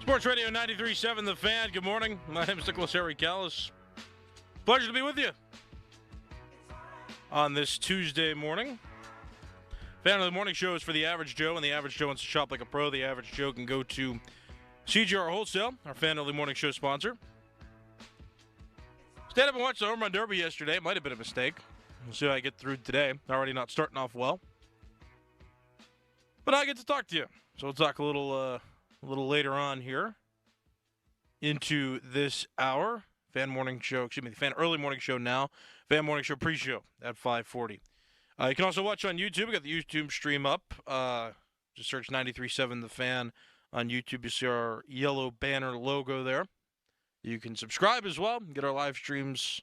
Sports Radio 93.7 The Fan. Good morning. My name is Nicholas Harry Callis. Pleasure to be with you on this Tuesday morning. Fan of the Morning Show is for the average Joe, and the average Joe wants to shop like a pro. The average Joe can go to CGR Wholesale, our Fan of the Morning Show sponsor. Stayed up and watched the Home Run Derby yesterday. It might have been a mistake. We'll see how I get through today. Already not starting off well. But I get to talk to you. So we'll talk a little later on here into this hour. The Fan Early Morning Show now. Fan Morning Show pre-show at 5:40. You can also watch on YouTube. We got the YouTube stream up. Just search 93.7 The Fan on YouTube. You see our yellow banner logo there. You can subscribe as well and get our live streams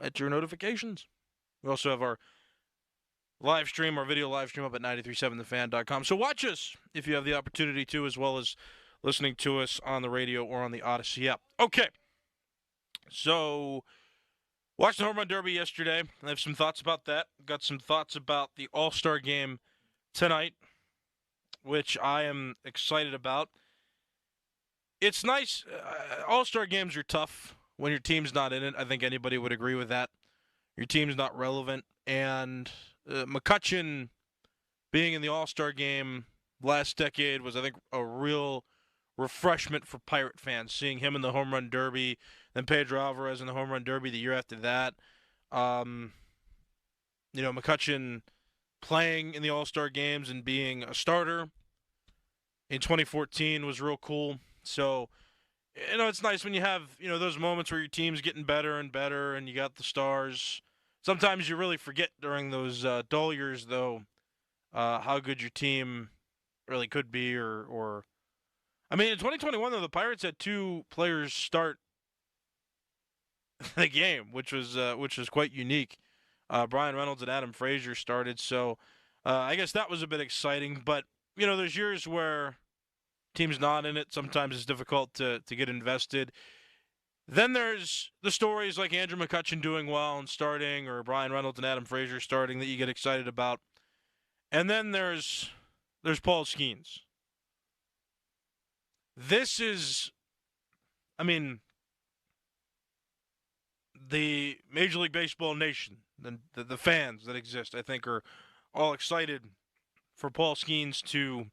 at your notifications. We also have our video live stream up at 937thefan.com. So watch us if you have the opportunity to, as well as listening to us on the radio or on the Odyssey app. Okay. So, watched the Home Run Derby yesterday. I have some thoughts about that. Got some thoughts about the All-Star Game tonight, which I am excited about. It's nice. All-Star Games are tough when your team's not in it. I think anybody would agree with that. Your team's not relevant. And McCutchen being in the All-Star Game last decade was, I think, a real refreshment for Pirate fans, seeing him in the Home Run Derby, then Pedro Alvarez in the Home Run Derby the year after that. McCutchen playing in the All-Star Games and being a starter in 2014 was real cool. So, it's nice when you have, those moments where your team's getting better and better and you got the stars. Sometimes you really forget during those dull years, though, how good your team really could be. In 2021, though, the Pirates had two players start the game, which was quite unique. Brian Reynolds and Adam Frazier started, so I guess that was a bit exciting. But, there's years where team's not in it. Sometimes it's difficult to get invested. Then there's the stories like Andrew McCutchen doing well and starting, or Brian Reynolds and Adam Frazier starting that you get excited about. And then there's Paul Skenes. This is, the Major League Baseball nation, the fans that exist, I think, are all excited for Paul Skenes to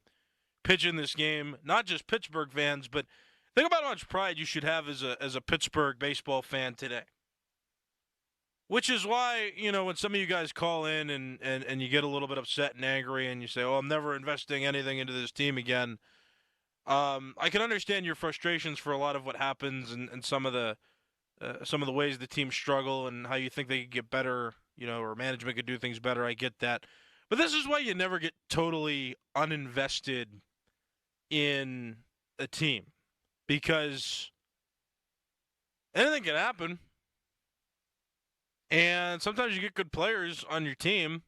pitch in this game. Not just Pittsburgh fans, but think about how much pride you should have as a Pittsburgh baseball fan today. Which is why, when some of you guys call in and you get a little bit upset and angry and you say, oh, I'm never investing anything into this team again. I can understand your frustrations for a lot of what happens and some of the ways the team struggle and how you think they could get better, or management could do things better. I get that. But this is why you never get totally uninvested in a team. Because anything can happen. And sometimes you get good players on your team.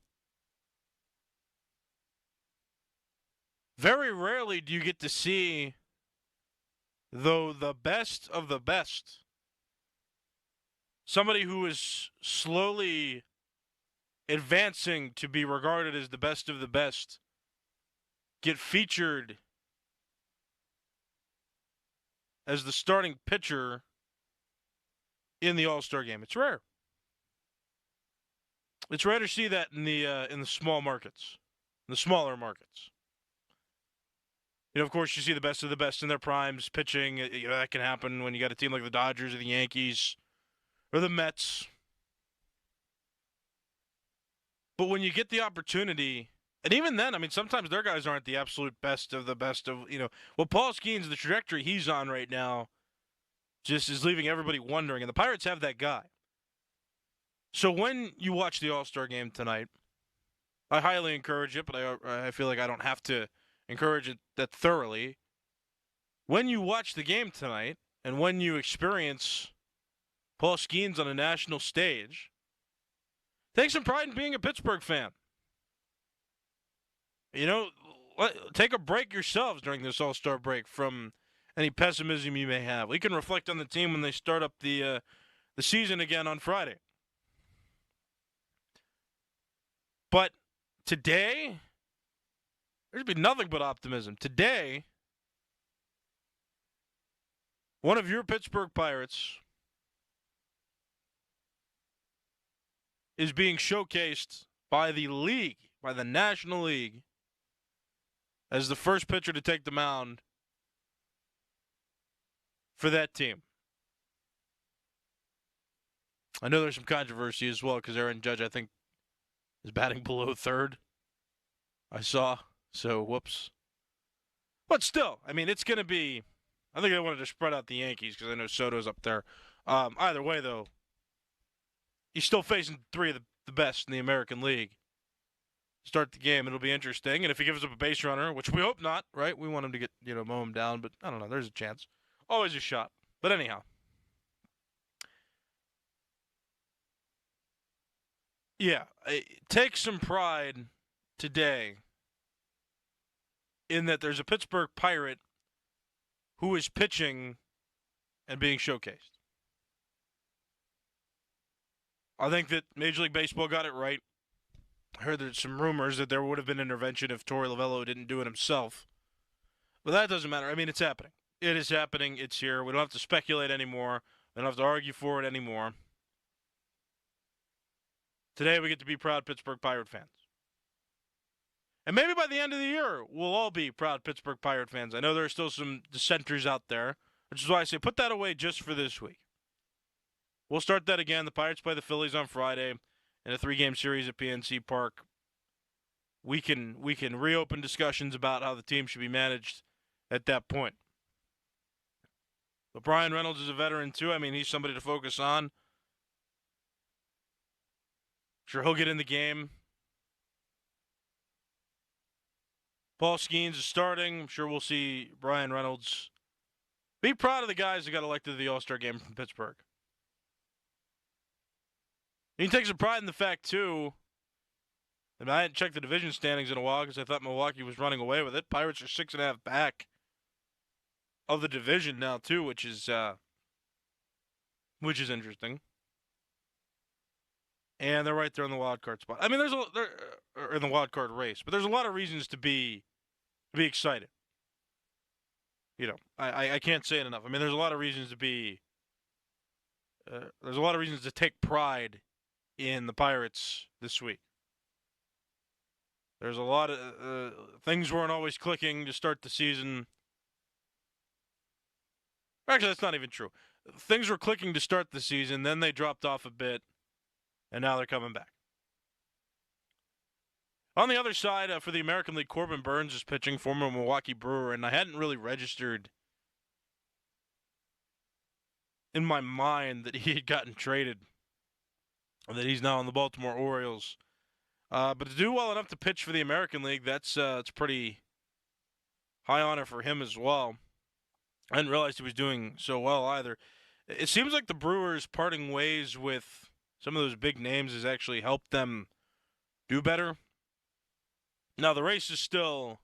Very rarely do you get to see, though, the best of the best. Somebody who is slowly advancing to be regarded as the best of the best get featured as the starting pitcher in the All-Star Game. It's rare. It's rare to see that in the small markets, the smaller markets. Of course, you see the best of the best in their primes pitching. That can happen when you got a team like the Dodgers or the Yankees or the Mets. But when you get the opportunity, and even then, sometimes their guys aren't the absolute best of the best of, Well, Paul Skenes, the trajectory he's on right now, just is leaving everybody wondering. And the Pirates have that guy. So when you watch the All-Star Game tonight, I highly encourage it, but I feel like I don't have to encourage it that thoroughly. When you watch the game tonight, and when you experience Paul Skenes on a national stage, take some pride in being a Pittsburgh fan. Take a break yourselves during this All-Star break from any pessimism you may have. We can reflect on the team when they start up the season again on Friday. But today, there's been nothing but optimism. Today, One of your Pittsburgh Pirates is being showcased by the league, by the National League, as the first pitcher to take the mound for that team. I know there's some controversy as well because Aaron Judge, I think, is batting below third. I saw. So, whoops. But still, I mean, it's going to be. I think they wanted to spread out the Yankees because I know Soto's up there. Either way, though, he's still facing three of the best in the American League. Start the game. It'll be interesting. And if he gives up a base runner, which we hope not, right? We want him to get, mow him down. But I don't know. There's a chance. Always a shot. But anyhow. Yeah. Take some pride today in that there's a Pittsburgh Pirate who is pitching and being showcased. I think that Major League Baseball got it right. I heard there's some rumors that there would have been intervention if Torey Lovullo didn't do it himself. But that doesn't matter. I mean, it's happening. It is happening. It's here. We don't have to speculate anymore. We don't have to argue for it anymore. Today we get to be proud Pittsburgh Pirate fans. And maybe by the end of the year, we'll all be proud Pittsburgh Pirate fans. I know there are still some dissenters out there, which is why I say put that away just for this week. We'll start that again. The Pirates play the Phillies on Friday in a 3-game series at PNC Park. We can reopen discussions about how the team should be managed at that point. But Brian Reynolds is a veteran too. I mean, he's somebody to focus on. Sure, he'll get in the game. Paul Skenes is starting. I'm sure we'll see Brian Reynolds. Be proud of the guys that got elected to the All-Star game from Pittsburgh. He takes some pride in the fact, too, and I hadn't checked the division standings in a while because I thought Milwaukee was running away with it. Pirates are 6.5 back of the division now, too, which is interesting. And they're right there in the wild card spot. I mean, they're in the wild card race, but there's a lot of reasons to be excited. I can't say it enough. I mean, there's a lot of reasons to be. There's a lot of reasons to take pride in the Pirates this week. There's a lot of things weren't always clicking to start the season. Actually, that's not even true. Things were clicking to start the season, then they dropped off a bit, and now they're coming back. On the other side, for the American League, Corbin Burns is pitching, former Milwaukee Brewer, and I hadn't really registered in my mind that he had gotten traded, and that he's now on the Baltimore Orioles. But to do well enough to pitch for the American League, it's pretty high honor for him as well. I didn't realize he was doing so well either. It seems like the Brewers parting ways with some of those big names has actually helped them do better. Now, the race is still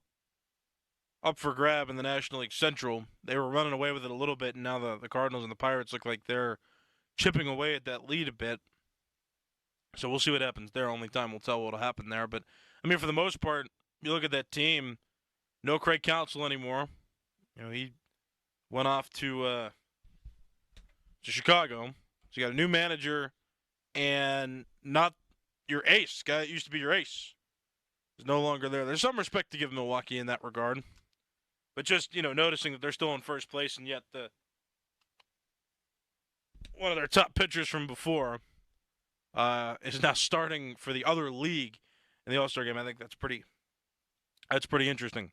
up for grab in the National League Central. They were running away with it a little bit, and now the Cardinals and the Pirates look like they're chipping away at that lead a bit. So we'll see what happens there. Only time will tell what will happen there. But, I mean, for the most part, you look at that team, no Craig Counsell anymore. He went off to Chicago. So you got a new manager and not your ace. Guy that used to be your ace is no longer there. There's some respect to give Milwaukee in that regard. But just, noticing that they're still in first place and yet one of their top pitchers from before is now starting for the other league in the All-Star game. I think that's pretty interesting.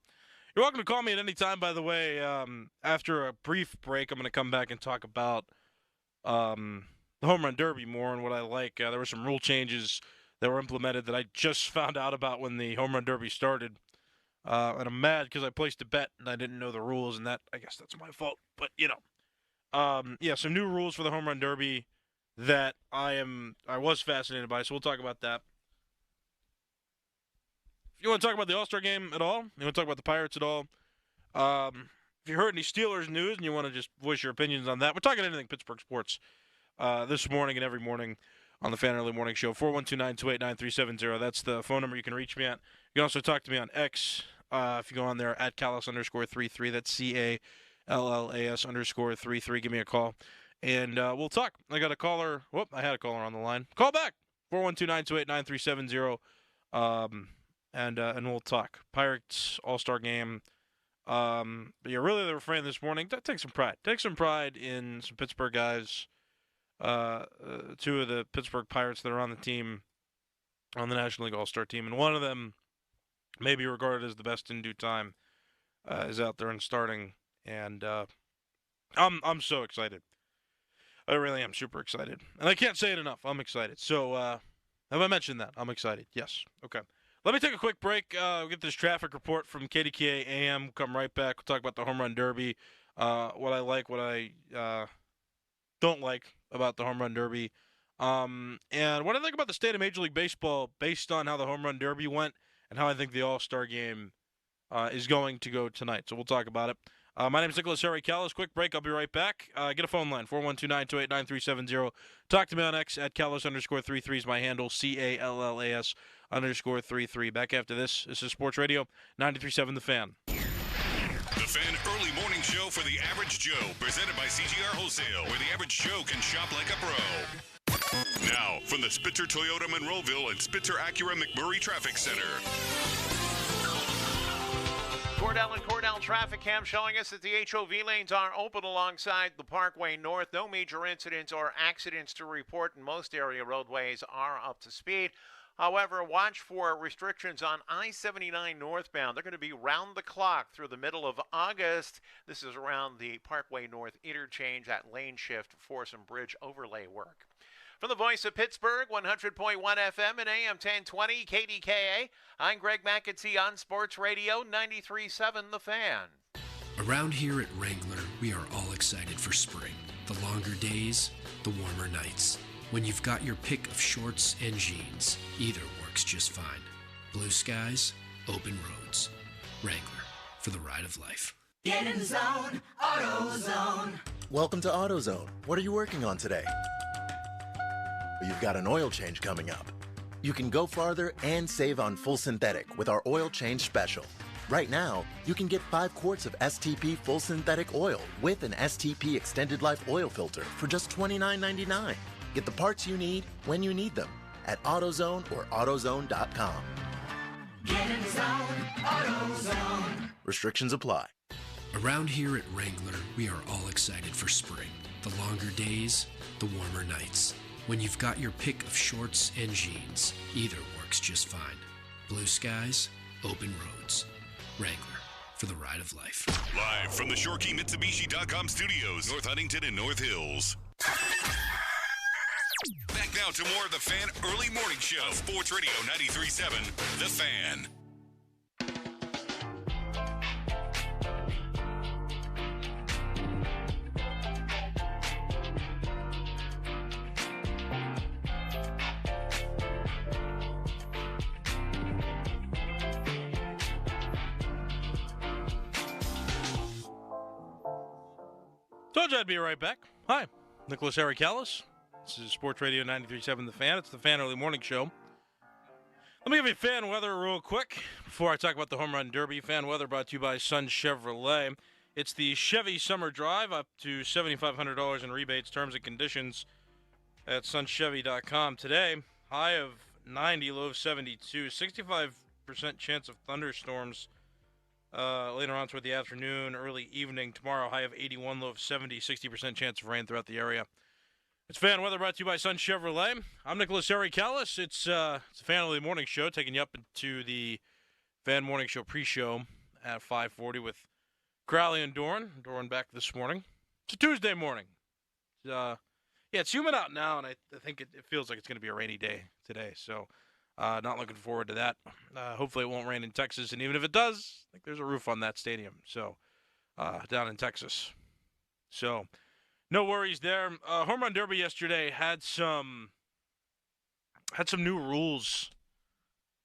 You're welcome to call me at any time, by the way. After a brief break, I'm going to come back and talk about the Home Run Derby more and what I like. There were some rule changes that were implemented that I just found out about when the Home Run Derby started. And I'm mad because I placed a bet and I didn't know the rules, and I guess that's my fault. But, some new rules for the Home Run Derby that I was fascinated by, so we'll talk about that. If you want to talk about the All-Star game at all, you want to talk about the Pirates at all, if you heard any Steelers news and you want to just voice your opinions on that, we're talking anything Pittsburgh sports this morning and every morning on the Fan Early Morning Show. 412-928-9370. That's the phone number you can reach me at. You can also talk to me on X if you go on there at Callis_33. That's CALLAS_33. Give me a call, and we'll talk. I got a caller. Whoop, I had a caller on the line. Call back, 412-928-9370, and we'll talk. Pirates All-Star Game. But yeah, really the refrain this morning, take some pride. Take some pride in some Pittsburgh guys. Two of the Pittsburgh Pirates that are on the team, on the National League All-Star team, and one of them, maybe regarded as the best in due time, is out there and starting, and I'm so excited. I really am super excited, and I can't say it enough. I'm excited. So, have I mentioned that? I'm excited. Yes. Okay. Let me take a quick break. We'll get this traffic report from KDKA AM. Come right back. We'll talk about the Home Run Derby, what I like, what I don't like about the Home Run Derby, and what I think about the state of Major League Baseball based on how the Home Run Derby went and how I think the All-Star Game is going to go tonight. So we'll talk about it. My name is Nicholas Harry Callis. Quick break. I'll be right back. Get a phone line, 412-928-9370. Talk to me on X at Callis_33 is my handle, CALLAS_33. Back after this. This is Sports Radio 93.7 The Fan. The Fan Early Morning Show for the Average Joe, presented by CGR Wholesale, where the average Joe can shop like a pro. Now, from the Spitzer Toyota Monroeville and Spitzer Acura McMurray Traffic Center. Cordell and Cordell traffic cam showing us that the HOV lanes are open alongside the Parkway North. No major incidents or accidents to report, and most area roadways are up to speed. However, watch for restrictions on I-79 northbound. They're going to be round the clock through the middle of August. This is around the Parkway North interchange, that lane shift for some bridge overlay work. From the voice of Pittsburgh, 100.1 FM and AM 1020 KDKA, I'm Greg McAtee on Sports Radio 93.7 The Fan. Around here at Wrangler, we are all excited for spring. The longer days, the warmer nights. When you've got your pick of shorts and jeans, either works just fine. Blue skies, open roads. Wrangler, for the ride of life. Get in the zone, AutoZone. Welcome to AutoZone. What are you working on today? You've got an oil change coming up. You can go farther and save on full synthetic with our oil change special. Right now, you can get 5 quarts of STP full synthetic oil with an STP extended life oil filter for just $29.99. Get the parts you need when you need them at AutoZone or AutoZone.com. Get in the zone, AutoZone. Restrictions apply. Around here at Wrangler, we are all excited for spring. The longer days, the warmer nights. When you've got your pick of shorts and jeans, either works just fine. Blue skies, open roads. Wrangler, for the ride of life. Live from the ShoreKeyMitsubishi.com studios, North Huntington and North Hills. Back now to more of the Fan Early Morning Show. Sports Radio 93.7 The Fan. Told you I'd be right back. Hi, Nicholas Harry Callis. This is Sports Radio 93.7 The Fan. It's the Fan Early Morning Show. Let me give you fan weather real quick before I talk about the Home Run Derby. Fan weather brought to you by Sun Chevrolet. It's the Chevy Summer Drive, up to $7,500 in rebates, terms and conditions at sunchevy.com. Today, high of 90, low of 72, 65% chance of thunderstorms later on toward the afternoon, early evening. Tomorrow, high of 81, low of 70, 60% chance of rain throughout the area. It's Fan Weather brought to you by Sun Chevrolet. I'm Nicholas Harry Callis. It's a Fan Early Morning Show, taking you up into the Fan Morning Show pre-show at 5:40 with Crowley and Doran. Doran back this morning. It's a Tuesday morning. It's humid out now, and I think it feels like it's going to be a rainy day today. So not looking forward to that. Hopefully it won't rain in Texas, and even if it does, I think there's a roof on that stadium. So down in Texas. So no worries there. Home Run Derby yesterday had some new rules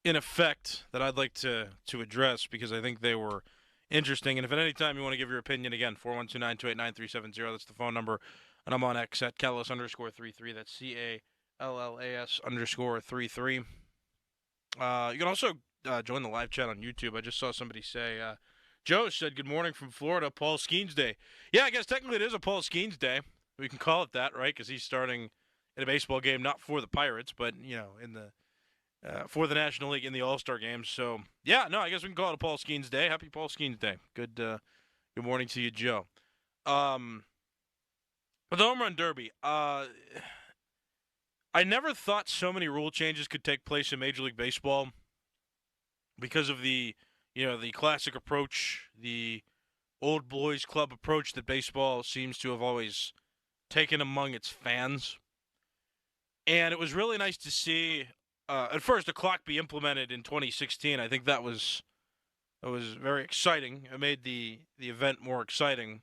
in effect that I'd like to address because I think they were interesting. And if at any time you want to give your opinion, again, 412-928-9370, that's the phone number. And I'm on X at Callis_33. That's CALLAS_33. You can also join the live chat on YouTube. I just saw somebody say, Joe said good morning from Florida, Paul Skenes Day. Yeah, I guess technically it is a Paul Skenes Day. We can call it that, right? Because he's starting in a baseball game, not for the Pirates, but, in the for the National League in the All-Star game. So, yeah, no, I guess we can call it a Paul Skenes Day. Happy Paul Skenes Day. Good morning to you, Joe. But the Home Run Derby, I never thought so many rule changes could take place in Major League Baseball because of the classic approach, the old boys club approach that baseball seems to have always taken among its fans. And it was really nice to see, at first, the clock be implemented in 2016. I think that was very exciting. It made the event more exciting.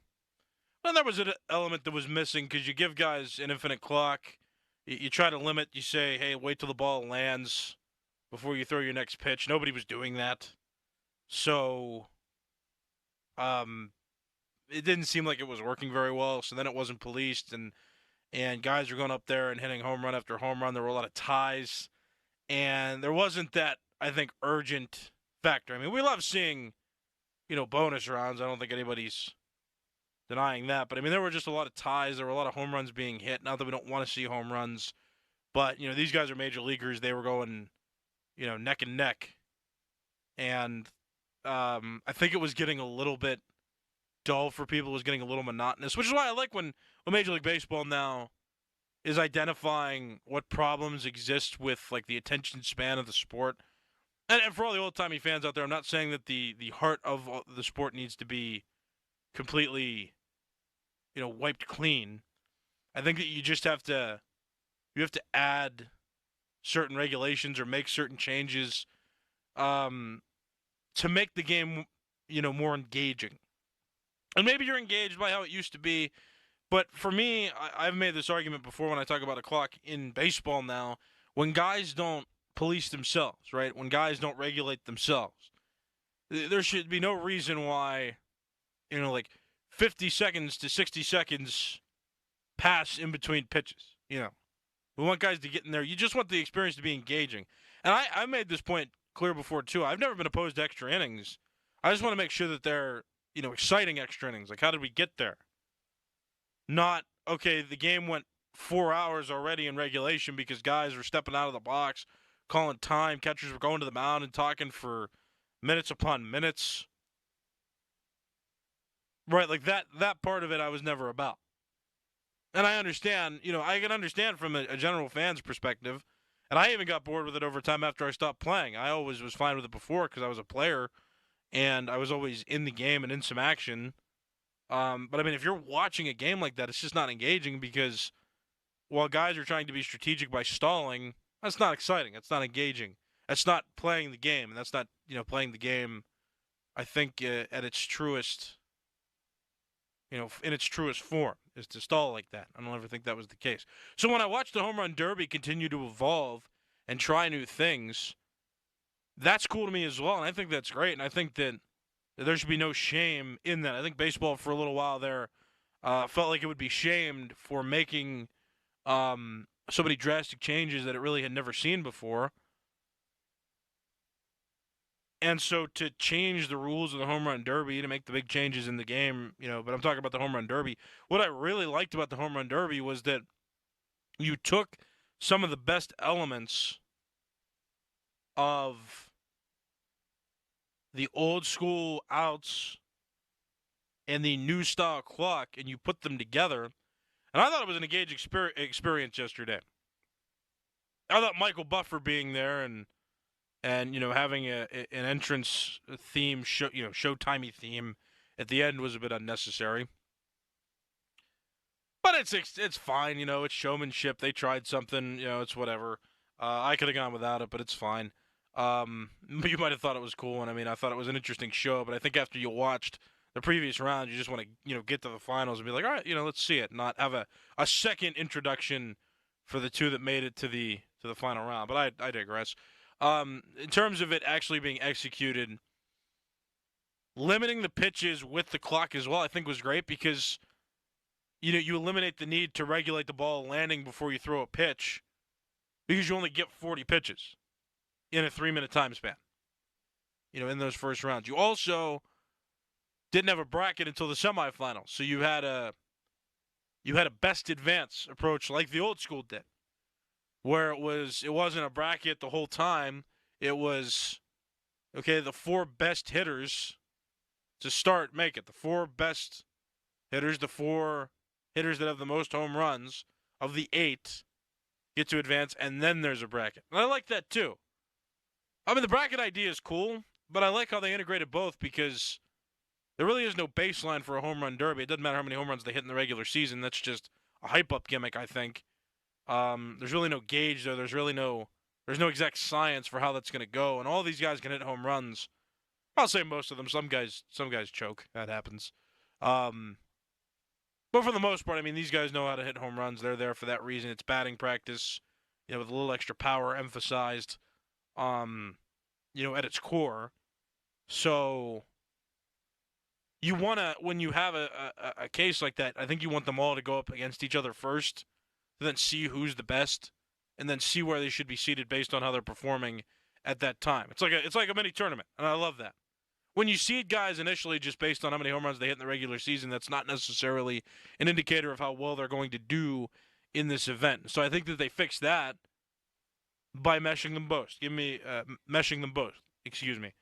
Well, there was an element that was missing because you give guys an infinite clock. You try to limit. You say, hey, wait till the ball lands before you throw your next pitch. Nobody was doing that. So it didn't seem like it was working very well. So then it wasn't policed, and guys were going up there and hitting home run after home run. There were a lot of ties, and there wasn't that, I think, urgent factor. I mean, we love seeing, bonus rounds. I don't think anybody's denying that. But, I mean, there were just a lot of ties. There were a lot of home runs being hit. Not that we don't want to see home runs. But, these guys are major leaguers. They were going, neck and neck. And I think it was getting a little bit dull for people. It was getting a little monotonous, which is why I like when Major League Baseball now is identifying what problems exist with, like, the attention span of the sport. And for all the old-timey fans out there, I'm not saying that the heart of the sport needs to be completely, wiped clean. I think that you just have to add certain regulations or make certain changes to make the game, more engaging. And maybe you're engaged by how it used to be, but for me, I've made this argument before when I talk about a clock in baseball now. When guys don't police themselves, right? When guys don't regulate themselves, there should be no reason why, 50 seconds to 60 seconds pass in between pitches. We want guys to get in there. You just want the experience to be engaging. And I made this point clear before, too. I've never been opposed to extra innings. I just want to make sure that they're, exciting extra innings. Like, how did we get there? Not, okay, the game went 4 hours already in regulation because guys were stepping out of the box, calling time. Catchers were going to the mound and talking for minutes upon minutes. Right, like that part of it I was never about. And I understand, I can understand from a general fan's perspective. And I even got bored with it over time after I stopped playing. I always was fine with it before because I was a player and I was always in the game and in some action. But, I mean, if you're watching a game like that, it's just not engaging because while guys are trying to be strategic by stalling, that's not exciting. That's not engaging. That's not playing the game. And that's not, playing the game, I think, at its truest, in its truest form, is to stall like that. I don't ever think that was the case. So when I watched the Home Run Derby continue to evolve and try new things, that's cool to me as well, and I think that's great, and I think that there should be no shame in that. I think baseball for a little while there felt like it would be shamed for making so many drastic changes that it really had never seen before. And so to change the rules of the Home Run Derby, to make the big changes in the game, but I'm talking about the Home Run Derby. What I really liked about the Home Run Derby was that you took some of the best elements of the old school outs and the new style clock, and you put them together. And I thought it was an engaging experience yesterday. I thought Michael Buffer being there and having an entrance theme, showtimey theme at the end was a bit unnecessary. But it's fine, it's showmanship. They tried something, it's whatever. I could have gone without it, but it's fine. But you might have thought it was cool, and I thought it was an interesting show. But I think after you watched the previous round, you just want to, get to the finals and be like, all right, let's see it, not have a second introduction for the two that made it to the final round. But I digress. In terms of it actually being executed, limiting the pitches with the clock as well, I think was great because, you eliminate the need to regulate the ball landing before you throw a pitch because you only get 40 pitches in a 3-minute time span, in those first rounds. You also didn't have a bracket until the semifinals. So you had a best advance approach like the old school did, where it wasn't a bracket the whole time. It was, okay, the 4 best hitters to start make it. The 4 best hitters, the 4 hitters that have the most home runs of the 8 get to advance, and then there's a bracket. And I like that too. I mean, the bracket idea is cool, but I like how they integrated both because there really is no baseline for a home run derby. It doesn't matter how many home runs they hit in the regular season. That's just a hype-up gimmick, I think. There's really no gauge, though. There's no exact science for how that's going to go. And all these guys can hit home runs. I'll say most of them. Some guys choke. That happens. But for the most part, I mean, these guys know how to hit home runs. They're there for that reason. It's batting practice, with a little extra power emphasized, at its core. So you want to, when you have a case like that, I think you want them all to go up against each other first, to then see who's the best, and then see where they should be seated based on how they're performing at that time. It's like a mini tournament, and I love that. When you seed guys initially just based on how many home runs they hit in the regular season, that's not necessarily an indicator of how well they're going to do in this event. So I think that they fixed that by meshing them both. Meshing them both. Excuse me.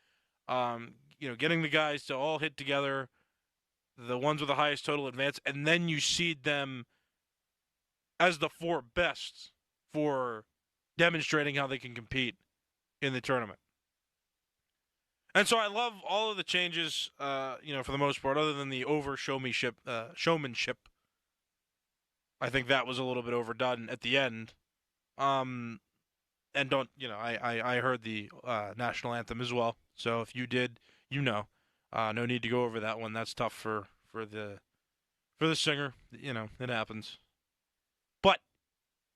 Getting the guys to all hit together, the ones with the highest total advance, and then you seed them as the 4 best for demonstrating how they can compete in the tournament. And so I love all of the changes, for the most part, other than the showmanship. I think that was a little bit overdone at the end. I heard the national anthem as well. So if you did, no need to go over that one. That's tough for the singer. It happens. But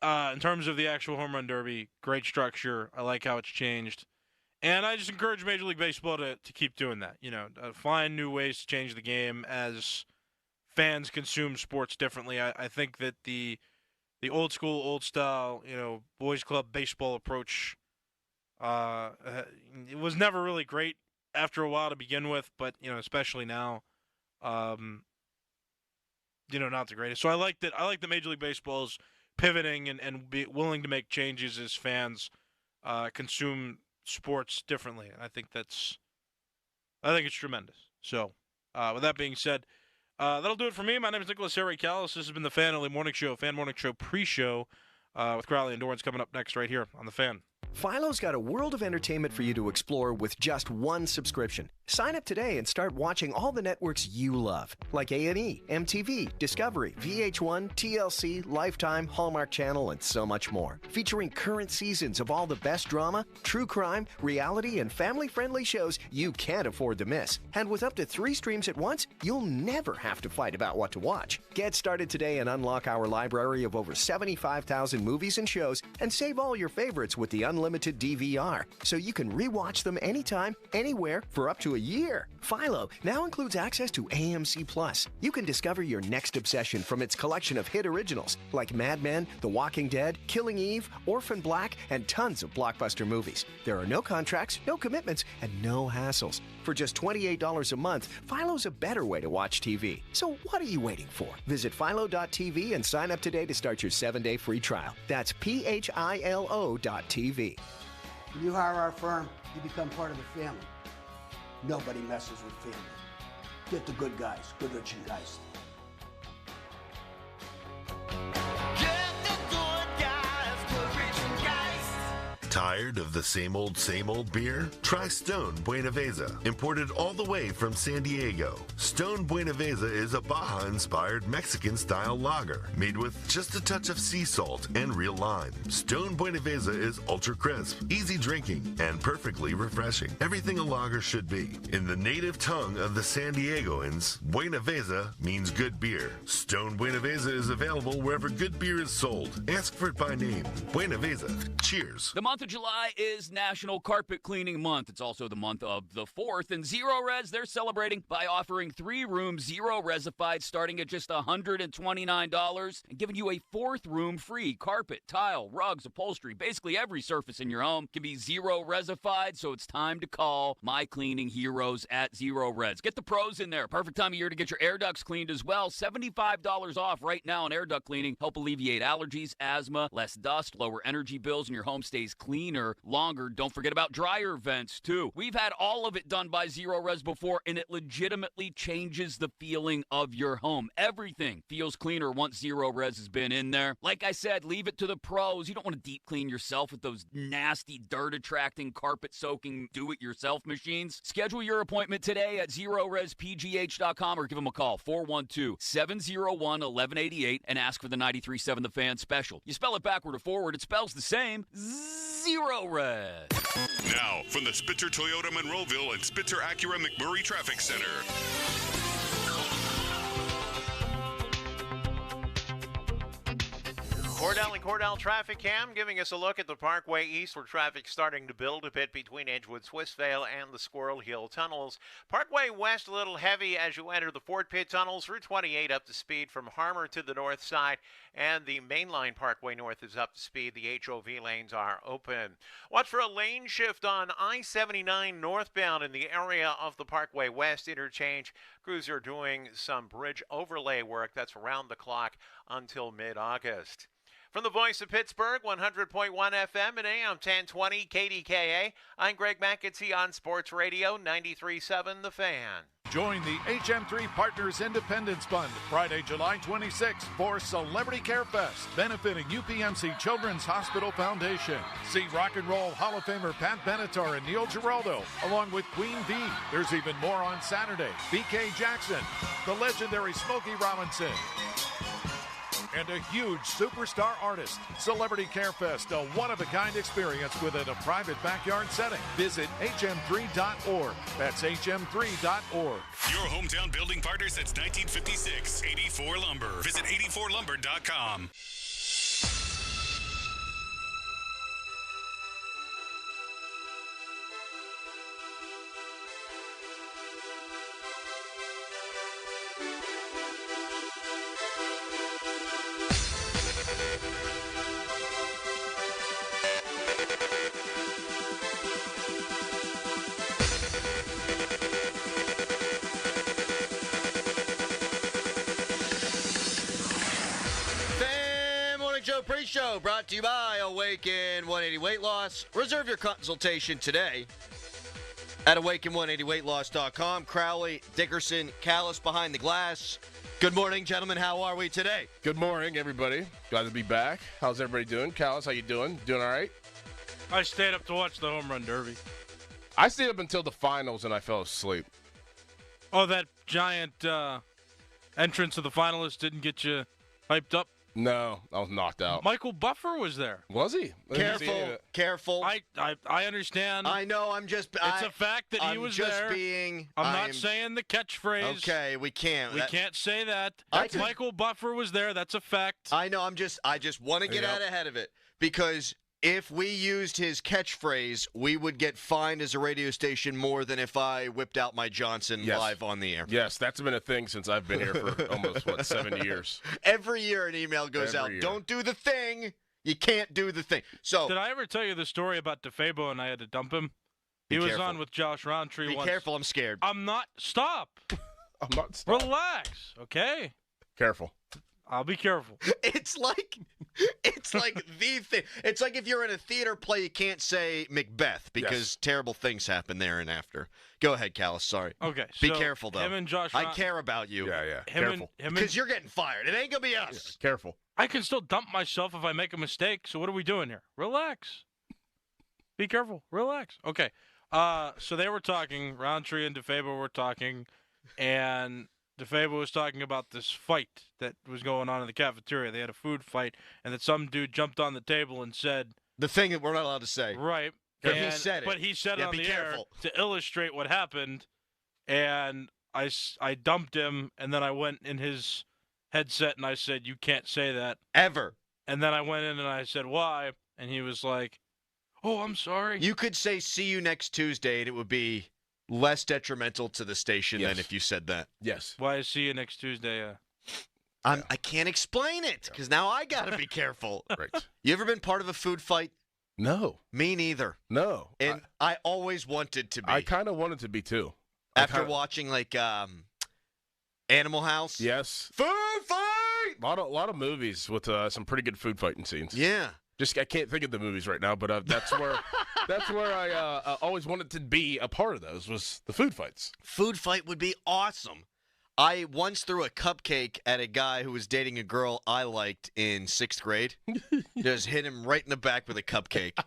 in terms of the actual home run derby, great structure. I like how it's changed. And I just encourage Major League Baseball to keep doing that. Find new ways to change the game as fans consume sports differently. I think that the old school, old style, boys club baseball approach, it was never really great after a while to begin with, but especially now, not the greatest. So I like that Major League Baseball is pivoting and be willing to make changes as fans consume sports differently. And I think it's tremendous. So with that being said, that'll do it for me. My name is Nicholas Harry Callis. This has been the Fan Early Morning Show, Fan Morning Show pre-show with Crowley and Dorrance coming up next right here on The Fan. Philo's got a world of entertainment for you to explore with just one subscription. Sign up today and start watching all the networks you love, like A&E, MTV, Discovery, VH1, TLC, Lifetime, Hallmark Channel, and so much more. Featuring current seasons of all the best drama, true crime, reality, and family-friendly shows you can't afford to miss. And with up to 3 streams at once, you'll never have to fight about what to watch. Get started today and unlock our library of over 75,000 movies and shows, and save all your favorites with the unlimited DVR, so you can rewatch them anytime, anywhere, for up to a year. Philo now includes access to AMC+. You can discover your next obsession from its collection of hit originals like Mad Men, The Walking Dead, Killing Eve, Orphan Black, and tons of blockbuster movies. There are no contracts, no commitments, and no hassles. For just $28 a month, Philo's a better way to watch TV. So what are you waiting for? Visit philo.tv and sign up today to start your 7-day free trial. That's philo.tv. When you hire our firm, you become part of the family. Nobody messes with family. Get the good guys, Goodrich & Geist. Tired of the same old beer? Try Stone Buenaveza, imported all the way from San Diego. Stone Buenaveza is a Baja-inspired Mexican-style lager, made with just a touch of sea salt and real lime. Stone Buenaveza is ultra crisp, easy drinking, and perfectly refreshing. Everything a lager should be. In the native tongue of the San Diegoans, Buenaveza means good beer. Stone Buenaveza is available wherever good beer is sold. Ask for it by name. Buenaveza. Cheers. The month of July is National Carpet Cleaning Month. It's also the month of the 4th. And Zero Res, they're celebrating by offering 3-room Zero Resified starting at just $129 and giving you a 4th room free. Carpet, tile, rugs, upholstery, basically every surface in your home can be Zero Resified. So it's time to call my cleaning heroes at Zero Res. Get the pros in there. Perfect time of year to get your air ducts cleaned as well. $75 off right now on air duct cleaning. Help alleviate allergies, asthma, less dust, lower energy bills, and your home stays cleaner longer. Don't forget about dryer vents, too. We've had all of it done by Zero Res before, and it legitimately changes the feeling of your home. Everything feels cleaner once Zero Res has been in there. Like I said, leave it to the pros. You don't want to deep clean yourself with those nasty, dirt-attracting, carpet-soaking, do-it-yourself machines. Schedule your appointment today at ZeroResPGH.com or give them a call, 412-701-1188, and ask for the 93.7 The Fan special. You spell it backward or forward, it spells the same. Zero Res. Now, from the Spitzer Toyota Monroeville and Spitzer Acura McMurray Traffic Center. Cordell Traffic Cam giving us a look at the Parkway East where traffic's starting to build a bit between Edgewood, Swissvale, and the Squirrel Hill tunnels. Parkway West a little heavy as you enter the Fort Pitt tunnels. Route 28 up to speed from Harmer to the north side, and the mainline Parkway North is up to speed. The HOV lanes are open. Watch for a lane shift on I-79 northbound in the area of the Parkway West interchange. Crews are doing some bridge overlay work that's around the clock until mid-August. From the voice of Pittsburgh, 100.1 FM and AM 1020 KDKA, I'm Greg McAtee on Sports Radio 93.7 The Fan. Join the HM3 Partners Independence Fund Friday, July 26th for Celebrity Care Fest, benefiting UPMC Children's Hospital Foundation. See Rock and Roll Hall of Famer Pat Benatar and Neil Giraldo, along with Queen V. There's even more on Saturday. BK Jackson, the legendary Smokey Robinson, and a huge superstar artist. Celebrity Care Fest, a one-of-a-kind experience within a private backyard setting. Visit hm3.org. That's hm3.org. Your hometown building partner since 1956, 84 Lumber. Visit 84lumber.com. Pre-show brought to you by Awaken 180 Weight Loss. Reserve your consultation today at awaken180weightloss.com. Crowley, Dickerson, Callis behind the glass. Good morning, gentlemen. How are we today? Good morning, everybody. Glad to be back. How's everybody doing? Callis, how you doing? Doing all right? I stayed up to watch the home run derby. I stayed up until the finals and I fell asleep. Oh, that giant entrance of the finalists didn't get you hyped up? No, I was knocked out. Michael Buffer was there. Was he? Careful. I understand. I know. It's a fact that he was there. I'm not saying the catchphrase. Okay, we can't. We can't say that. Michael Buffer was there. That's a fact. I know. I just want to get out ahead of it because if we used his catchphrase, we would get fined as a radio station more than if I whipped out my Johnson live on the air. Yes, that's been a thing since I've been here for almost, 70 years. Every year an email goes out, don't do the thing. You can't do the thing. So, did I ever tell you the story about DeFabo and I had to dump him? He was on with Josh Roundtree once. Be careful, I'm scared. I'm not. Stop. I'm not stopped. Relax, okay? Careful. I'll be careful. It's like the thing. It's like if you're in a theater play, you can't say Macbeth because terrible things happen there and after. Go ahead, Callis. Sorry. Okay. Be careful, though. Him and Josh. I care about you. Yeah. Careful. Because you're getting fired. It ain't gonna be us. Yeah, careful. I can still dump myself if I make a mistake. So what are we doing here? Relax. Be careful. Relax. Okay. So they were talking. Roundtree and DeFabo were talking, and DeFabo was talking about this fight that was going on in the cafeteria. They had a food fight, and that some dude jumped on the table and said the thing that we're not allowed to say. Right. But he said it. But he said it on the air to illustrate what happened, and I dumped him, and then I went in his headset and I said, "You can't say that ever." And then I went in and I said, "Why?" And he was like, oh, I'm sorry. You could say see you next Tuesday, and it would be less detrimental to the station than if you said that. Yes. Why see you next Tuesday? I can't explain it because now I got to be careful. Right. You ever been part of a food fight? No. Me neither. No. And I always wanted to be. I kind of wanted to be, too. After watching, like, Animal House? Yes. Food fight! A lot of movies with some pretty good food fighting scenes. Yeah. I can't think of the movies right now, but that's where I always wanted to be a part of those was the food fights. Food fight would be awesome. I once threw a cupcake at a guy who was dating a girl I liked in 6th grade. Just hit him right in the back with a cupcake.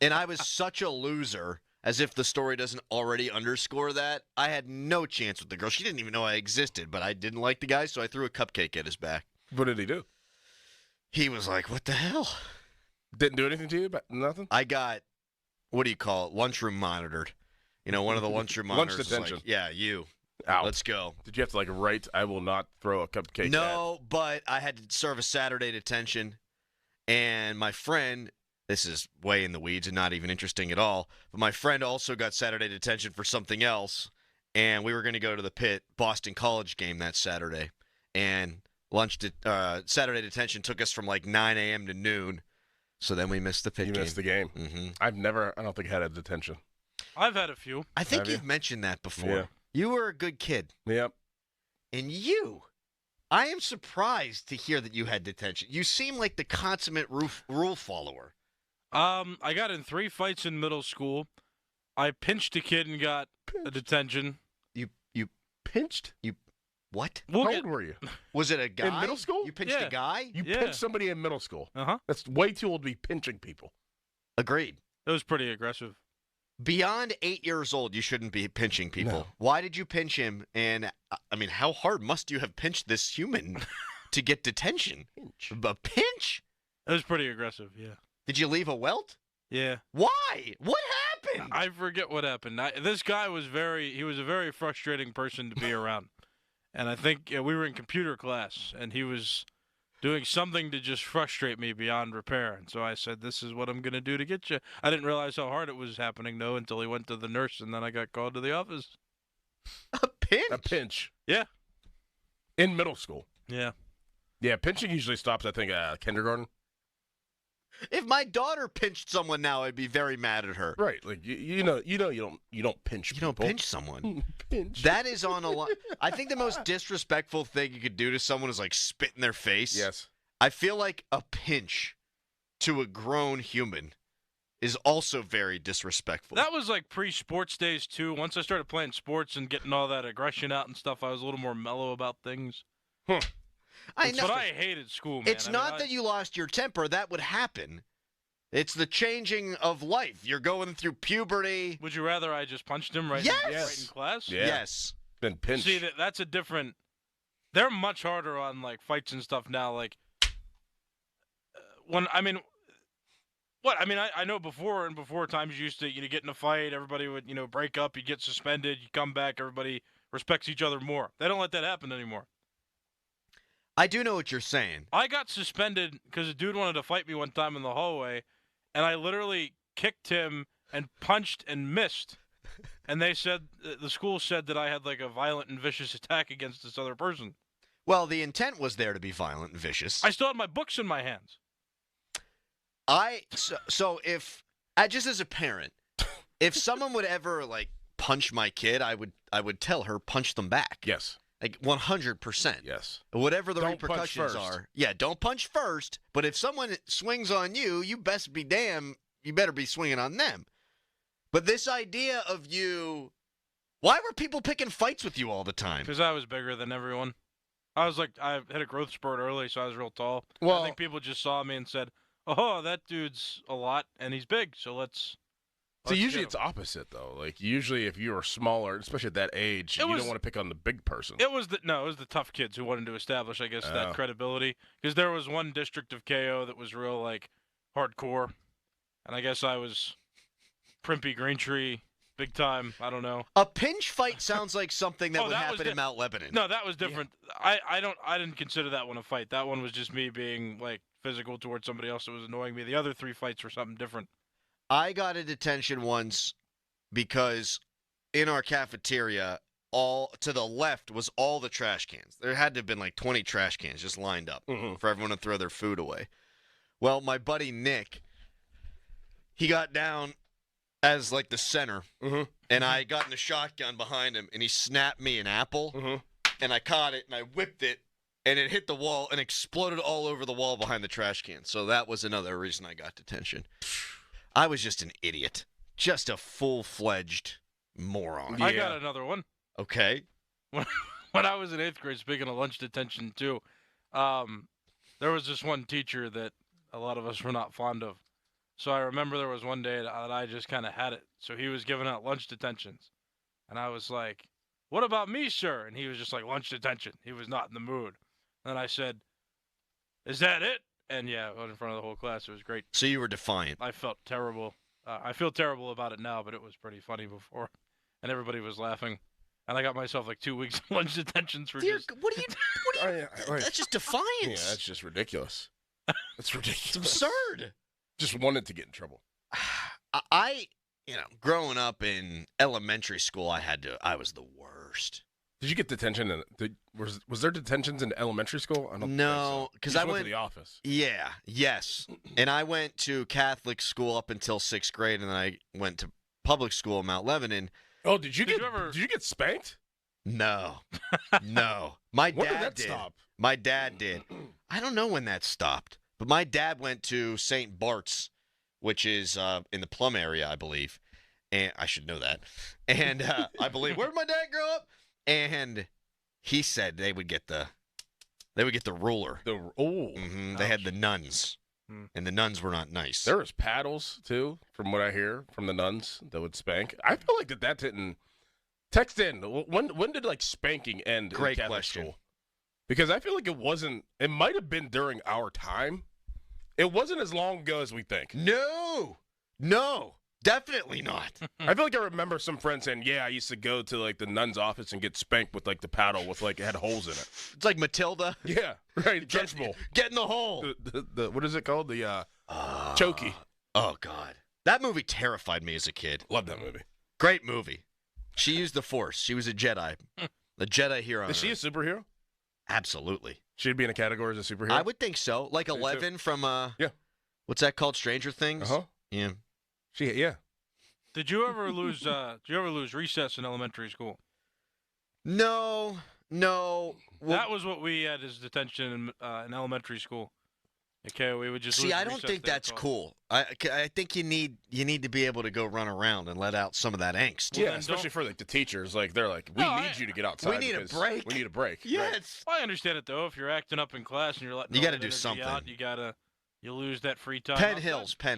And I was such a loser, as if the story doesn't already underscore that. I had no chance with the girl. She didn't even know I existed, but I didn't like the guy, so I threw a cupcake at his back. What did he do? He was like, what the hell? Didn't do anything to you? Nothing? I got, what do you call it, lunchroom monitored. You know, one of the lunchroom monitors. Lunch detention. Like, yeah, you. Ow. Let's go. Did you have to, write, I will not throw a cupcake No, but I had to serve a Saturday detention. And my friend, this is way in the weeds and not even interesting at all, but my friend also got Saturday detention for something else. And we were going to go to the Pitt Boston College game that Saturday. And Saturday detention took us from 9 a.m. to noon. So then we missed the Pitt game. You missed the game. Mm-hmm. I don't think I had a detention. I've had a few. I think you've mentioned that before. Yeah. You were a good kid. Yep. And I am surprised to hear that you had detention. You seem like the consummate rule follower. I got in 3 fights in middle school. I pinched a kid and got a detention. You pinched? What? How old were you? Was it a guy? In middle school? You pinched a guy? You pinched somebody in middle school. Uh-huh. That's way too old to be pinching people. Agreed. It was pretty aggressive. Beyond 8 years old, you shouldn't be pinching people. No. Why did you pinch him? And, how hard must you have pinched this human to get detention? A pinch? It was pretty aggressive, yeah. Did you leave a welt? Yeah. Why? What happened? I forget what happened. This guy was he was a very frustrating person to be around. And I think we were in computer class, and he was doing something to just frustrate me beyond repair. And so I said, this is what I'm going to do to get you. I didn't realize how hard it was happening, though, until he went to the nurse, and then I got called to the office. A pinch? A pinch. Yeah. In middle school. Yeah. Yeah, pinching usually stops, I think, kindergarten. If my daughter pinched someone now, I'd be very mad at her. Right. You don't pinch people. You don't pinch someone. Pinch. That is on a line. I think the most disrespectful thing you could do to someone is spit in their face. Yes. I feel like a pinch to a grown human is also very disrespectful. That was pre-sports days, too. Once I started playing sports and getting all that aggression out and stuff, I was a little more mellow about things. Huh. That's what I hated school, man. It's not that you lost your temper. That would happen. It's the changing of life. You're going through puberty. Would you rather I just punched him right in class? Yeah. Yes. Been pinched. See, that's a different... They're much harder on, fights and stuff now. I know before times you used to, get in a fight, everybody would, break up, you get suspended, you come back, everybody respects each other more. They don't let that happen anymore. I do know what you're saying. I got suspended because a dude wanted to fight me one time in the hallway, and I literally kicked him and punched and missed. And they said, the school said that I had a violent and vicious attack against this other person. Well, the intent was there to be violent and vicious. I still had my books in my hands. So if, just as a parent, if someone would ever punch my kid, I would tell her, punch them back. Yes. 100%. Yes. Whatever the Don't repercussions punch first. are. Yeah, don't punch first. But if someone swings on you, you best be damn, you better be swinging on them. But this idea of why were people picking fights with you all the time? Because I was bigger than everyone. I had a growth spurt early, so I was real tall. Well, I think people just saw me and said, oh, that dude's a lot, and he's big, so let's So usually it's opposite, though. Usually if you were smaller, especially at that age, you don't want to pick on the big person. It was the tough kids who wanted to establish, I guess, that credibility. Because there was one district of KO that was real, hardcore. And I guess I was Primpy Greentree, big time. I don't know. A pinch fight sounds like something that would happen in Mount Lebanon. No, that was different. Yeah. I didn't consider that one a fight. That one was just me being, physical towards somebody else that was annoying me. The other 3 fights were something different. I got a detention once because in our cafeteria, all to the left was all the trash cans. There had to have been like 20 trash cans just lined up for everyone to throw their food away. Well, my buddy Nick, he got down as like the center, and I got in the shotgun behind him, and he snapped me an apple, and I caught it, and I whipped it, and it hit the wall and exploded all over the wall behind the trash can. So that was another reason I got detention. I was just an idiot. Just a full-fledged moron. I got another one. Okay. When I was in 8th grade, speaking of lunch detention, too, there was this one teacher that a lot of us were not fond of. So I remember there was one day that I just kind of had it. So he was giving out lunch detentions. And I was like, "What about me, sir?" And he was just like, "Lunch detention." He was not in the mood. And I said, "Is that it?" And yeah, in front of the whole class. It was great. So you were defiant. I felt terrible. I feel terrible about it now, but it was pretty funny before. And everybody was laughing. And I got myself like 2 weeks of lunch detentions for just... What are you that's just defiance. Yeah, that's just ridiculous. That's ridiculous. It's absurd. Just wanted to get in trouble. Growing up in elementary school, I was the worst. Did you get detention? Was there detentions in elementary school? I don't No, because I went to the office. Yeah, yes. And I went to Catholic school up until 6th grade, and then I went to public school in Mount Lebanon. Oh, did you get spanked? No. No. My When dad did that did. stop? My dad did. I don't know when that stopped, but my dad went to St. Bart's, which is in the Plum area, I believe. And I should know that. And I believe, where did my dad grow up? And he said they would get the ruler. They had the nuns, and the nuns were not nice. There was paddles too, from what I hear from the nuns that would spank. I feel like that didn't. Text in. When did like spanking end? Great in Catholic question. School? Because I feel like it wasn't. It might have been during our time. It wasn't as long ago as we think. No, definitely not. I feel like I remember some friends saying, "Yeah, I used to go to like the nun's office and get spanked with like the paddle with like it had holes in it." It's like Matilda. Yeah, right. Trench bowl. Get in the hole. The what is it called? The chokey. Oh God, that movie terrified me as a kid. Love that movie. Great movie. She used the Force. She was a Jedi. A Jedi hero. Is she a superhero? Absolutely. She'd be in a category as a superhero? I would think so. Like 11 from, what's that called? Stranger Things? Uh-huh. Yeah. Yeah. Did you ever lose recess in elementary school? No. Well, that was what we had as detention in elementary school. Okay, we would just see. I don't think that's cool. I think you need to be able to go run around and let out some of that angst. Yeah, especially for like the teachers. Like they're like, we need you to get outside. We need a break. We need a break. Yes. Right. Well, I understand it though. If you're acting up in class and you're letting you got to do something. Out, you lose that free time. Penn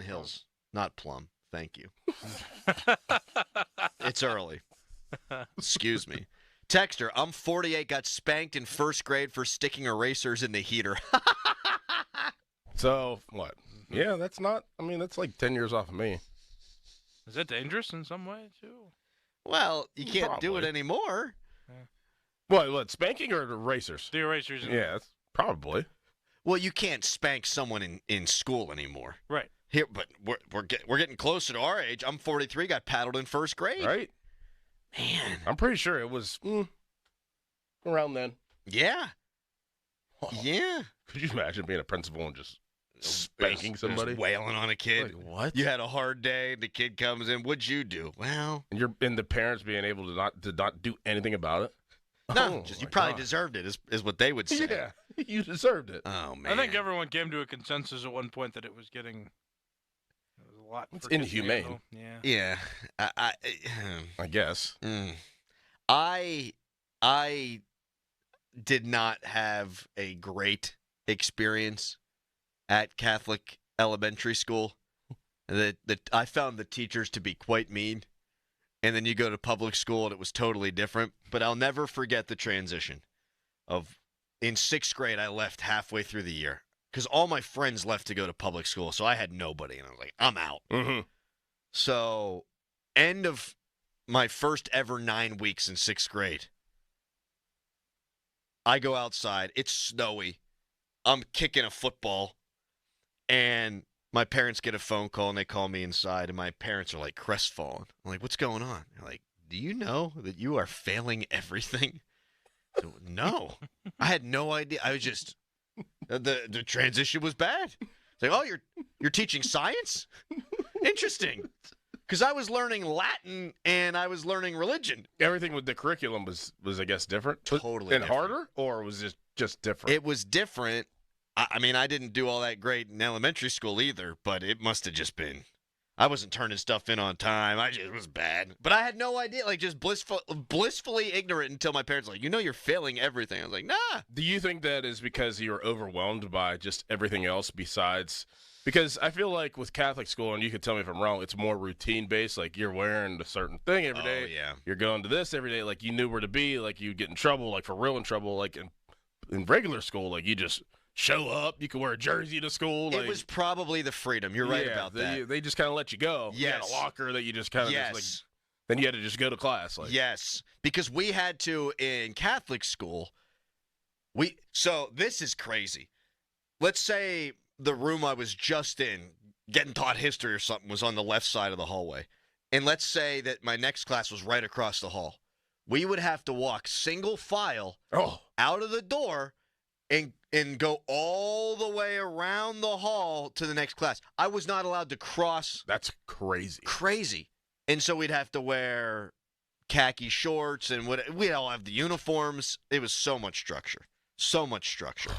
Hills, not Plum. Thank you. It's early. Excuse me. Texter, I'm 48, got spanked in 1st grade for sticking erasers in the heater. So, what? Yeah, that's not, that's like 10 years off of me. Is that dangerous in some way, too? Well, you can't do it anymore. What, spanking or erasers? The erasers. Yeah, that's probably. Well, you can't spank someone in school anymore. Right. Here, but we're getting closer to our age. I'm 43, got paddled in 1st grade. Right. Man. I'm pretty sure it was around then. Yeah. Oh. Yeah. Could you imagine being a principal and just spanking somebody? Just wailing on a kid. Like, what? You had a hard day, the kid comes in, what'd you do? Well. And the parents being able to not do anything about it? No, you probably deserved it, is what they would say. Yeah, you deserved it. Oh, man. I think everyone came to a consensus at one point that it was getting a lot. It's inhumane. Yeah. I guess. I did not have a great experience at Catholic elementary school. I found the teachers to be quite mean. And then you go to public school and it was totally different. But I'll never forget the transition of in 6th grade, I left halfway through the year because all my friends left to go to public school. So I had nobody. And I was like, I'm out. Mm-hmm. So end of my first ever 9 weeks in 6th grade, I go outside. It's snowy. I'm kicking a football. And my parents get a phone call, and they call me inside, and my parents are like crestfallen. I'm like, what's going on? They're like, do you know that you are failing everything? So, no. I had no idea. I was just, the transition was bad. It's like, oh, you're teaching science? Interesting. Because I was learning Latin and I was learning religion. Everything with the curriculum was I guess, different? Totally and different. harder? Or was it just different? It was different. I mean, I didn't do all that great in elementary school either, but it must have just been. I wasn't turning stuff in on time. It was bad. But I had no idea, like, just blissfully ignorant until my parents were like, you're failing everything. I was like, nah. Do you think that is because you were overwhelmed by just everything else besides? Because I feel like with Catholic school, and you could tell me if I'm wrong, it's more routine-based. Like, you're wearing a certain thing every day. Oh, yeah. You're going to this every day. Like, you knew where to be. Like, you'd get in trouble, like, for real in trouble. Like, in regular school, like, you just show up. You could wear a jersey to school. It was probably the freedom. You're right about that. They just kind of let you go. Yes. You had a locker that you just kind of then you had to just go to class. Like. Yes, because we had to, in Catholic school, so this is crazy. Let's say the room I was just in, getting taught history or something, was on the left side of the hallway. And let's say that my next class was right across the hall. We would have to walk single file out of the door and go all the way around the hall to the next class. I was not allowed to cross. That's crazy. Crazy. And so we'd have to wear khaki shorts, and we'd all have the uniforms. It was so much structure. So much structure.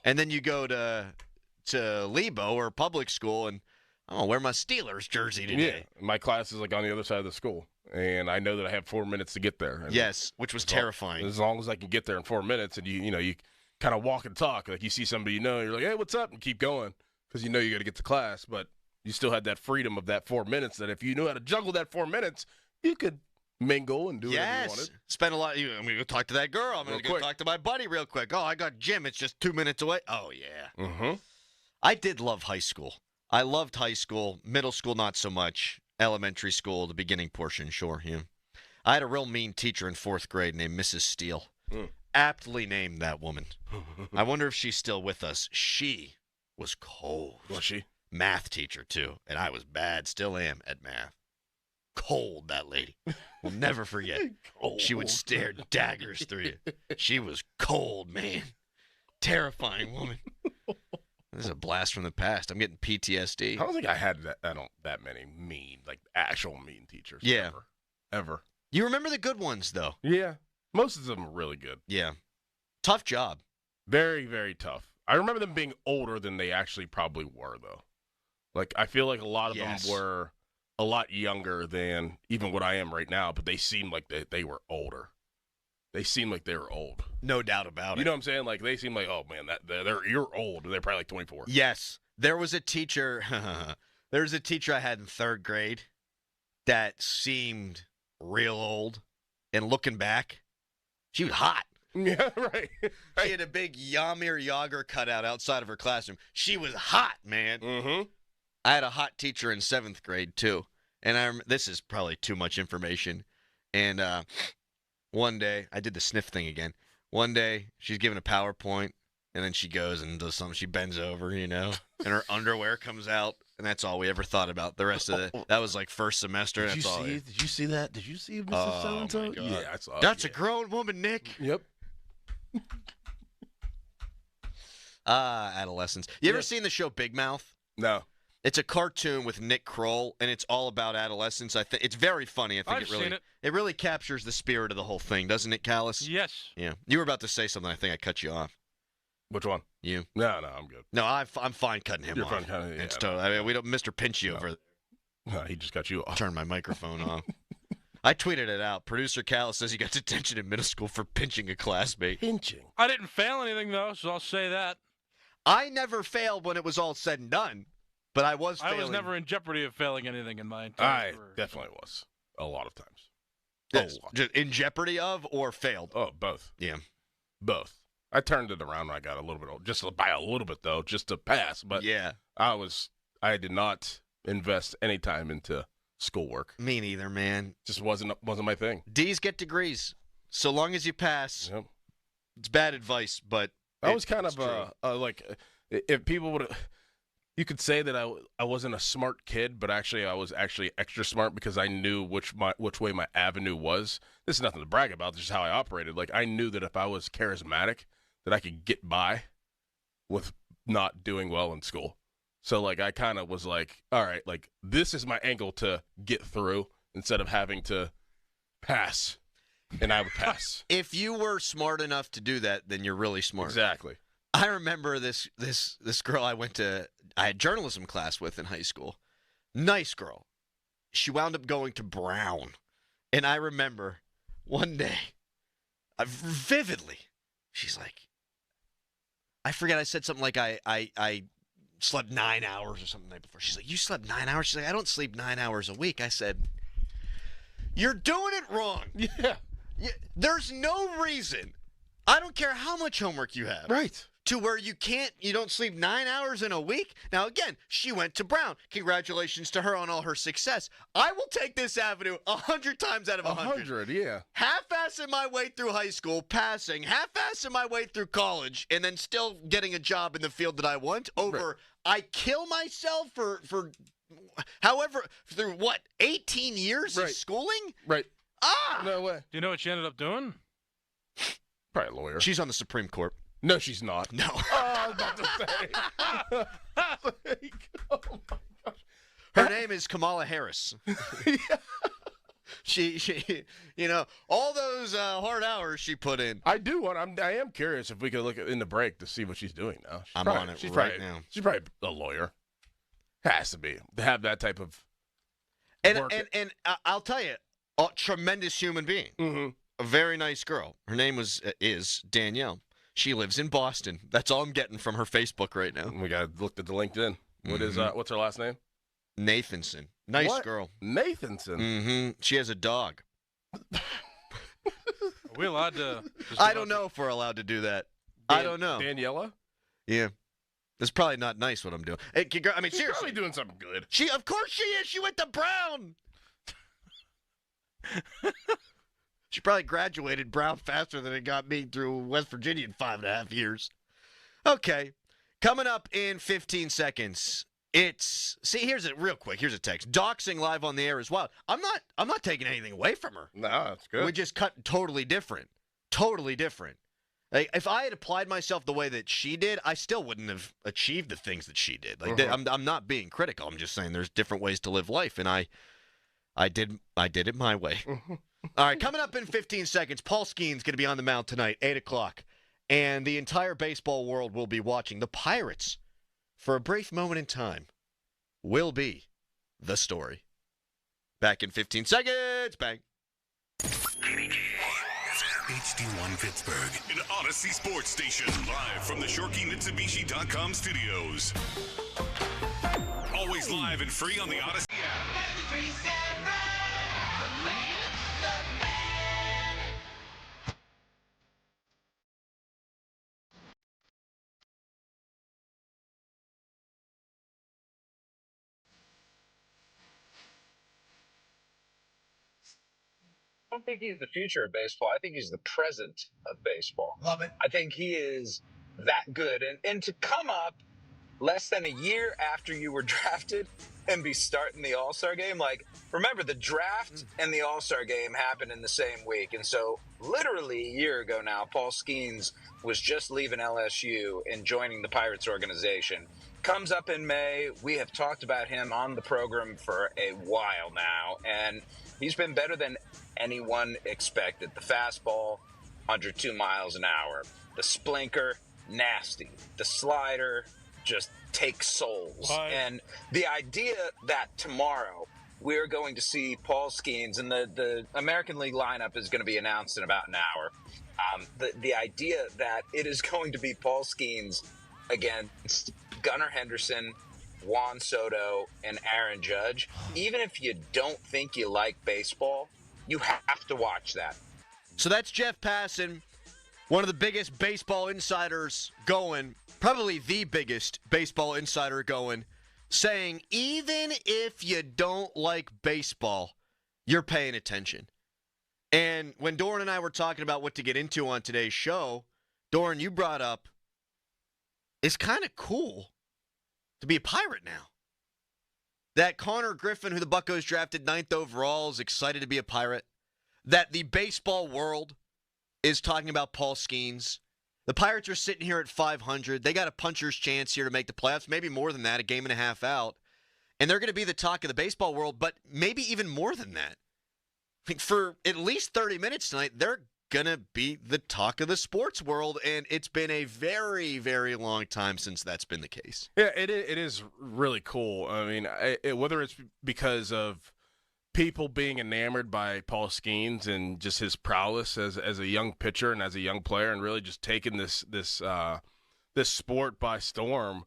And then you go to Lebo or public school, and I'll wear my Steelers jersey today. Yeah. My class is like on the other side of the school, and I know that I have 4 minutes to get there. And yes, which was terrifying. As long as I can get there in 4 minutes, and you kind of walk and talk. Like, you see somebody you're like, hey, what's up? And keep going because you got to get to class. But you still had that freedom of that 4 minutes that if you knew how to juggle that 4 minutes, you could mingle and do whatever you wanted. Spend a lot. I'm going to go talk to that girl. I'm going to go talk to my buddy real quick. Oh, I got gym. It's just 2 minutes away. Oh, yeah. Mm-hmm. I did love high school. I loved high school. Middle school, not so much. Elementary school, the beginning portion, sure. Yeah. I had a real mean teacher in 4th grade named Mrs. Steele. Aptly named, that woman. I wonder if she's still with us. She was cold. Was she? Math teacher, too. And I was bad. Still am at math. Cold, that lady. We'll never forget. She would stare daggers through you. She was cold, man. Terrifying woman. This is a blast from the past. I'm getting PTSD. I don't think I had that many mean, like actual mean teachers. Yeah. Ever. You remember the good ones, though. Yeah. Most of them were really good. Yeah. Tough job. Very, very tough. I remember them being older than they actually probably were, though. Like, I feel like a lot of them were a lot younger than even what I am right now, but they seemed like they were older. They seemed like they were old. No doubt about it. You know what I'm saying? Like, they seem like, oh, man, you're old. They're probably like 24. Yes. There was a teacher I had in 3rd grade that seemed real old. And looking back, she was hot. Yeah, right. She had a big Yamir Yager cutout outside of her classroom. She was hot, man. Mm-hmm. I had a hot teacher in 7th grade, too. And this is probably too much information. And one day, I did the sniff thing again. One day, she's giving a PowerPoint, and then she goes and does something. She bends over, and her underwear comes out. And that's all we ever thought about. The rest of that was like first semester. Did you see that? Did you see Mrs. So-and-so? Yeah, I saw it. That's a grown woman, Nick. Yep. Adolescence. You ever seen the show Big Mouth? No. It's a cartoon with Nick Kroll, and it's all about adolescence. I think it's very funny. I've seen it. It really captures the spirit of the whole thing, doesn't it, Callis? Yes. Yeah. You were about to say something. I think I cut you off. Which one? You? No, I'm good. No, I'm fine cutting him off. You're fine cutting. It's totally. I mean, we don't, Mr. Pinchy over there. No, he just got you off. Turn my microphone off. I tweeted it out. Producer Callis says he got detention in middle school for pinching a classmate. Pinching? I didn't fail anything, though, so I'll say that. I never failed when it was all said and done, but I was failing. I was never in jeopardy of failing anything in my entire career. I definitely was. A lot of times. Yes. Just in jeopardy of or failed? Oh, both. Yeah. Both. I turned it around when I got a little bit old, just by a little bit, though, just to pass. But yeah, I did not invest any time into schoolwork. Me neither, man. Just wasn't my thing. D's get degrees. So long as you pass. Yep. It's bad advice, but I was kind of like, if people would You could say that I wasn't a smart kid, but actually I was actually extra smart because I knew which way my avenue was. This is nothing to brag about. This is how I operated. Like, I knew that if I was charismatic, that I could get by with not doing well in school. So, like, I kind of was like, all right, like, this is my angle to get through instead of having to pass. And I would pass. If you were smart enough to do that, then you're really smart. Exactly. I remember this girl I had journalism class with in high school. Nice girl. She wound up going to Brown. And I remember one day, vividly, she's like, I forget, I said something like I slept 9 hours or something the night before. She's like, you slept 9 hours? She's like, I don't sleep 9 hours a week. I said, you're doing it wrong. Yeah. There's no reason, I don't care how much homework you have. Right. To where you don't sleep 9 hours in a week. Now, again, she went to Brown. Congratulations to her on all her success. I will take this avenue 100 times out of 100. 100, yeah. Half-assing my way through high school, passing, half-assing my way through college, and then still getting a job in the field that I want over I kill myself for however, through what, 18 years of schooling? Right. Ah! No way. Do you know what she ended up doing? Probably a lawyer. She's on the Supreme Court. No, she's not. No. Oh, I was about to say. Oh, my gosh. Her name is Kamala Harris. She, all those hard hours she put in. I am curious if we could look in the break to see what she's doing now. I'm on it right now. She's probably a lawyer. Has to be to have that type of work. And I'll tell you, a tremendous human being, a very nice girl. Her name is Danielle. She lives in Boston. That's all I'm getting from her Facebook right now. We got to look at the LinkedIn. What's her last name? Nathanson. Nice girl. Nathanson? She has a dog. Are we allowed to? I don't know if we're allowed to do that. I don't know. Daniela? Yeah. That's probably not nice what I'm doing. Hey, I mean, She's seriously. probably doing something good. Of course she is. She went to Brown. She probably graduated Brown faster than it got me through West Virginia in 5.5 years. Okay. Coming up in 15 seconds. Here's it real quick. Here's a text. Doxing live on the air is wild. I'm not taking anything away from her. No, that's good. We just cut totally different. Totally different. Like, if I had applied myself the way that she did, I still wouldn't have achieved the things that she did. Like, I'm not being critical. I'm just saying there's different ways to live life, and I did it my way. All right, coming up in 15 seconds, Paul Skenes going to be on the mound tonight, 8 o'clock. And the entire baseball world will be watching. The Pirates, for a brief moment in time, will be the story. Back in 15 seconds. Bang. HD1 Pittsburgh, an Odyssey Sports Station, live from the ShorkeyMitsubishi.com studios. Always live and free on the Odyssey app. I don't think he's the future of baseball. I think he's the present of baseball. Love it. I think he is that good. And to come up less than a year after you were drafted and be starting the All-Star game, like, remember, the draft and the All-Star game happened in the same week. And so literally a year ago now, Paul Skenes was just leaving LSU and joining the Pirates organization. Comes up in May. We have talked about him on the program for a while now, and he's been better than anyone expected. The fastball, 102 miles an hour. The splinker, nasty. The slider just takes souls. And the idea that tomorrow we're going to see Paul Skenes, and the American League lineup is going to be announced in about an hour. The idea that it is going to be Paul Skenes against Gunnar Henderson, Juan Soto, and Aaron Judge, even if you don't think you like baseball, you have to watch that. So that's Jeff Passan, one of the biggest baseball insiders going, probably the biggest baseball insider going, saying even if you don't like baseball, you're paying attention. And when Doran and I were talking about what to get into on today's show, Doran, you brought up, it's kind of cool to be a Pirate now. That Connor Griffin, who the Buccos drafted 9th overall, is excited to be a Pirate. That the baseball world is talking about Paul Skenes. The Pirates are sitting here at 500. They got a puncher's chance here to make the playoffs, maybe more than that, a game and a half out. And they're going to be the talk of the baseball world, but maybe even more than that. I think for at least 30 minutes tonight, they're going to be the talk of the sports world, and it's been a very, very long time since that's been the case. Yeah, it is really cool. I mean, whether it's because of people being enamored by Paul Skenes and just his prowess as a young pitcher and as a young player, and really just taking this sport by storm,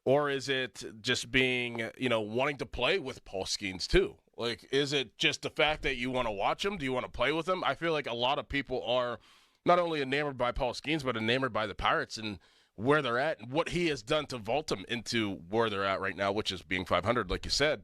or is it just being, wanting to play with Paul Skenes too? Like, is it just the fact that you want to watch him? Do you want to play with him? I feel like a lot of people are not only enamored by Paul Skenes, but enamored by the Pirates and where they're at and what he has done to vault them into where they're at right now, which is being 500, like you said.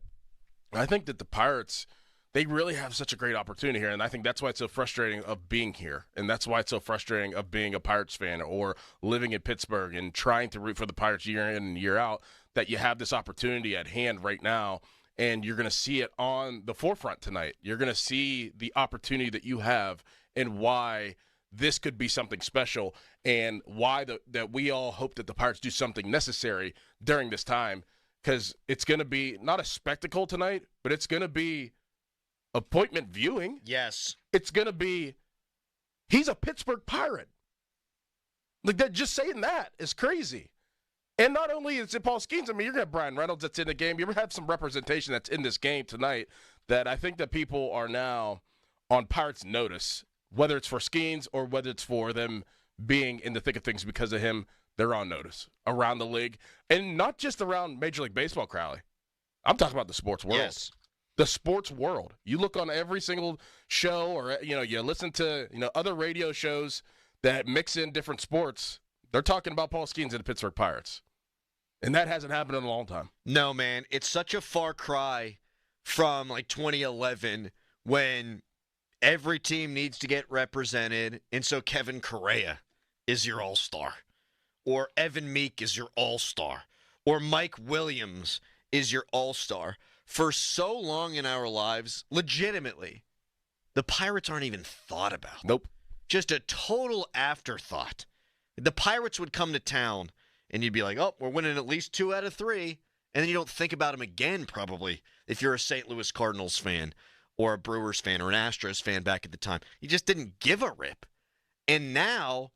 I think that the Pirates, they really have such a great opportunity here, and I think that's why it's so frustrating of being here, and that's why it's so frustrating of being a Pirates fan or living in Pittsburgh and trying to root for the Pirates year in and year out, that you have this opportunity at hand right now, and you're going to see it on the forefront tonight. You're going to see the opportunity that you have and why this could be something special, and why that we all hope that the Pirates do something necessary during this time, because it's going to be not a spectacle tonight, but it's going to be appointment viewing. Yes. It's going to be, he's a Pittsburgh Pirate. Like, that, just saying that is crazy. And not only is it Paul Skenes, I mean, you're going to have Brian Reynolds that's in the game. You ever have some representation that's in this game tonight that I think that people are now on Pirates' notice, whether it's for Skenes or whether it's for them being in the thick of things because of him. They're on notice around the league. And not just around Major League Baseball, Crowley. I'm talking about the sports world. Yes. The sports world. You look on every single show, or you listen to other radio shows that mix in different sports. They're talking about Paul Skenes and the Pittsburgh Pirates, and that hasn't happened in a long time. No, man, it's such a far cry from like 2011 when every team needs to get represented, and so Kevin Correa is your all-star, or Evan Meek is your all-star, or Mike Williams is your all-star. For so long in our lives, legitimately, the Pirates aren't even thought about. Nope. Just a total afterthought. The Pirates would come to town, and you'd be like, oh, we're winning at least 2 out of 3. And then you don't think about them again, probably, if you're a St. Louis Cardinals fan or a Brewers fan or an Astros fan back at the time. You just didn't give a rip. And now,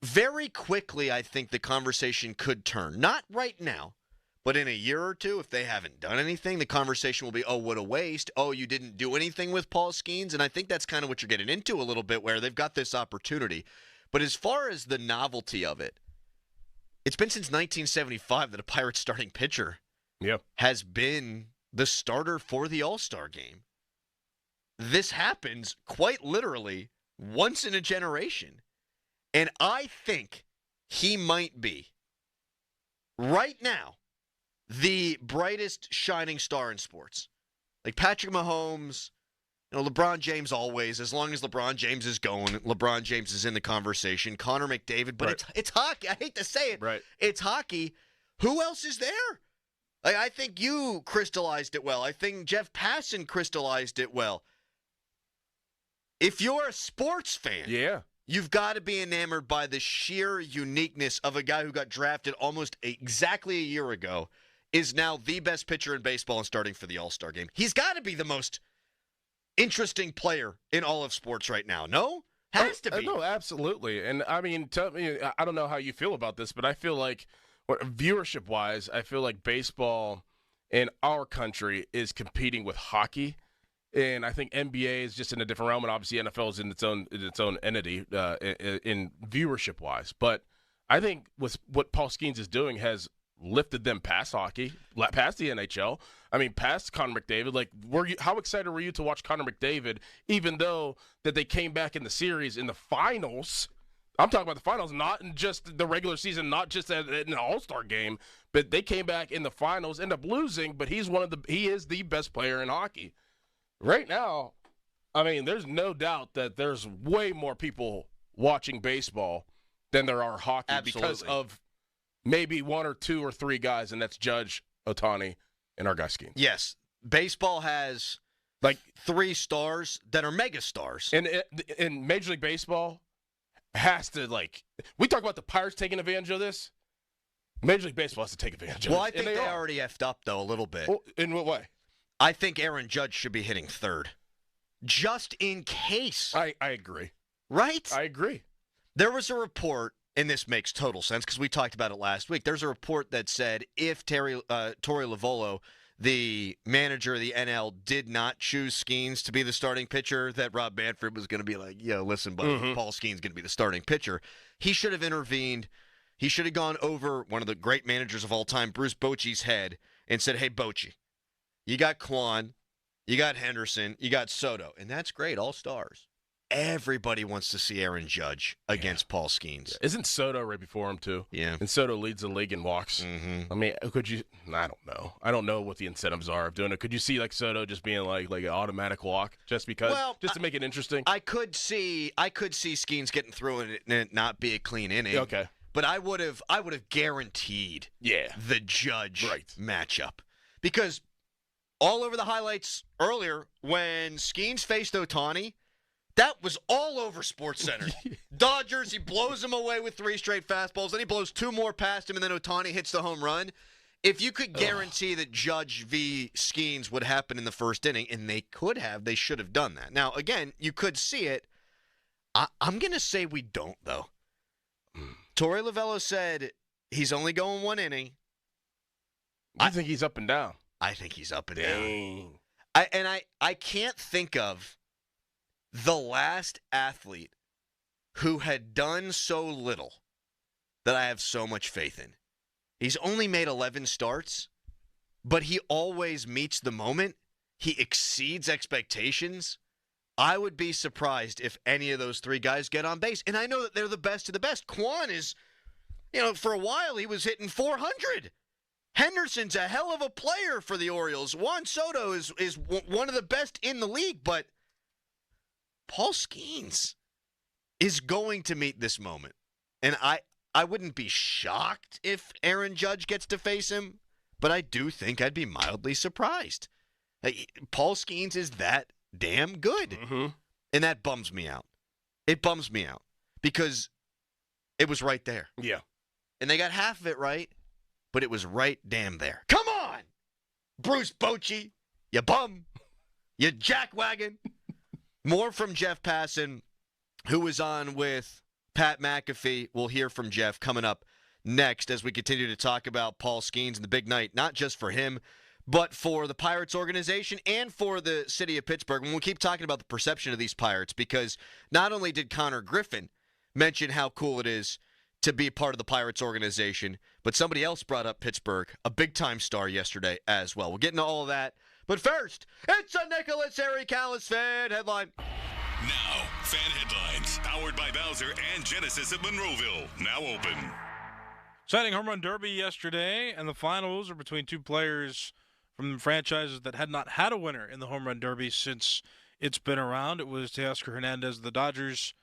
very quickly, I think the conversation could turn. Not right now. But in a year or two, if they haven't done anything, the conversation will be, oh, what a waste. Oh, you didn't do anything with Paul Skenes. And I think that's kind of what you're getting into a little bit, where they've got this opportunity. But as far as the novelty of it, it's been since 1975 that a Pirates starting pitcher has been the starter for the All-Star game. This happens quite literally once in a generation. And I think he might be, right now, the brightest shining star in sports. Like Patrick Mahomes, LeBron James always, as long as LeBron James is going, LeBron James is in the conversation. Connor McDavid, but it's hockey. I hate to say it. Right. It's hockey. Who else is there? Like, I think you crystallized it well. I think Jeff Passan crystallized it well. If you're a sports fan, you've got to be enamored by the sheer uniqueness of a guy who got drafted almost exactly a year ago, is now the best pitcher in baseball and starting for the All-Star game. He's got to be the most interesting player in all of sports right now. No? Has to be. No, absolutely. And, I mean, tell me, I don't know how you feel about this, but I feel like, viewership-wise, I feel like baseball in our country is competing with hockey. And I think NBA is just in a different realm, and obviously NFL is in its own entity in viewership-wise. But I think with what Paul Skenes is doing has lifted them past hockey, past the NHL. I mean, past Connor McDavid. Like, how excited were you to watch Connor McDavid, even though that they came back in the series in the finals? I'm talking about the finals, not in just the regular season, not just in an All-Star game, but they came back in the finals, ended up losing. But he is the best player in hockey right now. I mean, there's no doubt that there's way more people watching baseball than there are hockey. Absolutely. Because of maybe one or two or three guys, and that's Judge, Ohtani, and our guy Skenes. Yes. Baseball has like 3 stars that are mega stars. And Major League Baseball has to, we talk about the Pirates taking advantage of this. Major League Baseball has to take advantage of it. Well, I think they already effed up, though, a little bit. Well, in what way? I think Aaron Judge should be hitting third. Just in case. I agree. Right? I agree. There was a report, and this makes total sense because we talked about it last week. There's a report that said if Torey Lovullo, the manager of the NL, did not choose Skenes to be the starting pitcher, that Rob Manfred was going to be like, listen, buddy, Paul Skenes going to be the starting pitcher. He should have intervened. He should have gone over one of the great managers of all time, Bruce Bochy's head, and said, hey, Bochy, you got Kwan, you got Henderson, you got Soto, and that's great, all stars. Everybody wants to see Aaron Judge against Paul Skenes. Isn't Soto right before him, too? Yeah. And Soto leads the league in walks. Mm-hmm. I mean, could you – I don't know. I don't know what the incentives are of doing it. Could you see, Soto just being like an automatic walk just because – just to make it interesting? I could see Skenes getting through and it not be a clean inning. Okay. But I would have guaranteed the Judge matchup. Because all over the highlights earlier, when Skenes faced Ohtani, that was all over SportsCenter. Dodgers, he blows him away with 3 straight fastballs. Then he blows 2 more past him, and then Ohtani hits the home run. If you could guarantee that Judge v. Skenes would happen in the first inning, and they should have done that. Now, again, you could see it. I'm going to say we don't, though. Torey Lovullo said he's only going 1 inning. I think he's up and down. I think he's up and Dang. down. I can't think of the last athlete who had done so little that I have so much faith in. He's only made 11 starts, but he always meets the moment. He exceeds expectations. I would be surprised if any of those 3 guys get on base. And I know that they're the best of the best. Kwan is, for a while he was hitting 400. Henderson's a hell of a player for the Orioles. Juan Soto is one of the best in the league, but Paul Skenes is going to meet this moment. And I wouldn't be shocked if Aaron Judge gets to face him, but I do think I'd be mildly surprised. Paul Skenes is that damn good. Mm-hmm. And that bums me out. It bums me out because it was right there. Yeah. And they got half of it right, but it was right damn there. Come on, Bruce Bochy, you bum, you jackwagon. More from Jeff Passan, who was on with Pat McAfee. We'll hear from Jeff coming up next as we continue to talk about Paul Skenes and the big night, not just for him, but for the Pirates organization and for the city of Pittsburgh. And we'll keep talking about the perception of these Pirates because not only did Connor Griffin mention how cool it is to be part of the Pirates organization, but somebody else brought up Pittsburgh, a big-time star yesterday as well. We'll get into all of that. But first, it's a Nicholas Harry-Callis fan headline. Now, fan headlines, powered by Bowser and Genesis of Monroeville, now open. Exciting home run derby yesterday, and the finals are between 2 players from franchises that had not had a winner in the home run derby since it's been around. It was Teoscar Hernandez of the Dodgers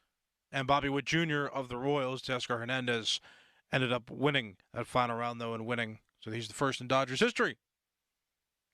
and Bobby Witt Jr. of the Royals. Teoscar Hernandez ended up winning that final round, though, and winning. So he's the first in Dodgers history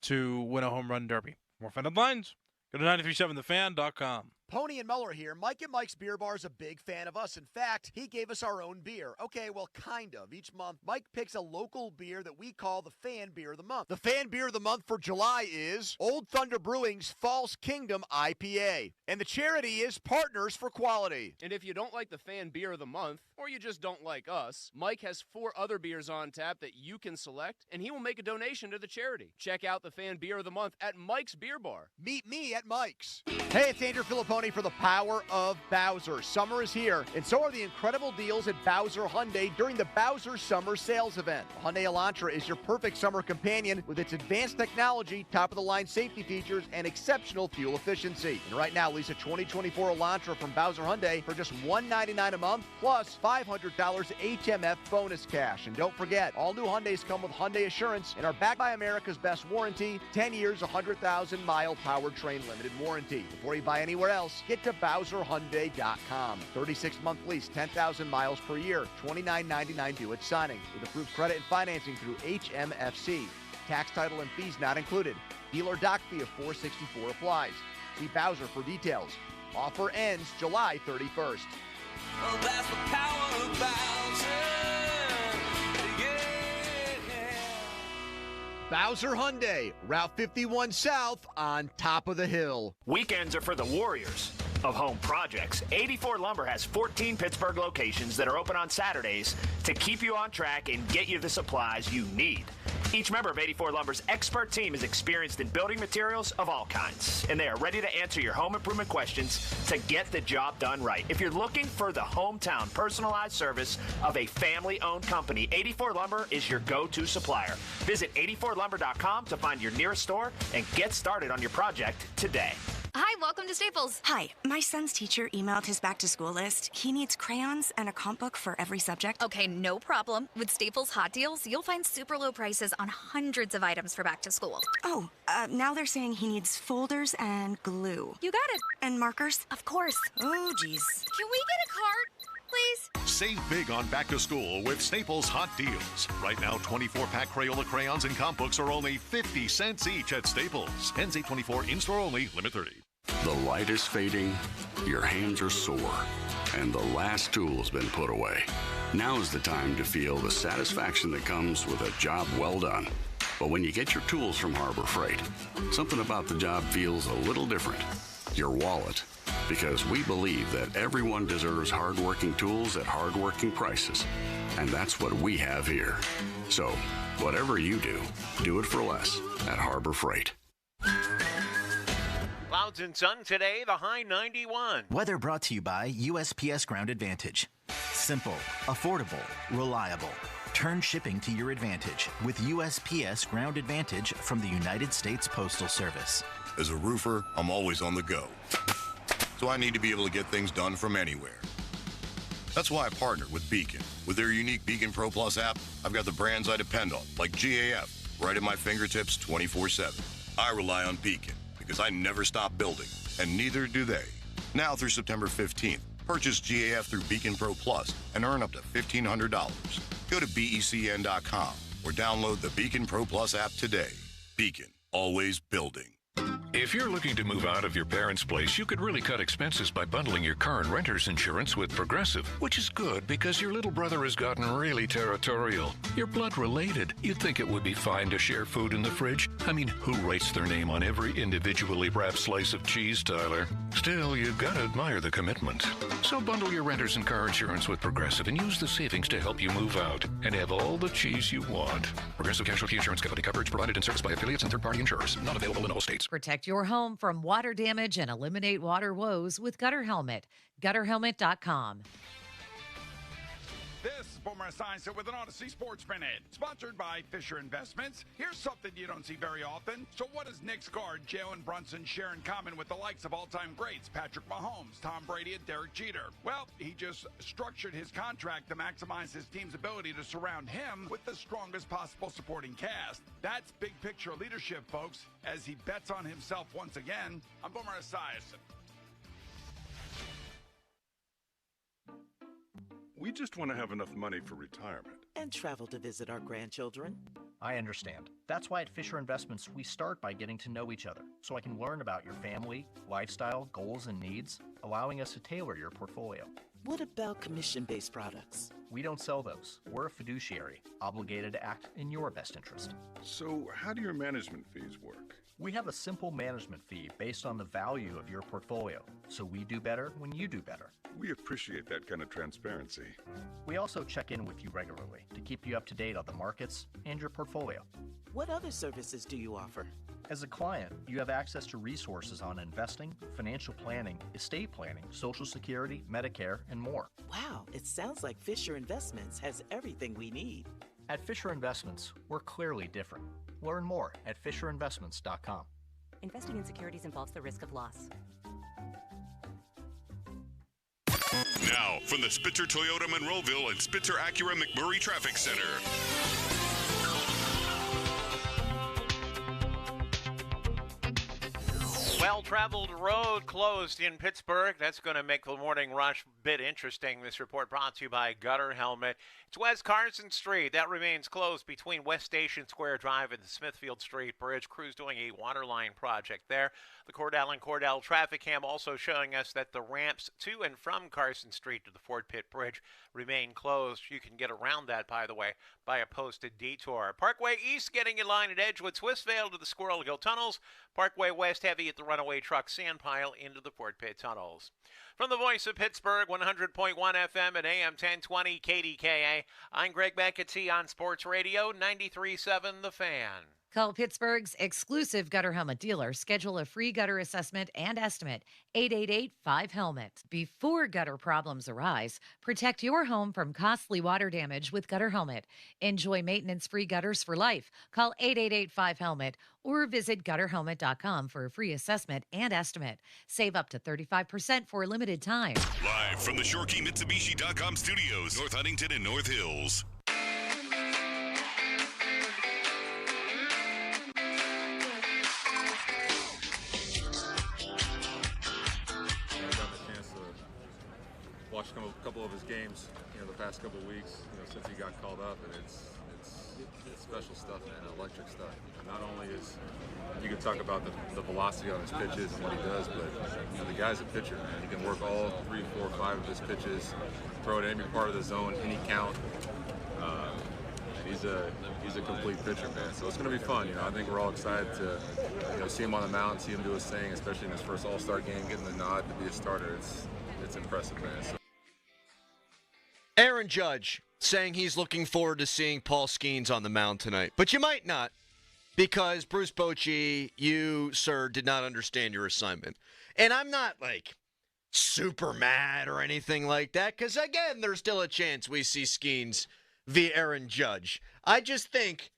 to win a home run derby. More fan headlines, go to 937thefan.com. Pony and Muller here. Mike and Mike's Beer Bar is a big fan of us. In fact, he gave us our own beer. Okay, well, kind of. Each month, Mike picks a local beer that we call the Fan Beer of the Month. The Fan Beer of the Month for July is Old Thunder Brewing's False Kingdom IPA. And the charity is Partners for Quality. And if you don't like the Fan Beer of the Month, or you just don't like us, Mike has 4 other beers on tap that you can select, and he will make a donation to the charity. Check out the Fan Beer of the Month at Mike's Beer Bar. Meet me at Mike's. Hey, it's Andrew Filipponi for the Power of Bowser. Summer is here, and so are the incredible deals at Bowser Hyundai during the Bowser Summer Sales Event. The Hyundai Elantra is your perfect summer companion with its advanced technology, top-of-the-line safety features, and exceptional fuel efficiency. And right now, lease a 2024 Elantra from Bowser Hyundai for just $199 a month, plus $500 HMF bonus cash. And don't forget, all new Hyundais come with Hyundai Assurance and are backed by America's best warranty, 10 years, 100,000-mile powertrain limited warranty. Before you buy anywhere else, details, get to BowserHyundai.com. 36-month lease, 10,000 miles per year, $29.99 due at signing. With approved credit and financing through HMFC. Tax, title, and fees not included. Dealer doc fee of $464 applies. See Bowser for details. Offer ends July 31st. Well, that's the power of Bowser. Bowser Hyundai, Route 51 South on top of the hill. Weekends are for the warriors of home projects. 84 Lumber has 14 Pittsburgh locations that are open on Saturdays to keep you on track and get you the supplies you need. Each member of 84 Lumber's expert team is experienced in building materials of all kinds, and they are ready to answer your home improvement questions to get the job done right. If you're looking for the hometown personalized service of a family-owned company, 84 Lumber is your go-to supplier. Visit 84lumber.com to find your nearest store and get started on your project today. Hi, welcome to Staples. Hi, my son's teacher emailed his back-to-school list. He needs crayons and a comp book for every subject. Okay, no problem. With Staples Hot Deals, you'll find super low prices on hundreds of items for back to school. Oh, now they're saying he needs folders and glue. You got it. And markers? Of course. Oh, geez. Can we get a cart, please? Save big on back to school with Staples Hot Deals. Right now, 24-pack Crayola crayons and comp books are only 50 cents each at Staples. Ends 8/24, in-store only, limit 30. The light is fading, your hands are sore, and the last tool has been put away. Now is the time to feel the satisfaction that comes with a job well done. But when you get your tools from Harbor Freight, something about the job feels a little different. Your wallet. Because we believe that everyone deserves hardworking tools at hardworking prices. And that's what we have here. So, whatever you do it for less at Harbor Freight. Clouds and sun today, the high 91. Weather brought to you by USPS Ground Advantage. Simple, affordable, reliable. Turn shipping to your advantage with USPS Ground Advantage from the United States Postal Service. As a roofer, I'm always on the go. So I need to be able to get things done from anywhere. That's why I partnered with Beacon. With their unique Beacon Pro Plus app, I've got the brands I depend on, like GAF, right at my fingertips 24/7. I rely on Beacon because I never stop building, and neither do they. Now through September 15th, purchase GAF through Beacon Pro Plus and earn up to $1,500. Go to BECN.com or download the Beacon Pro Plus app today. Beacon, always building. If you're looking to move out of your parents' place, you could really cut expenses by bundling your car and renter's insurance with Progressive, which is good because your little brother has gotten really territorial. You're blood related. You'd think it would be fine to share food in the fridge. I mean, who writes their name on every individually wrapped slice of cheese, Tyler? Still, you've got to admire the commitment. So bundle your renter's and car insurance with Progressive and use the savings to help you move out and have all the cheese you want. Progressive Casualty Insurance Company. Coverage provided and serviced by affiliates and third-party insurers. Not available in all states. Protect your home from water damage and eliminate water woes with Gutter Helmet. GutterHelmet.com. This is Boomer Esiason with an Odyssey Sports Minute, sponsored by Fisher Investments. Here's something you don't see very often. So what does Knicks guard Jalen Brunson share in common with the likes of all-time greats Patrick Mahomes, Tom Brady, and Derek Jeter? Well, he just structured his contract to maximize his team's ability to surround him with the strongest possible supporting cast. That's big picture leadership, folks, as he bets on himself once again. I'm Boomer Esiason. We just want to have enough money for retirement. And travel to visit our grandchildren. I understand. That's why at Fisher Investments, we start by getting to know each other, so I can learn about your family, lifestyle, goals, and needs, allowing us to tailor your portfolio. What about commission-based products? We don't sell those. We're a fiduciary, obligated to act in your best interest. So how do your management fees work? We have a simple management fee based on the value of your portfolio, so we do better when you do better. We appreciate that kind of transparency. We also check in with you regularly to keep you up to date on the markets and your portfolio. What other services do you offer? As a client, you have access to resources on investing, financial planning, estate planning, Social Security, Medicare, and more. Wow, it sounds like Fisher Investments has everything we need. At Fisher Investments, we're clearly different. Learn more at FisherInvestments.com. Investing in securities involves the risk of loss. Now, from the Spitzer Toyota Monroeville and Spitzer Acura McMurray Traffic Center. Well-traveled road closed in Pittsburgh. That's going to make the morning rush a bit interesting. This report brought to you by Gutter Helmet. It's West Carson Street. That remains closed between West Station Square Drive and the Smithfield Street Bridge. Crews doing a waterline project there. The Cordell and Cordell traffic cam also showing us that the ramps to and from Carson Street to the Fort Pitt Bridge remain closed. You can get around that, by the way, by a posted detour. Parkway East getting in line at Edgewood, Swissvale to the Squirrel Hill Tunnels. Parkway West heavy at the runaway truck sand pile into the Fort Pitt Tunnels. From the voice of Pittsburgh, 100.1 FM and AM 1020 KDKA, I'm Greg McAtee on Sports Radio 93.7 The Fan. Call Pittsburgh's exclusive Gutter Helmet dealer. Schedule a free gutter assessment and estimate. 888-5HELMET. Before gutter problems arise, protect your home from costly water damage with Gutter Helmet. Enjoy maintenance-free gutters for life. Call 888-5HELMET or visit gutterhelmet.com for a free assessment and estimate. Save up to 35% for a limited time. Live from the ShoreKeyMitsubishi.com studios, North Huntington and North Hills. Watched a couple of his games, the past couple of weeks, since he got called up, and it's special stuff, man, electric stuff. And not only is you can talk about the velocity on his pitches and what he does, but the guy's a pitcher, man. He can work all 3, 4, 5 of his pitches, throw it in every part of the zone, any count. And he's a complete pitcher, man. So it's going to be fun. I think we're all excited to see him on the mound, see him do his thing, especially in his first All-Star game, getting the nod to be a starter. It's impressive, man. So. Aaron Judge saying he's looking forward to seeing Paul Skenes on the mound tonight. But you might not, because Bruce Bochy, you, sir, did not understand your assignment. And I'm not, super mad or anything like that, because, again, there's still a chance we see Skenes via Aaron Judge. I just think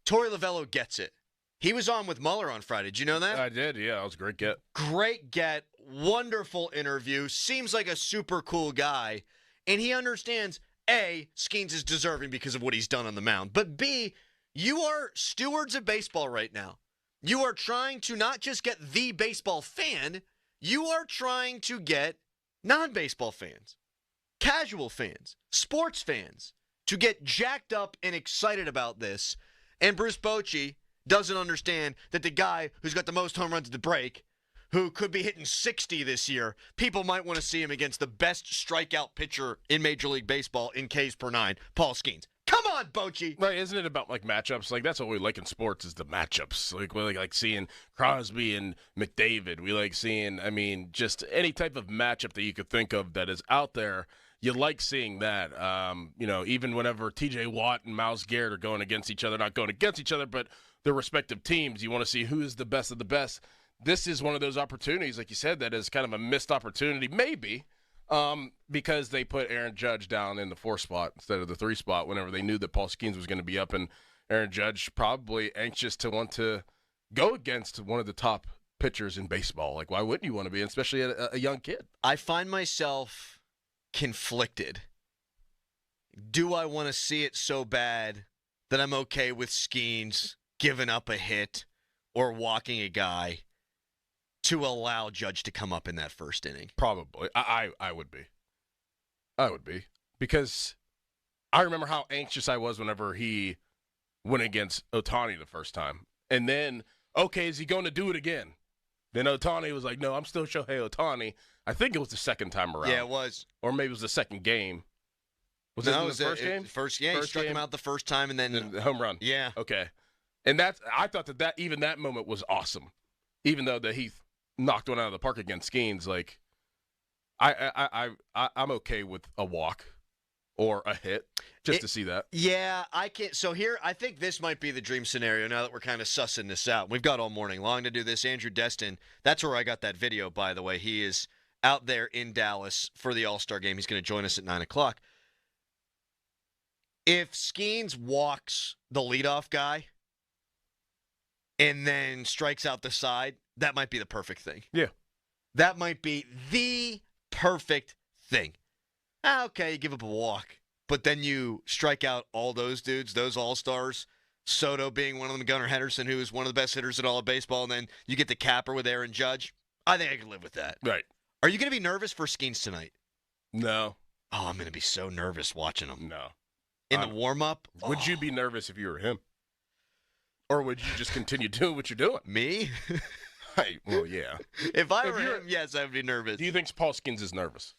Torey Lovello gets it. He was on with Mueller on Friday. Did you know that? I did, yeah. It was a great get. Great get. Wonderful interview. Seems like a super cool guy. And he understands, A, Skenes is deserving because of what he's done on the mound. But B, you are stewards of baseball right now. You are trying to not just get the baseball fan, you are trying to get non-baseball fans, casual fans, sports fans, to get jacked up and excited about this. And Bruce Bochy doesn't understand that the guy who's got the most home runs at the break, who could be hitting 60 this year, people might want to see him against the best strikeout pitcher in Major League Baseball in Ks per 9, Paul Skenes. Come on, Bochy! Right, isn't it about matchups? That's what we like in sports is the matchups. We like seeing Crosby and McDavid. We like seeing, just any type of matchup that you could think of that is out there. You like seeing that. Even whenever TJ Watt and Myles Garrett are going against each other, not going against each other, but their respective teams, you want to see who is the best of the best. This is one of those opportunities, like you said, that is kind of a missed opportunity, maybe, because they put Aaron Judge down in the 4 spot instead of the 3 spot whenever they knew that Paul Skenes was going to be up, and Aaron Judge probably anxious to want to go against one of the top pitchers in baseball. Why wouldn't you want to be, especially a young kid? I find myself conflicted. Do I want to see it so bad that I'm okay with Skenes giving up a hit or walking a guy to allow Judge to come up in that first inning? Probably. I would be. I would be. Because I remember how anxious I was whenever he went against Ohtani the first time. And then, okay, is he going to do it again? Then Ohtani was like, no, I'm still Shohei Ohtani. I think it was the second time around. Yeah, it was. Or maybe it was the second game. Was no, it the first game? First game. He struck him out the first time and then the home run. Yeah. Okay. And I thought that even that moment was awesome. Even though that he knocked one out of the park against Skenes, I'm okay with a walk or a hit to see that. Yeah, I can't. So here, I think this might be the dream scenario now that we're kind of sussing this out. We've got all morning long to do this. Andrew Destin, that's where I got that video, by the way. He is out there in Dallas for the All-Star game. He's going to join us at 9 o'clock. If Skenes walks the leadoff guy and then strikes out the side, that might be the perfect thing. Yeah. That might be the perfect thing. Okay, you give up a walk, but then you strike out all those dudes, those all-stars, Soto being one of them, Gunnar Henderson, who is one of the best hitters in all of baseball, and then you get the capper with Aaron Judge. I think I can live with that. Right. Are you going to be nervous for Skenes tonight? No. Oh, I'm going to be so nervous watching him. No. In the warm-up? Would you be nervous if you were him? Or would you just continue doing what you're doing? Me? Well, yeah. If I were him, yes, I would be nervous. Do you think Paul Skenes is nervous?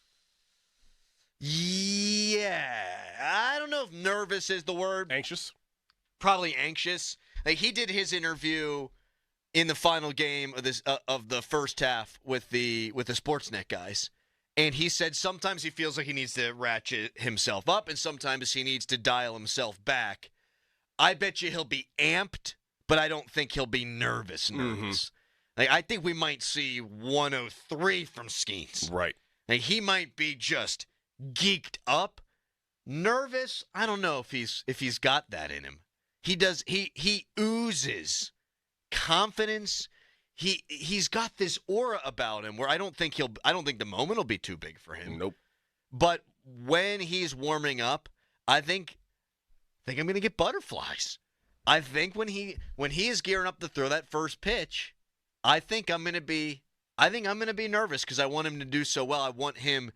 Yeah. I don't know if nervous is the word. Anxious? Probably anxious. Like, he did his interview in the final game of the first half with the Sportsnet guys. And he said sometimes he feels like he needs to ratchet himself up and sometimes he needs to dial himself back. I bet you he'll be amped, but I don't think he'll be nervous. Like, I think we might see 103 from Skenes. Right. Like, he might be just geeked up. Nervous, I don't know if he's got that in him. He does. He oozes confidence. He's got this aura about him where I don't think the moment will be too big for him. Nope. But when he's warming up, I think I'm going to get butterflies. I think when he is gearing up to throw that first pitch, I think I'm going to be nervous because I want him to do so well. I want him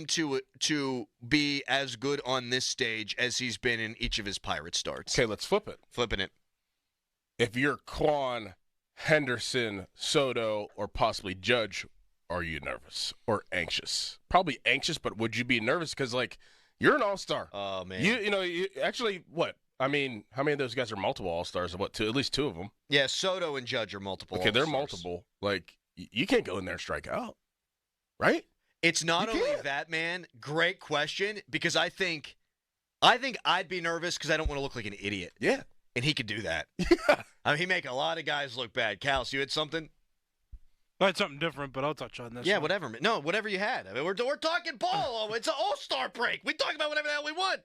to be as good on this stage as he's been in each of his Pirate starts. Okay, let's flip it. Flipping it. If you're Quan, Henderson, Soto, or possibly Judge, are you nervous or anxious? Probably anxious, but would you be nervous? Because, like, you're an all-star. Oh, man. You actually, what? I mean, how many of those guys are multiple all-stars? What, two? At least two of them. Yeah, Soto and Judge are multiple all-stars. Okay, they're multiple. Like, you can't go in there and strike out, right? It's not only that, man. Great question, because I think I'd be nervous because I don't want to look like an idiot. Yeah. And he could do that. Yeah. I mean, he make a lot of guys look bad. Cal, you had something? I had something different, but I'll touch on this. Yeah, whatever. No, whatever you had. I mean, we're talking ball. It's an all-star break. We talk about whatever the hell we want.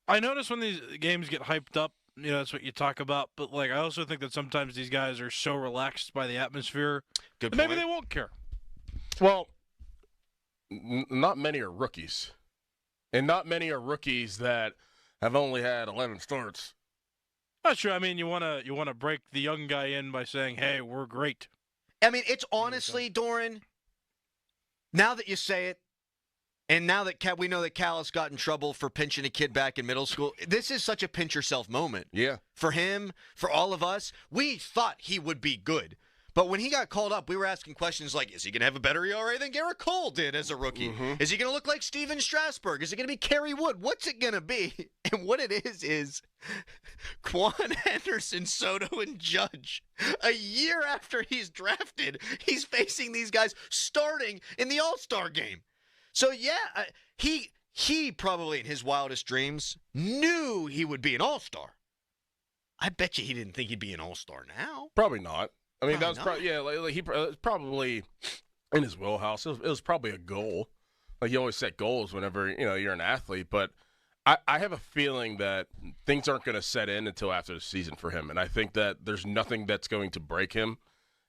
I notice when these games get hyped up, that's what you talk about. But, like, I also think that sometimes these guys are so relaxed by the atmosphere. Good point. Maybe they won't care. Well, not many are rookies. And not many are rookies that have only had 11 starts. Not sure. I mean, you want to break the young guy in by saying, hey, we're great. I mean, it's honestly, Doran, now that you say it, and now that we know that Cal has got in trouble for pinching a kid back in middle school, this is such a pinch yourself moment. Yeah. For him, for all of us. We thought he would be good. But when he got called up, we were asking questions like, is he going to have a better ERA than Garrett Cole did as a rookie? Mm-hmm. Is he going to look like Steven Strasburg? Is it going to be Kerry Wood? What's it going to be? And what it is Quan, Henderson, Soto, and Judge. A year after he's drafted, he's facing these guys starting in the All-Star game. So, yeah, he probably in his wildest dreams knew he would be an All-Star. I bet you he didn't think he'd be an All-Star now. Probably not. I mean, that was probably, he probably in his wheelhouse. It was probably a goal. Like, you always set goals whenever, you're an athlete. But I have a feeling that things aren't going to set in until after the season for him. And I think that there's nothing that's going to break him.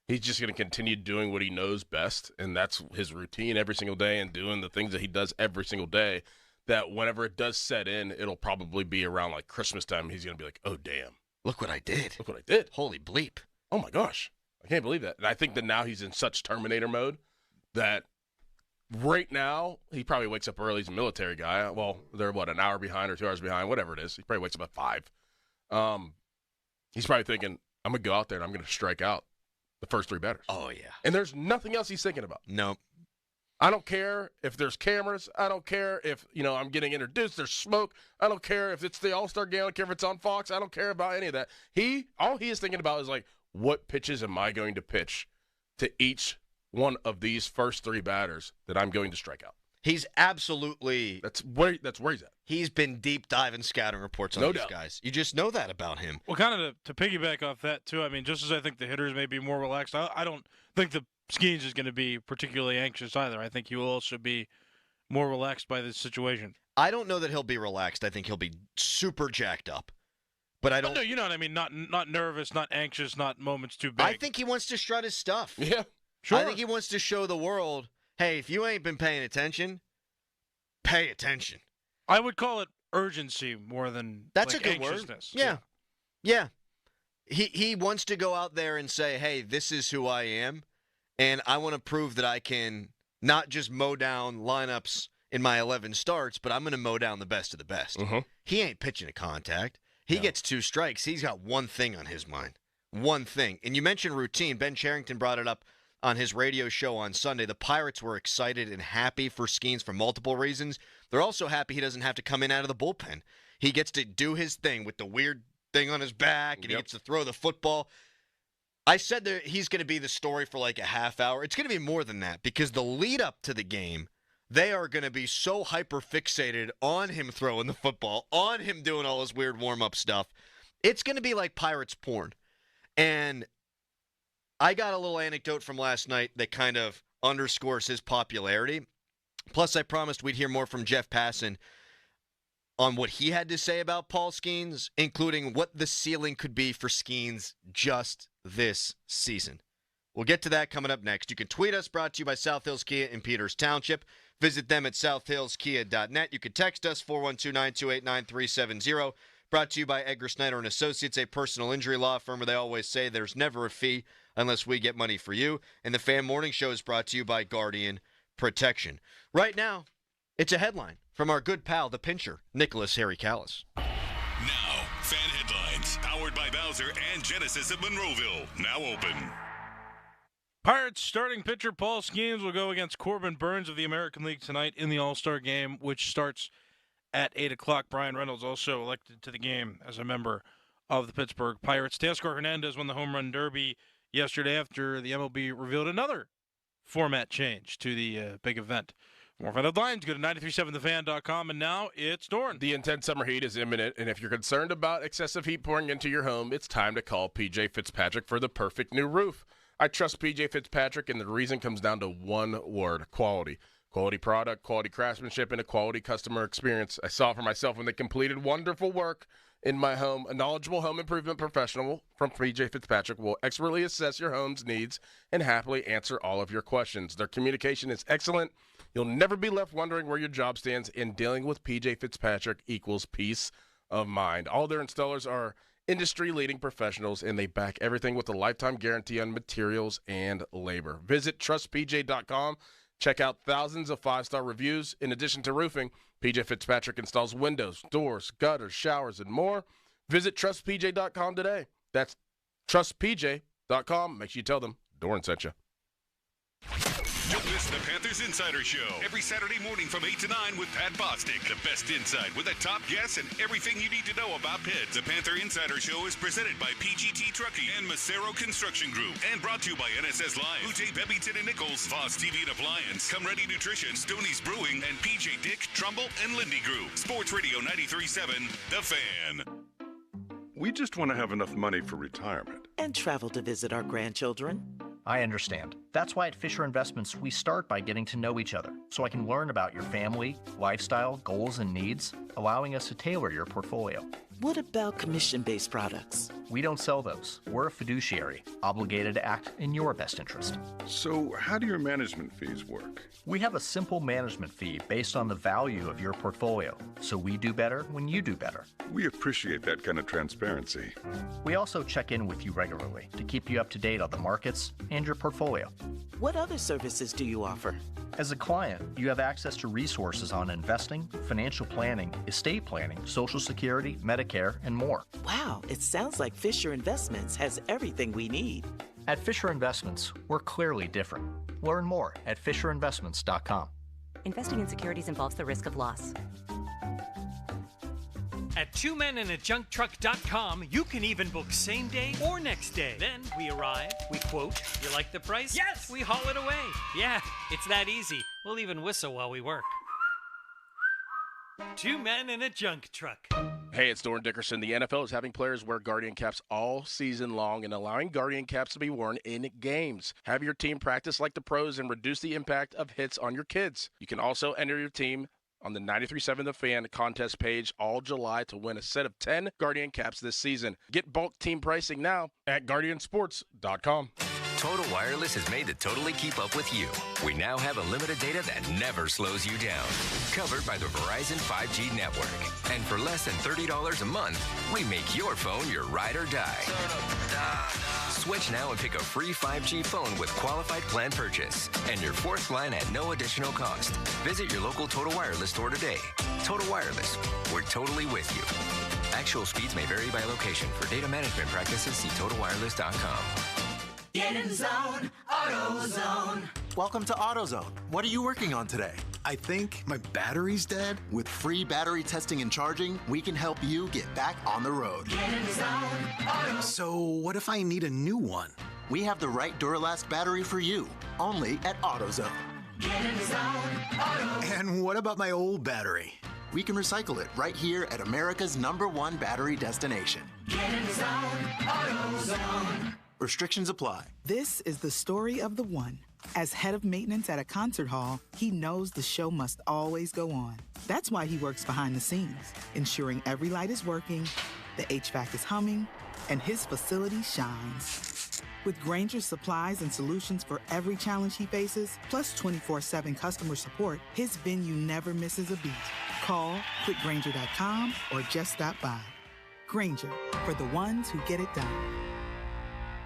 He's just going to continue doing what he knows best. And that's his routine every single day and doing the things that he does every single day. That whenever it does set in, it'll probably be around, like, Christmas time. He's going to be like, oh, damn. Look what I did. Look what I did. Holy bleep. Oh, my gosh. I can't believe that. And I think that now he's in such Terminator mode that right now he probably wakes up early. He's a military guy. Well, they're, an hour behind or 2 hours behind, whatever it is. He probably wakes up at 5. He's probably thinking, I'm going to go out there and I'm going to strike out the first 3 batters. Oh, yeah. And there's nothing else he's thinking about. Nope. I don't care if there's cameras. I don't care if, I'm getting introduced. There's smoke. I don't care if it's the All-Star game. I don't care if it's on Fox. I don't care about any of that. All he is thinking about is, like, what pitches am I going to pitch to each one of these first 3 batters that I'm going to strike out? He's absolutely... That's where he's at. He's been deep diving scouting reports on these guys. You just know that about him. Well, kind of to piggyback off that, too, I mean, just as I think the hitters may be more relaxed, I don't think the Skenes is going to be particularly anxious either. I think he will also be more relaxed by this situation. I don't know that he'll be relaxed. I think he'll be super jacked up. But I don't. No, you know what I mean. Not nervous, not anxious, not moments too big. I think he wants to strut his stuff. Yeah, sure. I think he wants to show the world, hey, if you ain't been paying attention, pay attention. I would call it urgency more than that's like a good anxiousness. Word. Yeah. He wants to go out there and say, hey, this is who I am, and I want to prove that I can not just mow down lineups in my 11 starts, but I'm going to mow down the best of the best. He ain't pitching a contact. He gets 2 strikes. He's got one thing on his mind. One thing. And you mentioned routine. Ben Cherington brought it up on his radio show on Sunday. The Pirates were excited and happy for Skenes for multiple reasons. They're also happy he doesn't have to come in out of the bullpen. He gets to do his thing with the weird thing on his back, and he gets to throw the football. I said that he's going to be the story for like a half hour. It's going to be more than that because the lead up to the game, they are going to be so hyper-fixated on him throwing the football, on him doing all his weird warm-up stuff. It's going to be like Pirates porn. And I got a little anecdote from last night that kind of underscores his popularity. Plus, I promised we'd hear more from Jeff Passan on what he had to say about Paul Skenes, including what the ceiling could be for Skenes just this season. We'll get to that coming up next. You can tweet us, brought to you by South Hills Kia in Peters Township. Visit them at southhillskia.net. You can text us, 412-928-9370. Brought to you by Edgar Snyder & Associates, a personal injury law firm where they always say there's never a fee unless we get money for you. And the Fan Morning Show is brought to you by Guardian Protection. Right now, it's a headline from our good pal, the pincher, Nicholas Harry Callis. Now, fan headlines, powered by Bowser and Genesis of Monroeville, now open. Pirates starting pitcher Paul Skenes will go against Corbin Burns of the American League tonight in the All-Star game, which starts at 8 o'clock. Brian Reynolds also elected to the game as a member of the Pittsburgh Pirates. Teoscar Hernandez won the Home Run Derby yesterday after the MLB revealed another format change to the big event. For more fan headlines, go to 937thefan.com, and now it's Dorn. The intense summer heat is imminent, and if you're concerned about excessive heat pouring into your home, it's time to call PJ Fitzpatrick for the perfect new roof. I trust PJ Fitzpatrick, and the reason comes down to one word: quality. Quality product, quality craftsmanship, and a quality customer experience. I saw it for myself when they completed wonderful work in my home. A knowledgeable home improvement professional from PJ Fitzpatrick will expertly assess your home's needs and happily answer all of your questions. Their communication is excellent. You'll never be left wondering where your job stands, and dealing with PJ Fitzpatrick equals peace of mind. All their installers are industry-leading professionals, and they back everything with a lifetime guarantee on materials and labor. Visit trustpj.com. Check out thousands of 5-star reviews. In addition to roofing, PJ Fitzpatrick installs windows, doors, gutters, showers, and more. Visit trustpj.com today. That's trustpj.com. Make sure you tell them Doran sent you. Don't miss the Panthers Insider Show every Saturday morning from 8 to 9 with Pat Bostic. The best insight with the top guests and everything you need to know about Pitt. The Panther Insider Show is presented by PGT Trucking and Macero Construction Group and brought to you by NSS Live, Ute Bebington and Nichols, Voss TV and Appliance, Come Ready Nutrition, Stoney's Brewing, and PJ Dick, Trumbull, and Lindy Group. Sports Radio 93.7, The Fan. We just want to have enough money for retirement. And travel to visit our grandchildren. I understand. That's why at Fisher Investments, we start by getting to know each other, so I can learn about your family, lifestyle, goals, and needs, allowing us to tailor your portfolio. What about commission-based products? We don't sell those. We're a fiduciary, obligated to act in your best interest. So how do your management fees work? We have a simple management fee based on the value of your portfolio, so we do better when you do better. We appreciate that kind of transparency. We also check in with you regularly to keep you up to date on the markets and your portfolio. What other services do you offer? As a client, you have access to resources on investing, financial planning, estate planning, Social Security, Medicare, and more. Wow, it sounds like Fisher Investments has everything we need. At Fisher Investments, we're clearly different. Learn more at FisherInvestments.com. Investing in securities involves the risk of loss. At twomeninajunktruck.com, you can even book same day or next day. Then we arrive, we quote, you like the price? Yes! We haul it away. Yeah, it's that easy. We'll even whistle while we work. 2 men in a junk truck. Hey, it's Doran Dickerson. The NFL is having players wear Guardian caps all season long and allowing Guardian caps to be worn in games. Have your team practice like the pros and reduce the impact of hits on your kids. You can also enter your team on the 93.7 The Fan contest page all July to win a set of 10 Guardian caps this season. Get bulk team pricing now at GuardianSports.com. Total Wireless is made to totally keep up with you. We now have unlimited data that never slows you down. Covered by the Verizon 5G network. And for less than $30 a month, we make your phone your ride or die. Switch now and pick a free 5G phone with qualified plan purchase. And your fourth line at no additional cost. Visit your local Total Wireless store today. Total Wireless. We're totally with you. Actual speeds may vary by location. For data management practices, see TotalWireless.com. Get in the zone, AutoZone. Welcome to AutoZone. What are you working on today? I think my battery's dead. With free battery testing and charging, we can help you get back on the road. Get in the zone, So what if I need a new one? We have the right Duralast battery for you, only at AutoZone. Get in the zone, AutoZone. And what about my old battery? We can recycle it right here at America's #1 battery destination. Get in the zone, AutoZone. Restrictions apply. This is the story of the one. As head of maintenance at a concert hall, he knows the show must always go on. That's why he works behind the scenes, ensuring every light is working, the HVAC is humming, and his facility shines. With Grainger's supplies and solutions for every challenge he faces, plus 24/7 customer support, his venue never misses a beat. Call quickgrainger.com or just stop by. Grainger, for the ones who get it done.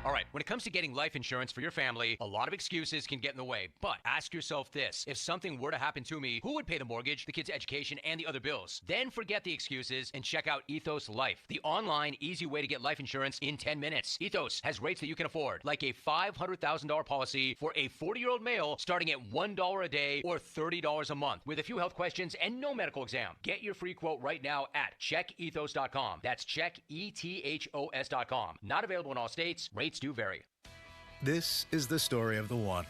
All right, when it comes to getting life insurance for your family, a lot of excuses can get in the way. But ask yourself this. If something were to happen to me, who would pay the mortgage, the kids' education, and the other bills? Then forget the excuses and check out Ethos Life, the online, easy way to get life insurance in 10 minutes. Ethos has rates that you can afford, like a $500,000 policy for a 40-year-old male starting at $1 a day or $30 a month with a few health questions and no medical exam. Get your free quote right now at checkethos.com. That's checkethos.com. Not available in all states. Rates do vary. This is the story of the one.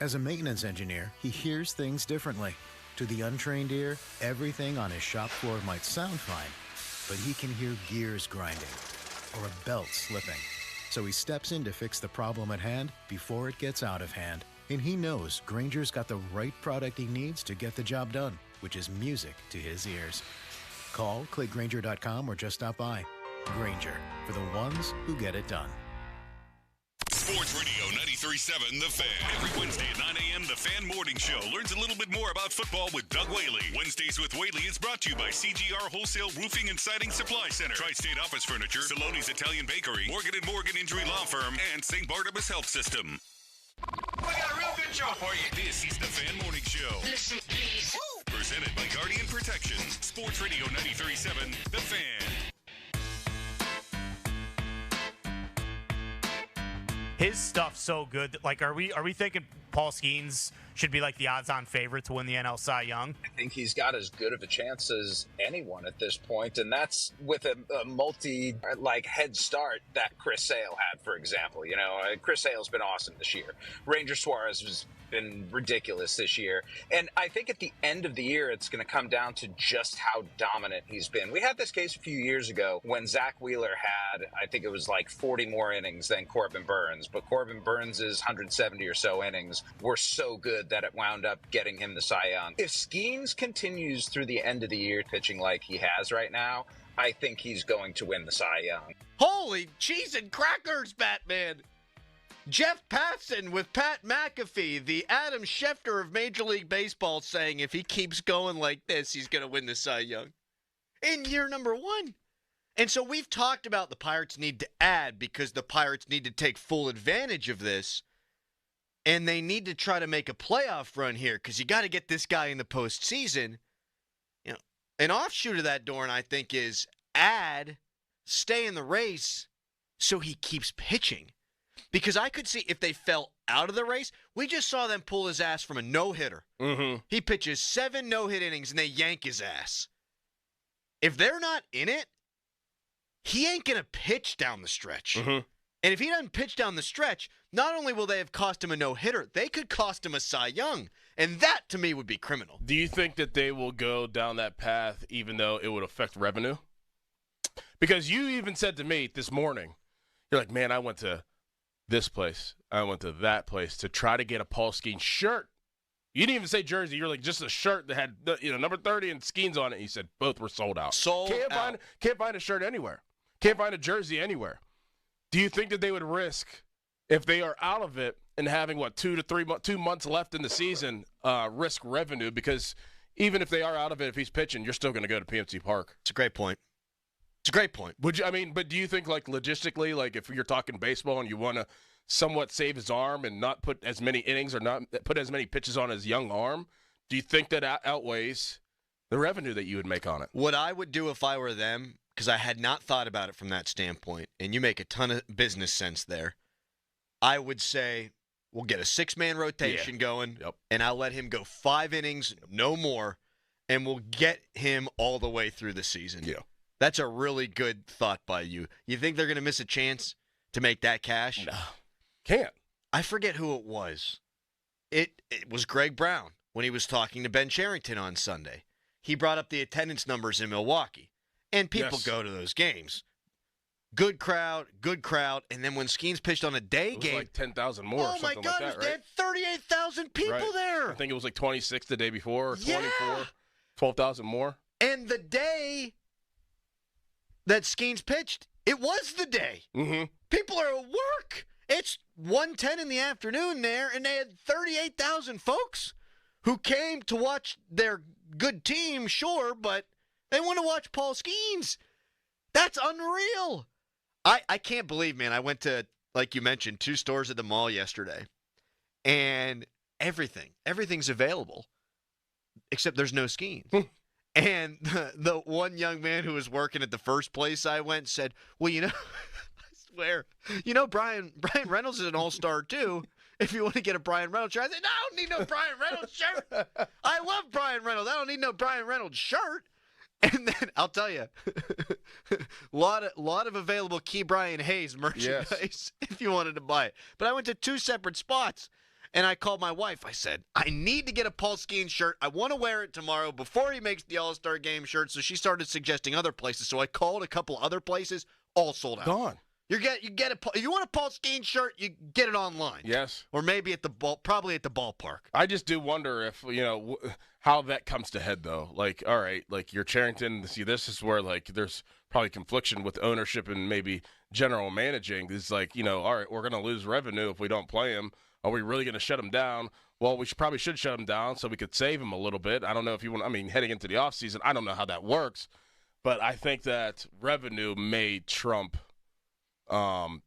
As a maintenance engineer, he hears things differently. To the untrained ear, everything on his shop floor might sound fine, but he can hear gears grinding or a belt slipping. So he steps in to fix the problem at hand before it gets out of hand. And he knows Grainger's got the right product he needs to get the job done, which is music to his ears. Call, click Grainger.com, or just stop by. Grainger, for the ones who get it done. Sports Radio 93.7 The Fan. Every Wednesday at 9 a.m., The Fan Morning Show learns a little bit more about football with Doug Whaley. Wednesdays with Whaley is brought to you by CGR Wholesale Roofing and Siding Supply Center, Tri-State Office Furniture, Saloni's Italian Bakery, Morgan & Morgan Injury Law Firm, and St. Barnabas Health System. We got a real good show for you. This is The Fan Morning Show. Listen, please. Presented by Guardian Protection. Sports Radio 93.7 The Fan. His stuff's so good. Like, are we thinking Paul Skenes should be like the odds-on favorite to win the NL Cy Young? I think he's got as good of a chance as anyone at this point, and that's with a head start that Chris Sale had, for example. You know, Chris Sale's been awesome this year. Ranger Suarez has been ridiculous this year, and I think at the end of the year it's going to come down to just how dominant he's been. We had this case a few years ago when Zach Wheeler had, I think it was like 40 more innings than Corbin Burns, but Corbin Burns' 170 or so innings were so good that it wound up getting him the Cy Young. If Skenes continues through the end of the year pitching like he has right now, I think he's going to win the Cy Young. Holy cheese and crackers, Batman! Jeff Passan with Pat McAfee, the Adam Schefter of Major League Baseball, saying if he keeps going like this, he's going to win the Cy Young in year number 1. And so we've talked about the Pirates need to add because the Pirates need to take full advantage of this, and they need to try to make a playoff run here because you got to get this guy in the postseason. You know, an offshoot of that, Dorn, I think, is stay in the race so he keeps pitching. Because I could see if they fell out of the race, we just saw them pull his ass from a no-hitter. Mm-hmm. He pitches 7 no-hit innings, and they yank his ass. If they're not in it, he ain't going to pitch down the stretch. Mm-hmm. And if he doesn't pitch down the stretch, not only will they have cost him a no-hitter, they could cost him a Cy Young. And that, to me, would be criminal. Do you think that they will go down that path even though it would affect revenue? Because you even said to me this morning, you're like, man, I went to this place, I went to that place to try to get a Paul Skenes shirt. You didn't even say jersey. You're like, just a shirt that had number 30 and Skenes on it. He said both were sold out. Can't find a shirt anywhere. Can't find a jersey anywhere. Do you think that they would risk if they are out of it and having, 2 months left in the season, risk revenue, because even if they are out of it, if he's pitching, you're still going to go to PNC Park. It's a great point. It's a great point. But do you think, like, logistically, like, if you're talking baseball and you want to somewhat save his arm and not put as many innings or not put as many pitches on his young arm, do you think that outweighs the revenue that you would make on it? What I would do if I were them, because I had not thought about it from that standpoint, and you make a ton of business sense there, I would say we'll get a 6-man rotation going, and I'll let him go 5 innings, no more, and we'll get him all the way through the season. Yeah. That's a really good thought by you. You think they're going to miss a chance to make that cash? No. Can't. I forget who it was. It was Greg Brown when he was talking to Ben Cherington on Sunday. He brought up the attendance numbers in Milwaukee, and people go to those games. Good crowd, and then when Skenes pitched on a day game, like 10,000 more or something like that, right? They had 38,000 people there. I think it was like 26 the day before, or 24, 12,000 more. And the day that Skenes pitched, it was the day. Mm-hmm. People are at work. It's 1:10 in the afternoon there, and they had 38,000 folks who came to watch their good team, sure, but they want to watch Paul Skenes. That's unreal. I can't believe, man, I went to, like you mentioned, 2 stores at the mall yesterday, and everything's available, except there's no Skenes. And the one young man who was working at the first place I went said, well, I swear, Brian Reynolds is an all-star too. If you want to get a Brian Reynolds shirt. I said, no, I don't need no Brian Reynolds shirt. I love Brian Reynolds. I don't need no Brian Reynolds shirt. And then I'll tell you, lot of available Key Brian Hayes merchandise if you wanted to buy it. But I went to 2 separate spots, and I called my wife. I said, I need to get a Paul Skenes shirt. I want to wear it tomorrow before he makes the All-Star Game shirt. So she started suggesting other places. So I called a couple other places, all sold out. Gone. If you want a Paul Skenes shirt, you get it online. Yes. Or maybe probably at the ballpark. I just do wonder if, how that comes to head, though. Like, all right, like you're Cherington. See, this is where, like, there's probably confliction with ownership and maybe general managing. It's like, all right, we're going to lose revenue if we don't play him. Are we really going to shut him down? Well, we probably should shut him down so we could save him a little bit. I don't know if you want, heading into the offseason, I don't know how that works. But I think that revenue may trump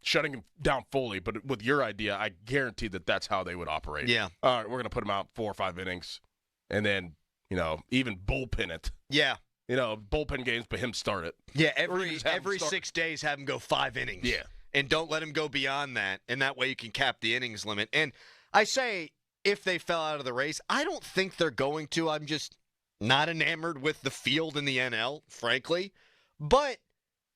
shutting him down fully. But with your idea, I guarantee that that's how they would operate. Yeah. All right, we're going to put him out 4 or 5 innings. And then, even bullpen it. Yeah. Bullpen games, but him start it. Yeah, every 6 days have him go 5 innings. Yeah. And don't let him go beyond that. And that way you can cap the innings limit. And I say if they fell out of the race, I don't think they're going to. I'm just not enamored with the field in the NL, frankly. But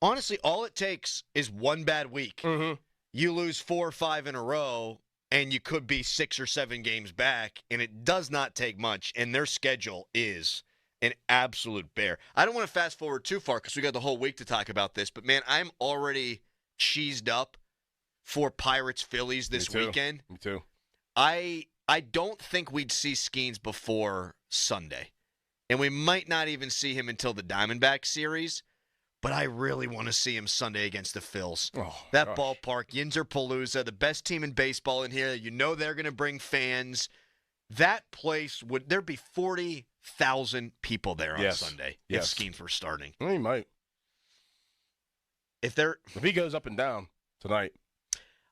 honestly, all it takes is one bad week. Mm-hmm. You lose 4 or 5 in a row, and you could be 6 or 7 games back, and it does not take much, and their schedule is an absolute bear. I don't want to fast forward too far because we got the whole week to talk about this, but, man, I'm already cheesed up for Pirates-Phillies this weekend. Me too. I don't think we'd see Skenes before Sunday, and we might not even see him until the Diamondback series. But I really want to see him Sunday against the Phils. That ballpark, Yinzer-Palooza, the best team in baseball in here. They're going to bring fans. That place there'd be 40,000 people there on Sunday if Skenes were starting. Well, he might. If he goes up and down tonight,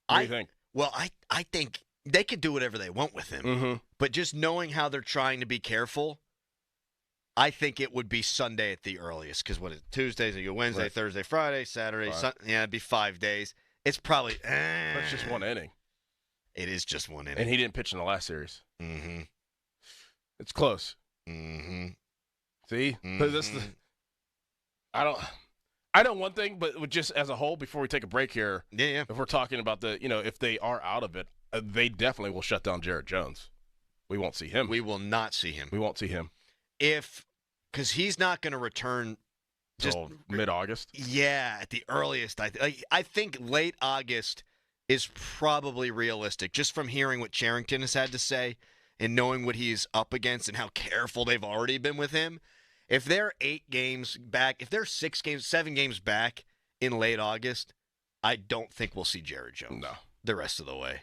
what do you think? Well, I think they could do whatever they want with him. Mm-hmm. But just knowing how they're trying to be careful, I think it would be Sunday at the earliest because Tuesdays, you go Wednesday, right. Thursday, Friday, Saturday, it'd be 5 days. It's probably that's just 1 inning. It is just 1 inning, and he didn't pitch in the last series. Mm-hmm. It's close. Mm-hmm. See, mm-hmm. I know one thing, but just as a whole, before we take a break here, if we're talking about if they are out of it, they definitely will shut down Jarrett Jones. We won't see him. We will not see him. We won't see him. Because he's not going to return just mid-August. Yeah, at the earliest. I think late August is probably realistic, just from hearing what Cherington has had to say and knowing what he's up against and how careful they've already been with him. If they're 8 games back, if they're 7 games back in late August, I don't think we'll see Jarrett Jones. No. the rest of the way.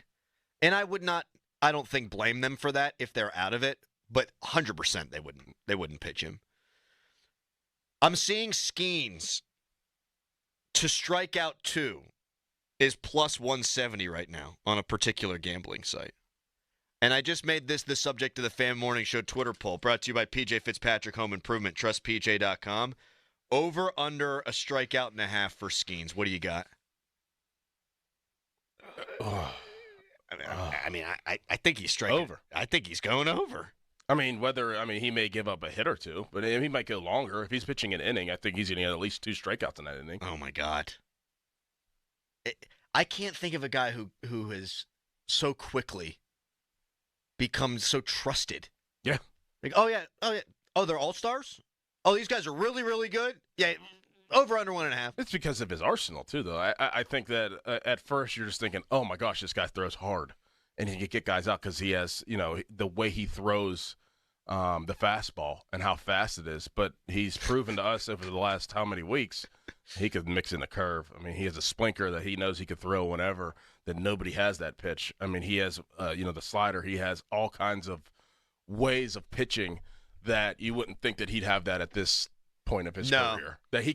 And I don't think blame them for that if they're out of it, but 100% they wouldn't pitch him. I'm seeing Skenes to strike out 2 is plus 170 right now on a particular gambling site. And I just made this the subject of the Fan Morning Show Twitter poll, brought to you by PJ Fitzpatrick Home Improvement, trustpj.com. Over, under a strikeout and a half for Skenes. What do you got? I think he's striking. Over. I think he's going over. He may give up a hit or two, but he might go longer. If he's pitching an inning, I think he's going to get at least 2 strikeouts in that inning. Oh, my God. I can't think of a guy who has so quickly become so trusted. Yeah. Like, oh, they're all-stars? Oh, these guys are really, really good? Yeah, over, under 1.5. It's because of his arsenal, too, though. I think that at first you're just thinking, oh, my gosh, this guy throws hard. And he can get guys out because he has, the way he throws the fastball and how fast it is. But he's proven to us over the last how many weeks he could mix in a curve. He has a splinter that he knows he could throw whenever, that nobody has that pitch. He has, the slider. He has all kinds of ways of pitching that you wouldn't think that he'd have that at this point of his career. That he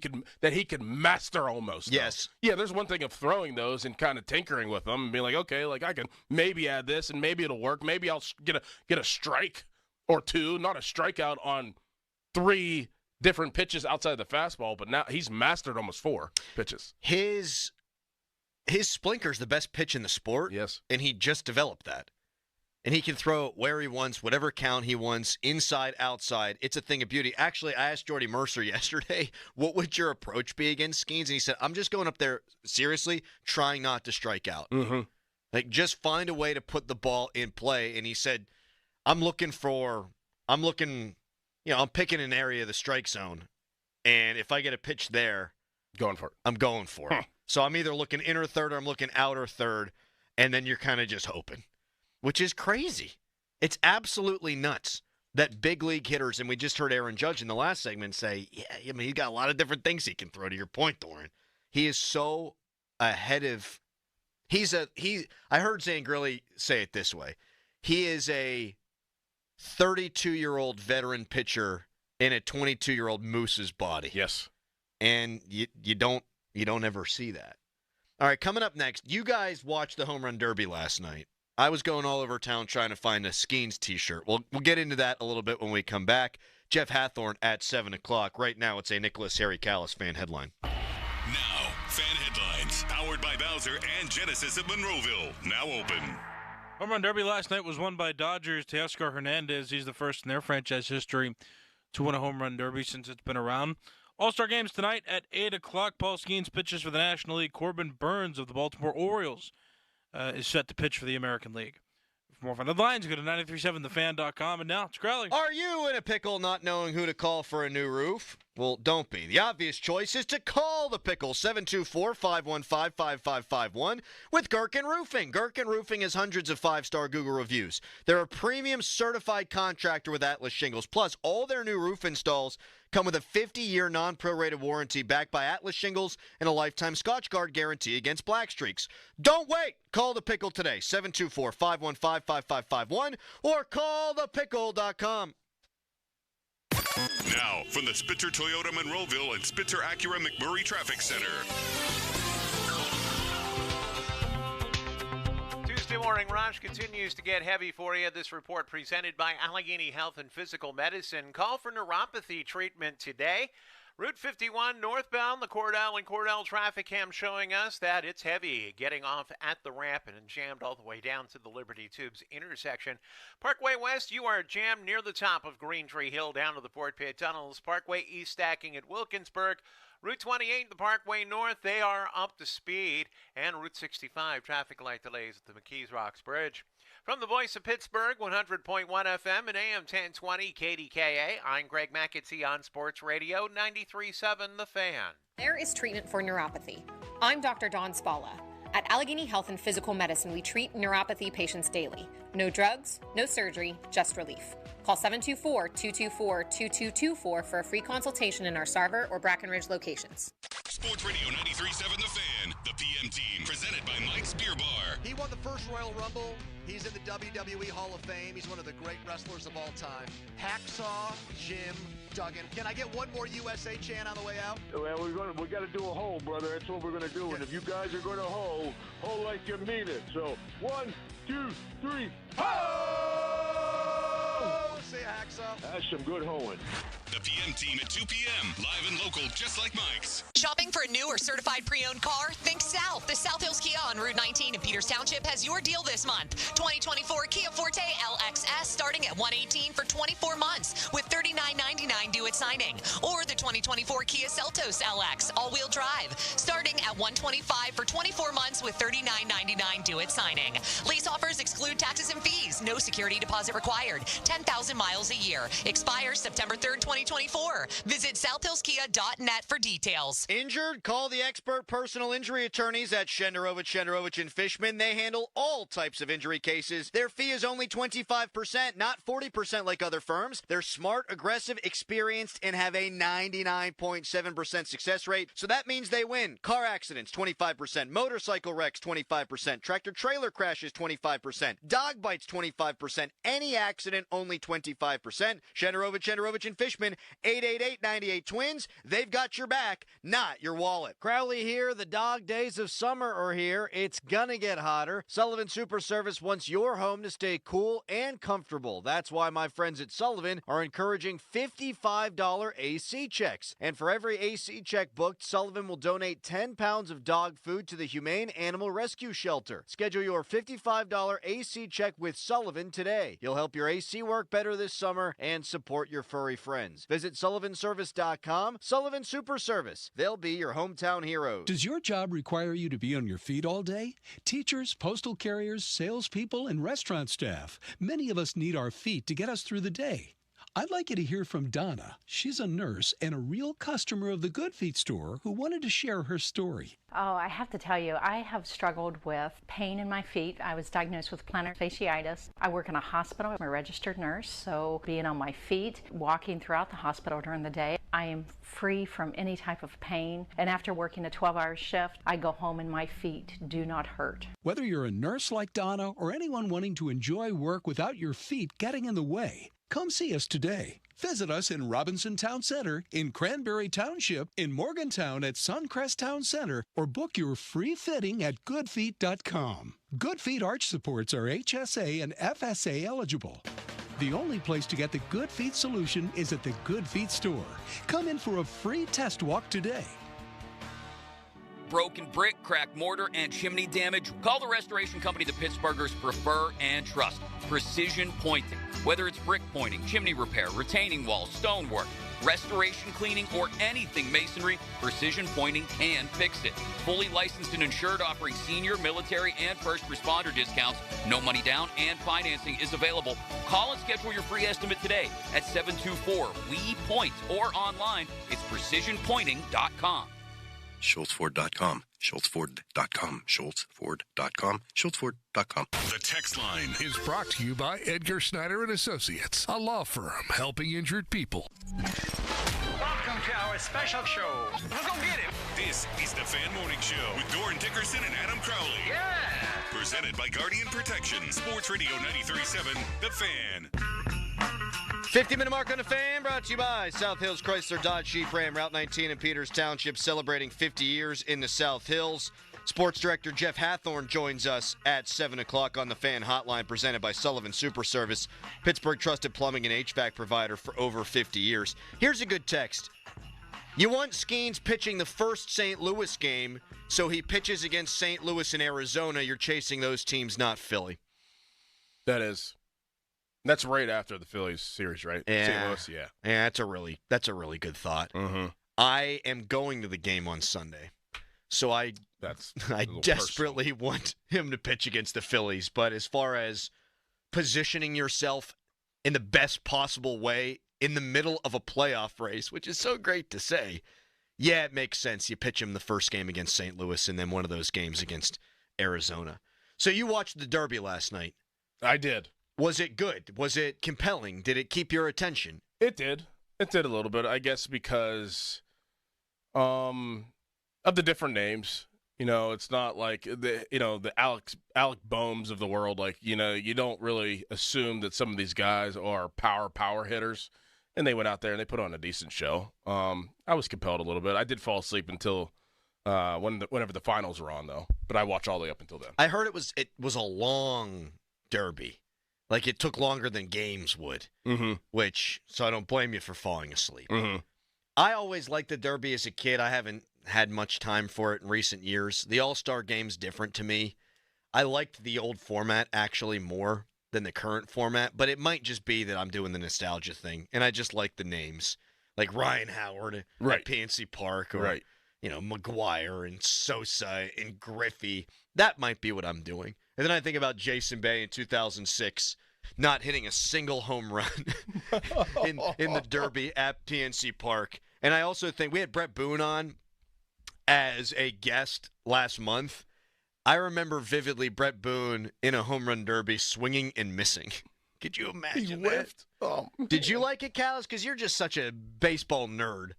could master almost. Yes. Though. Yeah, there's one thing of throwing those and kind of tinkering with them and being like, okay, like I can maybe add this and maybe it'll work. Maybe I'll get a strike or 2, not a strikeout on 3 different pitches outside the fastball, but now he's mastered almost 4 pitches. His splinter's the best pitch in the sport. Yes. And he just developed that. And he can throw where he wants, whatever count he wants, inside, outside. It's a thing of beauty. Actually, I asked Jordy Mercer yesterday, what would your approach be against Skenes? And he said, I'm just going up there, seriously, trying not to strike out. Mm-hmm. Like, just find a way to put the ball in play. And he said, I'm picking an area of the strike zone. And if I get a pitch there, I'm going for it. So I'm either looking inner third or I'm looking outer third. And then you're kind of just hoping. Which is crazy. It's absolutely nuts that big league hitters, and we just heard Aaron Judge in the last segment say, he's got a lot of different things he can throw, to your point, Doran. He is so ahead of I heard Zane Grilly say it this way. He is a 32-year-old veteran pitcher in a 22-year-old moose's body. Yes. And you don't ever see that. All right, coming up next, you guys watched the Home Run Derby last night. I was going all over town trying to find a Skenes t-shirt. We'll get into that a little bit when we come back. Jeff Hathorn at 7 o'clock. Right now, it's a Nicholas Harry Callis fan headline. Now, fan headlines, powered by Bowser and Genesis of Monroeville. Now open. Home Run Derby last night was won by Dodgers. Teoscar Hernandez, he's the first in their franchise history to win a Home Run Derby since it's been around. All-Star games tonight at 8 o'clock. Paul Skenes pitches for the National League. Corbin Burns of the Baltimore Orioles is set to pitch for the American League. For more fun headlines, go to 937thefan.com. And now it's Crowley. Are you in a pickle not knowing who to call for a new roof? Well, don't be. The obvious choice is to call the pickle, 724-515-5551 with Gherkin Roofing. Gherkin Roofing has hundreds of 5-star Google reviews. They're a premium certified contractor with Atlas Shingles. Plus, all their new roof installs come with a 50-year non-prorated warranty backed by Atlas Shingles and a lifetime Scotch Guard guarantee against black streaks. Don't wait. Call the pickle today, 724-515-5551 or callthepickle.com. Now, from the Spitzer Toyota Monroeville and Spitzer Acura McMurray Traffic Center. Tuesday morning rush continues to get heavy for you. This report presented by Allegheny Health and Physical Medicine. Call for neuropathy treatment today. Route 51 northbound, the Cordell and Cordell traffic cam showing us that it's heavy getting off at the ramp and jammed all the way down to the Liberty Tubes intersection. Parkway West, you are jammed near the top of Green Tree Hill down to the Fort Pitt Tunnels. Parkway East stacking at Wilkinsburg. Route 28, the Parkway North, they are up to speed. And Route 65, traffic light delays at the McKees Rocks Bridge. From the voice of Pittsburgh, 100.1 FM and AM 1020 KDKA, I'm Greg McAtee on Sports Radio 93.7 The Fan. There is treatment for neuropathy. I'm Dr. Dawn Spalla. At Allegheny Health and Physical Medicine, we treat neuropathy patients daily. No drugs, no surgery, just relief. Call 724-224-2224 for a free consultation in our Sarver or Brackenridge locations. Sports Radio 93.7 The Fan, the PM team, presented by Mike's Beer Bar. He won first Royal Rumble. He's in the WWE Hall of Fame. He's one of the great wrestlers of all time. Hacksaw Jim Duggan. Can I get one more USA chant on the way out? Well, we got to do a hole, brother. That's what we're going to do. And if you guys are going to hole like you mean it. So 1, 2, 3, ho! Say Hacksaw. That's some good hoeing. The PM team at 2 p.m. Live and local, just like Mike's. Shopping for a new or certified pre-owned car? Think South. The South Hills Kia on Route 19 in Peters Township has your deal this month. 2024 Kia Forte LXS starting at $118 for 24 months with $39.99 due at signing. Or the 2024 Kia Seltos LX all-wheel drive starting at $125 for 24 months with $39.99 due at signing. Lease offers exclude taxes and fees. No security deposit required. 10,000 miles a year. Expires September 3rd, 2024. Visit southhillskia.net for details. Injured? Call the expert personal injury attorneys at Shenderovich and Fishman. They handle all types of injury cases. Their fee is only 25%, not 40% like other firms. They're smart, aggressive, experienced, and have a 99.7% success rate. So that means they win. Car accidents, 25%. Motorcycle wrecks, 25%. Tractor-trailer crashes, 25%. Dog bites, 25%. Any accident, only 25%. Shenderovich and Fishman, 888-98-TWINS. They've got your back, not your wallet. Crowley here. The dog days of summer are here. It's gonna get hotter. Sullivan Super Service wants your home to stay cool and comfortable. That's why my friends at Sullivan are encouraging $55 AC checks. And for every AC check booked, Sullivan will donate 10 pounds of dog food to the Humane Animal Rescue Shelter. Schedule your $55 AC check with Sullivan today. You'll help your AC work better this summer and support your furry friends. Visit SullivanService.com. Sullivan Super Service. They'll be your hometown heroes. Does your job require you to be on your feet all day? Teachers, postal carriers, salespeople, and restaurant staff. Many of us need our feet to get us through the day. I'd like you to hear from Donna. She's a nurse and a real customer of the Good Feet store who wanted to share her story. Oh, I have to tell you, I have struggled with pain in my feet. I was diagnosed with plantar fasciitis. I work in a hospital. I'm a registered nurse, so being on my feet, walking throughout the hospital during the day, I am free from any type of pain. And after working a 12-hour shift, I go home and my feet do not hurt. Whether you're a nurse like Donna or anyone wanting to enjoy work without your feet getting in the way, come see us today. Visit us in Robinson Town Center, in Cranberry Township, in Morgantown at Suncrest Town Center, or book your free fitting at goodfeet.com. Good Feet arch supports are HSA and FSA eligible. The only place to get the Good Feet solution is at the Good Feet store. Come in for a free test walk today. Broken brick, cracked mortar, and chimney damage? Call the restoration company the Pittsburghers prefer and trust. Precision Pointing. Whether it's brick pointing, chimney repair, retaining walls, stonework, restoration cleaning, or anything masonry, Precision Pointing can fix it. Fully licensed and insured, offering senior, military, and first responder discounts. No money down, and financing is available. Call and schedule your free estimate today at 724-WE-POINT or online. It's precisionpointing.com. SchultzFord.com, SchultzFord.com, SchultzFord.com, SchultzFord.com. The text line is brought to you by Edgar Snyder and Associates, a law firm helping injured people. Welcome to our special show. Let's go get it. This is the Fan Morning Show with Doran Dickerson and Adam Crowley. Yeah. Presented by Guardian Protection, Sports Radio 93.7, The Fan. 50-minute mark on the Fan, brought to you by South Hills Chrysler Dodge Jeep Ram, Route 19 in Peters Township, celebrating 50 years in the South Hills. Sports Director Jeff Hathorn joins us at 7 o'clock on the Fan Hotline, presented by Sullivan Super Service, Pittsburgh trusted plumbing and HVAC provider for over 50 years. Here's a good text. You want Skenes pitching the first St. Louis game, so he pitches against St. Louis and Arizona. You're chasing those teams, not Philly. That is. That's right after the Phillies series, right? Yeah. St. Louis, yeah. Yeah, that's a really good thought. Mm-hmm. I am going to the game on Sunday, so I desperately want him to pitch against the Phillies. But as far as positioning yourself in the best possible way in the middle of a playoff race, which is so great to say, yeah, it makes sense. You pitch him the first game against St. Louis and then one of those games against Arizona. So you watched the Derby last night. I did. Was it good? Was it compelling? Did it keep your attention? It did. It did a little bit, I guess, because of the different names. It's not like the Alec Bohms of the world. Like, you don't really assume that some of these guys are power hitters. And they went out there and they put on a decent show. I was compelled a little bit. I did fall asleep until whenever the finals were on, though. But I watched all the way up until then. I heard it was a long derby. Like, it took longer than games would. Mm-hmm. So I don't blame you for falling asleep. Mm-hmm. I always liked the derby as a kid. I haven't had much time for it in recent years. The All-Star Game's different to me. I liked the old format actually more than the current format, but it might just be that I'm doing the nostalgia thing, and I just like the names. Like Ryan Howard at PNC Park, or McGuire and Sosa and Griffey. That might be what I'm doing. And then I think about Jason Bay in 2006 not hitting a single home run in the Derby at PNC Park. And I also think we had Brett Boone on as a guest last month. I remember vividly Brett Boone in a home run derby swinging and missing. Could you imagine that? Oh. Did you like it, Callis? Because you're just such a baseball nerd.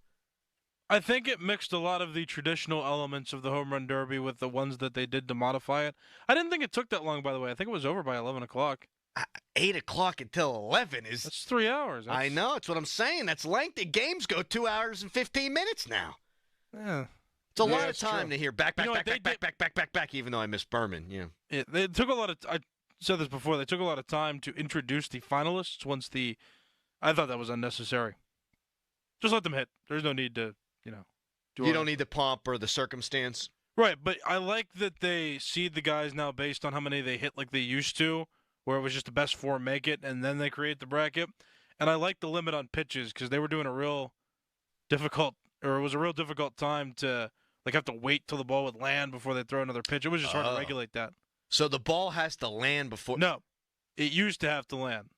I think it mixed a lot of the traditional elements of the home run derby with the ones that they did to modify it. I didn't think it took that long, by the way. I think it was over by 11 o'clock. 8 o'clock until 11 is... That's 3 hours. I know. That's what I'm saying. That's lengthy. Games go 2 hours and 15 minutes now. Yeah. It's a lot of time to hear back, even though I miss Berman. Yeah. They took a lot of... I said this before. They took a lot of time to introduce the finalists once the... I thought that was unnecessary. Just let them hit. There's no need to, You don't need the pomp or the circumstance. Right, but I like that they seed the guys now based on how many they hit like they used to, where it was just the best four make it, and then they create the bracket. And I like the limit on pitches because they were doing it was a real difficult time to have to wait till the ball would land before they throw another pitch. It was just hard to regulate that. So the ball has to land before... No, it used to have to land.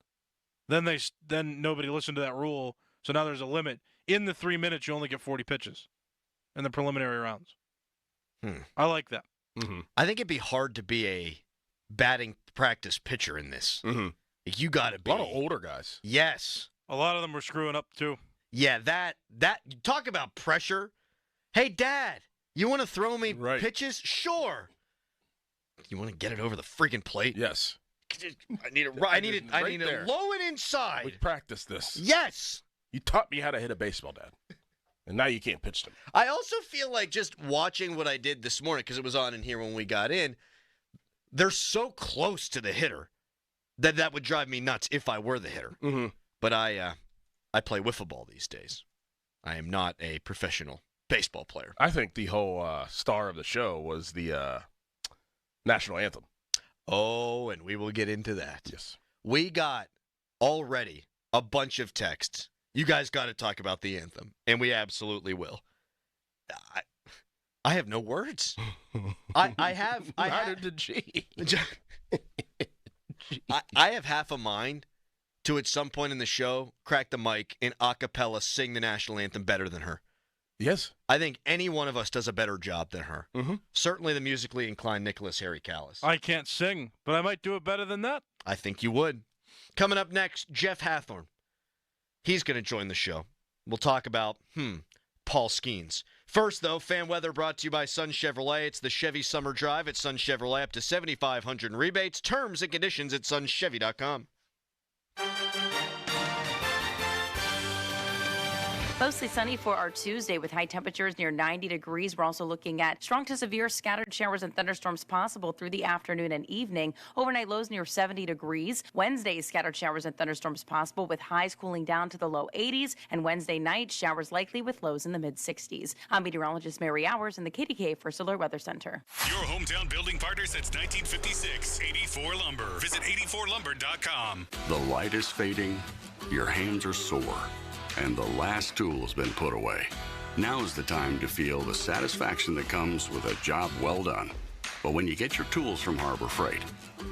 Then nobody listened to that rule, so now there's a limit. In the 3 minutes, you only get 40 pitches in the preliminary rounds. I like that. Mm-hmm. I think it'd be hard to be a batting practice pitcher in this. Mm-hmm. You got to be. A lot of older guys. Yes. A lot of them were screwing up, too. Yeah, that talk about pressure. Hey, Dad, you want to throw me pitches? Sure. You want to get it over the freaking plate? Yes. I need it low and inside. We practiced this. Yes. You taught me how to hit a baseball, Dad. And now you can't pitch them. I also feel like just watching what I did this morning, because it was on in here when we got in, they're so close to the hitter that would drive me nuts if I were the hitter. Mm-hmm. But I play wiffle ball these days. I am not a professional baseball player. I think the whole star of the show was the national anthem. Oh, and we will get into that. Yes. We got already a bunch of texts. You guys got to talk about the anthem, and we absolutely will. I have no words. I have half a mind to at some point in the show crack the mic and a cappella sing the national anthem better than her. Yes. I think any one of us does a better job than her. Mm-hmm. Certainly the musically inclined Nicholas Harry Callis. I can't sing, but I might do it better than that. I think you would. Coming up next, Jeff Hathorn. He's going to join the show. We'll talk about, Paul Skenes. First, though, fan weather brought to you by Sun Chevrolet. It's the Chevy Summer Drive at Sun Chevrolet, up to $7,500 in rebates. Terms and conditions at sunchevy.com. Mostly sunny for our Tuesday with high temperatures near 90 degrees. We're also looking at strong to severe scattered showers and thunderstorms possible through the afternoon and evening. Overnight lows near 70 degrees. Wednesday, scattered showers and thunderstorms possible with highs cooling down to the low 80s. And Wednesday night, showers likely with lows in the mid 60s. I'm meteorologist Mary Hours in the KDK First Alert Weather Center. Your hometown building partner since 1956, 84 Lumber. Visit 84lumber.com. The light is fading. Your hands are sore. And the last tool's been put away. Now's the time to feel the satisfaction that comes with a job well done. But when you get your tools from Harbor Freight,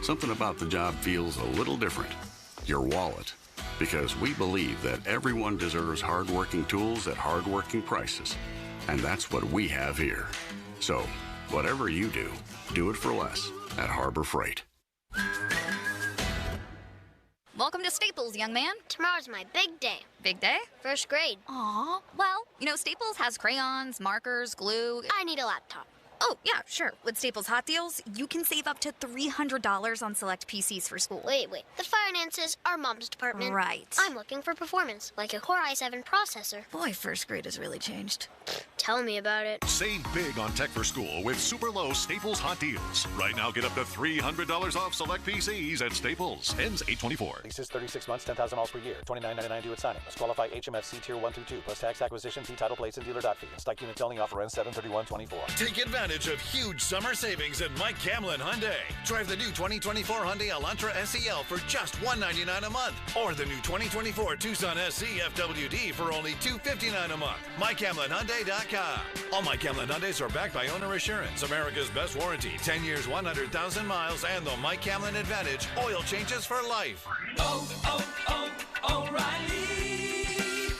something about the job feels a little different. Your wallet. Because we believe that everyone deserves hardworking tools at hardworking prices. And that's what we have here. So, whatever you do, do it for less at Harbor Freight. Welcome to Staples, young man. Tomorrow's my big day. Big day? First grade. Aw. Well, Staples has crayons, markers, glue. I need a laptop. Oh, yeah, sure. With Staples Hot Deals, you can save up to $300 on select PCs for school. Wait. The finances are Mom's department. Right. I'm looking for performance, like a Core i7 processor. Boy, first grade has really changed. Tell me about it. Save big on tech for school with super low Staples Hot Deals. Right now, get up to $300 off select PCs at Staples. Ends 8/24. Leases 36 months, 10,000 miles per year. $29.99 due at signing. Must qualify HMFC Tier 1 through 2 plus tax acquisition fee, title plates, and dealer.fee. Stock units only. Offer ends 7/31/24. Take advantage of huge summer savings at Mike Camlin Hyundai. Drive the new 2024 Hyundai Elantra SEL for just $199 a month, or the new 2024 Tucson SC FWD for only $259 a month. MikeCamlinHyundai.com. All Mike Camlin Hyundais are backed by Owner Assurance, America's best warranty, 10 years, 100,000 miles, and the Mike Camlin Advantage oil changes for life. O'Reilly.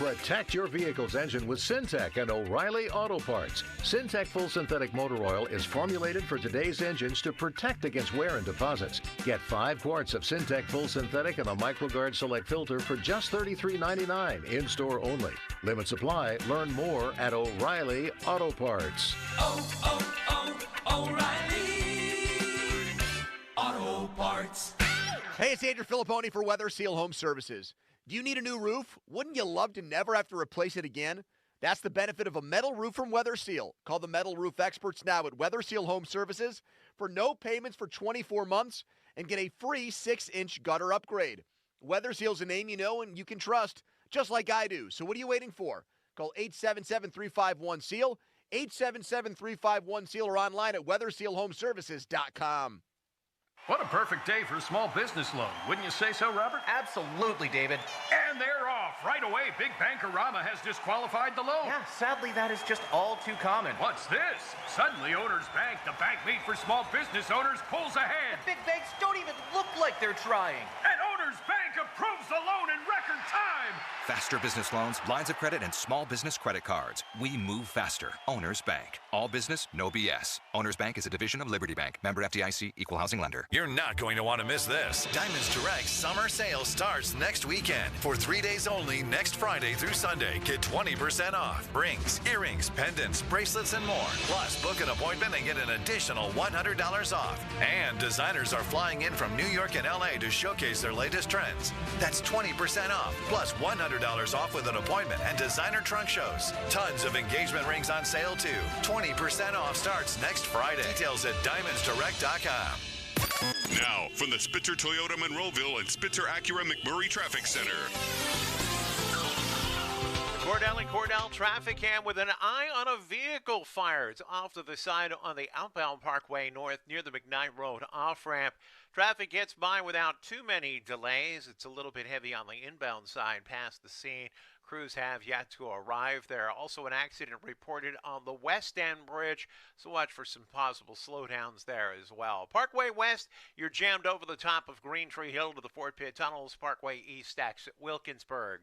Protect your vehicle's engine with Syntec and O'Reilly Auto Parts. Syntec Full Synthetic Motor Oil is formulated for today's engines to protect against wear and deposits. Get 5 quarts of Syntec Full Synthetic and a MicroGuard Select filter for just $33.99 in-store only. Limit supply. Learn more at O'Reilly Auto Parts. O'Reilly Auto Parts. Hey, it's Andrew Filipponi for Weather Seal Home Services. Do you need a new roof? Wouldn't you love to never have to replace it again? That's the benefit of a metal roof from Weather Seal. Call the metal roof experts now at Weather Seal Home Services for no payments for 24 months and get a free 6-inch gutter upgrade. Weather Seal's a name you know and you can trust, just like I do. So what are you waiting for? Call 877-351-SEAL, 877-351-SEAL, or online at weathersealhomeservices.com. What a perfect day for a small business loan. Wouldn't you say so, Robert? Absolutely, David. And they're off. Right away, Big Bankarama has disqualified the loan. Yeah, sadly, that is just all too common. What's this? Suddenly, Owners Bank, the bank made for small business owners, pulls ahead. The big banks don't even look like they're trying. And Owners Bank approves the loan in record time. Faster business loans, lines of credit, and small business credit cards. We move faster. Owners Bank. All business, no BS. Owners Bank is a division of Liberty Bank. Member FDIC, Equal Housing Lender. You're not going to want to miss this. Diamonds Direct summer sale starts next weekend. For 3 days only, next Friday through Sunday. Get 20% off. Rings, earrings, pendants, bracelets, and more. Plus, book an appointment and get an additional $100 off. And designers are flying in from New York and LA to showcase their latest trends. That's 20% off, plus $100 off with an appointment and designer trunk shows. Tons of engagement rings on sale, too. 20% off starts next Friday. Details at diamondsdirect.com. Now, from the Spitzer Toyota Monroeville and Spitzer Acura McMurray Traffic Center. Cordell and Cordell traffic cam with an eye on a vehicle fire. It's off to the side on the outbound Parkway North near the McKnight Road off-ramp. Traffic gets by without too many delays. It's a little bit heavy on the inbound side past the scene. Crews have yet to arrive there. Also an accident reported on the West End Bridge, so watch for some possible slowdowns there as well. Parkway West, you're jammed over the top of Green Tree Hill to the Fort Pitt Tunnels. Parkway East stacks at Wilkinsburg.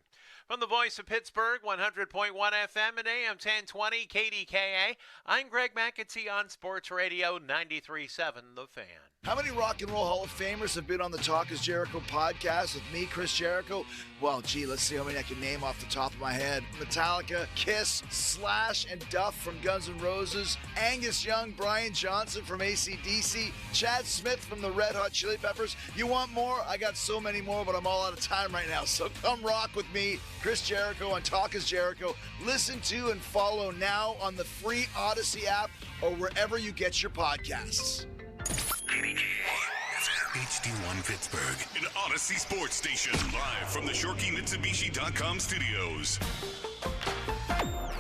From the voice of Pittsburgh, 100.1 FM and AM 1020 KDKA, I'm Greg McAtee on Sports Radio 93.7 The Fan. How many Rock and Roll Hall of Famers have been on the Talk is Jericho podcast with me, Chris Jericho? Well, gee, let's see how many I can name off the top of my head. Metallica, Kiss, Slash, and Duff from Guns N' Roses, Angus Young, Brian Johnson from AC/DC, Chad Smith from the Red Hot Chili Peppers. You want more? I got so many more, but I'm all out of time right now. So come rock with me, Chris Jericho, on Talk is Jericho. Listen to and follow now on the free Odyssey app or wherever you get your podcasts. HD1 Pittsburgh, an Odyssey sports station, live from the ShorkeyMitsubishi.com studios.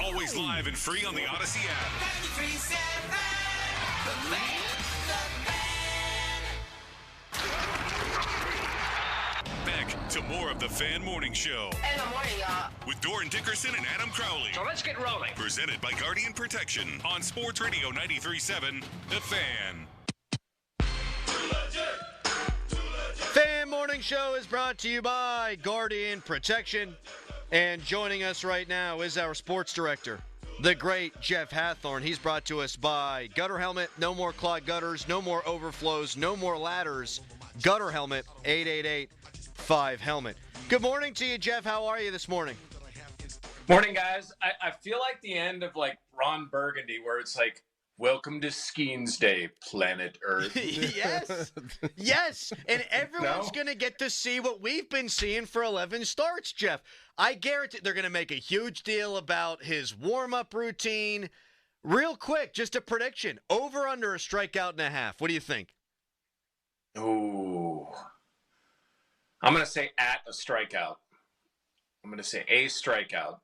Always live and free on the Odyssey app. 93.7 The Fan. Back to more of the Fan Morning Show. In the morning, y'all. With Doran Dickerson and Adam Crowley. So let's get rolling. Presented by Guardian Protection on Sports Radio 93.7 The Fan. Fan Morning Show is brought to you by Guardian Protection. And joining us right now is our sports director, the great Jeff Hathorn. He's brought to us by Gutter Helmet. No more clogged gutters, no more overflows, no more ladders. Gutter Helmet, 888-5-HELMET. Good morning to you, Jeff. How are you this morning? Morning, guys. I feel like the end of, like, Ron Burgundy, where it's like, welcome to Skenes Day, planet Earth. Yes. Yes. And everyone's going to get to see what we've been seeing for 11 starts, Jeff. I guarantee they're going to make a huge deal about his warm-up routine. Real quick, just a prediction. Over under a strikeout and a half. What do you think? Ooh. I'm going to say at a strikeout. I'm going to say a strikeout.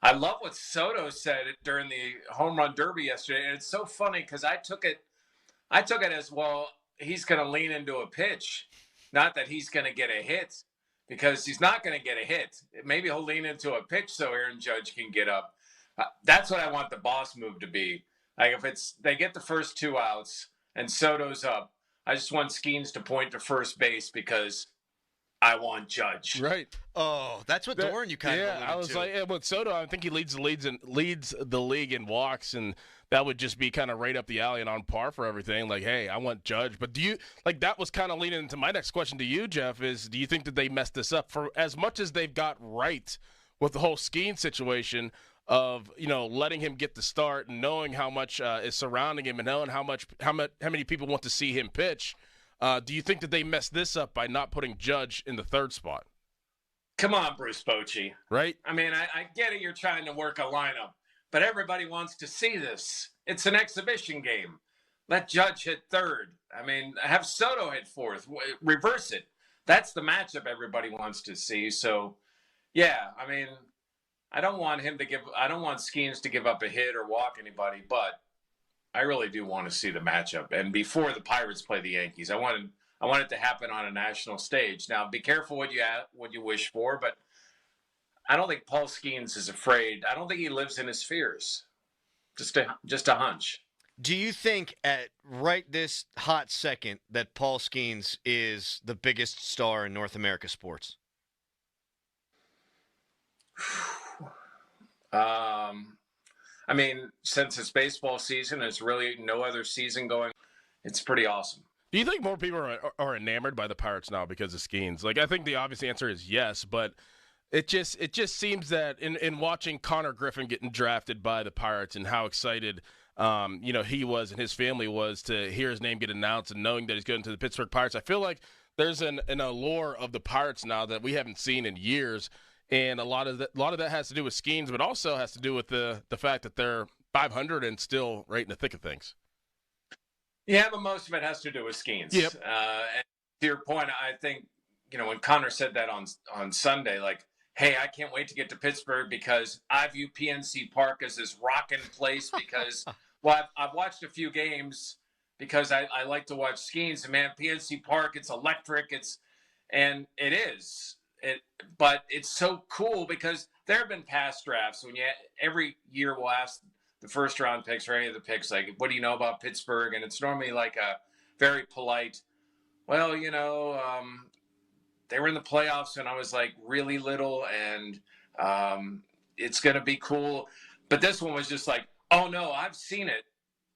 I love what Soto said during the home run derby yesterday, and it's so funny because I took it as, well, he's going to lean into a pitch, not that he's going to get a hit, because he's not going to get a hit. Maybe he'll lean into a pitch so Aaron Judge can get up. That's what I want the boss move to be. Like if they get the first 2 outs and Soto's up, I just want Skenes to point to first base because I want Judge. Right. Oh, that's what Doran you kind of alluded I was to. like, with Soto, I think he leads the league in walks, and that would just be kind of right up the alley and on par for everything. Like, hey, I want Judge. But do you that was kind of leading into my next question to you, Jeff? Is do you think that they messed this up for as much as they've got right with the whole Skenes situation? Of letting him get the start and knowing how much is surrounding him and knowing how many people want to see him pitch. Do you think that they messed this up by not putting Judge in the third spot? Come on, Bruce Bochy. Right? I mean, I get it. You're trying to work a lineup, but everybody wants to see this. It's an exhibition game. Let Judge hit third. I mean, have Soto hit fourth. Reverse it. That's the matchup everybody wants to see. So, yeah, I mean, I don't want Skenes to give up a hit or walk anybody, but I really do want to see the matchup. And before the Pirates play the Yankees, I want it to happen on a national stage. Now, be careful what you wish for, but I don't think Paul Skenes is afraid. I don't think he lives in his fears. Just a hunch. Do you think at right this hot second that Paul Skenes is the biggest star in North America sports? I mean, since it's baseball season, it's really no other season going. It's pretty awesome. Do you think more people are enamored by the Pirates now because of Skenes? Like, I think the obvious answer is yes, but it just seems that in watching Connor Griffin getting drafted by the Pirates and how excited he was and his family was to hear his name get announced and knowing that he's going to the Pittsburgh Pirates, I feel like there's an allure of the Pirates now that we haven't seen in years. And a lot of that has to do with Skenes, but also has to do with the fact that they're 500 and still right in the thick of things. Yeah, but most of it has to do with Skenes. Yep. And to your point, I think, when Connor said that on Sunday, like, hey, I can't wait to get to Pittsburgh because I view PNC Park as this rockin' place because, well, I've watched a few games because I like to watch Skenes. And, man, PNC Park, it's electric. And it is. But it's so cool because there have been past drafts when every year we'll ask the first round picks or any of the picks, like, what do you know about Pittsburgh? And it's normally like a very polite, well, they were in the playoffs when I was like really little and it's going to be cool. But this one was just like, oh no, I've seen it.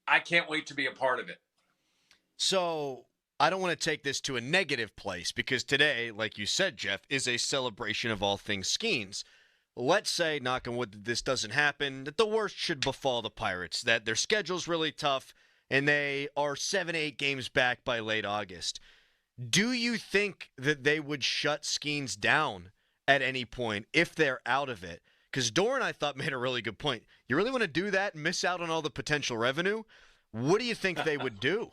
I can't wait to be a part of it. So I don't want to take this to a negative place because today, like you said, Jeff, is a celebration of all things Skenes. Let's say, knock on wood, that this doesn't happen, that the worst should befall the Pirates, that their schedule's really tough, and they are 7-8 games back by late August. Do you think that they would shut Skenes down at any point if they're out of it? Because Doran, I thought, made a really good point. You really want to do that and miss out on all the potential revenue? What do you think they would do?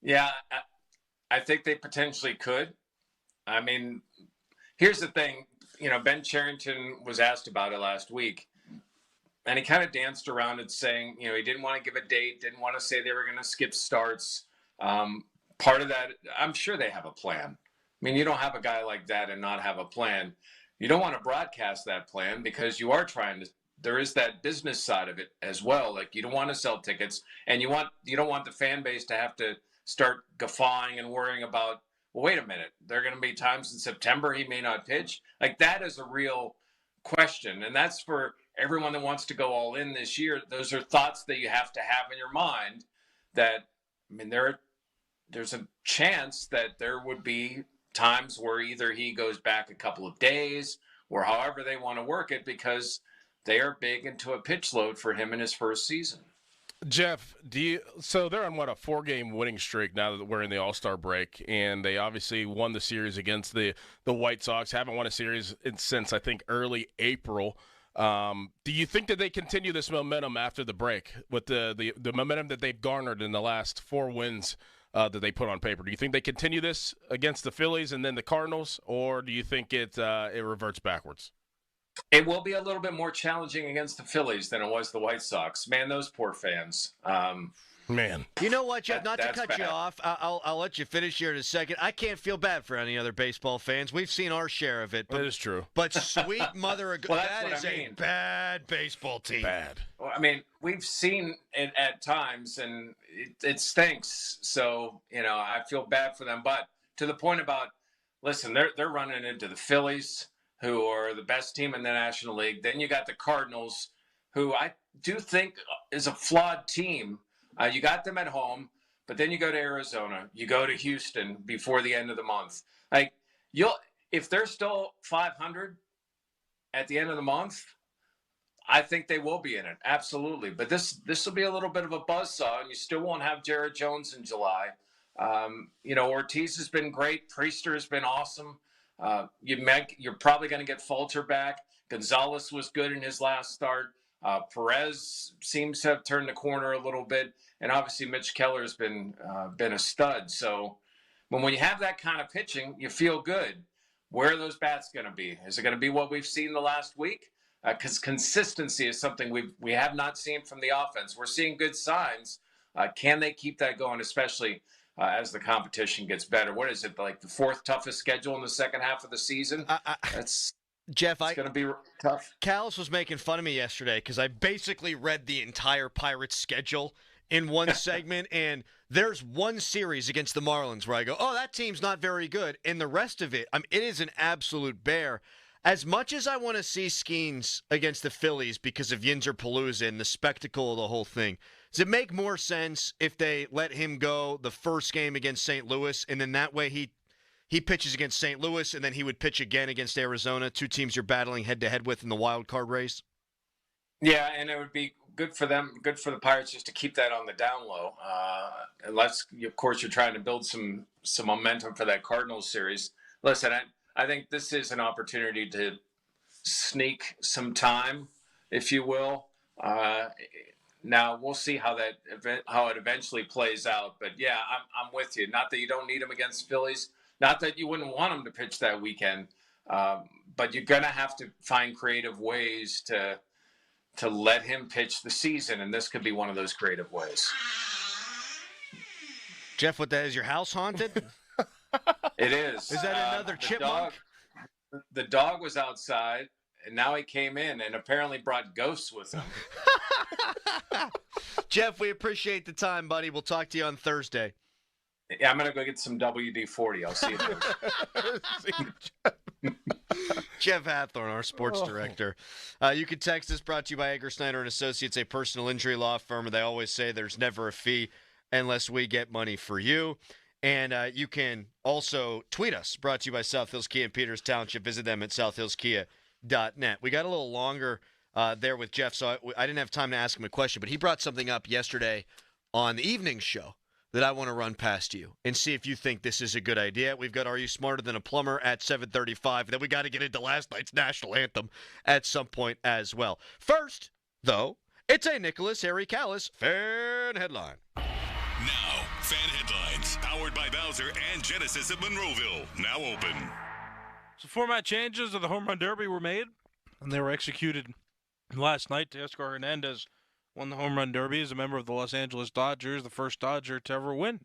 Yeah, I think they potentially could. I mean, here's the thing. Ben Cherington was asked about it last week, and he kind of danced around it saying, he didn't want to give a date, didn't want to say they were going to skip starts. Part of that, I'm sure they have a plan. I mean, you don't have a guy like that and not have a plan. You don't want to broadcast that plan because you are there is that business side of it as well. Like, you don't want to sell tickets, and you don't want the fan base to have to start guffawing and worrying about, well, wait a minute, there are going to be times in September he may not pitch. Like, that is a real question. And that's for everyone that wants to go all in this year. Those are thoughts that you have to have in your mind that, I mean, there's a chance that there would be times where either he goes back a couple of days or however they want to work it because they are big into a pitch load for him in his first season. Jeff, so they're on a 4-game winning streak now that we're in the All-Star break, and they obviously won the series against the White Sox. Haven't won a series since I think early April. Do you think that they continue this momentum after the break with the momentum that they've garnered in the last 4 wins that they put on paper? Do you think they continue this against the Phillies and then the Cardinals, or do you think it reverts backwards? It will be a little bit more challenging against the Phillies than it was the White Sox. Man, those poor fans. Man. You know what, Jeff? Not to cut you off, I'll let you finish here in a second. I can't feel bad for any other baseball fans. We've seen our share of it. But, that is true. But sweet mother of God, that is a bad baseball team. Bad. Well, I mean, we've seen it at times, and it stinks. So, I feel bad for them. But to the point about, listen, they're running into the Phillies, who are the best team in the National League. Then you got the Cardinals, who I do think is a flawed team. You got them at home, but then you go to Arizona, you go to Houston before the end of the month. If they're still 500 at the end of the month, I think they will be in it, absolutely. But this will be a little bit of a buzzsaw, and you still won't have Jared Jones in July. Ortiz has been great. Priester has been awesome. You're probably going to get Falter back. Gonzalez was good in his last start. Perez seems to have turned the corner a little bit, and obviously Mitch Keller has been a stud. So when you have that kind of pitching, you feel good. Where are those bats going to be? Is it going to be what we've seen the last week? Because consistency is something we have not seen from the offense. We're seeing good signs. Can they keep that going, especially as the competition gets better? What is it, like the 4th toughest schedule in the second half of the season? Jeff, it's going to be tough. Callis was making fun of me yesterday because I basically read the entire Pirates schedule in one segment, and there's one series against the Marlins where I go, oh, that team's not very good, and the rest of it, it is an absolute bear. As much as I want to see Skenes against the Phillies because of Yinzer Palooza and the spectacle of the whole thing, does it make more sense if they let him go the first game against St. Louis, and then that way he pitches against St. Louis, and then he would pitch again against Arizona, 2 teams you're battling head-to-head with in the wild card race? Yeah, and it would be good for them, good for the Pirates just to keep that on the down low. Unless, of course, you're trying to build some momentum for that Cardinals series. Listen, I think this is an opportunity to sneak some time, if you will. Now we'll see how it eventually plays out. But yeah, I'm with you. Not that you don't need him against Phillies. Not that you wouldn't want him to pitch that weekend. But you're gonna have to find creative ways to let him pitch the season, and this could be one of those creative ways. Jeff, what is your house haunted? It is. Is that another chipmunk? The dog was outside, and now he came in and apparently brought ghosts with him. Jeff, we appreciate the time, buddy. We'll talk to you on Thursday. Yeah, I'm going to go get some WD-40. I'll see you. Jeff Hathorn, our sports director. You can text us, brought to you by Egger Snyder & Associates, a personal injury law firm. They always say there's never a fee unless we get money for you. And you can also tweet us, brought to you by South Hills Kia in Peters Township. Visit them at southhillskia.net. We got a little longer there with Jeff, so I didn't have time to ask him a question, but he brought something up yesterday on the evening show that I want to run past you and see if you think this is a good idea. We've got Are You Smarter Than a Plumber at 7:35. Then we got to get into last night's national anthem at some point as well. First, though, it's a Nicholas Harry Callis fan headline. Now, fan headlines, powered by Bowser and Genesis of Monroeville, now open. So format changes of the Home Run Derby were made, and they were executed last night. Teoscar Hernandez won the Home Run Derby as a member of the Los Angeles Dodgers, the first Dodger to ever win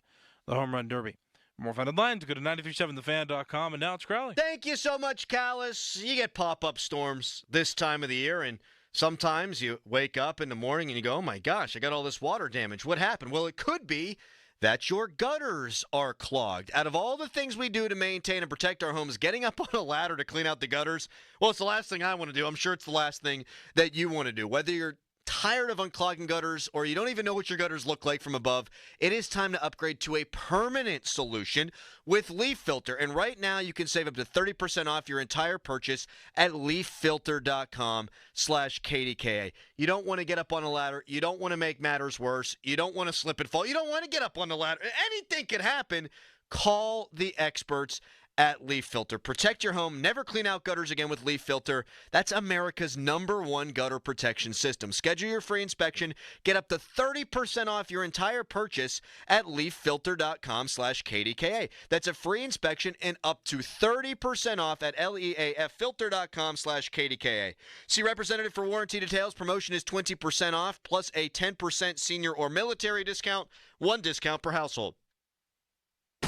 the Home Run Derby. For more fan headlines, go to 937thefan.com, and now it's Crowley. Thank you so much, Callis. You get pop-up storms this time of the year, and sometimes you wake up in the morning and you go, oh my gosh, I got all this water damage. What happened? Well, it could be that your gutters are clogged. Out of all the things we do to maintain and protect our homes, getting up on a ladder to clean out the gutters, well, it's the last thing I want to do. I'm sure it's the last thing that you want to do. Whether you're tired of unclogging gutters, or you don't even know what your gutters look like from above, it is time to upgrade to a permanent solution with Leaf Filter. And right now you can save up to 30% off your entire purchase at leaffilter.com/KDKA. You don't want to get up on a ladder. You don't want to make matters worse. You don't want to slip and fall. You don't want to get up on the ladder. Anything could happen. Call the experts at Leaf Filter. Protect your home. Never clean out gutters again with Leaf Filter. That's America's #1 gutter protection system. Schedule your free inspection. Get up to 30% off your entire purchase at leaffilter.com/KDKA. That's a free inspection and up to 30% off at leaffilter.com/KDKA. See representative for warranty details. Promotion is 20% off plus a 10% senior or military discount. 1 discount per household.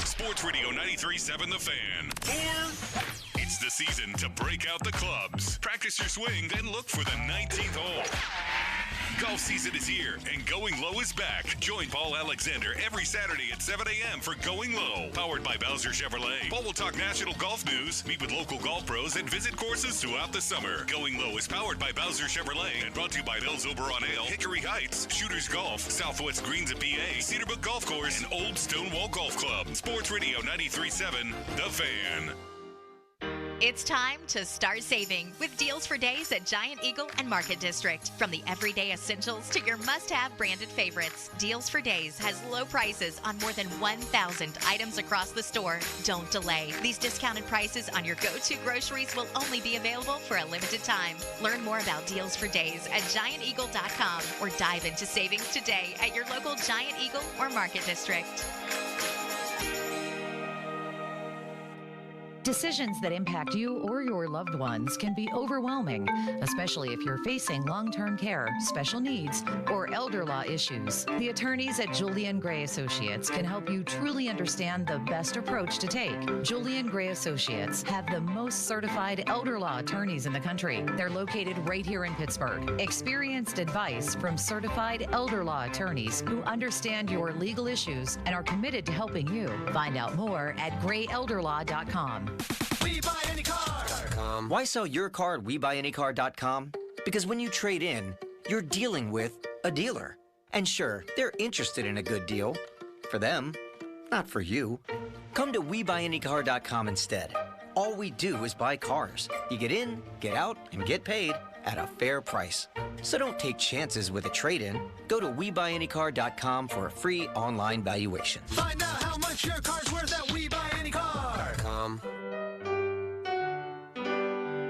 Sports Radio 93.7 The Fan. It's the season to break out the clubs. Practice your swing, then look for the 19th hole. Golf season is here, and Going Low is back. Join Paul Alexander every Saturday at 7 a.m. for Going Low, powered by Bowser Chevrolet. Paul will talk national golf news, meet with local golf pros, and visit courses throughout the summer. Going Low is powered by Bowser Chevrolet and brought to you by Bell's Oberon Ale, Hickory Heights, Shooters Golf, Southwest Greens at PA, Cedarbrook Golf Course, and Old Stonewall Golf Club. Sports Radio 93.7 The Fan. It's time to start saving with deals for days at Giant Eagle and Market District. From the everyday essentials to your must-have branded favorites, Deals for Days has low prices on more than 1,000 items across the store. Don't delay. These discounted prices on your go-to groceries will only be available for a limited time. Learn more about Deals for Days at gianteagle.com or dive into savings today at your local Giant Eagle or Market District. Decisions that impact you or your loved ones can be overwhelming, especially if you're facing long-term care, special needs, or elder law issues. The attorneys at Julian Gray Associates can help you truly understand the best approach to take. Julian Gray Associates have the most certified elder law attorneys in the country. They're located right here in Pittsburgh. Experienced advice from certified elder law attorneys who understand your legal issues and are committed to helping you. Find out more at grayelderlaw.com. WeBuyAnyCar.com. Why sell your car at WeBuyAnyCar.com? Because when you trade in, you're dealing with a dealer. And sure, they're interested in a good deal. For them, not for you. Come to WeBuyAnyCar.com instead. All we do is buy cars. You get in, get out, and get paid at a fair price. So don't take chances with a trade-in. Go to WeBuyAnyCar.com for a free online valuation. Find out how much your car's worth at WeBuyAnyCar.com.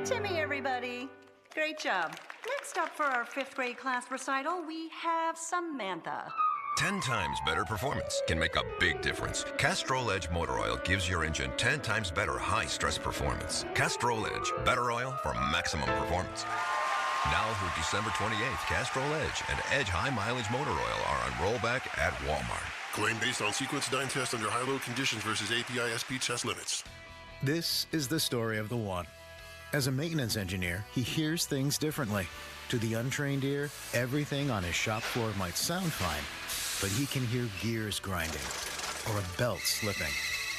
Timmy, everybody. Great job. Next up for our 5th grade class recital, we have Samantha. 10 times better performance can make a big difference. Castrol Edge Motor Oil gives your engine 10 times better high-stress performance. Castrol Edge, better oil for maximum performance. Now through December 28th, Castrol Edge and Edge High Mileage Motor Oil are on rollback at Walmart. Claim based on sequence 9 test under high-load conditions versus API SP test limits. This is the story of the one. As a maintenance engineer, he hears things differently. To the untrained ear, everything on his shop floor might sound fine, but he can hear gears grinding or a belt slipping.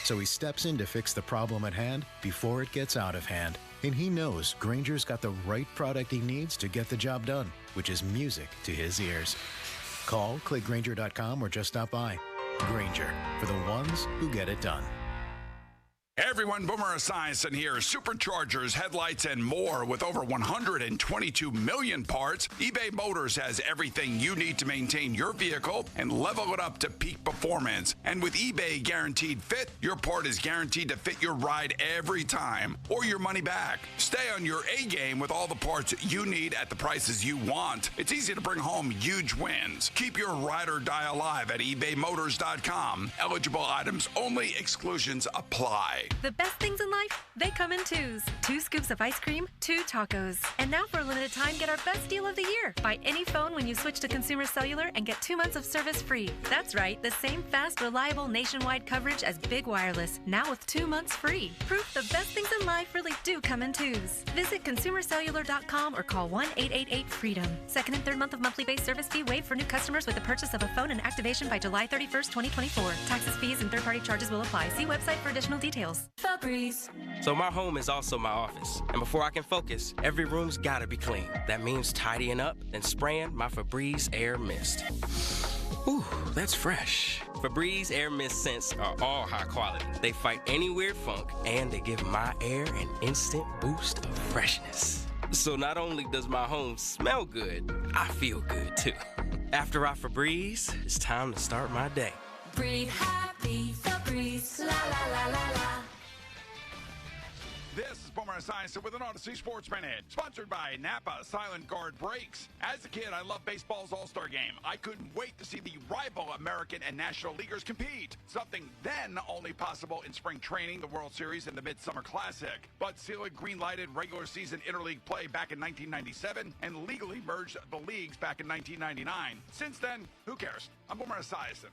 So he steps in to fix the problem at hand before it gets out of hand. And he knows Grainger's got the right product he needs to get the job done, which is music to his ears. Call, click Grainger.com, or just stop by. Grainger, for the ones who get it done. Hey everyone, Boomer Esiason here. Superchargers, headlights, and more. With over 122 million parts, eBay Motors has everything you need to maintain your vehicle and level it up to peak performance. And with eBay Guaranteed Fit, your part is guaranteed to fit your ride every time or your money back. Stay on your A game with all the parts you need at the prices you want. It's easy to bring home huge wins. Keep your ride or die alive at ebaymotors.com. Eligible items only. Exclusions apply. The best things in life, they come in twos. 2 scoops of ice cream, 2 tacos. And now for a limited time, get our best deal of the year. Buy any phone when you switch to Consumer Cellular and get 2 months of service free. That's right, the same fast, reliable nationwide coverage as Big Wireless, now with 2 months free. Proof the best things in life really do come in twos. Visit ConsumerCellular.com or call 1-888-FREEDOM. Second and third month of monthly base service fee waived for new customers with the purchase of a phone and activation by July 31st, 2024. Taxes, fees, and third-party charges will apply. See website for additional details. Essentials. Febreze. So my home is also my office. And before I can focus, every room's gotta be clean. That means tidying up, then spraying my Febreze Air Mist. Ooh, that's fresh. Febreze Air Mist scents are all high quality. They fight any weird funk, and they give my air an instant boost of freshness. So not only does my home smell good, I feel good too. After I Febreze, it's time to start my day. Breathe happy, Febreze. La la la la la. This is Boomer Esiason with an Odyssey Sports Minute, sponsored by Napa Silent Guard Brakes. As a kid, I loved baseball's All-Star Game. I couldn't wait to see the rival American and National Leaguers compete, something then only possible in spring training, the World Series, and the Midsummer Classic. But Selig green-lighted regular season interleague play back in 1997 and legally merged the leagues back in 1999. Since then, who cares? I'm Boomer Esiason.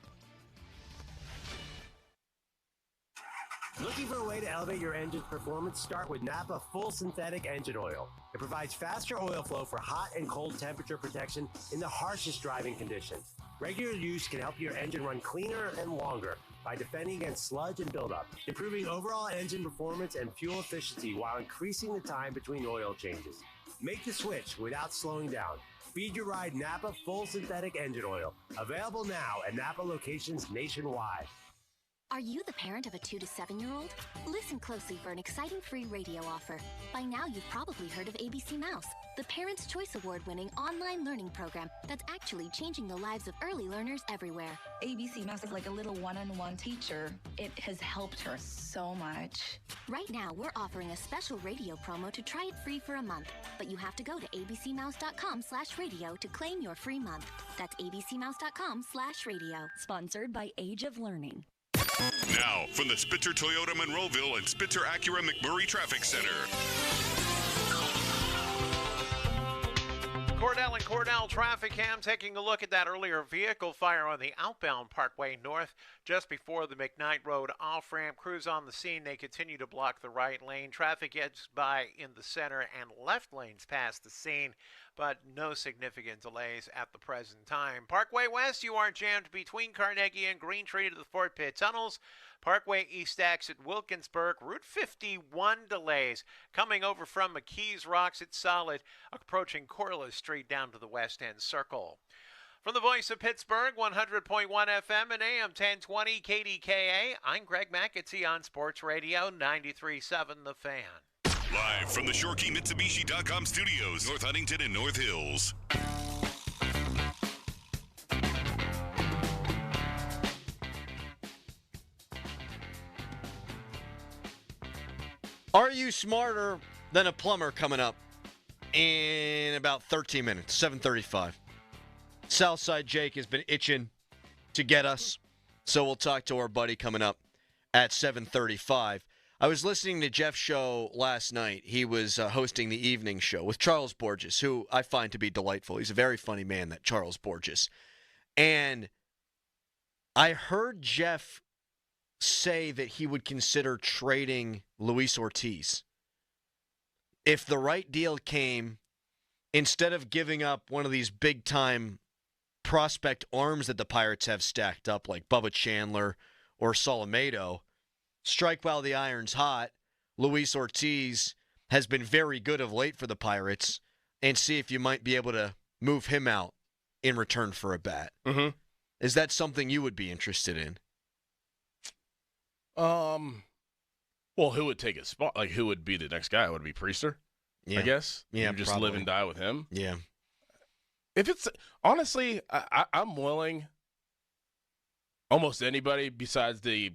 Looking for a way to elevate your engine's performance? Start with Napa Full Synthetic Engine Oil. It provides faster oil flow for hot and cold temperature protection in the harshest driving conditions. Regular use can help your engine run cleaner and longer by defending against sludge and buildup, improving overall engine performance and fuel efficiency while increasing the time between oil changes. Make the switch without slowing down. Speed your ride Napa Full Synthetic Engine Oil. Available now at Napa locations nationwide. Are you the parent of a 2 to 7-year-old? Listen closely for an exciting free radio offer. By now, you've probably heard of ABC Mouse, the Parents' Choice Award-winning online learning program that's actually changing the lives of early learners everywhere. ABC Mouse is like a little one-on-one teacher. It has helped her so much. Right now, we're offering a special radio promo to try it free for a month, but you have to go to abcmouse.com/radio to claim your free month. That's abcmouse.com/radio. Sponsored by Age of Learning. Now, from the Spitzer Toyota Monroeville and Spitzer Acura McMurray Traffic Center. Cordell and Cordell traffic cam taking a look at that earlier vehicle fire on the outbound Parkway North just before the McKnight Road off-ramp. Crews on the scene. They continue to block the right lane. Traffic gets by in the center and left lanes past the scene, but no significant delays at the present time. Parkway West, you are jammed between Carnegie and Green Tree to the Fort Pitt tunnels. Parkway East exit Wilkinsburg. Route 51 delays coming over from McKees Rocks. It's solid approaching Corliss Street down to the West End Circle. From the voice of Pittsburgh, 100.1 FM and AM 1020 KDKA, I'm Greg McAtee on Sports Radio 93.7 The Fan. Live from the ShoreKeyMitsubishi.com studios, North Huntington and North Hills. Are you smarter than a plumber coming up in about 13 minutes, 7:35. Southside Jake has been itching to get us, so we'll talk to our buddy coming up at 7:35. I was listening to Jeff's show last night. He was hosting the evening show with Charles Borges, who I find to be delightful. He's a very funny man, that Charles Borges. And I heard Jeff say that he would consider trading Luis Ortiz. If the right deal came, instead of giving up one of these big-time prospect arms that the Pirates have stacked up, like Bubba Chandler or Solomedo, strike while the iron's hot. Luis Ortiz has been very good of late for the Pirates, and see if you might be able to move him out in return for a bat. Mm-hmm. Is that something you would be interested in? Well, who would take his spot? Like, who would be the next guy? Would it be Priester? Yeah. I guess. Yeah, you just probably. live and die with him. Yeah. If it's honestly, I'm willing. Almost anybody besides the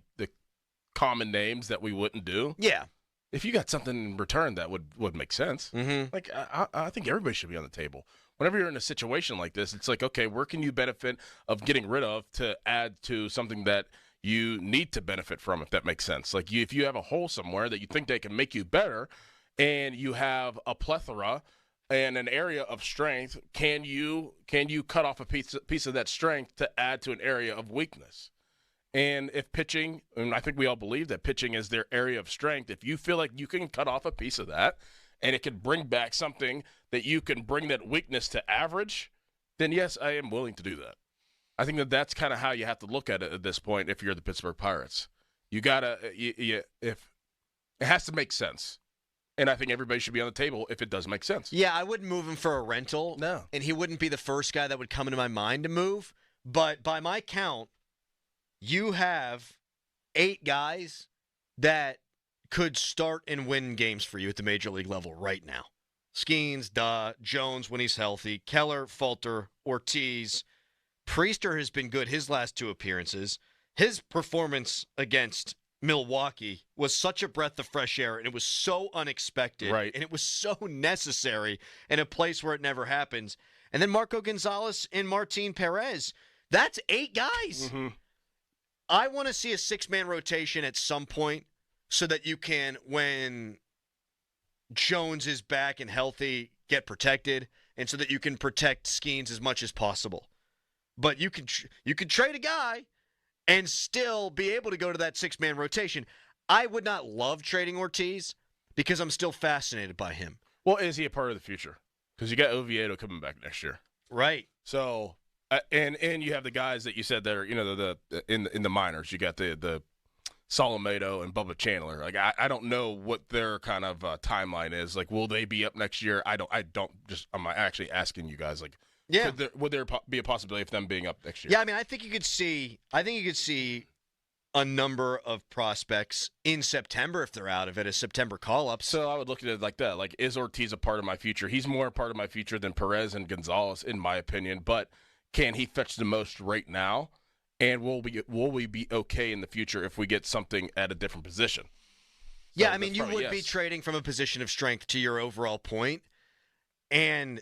common names that we wouldn't do. Yeah. If you got something in return that would make sense. Mm-hmm. Like I think everybody should be on the table. Whenever you're in a situation like this, it's like, okay, where can you benefit of getting rid of to add to something that you need to benefit from, if that makes sense. Like if you have a hole somewhere that you think they can make you better, and you have a plethora and an area of strength, can you cut off a piece of that strength to add to an area of weakness? And if pitching, and I think we all believe that pitching is their area of strength, if you feel like you can cut off a piece of that and it can bring back something that you can bring that weakness to average, then yes, I am willing to do that. I think that that's kind of how you have to look at it at this point if you're the Pittsburgh Pirates. You got to, if It has to make sense. And I think everybody should be on the table if it does make sense. Yeah, I wouldn't move him for a rental. No. And he wouldn't be the first guy that would come into my mind to move. But by my count, you have 8 guys that could start and win games for you at the major league level right now. Skenes, Jones when he's healthy, Keller, Falter, Ortiz. Priester has been good his last 2 appearances. His performance against Milwaukee was such a breath of fresh air, and it was so unexpected, right? And it was so necessary in a place where it never happens. And then Marco Gonzalez and Martin Perez. That's 8 guys. Mm-hmm. I want to see a 6-man rotation at some point so that you can, when Jones is back and healthy, get protected, and so that you can protect Skenes as much as possible. But you can trade a guy and still be able to go to that 6-man rotation. I would not love trading Ortiz because I'm still fascinated by him. Well, is he a part of the future? Because you got Oviedo coming back next year, right? So, and you have the guys that you said that are in the minors. You got the Solomedo and Bubba Chandler. Like I don't know what their kind of timeline is. Like, will they be up next year? I'm actually asking you guys. Like, yeah, would there be a possibility of them being up next year? Yeah, I mean, I think you could see a number of prospects in September if they're out of it, as September call-ups. So I would look at it like that. Like, is Ortiz a part of my future? He's more a part of my future than Perez and Gonzalez, in my opinion. But can he fetch the most right now? And will we be okay in the future if we get something at a different position? So yeah, I mean, you would be trading from a position of strength to your overall point. And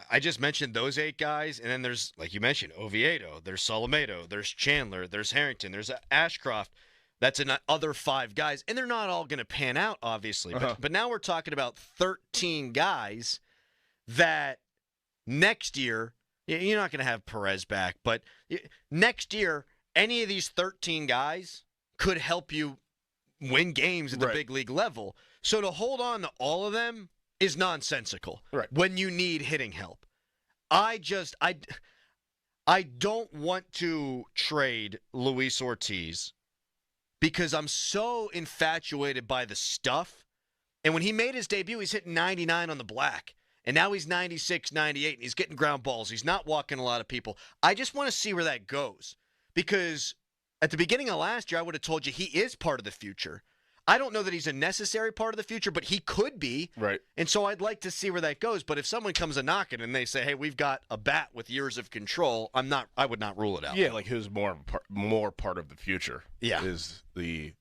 I just mentioned those 8 guys, and then there's, like you mentioned, Oviedo, there's Solomedo, there's Chandler, there's Harrington, there's Ashcroft. That's another 5 guys, and they're not all going to pan out, obviously. But now we're talking about 13 guys that next year, you're not going to have Perez back, but next year, any of these 13 guys could help you win games at the big league level. So to hold on to all of them is nonsensical when you need hitting help. I don't want to trade Luis Ortiz because I'm so infatuated by the stuff. And when he made his debut, he's hitting 99 on the black. And now he's 96, 98, and he's getting ground balls. He's not walking a lot of people. I just want to see where that goes because at the beginning of last year, I would have told you he is part of the future. I don't know that he's a necessary part of the future, but he could be. Right. And so I'd like to see where that goes. But if someone comes a knocking and they say, hey, we've got a bat with years of control, I would not rule it out. Yeah, like who's more part of the future is the,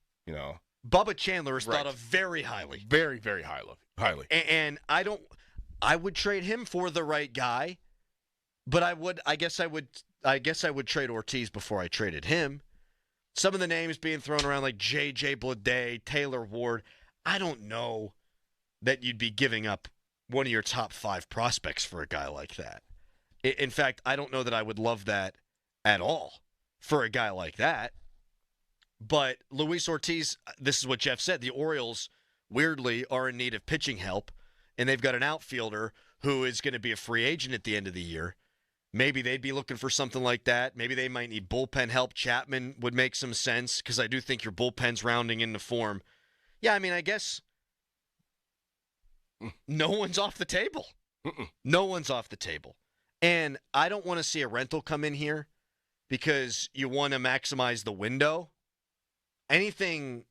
Bubba Chandler is thought of very highly. Very, very highly. And I would trade him for the right guy, but I guess I would trade Ortiz before I traded him. Some of the names being thrown around like J.J. Bleday, Taylor Ward, I don't know that you'd be giving up one of your top 5 prospects for a guy like that. In fact, I don't know that I would love that at all for a guy like that. But Luis Ortiz, this is what Jeff said, the Orioles, weirdly, are in need of pitching help, and they've got an outfielder who is going to be a free agent at the end of the year. Maybe they'd be looking for something like that. Maybe they might need bullpen help. Chapman would make some sense because I do think your bullpen's rounding into form. Yeah, I mean, I guess no one's off the table. No one's off the table. And I don't want to see a rental come in here because you want to maximize the window. Anything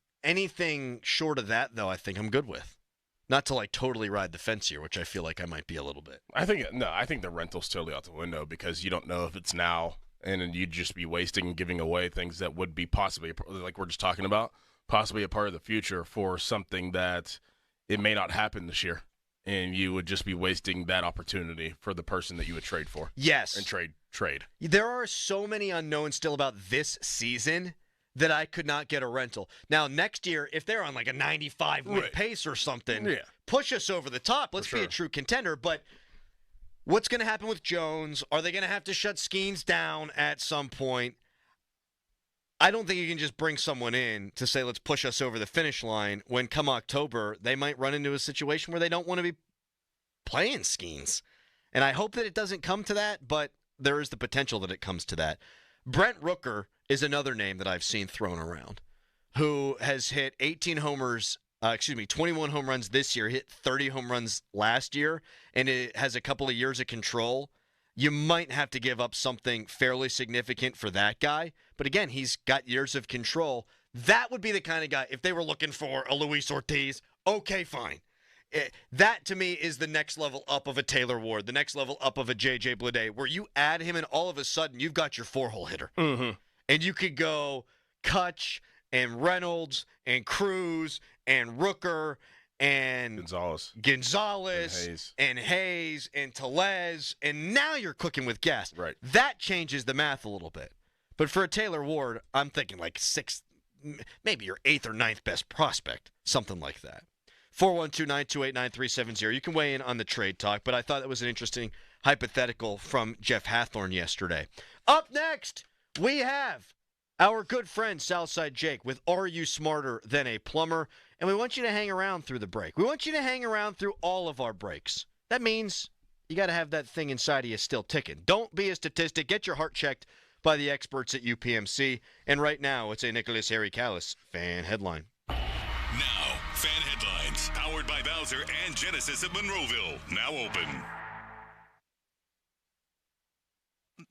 short of that, though, I think I'm good with. Not to totally ride the fence here, which I feel like I might be a little bit. I think the rental's totally out the window because you don't know if it's now, and then you'd just be wasting and giving away things that would be possibly, like we're just talking about, possibly a part of the future for something that it may not happen this year, and you would just be wasting that opportunity for the person that you would trade for. Yes. And trade. There are so many unknowns still about this season that I could not get a rental. Now, next year, if they're on a 95-win pace or something, push us over the top. Let's be a true contender. But what's going to happen with Jones? Are they going to have to shut Skenes down at some point? I don't think you can just bring someone in to say, let's push us over the finish line, when come October, they might run into a situation where they don't want to be playing Skenes. And I hope that it doesn't come to that, but there is the potential that it comes to that. Brent Rooker is another name that I've seen thrown around, who has hit 18 homers 21 home runs this year, hit 30 home runs last year, and it has a couple of years of control. You might have to give up something fairly significant for that guy. But again, he's got years of control. That would be the kind of guy, if they were looking for a Luis Ortiz, okay, fine. That, to me, is the next level up of a Taylor Ward, the next level up of a J.J. Bleday, where you add him and all of a sudden you've got your four-hole hitter. Mm-hmm. And you could go Kutch and Reynolds and Cruz and Rooker and Gonzalez and Hayes and Tellez, and now you're cooking with gas. Right. That changes the math a little bit. But for a Taylor Ward, I'm thinking like sixth, maybe your eighth or ninth best prospect, something like that. 412-928-9370. You can weigh in on the trade talk, but I thought that was an interesting hypothetical from Jeff Hathorn yesterday. Up next, we have our good friend Southside Jake with Are You Smarter Than a Plumber? And we want you to hang around through the break. We want you to hang around through all of our breaks. That means you got to have that thing inside of you still ticking. Don't be a statistic. Get your heart checked by the experts at UPMC. And right now, it's a Nicholas Harry Callis fan headline. Now, fan headlines, powered by Bowser and Genesis of Monroeville. Now open.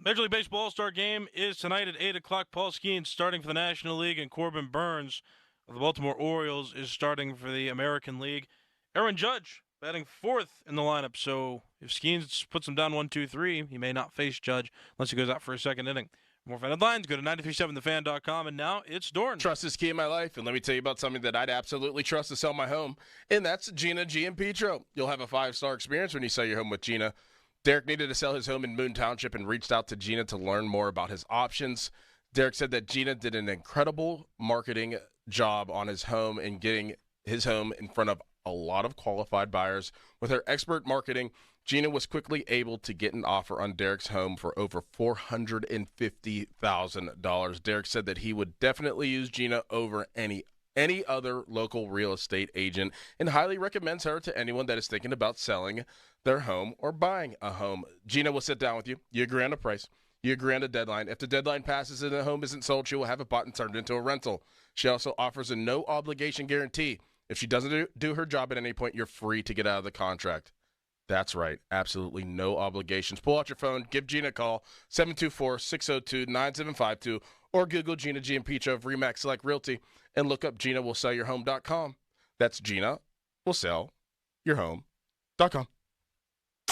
Major League Baseball All-Star Game is tonight at 8 o'clock. Paul Skenes starting for the National League, and Corbin Burns of the Baltimore Orioles is starting for the American League. Aaron Judge batting fourth in the lineup, so if Skenes puts him down 1-2-3, he may not face Judge unless he goes out for a second inning. More fan headlines, go to 937thefan.com, and now it's Dorn. Trust is key in my life, and let me tell you about something that I'd absolutely trust to sell my home, and that's Gina G and Petro. You'll have a 5-star experience when you sell your home with Gina. Derek needed to sell his home in Moon Township and reached out to Gina to learn more about his options. Derek said that Gina did an incredible marketing job on his home and getting his home in front of a lot of qualified buyers. With her expert marketing, Gina was quickly able to get an offer on Derek's home for over $450,000. Derek said that he would definitely use Gina over any other local real estate agent and highly recommends her to anyone that is thinking about selling their home or buying a home. Gina will sit down with you. You agree on a price. You agree on a deadline. If the deadline passes and the home isn't sold, she will have it bought and turned into a rental. She also offers a no-obligation guarantee. If she doesn't do her job at any point, you're free to get out of the contract. That's right. Absolutely no obligations. Pull out your phone. Give Gina a call, 724-602-9752, or Google Gina G and Petro of RE/MAX Select Realty and look up GinaWillSellYourHome.com. That's GinaWillSellYourHome.com.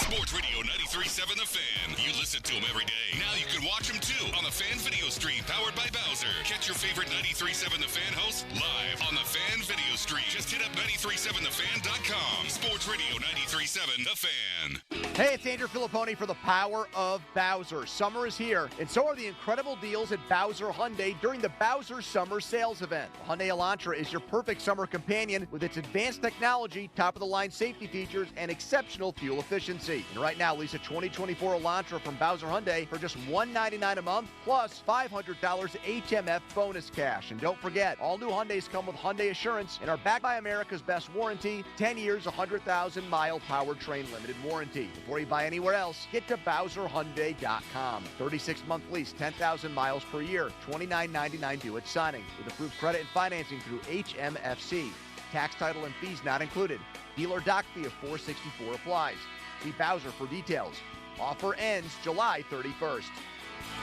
Sports Radio 93.7 The Fan. You listen to them every day. Now you can watch them too on the Fan Video Stream powered by Bowser. Catch your favorite 93.7 The Fan hosts live on the Fan Video Stream. Just hit up 937thefan.com. Sports Radio 93.7 The Fan. Hey, it's Andrew Filipponi for the power of Bowser. Summer is here, and so are the incredible deals at Bowser Hyundai during the Bowser Summer Sales Event. The Hyundai Elantra is your perfect summer companion with its advanced technology, top-of-the-line safety features, and exceptional fuel efficiency. And right now, lease a 2024 Elantra from Bowser Hyundai for just $199 a month, plus $500 HMF bonus cash. And don't forget, all new Hyundais come with Hyundai Assurance and are backed by America's best warranty, 10 years, 100,000-mile powertrain limited warranty. Before you buy anywhere else, get to BowserHyundai.com. 36-month lease, 10,000 miles per year, $29.99 due at signing. With approved credit and financing through HMFC. Tax, title, and fees not included. Dealer doc fee of $464 applies. See Bowser for details. Offer ends July 31st.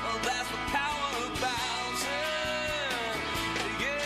Well, that's the power of Bowser. Yeah.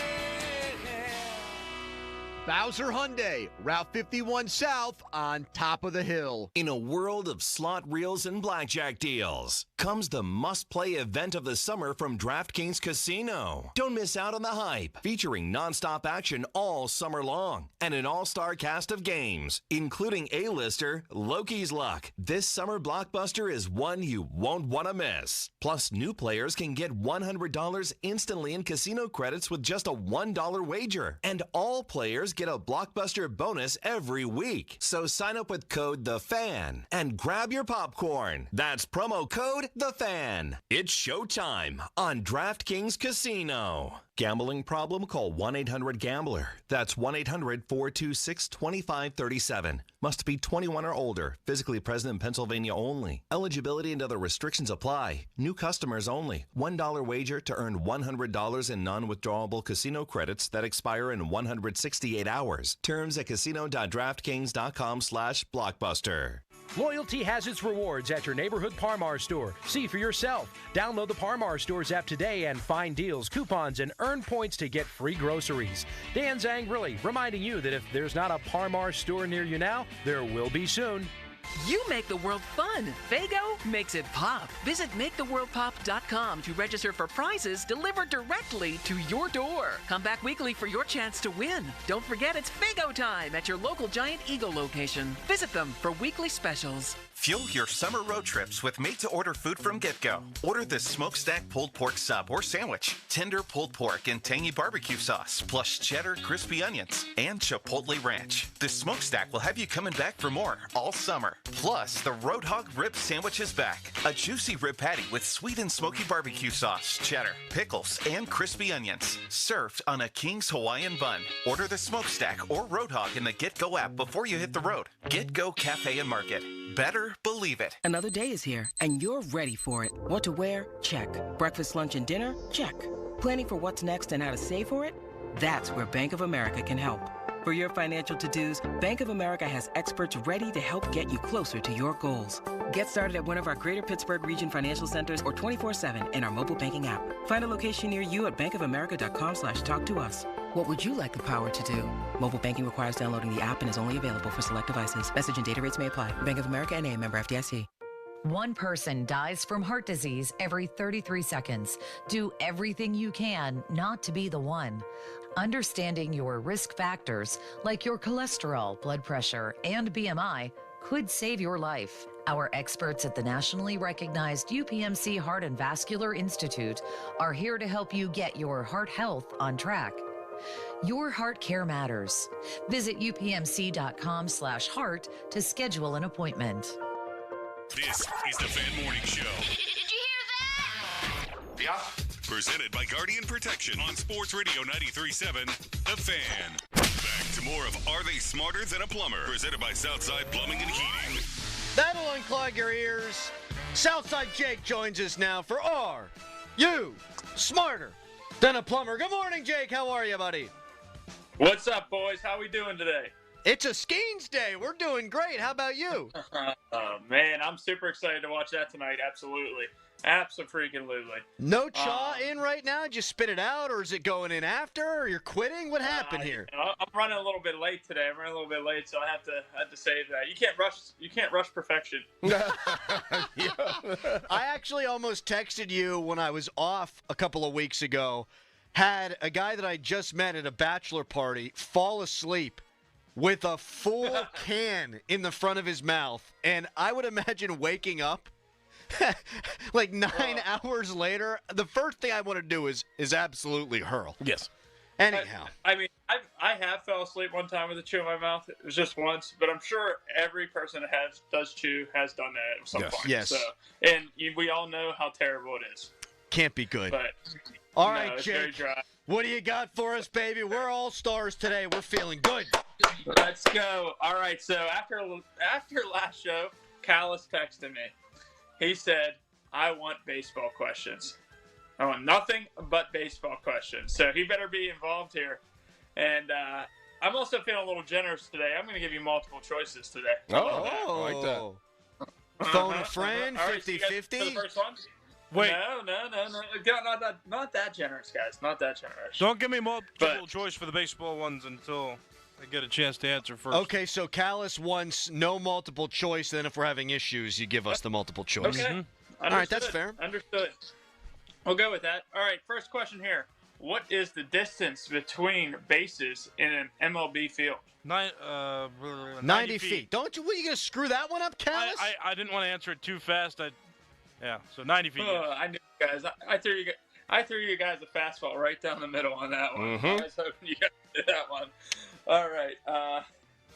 Bowser Hyundai, Route 51 South on top of the hill. In a world of slot reels and blackjack deals, comes the must-play event of the summer from DraftKings Casino. Don't miss out on the hype, featuring nonstop action all summer long and an all-star cast of games, including A-lister Loki's Luck. This summer blockbuster is one you won't want to miss. Plus, new players can get $100 instantly in casino credits with just a $1 wager. And all players get a blockbuster bonus every week. So sign up with code THEFAN and grab your popcorn. That's promo code THEFAN. It's showtime on DraftKings Casino. Gambling problem? Call 1-800-GAMBLER. That's 1-800-426-2537. Must be 21 or older. Physically present in Pennsylvania only. Eligibility and other restrictions apply. New customers only. $1 wager to earn $100 in non-withdrawable casino credits that expire in 168 hours. Terms at casino.draftkings.com/blockbuster. Loyalty has its rewards at your neighborhood Par-Mar store. See for yourself. Download the Par-Mar stores app today and find deals, coupons, and earn points to get free groceries. Dan Zangrili reminding you that if there's not a Par-Mar store near you now, there will be soon. You make the world fun. Faygo makes it pop. Visit MakeTheWorldPop.com to register for prizes delivered directly to your door. Come back weekly for your chance to win. Don't forget it's Faygo time at your local Giant Eagle location. Visit them for weekly specials. Fuel your summer road trips with made-to-order food from GetGo. Order the smokestack pulled pork sub or sandwich, tender pulled pork and tangy barbecue sauce, plus cheddar, crispy onions, and chipotle ranch. The smokestack will have you coming back for more all summer. Plus, the Roadhog rib sandwich is back. A juicy rib patty with sweet and smoky barbecue sauce, cheddar, pickles, and crispy onions, served on a King's Hawaiian bun. Order the smokestack or Roadhog in the GetGo app before you hit the road. GetGo Cafe and Market. Better believe it. Another day is here, and you're ready for it. What to wear? Check. Breakfast, lunch, and dinner? Check. Planning for what's next and how to save for it? That's where Bank of America can help. For your financial to-dos, Bank of America has experts ready to help get you closer to your goals. Get started at one of our Greater Pittsburgh Region financial centers or 24/7 in our mobile banking app. Find a location near you at bankofamerica.com/talktous. What would you like the power to do? Mobile banking requires downloading the app and is only available for select devices. Message and data rates may apply. Bank of America N.A., member FDIC. One person dies from heart disease every 33 seconds. Do everything you can not to be the one. Understanding your risk factors, like your cholesterol, blood pressure, and BMI, could save your life. Our experts at the nationally recognized UPMC Heart and Vascular Institute are here to help you get your heart health on track. Your heart care matters. Visit upmc.com/heart to schedule an appointment. This is the Fan Morning Show. Did you hear that? Yeah. Presented by Guardian Protection on Sports Radio 93.7, The Fan. Back to more of Are They Smarter Than a Plumber? Presented by Southside Plumbing and Heating. That'll unclog your ears. Southside Jake joins us now for Are You Smarter Than a Plumber? Good morning, Jake. How are you, buddy? What's up, boys? How we doing today? It's a Skenes day. We're doing great. How about you? Oh, man, I'm super excited to watch that tonight. Absolutely. Abso-freaking-lutely. No chaw in right now? Did you spit it out, or is it going in after, or you're quitting? What happened here? I'm running a little bit late today. I'm running a little bit late, so I had to save that. You can't rush perfection. I actually almost texted you when I was off a couple of weeks ago. Had a guy that I just met at a bachelor party fall asleep with a full can in the front of his mouth, and I would imagine waking up like 9 hours later. The first thing I want to do is absolutely hurl. Yes. Anyhow. I mean, I have fell asleep one time with a chew in my mouth. It was just once, but I'm sure every person that does chew has done that at some point. Yes. So, and we all know how terrible it is. Can't be good. But all right, it's very Jake. dry. What do you got for us, baby? We're all stars today. We're feeling good. Let's go. All right, so after last show, Callis texted me. He said, I want baseball questions. I want nothing but baseball questions. So he better be involved here. And I'm also feeling a little generous today. I'm going to give you multiple choices today. Oh, I like that. Phone a friend, All right, so 50-50. you guys ready for the first one? Wait. No. Not that generous, guys. Not that generous. Don't give me multiple choice for the baseball ones until I get a chance to answer first. Okay, so Callis wants no multiple choice. Then if we're having issues, you give us the multiple choice. Okay. All right, that's fair. Understood. We'll go with that. All right, first question here. What is the distance between bases in an MLB field? 90 feet. Don't you? What, you going to screw that one up, Callis? I didn't want to answer it too fast. So 90 feet. Yes. I knew you guys. I threw you guys a fastball right down the middle on that one. Mm-hmm. I was hoping you guys did that one. All right.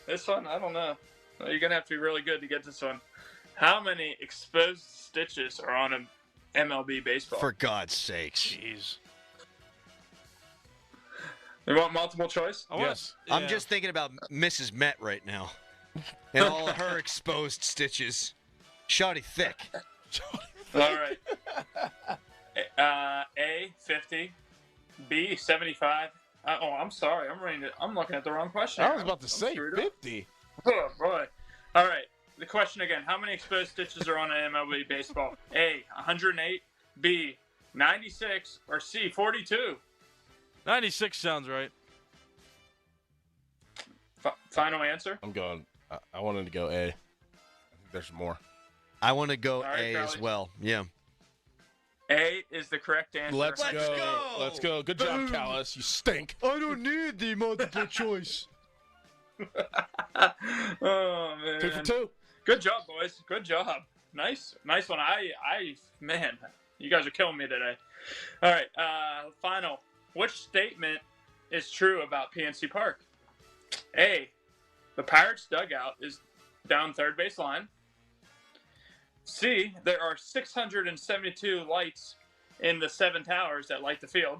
This one, I don't know. You're going to have to be really good to get this one. How many exposed stitches are on an MLB baseball? For God's sakes. Jeez. You want multiple choice? Yes. I'm just thinking about Mrs. Met right now and all her exposed stitches. Shawty thick. All right. A, 50. B, 75. I'm sorry. I'm looking at the wrong question. I was about to say 50. Oh, boy. All right. The question again. How many exposed stitches are on an MLB baseball? A, 108. B, 96. Or C, 42. 96 sounds right. Final answer? I'm going. I wanted to go A. I think there's more. I want to go right, A as Crowley. well. Yeah. A is the correct answer. Let's go. Let's go. Good job, Callis. You stink. I don't need the multiple choice. Oh, man. 2 for 2. Good job, boys. Good job. Nice one. Man, you guys are killing me today. All right, final. Which statement is true about PNC Park? A, the Pirates dugout is down third base line. C, there are 672 lights in the 7 towers that light the field.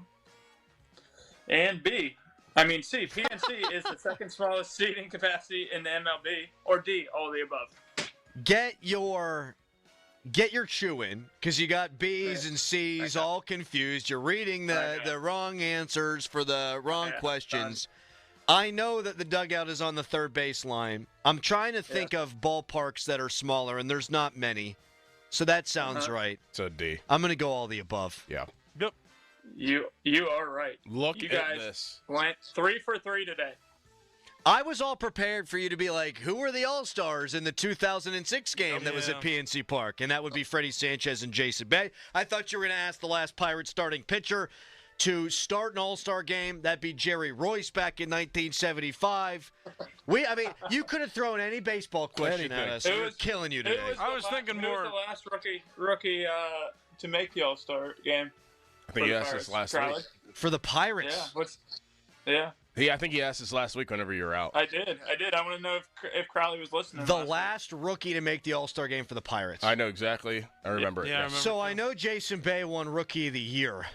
And C, PNC is the second smallest seating capacity in the MLB. Or D, all of the above. Get your chew in, because you got B's and C's all confused. You're reading the wrong answers for the wrong questions. I know that the dugout is on the third base line. I'm trying to think of ballparks that are smaller, and there's not many. So that sounds right. So D. I'm going to go all the above. Yeah. Yep. You are right. Look you at guys this. Went 3 for 3 today. I was all prepared for you to be like, who were the All-Stars in the 2006 game that was at PNC Park? And that would be Freddy Sanchez and Jason Bay. I thought you were going to ask the last Pirates starting pitcher to start an All-Star game. That'd be Jerry Royce back in 1975. You could have thrown any baseball question at us. We're killing you today. I was thinking more. Who was the last rookie to make the All-Star game? I think he asked us last week. For the Pirates. Yeah. I think he asked us last week whenever you were out. I did. I want to know if Crowley was listening. The last rookie to make the All-Star game for the Pirates. I know exactly. I remember it. Yeah, I remember So I know Jason Bay won Rookie of the Year.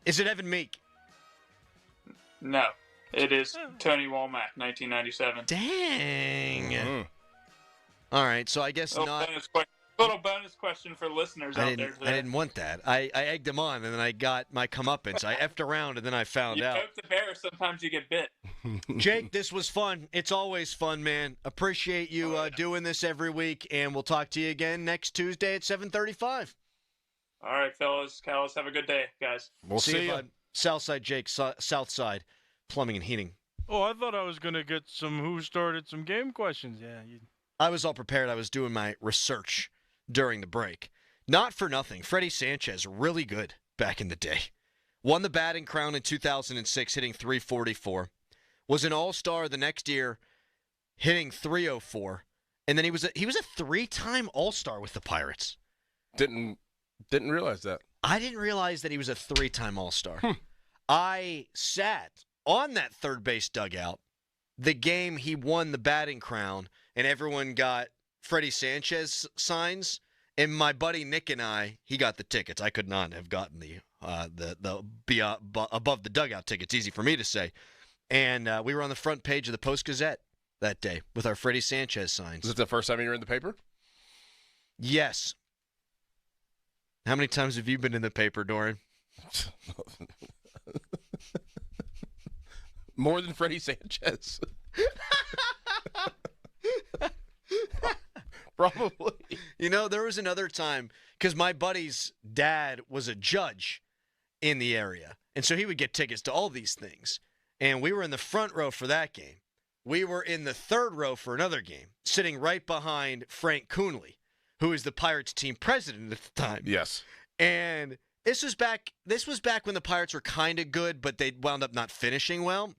Is it Evan Meek? No. It is Tony Womack, 1997. Dang. Mm-hmm. All right, so I guess not. Little bonus question for listeners out there today. I didn't want that. I egged him on, and then I got my comeuppance. I effed around, and then I found out. You poke the bear, sometimes you get bit. Jake, this was fun. It's always fun, man. Appreciate you doing this every week, and we'll talk to you again next Tuesday at 7:35. All right, fellas. Callis, have a good day, guys. We'll see you, bud. Southside Jake, Southside Plumbing and Heating. Oh, I thought I was going to get some who started some game questions. Yeah. I was all prepared. I was doing my research during the break. Not for nothing. Freddy Sanchez, really good back in the day. Won the batting crown in 2006, hitting .344. Was an all-star the next year, hitting .304. And then he was a 3-time all-star with the Pirates. Didn't realize that. I didn't realize that he was a 3-time all-star. I sat on that third base dugout the game he won the batting crown, and everyone got Freddy Sanchez signs, and my buddy Nick and he got the tickets. I could not have gotten the above the dugout tickets. Easy for me to say. And we were on the front page of the Post-Gazette that day with our Freddy Sanchez signs. Was it the first time you were in the paper? Yes. How many times have you been in the paper, Doran? More than Freddy Sanchez. Probably. You know, there was another time, because my buddy's dad was a judge in the area, and so he would get tickets to all these things. And we were in the front row for that game. We were in the third row for another game, sitting right behind Frank Coonley, who is the Pirates team president at the time. Yes. And this was back when the Pirates were kind of good, but they wound up not finishing well.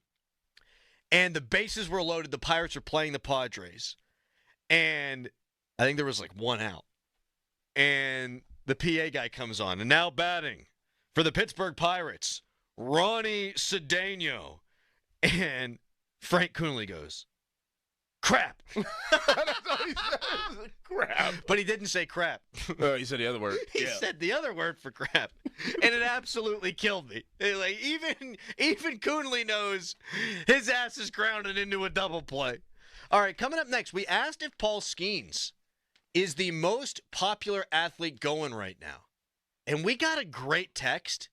And the bases were loaded. The Pirates were playing the Padres. And I think there was like one out. And the PA guy comes on. And now batting for the Pittsburgh Pirates, Ronnie Cedeno. And Frank Coonley goes, Crap. That's all he says. Crap. But he didn't say crap. Oh, he said the other word. He said the other word for crap, and it absolutely killed me. Like even Coonley knows his ass is grounded into a double play. All right, coming up next, we asked if Paul Skenes is the most popular athlete going right now, and we got a great text.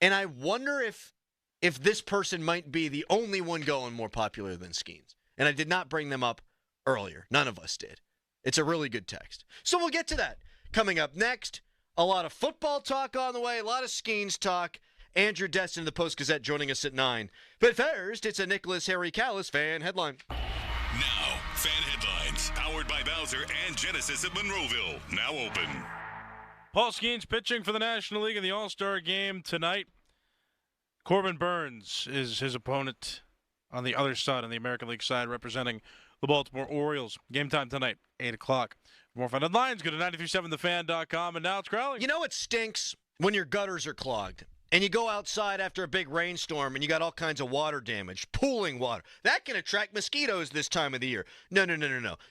And I wonder if this person might be the only one going more popular than Skenes. And I did not bring them up earlier. None of us did. It's a really good text. So we'll get to that. Coming up next, a lot of football talk on the way, a lot of Skenes talk. Andrew Destin of the Post-Gazette joining us at 9. But first, it's a Nicholas Harry Callis fan headline. Now, fan headlines, powered by Bowser and Genesis of Monroeville. Now open. Paul Skenes pitching for the National League in the All-Star game tonight. Corbin Burns is his opponent on the other side, on the American League side, representing the Baltimore Orioles. Game time tonight, 8 o'clock. For more fun headlines, go to 937thefan.com, and now it's Crowley. You know what stinks? When your gutters are clogged, and you go outside after a big rainstorm, and you got all kinds of water damage, pooling water. That can attract mosquitoes this time of the year. No.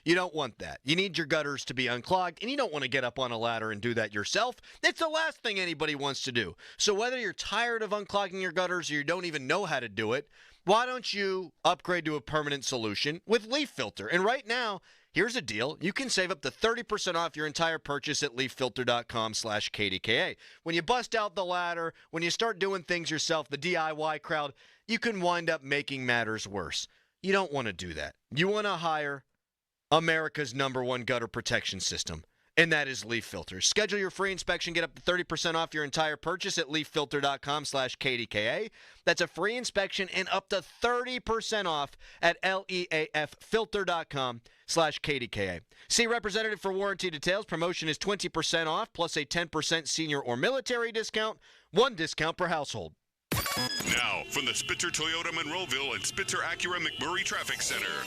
You don't want that. You need your gutters to be unclogged, and you don't want to get up on a ladder and do that yourself. It's the last thing anybody wants to do. So whether you're tired of unclogging your gutters or you don't even know how to do it, why don't you upgrade to a permanent solution with Leaf Filter? And right now, here's a deal. You can save up to 30% off your entire purchase at leaffilter.com/KDKA. When you bust out the ladder, when you start doing things yourself, the DIY crowd, you can wind up making matters worse. You don't want to do that. You want to hire America's #1 gutter protection system, and that is Leaf Filter. Schedule your free inspection. Get up to 30% off your entire purchase at leaffilter.com/KDKA. That's a free inspection and up to 30% off at leaffilter.com/KDKA. See representative for warranty details. Promotion is 20% off plus a 10% senior or military discount. 1 discount per household. Now, from the Spitzer Toyota Monroeville and Spitzer Acura McMurray Traffic Center.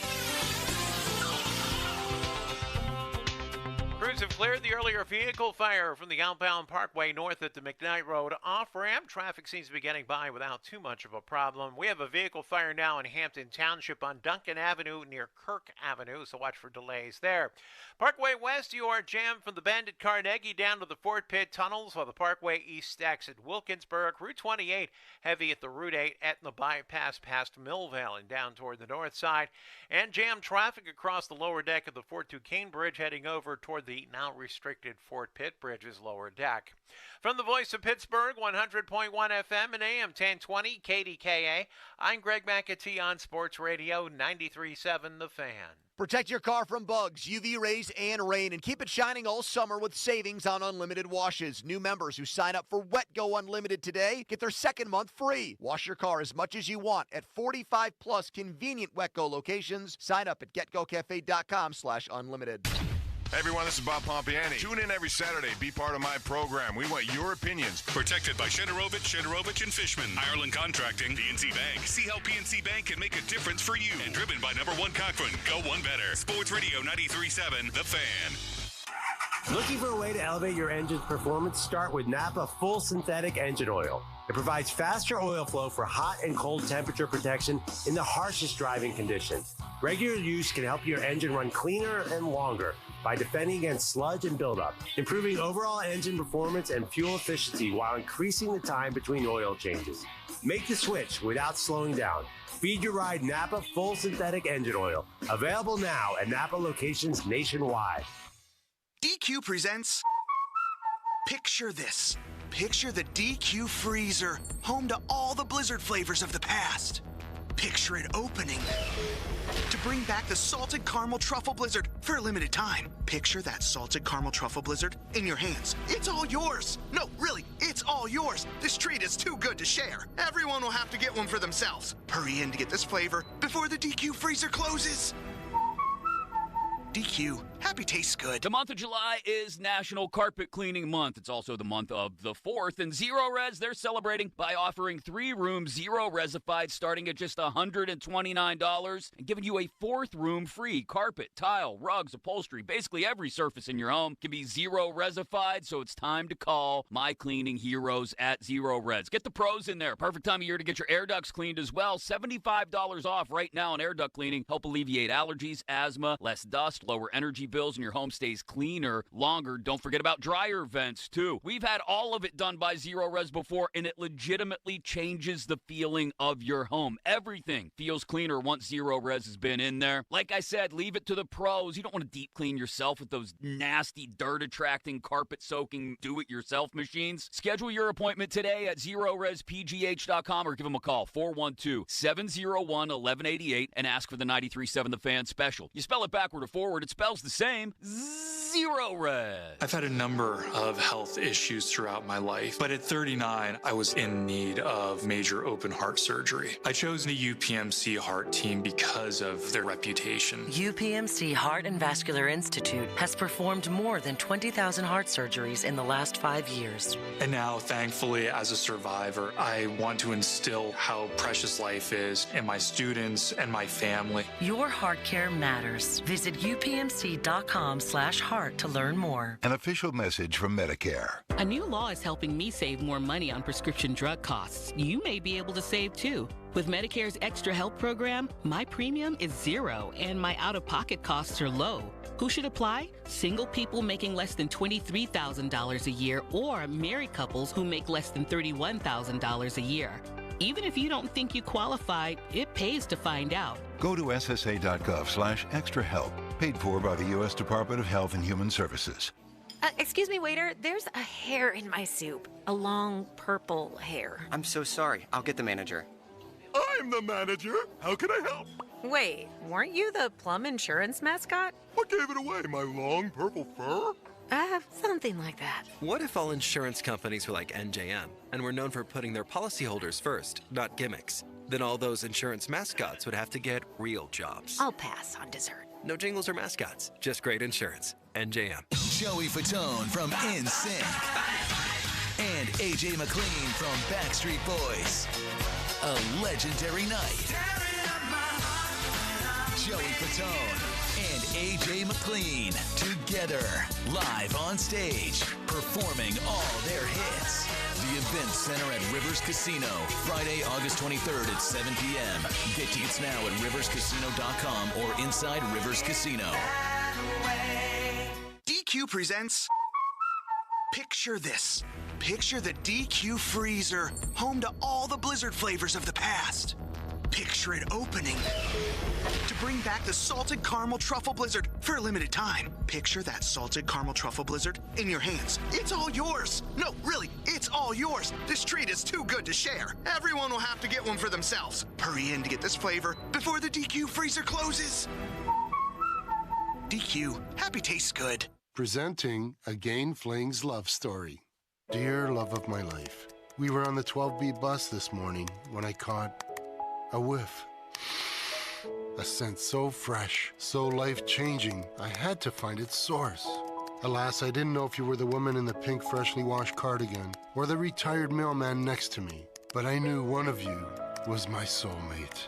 Crews have cleared the earlier vehicle fire from the outbound parkway north at the McKnight Road off-ramp. Traffic seems to be getting by without too much of a problem. We have a vehicle fire now in Hampton Township on Duncan Avenue near Kirk Avenue, so watch for delays there. Parkway West, you are jammed from the bend at Carnegie down to the Fort Pitt tunnels, while the Parkway East stacks at Wilkinsburg. Route 28, heavy at the Route 8 Etna bypass past Millvale and down toward the north side. And jam traffic across the lower deck of the Fort Duquesne Bridge heading over toward the now restricted Fort Pitt Bridge's lower deck. From the voice of Pittsburgh, 100.1 FM and AM 1020 KDKA, I'm Greg McAtee on Sports Radio 93.7 The Fan. Protect your car from bugs, UV rays, and rain, and keep it shining all summer with savings on unlimited washes. New members who sign up for Wet Go Unlimited today get their second month free. Wash your car as much as you want at 45-plus convenient Wet Go locations. Sign up at getgocafe.com/unlimited. Hey everyone, this is Bob Pompiani. Tune in every Saturday. Be part of my program. We want your opinions. Protected by Shederovich and Fishman. Ireland Contracting, PNC Bank. See how PNC Bank can make a difference for you. And driven by #1 Cochran. Go one better. Sports Radio 93.7 The Fan. Looking for a way to elevate your engine's performance? Start with Napa Full Synthetic Engine Oil. It provides faster oil flow for hot and cold temperature protection in the harshest driving conditions. Regular use can help your engine run cleaner and longer by defending against sludge and buildup, improving overall engine performance and fuel efficiency while increasing the time between oil changes. Make the switch without slowing down. Feed your ride Napa Full Synthetic Engine Oil. Available now at Napa locations nationwide. DQ presents Picture This. Picture the DQ freezer, home to all the Blizzard flavors of the past. Picture it opening to bring back the salted caramel truffle blizzard for a limited time. Picture that salted caramel truffle blizzard in your hands. It's all yours. No, really, it's all yours. This treat is too good to share. Everyone will have to get one for themselves. Hurry in to get this flavor before the DQ freezer closes. DQ happy tastes good. The month of July is National Carpet Cleaning Month. It's also the month of the 4th. And Zero Res, they're celebrating by offering 3-room Zero Resified starting at just $129 and giving you a 4th room free. Carpet, tile, rugs, upholstery, basically every surface in your home can be Zero Resified. So it's time to call my cleaning heroes at Zero Res. Get the pros in there. Perfect time of year to get your air ducts cleaned as well. $75 off right now on air duct cleaning. Help alleviate allergies, asthma, less dust, lower energy bills, and your home stays cleaner longer. Don't forget about dryer vents, too. We've had all of it done by Zero Res before, and it legitimately changes the feeling of your home. Everything feels cleaner once Zero Res has been in there. Like I said, leave it to the pros. You don't want to deep clean yourself with those nasty, dirt-attracting, carpet-soaking, do-it-yourself machines. Schedule your appointment today at ZeroResPGH.com or give them a call, 412-701-1188, and ask for the 93.7 The Fan special. You spell it backward or forward, it spells the same. Zero Res. I've had a number of health issues throughout my life, but at 39, I was in need of major open heart surgery. I chose the UPMC Heart Team because of their reputation. UPMC Heart and Vascular Institute has performed more than 20,000 heart surgeries in the last 5 years. And now, thankfully, as a survivor, I want to instill how precious life is in my students and my family. Your heart care matters. Visit upmc.com/heart to learn more. An official message from Medicare. A new law is helping me save more money on prescription drug costs. You may be able to save too. With Medicare's Extra Help program, my premium is $0 and my out-of-pocket costs are low. Who should apply? Single people making less than $23,000 a year or married couples who make less than $31,000 a year. Even if you don't think you qualify, it pays to find out. Go to ssa.gov/extra help. Paid for by the U.S. Department of Health and Human Services. Excuse me, waiter. There's a hair in my soup. A long purple hair. I'm so sorry. I'll get the manager. I'm the manager. How can I help? Wait, weren't you the Plum Insurance mascot? What gave it away? My long purple fur? Something like that. What if all insurance companies were like NJM and were known for putting their policyholders first, not gimmicks? Then all those insurance mascots would have to get real jobs. I'll pass on dessert. No jingles or mascots, just great insurance. NJM. Joey Fatone from NSYNC and AJ McLean from Backstreet Boys. A legendary night. Joey Fatone and AJ McLean together, live on stage, performing all their hits. The event center at Rivers Casino, Friday, August 23rd at 7 p.m. Get tickets now at riverscasino.com or inside Rivers Casino. DQ presents Picture This. Picture the DQ freezer, home to all the Blizzard flavors of the past. Picture it opening to bring back the salted caramel truffle blizzard for a limited time. Picture that salted caramel truffle blizzard in your hands. It's all yours. No, really, it's all yours. This treat is too good to share. Everyone will have to get one for themselves. Hurry in to get this flavor before the DQ freezer closes. DQ, happy tastes good. Presenting a Gain Flings love story. Dear love of my life, we were on the 12B bus this morning when I caught a whiff. A scent so fresh, so life-changing, I had to find its source. Alas, I didn't know if you were the woman in the pink freshly washed cardigan or the retired mailman next to me, but I knew one of you was my soulmate.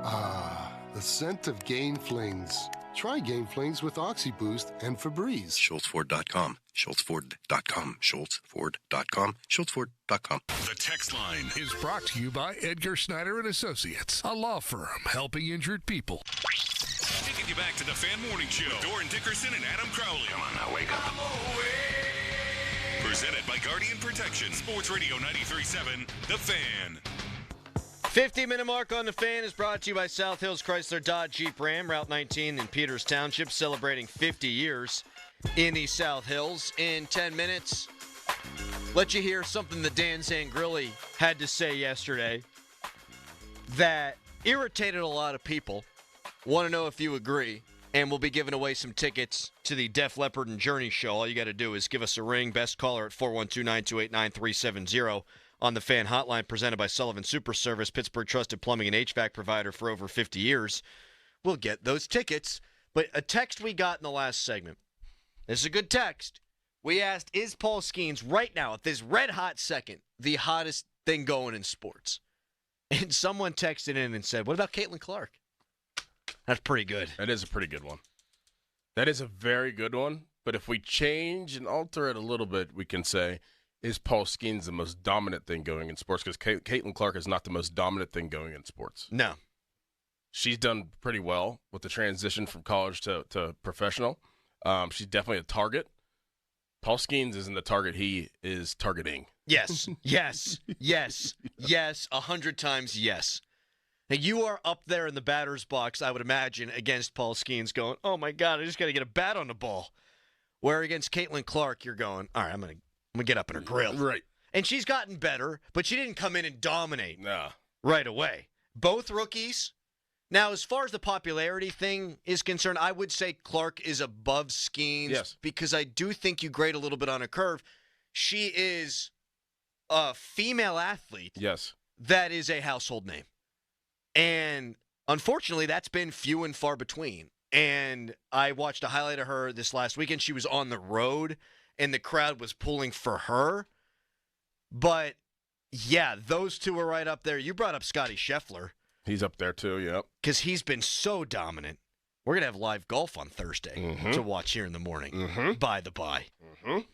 Ah, the scent of Gain Flings. Try Gain Flings with OxyBoost and Febreze. SchultzFord.com. SchultzFord.com. SchultzFord.com. SchultzFord.com. The text line is brought to you by Edgar Snyder and Associates, a law firm helping injured people. Taking you back to the Fan Morning Show. Doran Dickerson and Adam Crowley. Come on now, wake up. Presented by Guardian Protection. Sports Radio 93.7, The Fan. 50-minute mark on The Fan is brought to you by South Hills Chrysler Dodge Jeep Ram, Route 19 in Peters Township, celebrating 50 years in the South Hills. In 10 minutes, let you hear something that Dan Zangrilli had to say yesterday that irritated a lot of people. Want to know if you agree. And we'll be giving away some tickets to the Def Leppard and Journey show. All you got to do is give us a ring. Best caller at 412-928-9370. On the Fan Hotline, presented by Sullivan Super Service, Pittsburgh trusted plumbing and HVAC provider for over 50 years. We'll get those tickets. But a text we got in the last segment. This is a good text. We asked, is Paul Skenes right now, at this red-hot second, the hottest thing going in sports? And someone texted in and said, what about Caitlin Clark? That's pretty good. That is a pretty good one. That is a very good one. But if we change and alter it a little bit, we can say, is Paul Skenes the most dominant thing going in sports? Because Caitlin Clark is not the most dominant thing going in sports. No. She's done pretty well with the transition from college to professional. She's definitely a target. Paul Skenes isn't the target. He is targeting. Yes, yes, yes, yes, 100 times yes. Now, you are up there in the batter's box, I would imagine, against Paul Skenes going, oh, my God, I just got to get a bat on the ball. Where against Caitlin Clark, you're going, all right, I'm gonna get up in her grill. Right. And she's gotten better, but she didn't come in and dominate right away. Both rookies. Now, as far as the popularity thing is concerned, I would say Clark is above Skenes because I do think you grade a little bit on a curve. She is a female athlete that is a household name. And unfortunately, that's been few and far between. And I watched a highlight of her this last weekend. She was on the road, and the crowd was pulling for her. But, yeah, those two are right up there. You brought up Scotty Scheffler. He's up there, too, yep. Because he's been so dominant. We're going to have live golf on Thursday to watch here in the morning, by the by.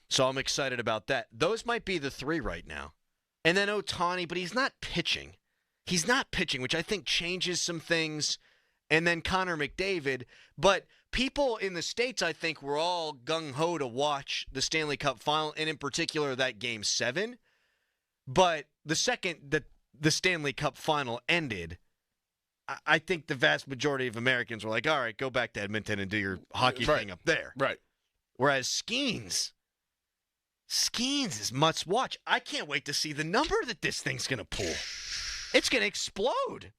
So I'm excited about that. Those might be the three right now. And then Ohtani, but he's not pitching. He's not pitching, which I think changes some things. And then Connor McDavid. But people in the States, I think, were all gung-ho to watch the Stanley Cup Final, and in particular that Game 7. But the second that the Stanley Cup Final ended, I think the vast majority of Americans were like, all right, go back to Edmonton and do your hockey thing up there. Right. Whereas Skenes is must watch. I can't wait to see the number that this thing's going to pull. It's going to explode.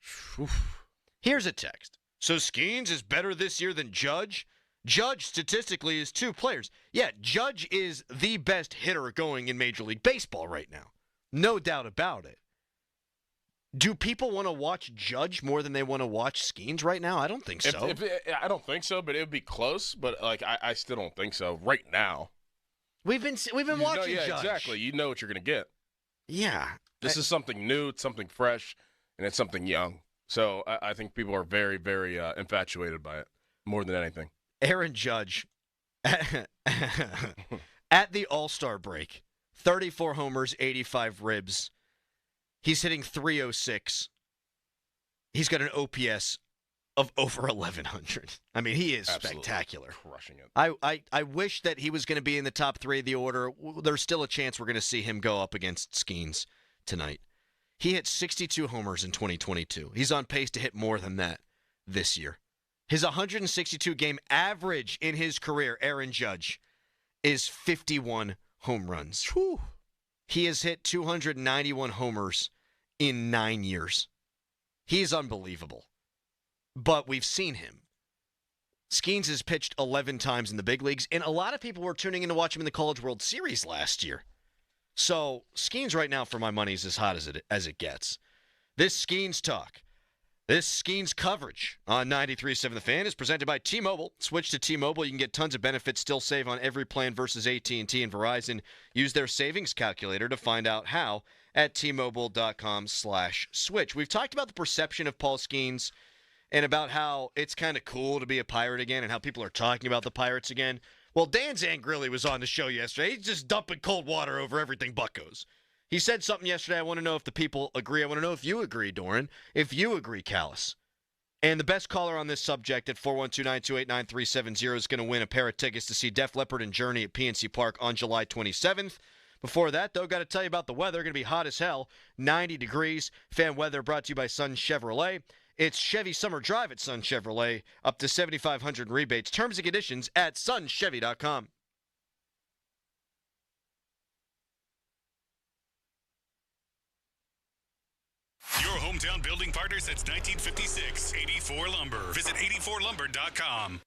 Here's a text. So Skenes is better this year than Judge? Judge statistically is two players. Yeah, Judge is the best hitter going in Major League Baseball right now. No doubt about it. Do people want to watch Judge more than they want to watch Skenes right now? I don't think so. I don't think so, but it would be close. But I still don't think so right now. We've been watching Judge. Exactly. You know what you're going to get. Yeah. This is something new. It's something fresh, and it's something young. So I think people are very, very infatuated by it more than anything. Aaron Judge at the All-Star break, 34 homers, 85 ribs. He's hitting .306. He's got an OPS of over 1,100. I mean, he is spectacular. Crushing it. I wish that he was going to be in the top three of the order. There's still a chance we're going to see him go up against Skenes tonight. He hit 62 homers in 2022. He's on pace to hit more than that this year. His 162-game average in his career, Aaron Judge, is 51 home runs. Whew. He has hit 291 homers in 9 years. He's unbelievable. But we've seen him. Skenes has pitched 11 times in the big leagues, and a lot of people were tuning in to watch him in the College World Series last year. So Skenes right now, for my money, is as hot as it gets. This Skenes talk, this Skenes coverage on 93.7 The Fan is presented by T-Mobile. Switch to T-Mobile. You can get tons of benefits, still save on every plan versus AT&T and Verizon. Use their savings calculator to find out how at T-Mobile.com/switch. We've talked about the perception of Paul Skenes and about how it's kind of cool to be a Pirate again and how people are talking about the Pirates again. Well, Dan Zangrilli was on the show yesterday. He's just dumping cold water over everything Buccos. He said something yesterday. I want to know if the people agree. I want to know if you agree, Doran. If you agree, Callis. And the best caller on this subject at 412-928-9370 is going to win a pair of tickets to see Def Leppard and Journey at PNC Park on July 27th. Before that, though, got to tell you about the weather. Going to be hot as hell, 90 degrees. Fan weather brought to you by Sun Chevrolet. It's Chevy Summer Drive at Sun Chevrolet, up to $7,500 in rebates. Terms and conditions at sunchevy.com. Your hometown building partner since 1956, 84 Lumber. Visit 84lumber.com.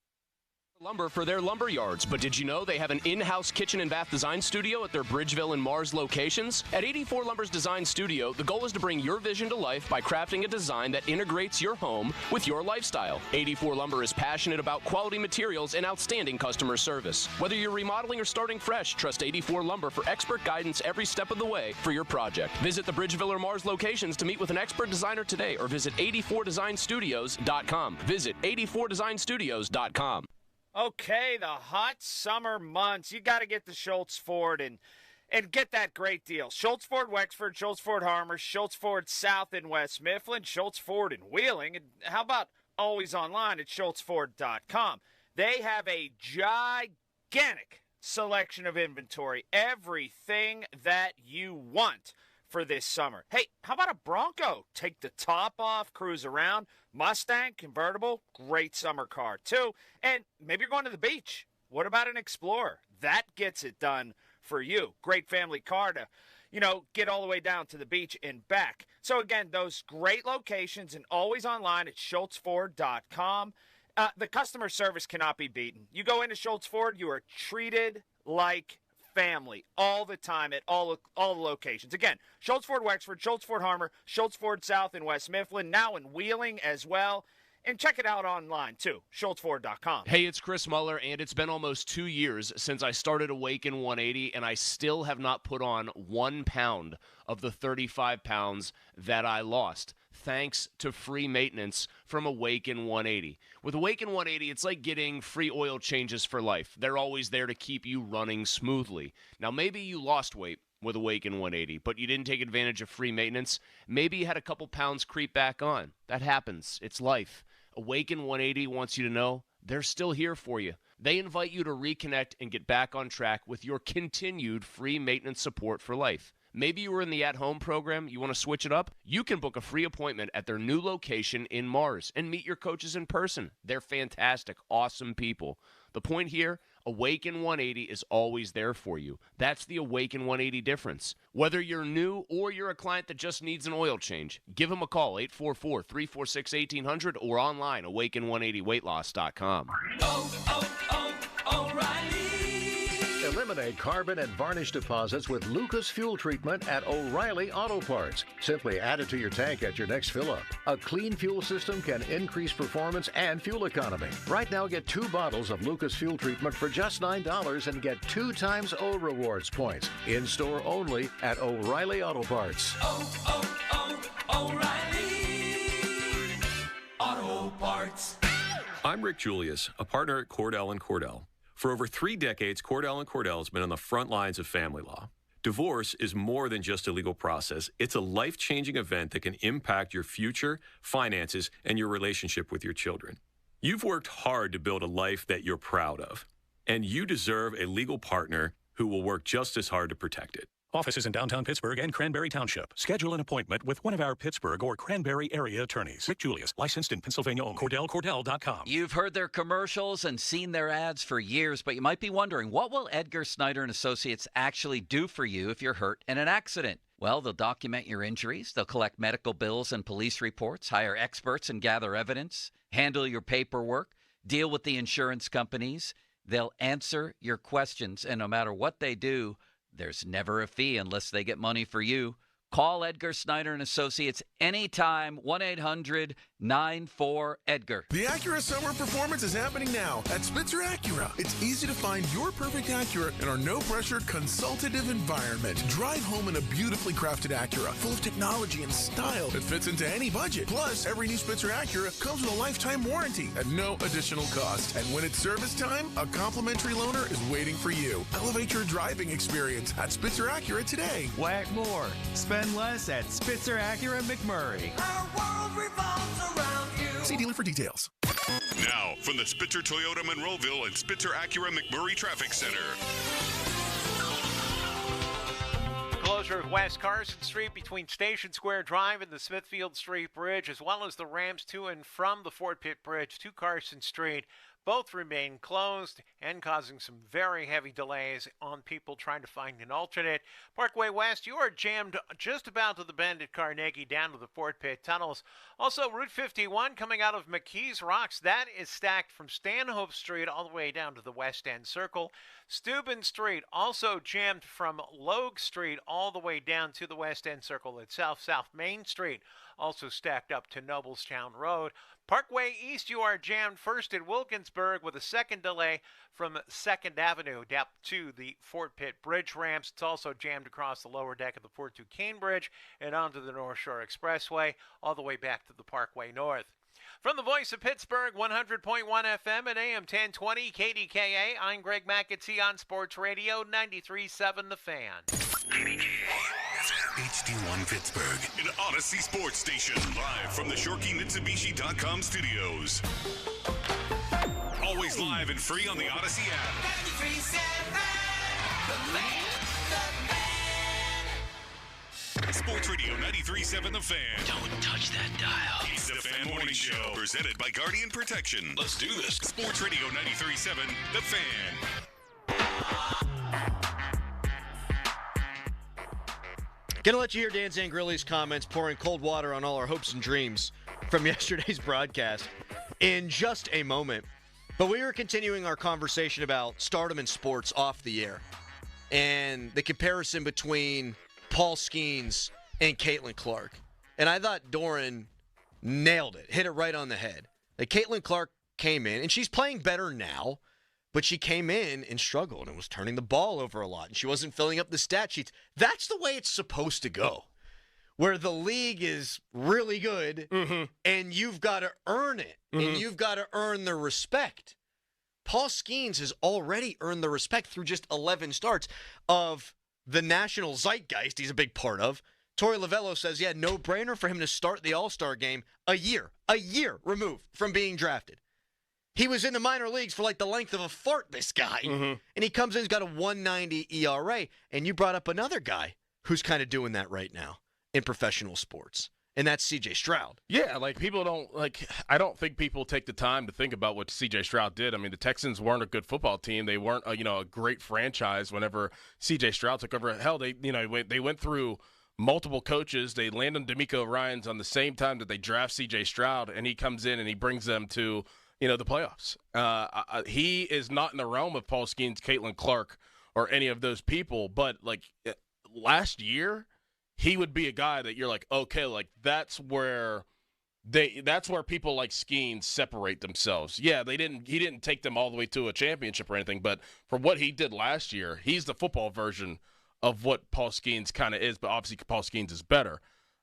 Lumber for their lumber yards, but did you know they have an in-house kitchen and bath design studio at their Bridgeville and Mars locations? At 84 Lumber's Design Studio, the goal is to bring your vision to life by crafting a design that integrates your home with your lifestyle. 84 Lumber is passionate about quality materials and outstanding customer service. Whether you're remodeling or starting fresh, trust 84 Lumber for expert guidance every step of the way for your project. Visit the Bridgeville or Mars locations to meet with an expert designer today, or visit 84designstudios.com. Visit 84designstudios.com. Okay, the hot summer months. You got to get to Schultz Ford and get that great deal. Schultz Ford Wexford, Schultz Ford Harmer, Schultz Ford South and West Mifflin, Schultz Ford in Wheeling. And how about always online at schultzford.com? They have a gigantic selection of inventory, everything that you want for this summer. Hey, how about a Bronco? Take the top off, cruise around. Mustang, convertible, great summer car too. And maybe you're going to the beach. What about an Explorer? That gets it done for you. Great family car to, get all the way down to the beach and back. So again, those great locations and always online at schultzford.com. The customer service cannot be beaten. You go into Schultz Ford, you are treated like family all the time at all the locations. Again, Schultz Ford Wexford, Schultz Ford Harmer, Schultz Ford South and West Mifflin, now in Wheeling as well. And check it out online too, schultzford.com. Hey, it's Chris Muller, and it's been almost 2 years since I started Awaken 180, and I still have not put on 1 pound of the 35 pounds that I lost, thanks to free maintenance from Awaken 180. With Awaken 180, it's like getting free oil changes for life. They're always there to keep you running smoothly. Now, maybe you lost weight with Awaken 180, but you didn't take advantage of free maintenance. Maybe you had a couple pounds creep back on. That happens. It's life. Awaken 180 wants you to know they're still here for you. They invite you to reconnect and get back on track with your continued free maintenance support for life. Maybe you were in the at-home program, you want to switch it up? You can book a free appointment at their new location in Mars and meet your coaches in person. They're fantastic, awesome people. The point here, Awaken 180 is always there for you. That's the Awaken 180 difference. Whether you're new or you're a client that just needs an oil change, give them a call, 844-346-1800, or online, awaken180weightloss.com. O'Reilly. Eliminate carbon and varnish deposits with Lucas Fuel Treatment at O'Reilly Auto Parts. Simply add it to your tank at your next fill-up. A clean fuel system can increase performance and fuel economy. Right now, get 2 bottles of Lucas Fuel Treatment for just $9 and get 2 times O Rewards points. In-store only at O'Reilly Auto Parts. O'Reilly Auto Parts. I'm Rick Julius, a partner at Cordell & Cordell. For over 3 decades, Cordell & Cordell has been on the front lines of family law. Divorce is more than just a legal process. It's a life-changing event that can impact your future, finances, and your relationship with your children. You've worked hard to build a life that you're proud of, and you deserve a legal partner who will work just as hard to protect it. Offices in downtown Pittsburgh and Cranberry Township. Schedule an appointment with one of our Pittsburgh or Cranberry area attorneys. Rick Julius, licensed in Pennsylvania. CordellCordell.com. You've heard their commercials and seen their ads for years, but you might be wondering, what will Edgar Snyder & Associates actually do for you if you're hurt in an accident? Well, they'll document your injuries, they'll collect medical bills and police reports, hire experts and gather evidence, handle your paperwork, deal with the insurance companies. They'll answer your questions, and no matter what they do, there's never a fee unless they get money for you. Call Edgar Snyder & Associates anytime, 1-800-94-EDGAR. The Acura Summer Performance is happening now at Spitzer Acura. It's easy to find your perfect Acura in our no-pressure, consultative environment. Drive home in a beautifully crafted Acura, full of technology and style that fits into any budget. Plus, every new Spitzer Acura comes with a lifetime warranty at no additional cost. And when it's service time, a complimentary loaner is waiting for you. Elevate your driving experience at Spitzer Acura today. Whack more. Spend less at Spitzer Acura McMurray. Our world revolves around you. See dealer for details. Now, from the Spitzer Toyota Monroeville and Spitzer Acura McMurray Traffic Center. Closure of West Carson Street between Station Square Drive and the Smithfield Street Bridge, as well as the ramps to and from the Fort Pitt Bridge to Carson Street. Both remain closed and causing some very heavy delays on people trying to find an alternate. Parkway West, you are jammed just about to the bend at Carnegie down to the Fort Pitt tunnels. Also, Route 51 coming out of McKees Rocks, that is stacked from Stanhope Street all the way down to the West End Circle. Steuben Street also jammed from Logue Street all the way down to the West End Circle itself. South Main Street also stacked up to Noblestown Road. Parkway East, you are jammed first at Wilkinsburg with a second delay from 2nd Avenue down to the Fort Pitt Bridge ramps. It's also jammed across the lower deck of the Fort Duquesne Bridge and onto the North Shore Expressway all the way back to the Parkway North. From the voice of Pittsburgh, 100.1 FM and AM 1020 KDKA, I'm Greg McAtee on Sports Radio 93.7 The Fan. HD1 Pittsburgh, an Odyssey Sports Station, live from the ShorkeyMitsubishi.com studios. Always live and free on the Odyssey app. 93.7 Sports Radio 93.7 The Fan. Don't touch that dial. It's the Fan Morning Show, presented by Guardian Protection. Let's do this. Sports Radio 93.7 The Fan. Gonna let you hear Dan Zangrilli's comments pouring cold water on all our hopes and dreams from yesterday's broadcast in just a moment. But we were continuing our conversation about stardom in sports off the air and the comparison between Paul Skenes and Caitlin Clark. And I thought Doran nailed it, hit it right on the head. Like, Caitlin Clark came in, and she's playing better now, but she came in and struggled and was turning the ball over a lot, and she wasn't filling up the stat sheets. That's the way it's supposed to go, where the league is really good, and you've got to earn it, and you've got to earn the respect. Paul Skenes has already earned the respect through just 11 starts of the national zeitgeist he's a big part of. Torey Lovello says, yeah, no-brainer for him to start the All-Star game a year removed from being drafted. He was in the minor leagues for like the length of a fart, this guy. And he comes in, he's got a 1.90 ERA. And you brought up another guy who's kind of doing that right now in professional sports. And that's C.J. Stroud. Yeah, like, people don't, like, I don't think people take the time to think about what C.J. Stroud did. I mean, the Texans weren't a good football team. They weren't, a great franchise whenever C.J. Stroud took over. Hell, they went through multiple coaches. They land on D'Amico Ryans on the same time that they draft C.J. Stroud, and he comes in and he brings them to the playoffs. He is not in the realm of Paul Skenes, Caitlin Clark, or any of those people. But, like, last year, he would be a guy that you're like, okay, like, that's where people like Skenes separate themselves. Yeah, he didn't take them all the way to a championship or anything, but for what he did last year, he's the football version of what Paul Skenes kind of is, but obviously Paul Skenes is better.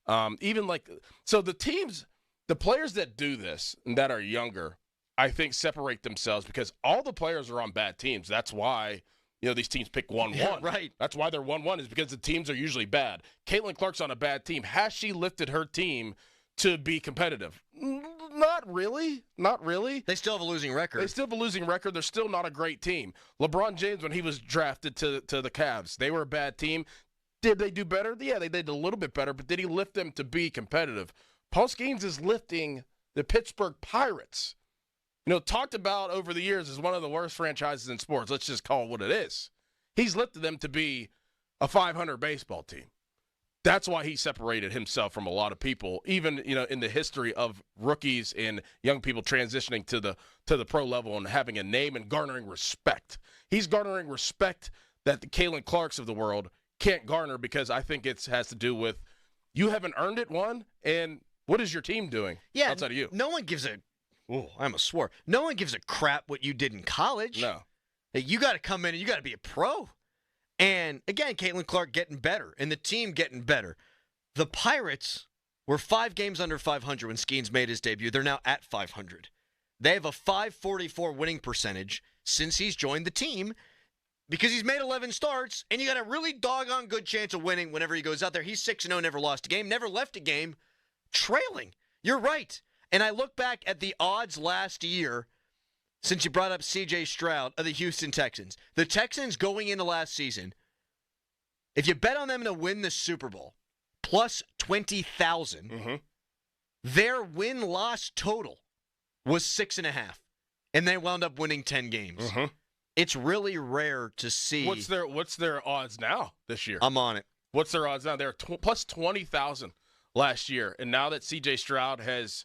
So the players that do this and that are younger, I think, separate themselves because all the players are on bad teams. That's why, these teams pick 1-1. Yeah, right. That's why they're 1-1 is because the teams are usually bad. Caitlin Clark's on a bad team. Has she lifted her team to be competitive? Not really. Not really. They still have a losing record. They're still not a great team. LeBron James, when he was drafted to the Cavs, they were a bad team. Did they do better? Yeah, they did a little bit better, but did he lift them to be competitive? Paul Skenes is lifting the Pittsburgh Pirates. Talked about over the years as one of the worst franchises in sports. Let's just call it what it is. He's lifted them to be a 500 baseball team. That's why he separated himself from a lot of people, even in the history of rookies and young people transitioning to the pro level and having a name and garnering respect. He's garnering respect that the Caitlin Clarks of the world can't garner because I think it has to do with you haven't earned it, one, and what is your team doing outside of you? No one gives a I almost swore. No one gives a crap what you did in college. No. You got to come in and you got to be a pro. And, again, Caitlin Clark getting better and the team getting better. The Pirates were 5 games under 500 when Skenes made his debut. They're now at 500. They have a .544 winning percentage since he's joined the team because he's made 11 starts, and you got a really doggone good chance of winning whenever he goes out there. He's 6-0, never lost a game, never left a game trailing. You're right. And I look back at the odds last year, since you brought up C.J. Stroud of the Houston Texans. The Texans going into last season, if you bet on them to win the Super Bowl, plus 20,000, their win-loss total was 6.5. and they wound up winning 10 games. Mm-hmm. It's really rare to see. What's their odds now this year? I'm on it. What's their odds now? They're plus 20,000 last year, and now that C.J. Stroud has,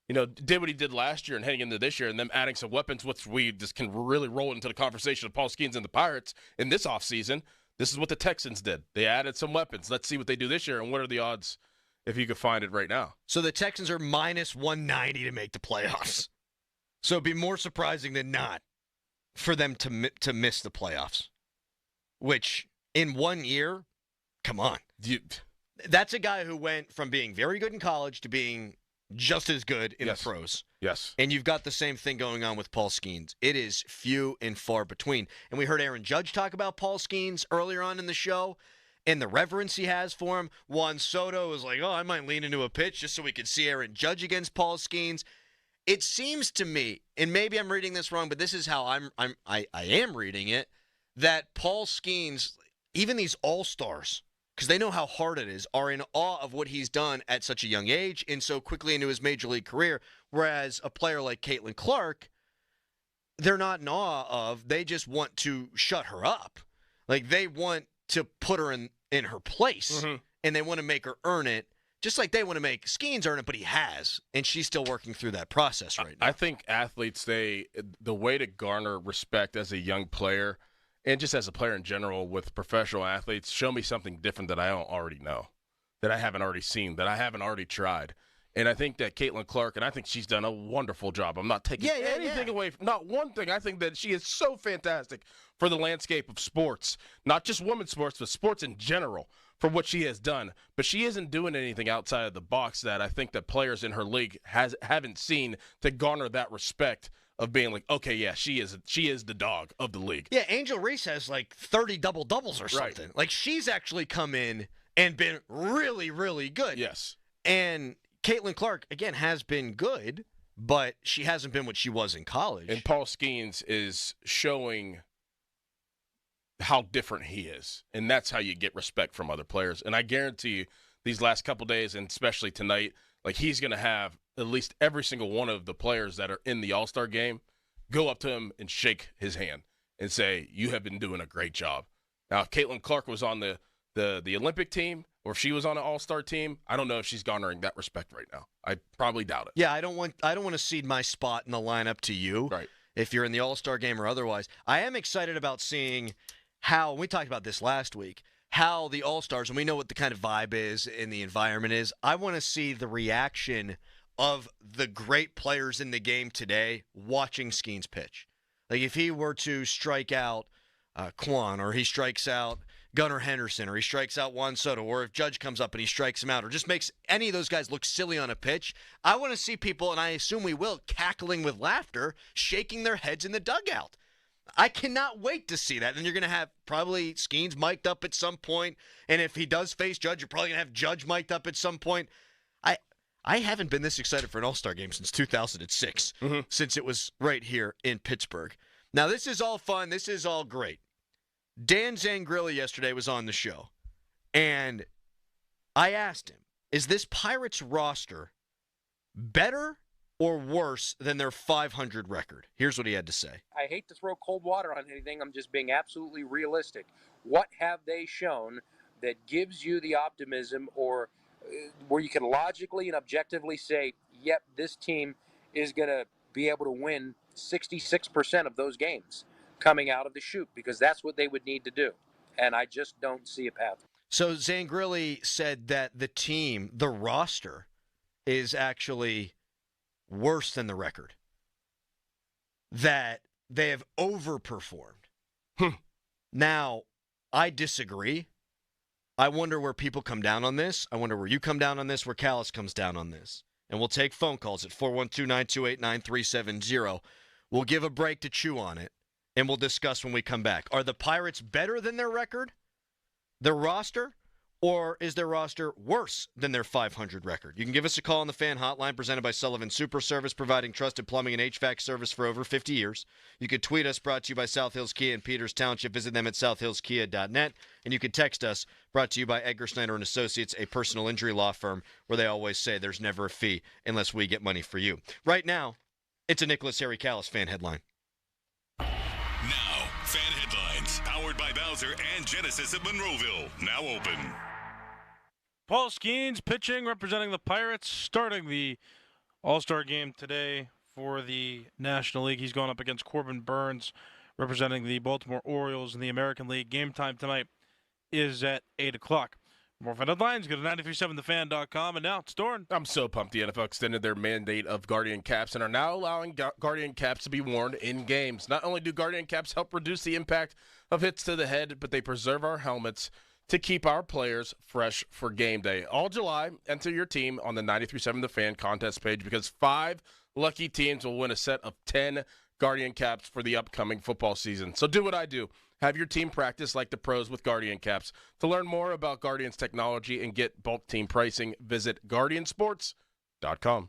did what he did last year and heading into this year, and them adding some weapons, which we just can really roll into the conversation of Paul Skenes and the Pirates in this offseason. This is what the Texans did. They added some weapons. Let's see what they do this year, and what are the odds if you could find it right now? So the Texans are minus 190 to make the playoffs. So it'd be more surprising than not for them to miss the playoffs, which in 1 year, come on. That's a guy who went from being very good in college to being just as good in the pros. Yes. And you've got the same thing going on with Paul Skenes. It is few and far between. And we heard Aaron Judge talk about Paul Skenes earlier on in the show and the reverence he has for him. Juan Soto was like, I might lean into a pitch just so we could see Aaron Judge against Paul Skenes. It seems to me, and maybe I'm reading this wrong, but this is how I am reading it, that Paul Skenes, even these all-stars, because they know how hard it is, are in awe of what he's done at such a young age and so quickly into his major league career, whereas a player like Caitlin Clark, they're not in awe of. They just want to shut her up. Like, they want to put her in her place, and they want to make her earn it, just like they want to make Skenes earn it, but he has, and she's still working through that process right now. I think athletes, the way to garner respect as a young player and just as a player in general with professional athletes, show me something different that I don't already know, that I haven't already seen, that I haven't already tried. And I think that Caitlin Clark, and I think she's done a wonderful job. I'm not taking anything away, not one thing. I think that she is so fantastic for the landscape of sports, not just women's sports, but sports in general, for what she has done. But she isn't doing anything outside of the box that I think that players in her league haven't seen to garner that respect of being like, okay, yeah, she is the dog of the league. Yeah, Angel Reese has like 30 double-doubles or something. Right. Like, she's actually come in and been really, really good. Yes. And Caitlin Clark, again, has been good, but she hasn't been what she was in college. And Paul Skenes is showing how different he is, and that's how you get respect from other players. And I guarantee you, these last couple days, and especially tonight, like, he's going to have at least every single one of the players that are in the All-Star game go up to him and shake his hand and say, you have been doing a great job. Now, if Caitlin Clark was on the Olympic team, or if she was on an all-star team, I don't know if she's garnering that respect right now. I probably doubt it. Yeah, I don't want to cede my spot in the lineup to you. Right. If you're in the All-Star game or otherwise. I am excited about seeing how, we talked about this last week, how the All-Stars, and we know what the kind of vibe is and the environment is. I want to see the reaction of the great players in the game today watching Skenes pitch. Like, if he were to strike out Quan, or he strikes out Gunnar Henderson, or he strikes out Juan Soto, or if Judge comes up and he strikes him out, or just makes any of those guys look silly on a pitch, I want to see people, and I assume we will, cackling with laughter, shaking their heads in the dugout. I cannot wait to see that. And you're going to have probably Skenes mic'd up at some point, and if he does face Judge, you're probably going to have Judge mic'd up at some point. I haven't been this excited for an All-Star game since 2006, since it was right here in Pittsburgh. Now, this is all fun. This is all great. Dan Zangrilli yesterday was on the show, and I asked him, is this Pirates roster better or worse than their 500 record? Here's what he had to say. I hate to throw cold water on anything. I'm just being absolutely realistic. What have they shown that gives you the optimism, or where you can logically and objectively say, yep, this team is going to be able to win 66% of those games coming out of the chute, because that's what they would need to do. And I just don't see a path. So Zangrilli said that the team, the roster, is actually worse than the record. That they have overperformed. Now, I disagree. I wonder where people come down on this. I wonder where you come down on this, where Callis comes down on this. And we'll take phone calls at 412-928-9370. We'll give a break to chew on it, and we'll discuss when we come back. Are the Pirates better than their record, their roster, or is their roster worse than their 500 record? You can give us a call on the Fan Hotline presented by Sullivan Super Service, providing trusted plumbing and HVAC service for over 50 years. You could tweet us, brought to you by South Hills Kia in Peters Township. Visit them at southhillskia.net. And you can text us, brought to you by Edgar Snyder & Associates, a personal injury law firm where they always say there's never a fee unless we get money for you. Right now, It's a Nicholas Harry-Callis fan headline. Now, fan headlines, powered by Bowser and Genesis of Monroeville, now open. Paul Skenes pitching, representing the Pirates, starting the All-Star game today for the National League. He's going up against Corbin Burns, representing the Baltimore Orioles in the American League. Game time tonight is at 8 o'clock. More fan headlines, go to 937thefan.com. And now it's Dorn. I'm so pumped the NFL extended their mandate of Guardian caps and are now allowing Guardian caps to be worn in games. Not only do Guardian caps help reduce the impact of hits to the head, but they preserve our helmets to keep our players fresh for game day. All July, enter your team on the 937 The Fan contest page because 5 lucky teams will win a set of 10 Guardian caps for the upcoming football season. So do what I do. Have your team practice like the pros with Guardian caps. To learn more about Guardian's technology and get bulk team pricing, visit guardiansports.com.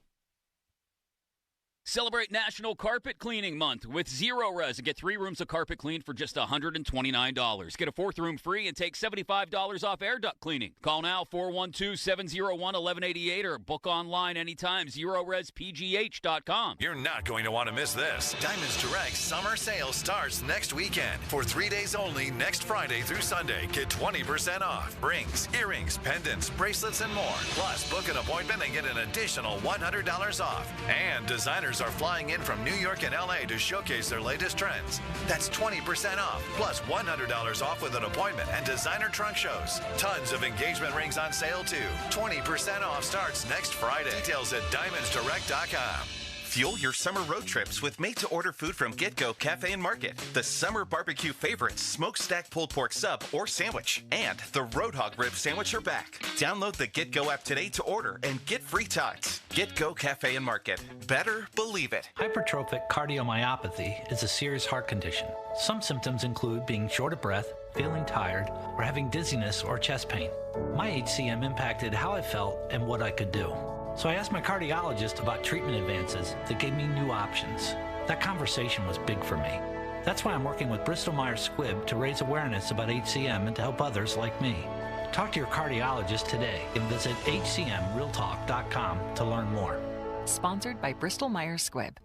Celebrate National Carpet Cleaning Month with Zero Res and get 3 rooms of carpet cleaned for just $129. Get a 4th room free and take $75 off air duct cleaning. Call now 412-701-1188 or book online anytime, ZeroResPGH.com. You're not going to want to miss this. Diamonds Direct Summer Sale starts next weekend. For 3 days only, next Friday through Sunday, get 20% off. Rings, earrings, pendants, bracelets, and more. Plus, book an appointment and get an additional $100 off. And designers are flying in from New York and LA to showcase their latest trends. That's 20% off, plus $100 off with an appointment and designer trunk shows. Tons of engagement rings on sale too. 20% off starts next Friday. Details at diamondsdirect.com. Fuel your summer road trips with made-to-order food from Get-Go Cafe and Market. The summer barbecue favorites, smokestack pulled pork sub or sandwich, and the Road Hog rib sandwich are back. Download the Get-Go app today to order and get free tots. Get-Go Cafe and Market. Better believe it. Hypertrophic cardiomyopathy is a serious heart condition. Some symptoms include being short of breath, feeling tired, or having dizziness or chest pain. My HCM impacted how I felt and what I could do. So I asked my cardiologist about treatment advances that gave me new options. That conversation was big for me. That's why I'm working with Bristol Myers Squibb to raise awareness about HCM and to help others like me. Talk to your cardiologist today and visit hcmrealtalk.com to learn more. Sponsored by Bristol Myers Squibb.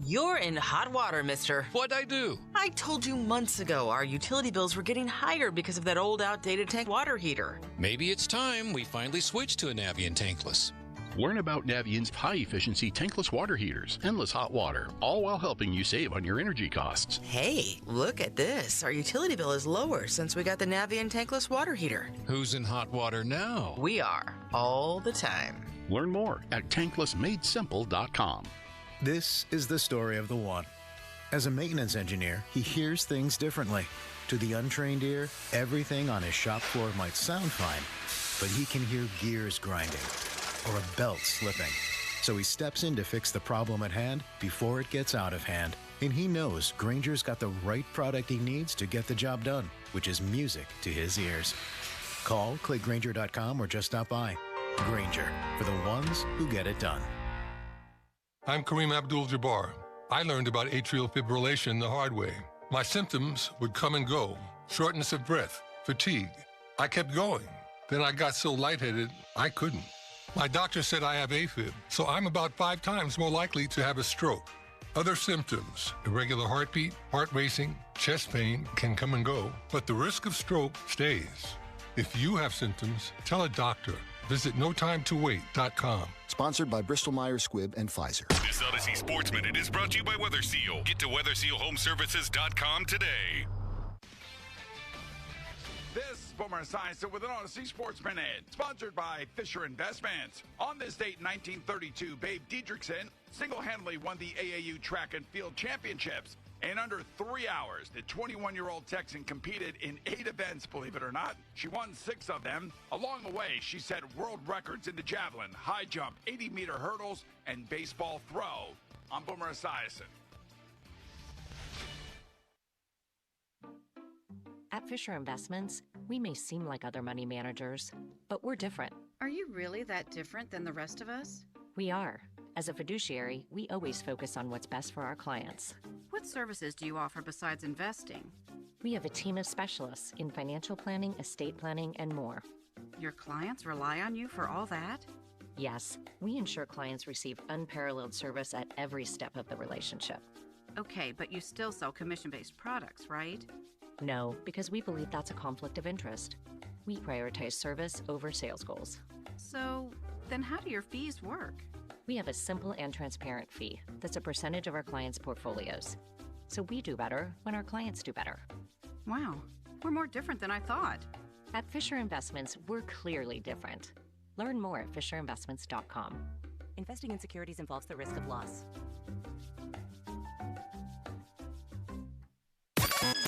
You're in hot water, mister. What'd I do? I told you months ago our utility bills were getting higher because of that old outdated tank water heater. Maybe it's time we finally switch to a Navien tankless. Learn about Navient's high-efficiency tankless water heaters, endless hot water, all while helping you save on your energy costs. Hey, look at this. Our utility bill is lower since we got the Navien tankless water heater. Who's in hot water now? We are, all the time. Learn more at tanklessmadesimple.com. This is the story of the one. As a maintenance engineer, he hears things differently. To the untrained ear, everything on his shop floor might sound fine, but he can hear gears grinding or a belt slipping. So he steps in to fix the problem at hand before it gets out of hand. And he knows Grainger's got the right product he needs to get the job done, which is music to his ears. Call, click Grainger.com, or just stop by. Grainger, for the ones who get it done. I'm Kareem Abdul-Jabbar. I learned about atrial fibrillation the hard way. My symptoms would come and go. Shortness of breath, fatigue. I kept going. Then I got so lightheaded, I couldn't. My doctor said I have AFib, so I'm about 5 times more likely to have a stroke. Other symptoms, irregular heartbeat, heart racing, chest pain can come and go, but the risk of stroke stays. If you have symptoms, tell a doctor. Visit notimetowait.com. Sponsored by Bristol Myers Squibb and Pfizer. This Odyssey Sports Minute is brought to you by Weather Seal. Get to WeatherSealHomeservices.com today. This is Boomer Esiason with an Odyssey Sports Minute, sponsored by Fisher Investments. On this date in 1932, Babe Dietrichson single-handedly won the AAU Track and Field Championships. In under 3 hours, the 21-year-old Texan competed in 8 events, believe it or not. She won 6 of them. Along the way, she set world records in the javelin, high jump, 80-meter hurdles, and baseball throw. I'm Boomer Esiason. At Fisher Investments, we may seem like other money managers, but we're different. Are you really that different than the rest of us? We are. As a fiduciary, we always focus on what's best for our clients. What services do you offer besides investing? We have a team of specialists in financial planning, estate planning, and more. Your clients rely on you for all that? Yes, we ensure clients receive unparalleled service at every step of the relationship. Okay, but you still sell commission-based products, right? No, because we believe that's a conflict of interest. We prioritize service over sales goals. So, then how do your fees work? We have a simple and transparent fee that's a percentage of our clients' portfolios. So we do better when our clients do better. Wow, we're more different than I thought. At Fisher Investments, we're clearly different. Learn more at FisherInvestments.com. Investing in securities involves the risk of loss.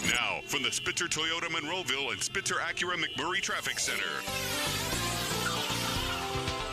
Now, from the Spitzer Toyota Monroeville and Spitzer Acura McMurray Traffic Center.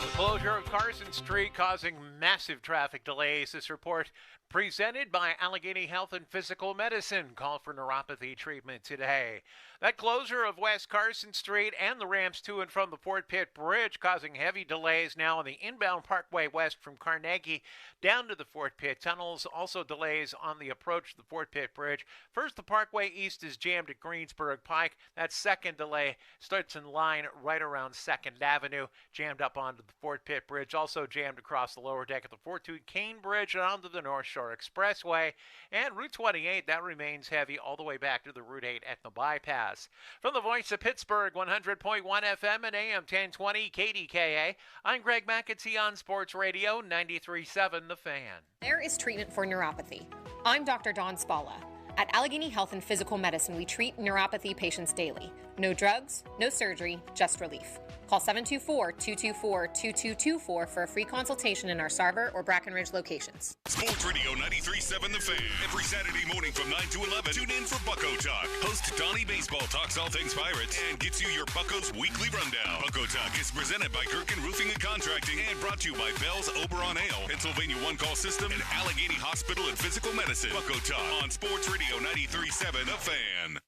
The closure of Carson Street causing massive traffic delays. This report presented by Allegheny Health and Physical Medicine. Call for neuropathy treatment today. That closure of West Carson Street and the ramps to and from the Fort Pitt Bridge causing heavy delays now on the inbound Parkway West from Carnegie down to the Fort Pitt tunnels. Also delays on the approach to the Fort Pitt Bridge. First, the Parkway East is jammed at Greensburg Pike. That second delay starts in line right around 2nd Avenue, jammed up onto the Fort Pitt Bridge. Also jammed across the lower deck of the Fort Hood Kane Bridge and onto the North Shore Expressway. And Route 28, that remains heavy all the way back to the Route 8 Etna Bypass. From the voice of Pittsburgh, 100.1 FM and AM 1020 KDKA, I'm Greg McAtee on Sports Radio 93.7 The Fan. There is treatment for neuropathy. I'm Dr. Dawn Spalla. At Allegheny Health and Physical Medicine, we treat neuropathy patients daily. No drugs, no surgery, just relief. Call 724-224-2224 for a free consultation in our Sarver or Brackenridge locations. Sports Radio 93.7 The Fan. Every Saturday morning from 9 to 11, tune in for Bucko Talk. Host Donnie Baseball talks all things Pirates and gets you your Buccos weekly rundown. Bucko Talk is presented by Gerken Roofing and Contracting and brought to you by Bell's Oberon Ale, Pennsylvania One Call System, and Allegheny Hospital and Physical Medicine. Bucko Talk on Sports Radio 93.7 The Fan.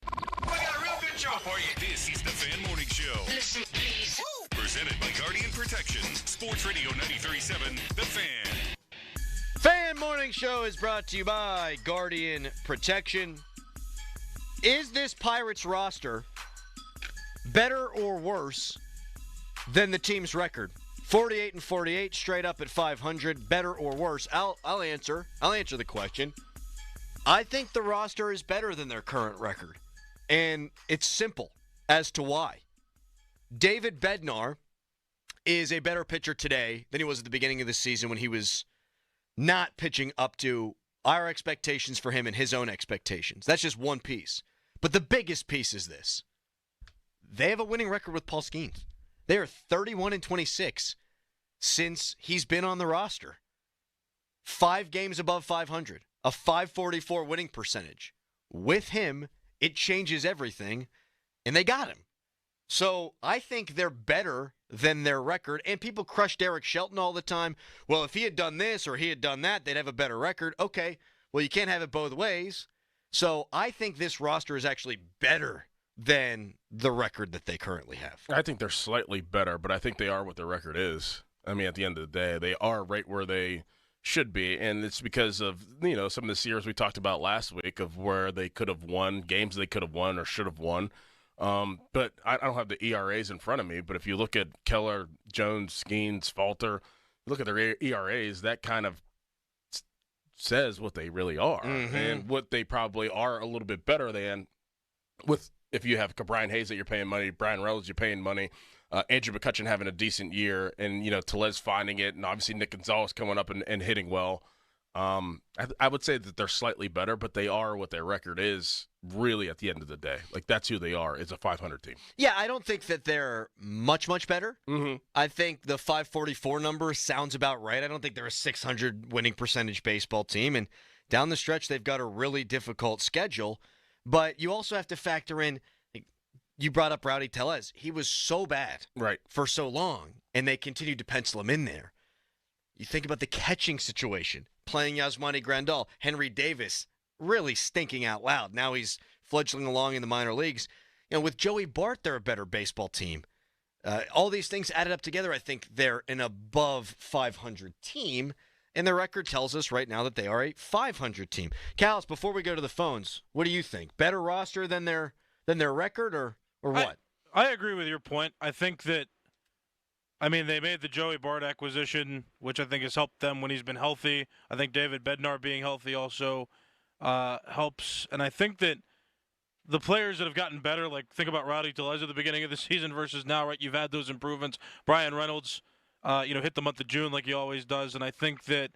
We got a real good show for you. This is the Fan Morning Show. Listen, please. Presented by Guardian Protection. Sports Radio 93.7 The Fan. Fan Morning Show is brought to you by Guardian Protection. Is this Pirates roster better or worse than the team's record? 48-48, straight up at 500, better or worse? I'll answer the question. I think the roster is better than their current record. And it's simple as to why. David Bednar is a better pitcher today than he was at the beginning of the season when he was not pitching up to our expectations for him and his own expectations. That's just one piece. But the biggest piece is this. They have a winning record with Paul Skenes. They are 31-26 since he's been on the roster. 5 games above 500, a .544 winning percentage. With him, it changes everything, and they got him. So I think they're better than their record, and people crush Derck Shelton all the time. Well, if he had done this or he had done that, they'd have a better record. Okay, well, you can't have it both ways. So I think this roster is actually better than the record that they currently have. I think they're slightly better, but I think they are what their record is. I mean, at the end of the day, they are right where they should be, and it's because of, some of the series we talked about last week of where they could have won, games they could have won or should have won. But I don't have the ERAs in front of me, but if you look at Keller, Jones, Skenes, Falter, look at their ERAs, that kind of says what they really are and what they probably are a little bit better than with if you have Brian Hayes that you're paying money, Brian Reynolds you're paying money, Andrew McCutchen having a decent year, and, Tellez finding it, and obviously Nick Gonzalez coming up and hitting well. I would say that they're slightly better, but they are what their record is really at the end of the day. Like, that's who they are, is a 500 team. Yeah, I don't think that they're much better. Mm-hmm. I think the 544 number sounds about right. I don't think they're a 600 winning percentage baseball team. And down the stretch, they've got a really difficult schedule. But you also have to factor in, you brought up Rowdy Tellez. He was so bad for so long, and they continued to pencil him in there. You think about the catching situation. Playing Yasmani Grandal, Henry Davis, really stinking out loud. Now he's fledgling along in the minor leagues. With Joey Bart, they're a better baseball team. All these things added up together, I think they're an above 500 team, and their record tells us right now that they are a 500 team. Callis, before we go to the phones, what do you think? Better roster than their record, or what? I agree with your point. I think that I mean, they made the Joey Bart acquisition, which I think has helped them when he's been healthy. I think David Bednar being healthy also helps. And I think that the players that have gotten better, like think about Rowdy Tellez at the beginning of the season versus now, right? You've had those improvements. Brian Reynolds, hit the month of June like he always does. And I think that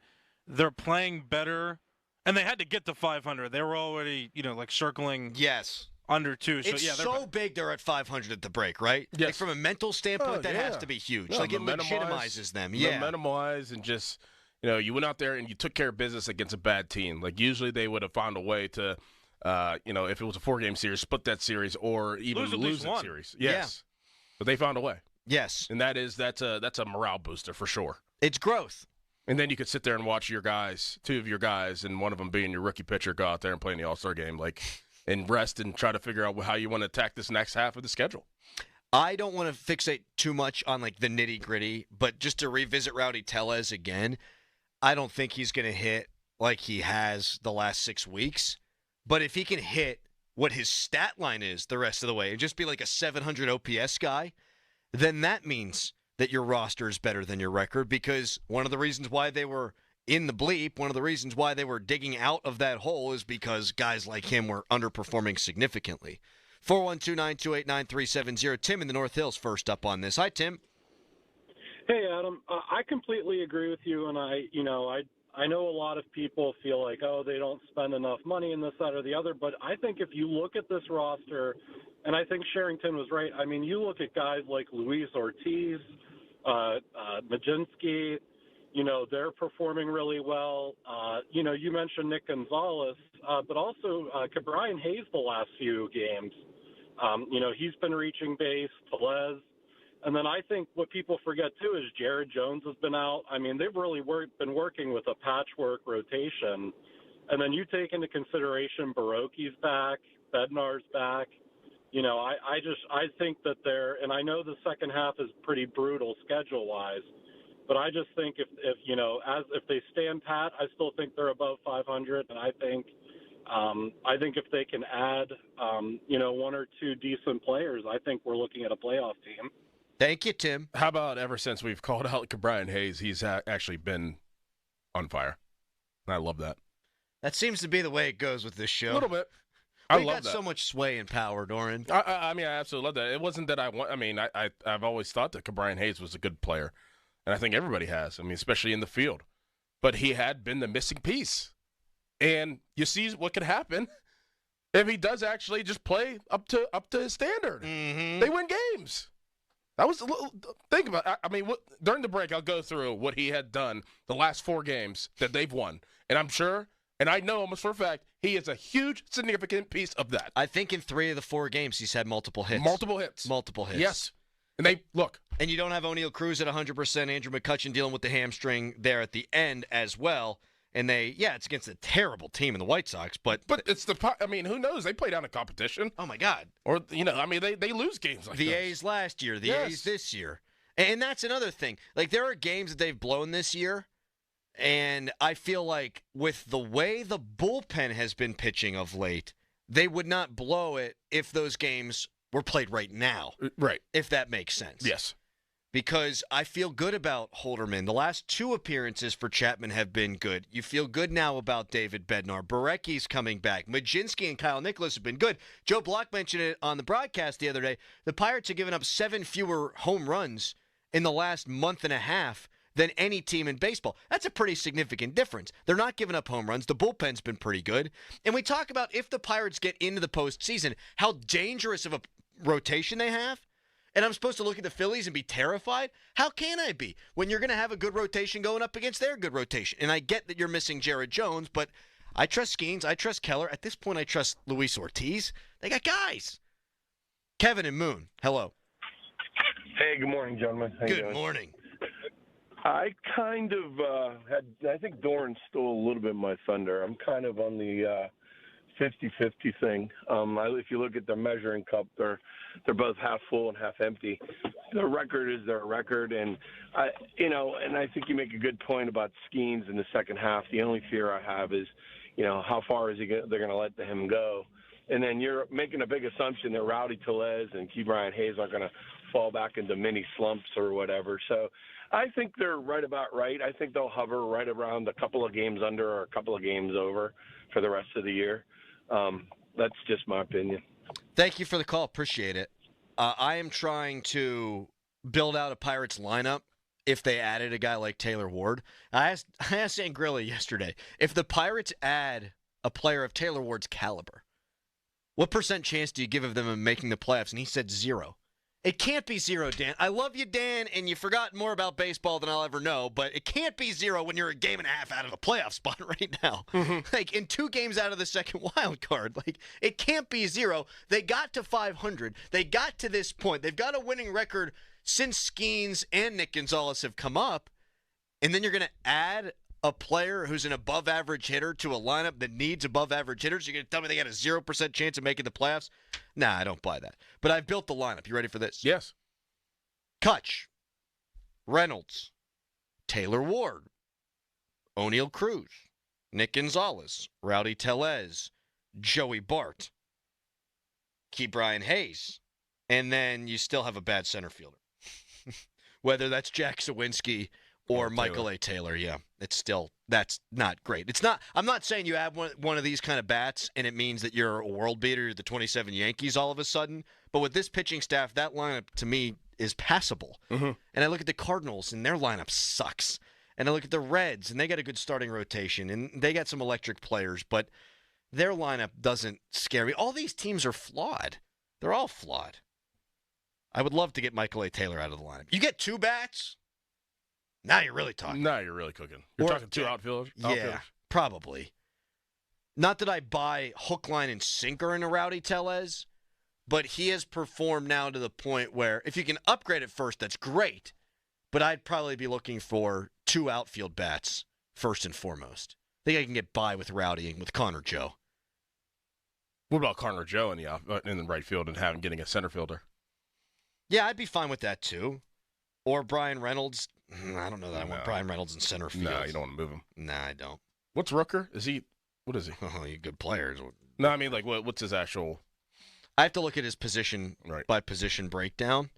they're playing better. And they had to get to 500. They were already, like circling. Yes. Under 2. So, it's yeah, so big they're at 500 at the break, right? Yes. Like from a mental standpoint, that has to be huge. No, like it legitimizes them. Yeah. Momentum-wise and just, you went out there and you took care of business against a bad team. Like usually they would have found a way to, if it was a 4-game series, split that series or even lose that series. Yes. Yeah. But they found a way. Yes. And that's a morale booster for sure. It's growth. And then you could sit there and watch your guys, 2 of your guys, and one of them being your rookie pitcher, go out there and play in the All-Star game, and rest and try to figure out how you want to attack this next half of the schedule. I don't want to fixate too much on the nitty-gritty, but just to revisit Rowdy Tellez again, I don't think he's going to hit like he has the last 6 weeks. But if he can hit what his stat line is the rest of the way and just be like a 700 OPS guy, then that means that your roster is better than your record, because one of the reasons why they were in the bleep, one of the reasons why they were digging out of that hole is because guys like him were underperforming significantly. 412-928-9370. Tim in the North Hills first up on this. Hi, Tim. Hey, Adam. I completely agree with you, and I know a lot of people feel like, they don't spend enough money in this, that, or the other, but I think if you look at this roster, and I think Sherrington was right, I mean, you look at guys like Luis Ortiz, Majinski, they're performing really well. You mentioned Nick Gonzalez, but also Brian Hayes the last few games. He's been reaching base, Tellez. And then I think what people forget, too, is Jared Jones has been out. I mean, they've really been working with a patchwork rotation. And then you take into consideration Baroki's back, Bednar's back. I think that and I know the second half is pretty brutal schedule-wise, but I just think if they stand pat, I still think they're above 500, and I think if they can add, 1 or 2 decent players, I think we're looking at a playoff team. Thank you, Tim. How about ever since we've called out Brian Hayes, he's actually been on fire. And I love that. That seems to be the way it goes with this show. A little bit. We got so much sway and power, Doran. I absolutely love that. It wasn't that I've always thought that Brian Hayes was a good player. And I think everybody has. I mean, especially in the field. But he had been the missing piece. And you see what could happen if he does actually just play up to his standard. Mm-hmm. They win games. That was a little, think about it. I mean, during the break, I'll go through what he had done the last 4 games that they've won. And I'm sure, and I know almost for a fact, he is a huge, significant piece of that. I think in 3 of the 4 games, he's had multiple hits. Multiple hits. Yes. And they, look. And you don't have O'Neal Cruz at 100%, Andrew McCutchen dealing with the hamstring there at the end as well. And it's against a terrible team in the White Sox, but it's who knows? They play down a competition. Oh my God! Or they lose games like the A's last year, the A's this year, and that's another thing. Like there are games that they've blown this year, and I feel like with the way the bullpen has been pitching of late, they would not blow it if those games were played right now. Right. If that makes sense. Yes. Because I feel good about Holderman. The last 2 appearances for Chapman have been good. You feel good now about David Bednar. Barecki's coming back. Majinski and Kyle Nicholas have been good. Joe Block mentioned it on the broadcast the other day. The Pirates have given up 7 fewer home runs in the last month and a half than any team in baseball. That's a pretty significant difference. They're not giving up home runs. The bullpen's been pretty good. And we talk about if the Pirates get into the postseason, how dangerous of a rotation they have. And I'm supposed to look at the Phillies and be terrified? How can I be when you're going to have a good rotation going up against their good rotation? And I get that you're missing Jared Jones, but I trust Skenes. I trust Keller. At this point, I trust Luis Ortiz. They got guys. Kevin and Moon, hello. Hey, good morning, gentlemen. How you good doing? Morning. I kind of I think Doran stole a little bit of my thunder. I'm kind of on the 50-50 thing. If you look at the measuring cup, they're both half full and half empty. Their record is their record, and I think you make a good point about Skenes in the second half. The only fear I have is, how far is they're going to let him go, and then you're making a big assumption that Rowdy Tellez and Brian Hayes are going to fall back into mini slumps or whatever. So I think they're right about right. I think they'll hover right around a couple of games under or a couple of games over for the rest of the year. That's just my opinion. Thank you for the call. Appreciate it. I am trying to build out a Pirates lineup if they added a guy like Taylor Ward. I asked Angrilli yesterday, if the Pirates add a player of Taylor Ward's caliber, what % chance do you give of them making the playoffs? And he said 0. It can't be 0, Dan. I love you, Dan, and you forgot more about baseball than I'll ever know, but it can't be 0 when you're a game and a half out of a playoff spot right now. Like, in 2 games out of the second wild card. Like, it can't be 0. They got to 500. They got to this point. They've got a winning record since Skenes and Nick Gonzalez have come up, and then you're going to add a player who's an above-average hitter to a lineup that needs above-average hitters? You're going to tell me they got a 0% chance of making the playoffs? Nah, I don't buy that. But I've built the lineup. You ready for this? Yes. Kutch, Reynolds, Taylor Ward, O'Neill Cruz, Nick Gonzalez, Rowdy Tellez, Joey Bart, Brian Hayes, and then you still have a bad center fielder. Whether that's Jack Sawinski or Michael A. Taylor, yeah. That's not great. It's not. I'm not saying you have one of these kind of bats and it means that you're a world beater, you're the 27 Yankees all of a sudden. But with this pitching staff, that lineup to me is passable. And I look at the Cardinals and their lineup sucks. And I look at the Reds and they got a good starting rotation and they got some electric players, but their lineup doesn't scare me. All these teams are flawed. They're all flawed. I would love to get Michael A. Taylor out of the lineup. You get 2 bats? Now you're really talking. Now you're really cooking. You're talking 2 outfielders? Yeah, probably. Not that I buy hook, line, and sinker in a Rowdy Tellez, but he has performed now to the point where if you can upgrade it first, that's great. But I'd probably be looking for 2 outfield bats first and foremost. I think I can get by with Rowdy and with Connor Joe. What about Connor Joe in the right field and getting a center fielder? Yeah, I'd be fine with that too. Or Brian Reynolds. I don't know that I want Brian Reynolds in center field. No, you don't want to move him. Nah, I don't. What's Rooker? What is he? Oh, you good players. No, I mean, like, what's his actual... I have to look at his position by position breakdown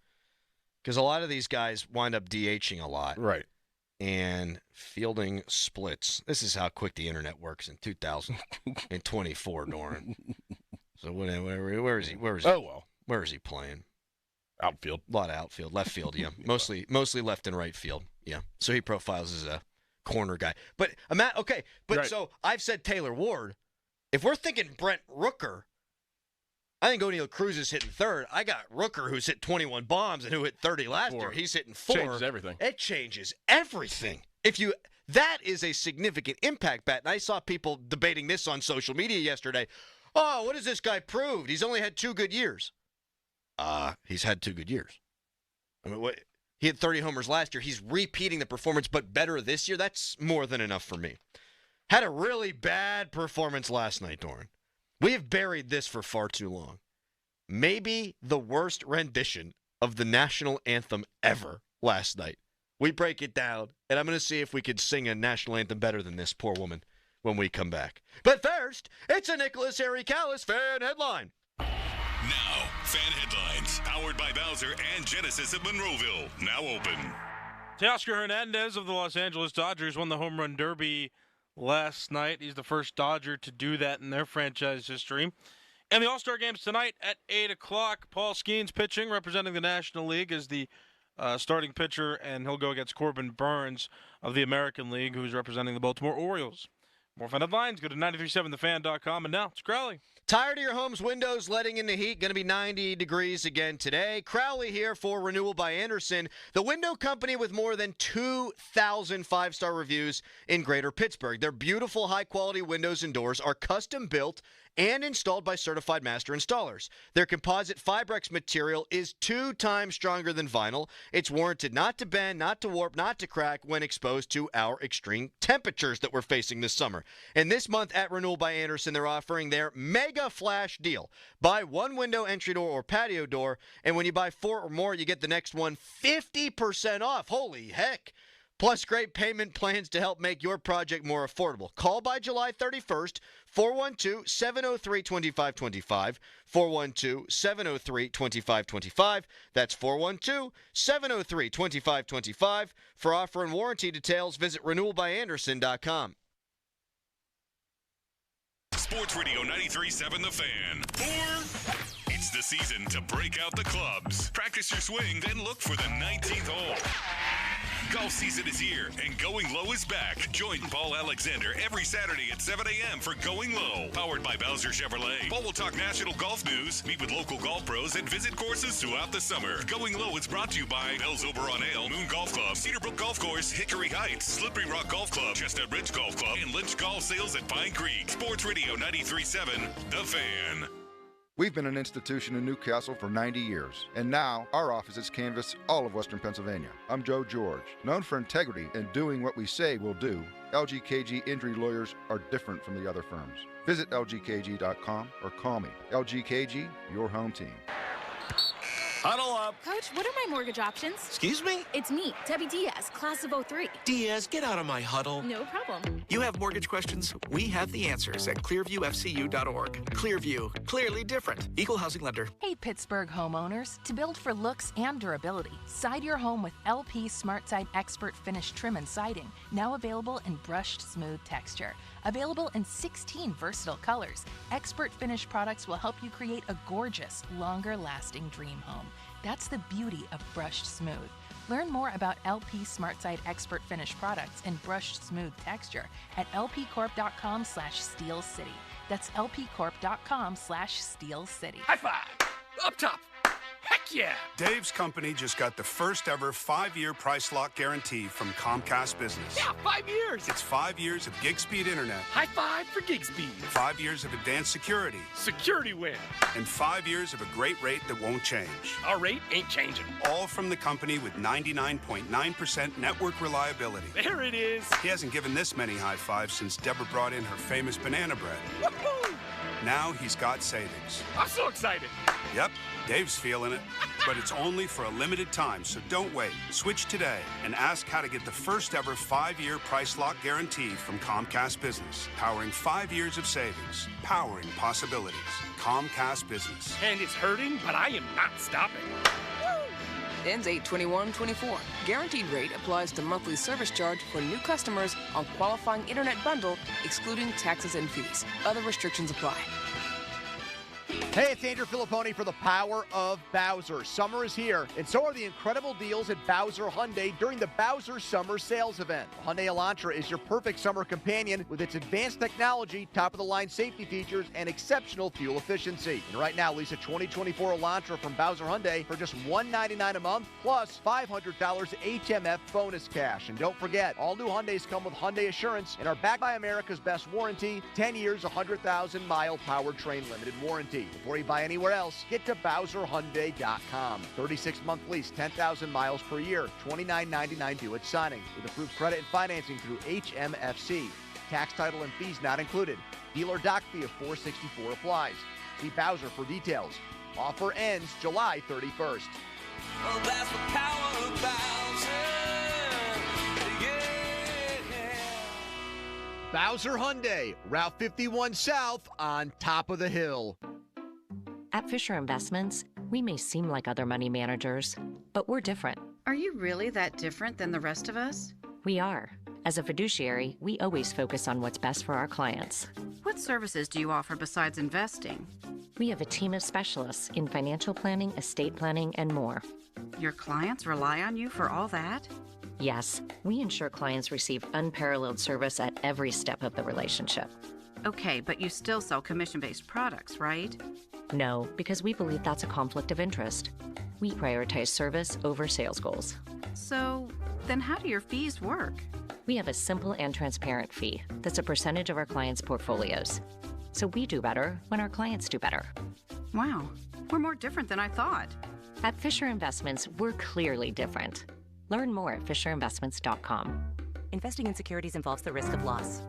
because a lot of these guys wind up DHing a lot. Right. And fielding splits. This is how quick the internet works in 2024, Doran. So where is he? Oh, well. Where is he playing? Outfield. A lot of outfield. Left field, yeah. Mostly left and right field, yeah. So he profiles as a corner guy. But, so I've said Taylor Ward. If we're thinking Brent Rooker, I think O'Neill Cruz is hitting 3rd. I got Rooker, who's hit 21 bombs and who hit 30 last year. He's hitting 4. Changes everything. It changes everything. That is a significant impact bet. And I saw people debating this on social media yesterday. Oh, what has this guy proved? He's only had 2 good years. He's had 2 good years. I mean, he had 30 homers last year. He's repeating the performance, but better this year. That's more than enough for me. Had a really bad performance last night, Doran. We have buried this for far too long. Maybe the worst rendition of the national anthem ever last night. We break it down, and I'm going to see if we could sing a national anthem better than this poor woman when we come back. But first, it's a Nicholas Harry Callis fan headline. Now, fan headlines, powered by Bowser and Genesis of Monroeville, now open. Teoscar Hernandez of the Los Angeles Dodgers won the Home Run Derby last night. He's the first Dodger to do that in their franchise history. And the All-Star Games tonight at 8 o'clock. Paul Skenes pitching, representing the National League as the starting pitcher, and he'll go against Corbin Burns of the American League, who's representing the Baltimore Orioles. More fan headlines, go to 937thefan.com, and now it's Crowley. Tired of your home's windows letting in the heat? Going to be 90 degrees again today. Crowley here for Renewal by Andersen, the window company with more than 2,000 five-star reviews in Greater Pittsburgh. Their beautiful, high-quality windows and doors are custom-built and installed by certified master installers. Their composite Fibrex material is 2 times stronger than vinyl. It's warranted not to bend, not to warp, not to crack when exposed to our extreme temperatures that we're facing this summer. And this month at Renewal by Andersen, they're offering their mega flash deal. Buy 1 window, entry door, or patio door, and when you buy 4 or more, you get the next one 50% off. Holy heck. Plus, great payment plans to help make your project more affordable. Call by July 31st, 412-703-2525, 412-703-2525. That's 412-703-2525. For offer and warranty details, visit renewalbyanderson.com. Sports Radio 93.7 The Fan. It's the season to break out the clubs. Practice your swing, then look for the 19th hole. Golf season is here, and Going Low is back. Join Paul Alexander every Saturday at 7 a.m. for Going Low, powered by Bowser Chevrolet. Paul will talk national golf news, meet with local golf pros, and visit courses throughout the summer. Going Low is brought to you by Bells Over on Ale, Moon Golf Club, Cedarbrook Golf Course, Hickory Heights, Slippery Rock Golf Club, Chestnut Ridge Golf Club, and Lynch Golf Sales at Pine Creek. Sports Radio 93.7 The Fan. We've been an institution in Newcastle for 90 years, and now our offices canvass all of Western Pennsylvania. I'm Joe George. Known for integrity and doing what we say we'll do, LGKG injury lawyers are different from the other firms. Visit lgkg.com or call me. LGKG, your home team. Huddle up. Coach, what are my mortgage options? Excuse me? It's me, Debbie Diaz, class of 03. Diaz, get out of my huddle. No problem. You have mortgage questions? We have the answers at clearviewfcu.org. Clearview, clearly different. Equal housing lender. Hey, Pittsburgh homeowners. To build for looks and durability, side your home with LP SmartSide Expert Finish Trim and Siding, now available in brushed smooth texture. Available in 16 versatile colors, Expert Finish products will help you create a gorgeous, longer-lasting dream home. That's the beauty of brushed smooth. Learn more about LP SmartSide Expert Finish products in brushed smooth texture at lpcorp.com/Steel City. That's lpcorp.com/Steel City. High five! Up top! Heck yeah! Dave's company just got the first ever 5-year price lock guarantee from Comcast Business. Yeah, 5 years! It's 5 years of gig speed internet. High five for gig speed. 5 years of advanced security. Security win. And 5 years of a great rate that won't change. Our rate ain't changing. All from the company with 99.9% network reliability. There it is. He hasn't given this many high fives since Deborah brought in her famous banana bread. Woohoo! Now he's got savings. I'm so excited. Yep, Dave's feeling it. But it's only for a limited time, so don't wait. Switch today and ask how to get the first ever 5-year price lock guarantee from Comcast Business. Powering 5 years of savings. Powering possibilities. Comcast Business. And it's hurting, but I am not stopping. Ends 8/21/24. Guaranteed rate applies to monthly service charge for new customers on qualifying internet bundle, excluding taxes and fees. Other restrictions apply. Hey, it's Andrew Filipponi for the Power of Bowser. Summer is here, and so are the incredible deals at Bowser Hyundai during the Bowser Summer Sales Event. The Hyundai Elantra is your perfect summer companion with its advanced technology, top-of-the-line safety features, and exceptional fuel efficiency. And right now, lease a 2024 Elantra from Bowser Hyundai for just $199 a month, plus $500 HMF bonus cash. And don't forget, all new Hyundais come with Hyundai Assurance and are backed by America's best warranty, 10 years, 100,000-mile powertrain limited warranty. Before you buy anywhere else, get to BowserHyundai.com. 36-month lease, 10,000 miles per year, $29.99 due at signing. With approved credit and financing through HMFC. Tax, title, and fees not included. Dealer doc fee of $464 applies. See Bowser for details. Offer ends July 31st. Well, that's the power of Bowser. Yeah. Bowser Hyundai, Route 51 South on top of the hill. At Fisher Investments, we may seem like other money managers, but we're different. Are you really that different than the rest of us? We are. As a fiduciary, we always focus on what's best for our clients. What services do you offer besides investing? We have a team of specialists in financial planning, estate planning, and more. Your clients rely on you for all that? Yes, we ensure clients receive unparalleled service at every step of the relationship. Okay, but you still sell commission-based products, right? No, because we believe that's a conflict of interest. We prioritize service over sales goals. So, then how do your fees work? We have a simple and transparent fee that's a percentage of our clients' portfolios. So we do better when our clients do better. Wow, we're more different than I thought. At Fisher Investments, we're clearly different. Learn more at fisherinvestments.com. Investing in securities involves the risk of loss.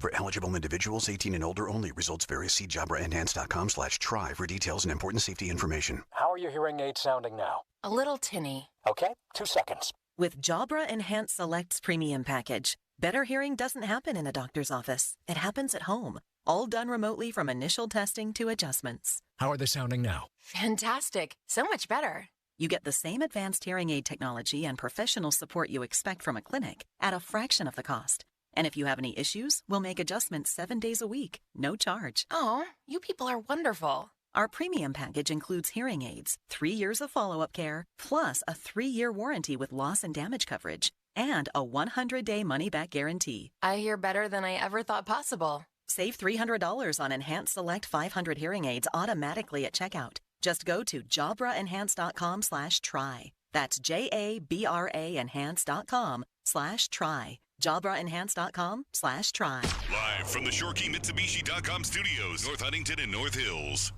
For eligible individuals 18 and older only. Results vary. See JobraEnhance.com/try for details and important safety information. How are your hearing aids sounding now? a little tinny. Okay, 2 seconds. With Jabra Enhanced Select's premium package, better hearing doesn't happen in a doctor's office. It happens at home, all done remotely from initial testing to adjustments. How are they sounding now? Fantastic. So much better. You get the same advanced hearing aid technology and professional support you expect from a clinic at a fraction of the cost. And if you have any issues, we'll make adjustments 7 days a week, no charge. Oh, you people are wonderful. Our premium package includes hearing aids, 3 years of follow-up care, plus a 3-year warranty with loss and damage coverage, and a 100-day money-back guarantee. I hear better than I ever thought possible. Save $300 on Enhanced Select 500 hearing aids automatically at checkout. Just go to jabraenhance.com/try. That's JABRA enhance.com/try. jabraenhance.com/try. Live from the ShoreKeyMitsubishi.com studios, North Huntington and North Hills.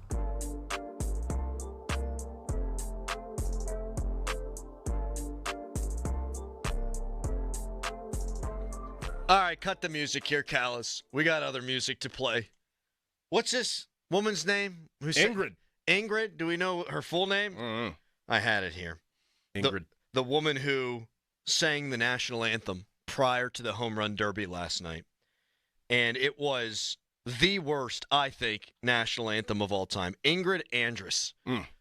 All right, cut the music here, Callis. We got other music to play. What's this woman's name? Ingrid. Ingrid? Do we know her full name? Mm-hmm. I had it here. Ingrid. The woman who sang the national anthem prior to the home run derby last night. And it was the worst, I think, national anthem of all time. Ingrid Andress,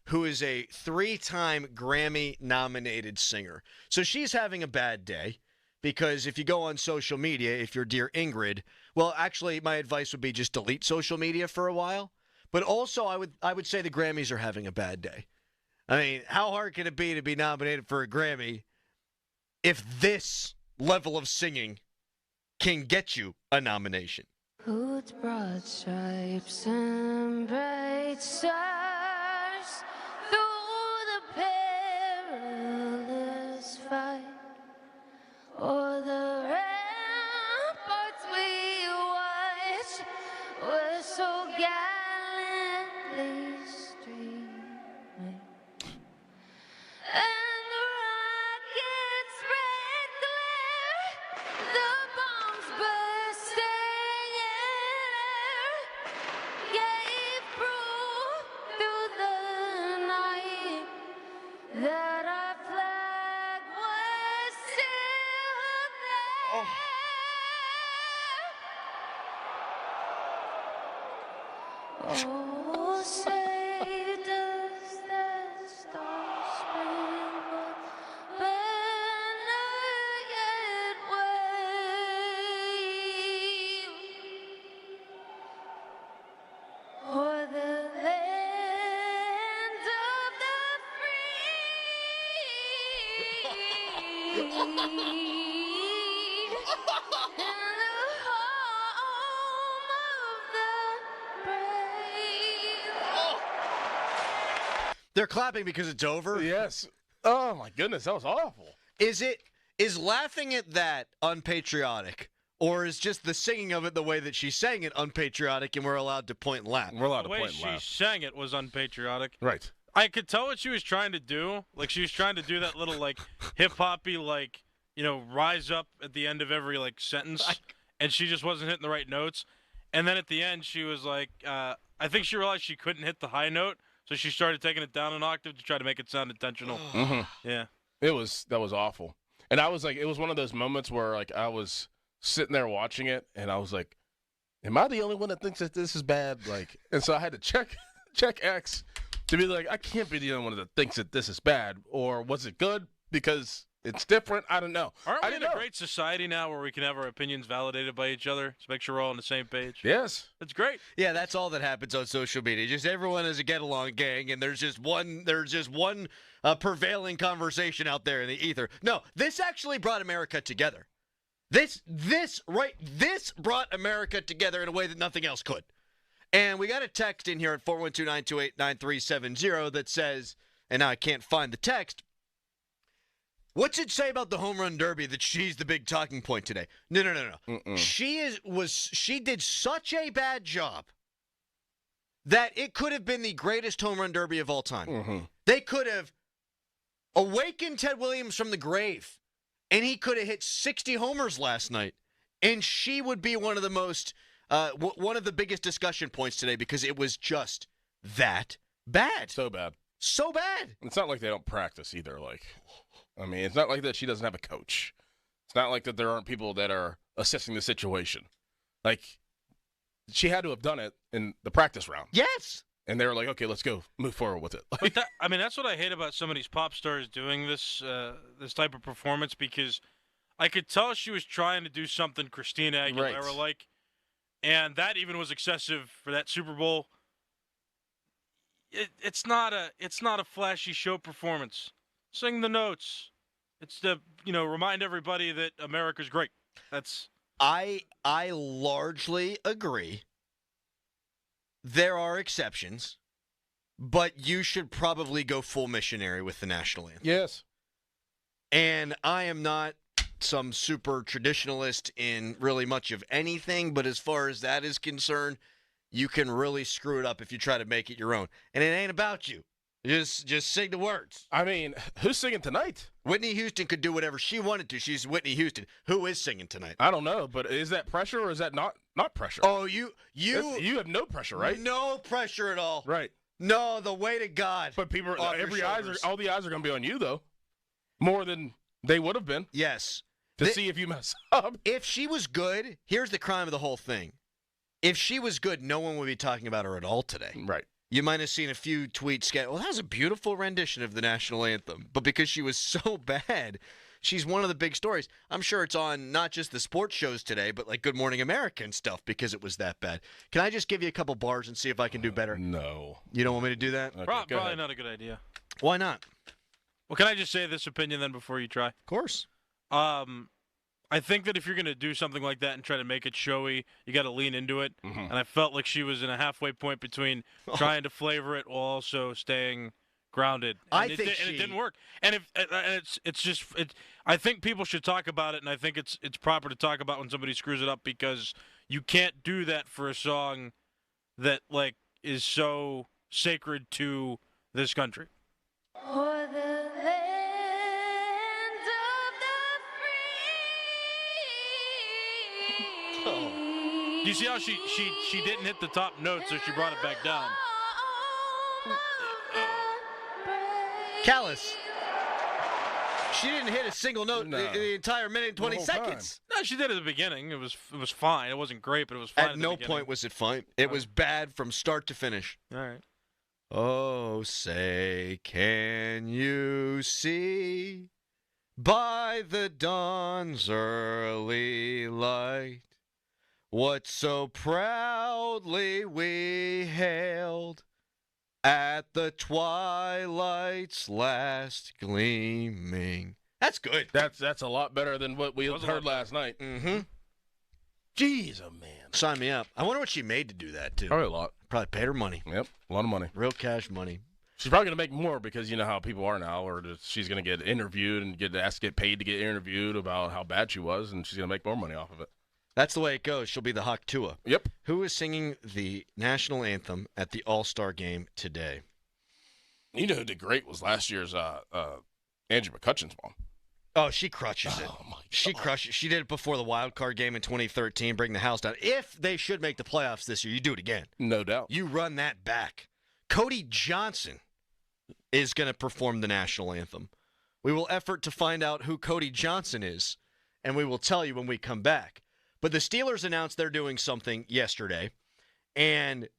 who is a 3-time Grammy-nominated singer. So she's having a bad day. Because if you go on social media, if you're Dear Ingrid, well, actually, my advice would be just delete social media for a while. But also, I would say the Grammys are having a bad day. I mean, how hard can it be to be nominated for a Grammy if this level of singing can get you a nomination? Whose broad stripes and bright stars through the perilous fight? Or the ramparts we watched were so gallantly streaming, and the rockets' red glare, the bombs bursting in air, gave proof through the night that our flag was still there. Oh, say does that star-spangled banner yet wave o'er the land of the free and the home of the brave? They're clapping because it's over? Yes. Oh, my goodness, that was awful. Is laughing at that unpatriotic? Or is just the singing of it the way that she sang it unpatriotic and we're allowed to point and laugh? We're allowed The to way point and she laugh. sang it was unpatriotic. Right. I could tell what she was trying to do. Like, she was trying to do that little, like, hip-hoppy, like, you know, rise up at the end of every, like, sentence. And she just wasn't hitting the right notes. And then at the end, she was like, I think she realized she couldn't hit the high note. So she started taking it down an octave to try to make it sound intentional. Yeah. That was awful. And I was like, it was one of those moments where, like, I was sitting there watching it, and I was like, am I the only one that thinks that this is bad? Like, and so I had to check X to be like, I can't be the only one that thinks that this is bad. Or was it good because it's different? I don't know. Aren't we in a great society now where we can have our opinions validated by each other to make sure we're all on the same page? Yes. That's great. Yeah, that's all that happens on social media. Just everyone is a get-along gang, and there's just one prevailing conversation out there in the ether. No, this actually brought America together. This brought America together in a way that nothing else could. And we got a text in here at 412-928-9370 that says, and now I can't find the text, what's it say about the home run derby that she's the big talking point today? No. Mm-mm. She did such a bad job that it could have been the greatest home run derby of all time. Mm-hmm. They could have awakened Ted Williams from the grave, and he could have hit 60 homers last night, and she would be one of the most one of the biggest discussion points today because it was just that bad. So bad. So bad. It's not like they don't practice either. It's not like that she doesn't have a coach. It's not like that there aren't people that are assessing the situation. She had to have done it in the practice round. Yes. And they were like, okay, let's go move forward with it. But that's what I hate about some of these pop stars doing this type of performance, because I could tell she was trying to do something Christina Aguilera like, and that even was excessive for that Super Bowl. It's not a flashy show performance. Sing the notes. It's to remind everybody that America's great. That's I largely agree. There are exceptions, but you should probably go full missionary with the national anthem. Yes. And I am not some super traditionalist in really much of anything, but as far as that is concerned, you can really screw it up if you try to make it your own. And it ain't about you. Just sing the words. I mean, who's singing tonight? Whitney Houston could do whatever she wanted to. She's Whitney Houston. Who is singing tonight? I don't know, but is that pressure or is that not pressure? Oh, you have no pressure, right? No pressure at all. Right. No, the way to God. But all the eyes are going to be on you though, more than they would have been. Yes. To see if you mess up. If she was good, here's the crime of the whole thing. If she was good, no one would be talking about her at all today. Right. You might have seen a few tweets get, well, that was a beautiful rendition of the national anthem. But because she was so bad, she's one of the big stories. I'm sure it's on not just the sports shows today, but like Good Morning America and stuff because it was that bad. Can I just give you a couple bars and see if I can do better? No. You don't want me to do that? Okay, probably not a good idea. Why not? Well, can I just say this opinion then before you try? Of course. I think that if you're going to do something like that and try to make it showy, you got to lean into it. Mm-hmm. And I felt like she was in a halfway point between trying to flavor it while also staying grounded. And it didn't work. And I think people should talk about it, and I think it's proper to talk about when somebody screws it up, because you can't do that for a song that is so sacred to this country. For the land of the free. Oh. You see how she didn't hit the top note, so she brought it back down. Callous. She didn't hit a single note the entire minute and 20 seconds. No, she did at the beginning. It was fine. It wasn't great, but it was fine. At no point was it fine. It was bad from start to finish. All right. Oh, say, can you see by the dawn's early light what so proudly we hailed at the twilight's last gleaming? That's good. That's a lot better than what we heard last night. Mm-hmm. Jeez, oh man. Sign me up. I wonder what she made to do that, too. Probably a lot. Probably paid her money. Yep, a lot of money. Real cash money. She's probably going to make more because you know how people are now, or she's going to get interviewed and get paid to get interviewed about how bad she was, and she's going to make more money off of it. That's the way it goes. She'll be the Hawk Tua. Yep. Who is singing the national anthem at the All-Star game today? You know who did great was last year's Andrew McCutcheon's mom. Oh, she crushes it. She crushes it. She did it before the wild card game in 2013, bring the house down. If they should make the playoffs this year, you do it again. No doubt. You run that back. Cody Johnson is going to perform the national anthem. We will effort to find out who Cody Johnson is, and we will tell you when we come back. But the Steelers announced they're doing something yesterday, and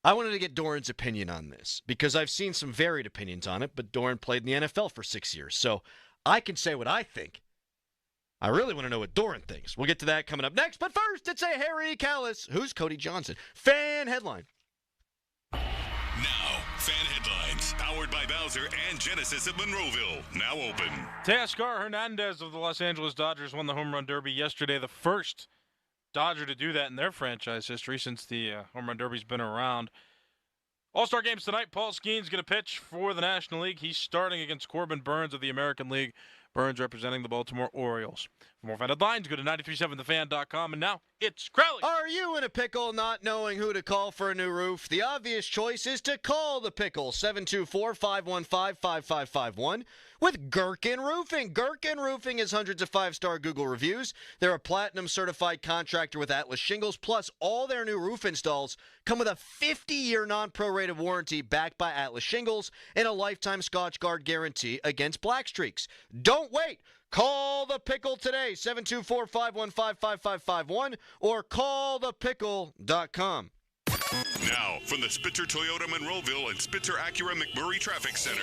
I wanted to get Doran's opinion on this because I've seen some varied opinions on it, but Doran played in the NFL for 6 years, so I can say what I think. I really want to know what Doran thinks. We'll get to that coming up next, but first, it's a Harry Callis. Who's Cody Johnson? Fan headline. Now, fan headlines, powered by Bowser and Genesis of Monroeville, now open. Teoscar Hernandez of the Los Angeles Dodgers won the home run derby yesterday, the first Dodger to do that in their franchise history since the home run derby's been around. All-Star games tonight. Paul Skenes going to pitch for the National League. He's starting against Corbin Burns of the American League. Burns representing the Baltimore Orioles. For more fan headlines, go to 937thefan.com. And now, It's Crowley. Are you in a pickle not knowing who to call for a new roof? The obvious choice is to call the pickle, 724-515-5551, with Gherkin Roofing. Gherkin Roofing has hundreds of 5-star Google reviews. They're a platinum-certified contractor with Atlas shingles, plus all their new roof installs come with a 50-year non-prorated warranty backed by Atlas shingles and a lifetime Scotch Guard guarantee against black streaks. Don't wait. Call the pickle today, 724-515-5551, or callthepickle.com. Now, from the Spitzer Toyota Monroeville and Spitzer Acura McMurray Traffic Center.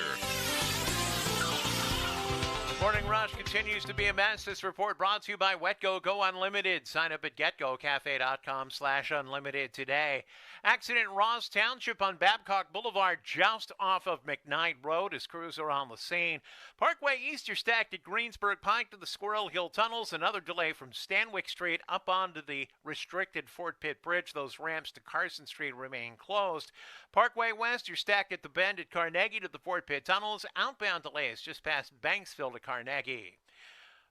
Morning Rush continues to be a mess. This report brought to you by WetGo Go Unlimited. Sign up at getgocafe.com/unlimited today. Accident in Ross Township on Babcock Boulevard, just off of McKnight Road as crews are on the scene. Parkway East, you're stacked at Greensburg Pike to the Squirrel Hill Tunnels. Another delay from Stanwyck Street up onto the restricted Fort Pitt Bridge. Those ramps to Carson Street remain closed. Parkway West, you're stacked at the bend at Carnegie to the Fort Pitt Tunnels. Outbound delays just past Banksville to Carnegie.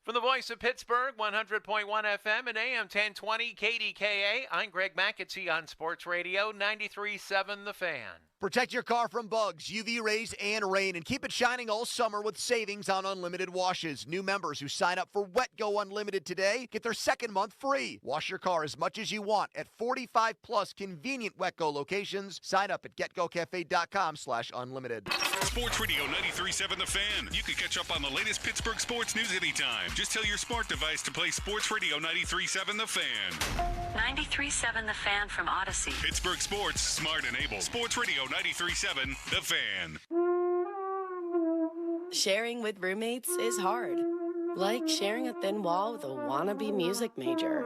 From the voice of Pittsburgh, 100.1 FM and AM 1020 KDKA, I'm Greg McAtee on Sports Radio 93.7 The Fan. Protect your car from bugs, UV rays, and rain, and keep it shining all summer with savings on unlimited washes. New members who sign up for WetGo Unlimited today get their second month free. Wash your car as much as you want at 45-plus convenient WetGo locations. Sign up at getgocafe.com/unlimited. Sports Radio 93.7 The Fan. You can catch up on the latest Pittsburgh sports news anytime. Just tell your smart device to play Sports Radio 93.7 The Fan. 93.7 The Fan from Odyssey. Pittsburgh sports, smart and able. Sports Radio 93.7 The Fan. Sharing with roommates is hard. Like sharing a thin wall with a wannabe music major.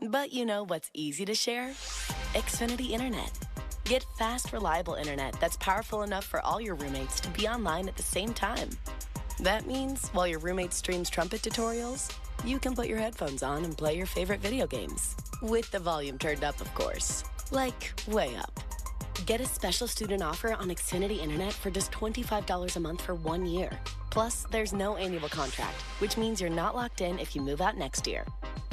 But you know what's easy to share? Xfinity Internet. Get fast, reliable internet that's powerful enough for all your roommates to be online at the same time. That means while your roommate streams trumpet tutorials, you can put your headphones on and play your favorite video games. With the volume turned up, of course. Like, way up. Get a special student offer on Xfinity Internet for just $25 a month for 1 year. Plus, there's no annual contract, which means you're not locked in if you move out next year.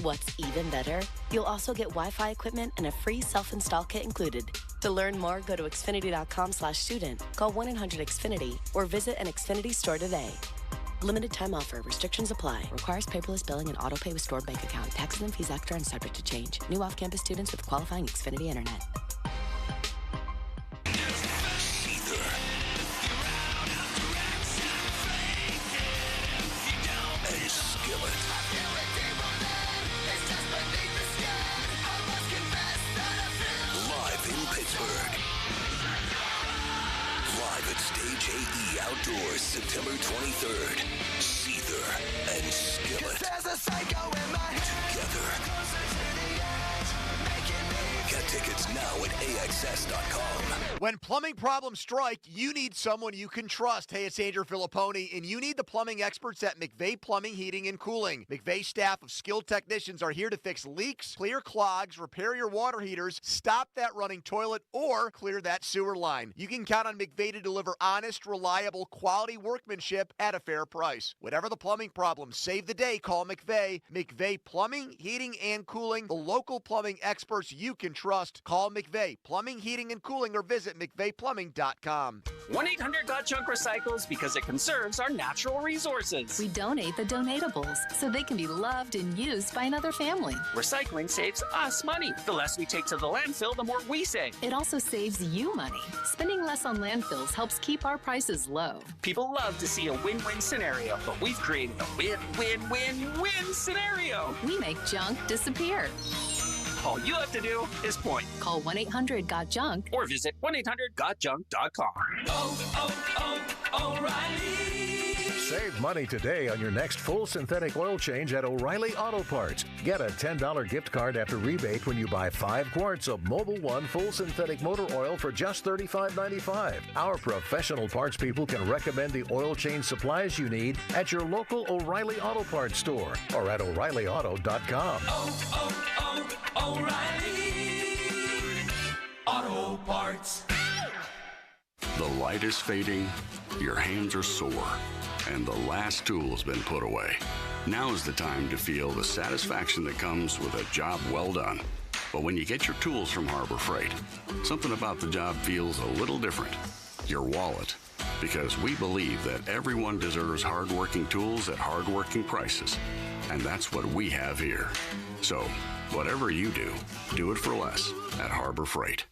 What's even better, you'll also get Wi-Fi equipment and a free self-install kit included. To learn more, go to Xfinity.com/student, call 1-800-XFINITY, or visit an Xfinity store today. Limited time offer. Restrictions apply. Requires paperless billing and auto pay with stored bank account. Taxes and fees extra and subject to change. New off-campus students with qualifying Xfinity Internet. Outdoors, September 23rd. Seether and Skillet. Together. Get tickets now at AXS.com. When plumbing problems strike, you need someone you can trust. Hey, it's Andrew Filipponi, and you need the plumbing experts at McVeigh Plumbing, Heating, and Cooling. McVeigh staff of skilled technicians are here to fix leaks, clear clogs, repair your water heaters, stop that running toilet, or clear that sewer line. You can count on McVeigh to deliver honest, reliable, quality workmanship at a fair price. Whatever the plumbing problem, save the day. Call McVeigh. McVeigh Plumbing, Heating, and Cooling, the local plumbing experts you can trust. Call McVeigh Plumbing, Heating, and Cooling, or visit McVeighPlumbing.com. 1-800-GOT-JUNK recycles because it conserves our natural resources. We donate the donatables so they can be loved and used by another family. Recycling saves us money. The less we take to the landfill, the more we save. It also saves you money. Spending less on landfills helps keep our prices low. People love to see a win-win scenario, but we've created a win-win-win-win scenario. We make junk disappear. All you have to do is point. Call 1-800-GOT-JUNK or visit 1-800-GOT-JUNK.com. O'Reilly. Save money today on your next full synthetic oil change at O'Reilly Auto Parts. Get a $10 gift card after rebate when you buy 5 quarts of Mobil 1 full synthetic motor oil for just $35.95. Our professional parts people can recommend the oil change supplies you need at your local O'Reilly Auto Parts store or at O'ReillyAuto.com. O'Reilly Auto Parts. The light is fading, your hands are sore, and the last tool has been put away. Now's the time to feel the satisfaction that comes with a job well done. But when you get your tools from Harbor Freight, something about the job feels a little different. Your wallet. Because we believe that everyone deserves hardworking tools at hardworking prices. And that's what we have here. So, whatever you do it for less at Harbor Freight.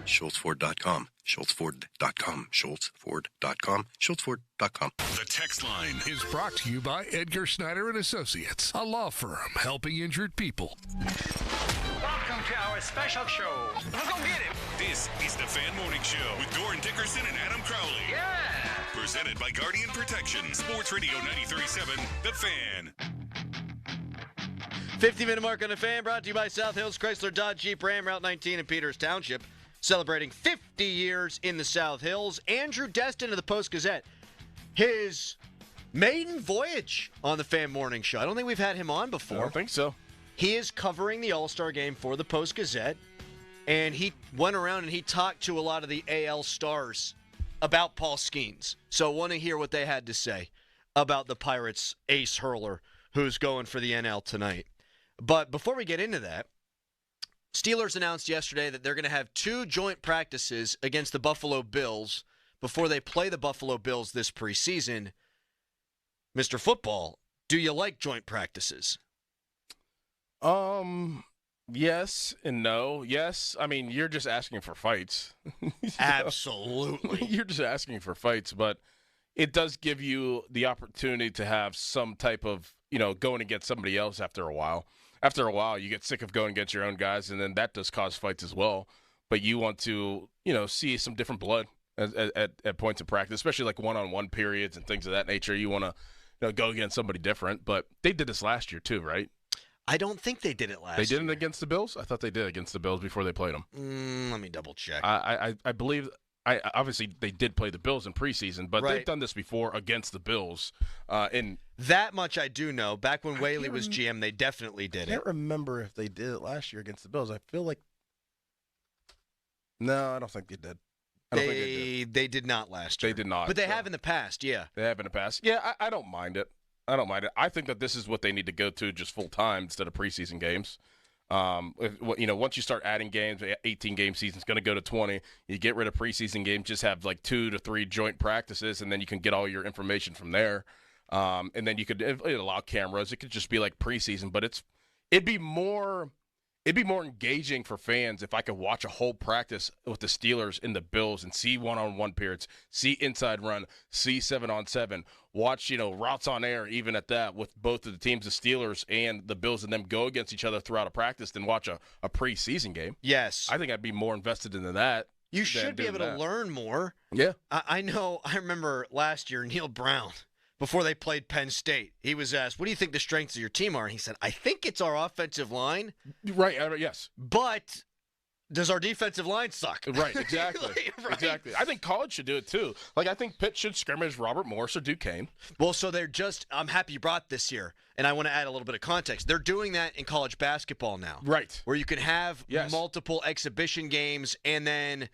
SchultzFord.com, SchultzFord.com, SchultzFord.com, SchultzFord.com. The text line is brought to you by Edgar Snyder and Associates, a law firm helping injured people. Welcome to our special show. Let's go get him. This is the Fan Morning Show with Doran Dickerson and Adam Crowley. Yeah. Presented by Guardian Protection, Sports Radio 93.7, The Fan. 50-minute mark on The Fan, brought to you by South Hills Chrysler Dodge Jeep Ram, Route 19 in Peters Township. Celebrating 50 years in the South Hills. Andrew Destin of the Post-Gazette. His maiden voyage on the Fan Morning Show. I don't think we've had him on before. I don't think so. He is covering the All-Star game for the Post-Gazette, and he went around and he talked to a lot of the AL stars about Paul Skenes. So I want to hear what they had to say about the Pirates ace hurler who's going for the NL tonight. But before we get into that, Steelers announced yesterday that they're going to have 2 joint practices against the Buffalo Bills before they play the Buffalo Bills this preseason. Mr. Football, do you like joint practices? Yes and no. Yes, I mean, you're just asking for fights. Absolutely. You're just asking for fights, but it does give you the opportunity to have some type of, going against somebody else after a while. After a while, you get sick of going against your own guys, and then that does cause fights as well. But you want to, see some different blood at points of practice, especially like one-on-one periods and things of that nature. You want to go against somebody different. But they did this last year too, right? I don't think they did it last year. They didn't against the Bills? I thought they did against the Bills before they played them. Let me double check. I believe obviously they did play the Bills in preseason, but they've done this before against the Bills. That much I do know. Back when Whaley was GM, they definitely did it. I can't remember if they did it last year against the Bills. I feel like – no, I don't think they did. They did not last year. They did not. But they have in the past, yeah. They have in the past. Yeah, I don't mind it. I think that this is what they need to go to just full-time instead of preseason games. Once you start adding games, 18-game season's going to go to 20. You get rid of preseason games, just have like 2 to 3 joint practices, and then you can get all your information from there. And then you could allow cameras. It could just be like preseason, but it'd be more engaging for fans if I could watch a whole practice with the Steelers and the Bills and see one-on-one periods, see inside run, see 7-on-7, watch, routes on air, even at that, with both of the teams, the Steelers and the Bills, and them go against each other throughout a practice than watch a preseason game. Yes. I think I'd be more invested in that. You should be able to learn more. Yeah. I remember last year, Neil Brown, before they played Penn State, he was asked, what do you think the strengths of your team are? And he said, I think it's our offensive line. Right, yes. But does our defensive line suck? Right, exactly. Right? Exactly. I think college should do it too. Like, I think Pitt should scrimmage Robert Morris or Duquesne. Well, so I'm happy you brought this here, and I want to add a little bit of context. They're doing that in college basketball now. Right. Where you can have multiple exhibition games, and then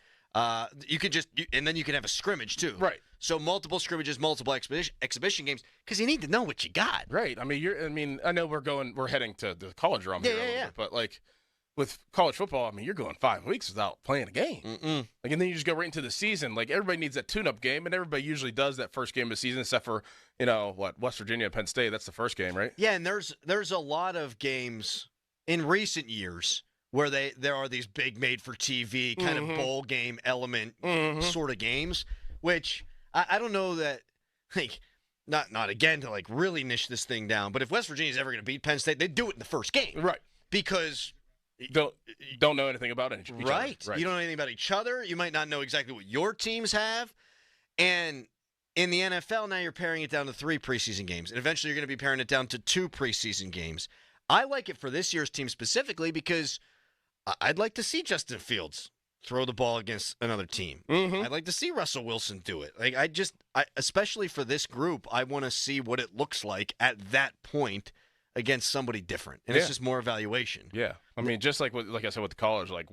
you can have a scrimmage too. Right. So multiple scrimmages, multiple exhibition games, because you need to know what you got. Right. I know we're heading to the college realm here a little bit, but like with college football, you're going 5 weeks without playing a game. Mm-mm. Like, and then you just go right into the season. Like, everybody needs that tune-up game, and everybody usually does that first game of the season, except for West Virginia and Penn State. That's the first game, right? Yeah, and there's a lot of games in recent years where there are these big made-for-TV kind of bowl game element sort of games, which I don't know that, like, not again to like really niche this thing down, but if West Virginia's ever going to beat Penn State, they do it in the first game, right? Because don't know anything about each other. Right. You don't know anything about each other. You might not know exactly what your teams have, and in the NFL now you're paring it down to 3 preseason games, and eventually you're going to be paring it down to 2 preseason games. I like it for this year's team specifically because I'd like to see Justin Fields throw the ball against another team. I'd like to see Russell Wilson do it. Like, especially for this group, I want to see what it looks like at that point against somebody different, and it's just more evaluation. Yeah, just like I said with the college, like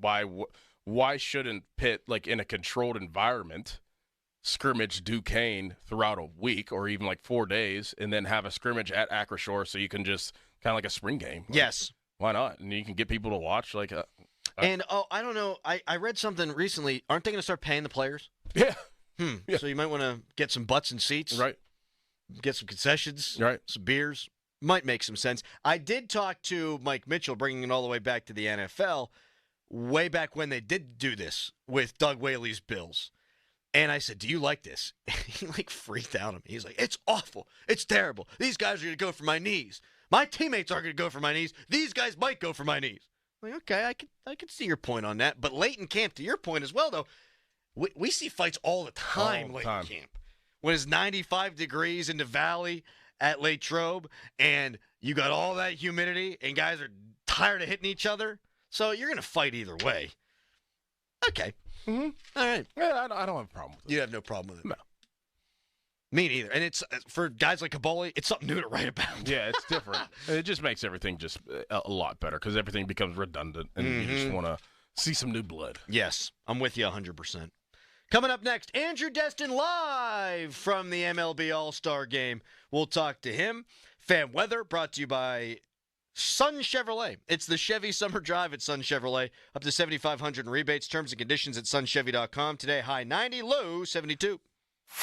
why shouldn't Pitt, like in a controlled environment, scrimmage Duquesne throughout a week or even like 4 days and then have a scrimmage at Acrisure so you can just kind of like a spring game. Like, yes. Why not? And you can get people to watch. Like, and, I don't know. I read something recently. Aren't they going to start paying the players? Yeah. Yeah. So you might want to get some butts and seats. Right. Get some concessions. Right. Some beers. Might make some sense. I did talk to Mike Mitchell, bringing it all the way back to the NFL, way back when they did do this with Doug Whaley's Bills. And I said, do you like this? He like freaked out on me. He's like, it's awful. It's terrible. These guys are going to go for my knees. My teammates aren't going to go for my knees. These guys might go for my knees. I'm like, okay, I can see your point on that. But late in camp, to your point as well, though, we see fights all the time late in camp. When it's 95 degrees in the valley at Latrobe, and you got all that humidity, and guys are tired of hitting each other, so you're going to fight either way. Okay. Mm-hmm. All right. Yeah, I don't have a problem with it. You have no problem with it? No. Me neither. And it's for guys like Kaboli, it's something new to write about. Yeah, it's different. It just makes everything just a lot better because everything becomes redundant, and you just want to see some new blood. Yes, I'm with you 100%. Coming up next, Andrew Destin live from the MLB All-Star Game. We'll talk to him. Fan weather brought to you by Sun Chevrolet. It's the Chevy Summer Drive at Sun Chevrolet. Up to $7,500 in rebates. Terms and conditions at sunchevy.com. Today, high 90, low 72.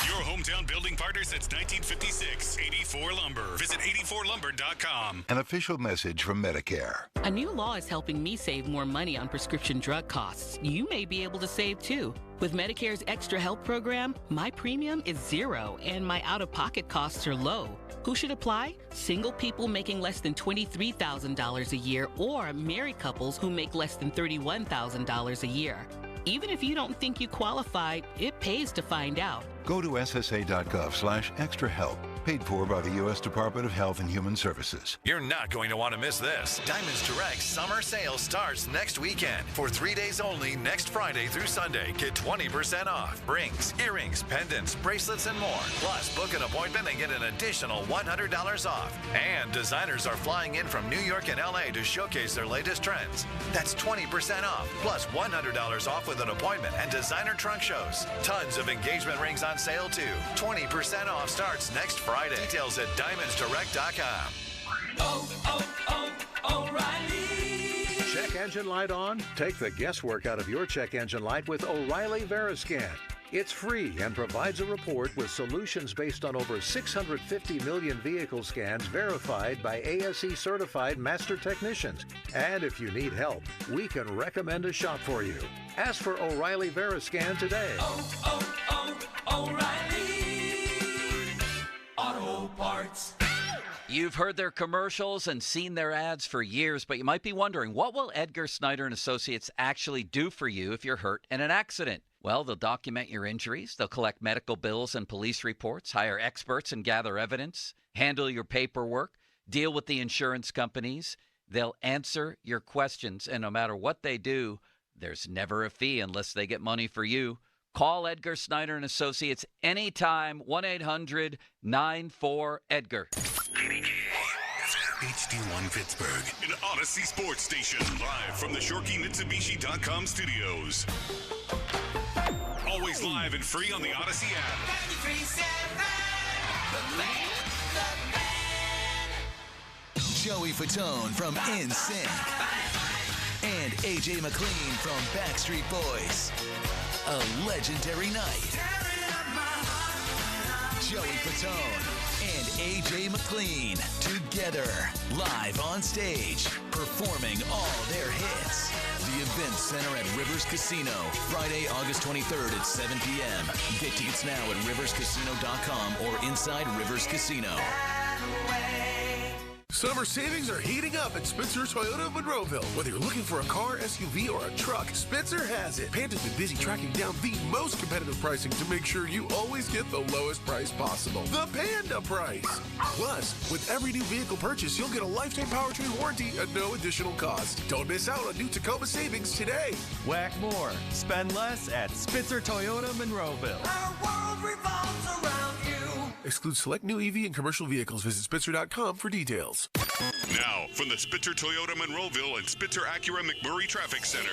Your hometown building partner since 1956, 84 Lumber. Visit 84lumber.com. An official message from Medicare. A new law is helping me save more money on prescription drug costs. You may be able to save too. With Medicare's Extra Help program, my premium is $0 and my out-of-pocket costs are low. Who should apply? Single people making less than $23,000 a year or married couples who make less than $31,000 a year. Even if you don't think you qualify, it pays to find out. Go to ssa.gov/extrahelp. Paid for by the U.S. Department of Health and Human Services. You're not going to want to miss this. Diamonds Direct Summer Sale starts next weekend. For 3 days only, next Friday through Sunday, get 20% off. Rings, earrings, pendants, bracelets, and more. Plus, book an appointment and get an additional $100 off. And designers are flying in from New York and L.A. to showcase their latest trends. That's 20% off, plus $100 off with an appointment and designer trunk shows. Tons of engagement rings on sale, too. 20% off starts next Friday. Details at diamondsdirect.com. O'Reilly. Check engine light on? Take the guesswork out of your check engine light with O'Reilly Veriscan. It's free and provides a report with solutions based on over 650 million vehicle scans verified by ASE certified master technicians. And if you need help, we can recommend a shop for you. Ask for O'Reilly Veriscan today. O'Reilly Auto Parts. You've heard their commercials and seen their ads for years, but you might be wondering, what will Edgar Snyder and Associates actually do for you if you're hurt in an accident? Well, they'll document your injuries, they'll collect medical bills and police reports, hire experts and gather evidence, handle your paperwork, deal with the insurance companies. They'll answer your questions, and no matter what they do, there's never a fee unless they get money for you. Call Edgar Snyder and Associates anytime, 1-800-94-EDGAR. HD1 Pittsburgh, an Odyssey sports station, live from the ShorkeyMitsubishi.com studios. Always live and free on the Odyssey app. 93.7 Joey Fatone from NSYNC and AJ McLean from Backstreet Boys. A legendary night. Joey Fatone and AJ McLean together, live on stage, performing all their hits. The event center at Rivers Casino, Friday, August 23rd at 7 p.m. Get tickets now at riverscasino.com or inside Rivers Casino. Summer savings are heating up at Spencer Toyota of Monroeville. Whether you're looking for a car, SUV, or a truck, Spencer has it. Panda's been busy tracking down the most competitive pricing to make sure you always get the lowest price possible. The Panda price. Plus, with every new vehicle purchase, you'll get a lifetime powertrain warranty at no additional cost. Don't miss out on new Tacoma savings today. Whack more. Spend less at Spitzer Toyota Monroeville. Our world revolves around you. Excludes select new EV and commercial vehicles. Visit Spitzer.com for details. Now, from the Spitzer Toyota Monroeville and Spitzer Acura McMurray Traffic Center.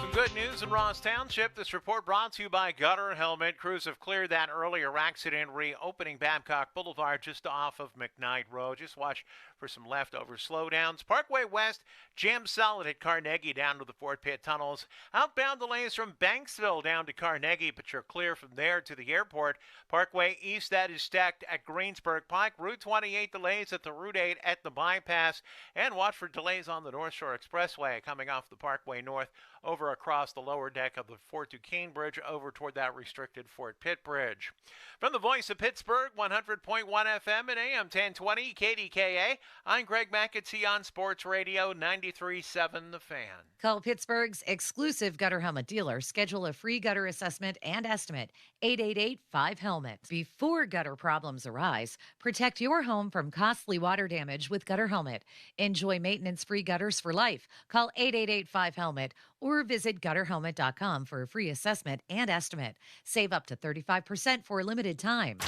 Some Good news in Ross Township. This report brought to you by Gutter Helmet. Crews have cleared that earlier accident, reopening Babcock Boulevard just off of McKnight Road. Just watch for some leftover slowdowns. Parkway West, jam solid at Carnegie down to the Fort Pitt tunnels. Outbound delays from Banksville down to Carnegie, but you're clear from there to the airport. Parkway East, that is stacked at Greensburg Pike. Route 28 delays at the Route 8 at the bypass. And watch for delays on the North Shore Expressway coming off the Parkway North over across the lower deck of the Fort Duquesne Bridge over toward that restricted Fort Pitt Bridge. From the voice of Pittsburgh, 100.1 FM and AM 1020 KDKA, I'm Greg McAtee on Sports Radio 93.7 The Fan. Call Pittsburgh's exclusive Gutter Helmet dealer. Schedule a free gutter assessment and estimate. 888-5HELMET. Before gutter problems arise, protect your home from costly water damage with Gutter Helmet. Enjoy maintenance-free gutters for life. Call 888-5HELMET or visit gutterhelmet.com for a free assessment and estimate. Save up to 35% for a limited time.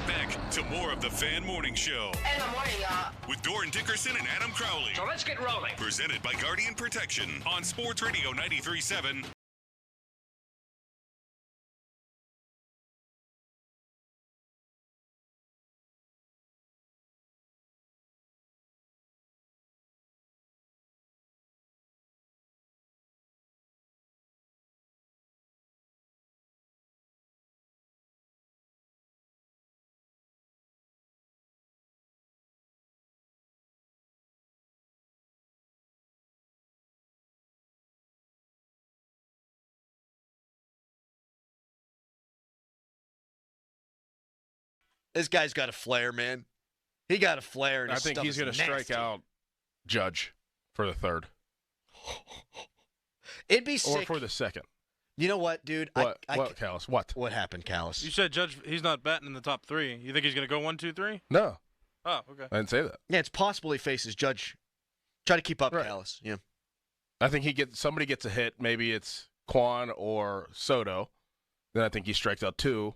Back to more of the Fan Morning Show. And the morning, y'all. With Doran Dickerson and Adam Crowley. So let's get rolling. Presented by Guardian Protection on Sports Radio 93.7. This guy's got a flair, man. He got a flair. And I think he's going to strike out Judge for the third. It'd be sick. Or for the second. You know what, dude? What, Callis? What? What happened, Callis? You said Judge, he's not batting in the top three. You think he's going to go 1, 2, 3? No. Oh, okay. I didn't say that. Yeah, it's possible he faces Judge. Try to keep up, right. Callis. Yeah. I think somebody gets a hit. Maybe it's Quan or Soto. Then I think he strikes out 2.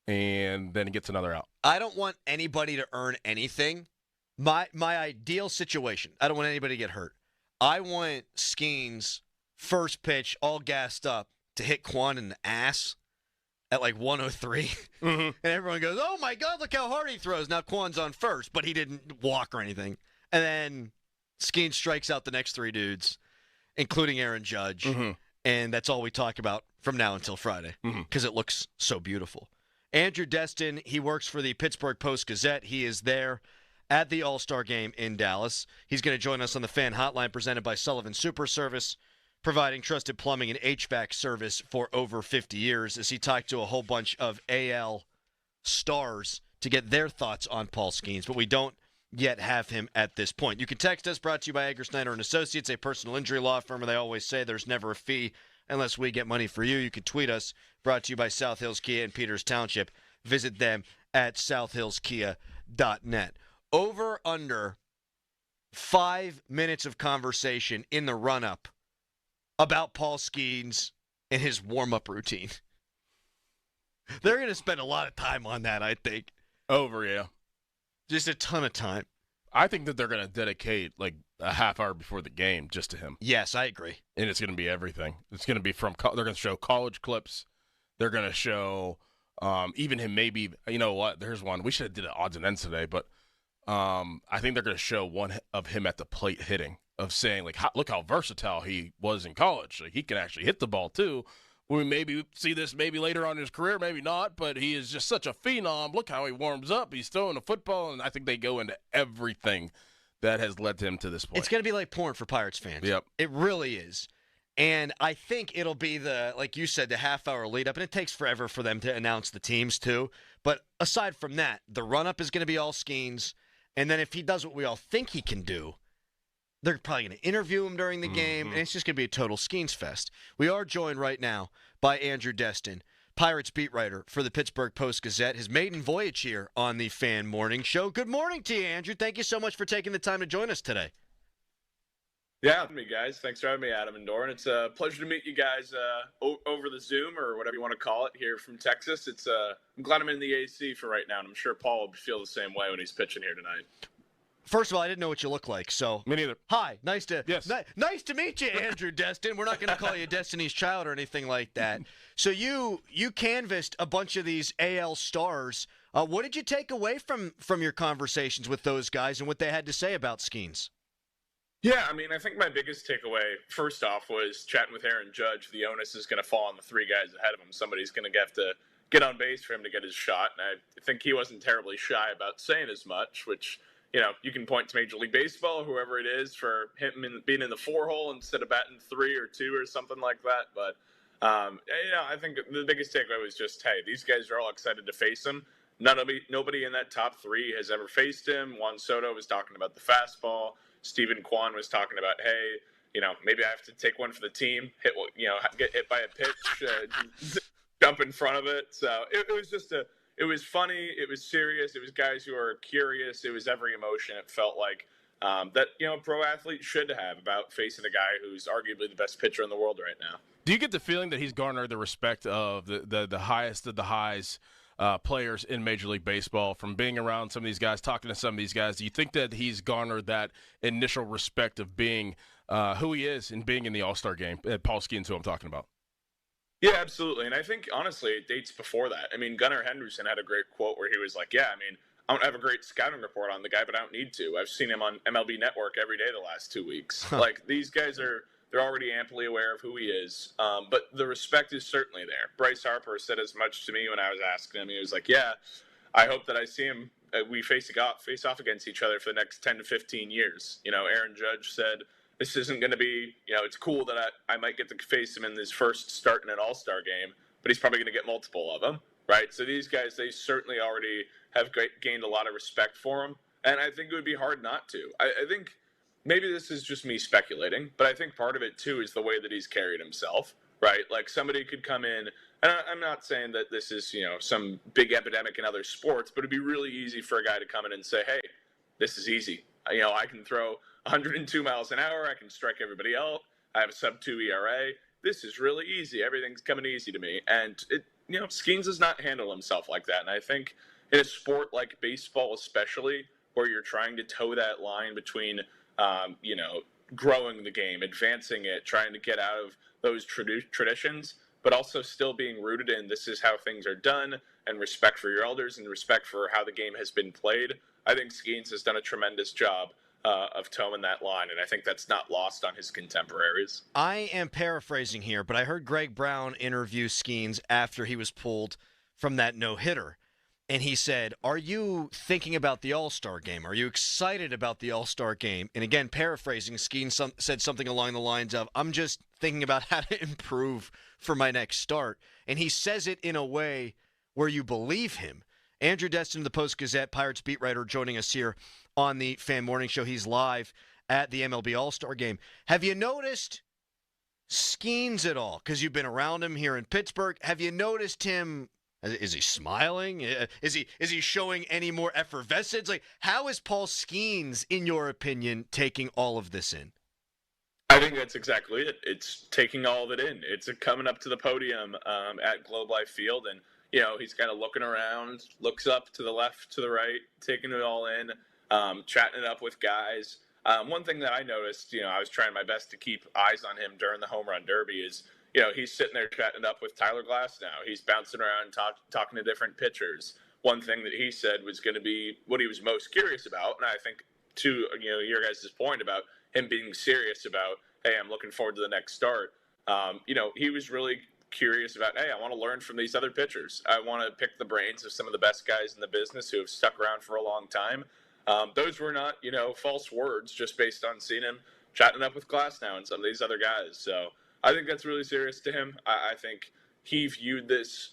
And then he gets another out. I don't want anybody to earn anything. My ideal situation, I don't want anybody to get hurt. I want Skenes first pitch, all gassed up, to hit Quan in the ass at like 103. Mm-hmm. And everyone goes, oh, my God, look how hard he throws. Now Quan's on first, but he didn't walk or anything. And then Skenes strikes out the next 3 dudes, including Aaron Judge. Mm-hmm. And that's all we talk about from now until Friday because it looks so beautiful. Andrew Destin, he works for the Pittsburgh Post-Gazette. He is there at the All-Star Game in Dallas. He's going to join us on the Fan Hotline presented by Sullivan Super Service, providing trusted plumbing and HVAC service for over 50 years as he talked to a whole bunch of AL stars to get their thoughts on Paul Skenes, but we don't yet have him at this point. You can text us, brought to you by Edgar Snyder & Associates, a personal injury law firm, and they always say there's never a fee unless we get money for you. You can tweet us, brought to you by South Hills Kia in Peters Township. Visit them at southhillskia.net. Over under 5 minutes of conversation in the run-up about Paul Skenes and his warm-up routine. They're going to spend a lot of time on that, I think. Over, yeah. Just a ton of time. I think that they're going to dedicate like a half hour before the game just to him. Yes, I agree. And it's going to be everything. It's going to be they're going to show college clips. They're going to show even him maybe, you know what, there's one. We should have did an odds and ends today, but I think they're going to show one of him at the plate hitting, of saying, like, look how versatile he was in college. Like, he can actually hit the ball, too. We maybe see this maybe later on in his career, maybe not, but he is just such a phenom. Look how he warms up. He's throwing the football, and I think they go into everything that has led him to this point. It's going to be like porn for Pirates fans. Yep. It really is. And I think it'll be like you said, the half-hour lead-up, and it takes forever for them to announce the teams, too. But aside from that, the run-up is going to be all Skenes, and then if he does what we all think he can do, they're probably going to interview him during the game, and it's just going to be a total Skenes fest. We are joined right now by Andrew Destin, Pirates beat writer for the Pittsburgh Post-Gazette, his maiden voyage here on the Fan Morning Show. Good morning to you, Andrew. Thank you so much for taking the time to join us today. Yeah, me guys. Thanks for having me, Adam and Doran. It's a pleasure to meet you guys over the Zoom or whatever you want to call it here from Texas. I'm glad I'm in the AC for right now, and I'm sure Paul will feel the same way when he's pitching here tonight. First of all, I didn't know what you look like, so. Me neither. Hi, nice to meet you, Yes. Andrew Destin. We're not going to call you Destiny's Child or anything like that. So you canvassed a bunch of these AL stars. What did you take away from your conversations with those guys and what they had to say about Skenes? Yeah, I mean, I think my biggest takeaway, first off, was chatting with Aaron Judge. The onus is going to fall on the three guys ahead of him. Somebody's going to have to get on base for him to get his shot. And I think he wasn't terribly shy about saying as much, which, you can point to Major League Baseball, whoever it is, for him being in the 4-hole instead of batting 3 or 2 or something like that. But, I think the biggest takeaway was just, hey, these guys are all excited to face him. Nobody in that top 3 has ever faced him. Juan Soto was talking about the fastball. Stephen Kwan was talking about, hey, maybe I have to take one for the team, get hit by a pitch, jump in front of it. So it was just it was funny. It was serious. It was guys who are curious. It was every emotion. It felt like that, pro athletes should have about facing a guy who's arguably the best pitcher in the world right now. Do you get the feeling that he's garnered the respect of the highest of the highs players in Major League Baseball from being around some of these guys, talking to some of these guys? Do you think that he's garnered that initial respect of being who he is and being in the All-Star game? Paul Skenes, who I'm talking about. Yeah, absolutely. And I think, honestly, it dates before that. I mean, Gunnar Henderson had a great quote where he was like, I don't have a great scouting report on the guy, but I don't need to. I've seen him on MLB Network every day the last 2 weeks. Like, these guys they're already amply aware of who he is. But the respect is certainly there. Bryce Harper said as much to me when I was asking him. He was like, I hope that I see him. We face off against each other for the next 10 to 15 years. Aaron Judge said, this isn't going to be, it's cool that I might get to face him in his first start in an all-star game, but he's probably going to get multiple of them, right? So these guys, they certainly already have gained a lot of respect for him, and I think it would be hard not to. I think maybe this is just me speculating, but I think part of it, too, is the way that he's carried himself, right? Like, somebody could come in, and I'm not saying that this is, some big epidemic in other sports, but it'd be really easy for a guy to come in and say, hey, this is easy. I can throw 102 miles an hour. I can strike everybody out. I have a sub-2 ERA. This is really easy. Everything's coming easy to me. And, Skenes does not handle himself like that. And I think in a sport like baseball especially, where you're trying to toe that line between, growing the game, advancing it, trying to get out of those traditions, but also still being rooted in this is how things are done and respect for your elders and respect for how the game has been played. I think Skenes has done a tremendous job of toeing that line, and I think that's not lost on his contemporaries. I am paraphrasing here, but I heard Greg Brown interview Skenes after he was pulled from that no-hitter, and he said, are you thinking about the All-Star game? Are you excited about the All-Star game? And again, paraphrasing, Skenes said something along the lines of, I'm just thinking about how to improve for my next start. And he says it in a way where you believe him. Andrew Destin of the Post-Gazette, Pirates beat writer, joining us here on the Fan Morning Show. He's live at the MLB All-Star Game. Have you noticed Skenes at all? Because you've been around him here in Pittsburgh. Have you noticed him? Is he smiling? Is he showing any more effervescence? Like, how is Paul Skenes, in your opinion, taking all of this in? I think that's exactly it. It's taking all of it in. It's coming up to the podium at Globe Life Field, and he's kind of looking around, looks up to the left, to the right, taking it all in, chatting it up with guys. One thing that I noticed, I was trying my best to keep eyes on him during the Home Run Derby is, he's sitting there chatting it up with Tyler Glass now. He's bouncing around, talking to different pitchers. One thing that he said was going to be what he was most curious about, and I think, to your guys' point about him being serious about, hey, I'm looking forward to the next start. He was really curious about, hey, I want to learn from these other pitchers. I want to pick the brains of some of the best guys in the business who have stuck around for a long time. Those were not, false words just based on seeing him chatting up with Glass now and some of these other guys. So I think that's really serious to him. I think he viewed this.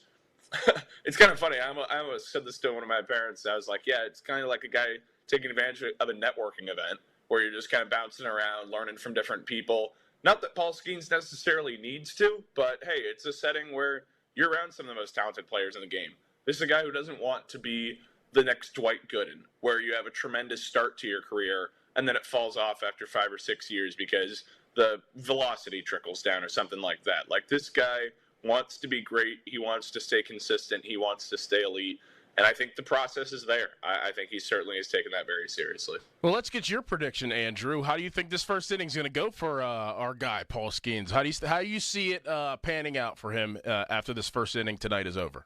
It's kind of funny. I almost said this to one of my parents. I was like, yeah, it's kind of like a guy taking advantage of a networking event where you're just kind of bouncing around, learning from different people. Not that Paul Skenes necessarily needs to, but hey, it's a setting where you're around some of the most talented players in the game. This is a guy who doesn't want to be the next Dwight Gooden, where you have a tremendous start to your career and then it falls off after 5 or 6 years because the velocity trickles down or something like that. Like, this guy wants to be great. He wants to stay consistent. He wants to stay elite. And I think the process is there. I think he certainly has taken that very seriously. Well, let's get your prediction, Andrew. How do you think this first inning is going to go for our guy, Paul Skenes? How do you see it panning out for him after this first inning tonight is over?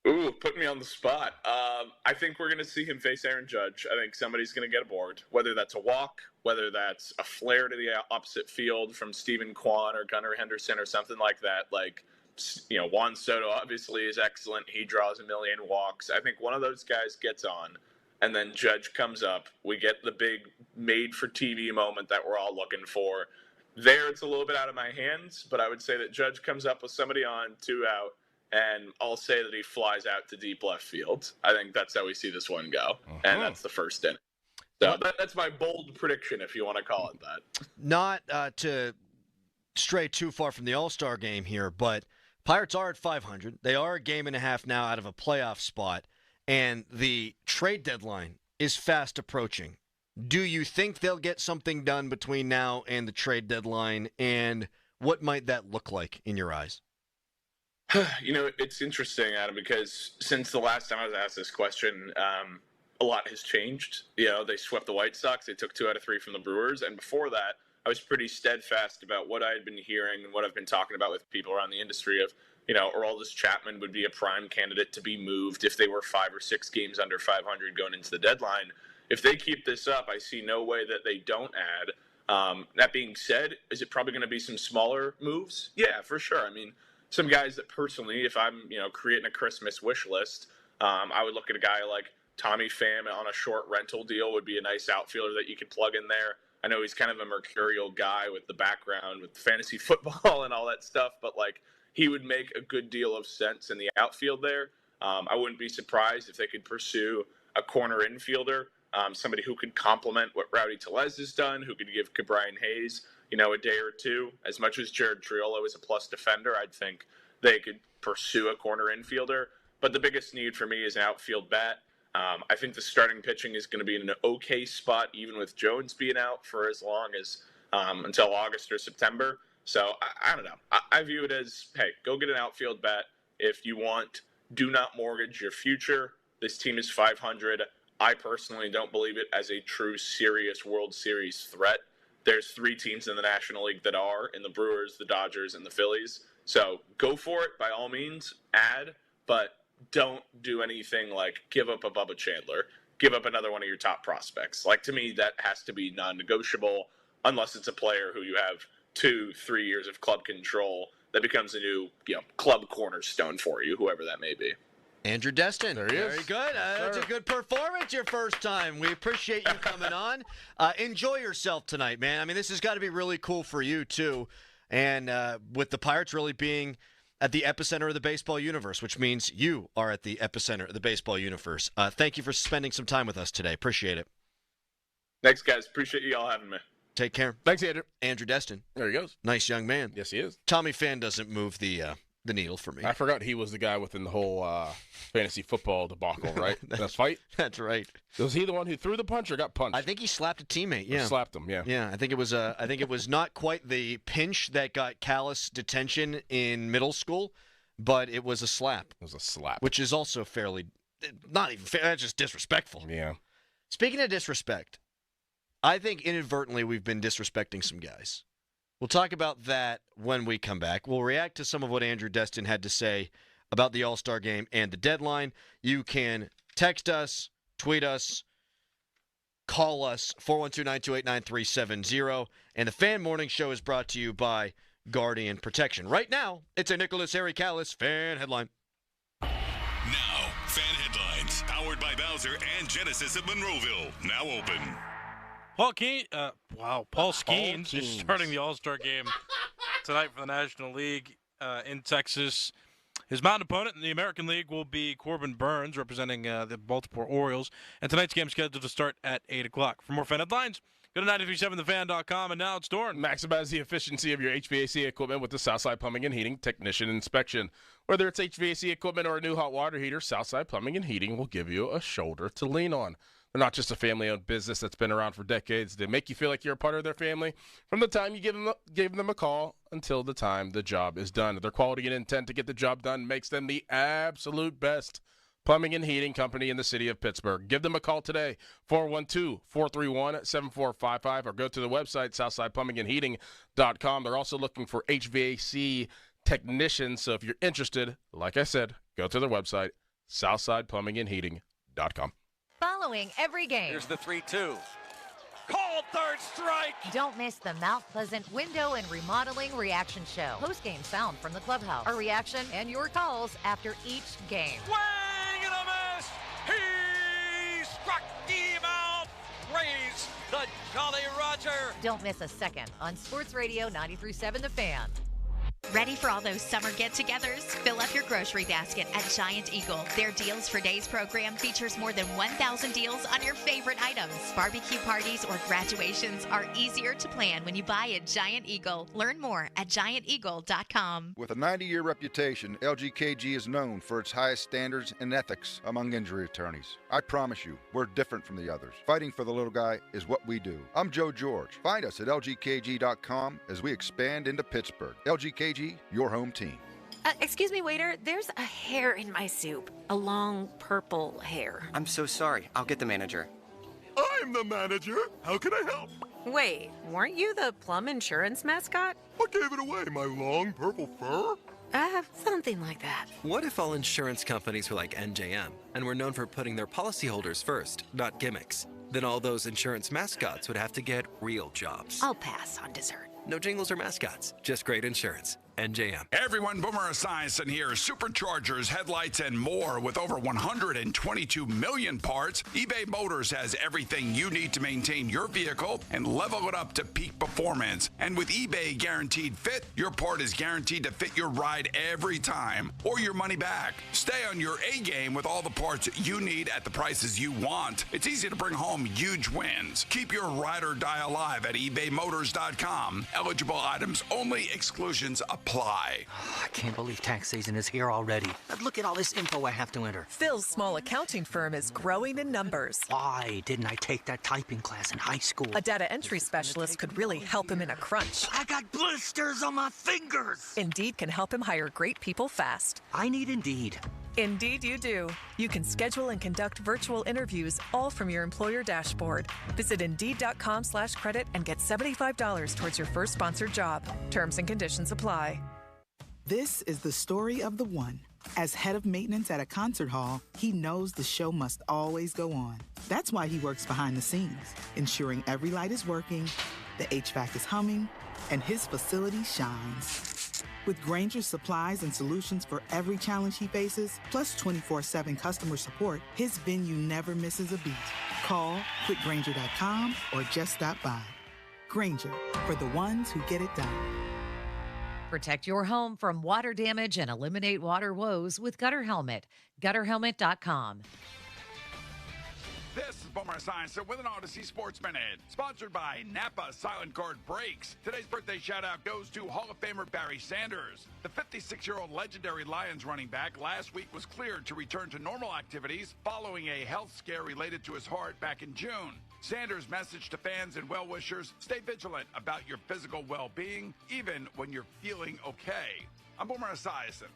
Ooh, put me on the spot. I think we're going to see him face Aaron Judge. I think somebody's going to get aboard, whether that's a walk, whether that's a flare to the opposite field from Stephen Kwan or Gunnar Henderson or something like that. Like, Juan Soto obviously is excellent. He draws a million walks. I think one of those guys gets on, and then Judge comes up. We get the big made-for-TV moment that we're all looking for. There, it's a little bit out of my hands, but I would say that Judge comes up with somebody on, 2 out, and I'll say that he flies out to deep left field. I think that's how we see this one go, and that's the first inning. So that's my bold prediction, if you want to call it that. Not to stray too far from the All-Star game here, but Pirates are at 500. They are a game and a half now out of a playoff spot, and the trade deadline is fast approaching. Do you think they'll get something done between now and the trade deadline, and what might that look like in your eyes? It's interesting, Adam, because since the last time I was asked this question, a lot has changed. They swept the White Sox. They took 2 out of 3 from the Brewers, and before that, I was pretty steadfast about what I had been hearing and what I've been talking about with people around the industry of, Aroldis Chapman would be a prime candidate to be moved if they were 5 or 6 games under 500 going into the deadline. If they keep this up, I see no way that they don't add. That being said, is it probably going to be some smaller moves? Yeah, for sure. I mean, some guys that personally, if I'm, creating a Christmas wish list, I would look at a guy like Tommy Pham on a short rental deal would be a nice outfielder that you could plug in there. I know he's kind of a mercurial guy with the background with fantasy football and all that stuff, but he would make a good deal of sense in the outfield there. I wouldn't be surprised if they could pursue a corner infielder, somebody who could complement what Rowdy Tellez has done, who could give Brian Hayes, a day or two. As much as Jared Triolo is a plus defender, I'd think they could pursue a corner infielder. But the biggest need for me is an outfield bat. I think the starting pitching is going to be in an okay spot, even with Jones being out for as long as until August or September. So I don't know. I view it as, hey, go get an outfield bat if you want. Do not mortgage your future. This team is 500. I personally don't believe it as a true serious World Series threat. There's 3 teams in the National League that are, in the Brewers, the Dodgers, and the Phillies. So go for it by all means. Add, but don't do anything like give up a Bubba Chandler, give up another one of your top prospects. To me, that has to be non-negotiable unless it's a player who you have 2-3 years of club control that becomes a new, club cornerstone for you, whoever that may be. Andrew Destin. There he is. Very good. That's a good performance your first time. We appreciate you coming on. Enjoy yourself tonight, man. I mean, this has got to be really cool for you, too. And with the Pirates really being at the epicenter of the baseball universe, which means you are at the epicenter of the baseball universe. Thank you for spending some time with us today. Appreciate it. Thanks, guys. Appreciate you all having me. Take care. Thanks, Andrew. Andrew Destin. There he goes. Nice young man. Yes, he is. Tommy Pham doesn't move the needle for me. I forgot he was the guy within the whole fantasy football debacle, right? That fight? That's right. Was he the one who threw the punch or got punched? I think he slapped a teammate, yeah. Or slapped him, yeah. Yeah, I think it was not quite the pinch that got callous detention in middle school, but it was a slap. It was a slap. Which is also fairly, not even fair, that's just disrespectful. Yeah. Speaking of disrespect, I think inadvertently we've been disrespecting some guys. We'll talk about that when we come back. We'll react to some of what Andrew Destin had to say about the All-Star game and the deadline. You can text us, tweet us, call us, 412-928-9370. And the Fan Morning Show is brought to you by Guardian Protection. Right now, it's a Nicholas Harry Callis Fan Headline. Now, Fan Headlines, powered by Bowser and Genesis of Monroeville. Now open. Paul Skenes just starting the All-Star game tonight for the National League in Texas. His mountain opponent in the American League will be Corbin Burns, representing the Baltimore Orioles. And tonight's game is scheduled to start at 8 o'clock. For more Fan Headlines, go to 937thefan.com, and now it's Dorn. Maximize the efficiency of your HVAC equipment with the Southside Plumbing and Heating Technician Inspection. Whether it's HVAC equipment or a new hot water heater, Southside Plumbing and Heating will give you a shoulder to lean on. They're not just a family-owned business that's been around for decades. They make you feel like you're a part of their family from the time you give them a call until the time the job is done. Their quality and intent to get the job done makes them the absolute best Plumbing and Heating Company in the city of Pittsburgh. Give them a call today, 412-431-7455, or go to the website, southsideplumbingandheating.com. They're also looking for HVAC technicians, so if you're interested, like I said, go to their website, southsideplumbingandheating.com. Following every game. Here's the 3-2. Called third strike. Don't miss the Mount Pleasant Window and Remodeling Reaction Show. Post-game sound from the clubhouse. Our reaction and your calls after each game. Swing and a miss. He struck him out. Praise the Jolly Roger. Don't miss a second on Sports Radio 93.7 The Fan. Ready for all those summer get-togethers? Fill up your grocery basket at Giant Eagle. Their Deals for Days program features more than 1,000 deals on your favorite items. Barbecue parties or graduations are easier to plan when you buy at Giant Eagle. Learn more at gianteagle.com. With a 90-year reputation, LGKG is known for its highest standards and ethics among injury attorneys. I promise you, we're different from the others. Fighting for the little guy is what we do. I'm Joe George. Find us at lgkg.com as we expand into Pittsburgh. LGKG, your home team. Excuse me, waiter. There's a hair in my soup. A long purple hair. I'm so sorry. I'll get the manager. I'm the manager. How can I help? Wait, weren't you the Plum Insurance mascot? What gave it away? My long purple fur? Something like that. What if all insurance companies were like NJM and were known for putting their policyholders first, not gimmicks? Then all those insurance mascots would have to get real jobs. I'll pass on dessert. No jingles or mascots, just great insurance. NJM. Everyone, Boomer Esiason here. Superchargers, headlights, and more. With over 122 million parts, eBay Motors has everything you need to maintain your vehicle and level it up to peak performance. And with eBay Guaranteed Fit, your part is guaranteed to fit your ride every time or your money back. Stay on your A game with all the parts you need at the prices you want. It's easy to bring home huge wins. Keep your ride or die alive at ebaymotors.com. Eligible items only. Exclusions apply. I can't believe tax season is here already. Look at all this info I have to enter. Phil's small accounting firm is growing in numbers. Why didn't I take that typing class in high school? A data entry specialist could really help him in a crunch. I got blisters on my fingers. Indeed can help him hire great people fast. I need Indeed. Indeed you do. You can schedule and conduct virtual interviews all from your employer dashboard. Visit Indeed.com/credit and get $75 towards your first sponsored job. Terms and conditions apply. This is the story of the one. As head of maintenance at a concert hall, he knows the show must always go on. That's why he works behind the scenes, ensuring every light is working, the HVAC is humming, and his facility shines. With Grainger's supplies and solutions for every challenge he faces, plus 24/7 customer support, his venue never misses a beat. Call quickgrainger.com or just stop by. Grainger, for the ones who get it done. Protect your home from water damage and eliminate water woes with Gutter Helmet. GutterHelmet.com. This is Boomer Esiason with an Odyssey Sports Minute, sponsored by Napa Silent Guard Brakes. Today's birthday shout-out goes to Hall of Famer Barry Sanders. The 56-year-old legendary Lions running back last week was cleared to return to normal activities following a health scare related to his heart back in June. Sanders' message to fans and well-wishers, stay vigilant about your physical well-being, even when you're feeling okay. I'm Boomer Esiason.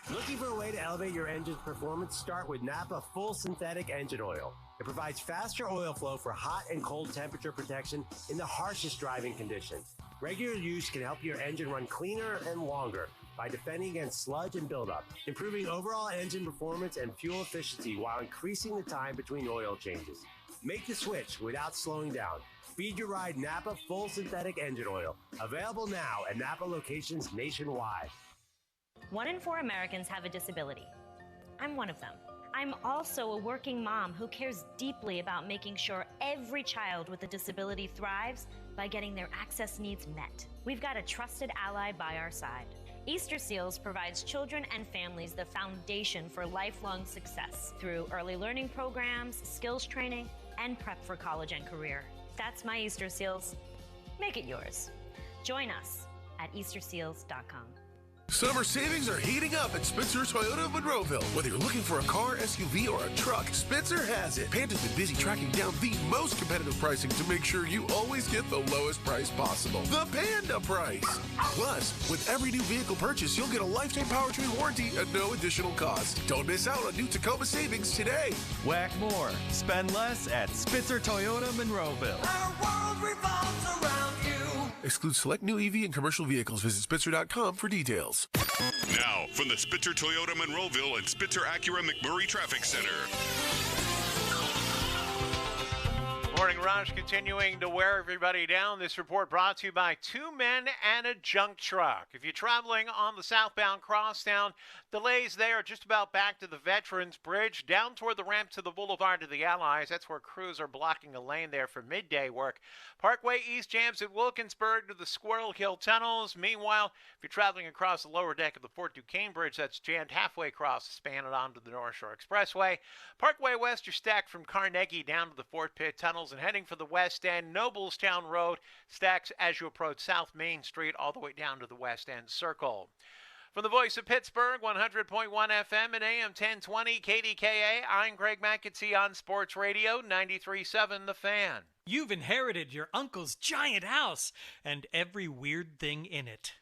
Looking for a way to elevate your engine's performance? Start with Napa Full Synthetic Engine Oil. It provides faster oil flow for hot and cold temperature protection in the harshest driving conditions. Regular use can help your engine run cleaner and longer by defending against sludge and buildup, improving overall engine performance and fuel efficiency while increasing the time between oil changes. Make the switch without slowing down. Feed your ride Napa Full Synthetic Engine Oil. Available now at Napa locations nationwide. 1 in 4 Americans have a disability. I'm one of them. I'm also a working mom who cares deeply about making sure every child with a disability thrives by getting their access needs met. We've got a trusted ally by our side. Easter Seals provides children and families the foundation for lifelong success through early learning programs, skills training, and prep for college and career. That's my Easter Seals. Make it yours. Join us at easterseals.com. Summer savings are heating up at Spencer Toyota of Monroeville. Whether you're looking for a car, SUV, or a truck, Spencer has it. Panta's been busy tracking down the most competitive pricing to make sure you always get the lowest price possible. The Panda price. Plus, with every new vehicle purchase, you'll get a lifetime powertrain warranty at no additional cost. Don't miss out on new Tacoma savings today. Whack more. Spend less at Spitzer Toyota Monroeville. Our world revolves around you. Excludes select new EV and commercial vehicles. Visit Spitzer.com for details. Now, from the Spitzer Toyota Monroeville and Spitzer Acura McMurray Traffic Center. Morning rush continuing to wear everybody down. This report brought to you by two men and a junk truck. If you're traveling on the southbound crosstown, delays there just about back to the Veterans Bridge, down toward the ramp to the Boulevard of the Allies. That's where crews are blocking a lane there for midday work. Parkway East jams at Wilkinsburg to the Squirrel Hill tunnels. Meanwhile, if you're traveling across the lower deck of the Fort Duquesne Bridge, that's jammed halfway across the span and onto the North Shore Expressway. Parkway West, you're stacked from Carnegie down to the Fort Pitt tunnels, and heading for the West End, Noblestown Road stacks as you approach South Main Street all the way down to the West End Circle. From the voice of Pittsburgh, 100.1 FM and AM 1020 KDKA, I'm Greg McAtee on Sports Radio 93.7 The Fan. You've inherited your uncle's giant house and every weird thing in it.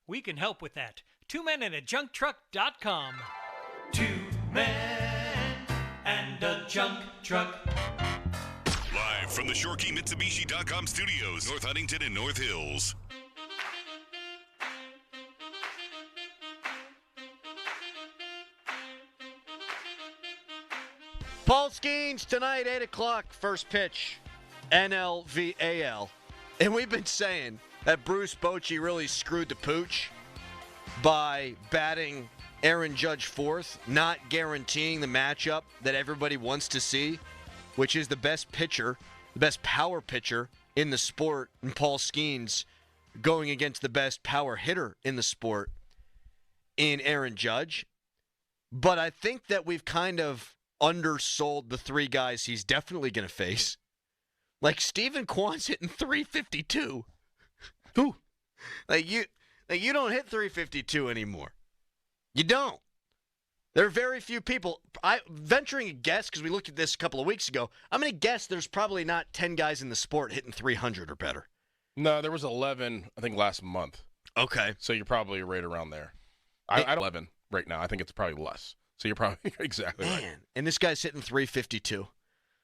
We can help with that. twomenandajunktruck.com. 2 men and a junk truck. Live from the ShoreKeyMitsubishi.com studios, North Huntington and North Hills. Paul Skenes tonight, 8 o'clock, first pitch, NLVAL. And we've been saying that Bruce Bochy really screwed the pooch by batting Aaron Judge fourth, not guaranteeing the matchup that everybody wants to see, which is the best pitcher, the best power pitcher in the sport, and Paul Skenes going against the best power hitter in the sport in Aaron Judge. But I think that we've kind of undersold the three guys he's definitely going to face. Like Stephen Kwan's hitting 352. Who? Like you don't hit 352 anymore. You don't. There are very few people. Venturing a guess, because we looked at this a couple of weeks ago, I'm going to guess there's probably not 10 guys in the sport hitting 300 or better. No, there was 11, I think, last month. Okay. So you're probably right around there. I don't 11 right now. I think it's probably less. So you're probably exactly right. And this guy's hitting 352.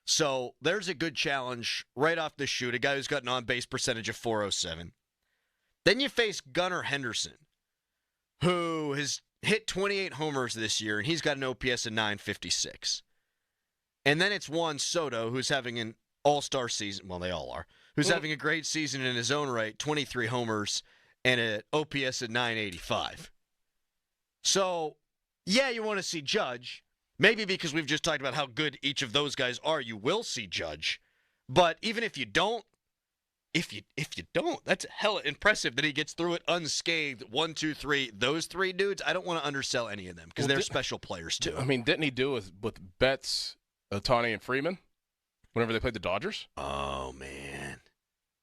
So there's a good challenge right off the shoot, a guy who's got an on-base percentage of 407. Then you face Gunnar Henderson, who has hit 28 homers this year, and he's got an OPS of 956. And then it's Juan Soto, who's having an all-star season. Well, they all are. Who's having a great season in his own right, 23 homers and an OPS of 985. So, yeah, you want to see Judge. Maybe because we've just talked about how good each of those guys are, you will see Judge. But even if you don't, if you don't, that's hella impressive that he gets through it unscathed. 1, 2, 3. Those three dudes, I don't want to undersell any of them because they're special players too. I mean, didn't he do it with Betts, Ohtani, and Freeman whenever they played the Dodgers? Oh, man.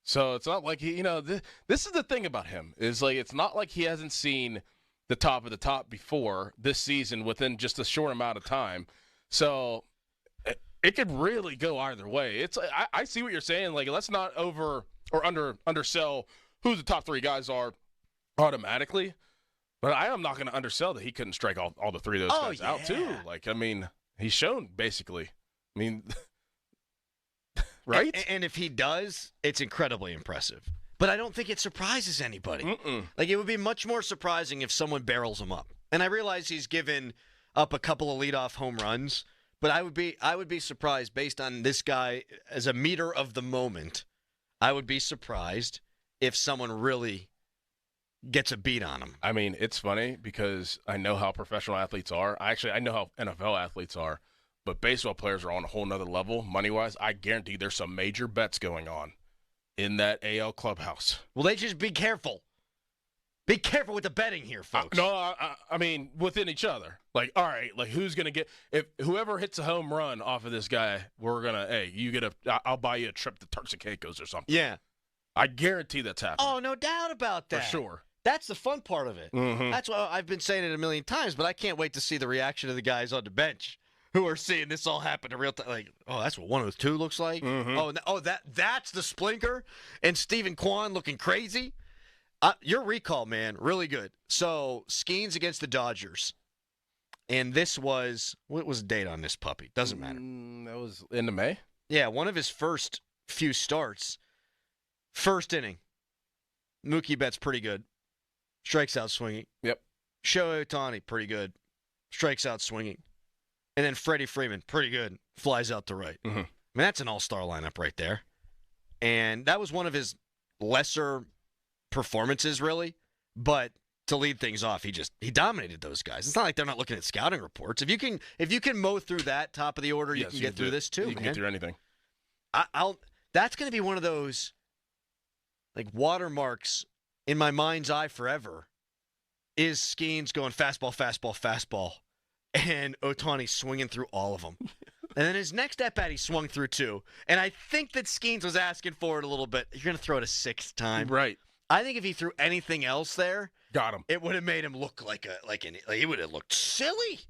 So it's not like he, this is the thing about him is like it's not like he hasn't seen the top of the top before this season within just a short amount of time. So it could really go either way. It's I see what you're saying. Like, let's not undersell who the top three guys are automatically. But I am not going to undersell that he couldn't strike all the three of those guys out too. Like, I mean, he's shown basically. I mean, right? And if he does, it's incredibly impressive. But I don't think it surprises anybody. Like, it would be much more surprising if someone barrels him up. And I realize he's given up a couple of leadoff home runs, but I would be surprised based on this guy as a meter of the moment. I would be surprised if someone really gets a beat on him. I mean, it's funny because I know how professional athletes are. I know how NFL athletes are, but baseball players are on a whole nother level money-wise. I guarantee there's some major bets going on in that AL clubhouse. Well, they just be careful. Be careful with the betting here, folks. I mean, within each other. Like, all right, like who's going to get – if whoever hits a home run off of this guy, we're going to – hey, I'll buy you a trip to Turks and Caicos or something. Yeah. I guarantee that's happening. Oh, no doubt about that. For sure. That's the fun part of it. Mhm. That's why I've been saying it a million times, but I can't wait to see the reaction of the guys on the bench who are seeing this all happen in real time. Like, oh, that's what 102 looks like? That's the Splinker? And Stephen Kwan looking crazy? Your recall, man, really good. So, Skenes against the Dodgers. And this was, what was the date on this puppy? Doesn't matter. That was into May? Yeah, one of his first few starts. First inning. Mookie Betts pretty good. Strikes out swinging. Yep. Shohei Ohtani, pretty good. Strikes out swinging. And then Freddie Freeman, pretty good. Flies out to right. I mean, that's an all-star lineup right there. And that was one of his lesser performances, really. But to lead things off, he dominated those guys. It's not like they're not looking at scouting reports. If you can mow through that top of the order, you can get through this too. You can get through anything. That's going to be one of those like watermarks in my mind's eye forever. Is Skenes going fastball, fastball, fastball, and Ohtani swinging through all of them. And then his next at-bat, he swung through two. And I think that Skenes was asking for it a little bit. You're going to throw it a sixth time. Right. I think if he threw anything else there, got him. It would have made him look he would have looked silly.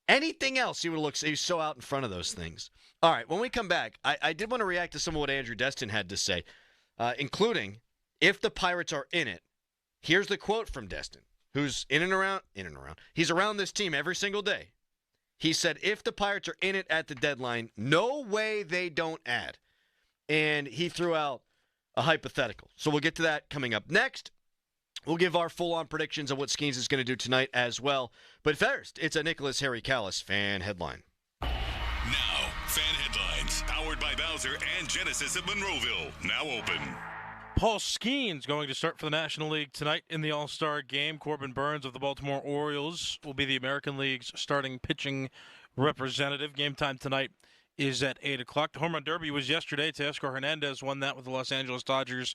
Anything else, he would have looked. He was so out in front of those things. All right, when we come back, I did want to react to some of what Andrew Destin had to say, including if the Pirates are in it. Here's the quote from Destin, who's in and around. He's around this team every single day. He said, if the Pirates are in it at the deadline, no way they don't add. And he threw out a hypothetical. So we'll get to that coming up next. We'll give our full-on predictions of what Skenes is going to do tonight as well. But first, it's a Nicholas Harry Callis fan headline. Now, fan headlines, powered by Bowser and Genesis of Monroeville. Now open. Paul Skenes going to start for the National League tonight in the All-Star game. Corbin Burns of the Baltimore Orioles will be the American League's starting pitching representative. Game time tonight is at 8 o'clock. The Home Run Derby was yesterday. Teoscar Hernandez won that with the Los Angeles Dodgers.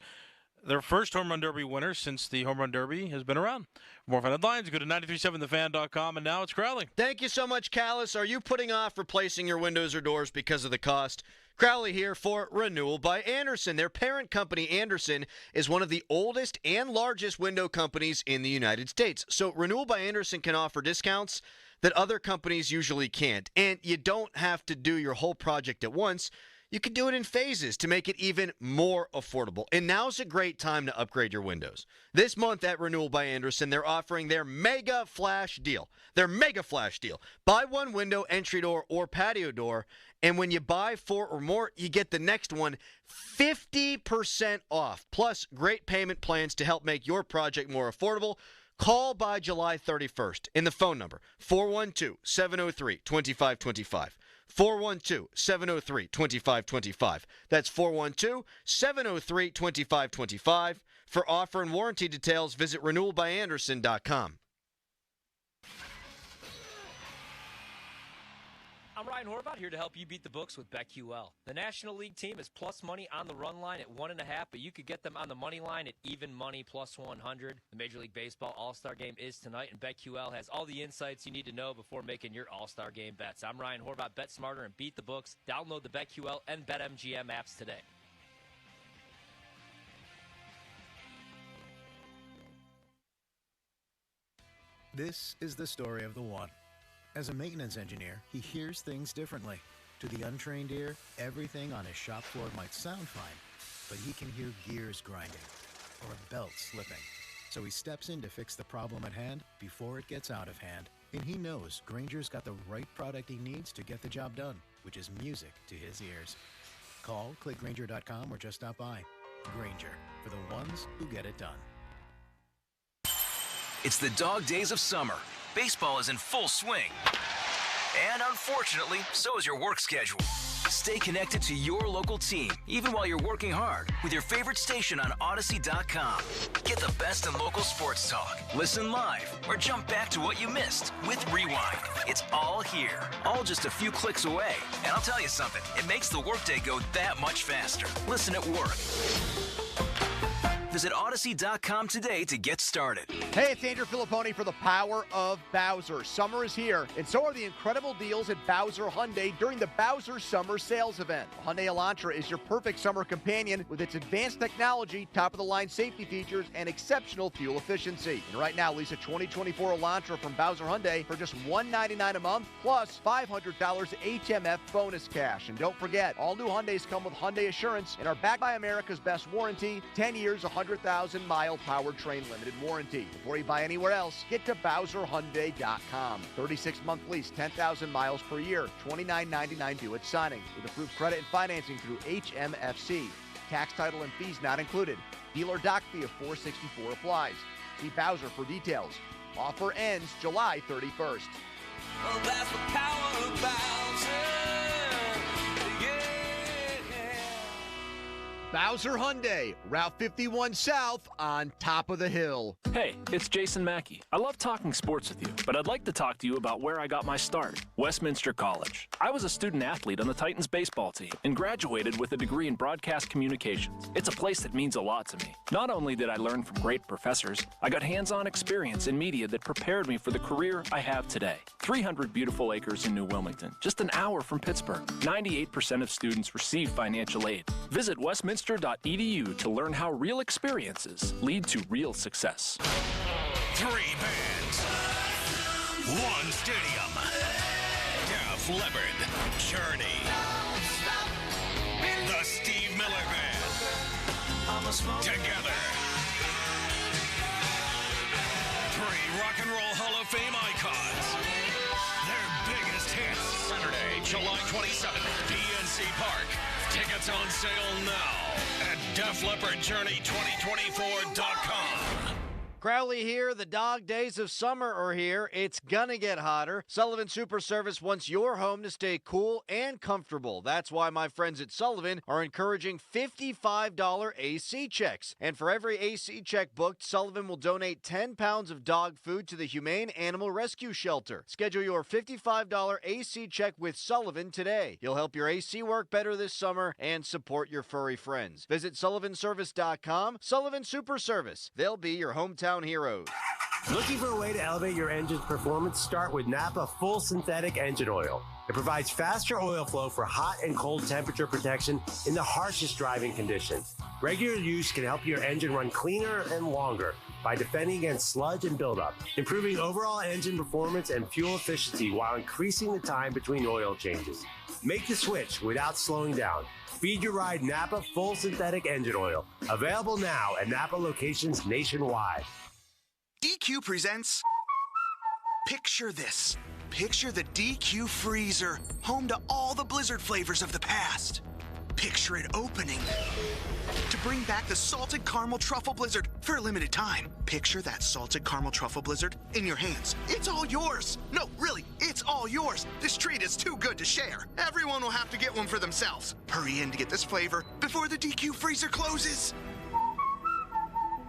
Their first Home Run Derby winner since the Home Run Derby has been around. For more fan headlines, go to 937thefan.com, and now it's Crowley. Thank you so much, Callis. Are you putting off replacing your windows or doors because of the cost? Crowley here for Renewal by Andersen. Their parent company, Andersen, is one of the oldest and largest window companies in the United States. So Renewal by Andersen can offer discounts that other companies usually can't. And you don't have to do your whole project at once. You can do it in phases to make it even more affordable. And now's a great time to upgrade your windows. This month at Renewal by Andersen, they're offering their Mega Flash deal. Their Mega Flash deal. Buy one window, entry door, or patio door, and when you buy 4 or more, you get the next one 50% off. Plus, great payment plans to help make your project more affordable. Call by July 31st in the phone number, 412-703-2525. 412-703-2525. That's 412-703-2525. For offer and warranty details, visit renewalbyandersen.com. I'm Ryan Horvath here to help you beat the books with BetQL. The National League team is plus money on the run line at 1.5, but you could get them on the money line at even money plus 100. The Major League Baseball All-Star Game is tonight, and BetQL has all the insights you need to know before making your All-Star Game bets. I'm Ryan Horvath. Bet smarter and beat the books. Download the BetQL and BetMGM apps today. This is the story of the one. As a maintenance engineer, he hears things differently. To the untrained ear, everything on his shop floor might sound fine, but he can hear gears grinding or a belt slipping. So he steps in to fix the problem at hand before it gets out of hand. And he knows Grainger's got the right product he needs to get the job done, which is music to his ears. Call, click Grainger.com, or just stop by. Grainger, for the ones who get it done. It's the dog days of summer. Baseball is in full swing. And unfortunately, so is your work schedule. Stay connected to your local team, even while you're working hard, with your favorite station on Odyssey.com. Get the best in local sports talk, listen live, or jump back to what you missed with Rewind. It's all here, all just a few clicks away. And I'll tell you something, it makes the workday go that much faster. Listen at work. Visit Odyssey.com today to get started. Hey, it's Andrew Filipponi for the power of Bowser. Summer is here, and so are the incredible deals at Bowser Hyundai during the Bowser Summer Sales Event. The Hyundai Elantra is your perfect summer companion with its advanced technology, top-of-the-line safety features, and exceptional fuel efficiency. And right now, lease a 2024 Elantra from Bowser Hyundai for just $199 a month, plus $500 HMF bonus cash. And don't forget, all new Hyundais come with Hyundai Assurance and are backed by America's best warranty, 10 years, 100,000-mile powertrain limited warranty. Before you buy anywhere else, get to BowserHyundai.com. 36-month lease, 10,000 miles per year, $29.99 due at signing. With approved credit and financing through HMFC. Tax, title, and fees not included. Dealer doc fee of $464 applies. See Bowser for details. Offer ends July 31st. Well, that's the power of Bowser. Bowser Hyundai, Route 51 South on top of the hill. Hey, it's Jason Mackey. I love talking sports with you, but I'd like to talk to you about where I got my start, Westminster College. I was a student athlete on the Titans baseball team and graduated with a degree in broadcast communications. It's a place that means a lot to me. Not only did I learn from great professors, I got hands-on experience in media that prepared me for the career I have today. 300 beautiful acres in New Wilmington, just an hour from Pittsburgh. 98% of students receive financial aid. Visit westminster.edu to learn how real experiences lead to real success. 3 bands, 1 stadium. Def Leppard, Journey, the Steve Miller Band. Together. 3 Rock and Roll Hall of Fame icons. Their biggest hits. Saturday, July 27th, PNC Park. Tickets on sale now at DefLeppardJourney2024.com. Crowley here. The dog days of summer are here. It's gonna get hotter. Sullivan Super Service wants your home to stay cool and comfortable. That's why my friends at Sullivan are encouraging $55 AC checks. And for every AC check booked, Sullivan will donate 10 pounds of dog food to the Humane Animal Rescue Shelter. Schedule your $55 AC check with Sullivan today. You'll help your AC work better this summer and support your furry friends. Visit SullivanService.com. Sullivan Super Service. They'll be your hometown heroes. Looking for a way to elevate your engine's performance? Start with Napa Full Synthetic Engine Oil. It provides faster oil flow for hot and cold temperature protection in the harshest driving conditions. Regular use can help your engine run cleaner and longer by defending against sludge and buildup, improving overall engine performance and fuel efficiency while increasing the time between oil changes. Make the switch without slowing down. Feed your ride Napa Full Synthetic Engine Oil. Available now at Napa locations nationwide. DQ presents Picture This. Picture the DQ freezer, home to all the Blizzard flavors of the past. Picture it opening to bring back the salted caramel truffle blizzard for a limited time. Picture that salted caramel truffle blizzard in your hands. It's all yours. No, really, it's all yours. This treat is too good to share. Everyone will have to get one for themselves. Hurry in to get this flavor before the DQ freezer closes.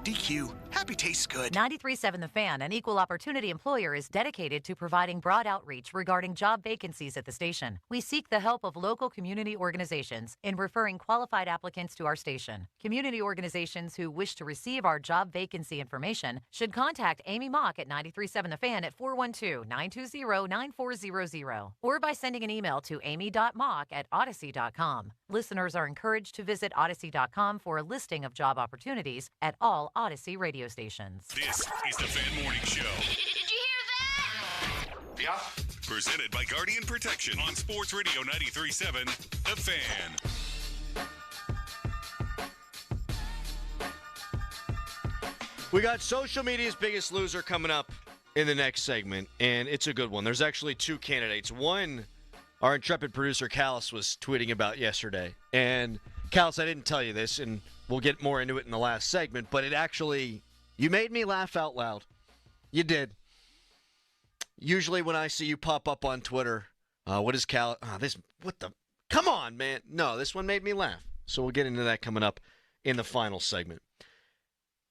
DQ, happy tastes good. 93.7 The Fan, an equal opportunity employer, is dedicated to providing broad outreach regarding job vacancies at the station. We seek the help of local community organizations in referring qualified applicants to our station. Community organizations who wish to receive our job vacancy information should contact Amy Mock at 93.7 The Fan at 412-920-9400 or by sending an email to amy.mock@odyssey.com. Listeners are encouraged to visit odyssey.com for a listing of job opportunities at all Odyssey radio stations. This is the Fan Morning Show. Did you hear that? Yeah. Presented by Guardian Protection on Sports Radio 93.7 The Fan. We got social media's biggest loser coming up in the next segment, and it's a good one. There's actually 2 candidates. One, our intrepid producer, Callis, was tweeting about yesterday. And, Callis, I didn't tell you this, and we'll get more into it in the last segment, but it actually, you made me laugh out loud. You did. Usually when I see you pop up on Twitter, what is Callis? Come on, man. No, this one made me laugh. So we'll get into that coming up in the final segment.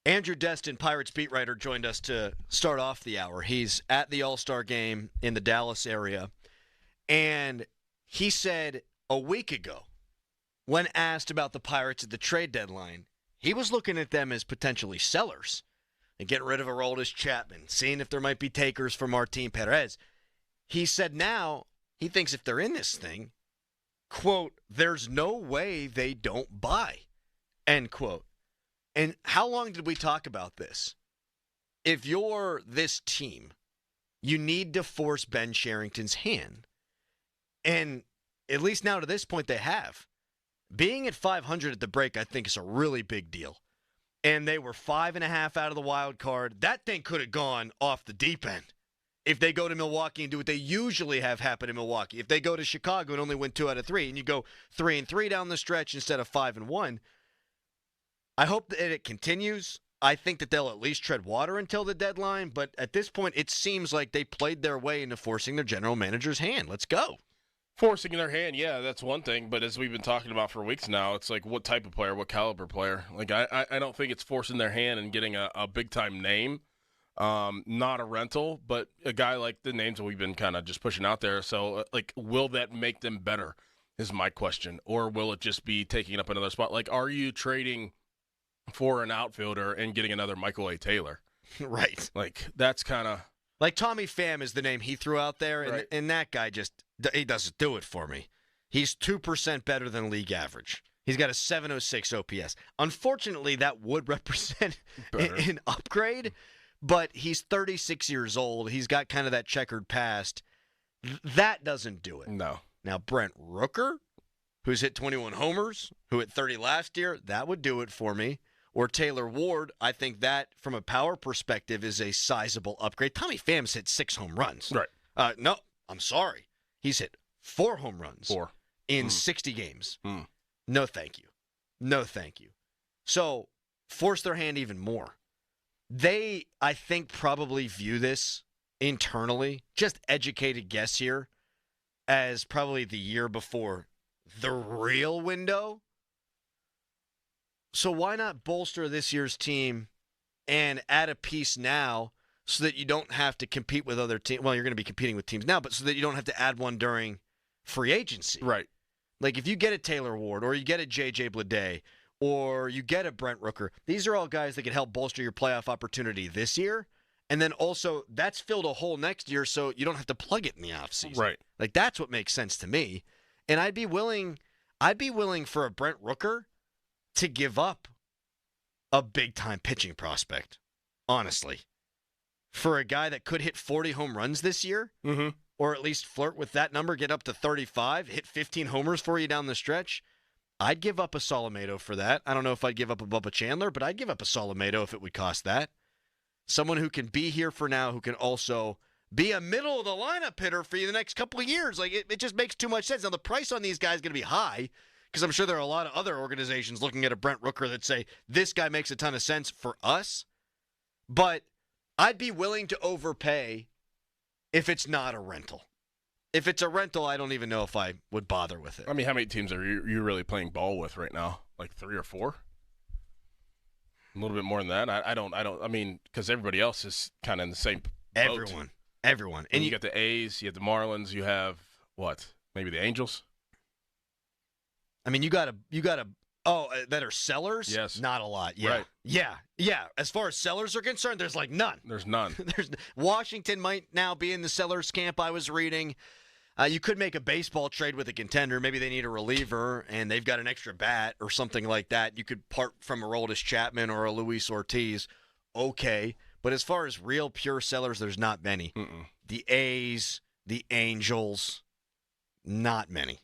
Andrew Destin, Pirates beat writer, joined us to start off the hour. He's at the All-Star game in the Dallas area, and he said a week ago, when asked about the Pirates at the trade deadline, he was looking at them as potentially sellers and getting rid of Aroldis Chapman, seeing if there might be takers for Martin Perez. He said now he thinks if they're in this thing, quote, there's no way they don't buy, end quote. And how long did we talk about this? If you're this team, you need to force Ben Sherrington's hand. And at least now to this point they have. Being at 500 at the break, I think, is a really big deal. And they were 5.5 out of the wild card. That thing could have gone off the deep end if they go to Milwaukee and do what they usually have happen in Milwaukee. If they go to Chicago and only win 2 out of 3, and you go 3-3 down the stretch instead of 5-1, I hope that it continues. I think that they'll at least tread water until the deadline. But at this point, it seems like they played their way into forcing their general manager's hand. Let's go. Forcing their hand, yeah, that's one thing. But as we've been talking about for weeks now, it's like what type of player, what caliber player. Like I don't think it's forcing their hand and getting a big-time name, not a rental, but a guy like the names that we've been kind of just pushing out there. So, like, will that make them better is my question. Or will it just be taking up another spot? Like, are you trading for an outfielder and getting another Michael A. Taylor? Right. Like, that's kind of... Like Tommy Pham is the name he threw out there, and, right. and that guy just, he doesn't do it for me. He's 2% better than league average. He's got a 706 OPS. Unfortunately, that would represent an upgrade, but he's 36 years old. He's got kind of that checkered past. That doesn't do it. No. Now, Brent Rooker, who's hit 21 homers, who hit 30 last year, that would do it for me. Or Taylor Ward, I think that, from a power perspective, is a sizable upgrade. Tommy Pham's hit 6 home runs. Right. No, I'm sorry. He's hit 4 home runs. 4. In 60 games. No, thank you. No, thank you. So, force their hand even more. They, I think, probably view this internally, just educated guess here, as probably the year before the real window. So why not bolster this year's team and add a piece now so that you don't have to compete with other teams? Well, you're going to be competing with teams now, but so that you don't have to add one during free agency. Right. Like if you get a Taylor Ward or you get a J.J. Bleday or you get a Brent Rooker, these are all guys that can help bolster your playoff opportunity this year. And then also that's filled a hole next year so you don't have to plug it in the offseason. Right. Like that's what makes sense to me. And I'd be willing for a Brent Rooker to give up a big-time pitching prospect, honestly. For a guy that could hit 40 home runs this year, or at least flirt with that number, get up to 35, hit 15 homers for you down the stretch, I'd give up a Solomedo for that. I don't know if I'd give up a Bubba Chandler, but I'd give up a Solomedo if it would cost that. Someone who can be here for now, who can also be a middle-of-the-lineup hitter for you the next couple of years. Like it just makes too much sense. Now, the price on these guys is going to be high, because I'm sure there are a lot of other organizations looking at a Brent Rooker that say, this guy makes a ton of sense for us. But I'd be willing to overpay if it's not a rental. If it's a rental, I don't even know if I would bother with it. I mean, how many teams are you really playing ball with right now? Like 3 or 4? A little bit more than that. I mean, because everybody else is kind of in the same boat. Everyone. And you got the A's, you have the Marlins, you have, what, maybe the Angels? I mean, you got to that are sellers? Yes. Not a lot. Yeah. Right. Yeah. As far as sellers are concerned, there's like none. There's none. Washington might now be in the sellers camp, I was reading. You could make a baseball trade with a contender. Maybe they need a reliever, and they've got an extra bat or something like that. You could part from a Aroldis Chapman or a Luis Ortiz. Okay. But as far as real pure sellers, there's not many. The A's, the Angels, not many.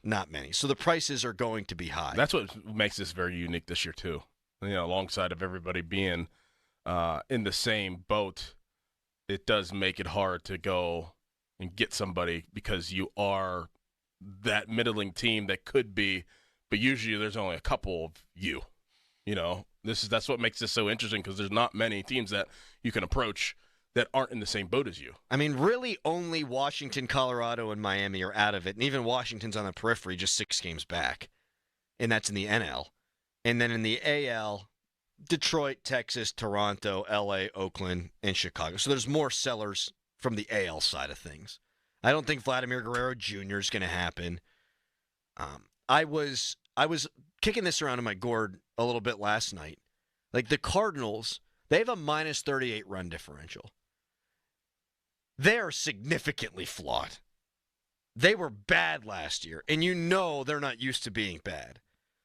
Not many. So the prices are going to be high. That's what makes this very unique this year, too. You know, alongside of everybody being in the same boat, it does make it hard to go and get somebody because you are that middling team that could be, but usually there's only a couple of you. You know, that's what makes this so interesting because there's not many teams that you can approach that aren't in the same boat as you. I mean, really only Washington, Colorado, and Miami are out of it. And even Washington's on the periphery, just 6 games back. And that's in the NL. And then in the AL, Detroit, Texas, Toronto, LA, Oakland, and Chicago. So there's more sellers from the AL side of things. I don't think Vladimir Guerrero Jr. is going to happen. I was kicking this around in my gourd a little bit last night. Like the Cardinals, they have a minus 38 run differential. They are significantly flawed. They were bad last year, and you know they're not used to being bad.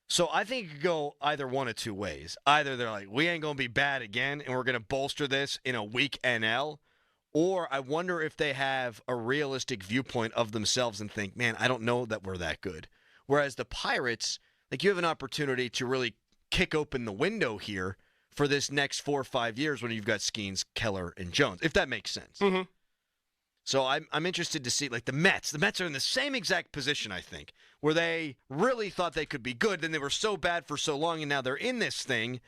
So I think it could go either one of two ways. Either they're like, we ain't going to be bad again, and we're going to bolster this in a weak NL. Or I wonder if they have a realistic viewpoint of themselves and think, man, I don't know that we're that good. Whereas the Pirates, like you have an opportunity to really kick open the window here for this next 4 or 5 years when you've got Skenes, Keller, and Jones, if that makes sense. Mm-hmm. So I'm interested to see, like the Mets. The Mets are in the same exact position, I think, where they really thought they could be good, then they were so bad for so long, and now they're in this thing.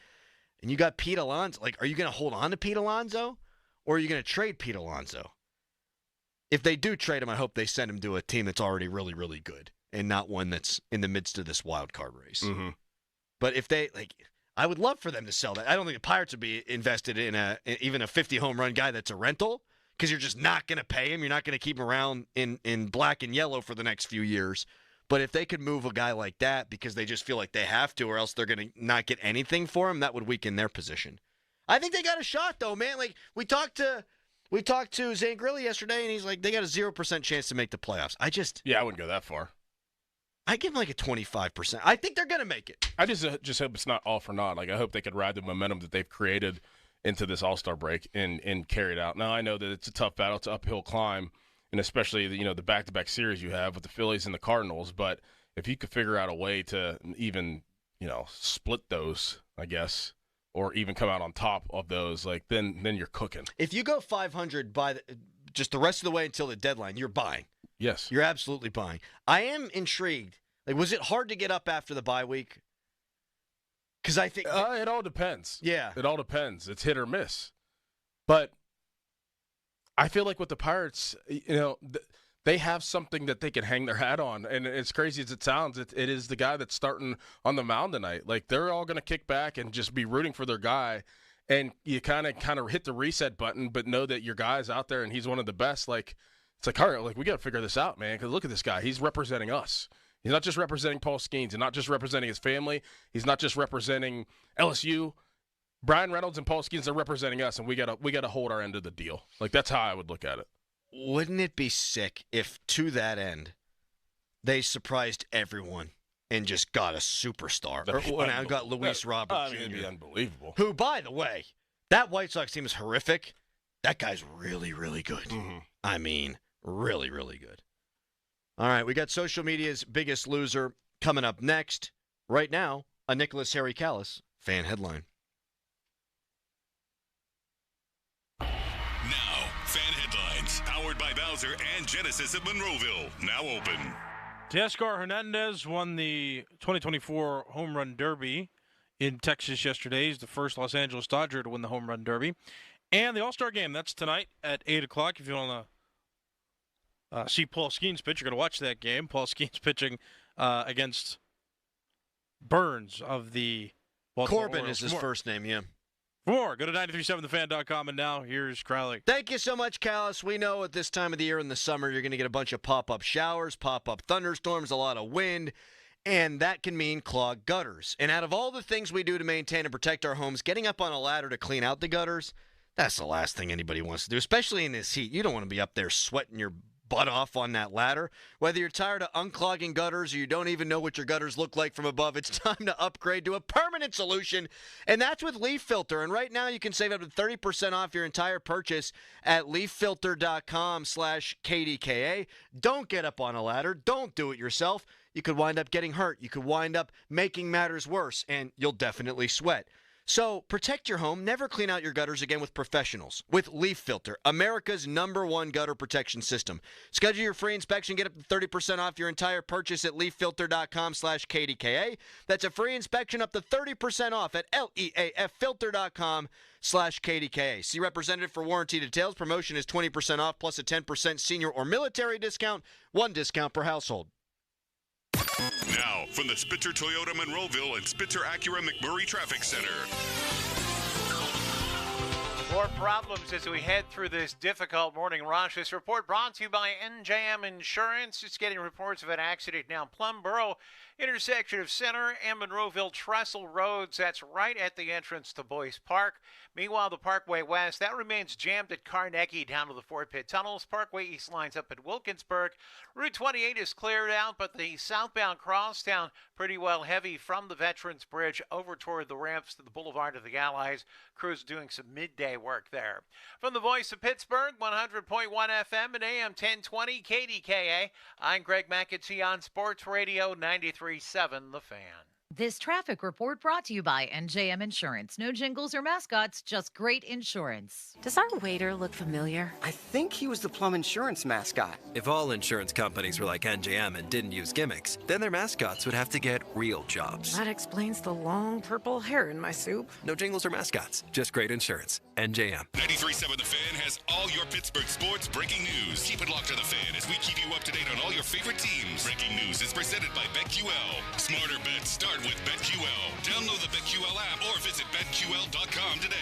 And you got Pete Alonso. Like, are you going to hold on to Pete Alonso, or are you going to trade Pete Alonso? If they do trade him, I hope they send him to a team that's already really, really good, and not one that's in the midst of this wild card race. Mm-hmm. But if they I would love for them to sell that. I don't think the Pirates would be invested in even a 50 home run guy that's a rental. Because you're just not going to pay him. You're not going to keep him around in black and yellow for the next few years. But if they could move a guy like that because they just feel like they have to or else they're going to not get anything for him, that would weaken their position. I think they got a shot, though, man. Like, we talked to Zane Grilli yesterday, and he's like, they got a 0% chance to make the playoffs. Yeah, I wouldn't go that far. I give them like a 25%. I think they're going to make it. I just hope it's not all for naught. Like, I hope they could ride the momentum that they've created into this All-Star break and carry it out. Now, I know that it's a tough battle. It's an uphill climb, and especially the back-to-back series you have with the Phillies and the Cardinals. But if you could figure out a way to even, split those, I guess, or even come out on top of those, like then you're cooking. If you go 500 by just the rest of the way until the deadline, you're buying. Yes. You're absolutely buying. I am intrigued. Like, was it hard to get up after the bye week? Because I think it all depends. Yeah. It all depends. It's hit or miss. But I feel like with the Pirates, they have something that they can hang their hat on. And as crazy as it sounds, it is the guy that's starting on the mound tonight. Like, they're all going to kick back and just be rooting for their guy. And you kind of hit the reset button, but know that your guy's out there and he's one of the best. Like, it's like, all right, like, we got to figure this out, man, because look at this guy. He's representing us. He's not just representing Paul Skenes and not just representing his family. He's not just representing LSU. Brian Reynolds and Paul Skenes are representing us, and we gotta hold our end of the deal. Like, that's how I would look at it. Wouldn't it be sick if, to that end, they surprised everyone and just got a superstar? Or now got Luis Robert Jr. It'd be unbelievable. Who, by the way, that White Sox team is horrific. That guy's really, really good. Mm-hmm. I mean, really, really good. All right, we got social media's biggest loser coming up next. Right now, a Nicholas Harry Callis fan headline. Now, fan headlines, powered by Bowser and Genesis of Monroeville, now open. Teoscar Hernandez won the 2024 Home Run Derby in Texas yesterday. He's the first Los Angeles Dodger to win the Home Run Derby. And the All-Star Game, that's tonight at 8 o'clock. If you want to see Paul Skenes pitch, you're going to watch that game. Paul Skenes pitching against Burns of the Baltimore Corbin Orioles. is his first name, yeah. For more, go to 937thefan.com, and now here's Crowley. Thank you so much, Callis. We know at this time of the year in the summer, you're going to get a bunch of pop-up showers, pop-up thunderstorms, a lot of wind, and that can mean clogged gutters. And out of all the things we do to maintain and protect our homes, getting up on a ladder to clean out the gutters, that's the last thing anybody wants to do, especially in this heat. You don't want to be up there sweating your butt off on that ladder. Whether you're tired of unclogging gutters or you don't even know what your gutters look like from above, it's time to upgrade to a permanent solution, and that's with Leaf Filter. And right now you can save up to 30% off your entire purchase at leaffilter.com/KDKA. Don't get up on a ladder. Don't do it yourself. You could wind up getting hurt. You could wind up making matters worse, and you'll definitely sweat. So protect your home. Never clean out your gutters again with professionals. With Leaf Filter, America's #1 gutter protection system. Schedule your free inspection. Get up to 30% off your entire purchase at leaffilter.com/KDKA. That's a free inspection up to 30% off at leaffilter.com/KDKA. See representative for warranty details. Promotion is 20% off plus a 10% senior or military discount. 1 discount per household. Now, from the Spitzer Toyota Monroeville and Spitzer Acura McMurray Traffic Center. More problems as we head through this difficult morning rush. This report brought to you by NJM Insurance. Just getting reports of an accident now. Plum Borough Intersection of Center and Monroeville Trestle Roads. That's right at the entrance to Boyce Park. Meanwhile, the Parkway West, that remains jammed at Carnegie down to the Fort Pitt Tunnels. Parkway East lines up at Wilkinsburg. Route 28 is cleared out, but the southbound crosstown pretty well heavy from the Veterans Bridge over toward the ramps to the Boulevard of the Allies. Crews doing some midday work there. From the voice of Pittsburgh, 100.1 FM and AM 1020 KDKA, I'm Greg McAtee on Sports Radio 93.7 The Fan. This traffic report brought to you by NJM Insurance. No jingles or mascots, just great insurance. Does our waiter look familiar? I think he was the Plum Insurance mascot. If all insurance companies were like NJM and didn't use gimmicks, then their mascots would have to get real jobs. That explains the long purple hair in my soup. No jingles or mascots, just great insurance. NJM. 93.7 The Fan has all your Pittsburgh sports breaking news. Keep it locked to The Fan as we keep you up to date on all your favorite teams. Breaking news is presented by BetQL. Smarter bets start with BetQL. Download the BetQL app or visit BetQL.com today.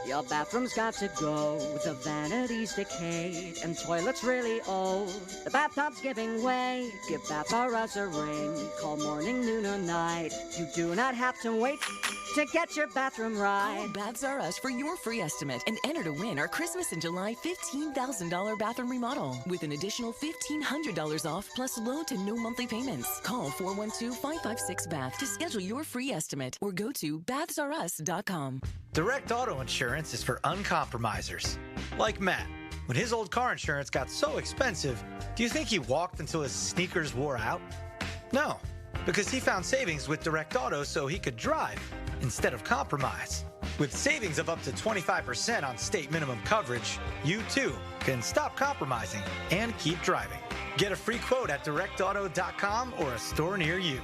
Your bathroom's got to go, the vanity's decayed, and toilet's really old. The bathtub's giving way, give Bath R Us a ring. Call morning, noon, or night. You do not have to wait to get your bathroom right. Call Baths R Us for your free estimate and enter to win our Christmas in July $15,000 bathroom remodel with an additional $1,500 off plus low to no monthly payments. Call 412-556-BATH to schedule your free estimate or go to bathsrus.com. Direct Auto Insurance is for uncompromisers, like Matt. When his old car insurance got so expensive, do you think he walked until his sneakers wore out? No, because he found savings with Direct Auto so he could drive instead of compromise. With savings of up to 25% on state minimum coverage, you too can stop compromising and keep driving. Get a free quote at directauto.com or a store near you.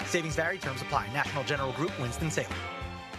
Savings vary, terms apply. National General Group, Winston-Salem.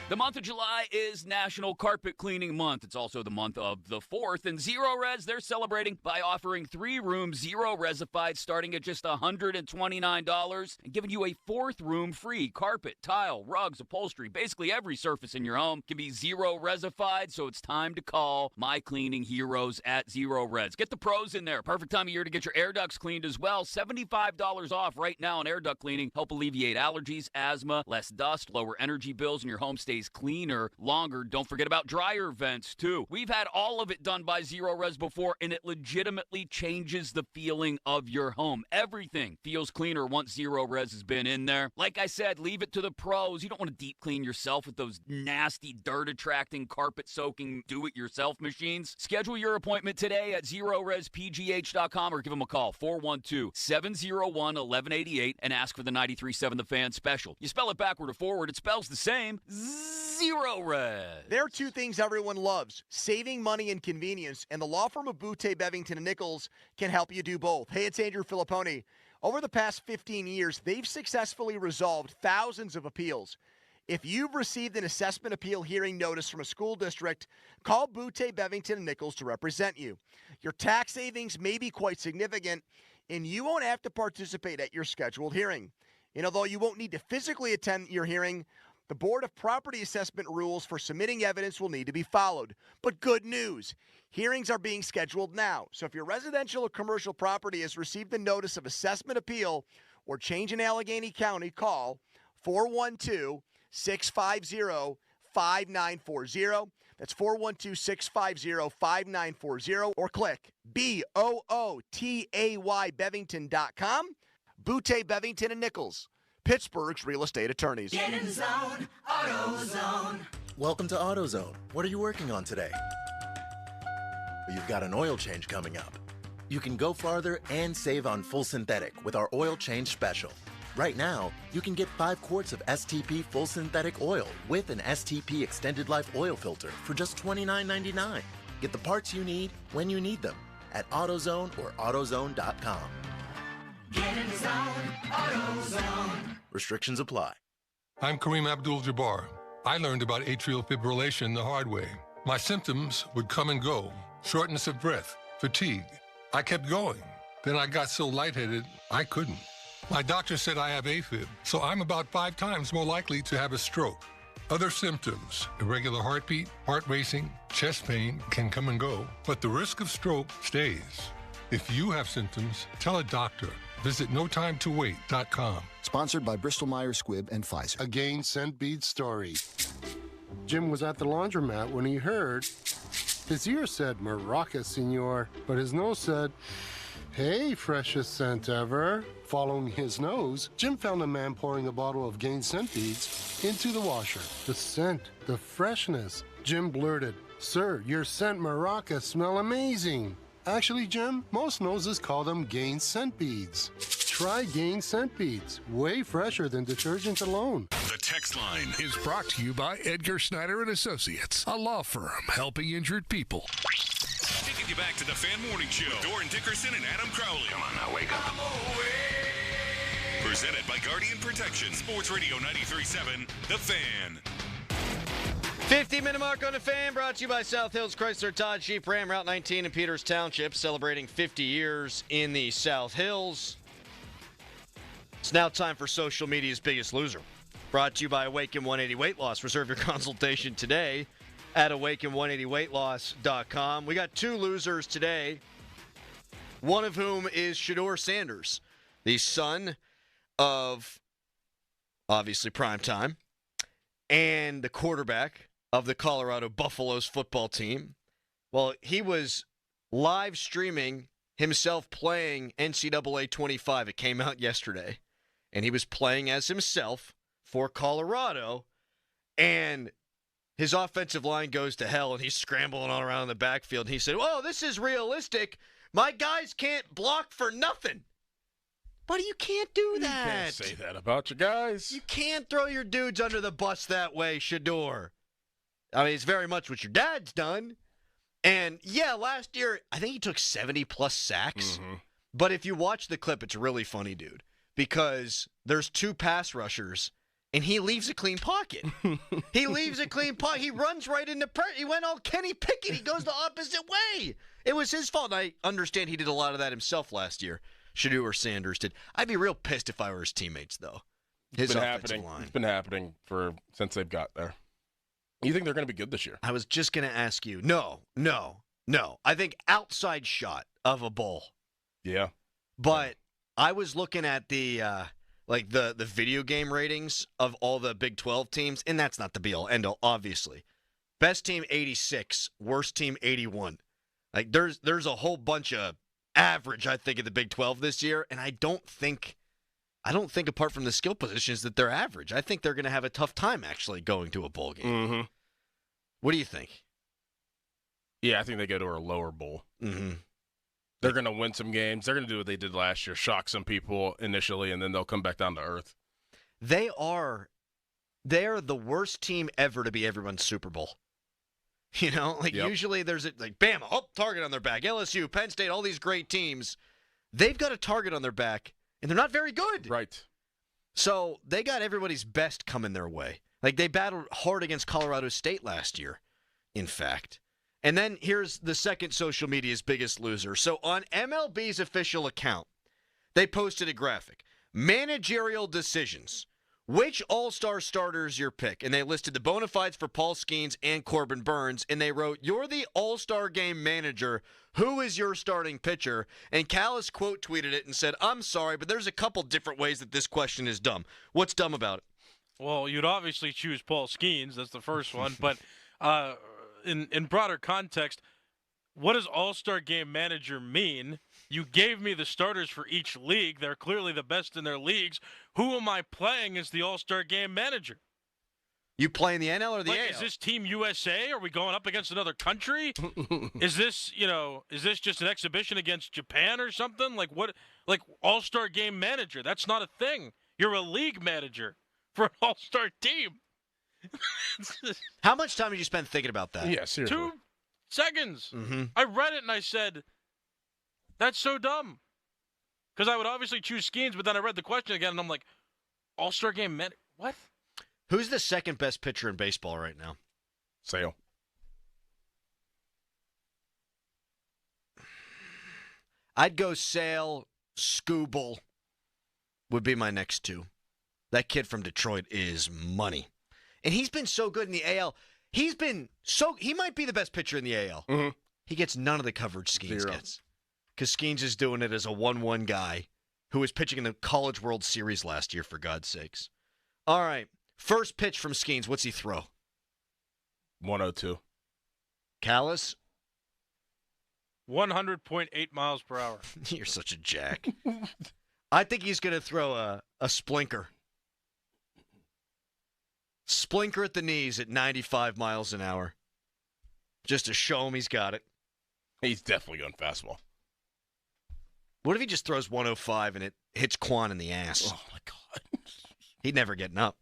The month of July is National Carpet Cleaning Month. It's also the month of the 4th. And Zero Res, they're celebrating by offering 3-room Zero Resified starting at just $129 and giving you a 4th room free. Carpet, tile, rugs, upholstery, basically every surface in your home can be Zero Resified. So it's time to call my cleaning heroes at Zero Res. Get the pros in there. Perfect time of year to get your air ducts cleaned as well. $75 off right now on air duct cleaning. Help alleviate allergies, asthma, less dust, lower energy bills, and your home stays cleaner longer. Don't forget about dryer vents too. We've had all of it done by Zero Res before, and it legitimately changes the feeling of your home. Everything feels cleaner once Zero Res has been in there. Like I said, leave it to the pros. You don't want to deep clean yourself with those nasty, dirt-attracting, carpet-soaking, do-it-yourself machines. Schedule your appointment today at ZeroResPGH.com or give them a call, 412-701-1188, and ask for the 93.7 The Fan special. You spell it backward or forward, it spells the same. Zero Res. There are two things everyone loves, saving money and convenience, and the law firm of Butte, Bevington & Nichols can help you do both. Hey, it's Andrew Filipponi. Over the past 15 years, they've successfully resolved thousands of appeals. If you've received an assessment appeal hearing notice from a school district, call Butte, Bevington & Nichols to represent you. Your tax savings may be quite significant, and you won't have to participate at your scheduled hearing. And although you won't need to physically attend your hearing, the Board of Property Assessment rules for submitting evidence will need to be followed. But good news, hearings are being scheduled now. So if your residential or commercial property has received a notice of assessment appeal or change in Allegheny County, call 412-650-5940. That's 412-650-5940 or click BOOTAY Bevington.com. Butte, Bevington & Nichols, Pittsburgh's real estate attorneys. Get in the zone, AutoZone. Welcome to AutoZone. What are you working on today? You've got an oil change coming up. You can go farther and save on full synthetic with our oil change special. Right now, you can get 5 quarts of STP full synthetic oil with an STP extended life oil filter for just $29.99. Get the parts you need when you need them at AutoZone or AutoZone.com. Get in the zone, AutoZone. Restrictions apply. I'm Kareem Abdul-Jabbar. I learned about atrial fibrillation the hard way. My symptoms would come and go. Shortness of breath, fatigue. I kept going. Then I got so lightheaded, I couldn't. My doctor said I have AFib, so I'm about 5 times more likely to have a stroke. Other symptoms, irregular heartbeat, heart racing, chest pain can come and go, but the risk of stroke stays. If you have symptoms, tell a doctor. Visit notimetowait.com. Sponsored by Bristol-Myers Squibb and Pfizer. A Gain Scent Beads story. Jim was at the laundromat when he heard his ear said, "Maraca, senor," but his nose said, "Hey, freshest scent ever." Following his nose, Jim found a man pouring a bottle of Gain Scent Beads into the washer. The scent, the freshness. Jim blurted, "Sir, your scent Maraca smell amazing." Actually, Jim, most noses call them Gain Scent Beads. Try Gain Scent Beads. Way fresher than detergent alone. The text line is brought to you by Edgar Snyder and Associates, a law firm helping injured people. taking you back to the Fan Morning Show. Doran Dickerson and Adam Crowley. Come on now, wake up. Presented by Guardian Protection. Sports Radio 93.7, The Fan. 50-minute mark on The Fan, brought to you by South Hills Chrysler Dodge Jeep Ram, Route 19 in Peters Township, celebrating 50 years in the South Hills. It's now time for social media's biggest loser. Brought to you by Awaken 180 Weight Loss. Reserve your consultation today at awaken180weightloss.com. We got two losers today, one of whom is Shedeur Sanders, the son of, obviously, Primetime, and the quarterback of the Colorado Buffaloes football team. Well, he was live streaming himself playing NCAA 25. It came out yesterday. And he was playing as himself for Colorado. And his offensive line goes to hell, and he's scrambling all around the backfield. And he said, "Oh, this is realistic. My guys can't block for nothing." Buddy, you can't do that. You can't say that about your guys. You can't throw your dudes under the bus that way, Shedeur. I mean, it's very much what your dad's done. And, yeah, last year, I think he took 70-plus sacks. Mm-hmm. But if you watch the clip, it's really funny, dude, because there's two pass rushers, and he leaves a clean pocket. He leaves a clean pocket. He runs right into he went all Kenny Pickett. He goes the opposite way. It was his fault. And I understand he did a lot of that himself last year. Shedeur Sanders did. I'd be real pissed if I were his teammates, though. His offensive line. It's been happening since they've got there. You think they're going to be good this year? I was just going to ask you. No. I think outside shot of a bowl. Yeah. But I was looking at the the video game ratings of all the Big 12 teams, and that's not the be-all, end-all, obviously. Best team, 86. Worst team, 81. Like, there's a whole bunch of average, I think, in the Big 12 this year, and I don't think apart from the skill positions that they're average. I think they're going to have a tough time actually going to a bowl game. Mm-hmm. What do you think? Yeah, I think they go to a lower bowl. Mm-hmm. They're going to win some games. They're going to do what they did last year, shock some people initially, and then they'll come back down to earth. They are the worst team ever to be everyone's Super Bowl. You know, usually there's Bama, target on their back. LSU, Penn State, all these great teams. They've got a target on their back, and they're not very good. Right. So they got everybody's best coming their way. Like, they battled hard against Colorado State last year, in fact. And then here's the second social media's biggest loser. So on MLB's official account, they posted a graphic. Managerial decisions. Which all-star starter is your pick? And they listed the bona fides for Paul Skenes and Corbin Burns, and they wrote, "You're the all-star game manager. Who is your starting pitcher?" And Callis quote tweeted it and said, "I'm sorry, but there's a couple different ways that this question is dumb." What's dumb about it? Well, you'd obviously choose Paul Skenes. That's the first one. But in broader context, what does all-star game manager mean? You gave me the starters for each league. They're clearly the best in their leagues. Who am I playing as the all-star game manager? You playing the NL or the AL? Is this Team USA? Are we going up against another country? Is this just an exhibition against Japan or something? Like what? Like all-star game manager? That's not a thing. You're a league manager for an all-star team. How much time did you spend thinking about that? Yeah, seriously. 2 seconds. Mm-hmm. I read it and I said, that's so dumb. Because I would obviously choose Skenes, but then I read the question again and I'm like, all-star game manager? What? Who's the second best pitcher in baseball right now? Sale. I'd go Sale. Skubal would be my next two. That kid from Detroit is money. And he's been so good in the AL. He might be the best pitcher in the AL. Mm-hmm. He gets none of the coverage Skenes gets. Because Skenes is doing it as a 1-1 guy who was pitching in the College World Series last year, for God's sakes. All right. First pitch from Skenes. What's he throw? 102. Callis? 100.8 miles per hour. You're such a jack. I think he's going to throw a splinker. Splinker at the knees at 95 miles an hour. Just to show him he's got it. He's definitely going fastball. What if he just throws 105 and it hits Quan in the ass? Oh, my God. He'd never getting up.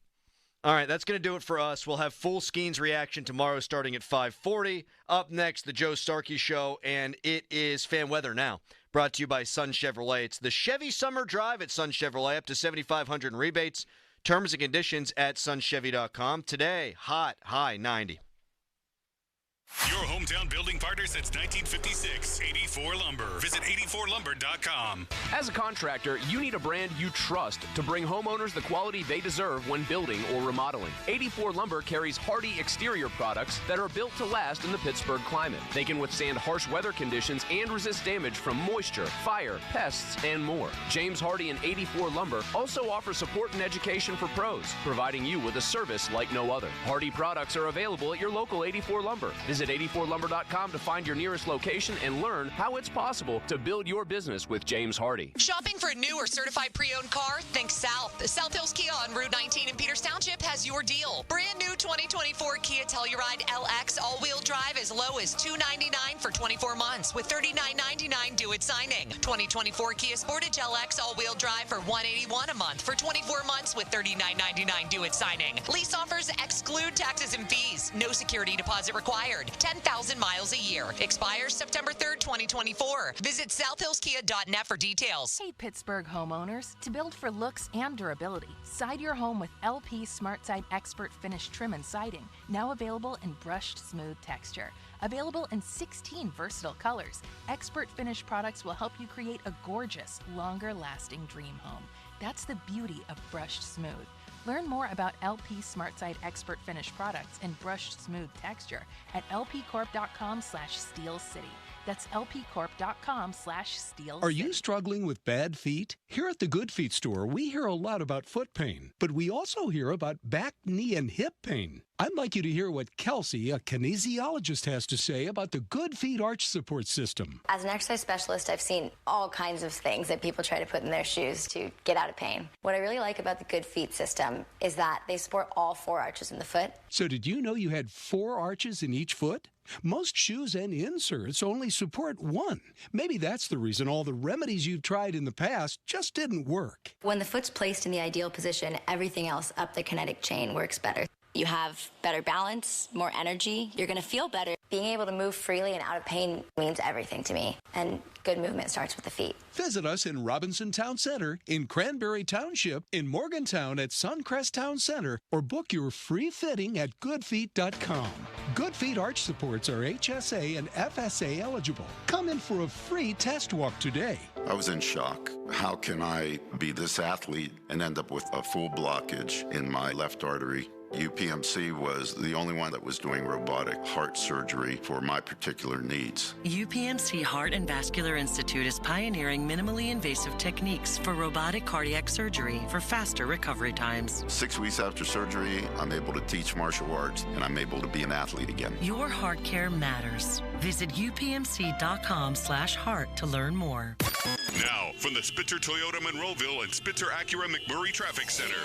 All right, that's going to do it for us. We'll have full Skenes reaction tomorrow starting at 5:40. Up next, the Joe Starkey Show, and it is fan weather now. Brought to you by Sun Chevrolet. It's the Chevy Summer Drive at Sun Chevrolet, up to $7,500 in rebates. Terms and conditions at sunchevy.com. Today, hot, high 90. Your hometown building partner since 1956, 84 Lumber. Visit 84lumber.com. As a contractor, you need a brand you trust to bring homeowners the quality they deserve when building or remodeling. 84 Lumber carries hardy exterior products that are built to last in the Pittsburgh climate. They can withstand harsh weather conditions and resist damage from moisture, fire, pests, and more. James Hardy and 84 Lumber also offer support and education for pros, providing you with a service like no other. Hardy products are available at your local 84 Lumber. Visit 84lumber.com to find your nearest location and learn how it's possible to build your business with James Hardy. Shopping for a new or certified pre-owned car? Think South. The South Hills Kia on Route 19 in Peters Township has your deal. Brand new 2024 Kia Telluride LX all-wheel drive as low as $299 for 24 months with $39.99 due at signing. 2024 Kia Sportage LX all-wheel drive for $181 a month for 24 months with $39.99 due at signing. Lease offers exclude taxes and fees. No security deposit required. 10,000 miles a year. Expires September 3rd, 2024. Visit southhillskia.net for details. Hey, Pittsburgh homeowners. To build for looks and durability, side your home with LP SmartSide Expert Finish Trim and Siding, now available in brushed smooth texture. Available in 16 versatile colors, Expert Finish products will help you create a gorgeous, longer-lasting dream home. That's the beauty of brushed smooth. Learn more about LP SmartSide Expert Finish products and brushed smooth texture at lpcorp.com/Steel City. That's lpcorp.com/Steel City. Are you struggling with bad feet? Here at the Good Feet store, we hear a lot about foot pain, but we also hear about back, knee, and hip pain. I'd like you to hear what Kelsey, a kinesiologist, has to say about the Good Feet Arch Support System. As an exercise specialist, I've seen all kinds of things that people try to put in their shoes to get out of pain. What I really like about the Good Feet system is that they support all 4 arches in the foot. So did you know you had 4 arches in each foot? Most shoes and inserts only support 1. Maybe that's the reason all the remedies you've tried in the past just didn't work. When the foot's placed in the ideal position, everything else up the kinetic chain works better. You have better balance, more energy, you're going to feel better. Being able to move freely and out of pain means everything to me, and good movement starts with the feet. Visit us in Robinson Town Center, in Cranberry Township, in Morgantown at Suncrest Town Center, or book your free fitting at goodfeet.com. Good Feet Arch Supports are HSA and FSA eligible. Come in for a free test walk today. I was in shock. How can I be this athlete and end up with a full blockage in my left artery? UPMC was the only one that was doing robotic heart surgery for my particular needs. UPMC Heart and Vascular Institute is pioneering minimally invasive techniques for robotic cardiac surgery for faster recovery times. 6 weeks after surgery, I'm able to teach martial arts and I'm able to be an athlete again. Your heart care matters. Visit upmc.com/heart to learn more. Now, from the Spitzer Toyota Monroeville and Spitzer Acura McMurray Traffic Center.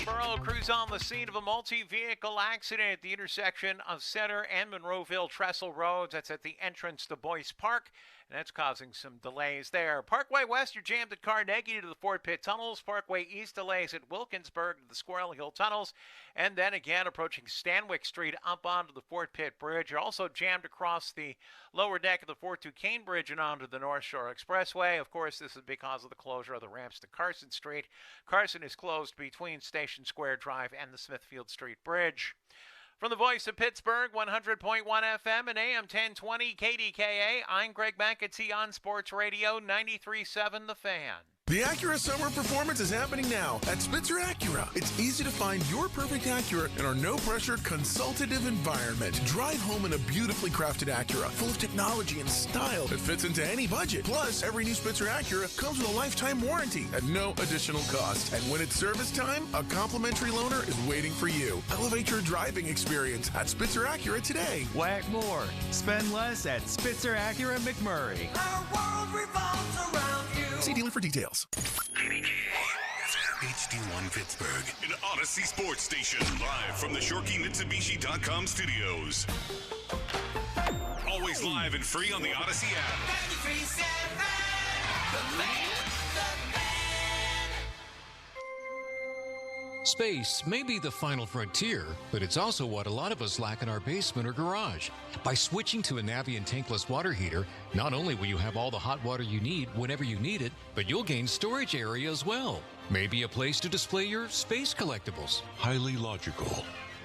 Borough crews on the scene of a multi-vehicle accident at the intersection of Center and Monroeville Trestle Roads. That's at the entrance to Boyce Park, and that's causing some delays there. Parkway West, you're jammed at Carnegie to the Fort Pitt Tunnels. Parkway East delays at Wilkinsburg to the Squirrel Hill Tunnels, and then again approaching Stanwyck Street up onto the Fort Pitt Bridge. You're also jammed across the lower deck of the Fort Duquesne Bridge and onto the North Shore Expressway. Of course, this is because of the closure of the ramps to Carson Street. Carson is closed between Station Square Drive and the Smithfield Street Bridge. From the voice of Pittsburgh, 100.1 FM and AM 1020 KDKA, I'm Greg McAtee on Sports Radio 93.7 The Fan. The Acura Summer Performance is happening now at Spitzer Acura. It's easy to find your perfect Acura in our no-pressure, consultative environment. Drive home in a beautifully crafted Acura, full of technology and style that fits into any budget. Plus, every new Spitzer Acura comes with a lifetime warranty at no additional cost. And when it's service time, a complimentary loaner is waiting for you. Elevate your driving experience at Spitzer Acura today. Whack more. Spend less at Spitzer Acura McMurray. Our world revolves around you. See dealer for details. HD1 Pittsburgh, an Odyssey sports station, live from the ShorkeyMitsubishi.com studios. Always live and free on the Odyssey app. 93.7, the man, Space may be the final frontier, but it's also what a lot of us lack in our basement or garage. By switching to a Navien tankless water heater, not only will you have all the hot water you need whenever you need it, but you'll gain storage area as well. Maybe a place to display your space collectibles. Highly logical.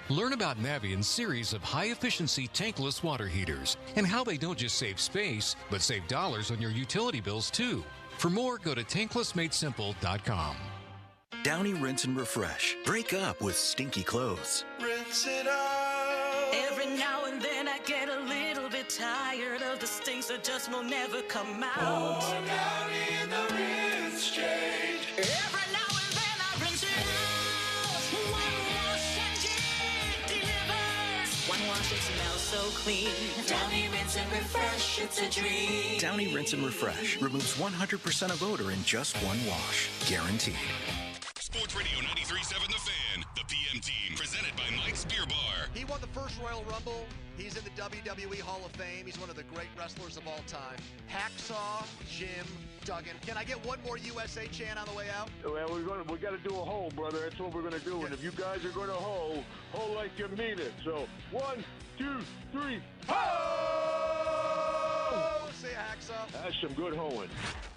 Learn about Navien's series of high-efficiency tankless water heaters and how they don't just save space, but save dollars on your utility bills too. For more, go to tanklessmadesimple.com. Downy Rinse and Refresh. Break up with stinky clothes. rinse it out. Every now and then I get a little bit tired of the stinks that just will never come out. Pour down in the rinse change. Every now and then I rinse it out. One wash and it delivers. One wash, it smells so clean. Downy Rinse and Refresh, it's a dream. Downy Rinse and Refresh removes 100% of odor in just one wash. Guaranteed. Sports Radio 93.7 The Fan, the PM team, presented by Mike's Beer Bar. He won the first Royal Rumble. He's in the WWE Hall of Fame. He's one of the great wrestlers of all time. Hacksaw Jim Duggan. Can I get one more USA chant on the way out? Well, we got to do a hoe, brother. That's what we're going to do. Yeah. And if you guys are going to hoe like you mean it. So, 1, 2, 3, ho! Say Hacksaw. That's some good hoeing.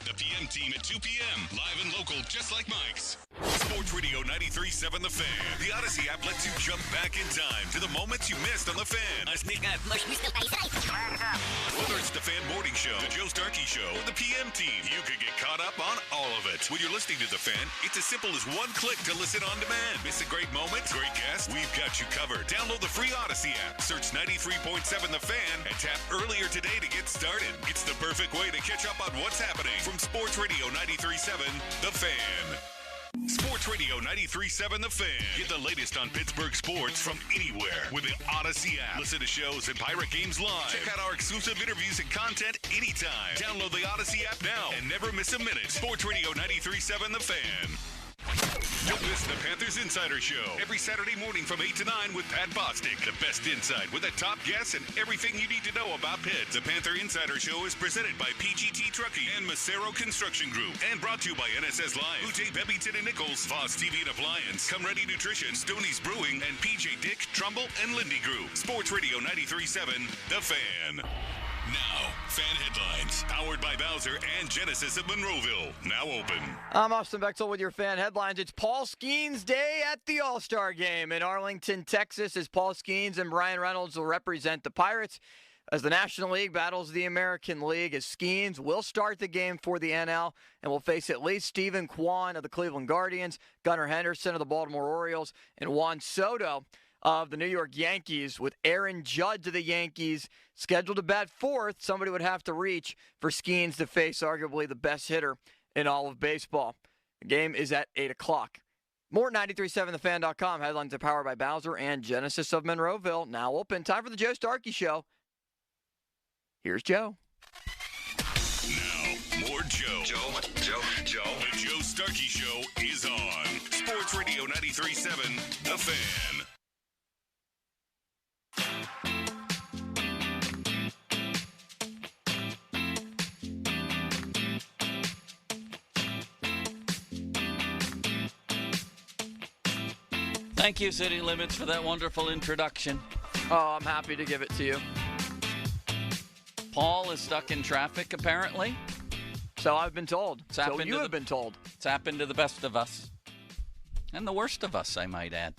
The PM team at 2 p.m. Live and local, just like Mike's. Sports Radio 93.7 The Fan. The Odyssey app lets you jump back in time to the moments you missed on The Fan. Whether it's The Fan Morning Show, The Joe Starkey Show, or The PM team, you can get caught up on all of it. When you're listening to The Fan, it's as simple as one click to listen on demand. Miss a great moment? Great guest? We've got you covered. Download the free Odyssey app. Search 93.7 The Fan and tap earlier today to get started. It's the perfect way to catch up on what's happening from Sports Radio 93.7 The Fan. Sports Radio 93.7 The Fan. Get the latest on Pittsburgh sports from anywhere with the Odyssey app. Listen to shows and Pirate Games live. Check out our exclusive interviews and content anytime. Download the Odyssey app now and never miss a minute. Sports Radio 93.7 The Fan. Don't miss the Panthers Insider Show every Saturday morning from 8 to 9 with Pat Bostic. The best insight with the top guests and everything you need to know about Pitt. The Panther Insider Show is presented by PGT Trucking and Macero Construction Group and brought to you by NSS Live, Ute Bebington and Nichols, Voss TV and Appliance, Come Ready Nutrition, Stoney's Brewing, and PJ Dick, Trumbull, and Lindy Group. Sports Radio 93.7 The Fan. Now, fan headlines, powered by Bowser and Genesis of Monroeville. Now open. I'm Austin Bechtel with your fan headlines. It's Paul Skenes Day at the All-Star Game in Arlington, Texas, as Paul Skenes and Brian Reynolds will represent the Pirates as the National League battles the American League, as Skenes will start the game for the NL and will face at least Stephen Kwan of the Cleveland Guardians, Gunnar Henderson of the Baltimore Orioles, and Juan Soto of the New York Yankees, with Aaron Judge of the Yankees scheduled to bat fourth. Somebody would have to reach for Skenes to face arguably the best hitter in all of baseball. The game is at 8 o'clock. More at 937thefan.com. Headlines are powered by Bowser and Genesis of Monroeville. Now open. Time for the Joe Starkey Show. Here's Joe. Now, more Joe. Joe. The Joe Starkey Show is on. Sports Radio 93.7 The Fan. Thank you, City Limits, for that wonderful introduction. Oh, I'm happy to give it to you. Paul is stuck in traffic, apparently. So I've been told. So you have been told. It's happened to the best of us. And the worst of us, I might add.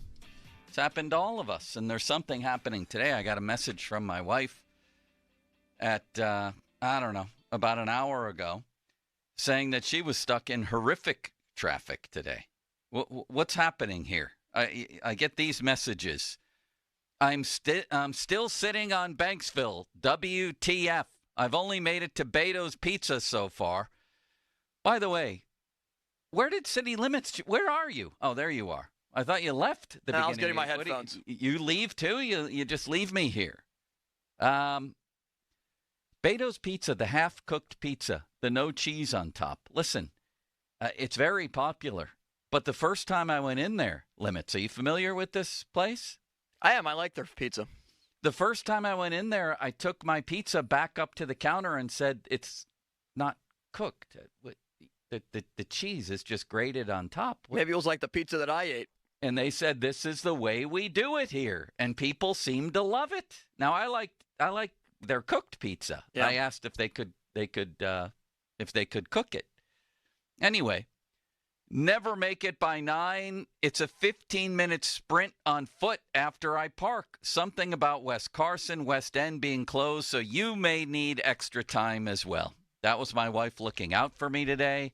It's happened to all of us. And there's something happening today. I got a message from my wife at, about an hour ago, saying that she was stuck in horrific traffic today. What's happening here? I get these messages. I'm still sitting on Banksville. WTF. I've only made it to Beto's Pizza so far. By the way, where did City Limits? Where are you? Oh, there you are. I thought you left the beginning. I was getting my headphones. You leave too? You just leave me here. Beto's Pizza, the half-cooked pizza, the no cheese on top. Listen, it's very popular. But the first time I went in there, Limits, are you familiar with this place? I am. I like their pizza. The first time I went in there, I took my pizza back up to the counter and said, it's not cooked. The cheese is just grated on top. Maybe it was like the pizza that I ate. And they said, this is the way we do it here. And people seem to love it. Now, I like their cooked pizza. Yeah. I asked if they could cook it. Anyway, never make it by 9. It's a 15-minute sprint on foot after I park. Something about West Carson, West End being closed, so you may need extra time as well. That was my wife looking out for me today.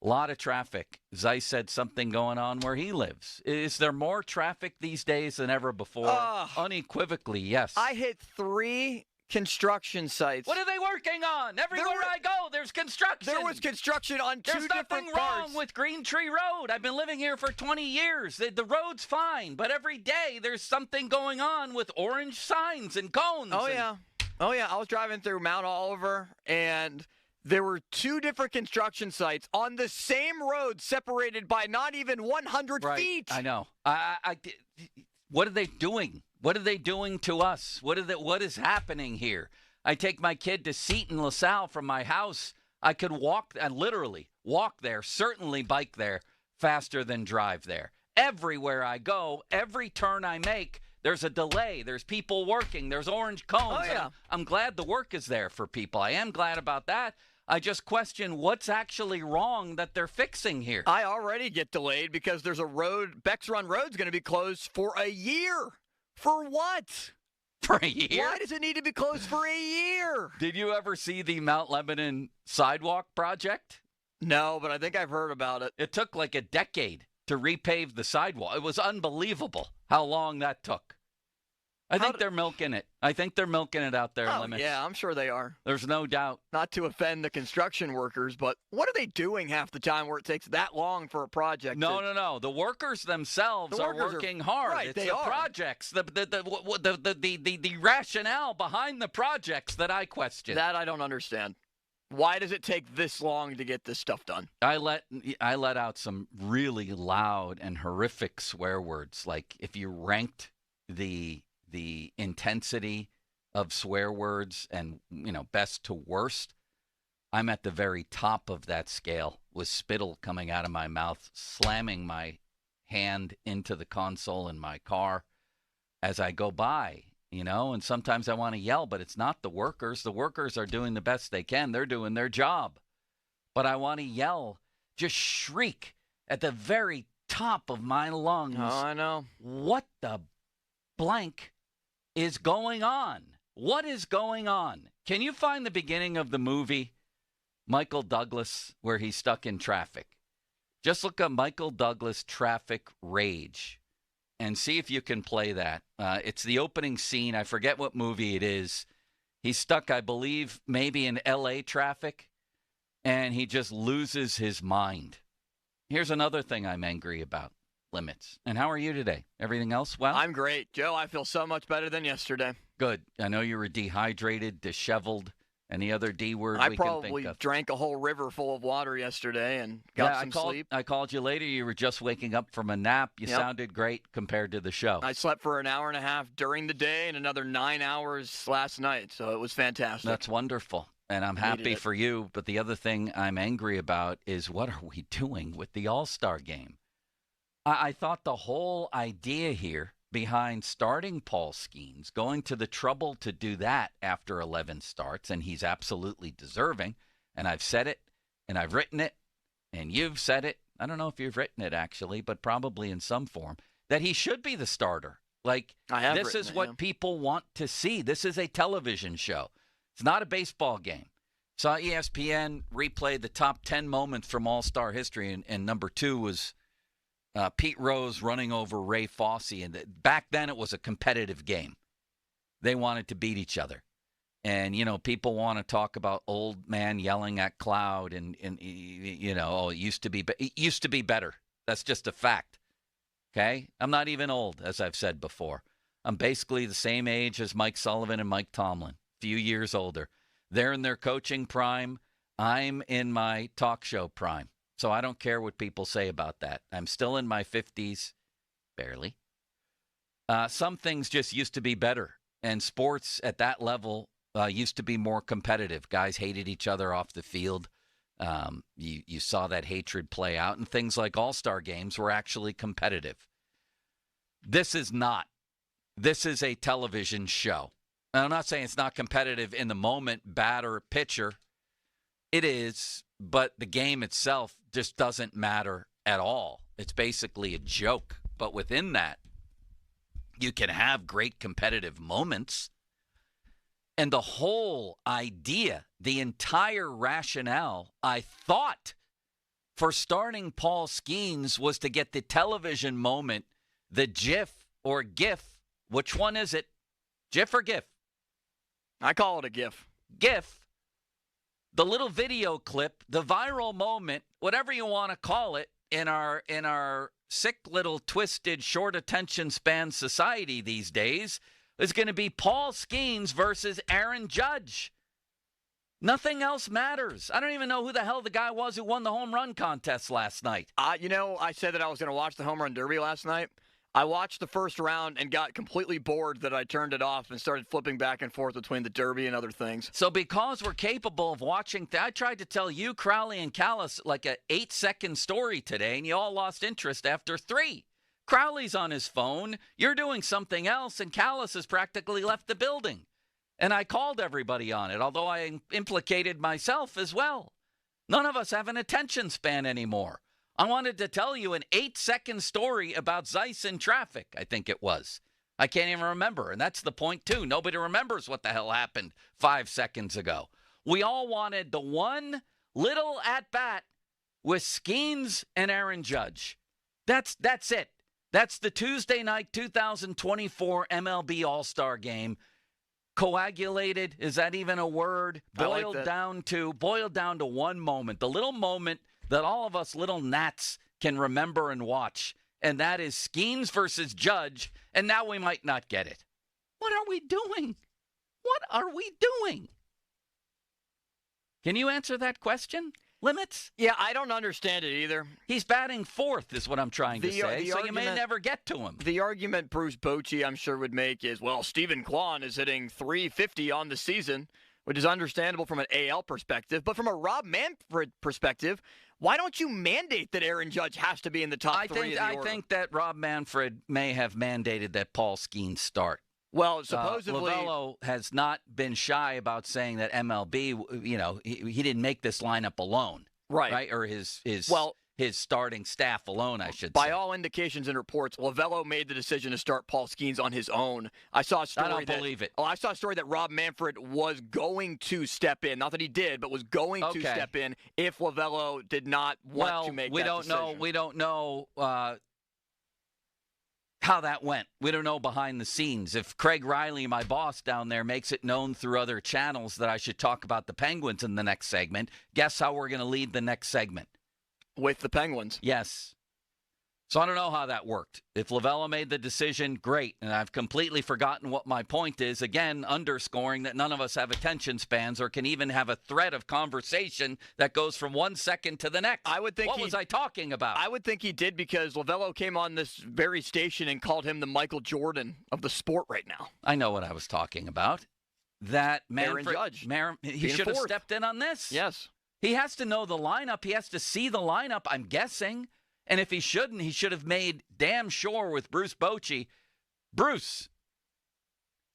A lot of traffic. Zeiss said something going on where he lives. Is there more traffic these days than ever before? Unequivocally, yes. I hit 3 construction sites. What are they working on? Everywhere I go, there's construction. There was construction on 2 different There's nothing wrong with Green Tree Road. I've been living here for 20 years. The road's fine, but every day there's something going on with orange signs and cones. Oh, yeah. I was driving through Mount Oliver, and there were 2 different construction sites on the same road separated by not even 100 feet. I know. What are they doing? What are they doing to us? What is happening here? I take my kid to Seton LaSalle from my house. I could literally walk there, certainly bike there, faster than drive there. Everywhere I go, every turn I make, there's a delay. There's people working. There's orange cones. Oh, yeah. I'm glad the work is there for people. I am glad about that. I just question what's actually wrong that they're fixing here. I already get delayed because there's a road, Beck's Run Road's going to be closed for a year. For what? For a year? Why does it need to be closed for a year? Did you ever see the Mount Lebanon sidewalk project? No, but I think I've heard about it. It took like a decade to repave the sidewalk. It was unbelievable how long that took. I think they're milking it. I think they're milking it out there, Limits. Yeah, I'm sure they are. There's no doubt. Not to offend the construction workers, but what are they doing half the time where it takes that long for a project? No. The workers themselves are working hard. Right, it's the projects, the rationale behind the projects that I question. That I don't understand. Why does it take this long to get this stuff done? I let out some really loud and horrific swear words. Like if you ranked the intensity of swear words and, best to worst, I'm at the very top of that scale with spittle coming out of my mouth, slamming my hand into the console in my car as I go by, and sometimes I want to yell, but it's not the workers. The workers are doing the best they can. They're doing their job. But I want to yell, just shriek at the very top of my lungs. Oh, I know. What the blank is going on? What is going on? Can you find the beginning of the movie Michael Douglas where he's stuck in traffic? Just look up Michael Douglas traffic rage and see if you can play that. It's the opening scene. I forget what movie it is. He's stuck, I believe, maybe in L.A. traffic, and he just loses his mind. Here's another thing I'm angry about. Limits. And how are you today? Everything else well? I'm great, Joe. I feel so much better than yesterday. Good. I know you were dehydrated, disheveled, any other D word we can think of. I probably drank a whole river full of water yesterday and got some sleep. I called you later. You were just waking up from a nap. You sounded great compared to the show. I slept for an hour and a half during the day and another 9 hours last night, so it was fantastic. That's wonderful. And I'm happy for you. But the other thing I'm angry about is what are we doing with the All-Star game? I thought the whole idea here behind starting Paul Skenes, going to the trouble to do that after 11 starts, and he's absolutely deserving, and I've said it, and I've written it, and you've said it. I don't know if you've written it, actually, but probably in some form, that he should be the starter. Like, this is what people want to see. This is a television show. It's not a baseball game. Saw ESPN replay the top 10 moments from All-Star history, and number 2 was Pete Rose running over Ray Fosse. And back then it was a competitive game. They wanted to beat each other. And, people want to talk about old man yelling at cloud and it used to be better. That's just a fact. Okay? I'm not even old, as I've said before. I'm basically the same age as Mike Sullivan and Mike Tomlin, a few years older. They're in their coaching prime. I'm in my talk show prime. So I don't care what people say about that. I'm still in my 50s, barely. Some things just used to be better. And sports at that level used to be more competitive. Guys hated each other off the field. You saw that hatred play out. And things like All-Star games were actually competitive. This is not. This is a television show. And I'm not saying it's not competitive in the moment, batter, pitcher. It is, but the game itself just doesn't matter at all. It's basically a joke. But within that, you can have great competitive moments. And the whole idea, the entire rationale, I thought, for starting Paul Skenes was to get the television moment, the GIF or GIF. Which one is it? GIF or GIF? I call it a GIF. GIF. The little video clip, the viral moment, whatever you want to call it, in our sick little twisted short attention span society these days, is going to be Paul Skenes versus Aaron Judge. Nothing else matters. I don't even know who the hell the guy was who won the home run contest last night. I said that I was going to watch the home run derby last night. I watched the first round and got completely bored that I turned it off and started flipping back and forth between the derby and other things. So because we're capable of watching, I tried to tell you, Crowley, and Callis like a 8-second story today, and you all lost interest after 3. Crowley's on his phone. You're doing something else, and Callis has practically left the building. And I called everybody on it, although I implicated myself as well. None of us have an attention span anymore. I wanted to tell you an 8-second story about Zeiss in traffic, I think it was. I can't even remember, and that's the point, too. Nobody remembers what the hell happened 5 seconds ago. We all wanted the one little at-bat with Skenes and Aaron Judge. That's it. That's the Tuesday night 2024 MLB All-Star Game. Coagulated, is that even a word? Boiled down to one moment. The little moment that all of us little gnats can remember and watch, and that is Skenes versus Judge, and now we might not get it. What are we doing? What are we doing? Can you answer that question? Limits? Yeah, I don't understand it either. He's batting 4th is what I'm trying to say, so you may never get to him. The argument Bruce Bochy, I'm sure, would make is, well, Stephen Kwan is hitting .350 on the season, which is understandable from an AL perspective, but from a Rob Manfred perspective, why don't you mandate that Aaron Judge has to be in the top 3 of the order? I think that Rob Manfred may have mandated that Paul Skenes start. Well, supposedly, Lovello has not been shy about saying that MLB, he didn't make this lineup alone, right? Or his starting staff alone, I should say. By all indications and reports, Lovello made the decision to start Paul Skenes on his own. I saw a story I don't believe it. Oh, I saw a story that Rob Manfred was going to step in. Not that he did, but was going to step in if Lovello did not want to make that decision. We don't know how that went. We don't know behind the scenes. If Craig Riley, my boss down there, makes it known through other channels that I should talk about the Penguins in the next segment, guess how we're going to lead the next segment? With the Penguins. Yes. So I don't know how that worked. If Lovello made the decision, great. And I've completely forgotten what my point is. Again, underscoring that none of us have attention spans or can even have a thread of conversation that goes from 1 second to the next. I would think what was I talking about? I would think he did because Lovello came on this very station and called him the Michael Jordan of the sport right now. I know what I was talking about. That Aaron Judge. He should have stepped in on this. Yes. He has to know the lineup. He has to see the lineup, I'm guessing. And if he shouldn't, he should have made damn sure with Bruce Bochy, Bruce,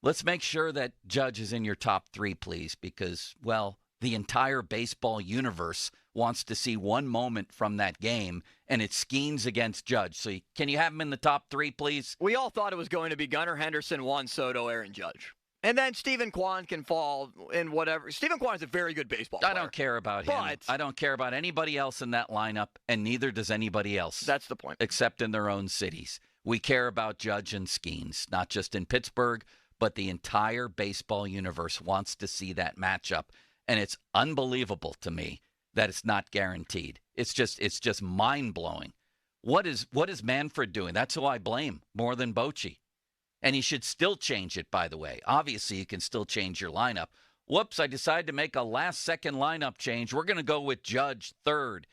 let's make sure that Judge is in your top 3, please, because, well, the entire baseball universe wants to see one moment from that game, and it's Skenes against Judge. So can you have him in the top 3, please? We all thought it was going to be Gunnar Henderson, Juan Soto, Aaron Judge. And then Stephen Kwan can fall in whatever. Stephen Kwan is a very good baseball player. I don't care about him. I don't care about anybody else in that lineup, and neither does anybody else. That's the point. Except in their own cities. We care about Judge and Skenes, not just in Pittsburgh, but the entire baseball universe wants to see that matchup. And it's unbelievable to me that it's not guaranteed. It's just mind-blowing. What is Manfred doing? That's who I blame more than Bochy. And he should still change it, by the way. Obviously, you can still change your lineup. Whoops, I decided to make a last-second lineup change. We're going to go with Judge third.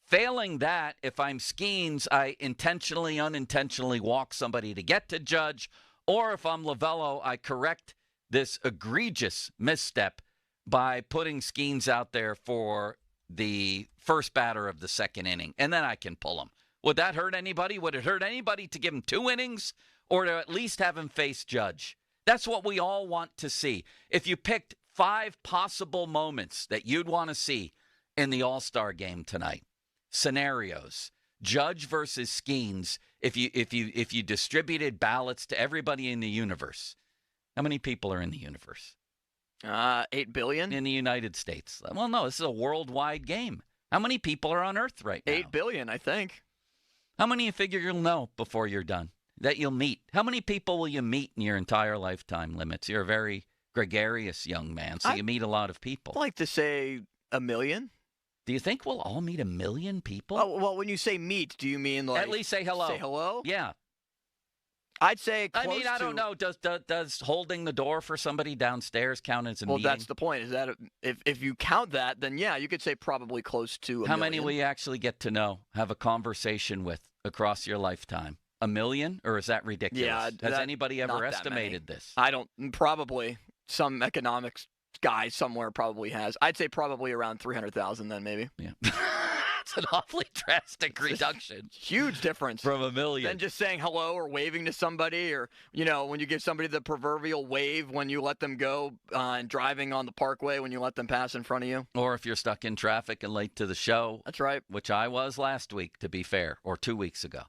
Failing that, if I'm Skenes, I intentionally, unintentionally walk somebody to get to Judge. Or if I'm Lovello, I correct this egregious misstep by putting Skenes out there for the first batter of the second inning. And then I can pull him. Would that hurt anybody? Would it hurt anybody to give him 2 innings? Or to at least have him face Judge? That's what we all want to see. If you picked 5 possible moments that you'd want to see in the All-Star game tonight, scenarios, Judge versus Skenes, if you distributed ballots to everybody in the universe, how many people are in the universe? 8 billion? In the United States. Well, no, this is a worldwide game. How many people are on Earth right now? 8 billion, I think. How many you figure you'll know before you're done? That you'll meet? How many people will you meet in your entire lifetime limits? You're a very gregarious young man, so you meet a lot of people. I'd like to say 1 million. Do you think we'll all meet 1 million people? Oh, well, when you say meet, do you mean like... At least say hello. Say hello? Yeah. I'd say close I don't know. Does holding the door for somebody downstairs count as a meeting? Well, that's the point. Is that if you count that, then yeah, you could say probably close to 1 How million. many will you actually get to know, have a conversation with across your lifetime? 1 million, or is that ridiculous? Yeah, has anybody ever estimated this? I don't. Probably some economics guy somewhere probably has. I'd say probably around 300,000 then maybe. Yeah. It's an awfully drastic reduction. Huge difference. From 1 million. Than just saying hello or waving to somebody, or, when you give somebody the proverbial wave when you let them go and driving on the parkway when you let them pass in front of you. Or if you're stuck in traffic and late to the show. That's right. Which I was last week, to be fair, or 2 weeks ago.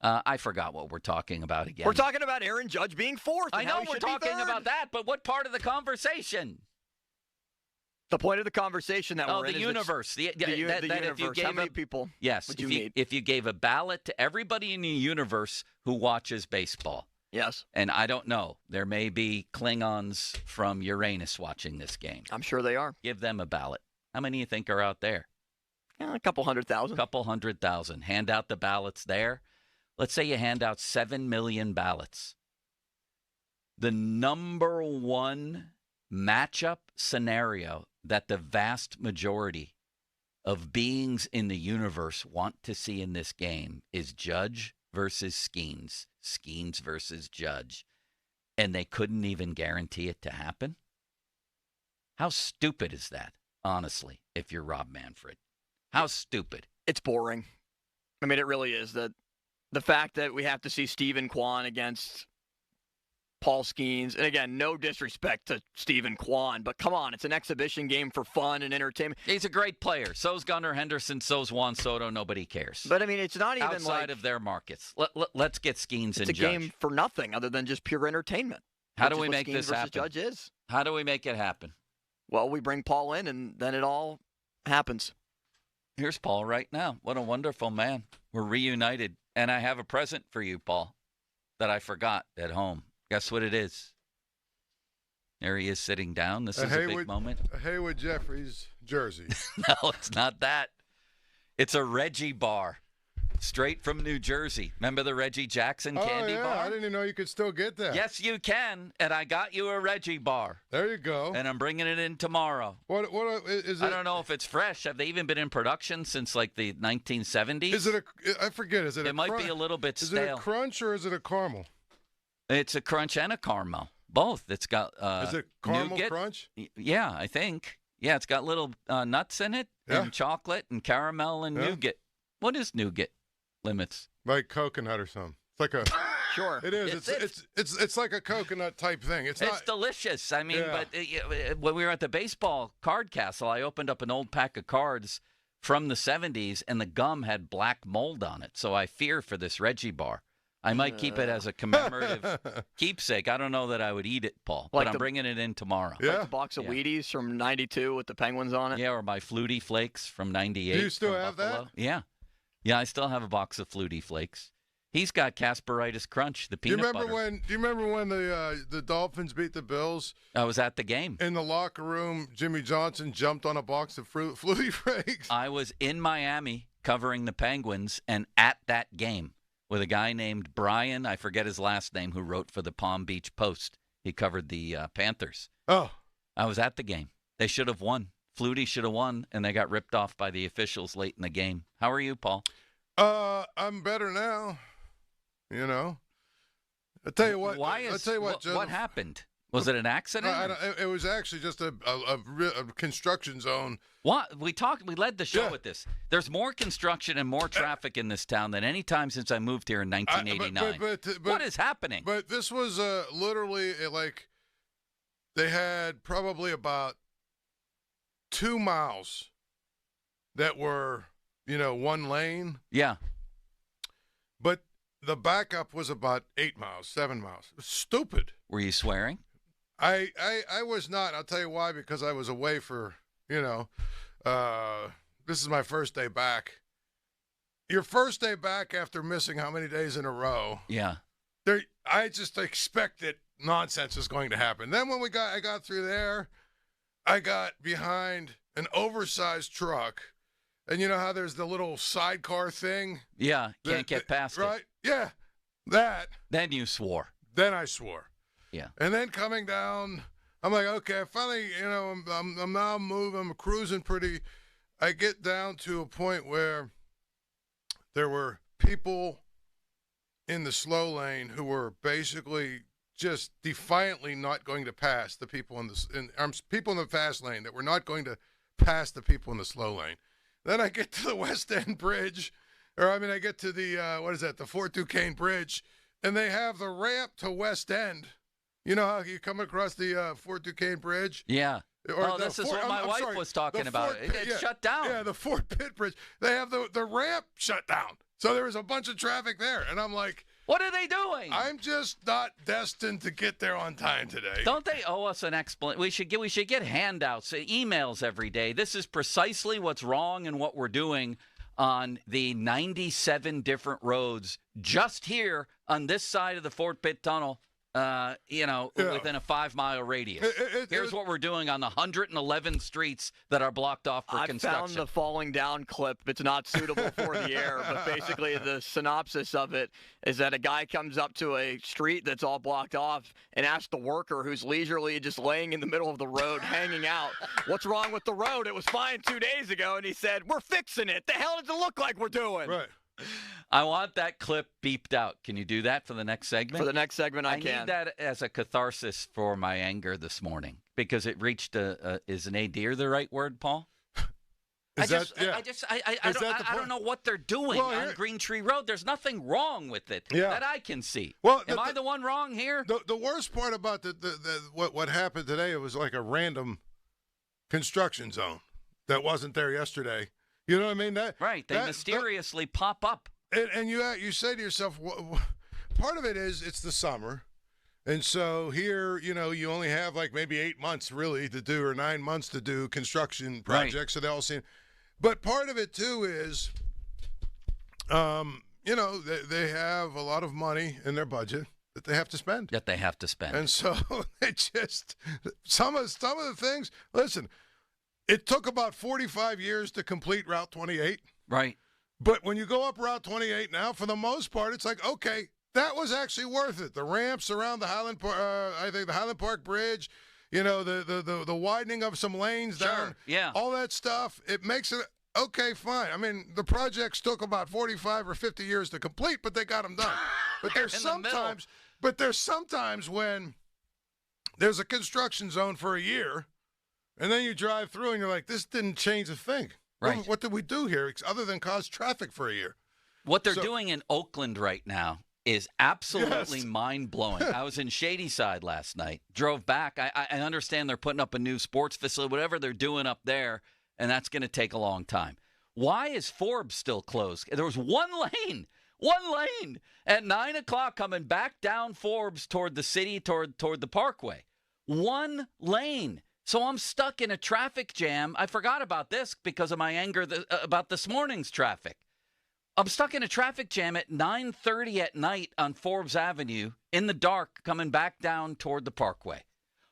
I forgot what we're talking about again. We're talking about Aaron Judge being fourth. I know we're talking about that, but what part of the conversation? The point of the conversation that we're in is the universe. The universe. How many people Yes. would you meet? If you gave a ballot to everybody in the universe who watches baseball. Yes. And I don't know. There may be Klingons from Uranus watching this game. I'm sure they are. Give them a ballot. How many do you think are out there? Yeah, a couple 100,000. Couple 100,000. Hand out the ballots there. Let's say you hand out 7 million ballots. The number one matchup scenario that the vast majority of beings in the universe want to see in this game is Judge versus Skenes, Skenes versus Judge. And they couldn't even guarantee it to happen? How stupid is that, honestly, if you're Rob Manfred? How stupid? It's boring. I mean, it really is. The fact that we have to see Stephen Kwan against Paul Skenes, and again, no disrespect to Stephen Kwan, but come on, it's an exhibition game for fun and entertainment. He's a great player. So's Gunnar Henderson, so's Juan Soto. Nobody cares. But, I mean, it's not even outside of their markets. Let's get Skenes and Judge. It's a game for nothing other than just pure entertainment. How do we make this happen? Judge is. How do we make it happen? Well, we bring Paul in, and then it all happens. Here's Paul right now. What a wonderful man. We're reunited. And I have a present for you, Paul, that I forgot at home. Guess what it is? There he is sitting down. This is a big moment. A Haywood Jeffries jersey. No, it's not that. It's a Reggie bar. Straight from New Jersey. Remember the Reggie Jackson candy bar? I didn't even know you could still get that. Yes, you can. And I got you a Reggie bar. There you go. And I'm bringing it in tomorrow. What is it? I don't know if it's fresh. Have they even been in production since like the 1970s? Is it I forget. Is it? It might be a little bit stale. Is it a crunch or is it a caramel? It's a crunch and a caramel. Both. It's got is it caramel nougat. crunch? Yeah, I think. Yeah, it's got little nuts in it and chocolate and caramel and nougat. What is nougat? Limits like coconut or something. It's like a sure. It is. It's like a coconut type thing. It's not delicious. I mean, but when we were at the baseball card castle, I opened up an old pack of cards from the 70s, and the gum had black mold on it. So I fear for this Reggie bar. I might keep it as a commemorative keepsake. I don't know that I would eat it, Paul, but I'm bringing it in tomorrow. Like the box of Wheaties from '92 with the penguins on it. Yeah, or my Flutie Flakes from '98. Do you still have Buffalo. that? Yeah. Yeah, I still have a box of Flutie Flakes. He's got Casperitis Crunch, the peanut butter. Do you remember when the Dolphins beat the Bills? I was at the game. In the locker room, Jimmy Johnson jumped on a box of Flutie Flakes. I was in Miami covering the Penguins and at that game with a guy named Brian, I forget his last name, who wrote for the Palm Beach Post. He covered the Panthers. Oh. I was at the game. They should have won. Flutie should have won, and they got ripped off by the officials late in the game. How are you, Paul? I'm better now. You know, I'll tell you what. What happened? Was it an accident? It was actually just a construction zone. What we led the show with this. There's more construction and more traffic in this town than any time since I moved here in 1989. But what is happening? But this was literally like they had probably about 2 miles that were one lane. Yeah. But the backup was about 8 miles, 7 miles. It was stupid. Were you swearing? I was not. I'll tell you why. Because I was away for, this is my first day back. Your first day back after missing how many days in a row? Yeah. I just expect that nonsense is going to happen. Then when I got through there, I got behind an oversized truck. And you know how there's the little sidecar thing? Yeah, can't get past right? it. Yeah, that. Then you swore. Then I swore. Yeah. And then coming down, I'm like, okay, finally, I'm now moving, I'm cruising pretty. I get down to a point where there were people in the slow lane who were basically just defiantly not going to pass the people people in the fast lane that were not going to pass the people in the slow lane. Then I get to the West End Bridge, I get to the, the Fort Duquesne Bridge, and they have the ramp to West End. You know how you come across the Fort Duquesne Bridge? Yeah. This is what my wife was talking about. It's shut down. Yeah, the Fort Pitt Bridge. They have the ramp shut down. So there was a bunch of traffic there. And I'm like, what are they doing? I'm just not destined to get there on time today. Don't they owe us an explanation? We should get handouts, emails every day. This is precisely what's wrong and what we're doing on the 97 different roads just here on this side of the Fort Pitt Tunnel. Within a 5-mile radius. Here's what we're doing on the 111 streets that are blocked off for construction. I found the falling down clip. It's not suitable for the air, but basically the synopsis of it is that a guy comes up to a street that's all blocked off and asks the worker who's leisurely just laying in the middle of the road, hanging out, what's wrong with the road? It was fine 2 days ago. And he said, we're fixing it. The hell does it look like we're doing? Right. I want that clip beeped out. Can you do that for the next segment? For the next segment, I can. I need that as a catharsis for my anger this morning because it reached is nadir the right word, Paul? I don't know what they're doing on Green Tree Road. There's nothing wrong with it that I can see. Well, am I the one wrong here? The worst part about what happened today, it was like a random construction zone that wasn't there yesterday. You know what I mean? They mysteriously pop up. And you say to yourself, part of it is it's the summer. And so here, you only have like maybe 8 months really to do or 9 months to do construction projects. Right. So they all seem. But part of it, too, is, they have a lot of money in their budget that they have to spend. And so they just some of the things, listen, it took about 45 years to complete Route 28. Right. But when you go up Route 28 now, for the most part, it's like, okay, that was actually worth it. The ramps around the Highland Park Bridge, the widening of some lanes down, all that stuff, it makes it, okay, fine. I mean, the projects took about 45 or 50 years to complete, but they got them done. But there's sometimes when there's a construction zone for a year, and then you drive through and you're like, this didn't change a thing. Right. What did we do here other than cause traffic for a year? What they're doing in Oakland right now is absolutely mind-blowing. I was in Shadyside last night, drove back. I understand they're putting up a new sports facility, whatever they're doing up there, and that's going to take a long time. Why is Forbes still closed? There was one One lane at 9 o'clock coming back down Forbes toward the city, toward the Parkway. One lane. So I'm stuck in a traffic jam. I forgot about this because of my anger about this morning's traffic. I'm stuck in a traffic jam at 9:30 at night on Forbes Avenue in the dark coming back down toward the Parkway.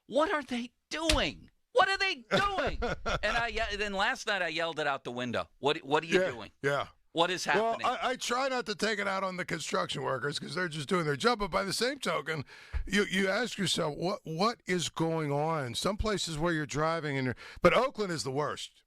What are they doing? What are they doing? And then last night I yelled it out the window. What are you doing? Yeah. What is happening? Well, I try not to take it out on the construction workers because they're just doing their job. But by the same token, you ask yourself, what is going on? Some places where you're driving, but Oakland is the worst.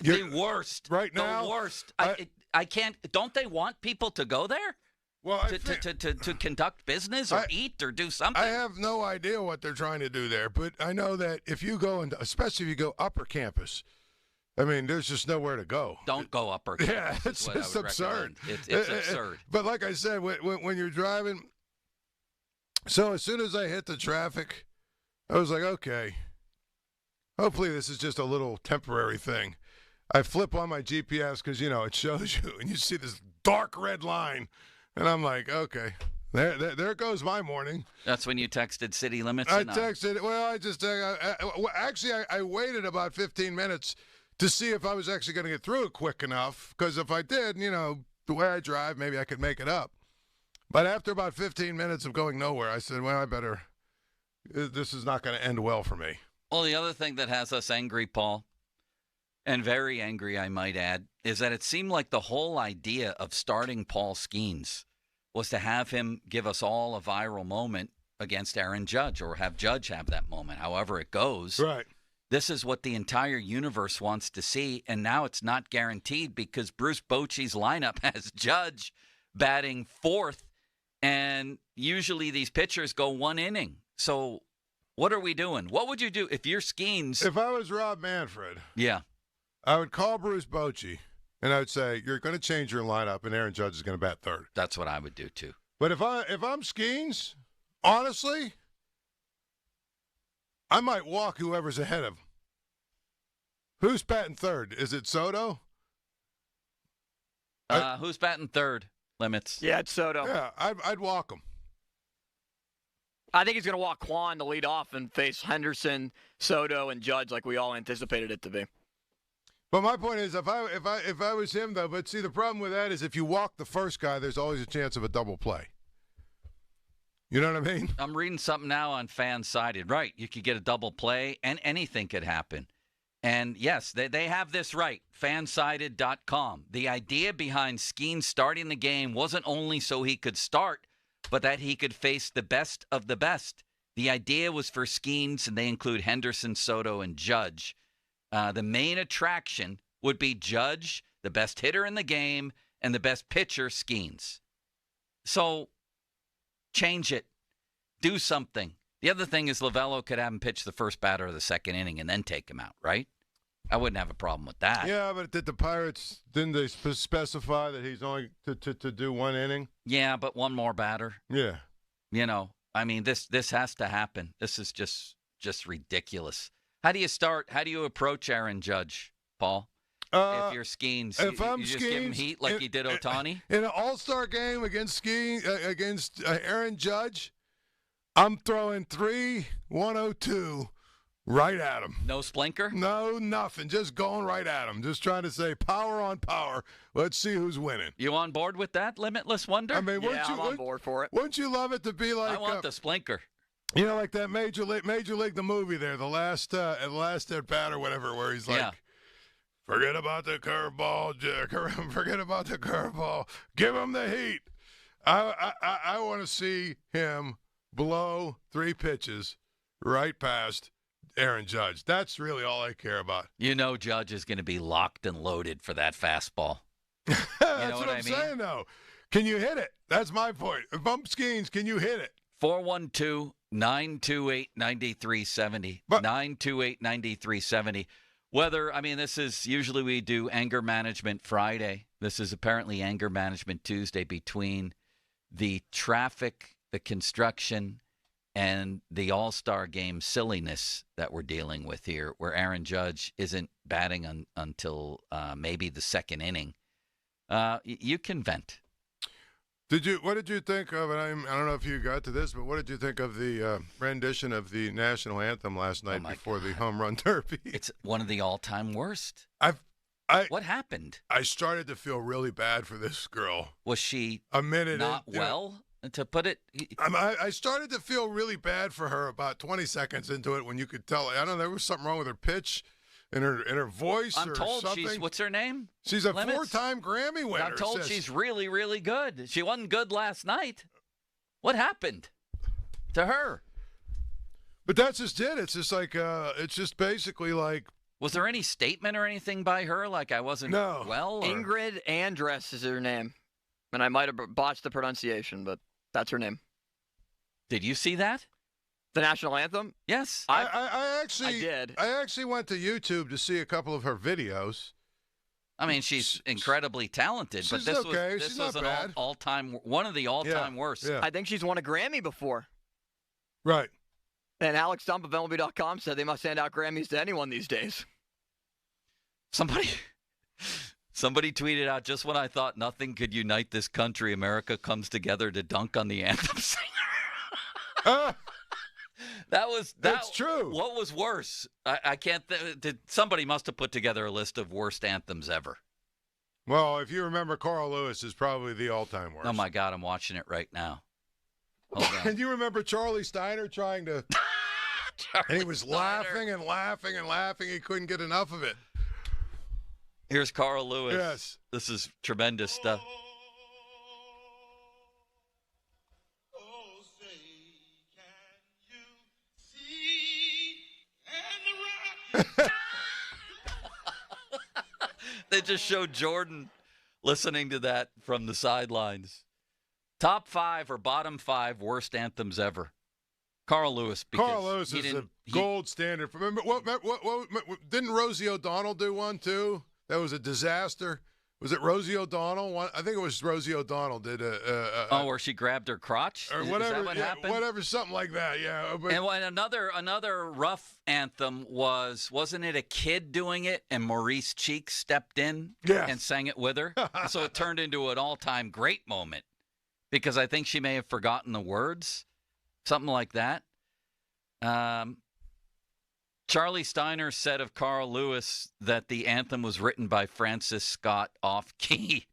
The worst. Right now? The worst. I can't. Don't they want people to go there? Well, to conduct business or eat or do something? I have no idea what they're trying to do there, but I know that if you go, especially if you go upper campus, I mean, there's just nowhere to go. Don't go upper campus. Yeah, it's just absurd. It's absurd. But like I said, when you're driving, so as soon as I hit the traffic, I was like, okay, hopefully this is just a little temporary thing. I flip on my GPS because, it shows you, and you see this dark red line. And I'm like, okay, there goes my morning. That's when you texted city limits? I texted, I waited about 15 minutes to see if I was actually going to get through it quick enough. Because if I did, the way I drive, maybe I could make it up. But after about 15 minutes of going nowhere, I said, well, this is not going to end well for me. Well, the other thing that has us angry, Paul, and very angry, I might add, is that it seemed like the whole idea of starting Paul Skenes was to have him give us all a viral moment against Aaron Judge, or have Judge have that moment, however it goes. Right. This is what the entire universe wants to see, and now it's not guaranteed because Bruce Bochy's lineup has Judge batting fourth, and usually these pitchers go one inning. So what are we doing? What would you do if you're Skenes? If I was Rob Manfred, yeah, I would call Bruce Bochy, and I would say, you're going to change your lineup, and Aaron Judge is going to bat third. That's what I would do, too. But if I'm Skenes, honestly, I might walk whoever's ahead of him. Who's batting third? Is it Soto? Who's batting third? Limits. Yeah, it's Soto. Yeah, I'd walk him. I think he's going to walk Kwan to lead off and face Henderson, Soto, and Judge like we all anticipated it to be. But my point is, if I was him, though, but see, the problem with that is if you walk the first guy, there's always a chance of a double play. You know what I mean? I'm reading something now on Fansided. Right, you could get a double play, and anything could happen. And, yes, they have this right, fansided.com. The idea behind Skenes starting the game wasn't only so he could start, but that he could face the best of the best. The idea was for Skenes, and they include Henderson, Soto, and Judge. The main attraction would be Judge, the best hitter in the game, and the best pitcher, Skenes. So, change it. Do something. The other thing is Lovello could have him pitch the first batter of the second inning and then take him out, right? I wouldn't have a problem with that. Yeah, but did the Pirates, didn't they specify that he's only to do one inning? Yeah, but one more batter. Yeah. I mean, this has to happen. This is just ridiculous. How do you start? How do you approach Aaron Judge, Paul? If you're Skenes, you just give him heat like you did Ohtani? In an all-star game against Aaron Judge, I'm throwing 3-1-0-2 right at him. No splinker? No, nothing. Just going right at him. Just trying to say power on power. Let's see who's winning. You on board with that, Limitless Wonder? I mean, I'm on board for it. Wouldn't you love it to be like... I want the splinker. Like that Major League, the movie there, the last at bat or whatever, where he's like, forget about the curveball, forget about the curveball, give him the heat. I want to see him blow 3 pitches right past Aaron Judge. That's really all I care about. Judge is going to be locked and loaded for that fastball. That's what I'm saying, though. Can you hit it? That's my point. If I'm Skenes, can you hit it? 412-928-9370. 928-9370. This is usually we do Anger Management Friday. This is apparently Anger Management Tuesday between the traffic, the construction, and the All-Star Game silliness that we're dealing with here, where Aaron Judge isn't batting until maybe the second inning. You can vent. What did you think of? And I don't know if you got to this, but what did you think of the rendition of the national anthem last night before the home run derby? It's one of the all-time worst. What happened? I started to feel really bad for this girl. Was she not well? To put it, I started to feel really bad for her about 20 seconds into it when you could tell. I don't know, there was something wrong with her pitch. In her voice I'm or told something. what's her name? She's a four-time Grammy winner. I'm told she's really, really good. She wasn't good last night. What happened to her? But that's just it. It's just like, it's just basically like. Was there any statement or anything by her? Like I wasn't well? Or? Ingrid Andress is her name. And I might have botched the pronunciation, but that's her name. Did you see that? The national anthem? Yes. I did. I actually went to YouTube to see a couple of her videos. I mean, she's incredibly talented, but this was an all-time one of the all-time worst. Yeah. I think she's won a Grammy before. Right. And Alex Stump of MLB.com said they must hand out Grammys to anyone these days. Somebody tweeted out, just when I thought nothing could unite this country, America comes together to dunk on the anthem singer. That's true. What was worse? I can't. Somebody must have put together a list of worst anthems ever. Well, if you remember, Carl Lewis is probably the all-time worst. Oh my God, I'm watching it right now. Hold on. And you remember Charlie Steiner trying to? And he was laughing and laughing and laughing. He couldn't get enough of it. Here's Carl Lewis. Yes. This is tremendous stuff. They just showed Jordan listening to that from the sidelines. Top 5 or bottom 5 worst anthems ever. Carl Lewis. Carl Lewis is a gold standard. Remember what? Didn't Rosie O'Donnell do one too? That was a disaster. Was it Rosie O'Donnell? I think it was Rosie O'Donnell did where she grabbed her crotch or whatever. Is that what happened? Whatever, something like that. Yeah. But, and another rough anthem wasn't it a kid doing it and Maurice Cheeks stepped in and sang it with her? So it turned into an all-time great moment because I think she may have forgotten the words, something like that. Charlie Steiner said of Carl Lewis that the anthem was written by Francis Scott off-key.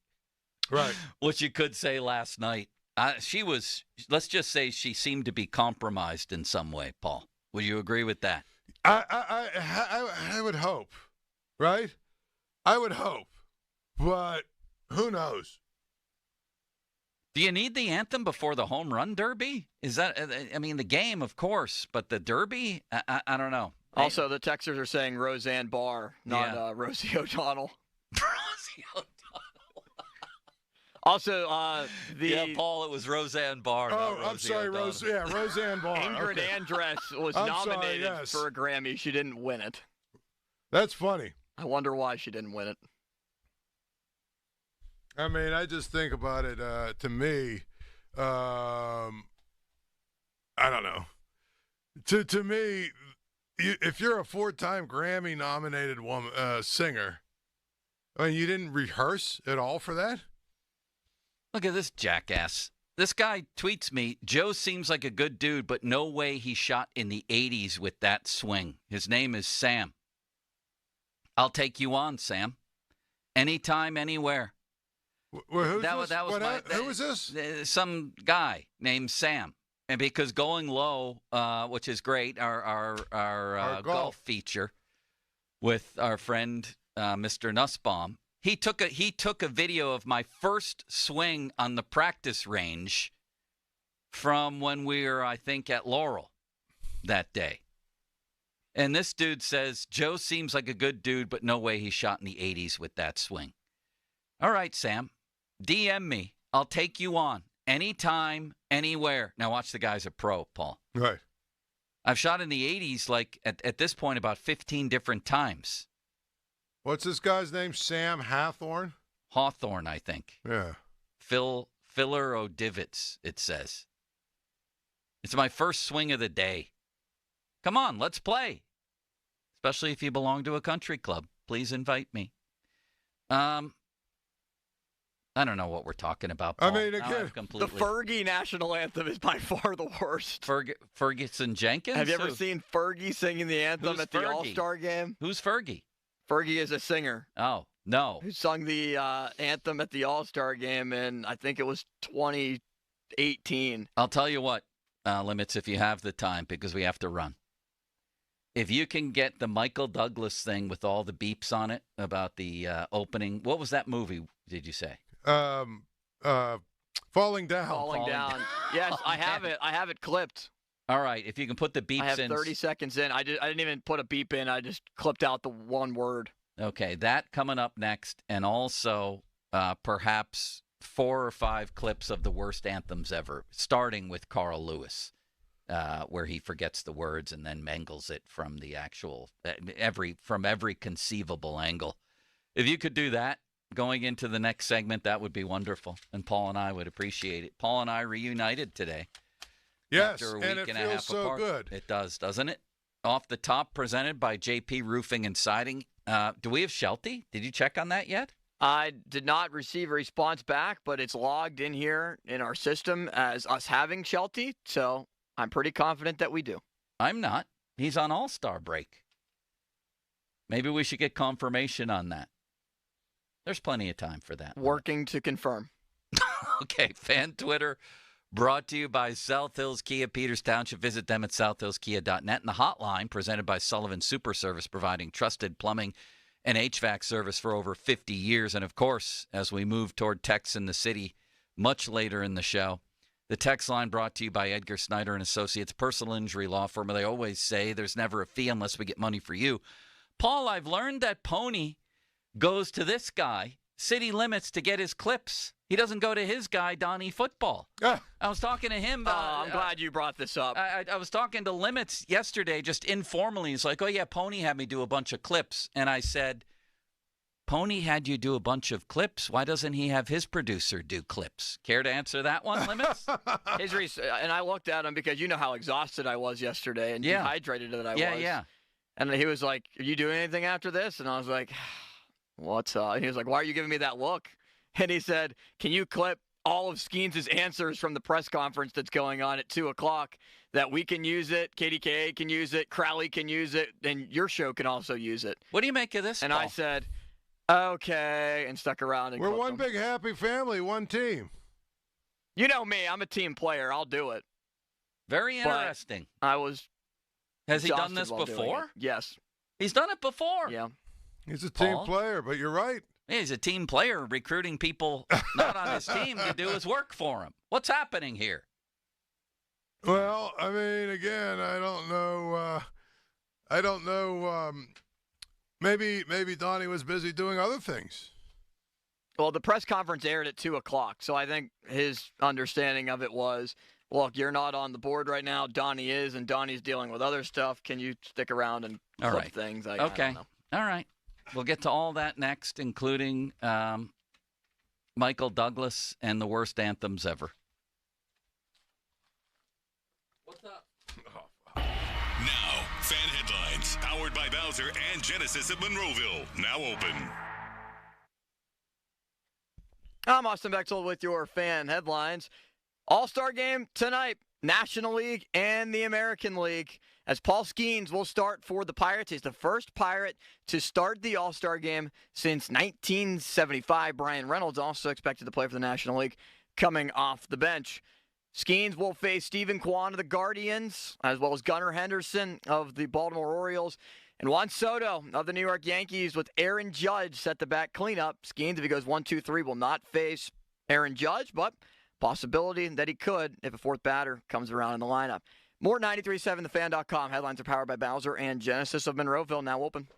Right. Which you could say last night. Let's just say she seemed to be compromised in some way, Paul. Would you agree with that? I would hope, right? I would hope. But who knows? Do you need the anthem before the home run derby? Is that, I mean, the game, of course, but the derby? I don't know. Also, the Texers are saying Roseanne Barr, not Rosie O'Donnell. Rosie O'Donnell. Also, Paul, it was Roseanne Barr. Oh, I'm sorry, Roseanne Barr. Ingrid Andress was nominated for a Grammy. She didn't win it. That's funny. I wonder why she didn't win it. I mean, I just think about it. To me, I don't know. To me, if you're a 4-time Grammy-nominated singer, I mean, you didn't rehearse at all for that? Look at this jackass. This guy tweets me, Joe seems like a good dude, but no way he shot in the 80s with that swing. His name is Sam. I'll take you on, Sam. Anytime, anywhere. Who was this? Some guy named Sam. And because Going Low, which is great, our golf feature with our friend Mr. Nussbaum, he took a video of my first swing on the practice range from when we were, I think, at Laurel that day. And this dude says, Joe seems like a good dude, but no way he shot in the 80s with that swing. All right, Sam, DM me. I'll take you on. Anytime, anywhere. Now watch, the guy's a pro, Paul. Right. I've shot in the 80s, like, at this point, about 15 different times. What's this guy's name? Sam Hawthorne? Hawthorne, I think. Yeah. Filler O'Divits, it says. It's my first swing of the day. Come on, let's play. Especially if you belong to a country club. Please invite me. I I don't know what we're talking about, I Paul. mean, Now again, I've completely... The Fergie national anthem is by far the worst. Ferguson Jenkins? Have you ever seen Fergie singing the anthem Who's at the Fergie? All-Star game? Who's Fergie? Fergie is a singer. Oh, no. Who sung the anthem at the All-Star game in, I think it was 2018. I'll tell you what, Limits, if you have the time, because we have to run. If you can get the Michael Douglas thing with all the beeps on it about the opening, what was that movie, did you say? Falling Down. Falling Down. Yes, I have it. I have it clipped. All right, if you can put the beeps in. I have 30 seconds in. I didn't even put a beep in. I just clipped out the one word. Okay, that coming up next, and also perhaps 4 or 5 clips of the worst anthems ever, starting with Carl Lewis, where he forgets the words and then mangles it from the actual from every conceivable angle. If you could do that going into the next segment, that would be wonderful, and Paul and I would appreciate it. Paul and I reunited today. Yes, after a and week it and a feels half so apart. good. It does, doesn't it? Off the top, presented by JP Roofing and Siding. Do we have Shelty? Did you check on that yet? I did not receive a response back, but it's logged in here in our system as us having Shelty, so I'm pretty confident that we do. I'm not. He's on All-Star break. Maybe we should get confirmation on that. There's plenty of time for that. Working to confirm. Okay, fan Twitter brought to you by South Hills Kia, Peters Township. Visit them at southhillskia.net. And the hotline presented by Sullivan Super Service, providing trusted plumbing and HVAC service for over 50 years. And, of course, as we move toward techs in the city much later in the show, the text line brought to you by Edgar Snyder and Associates, personal injury law firm. They always say there's never a fee unless we get money for you. Paul, I've learned that Pony goes to this guy, City Limits, to get his clips. He doesn't go to his guy, Donnie Football. I was talking to him. I'm glad you brought this up. I was talking to Limits yesterday just informally. He's like, oh, yeah, Pony had me do a bunch of clips. And I said, Pony had you do a bunch of clips. Why doesn't he have his producer do clips? Care to answer that one, Limits? And I looked at him because you know how exhausted I was yesterday and dehydrated that I was. Yeah. And he was like, are you doing anything after this? And I was like, what's up? And he was like, why are you giving me that look? And he said, can you clip all of Skenes' answers from the press conference that's going on at 2 o'clock that we can use it, KDKA can use it, Crowley can use it, and your show can also use it. What do you make of this, And Paul? I said, okay, and stuck around. And We're one big happy family, one team. You know me. I'm a team player. I'll do it. Very interesting. But I was Has he done exhausted this while doing before? it. Yes. He's done it before. Yeah. He's a team Paul? player, but you're right. Yeah, he's a team player recruiting people not on his team to do his work for him. What's happening here? Well, I mean, again, I don't know. Maybe Donnie was busy doing other things. Well, the press conference aired at 2 o'clock, so I think his understanding of it was, look, you're not on the board right now. Donnie is, and Donnie's dealing with other stuff. Can you stick around and All flip right. things? I Okay. don't know. All right. We'll get to all that next, including Michael Douglas and the worst anthems ever. What's up? Now, fan headlines, powered by Bowser and Genesis of Monroeville, now open. I'm Austin Bechtold with your fan headlines. All-Star game tonight, National League and the American League. As Paul Skenes will start for the Pirates. He's the first Pirate to start the All-Star game since 1975. Brian Reynolds also expected to play for the National League coming off the bench. Skenes will face Stephen Kwan of the Guardians, as well as Gunnar Henderson of the Baltimore Orioles, and Juan Soto of the New York Yankees with Aaron Judge set to bat cleanup. Skenes, if he goes 1-2-3, will not face Aaron Judge, but possibility that he could if a fourth batter comes around in the lineup. More 93.7thefan.com. Headlines are powered by Bowser and Genesis of Monroeville, now open.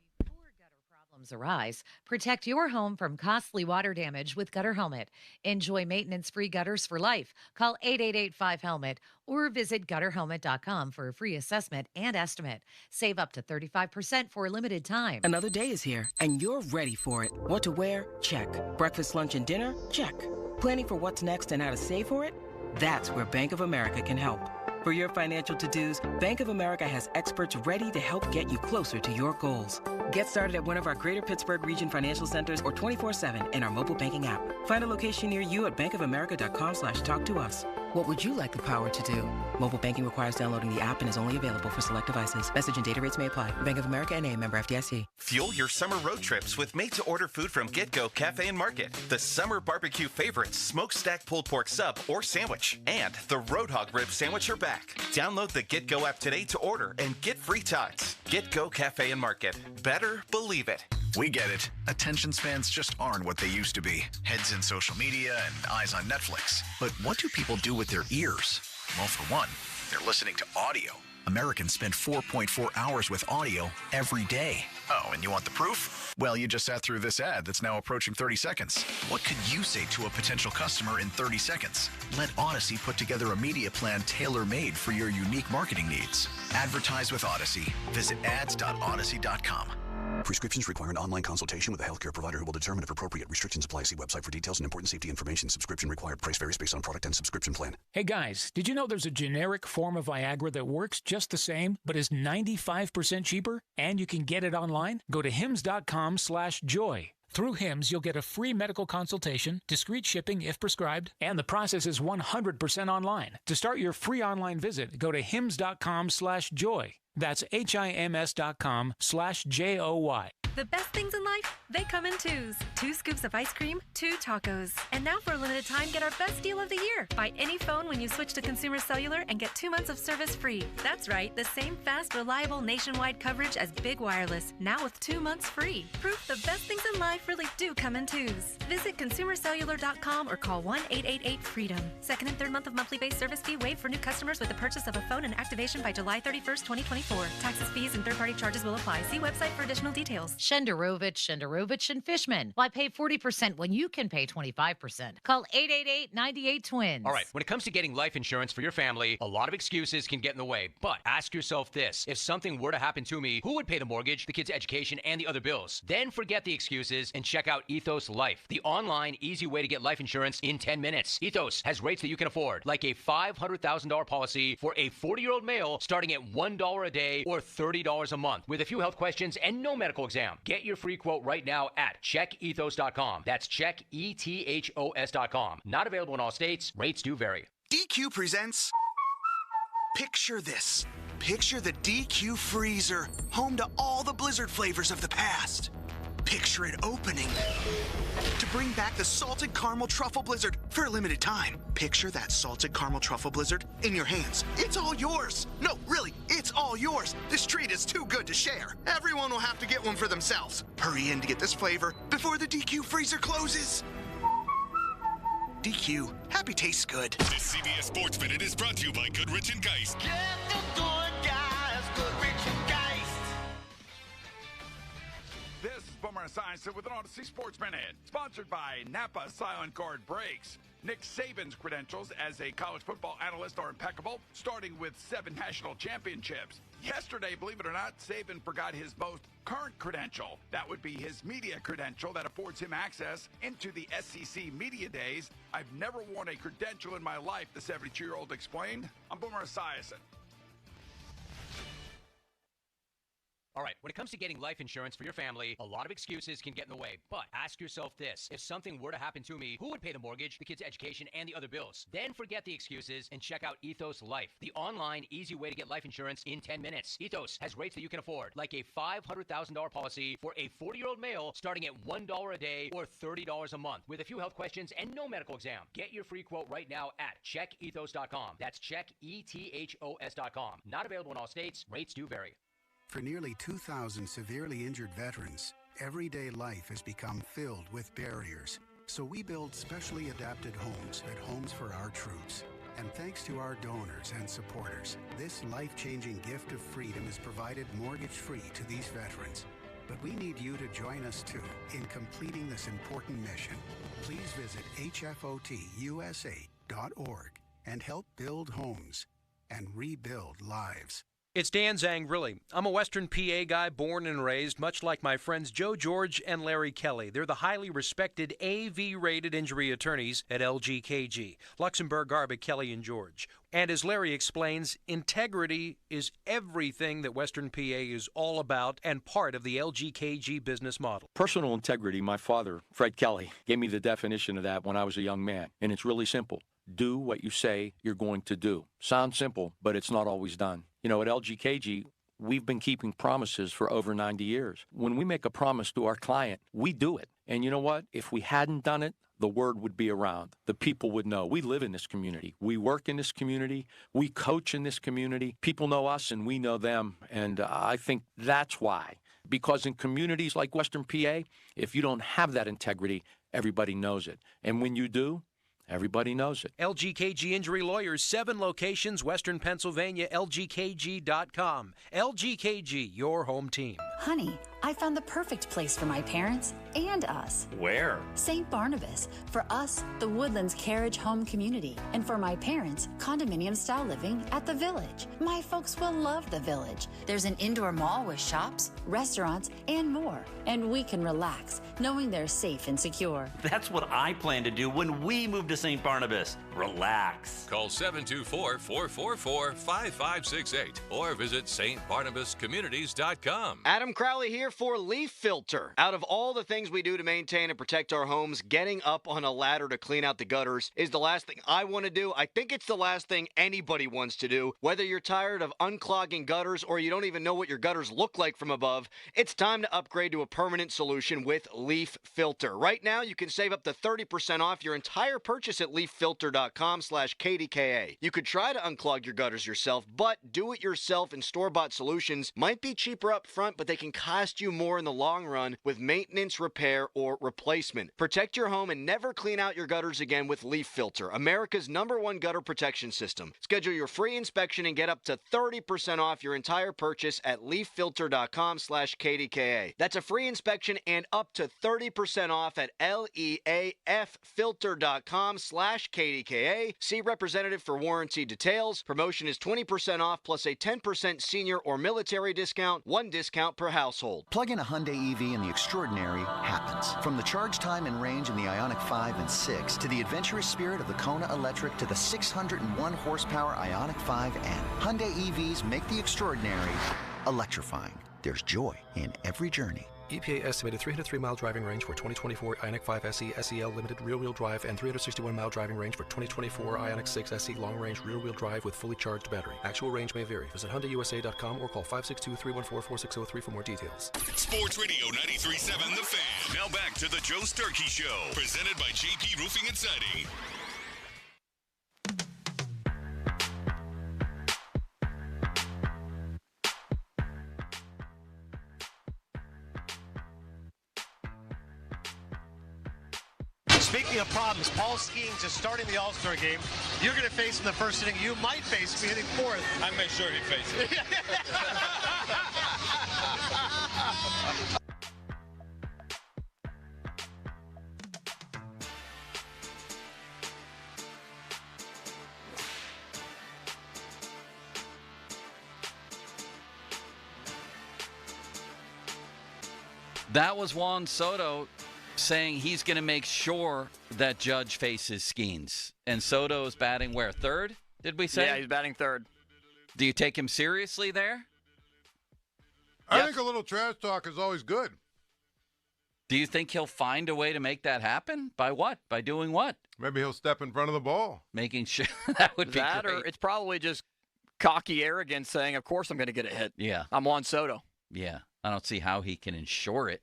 Arise. Protect your home from costly water damage with Gutter Helmet. Enjoy maintenance-free gutters for life. Call 888-5HELMET or visit gutterhelmet.com for a free assessment and estimate. Save up to 35% for a limited time. Another day is here, and you're ready for it. What to wear? Check. Breakfast, lunch, and dinner? Check. Planning for what's next and how to save for it? That's where Bank of America can help. For your financial to-dos, Bank of America has experts ready to help get you closer to your goals. Get started at one of our Greater Pittsburgh Region financial centers or 24/7 in our mobile banking app. Find a location near you at bankofamerica.com/talktous. What would you like the power to do? Mobile banking requires downloading the app and is only available for select devices. Message and data rates may apply. Bank of America N.A., member FDIC. Fuel your summer road trips with made-to-order food from Get Go Cafe and Market. The summer barbecue favorites, smokestack pulled pork sub or sandwich, and the Roadhog rib sandwich are back. Download the Get Go app today to order and get free ties. Get Go Cafe and Market. Better believe it. We get it. Attention spans just aren't what they used to be. Heads in social media and eyes on Netflix. But what do people do with their ears? Well, for one, they're listening to audio. Americans spend 4.4 hours with audio every day. Oh, and you want the proof? Well, you just sat through this ad that's now approaching 30 seconds. What could you say to a potential customer in 30 seconds? Let Odyssey put together a media plan tailor-made for your unique marketing needs. Advertise with Odyssey. Visit ads.odyssey.com. Prescriptions require an online consultation with a healthcare provider who will determine if appropriate. Restrictions apply. See website for details and important safety information. Subscription required. Price varies based on product and subscription plan. Hey guys, did you know there's a generic form of Viagra that works just the same, but is 95% cheaper? And you can get it online? Go to hims.com/joy. Through HIMS, you'll get a free medical consultation, discreet shipping if prescribed, and the process is 100% online. To start your free online visit, go to hims.com/joy. That's HIMS.com/JOY. The best things in life, they come in twos. 2 scoops of ice cream, 2 tacos. And now for a limited time, get our best deal of the year. Buy any phone when you switch to Consumer Cellular and get 2 months of service free. That's right, the same fast, reliable nationwide coverage as Big Wireless, now with 2 months free. Proof the best things in life really do come in twos. Visit consumercellular.com or call 1-888-FREEDOM. Second and third month of monthly base service fee waived for new customers with the purchase of a phone and activation by July 31st, 2024. Taxes, fees, and third-party charges will apply. See website for additional details. Shenderovich, and Fishman. Why pay 40% when you can pay 25%? Call 888-98-TWINS. All right, when it comes to getting life insurance for your family, a lot of excuses can get in the way. But ask yourself this. If something were to happen to me, who would pay the mortgage, the kids' education, and the other bills? Then forget the excuses and check out Ethos Life, the online, easy way to get life insurance in 10 minutes. Ethos has rates that you can afford, like a $500,000 policy for a 40-year-old male starting at $1 a day or $30 a month, with a few health questions and no medical exam. Get your free quote right now at checkethos.com. That's checkethos.com. Not available in all states. Rates do vary. DQ presents Picture This. Picture the DQ freezer, home to all the Blizzard flavors of the past. Picture it opening to bring back the salted caramel truffle blizzard for a limited time. Picture that salted caramel truffle blizzard in your hands. It's all yours. No, really, it's all yours. This treat is too good to share. Everyone will have to get one for themselves. Hurry in to get this flavor before the DQ freezer closes. DQ, happy tastes good. This CBS Sports Minute is brought to you by Goodrich & Geist. Get the good guys, Goodrich and Geist. This is Boomer Esiason with an Odyssey Sports Minute, sponsored by Napa Silent Guard Brakes. Nick Saban's credentials as a college football analyst are impeccable, starting with 7 national championships. Yesterday, believe it or not, Saban forgot his most current credential. That would be his media credential that affords him access into the SEC media days. I've never worn a credential in my life, the 72-year-old explained. I'm Boomer Esiason. All right, when it comes to getting life insurance for your family, a lot of excuses can get in the way. But ask yourself this. If something were to happen to me, who would pay the mortgage, the kids' education, and the other bills? Then forget the excuses and check out Ethos Life, the online, easy way to get life insurance in 10 minutes. Ethos has rates that you can afford, like a $500,000 policy for a 40-year-old male starting at $1 a day or $30 a month, with a few health questions and no medical exam. Get your free quote right now at checkethos.com. That's checkethos.com. Not available in all states. Rates do vary. For nearly 2,000 severely injured veterans, everyday life has become filled with barriers. So we build specially adapted homes at Homes for Our Troops. And thanks to our donors and supporters, this life-changing gift of freedom is provided mortgage-free to these veterans. But we need you to join us too in completing this important mission. Please visit hfotusa.org and help build homes and rebuild lives. It's Dan Zangrilli. I'm a Western PA guy born and raised, much like my friends Joe George and Larry Kelly. They're the highly respected AV-rated injury attorneys at LGKG, Luxembourg, Garba, Kelly, and George. And as Larry explains, integrity is everything that Western PA is all about and part of the LGKG business model. Personal integrity, my father, Fred Kelly, gave me the definition of that when I was a young man. And it's really simple. Do what you say you're going to do. Sounds simple, but it's not always done. You know, at LGKG, we've been keeping promises for over 90 years. When we make a promise to our client, we do it. And you know what? If we hadn't done it, the word would be around. The people would know. We live in this community. We work in this community. We coach in this community. People know us and we know them. And I think that's why. Because in communities like Western PA, if you don't have that integrity, everybody knows it. And when you do, everybody knows it. LGKG Injury Lawyers, 7 locations, Western Pennsylvania, LGKG.com. LGKG, your home team. Honey, I found the perfect place for my parents and us. Where? St. Barnabas. For us, the Woodlands Carriage Home Community. And for my parents, condominium-style living at the Village. My folks will love the Village. There's an indoor mall with shops, restaurants, and more. And we can relax, knowing they're safe and secure. That's what I plan to do when we move to St. Barnabas. Relax. Call 724-444-5568 or visit stbarnabascommunities.com. Adam Crowley here for Leaf Filter. Out of all the things we do to maintain and protect our homes, getting up on a ladder to clean out the gutters is the last thing I want to do. I think it's the last thing anybody wants to do. Whether you're tired of unclogging gutters or you don't even know what your gutters look like from above, it's time to upgrade to a permanent solution with Leaf Filter. Right now, you can save up to 30% off your entire purchase at leaffilter.com/KDKA. You could try to unclog your gutters yourself, but do-it-yourself and store-bought solutions might be cheaper up front, but they can cost you more in the long run with maintenance, repair, or replacement. Protect your home and never clean out your gutters again with Leaf Filter, America's #1 gutter protection system. Schedule your free inspection and get up to 30% off your entire purchase at leaffilter.com/KDKA. That's a free inspection and up to 30% off at leaffilter.com/KDKA. See representative for warranty details. Promotion is 20% off plus a 10% senior or military discount, 1 discount per household. Plug in a Hyundai EV and the extraordinary happens. From the charge time and range in the Ioniq 5 and 6 to the adventurous spirit of the Kona Electric to the 601 horsepower Ioniq 5N. Hyundai EVs make the extraordinary electrifying. There's joy in every journey. EPA estimated 303-mile driving range for 2024 Ioniq 5 SE SEL limited rear-wheel drive and 361-mile driving range for 2024 Ioniq 6 SE long-range rear-wheel drive with fully charged battery. Actual range may vary. Visit HyundaiUSA.com or call 562-314-4603 for more details. Sports Radio 93.7 The Fan. Now back to the Joe Sturkey Show, presented by JP Roofing and Siding. Speaking of problems, Paul Skenes is starting the All-Star game. You're going to face him the first inning. You might face me hitting 4th. I make sure he faces it. That was Juan Soto saying he's going to make sure that Judge faces Skenes. And Soto is batting where? 3rd, did we say? Yeah, he's batting 3rd. Do you take him seriously there? I think a little trash talk is always good. Do you think he'll find a way to make that happen? By what? By doing what? Maybe he'll step in front of the ball. Making sure that would be that, great. Or it's probably just cocky arrogance saying, of course I'm going to get a hit. Yeah. I'm Juan Soto. Yeah. I don't see how he can ensure it.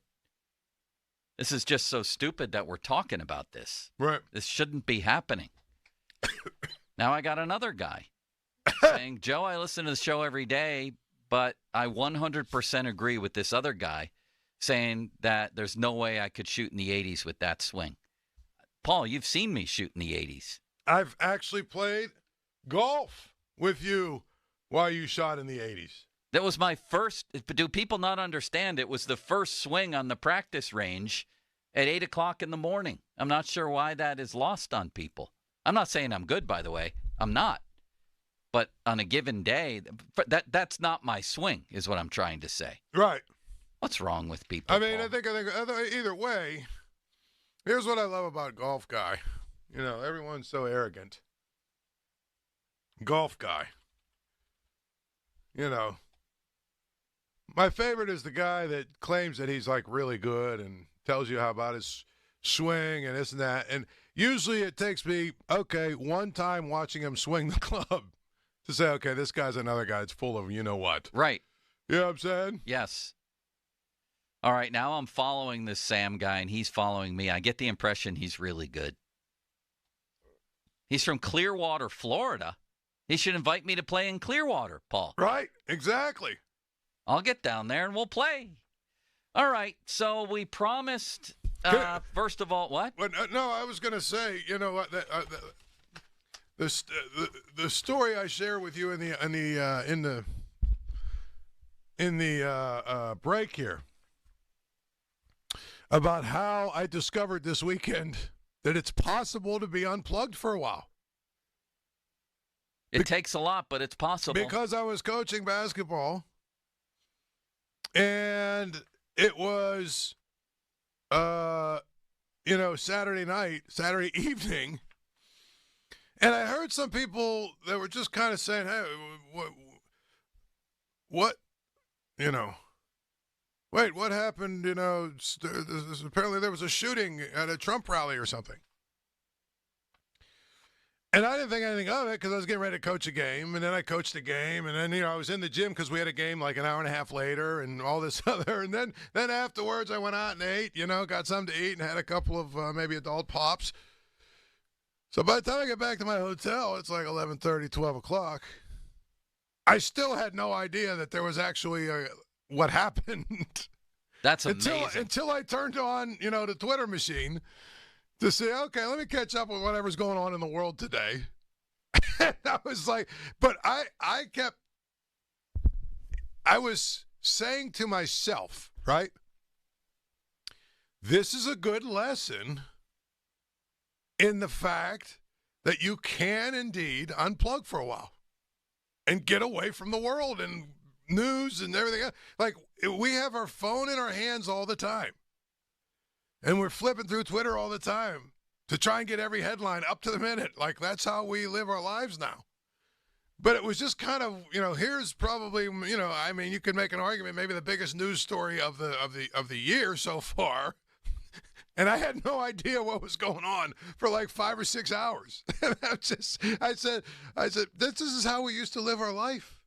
This is just so stupid that we're talking about this. Right. This shouldn't be happening. Now I got another guy saying, Joe, I listen to the show every day, but I 100% agree with this other guy saying that there's no way I could shoot in the 80s with that swing. Paul, you've seen me shoot in the 80s. I've actually played golf with you while you shot in the 80s. That was my first. Do people not understand? It was the first swing on the practice range at 8 o'clock in the morning. I'm not sure why that is lost on people. I'm not saying I'm good, by the way. I'm not. But on a given day, that's not my swing, is what I'm trying to say. Right. What's wrong with people? I mean, Paul? I think either way, here's what I love about Golf Guy. You know, everyone's so arrogant. Golf Guy. You know, my favorite is the guy that claims that he's like really good and tells you how about his swing and this and that. And usually it takes me, one time watching him swing the club to say, okay, this guy's another guy that's full of you know what. Right. You know what I'm saying? Yes. All right, now I'm following this Sam guy, and he's following me. I get the impression he's really good. He's from Clearwater, Florida. He should invite me to play in Clearwater, Paul. Right, exactly. I'll get down there, and we'll play. All right, so we promised, first of all, what? No, I was going to say, you know what, the story I share with you in the break here about how I discovered this weekend that it's possible to be unplugged for a while. It takes a lot, but it's possible. Because I was coaching basketball, and it was, Saturday evening, and I heard some people that were just kind of saying, hey, what happened? You know, apparently there was a shooting at a Trump rally or something. And I didn't think anything of it because I was getting ready to coach a game, and then I coached a game, and then, I was in the gym because we had a game like an hour and a half later and all this other. And then afterwards I went out and ate, got something to eat and had a couple of maybe adult pops. So by the time I get back to my hotel, it's like 11:30, 12 o'clock. I still had no idea that there was actually what happened. That's amazing. Until I turned on, the Twitter machine to say, okay, let me catch up with whatever's going on in the world today. And I was like, but I was saying to myself, right? This is a good lesson in the fact that you can indeed unplug for a while and get away from the world and news and everything else. Like, we have our phone in our hands all the time. And we're flipping through Twitter all the time to try and get every headline up to the minute. Like, that's how we live our lives now. But it was just kind of, here's probably, you could make an argument, maybe the biggest news story of the year so far. And I had no idea what was going on for like 5 or 6 hours. And I said, this is how we used to live our life.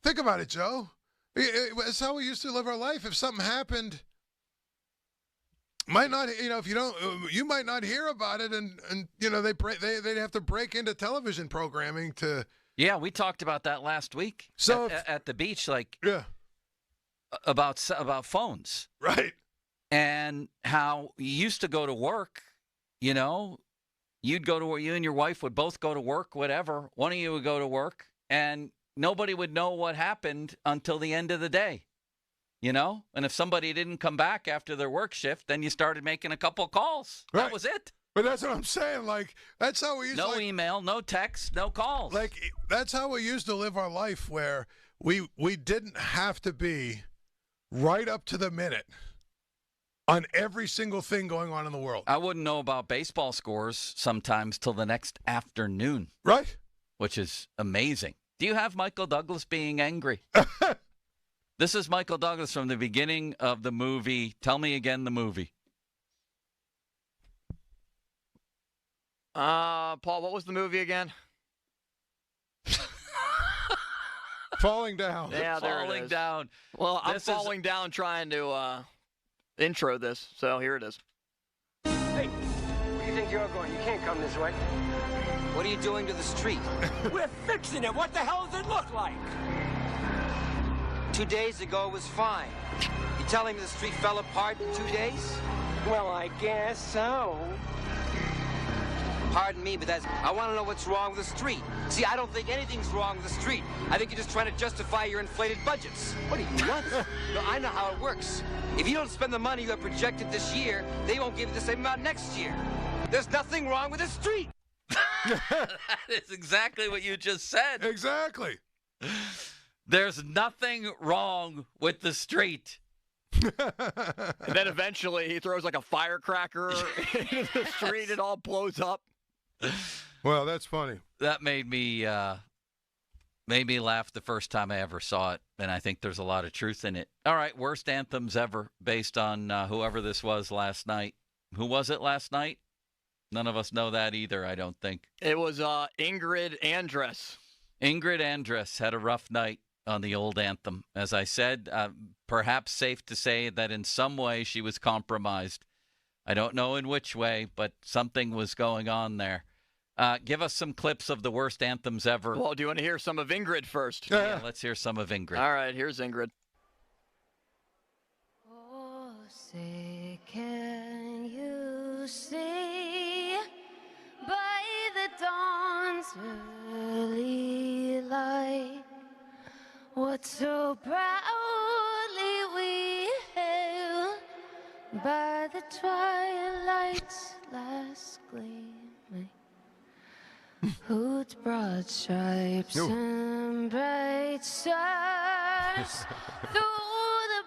Think about it, Joe. It's how we used to live our life. If something happened, might not, if you don't, you might not hear about it, and they'd have to break into television programming to. Yeah, we talked about that last week. So at the beach, about phones, right? And how you used to go to work, you'd go to work, you and your wife would both go to work, whatever. One of you would go to work, and nobody would know what happened until the end of the day. And if somebody didn't come back after their work shift, then you started making a couple calls. Right. That was it. But that's what I'm saying. Like, that's how we used to. No email, no text, no calls. Like, that's how we used to live our life, where we didn't have to be right up to the minute on every single thing going on in the world. I wouldn't know about baseball scores sometimes till the next afternoon. Right. Which is amazing. Do you have Michael Douglas being angry? This is Michael Douglas from the beginning of the movie. Tell me again the movie. Paul, what was the movie again? Falling Down. Yeah, there Falling it is. Down. Well, I'm falling down trying to intro this, so here it is. Hey, where do you think you're going? You can't come this way. What are you doing to the street? We're fixing it. What the hell does it look like? 2 days ago it was fine. You telling me the street fell apart in 2 days? Well, I guess so. Pardon me, but I want to know what's wrong with the street. See, I don't think anything's wrong with the street. I think you're just trying to justify your inflated budgets. What are you, nuts? No, I know how it works. If you don't spend the money you have projected this year, they won't give you the same amount next year. There's nothing wrong with the street. That is exactly what you just said. Exactly. There's nothing wrong with the street. And then eventually he throws like a firecracker into the street. It all blows up. Well, that's funny. That made me laugh the first time I ever saw it, and I think there's a lot of truth in it. All right, worst anthems ever based on whoever this was last night. Who was it last night? None of us know that either, I don't think. It was Ingrid Andress. Ingrid Andress had a rough night on the old anthem. As I said, perhaps safe to say that in some way she was compromised. I don't know in which way, but something was going on there. Give us some clips of the worst anthems ever. Well, do you want to hear some of Ingrid first? Yeah, let's hear some of Ingrid. All right, here's Ingrid. Oh, say, can you see by the dawn's early light what so proudly we hailed by the twilight's last gleaming, whose broad stripes and bright stars through the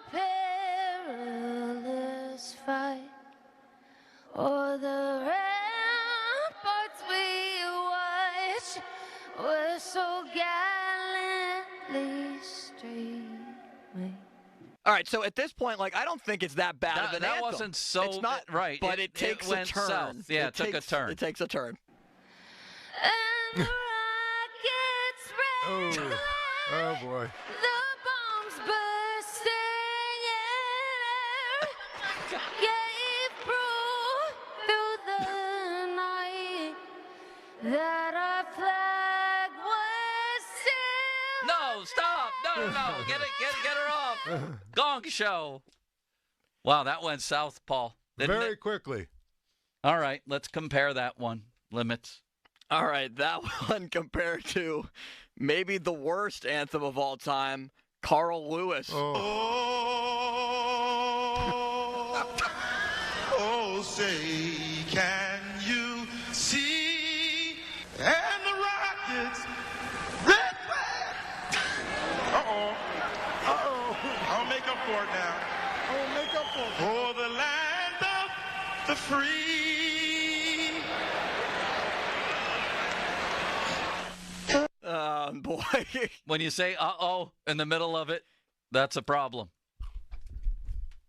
perilous fight, o'er the ramparts we watched were so gallantly streaming. All right, so at this point, like, I don't think it's that bad of an anthem. That wasn't so it's not, right, but it takes went a turn. South. Yeah, it took a turn. It takes a turn. And the rockets red Oh, boy. the bombs bursting in air gave proof through the night that our flag was still. No, stop. No. Get her off. Gong show. Wow, that went south, Paul. Very quickly. All right, let's compare that one. Limits. All right, that one compared to maybe the worst anthem of all time, Carl Lewis. Oh, say, can you see? And the rockets, red flag. I'll make up for it now. Make up for it. For the land of the free. Boy. When you say uh-oh in the middle of it, that's a problem.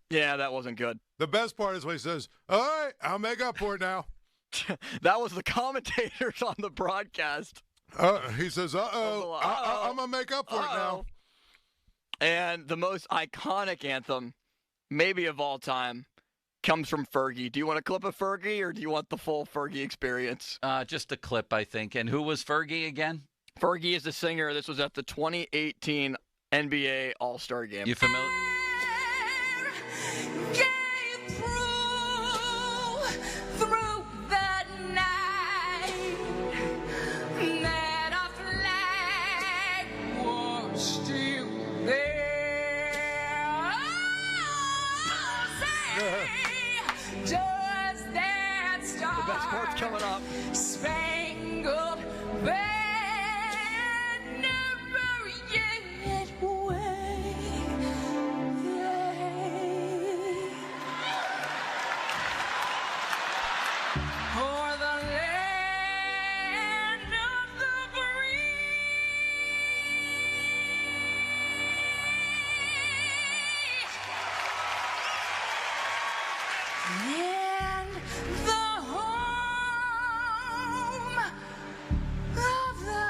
Yeah, that wasn't good. The best part is when he says, all right, I'll make up for it now. That was the commentators on the broadcast. He says, I'm going to make up for it now. And the most iconic anthem, maybe of all time, comes from Fergie. Do you want a clip of Fergie, or do you want the full Fergie experience? Just a clip, I think. And who was Fergie again? Fergie is the singer. This was at the 2018 NBA All-Star Game. You familiar? Gave proof through the night that our flag was still there. Oh, say, does that star The best part's coming up. spangled banner yet wave? For the land of the free. And the home of the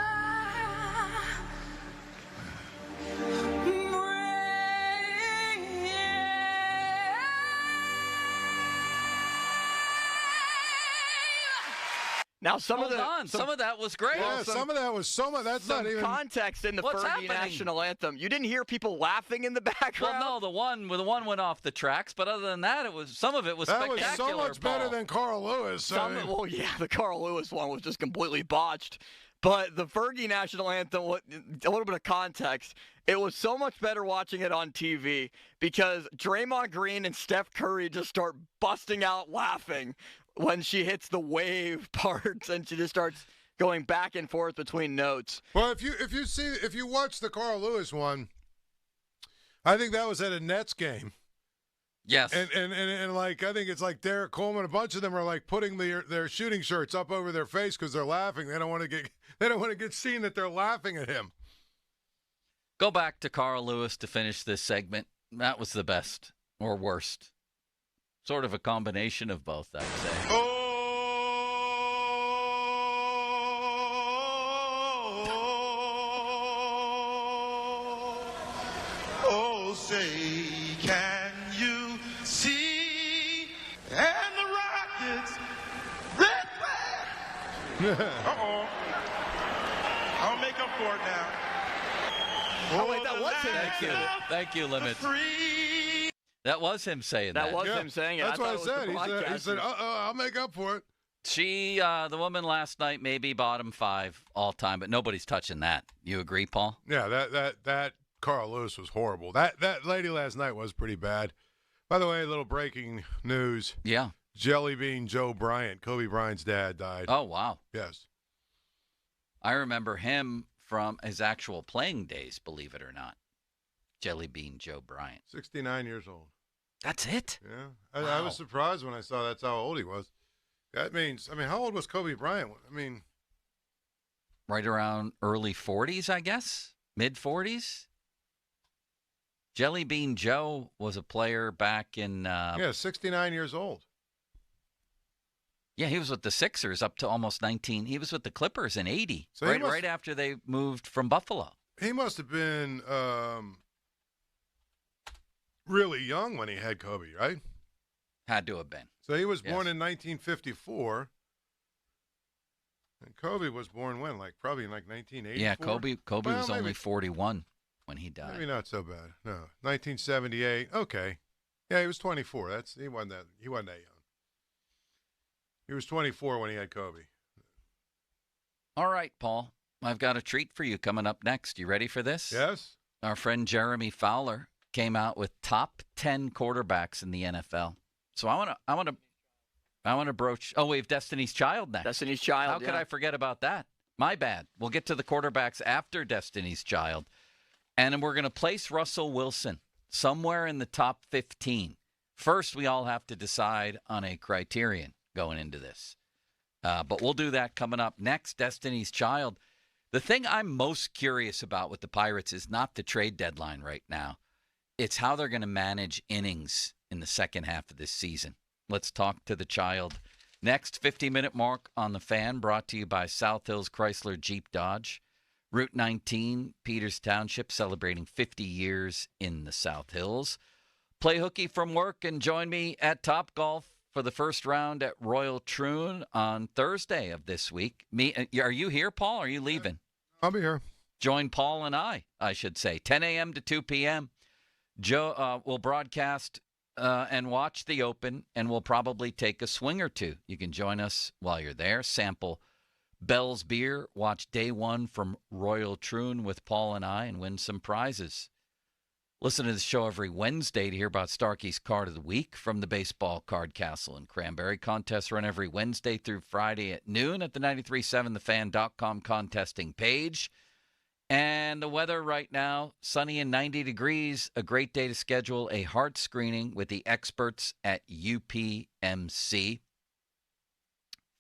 Now, some of that was great. Yeah, some of that was so much. That's some not even context in the What's Fergie happening? national anthem. You didn't hear people laughing in the background. Well, no, the one went off the tracks, but other than that, some of it was that spectacular. was so much better than Carl Lewis. Well, yeah, the Carl Lewis one was just completely botched. But the Fergie national anthem, a little bit of context, it was so much better watching it on TV because Draymond Green and Steph Curry just start busting out laughing when she hits the wave parts and she just starts going back and forth between notes. Well, if you watch the Carl Lewis one, I think that was at a Nets game. Yes. And like I think it's like Derek Coleman. A bunch of them are like putting their shooting shirts up over their face because they're laughing. They don't want to get seen that they're laughing at him. Go back to Carl Lewis to finish this segment. That was the best or worst. Sort of a combination of both, I'd say. Oh, say, can you see? And the Rockets, red flag. Uh-oh. I'll make up for it now. Oh, wait, that was him. Thank you, Limits. That was him saying that. That was him saying it. That's what I said. He said, "Uh-oh, I'll make up for it." She, the woman last night, maybe bottom 5 all time, but nobody's touching that. You agree, Paul? Yeah, that Carl Lewis was horrible. That lady last night was pretty bad. By the way, a little breaking news. Yeah. Jelly Bean Joe Bryant, Kobe Bryant's dad, died. Oh, wow. Yes. I remember him from his actual playing days, believe it or not. Jelly Bean Joe Bryant. 69 years old. That's it? Yeah. I was surprised when I saw that's how old he was. That means, how old was Kobe Bryant? Right around early 40s, I guess? Mid-40s? Jelly Bean Joe was a player back in... 69 years old. Yeah, he was with the Sixers up to almost 19. He was with the Clippers in 80, So right after they moved from Buffalo. He must have been really young when he had Kobe, right? Had to have been. So he was born in 1954. And Kobe was born when? Probably in 1984? Yeah, Kobe was only 41 when he died. Maybe not so bad. No, 1978. Okay. Yeah, he was 24. He wasn't that young. He was 24 when he had Kobe. All right, Paul. I've got a treat for you coming up next. You ready for this? Yes. Our friend Jeremy Fowler came out with top 10 quarterbacks in the NFL. So I want to broach. Oh, we have Destiny's Child next. Destiny's Child. How could I forget about that? My bad. We'll get to the quarterbacks after Destiny's Child, and we're going to place Russell Wilson somewhere in the top 15. First, we all have to decide on a criterion going into this. But we'll do that coming up next, Destiny's Child. The thing I'm most curious about with the Pirates is not the trade deadline right now. It's how they're going to manage innings in the second half of this season. Let's talk to the Child. Next, 50-minute mark on the Fan, brought to you by South Hills Chrysler Jeep Dodge. Route 19, Peters Township, celebrating 50 years in the South Hills. Play hooky from work and join me at Topgolf for the first round at Royal Troon on Thursday of this week. Are you here, Paul, or are you leaving? I'll be here. Join Paul and I should say. 10 a.m. to 2 p.m. Joe will broadcast and watch the Open, and we'll probably take a swing or two. You can join us while you're there. Sample Bell's Beer. Watch day one from Royal Troon with Paul and I and win some prizes. Listen to the show every Wednesday to hear about Starkey's Card of the Week from the Baseball Card Castle in Cranberry. Contests run every Wednesday through Friday at noon at the 937thefan.com contesting page. And the weather right now, sunny and 90 degrees. A great day to schedule a heart screening with the experts at UPMC.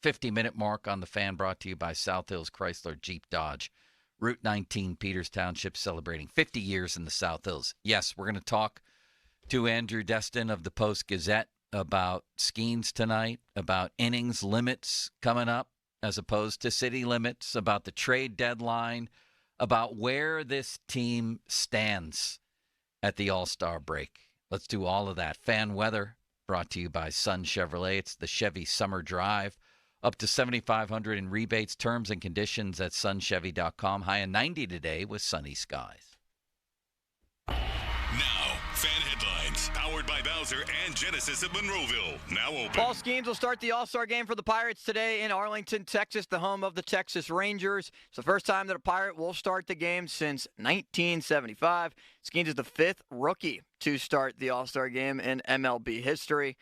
50-minute mark on the Fan, brought to you by South Hills Chrysler Jeep Dodge. Route 19, Peters Township, celebrating 50 years in the South Hills. Yes, we're going to talk to Andrew Destin of the Post-Gazette about Skenes tonight, about innings limits coming up as opposed to city limits, about the trade deadline, about where this team stands at the All-Star break. Let's do all of that. Fan weather brought to you by Sun Chevrolet. It's the Chevy Summer Drive. Up to $7,500 in rebates, terms and conditions at sunchevy.com. High of 90 today with sunny skies. Now, Fan Headlines, powered by Bowser and Genesis of Monroeville. Now open. Paul Skenes will start the All-Star game for the Pirates today in Arlington, Texas, the home of the Texas Rangers. It's the first time that a Pirate will start the game since 1975. Skenes is the fifth rookie to start the All-Star game in MLB history.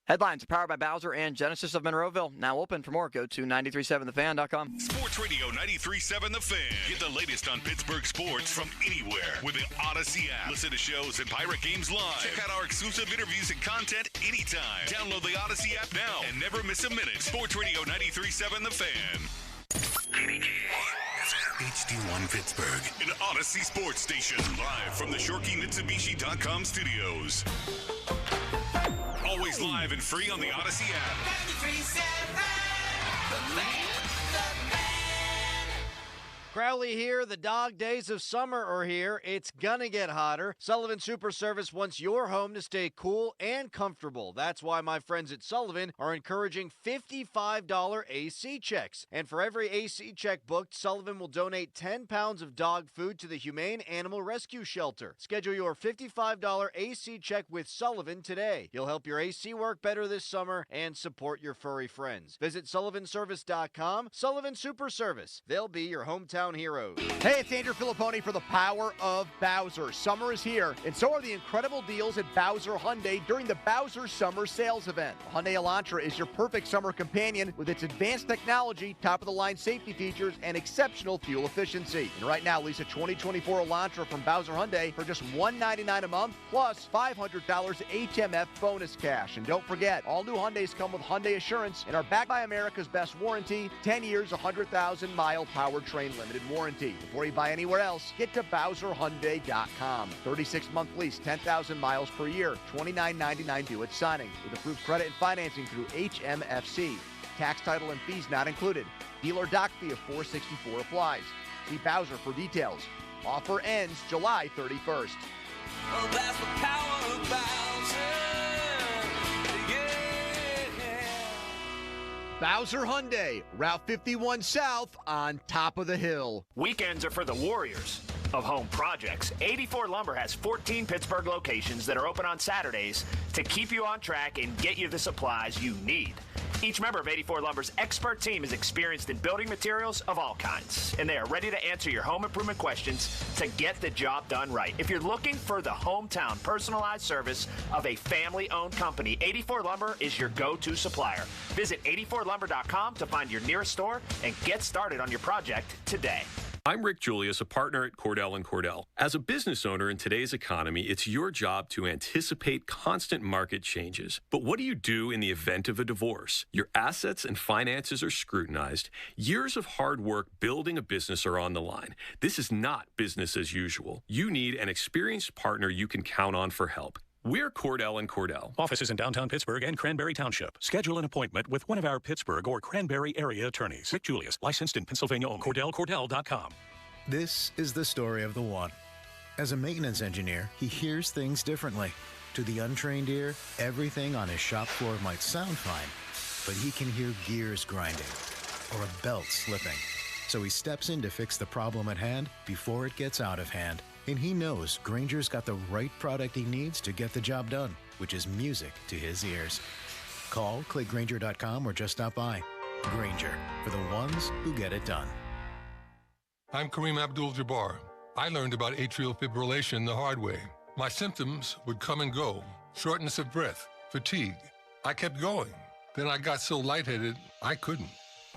Headlines are powered by Bowser and Genesis of Monroeville. Now open. For more, go to 937thefan.com. Sports Radio 93.7 The Fan. Get the latest on Pittsburgh sports from anywhere with the Odyssey app. Listen to shows and Pirate Games live. Check out our exclusive interviews and content anytime. Download the Odyssey app now and never miss a minute. Sports Radio 93.7 The Fan. HD1 Pittsburgh, an Odyssey sports station, live from the ShorkeyMitsubishi.com studios. Always live and free on the Odyssey app. Crowley here. The dog days of summer are here. It's gonna get hotter. Sullivan Super Service wants your home to stay cool and comfortable. That's why my friends at Sullivan are encouraging $55 AC checks. And for every AC check booked, Sullivan will donate 10 pounds of dog food to the Humane Animal Rescue Shelter. Schedule your $55 AC check with Sullivan today. You'll help your AC work better this summer and support your furry friends. Visit sullivanservice.com. Sullivan Super Service. They'll be your hometown heroes. Hey, it's Andrew Filipponi for the power of Bowser. Summer is here, and so are the incredible deals at Bowser Hyundai during the Bowser Summer Sales Event. The Hyundai Elantra is your perfect summer companion with its advanced technology, top-of-the-line safety features, and exceptional fuel efficiency. And right now, lease a 2024 Elantra from Bowser Hyundai for just $199 a month, plus $500 HMF bonus cash. And don't forget, all new Hyundais come with Hyundai Assurance and are backed by America's best warranty, 10 years, 100,000-mile powertrain limited warranty. Before you buy anywhere else, get to BowserHyundai.com. 36-month lease, 10,000 miles per year, $29.99 due at signing, with approved credit and financing through HMFC. Tax, title, and fees not included. Dealer doc fee of $464 applies. See Bowser for details. Offer ends July 31st. Oh, that's the power of Bowser. Bowser Hyundai, Route 51 South on top of the hill. Weekends are for the warriors of home projects. 84 Lumber has 14 Pittsburgh locations that are open on Saturdays to keep you on track and get you the supplies you need. Each member of 84 Lumber's expert team is experienced in building materials of all kinds, and they are ready to answer your home improvement questions to get the job done right. If you're looking for the hometown personalized service of a family-owned company, 84 Lumber is your go-to supplier. Visit 84lumber.com to find your nearest store and get started on your project today. I'm Rick Julius, a partner at Cordell & Cordell. As a business owner in today's economy, it's your job to anticipate constant market changes. But what do you do in the event of a divorce? Your assets and finances are scrutinized. Years of hard work building a business are on the line. This is not business as usual. You need an experienced partner you can count on for help. We're Cordell & Cordell. Offices in downtown Pittsburgh and Cranberry Township. Schedule an appointment with one of our Pittsburgh or Cranberry area attorneys. Rick Julius, licensed in Pennsylvania only. CordellCordell.com. This is the story of the one. As a maintenance engineer, he hears things differently. To the untrained ear, everything on his shop floor might sound fine, but he can hear gears grinding or a belt slipping. So he steps in to fix the problem at hand before it gets out of hand. And he knows Grainger's got the right product he needs to get the job done, which is music to his ears. Call, click Grainger.com, or just stop by. Grainger, for the ones who get it done. I'm Kareem Abdul-Jabbar. I learned about atrial fibrillation the hard way. My symptoms would come and go. Shortness of breath, fatigue. I kept going. Then I got so lightheaded, I couldn't.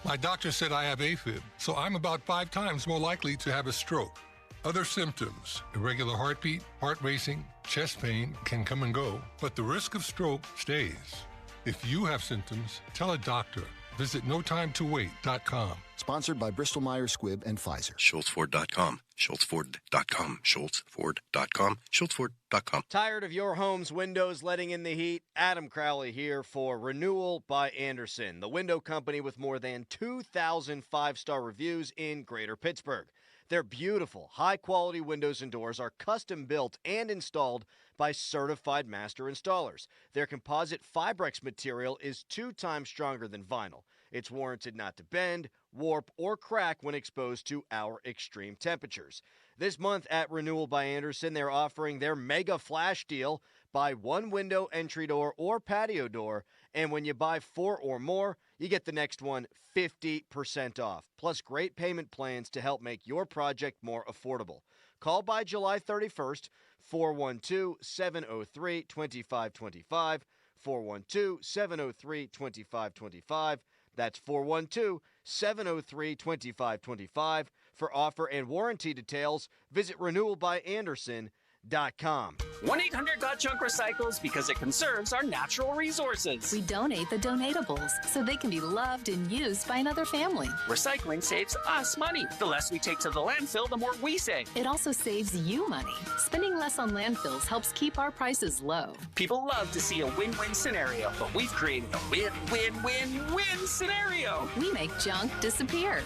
My doctor said I have AFib, so I'm about 5 times more likely to have a stroke. Other symptoms, irregular heartbeat, heart racing, chest pain can come and go, but the risk of stroke stays. If you have symptoms, tell a doctor. Visit NoTimeToWait.com. Sponsored by Bristol-Myers Squibb and Pfizer. SchultzFord.com. SchultzFord.com. SchultzFord.com. SchultzFord.com. Tired of your home's windows letting in the heat? Adam Crowley here for Renewal by Andersen, the window company with more than 2,000 five-star reviews in Greater Pittsburgh. Their beautiful, high-quality windows and doors are custom-built and installed by certified master installers. Their composite Fibrex material is 2 times stronger than vinyl. It's warranted not to bend, warp, or crack when exposed to our extreme temperatures. This month at Renewal by Andersen, they're offering their mega flash deal. Buy 1 window, entry door, or patio door, and when you buy 4 or more, you get the next one 50% off, plus great payment plans to help make your project more affordable. Call by July 31st, 412-703-2525, 412-703-2525. That's 412-703-2525. For offer and warranty details, visit renewalbyanderson.com. 1-800-GOT-JUNK recycles because it conserves our natural resources. We donate the donatables so they can be loved and used by another family. Recycling saves us money. The less we take to the landfill, the more we save. It also saves you money. Spending less on landfills helps keep our prices low. People love to see a win-win scenario, but we've created a win-win-win-win scenario. We make junk disappear.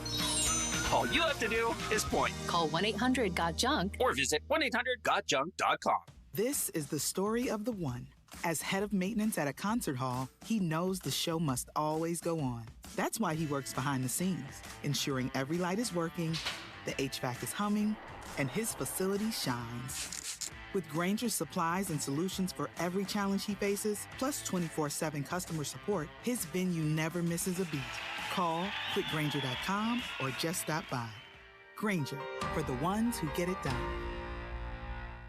All you have to do is point. Call 1-800-GOT-JUNK or visit 1-800-GOT-JUNK.com. This is the story of the one. As head of maintenance at a concert hall, he knows the show must always go on. That's why he works behind the scenes, ensuring every light is working, the HVAC is humming, and his facility shines. With Grainger's supplies and solutions for every challenge he faces, plus 24/7 customer support, his venue never misses a beat. Call quickgrainger.com or just stop by. Grainger, for the ones who get it done.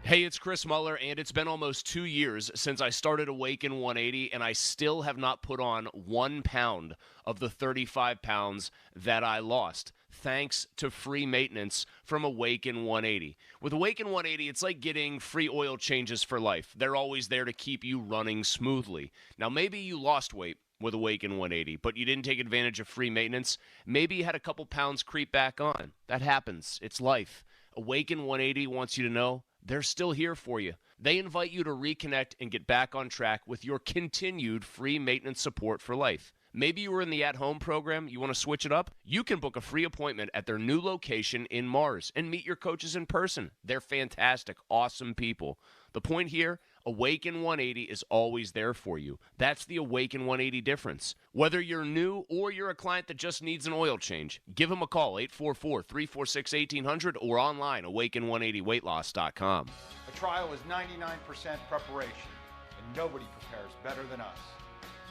Hey, it's Chris Muller, and it's been almost 2 years since I started Awaken 180, and I still have not put on 1 pound of the 35 pounds that I lost, thanks to free maintenance from Awaken 180. With Awaken 180, it's like getting free oil changes for life. They're always there to keep you running smoothly. Now, maybe you lost weight with Awaken 180, but you didn't take advantage of free maintenance. Maybe you had a couple pounds creep back on. That happens. It's life. Awaken 180 wants you to know they're still here for you. They invite you to reconnect and get back on track with your continued free maintenance support for life. Maybe you were in the at-home program, you want to switch it up? You can book a free appointment at their new location in Mars and meet your coaches in person. They're fantastic, awesome people. The point here, Awaken 180 is always there for you. That's the Awaken 180 difference. Whether you're new or you're a client that just needs an oil change, give them a call, 844-346-1800, or online, awaken180weightloss.com. A trial is 99% preparation, and nobody prepares better than us.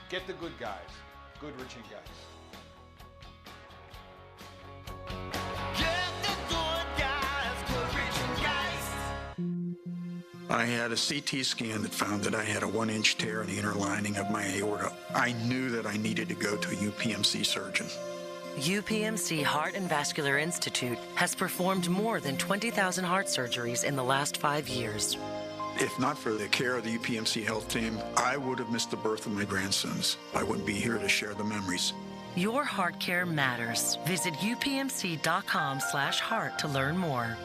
Get the good guys, Goodrich & Geist. I had a CT scan that found that I had a 1-inch tear in the inner lining of my aorta. I knew that I needed to go to a UPMC surgeon. UPMC Heart and Vascular Institute has performed more than 20,000 heart surgeries in the last 5 years. If not for the care of the UPMC health team, I would have missed the birth of my grandsons. I wouldn't be here to share the memories. Your heart care matters. Visit upmc.com/heart to learn more.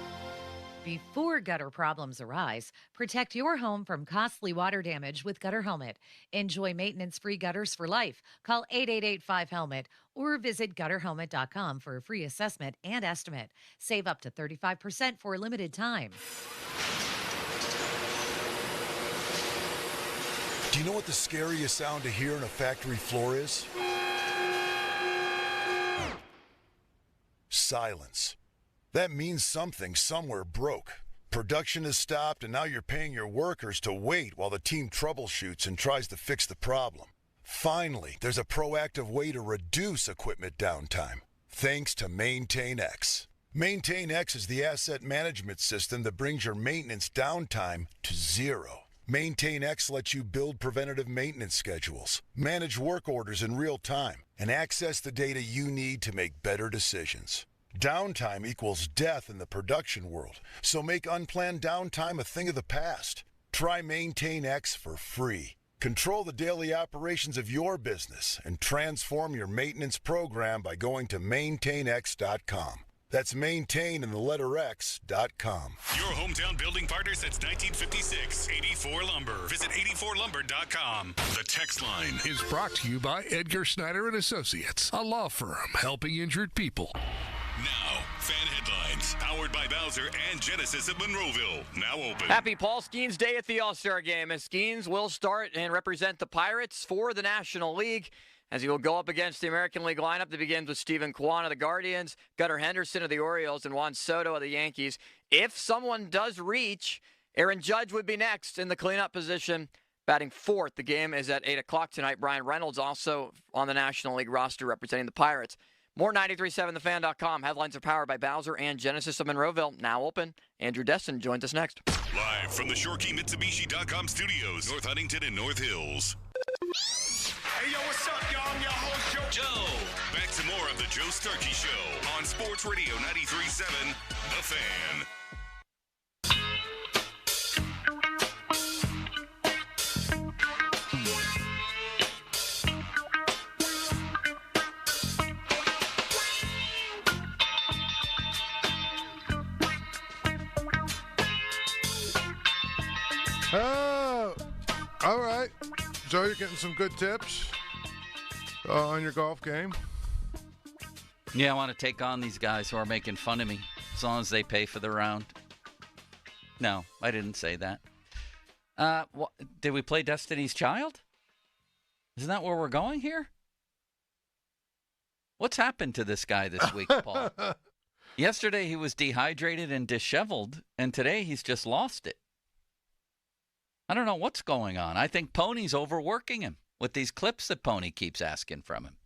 Before gutter problems arise, protect your home from costly water damage with Gutter Helmet. Enjoy maintenance-free gutters for life. Call 888-5HELMET or visit gutterhelmet.com for a free assessment and estimate. Save up to 35% for a limited time. Do you know what the scariest sound to hear on a factory floor is? Silence. That means something somewhere broke. Production has stopped, and now you're paying your workers to wait while the team troubleshoots and tries to fix the problem. Finally, there's a proactive way to reduce equipment downtime, thanks to MaintainX. MaintainX is the asset management system that brings your maintenance downtime to zero. MaintainX lets you build preventative maintenance schedules, manage work orders in real time, and access the data you need to make better decisions. Downtime equals death in the production world, so make unplanned downtime a thing of the past. Try MaintainX for free. Control the daily operations of your business and transform your maintenance program by going to maintainx.com. That's maintain and the letter X.com. Your hometown building partner since 1956, 84 Lumber. Visit 84lumber.com. The text line is brought to you by Edgar Snyder and Associates, a law firm helping injured people. Now, fan headlines, powered by Bowser and Genesis of Monroeville. Now open. Happy Paul Skenes Day at the All-Star Game, as Skenes will start and represent the Pirates for the National League, as he will go up against the American League lineup that begins with Stephen Kwan of the Guardians, Gunnar Henderson of the Orioles, and Juan Soto of the Yankees. If someone does reach, Aaron Judge would be next in the cleanup position, batting fourth. The game is at 8 o'clock tonight. Brian Reynolds also on the National League roster representing the Pirates. More 93.7thefan.com. Headlines are powered by Bowser and Genesis of Monroeville. Now open. Andrew Destin joins us next. Live from the ShoreKeyMitsubishi.com studios, North Huntington and North Hills. Hey, yo, what's up, y'all? I'm your host, Joe. Back to more of the Joe Starkey Show on Sports Radio 93.7, The Fan. Oh, all right. So you're getting some good tips on your golf game. Yeah, I want to take on these guys who are making fun of me as long as they pay for the round. No, I didn't say that. Did we play Destiny's Child? Isn't that where we're going here? What's happened to this guy this week, Paul? Yesterday he was dehydrated and disheveled, and today he's just lost it. I don't know what's going on. I think Pony's overworking him with these clips that Pony keeps asking from him.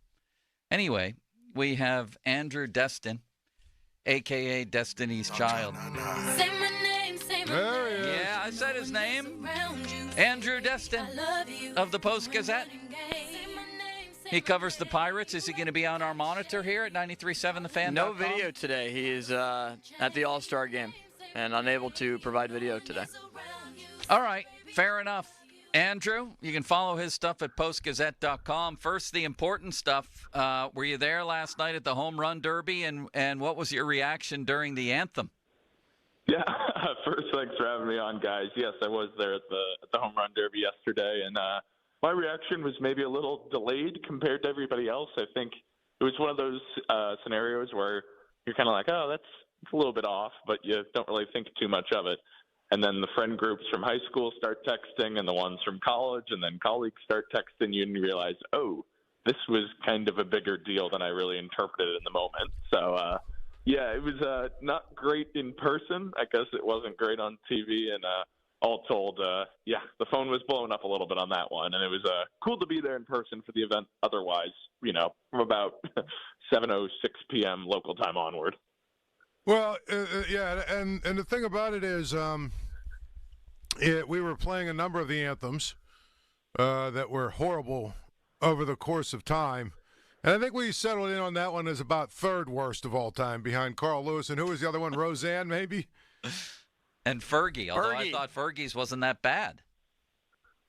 Anyway, we have Andrew Destin, a.k.a. Destiny's Child. Say my name, say my name. Yeah, I said his name. Andrew Destin of the Post-Gazette. He covers the Pirates. Is he going to be on our monitor here at 93.7 The Fan? No video today. He is at the All-Star game and unable to provide video today. All right, fair enough. Andrew, you can follow his stuff at postgazette.com. First, the important stuff. Were you there last night at the Home Run Derby, and what was your reaction during the anthem? Yeah, first, thanks for having me on, guys. Yes, I was there at the Home Run Derby yesterday, and my reaction was maybe a little delayed compared to everybody else. I think it was one of those scenarios where you're kind of like, oh, it's a little bit off, but you don't really think too much of it. And then the friend groups from high school start texting, and the ones from college, and then colleagues start texting you, and you realize, oh, this was kind of a bigger deal than I really interpreted in the moment. So, yeah, it was not great in person. I guess it wasn't great on TV, and all told, yeah, the phone was blowing up a little bit on that one, and it was cool to be there in person for the event otherwise, from about 7:06 p.m. local time onward. Well, yeah, and the thing about it is we were playing a number of the anthems that were horrible over the course of time. And I think we settled in on that one as about third worst of all time behind Carl Lewis. And who was the other one? Roseanne, maybe? And Fergie, although I thought Fergie's wasn't that bad,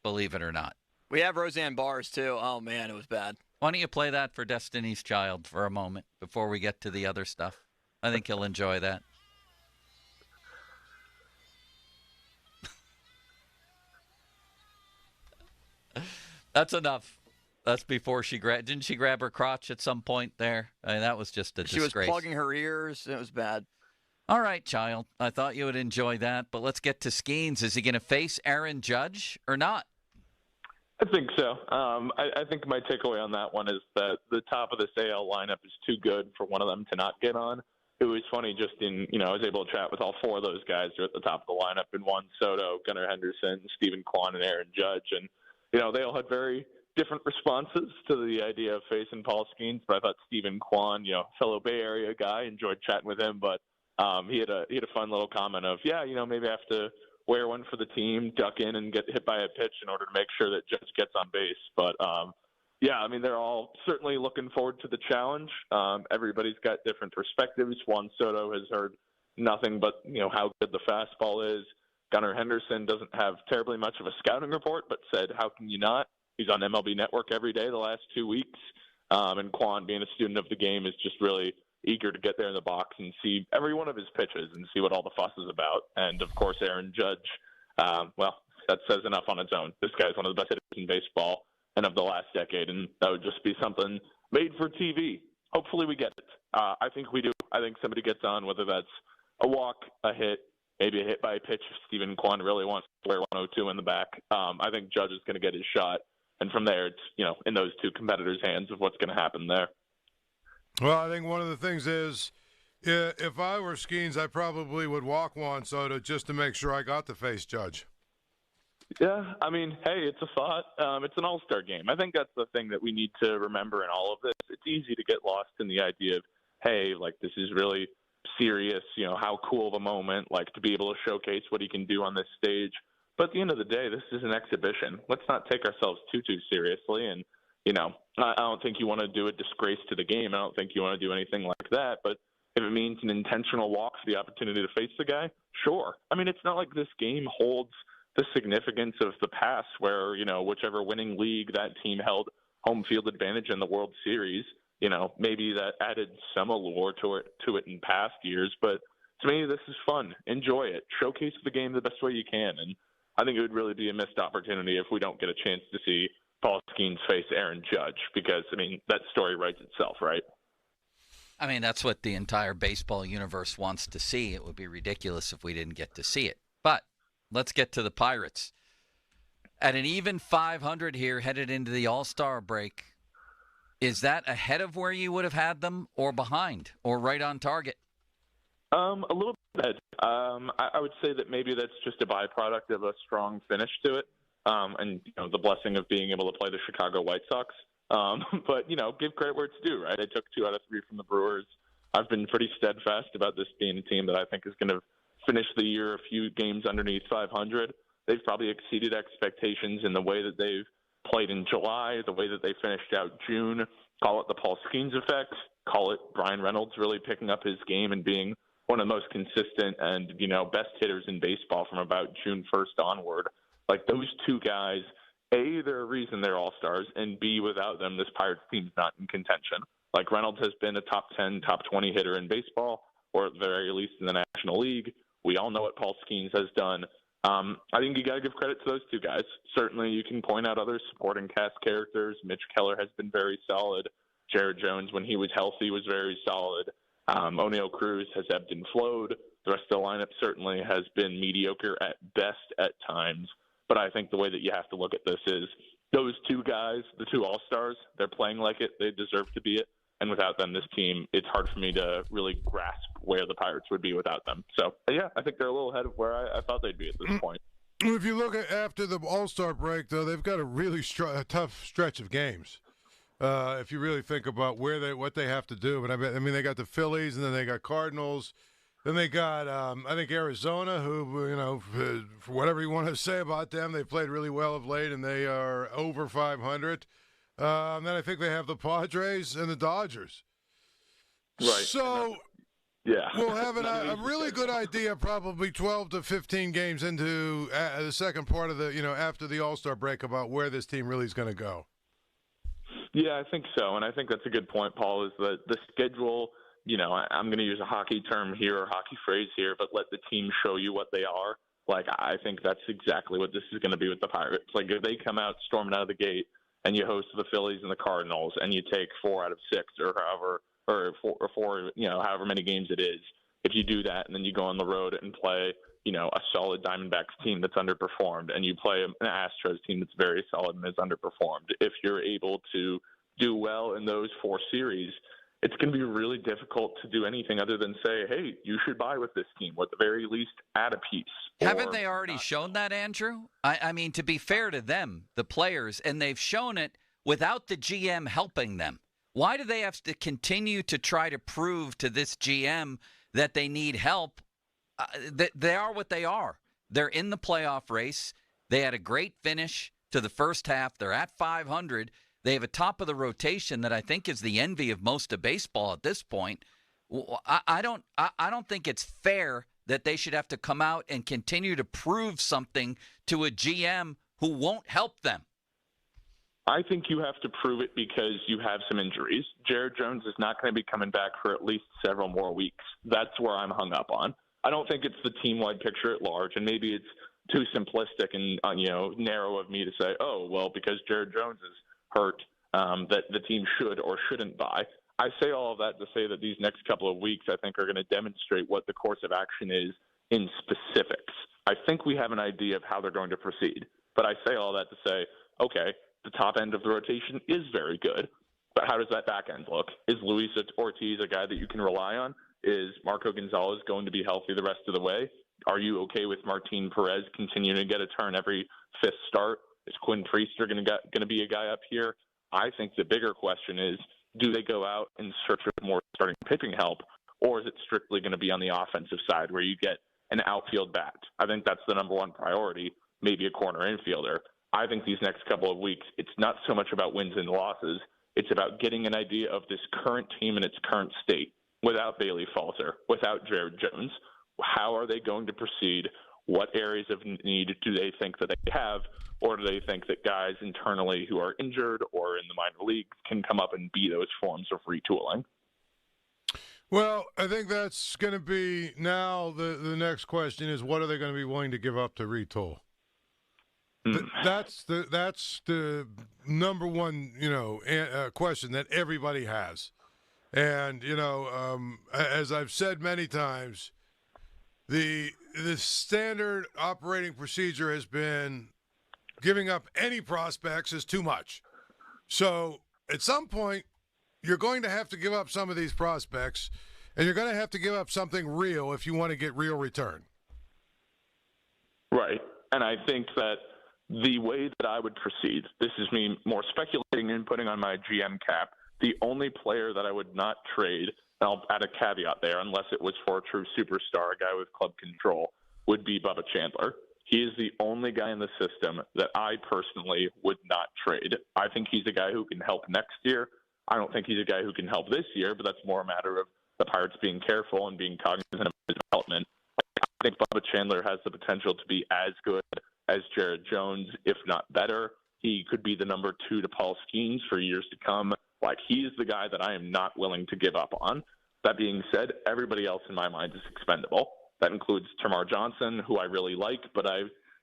believe it or not. We have Roseanne Barr's, too. Oh, man, it was bad. Why don't you play that for Destiny's Child for a moment before we get to the other stuff? I think he'll enjoy that. That's enough. That's before didn't she grab her crotch at some point there? I mean, that was just a disgrace. She was plugging her ears. It was bad. All right, Child. I thought you would enjoy that, but let's get to Skenes. Is he going to face Aaron Judge or not? I think so. I think my takeaway on that one is that the top of this AL lineup is too good for one of them to not get on. It was funny just I was able to chat with all four of those guys who are at the top of the lineup in Juan Soto, Gunnar Henderson, Stephen Kwan, and Aaron Judge. And, they all had very different responses to the idea of facing Paul Skenes. But I thought Stephen Kwan, fellow Bay Area guy, enjoyed chatting with him. But he had a fun little comment of, maybe I have to wear one for the team, duck in and get hit by a pitch in order to make sure that Judge gets on base. But, they're all certainly looking forward to the challenge. Everybody's got different perspectives. Juan Soto has heard nothing but, how good the fastball is. Gunnar Henderson doesn't have terribly much of a scouting report, but said, how can you not? He's on MLB Network every day the last 2 weeks. And Kwan, being a student of the game, is just really eager to get there in the box and see every one of his pitches and see what all the fuss is about. And, of course, Aaron Judge, that says enough on its own. This guy's one of the best hitters in baseball and of the last decade, and that would just be something made for TV. Hopefully we get it. I think we do. I think somebody gets on, whether that's a walk, a hit, maybe a hit by a pitch if Stephen Kwan really wants to wear 102 in the back. I think Judge is going to get his shot, and from there it's, in those two competitors' hands of what's going to happen there. Well, I think one of the things is if I were Skenes, I probably would walk Juan Soto just to make sure I got to face Judge. Yeah, I mean, hey, it's a thought. It's an all-star game. I think that's the thing that we need to remember in all of this. It's easy to get lost in the idea of, hey, this is really serious, how cool of a moment, to be able to showcase what he can do on this stage. But at the end of the day, this is an exhibition. Let's not take ourselves too seriously. And, I don't think you want to do a disgrace to the game. I don't think you want to do anything like that. But if it means an intentional walk for the opportunity to face the guy, sure. I mean, it's not like this game holds the significance of the past where, whichever winning league that team held home field advantage in the World Series, maybe that added some allure to it in past years. But to me, this is fun. Enjoy it. Showcase the game the best way you can. And I think it would really be a missed opportunity if we don't get a chance to see Paul Skenes face Aaron Judge because, that story writes itself, right? I mean, that's what the entire baseball universe wants to see. It would be ridiculous if we didn't get to see it. But let's get to the Pirates. At an even 500 here, headed into the All-Star break, is that ahead of where you would have had them or behind or right on target? A little bit ahead. I would say that maybe that's just a byproduct of a strong finish to it and the blessing of being able to play the Chicago White Sox. But, give credit where it's due, right? They took 2 out of 3 from the Brewers. I've been pretty steadfast about this being a team that I think is going to finish the year a few games underneath 500. They've probably exceeded expectations in the way that they've played in July, the way that they finished out June. Call it the Paul Skenes effect. Call it Brian Reynolds really picking up his game and being one of the most consistent and, best hitters in baseball from about June 1st onward. Like those 2 guys, A, they're a reason they're all-stars, and B, without them, this Pirates team's not in contention. Like Reynolds has been a top 10, top 20 hitter in baseball, or at the very least in the National League. We all know what Paul Skenes has done. I think you got to give credit to those 2 guys. Certainly you can point out other supporting cast characters. Mitch Keller has been very solid. Jared Jones, when he was healthy, was very solid. O'Neal Cruz has ebbed and flowed. The rest of the lineup certainly has been mediocre at best at times. But I think the way that you have to look at this is those 2 guys, the 2 all-stars, they're playing like it. They deserve to be it. And without them, this team, it's hard for me to really grasp where the Pirates would be without them. So, yeah, I think they're a little ahead of where I thought they'd be at this point. If you look at after the All-Star break, though, they've got a really tough stretch of games. If you really think about what they have to do. But I mean, they got the Phillies, and then they got Cardinals. Then they got, I think, Arizona, who, for whatever you want to say about them, they played really well of late, and they are over 500. Then I think they have the Padres and the Dodgers. Right. So yeah, we'll have a really good idea probably 12 to 15 games into the second part of the, after the All-Star break about where this team really is going to go. Yeah, I think so. And I think that's a good point, Paul, is that the schedule, I'm going to use a hockey term here or hockey phrase here, but let the team show you what they are. Like, I think that's exactly what this is going to be with the Pirates. Like, if they come out storming out of the gate and you host the Phillies and the Cardinals and you take 4 out of 6 or however many games it is, if you do that and then you go on the road and play, a solid Diamondbacks team that's underperformed and you play an Astros team that's very solid and is underperformed, if you're able to do well in those 4 series, it's going to be really difficult to do anything other than say, hey, you should buy with this team, or at the very least add a piece. Haven't they already shown that, Andrew? I mean, to be fair to them, the players, and they've shown it without the GM helping them. Why do they have to continue to try to prove to this GM that they need help? They are what they are. They're in the playoff race. They had a great finish to the first half. They're at 500. They have a top of the rotation that I think is the envy of most of baseball at this point. I don't think it's fair that they should have to come out and continue to prove something to a GM who won't help them. I think you have to prove it because you have some injuries. Jared Jones is not going to be coming back for at least several more weeks. That's where I'm hung up on. I don't think it's the team-wide picture at large, and maybe it's too simplistic and narrow of me to say, oh, well, because Jared Jones is hurt, that the team should or shouldn't buy. I say all of that to say that these next couple of weeks, I think, are going to demonstrate what the course of action is in specifics. I think we have an idea of how they're going to proceed, but I say all that to say, okay, the top end of the rotation is very good, but how does that back end look? Is Luis Ortiz a guy that you can rely on? Is Marco Gonzalez going to be healthy the rest of the way? Are you okay with Martin Perez continuing to get a turn every 5th start? Is Quinn Priester going to be a guy up here? I think the bigger question is, do they go out in search of more starting pitching help, or is it strictly going to be on the offensive side where you get an outfield bat? I think that's the number one priority. maybe a corner infielder. I think these next couple of weeks, it's not so much about wins and losses. It's about getting an idea of this current team in its current state without Bailey Falter, without Jared Jones. How are they going to proceed? What areas of need do they think that they have? Or do they think that guys internally who are injured or in the minor leagues can come up and be those forms of retooling? Well, I think that's going to be now the next question is what are they going to be willing to give up to retool? That's the number one, question that everybody has. And, as I've said many times, the standard operating procedure has been giving up any prospects is too much. So at some point, you're going to have to give up some of these prospects, and you're going to have to give up something real if you want to get real return. Right. And I think that the way that I would proceed, this is me more speculating and putting on my GM cap, the only player that I would not trade, and I'll add a caveat there, unless it was for a true superstar, a guy with club control, would be Bubba Chandler. He is the only guy in the system that I personally would not trade. I think he's a guy who can help next year. I don't think he's a guy who can help this year, but that's more a matter of the Pirates being careful and being cognizant of his development. I think Bubba Chandler has the potential to be as good as Jared Jones, if not better. He could be the number 2 to Paul Skenes for years to come. He's the guy that I am not willing to give up on. That being said, everybody else in my mind is expendable. That includes Tamar Johnson, who I really like, but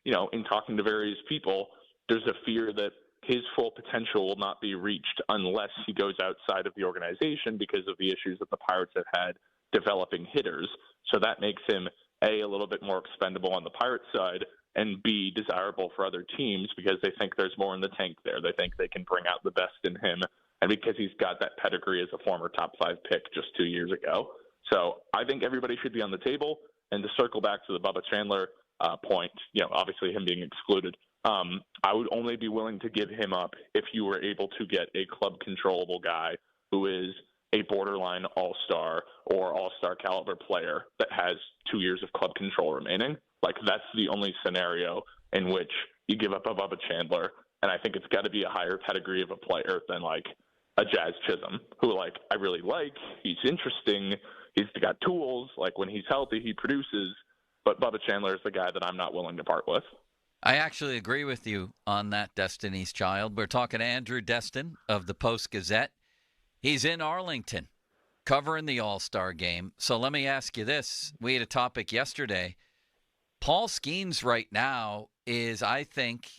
in talking to various people, there's a fear that his full potential will not be reached unless he goes outside of the organization because of the issues that the Pirates have had developing hitters. So that makes him, A, a little bit more expendable on the Pirates side, and B, desirable for other teams because they think there's more in the tank there. They think they can bring out the best in him, and because he's got that pedigree as a former top 5 pick just 2 years ago. So I think everybody should be on the table. And to circle back to the Bubba Chandler point, obviously him being excluded, I would only be willing to give him up if you were able to get a club controllable guy who is a borderline all-star or all-star caliber player that has 2 years of club control remaining. That's the only scenario in which you give up a Bubba Chandler. And I think it's got to be a higher pedigree of a player than a Jazz Chisholm, who I really like. He's interesting. He's got tools. When he's healthy, he produces. But Bubba Chandler is the guy that I'm not willing to part with. I actually agree with you on that, Destiny's Child. We're talking to Andrew Destin of the Post-Gazette. He's in Arlington covering the All-Star game. So let me ask you this. We had a topic yesterday. Paul Skenes right now is, I think,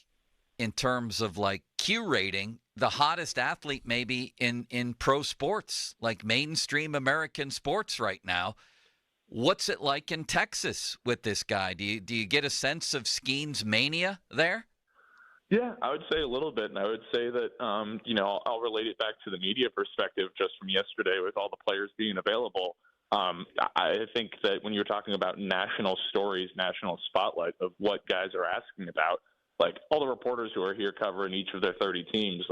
in terms of Q rating, the hottest athlete maybe in pro sports, mainstream American sports right now. What's it like in Texas with this guy? Do you get a sense of Skenes mania there? Yeah, I would say a little bit, and I would say that I'll relate it back to the media perspective just from yesterday with all the players being available. I think that when you're talking about national stories, national spotlight of what guys are asking about, all the reporters who are here covering each of their 30 teams,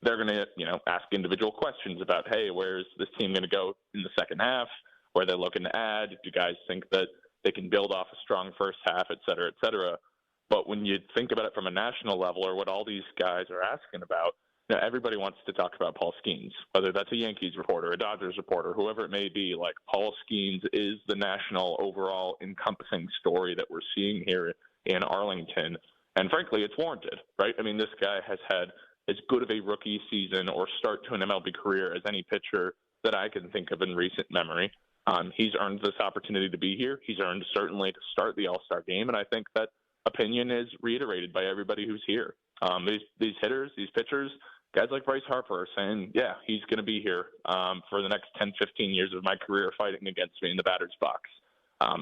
they're going to, ask individual questions about, hey, where's this team going to go in the second half? Where they're looking to add? Do guys think that they can build off a strong first half, et cetera, et cetera? But when you think about it from a national level or what all these guys are asking about, everybody wants to talk about Paul Skenes, whether that's a Yankees reporter, a Dodgers reporter, whoever it may be. Paul Skenes is the national overall encompassing story that we're seeing here in Arlington. And frankly, it's warranted, right? I mean, this guy has had as good of a rookie season or start to an MLB career as any pitcher that I can think of in recent memory. He's earned this opportunity to be here. He's earned certainly to start the All-Star game, and I think that opinion is reiterated by everybody who's here. These hitters, these pitchers, guys like Bryce Harper are saying, yeah, he's going to be here for the next 10, 15 years of my career fighting against me in the batter's box.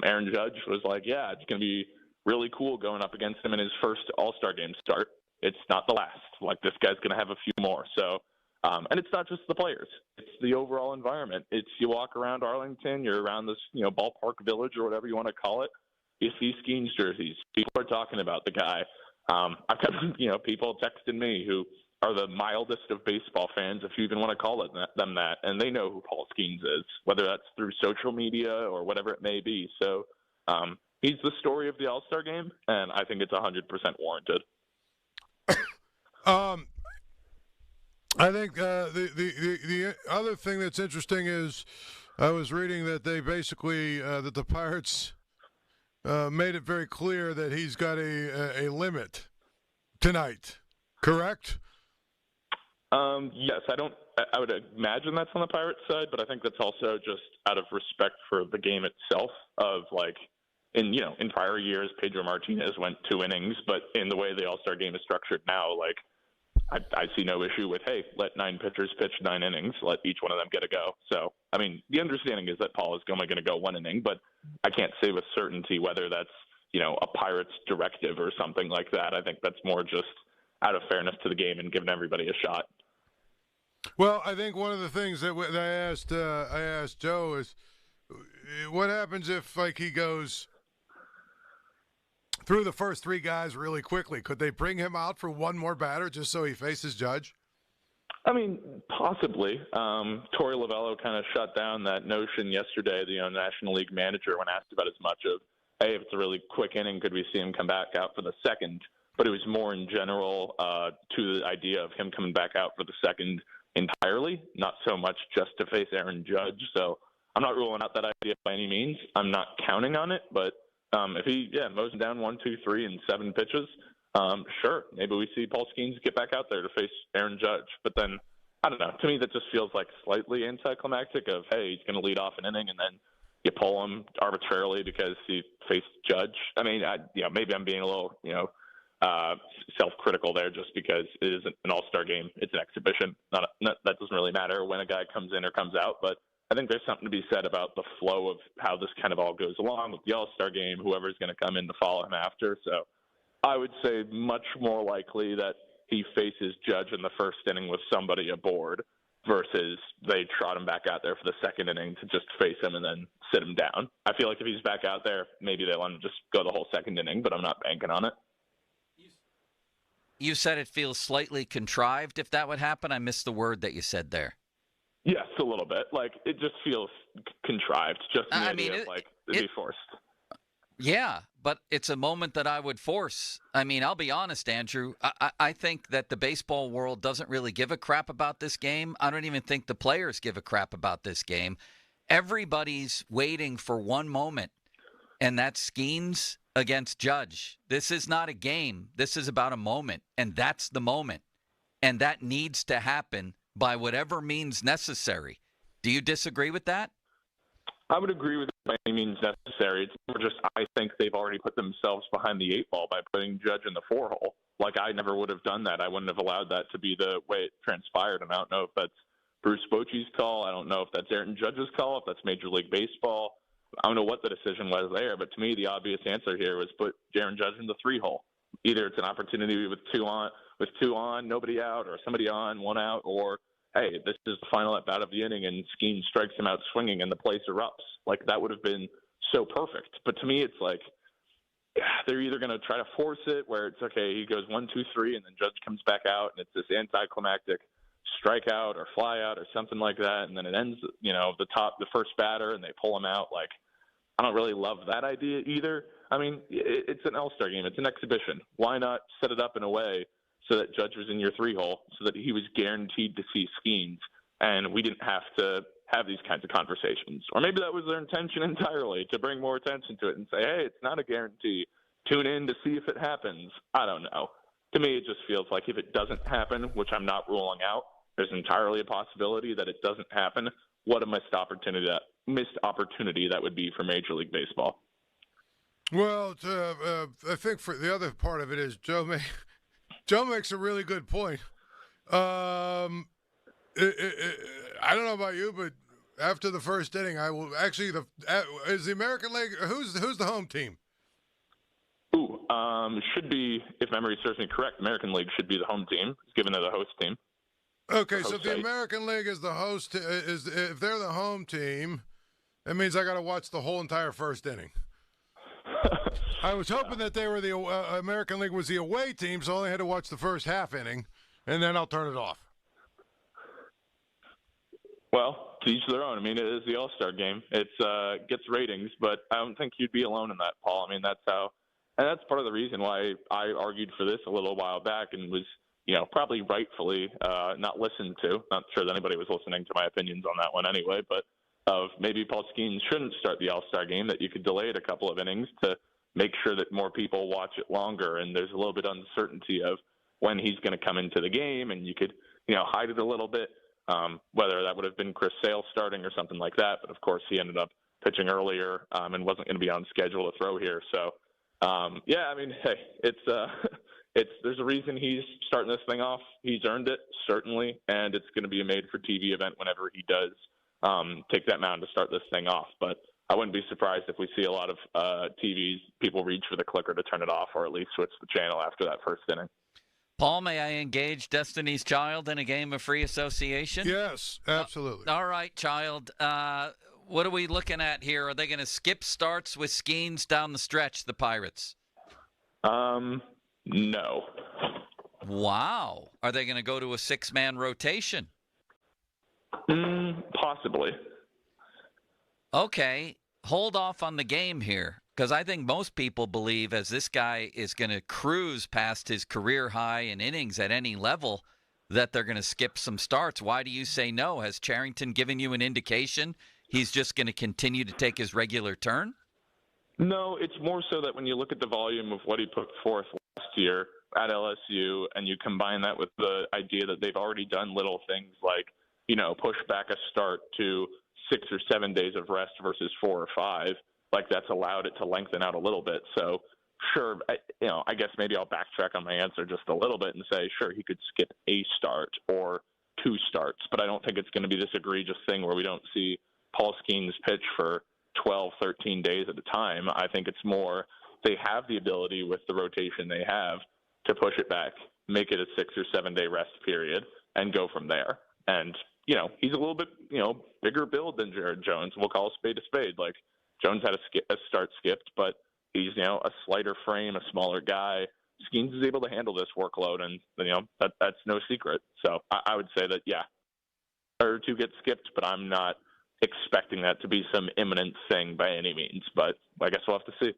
Aaron Judge was like, yeah, it's going to be really cool going up against him in his first All-Star game start. It's not the last. This guy's going to have a few more. So, and it's not just the players. It's the overall environment. It's you walk around Arlington, you're around this, ballpark village or whatever you want to call it. You see Skenes jerseys. People are talking about the guy. I've got, people texting me who are the mildest of baseball fans, if you even want to call them that, and they know who Paul Skenes is, whether that's through social media or whatever it may be. So, he's the story of the All-Star game, and I think it's 100% warranted. I think the other thing that's interesting is I was reading that they basically that the Pirates made it very clear that he's got a limit tonight. Correct? Yes, I would imagine that's on the Pirates side, but I think that's also just out of respect for the game itself. Of like, in prior years, Pedro Martinez went 2 innings, but in the way the All-Star game is structured now, like, I see no issue with, hey, let 9 pitchers pitch 9 innings, let each one of them get a go. So, I mean, the understanding is that Paul is only going to go 1 inning, but I can't say with certainty whether that's, a Pirates directive or something like that. I think that's more just out of fairness to the game and giving everybody a shot. Well, I think one of the things that I asked Joe is, what happens if he goes through the first 3 guys really quickly? Could they bring him out for one more batter just so he faces Judge? I mean, possibly. Torey Lovello kind of shut down that notion yesterday, the National League manager, when asked about as much of, hey, if it's a really quick inning, could we see him come back out for the second? But it was more in general to the idea of him coming back out for the second entirely, not so much just to face Aaron Judge. So I'm not ruling out that idea by any means. I'm not counting on it, but if he mows him down 1, 2, 3 in 7 pitches, sure, maybe we see Paul Skenes get back out there to face Aaron Judge. But then, I don't know, to me that just feels like slightly anticlimactic of, hey, he's going to lead off an inning and then you pull him arbitrarily because he faced Judge. I mean, maybe I'm being a little, self-critical there just because it is an all-star game. It's an exhibition. That doesn't really matter when a guy comes in or comes out, but I think there's something to be said about the flow of how this kind of all goes along with the all-star game, whoever's going to come in to follow him after. So I would say much more likely that he faces Judge in the first inning with somebody aboard versus they trot him back out there for the second inning to just face him and then sit him down. I feel like if he's back out there, maybe they let him just go the whole second inning, but I'm not banking on it. You said it feels slightly contrived if that would happen. I missed the word that you said there. Yes, a little bit. Like, it just feels contrived. Just the idea of, it'd be forced. Yeah, but it's a moment that I would force. I mean, I'll be honest, Andrew. I think that the baseball world doesn't really give a crap about this game. I don't even think the players give a crap about this game. Everybody's waiting for one moment, and that's Skenes against Judge. This is not a game. This is about a moment, and that's the moment. And that needs to happen by whatever means necessary. Do you disagree with that? I would agree with it by any means necessary. It's more just I think they've already put themselves behind the 8 ball by putting Judge in the 4-hole. Like, I never would have done that. I wouldn't have allowed that to be the way it transpired, and I don't know if that's Bruce Bochy's call. I don't know if that's Aaron Judge's call, if that's Major League Baseball. I don't know what the decision was there, but to me, the obvious answer here was put Aaron Judge in the 3-hole. Either it's an opportunity with two on, nobody out, or somebody on, 1 out, or hey, this is the final at bat of the inning, and Skenes strikes him out swinging, and the place erupts. Like, that would have been so perfect. But to me, it's like they're either going to try to force it, where it's okay, he goes 1, 2, 3, and then Judge comes back out, and it's this anticlimactic strikeout or fly out or something like that, and then it ends, the first batter, and they pull him out. Like, I don't really love that idea either. I mean, it's an All-Star game. It's an exhibition. Why not set it up in a way so that Judge was in your 3-hole, so that he was guaranteed to see Skenes, and we didn't have to have these kinds of conversations? Or maybe that was their intention entirely, to bring more attention to it and say, hey, it's not a guarantee. Tune in to see if it happens. I don't know. To me, it just feels like if it doesn't happen, which I'm not ruling out, there's entirely a possibility that it doesn't happen. What a missed opportunity that would be for Major League Baseball. Well, I think for the other part of it is Joe makes a really good point. I don't know about you, but after the first inning, I will actually is the American League. Who's the home team? Should be, if memory serves me correct, American League should be the home team, given they're the host team. Okay, so if the American League is the host, if they're the home team, that means I got to watch the whole entire first inning. I was hoping that they were the American League was the away team, so I only had to watch the first half inning, and then I'll turn it off. Well, to each their own. I mean, it is the All-Star game. It gets ratings, but I don't think you'd be alone in that, Paul. I mean, that's part of the reason why I argued for this a little while back and was, probably rightfully not listened to. Not sure that anybody was listening to my opinions on that one anyway, but of maybe Paul Skenes shouldn't start the All-Star game, that you could delay it a couple of innings to make sure that more people watch it longer, and there's a little bit of uncertainty of when he's going to come into the game, and you could, hide it a little bit, whether that would have been Chris Sale starting or something like that. But, of course, he ended up pitching earlier and wasn't going to be on schedule to throw here. So, yeah, I mean, hey, there's a reason he's starting this thing off. He's earned it, certainly, and it's going to be a made-for-TV event whenever he does take that mound to start this thing off. But I wouldn't be surprised if we see a lot of TVs, people reach for the clicker to turn it off or at least switch the channel after that first inning. Paul, may I engage Destiny's Child in a game of free association? Yes, absolutely. All right, Child. What are we looking at here? Are they going to skip starts with Skenes down the stretch, the Pirates? No. Wow. Are they going to go to a six-man rotation? Possibly. Okay. Hold off on the game here, because I think most people believe as this guy is going to cruise past his career high in innings at any level that they're going to skip some starts. Why do you say no? Has Charrington given you an indication he's just going to continue to take his regular turn? No, it's more so that when you look at the volume of what he put forth last year at LSU and you combine that with the idea that they've already done little things like, push back a start to 6 or 7 days of rest versus 4 or 5, like that's allowed it to lengthen out a little bit. So sure, I guess maybe I'll backtrack on my answer just a little bit and say, sure, he could skip a start or 2 starts, but I don't think it's going to be this egregious thing where we don't see Paul Skenes pitch for 12, 13 days at a time. I think it's more they have the ability with the rotation they have to push it back, make it a 6 or 7 day rest period, and go from there. And, he's a little bit, bigger build than Jared Jones. We'll call a spade. Like, Jones had a start skipped, but he's, a slighter frame, a smaller guy. Skenes is able to handle this workload, and, that's no secret. So I would say that, yeah, or 2 get skipped, but I'm not expecting that to be some imminent thing by any means. But I guess we'll have to see.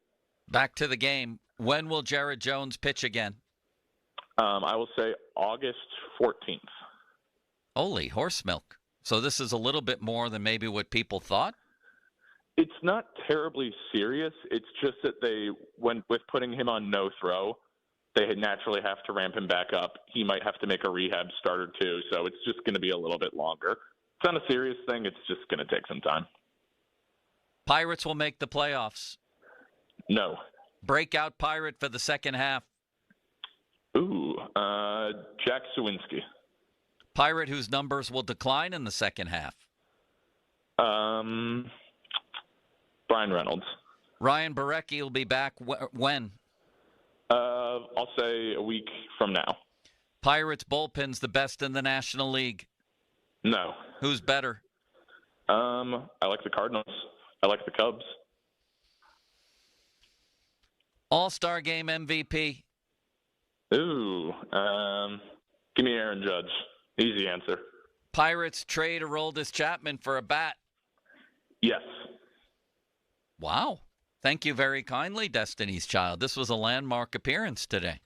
Back to the game. When will Jared Jones pitch again? I will say August 14th. Holy horse milk. So this is a little bit more than maybe what people thought? It's not terribly serious. It's just that they went with putting him on no throw. They naturally have to ramp him back up. He might have to make a rehab start or 2, so it's just going to be a little bit longer. It's not a serious thing. It's just going to take some time. Pirates will make the playoffs. No. Breakout Pirate for the second half. Ooh, Jack Sawinski. Pirate whose numbers will decline in the second half. Brian Reynolds. Ryan Borucki will be back when? I'll say a week from now. Pirates bullpen's the best in the National League. No. Who's better? I like the Cardinals. I like the Cubs. All-Star Game MVP. Ooh, give me Aaron Judge. Easy answer. Pirates trade Aroldis Chapman for a bat. Yes. Wow. Thank you very kindly, Destiny's Child. This was a landmark appearance today.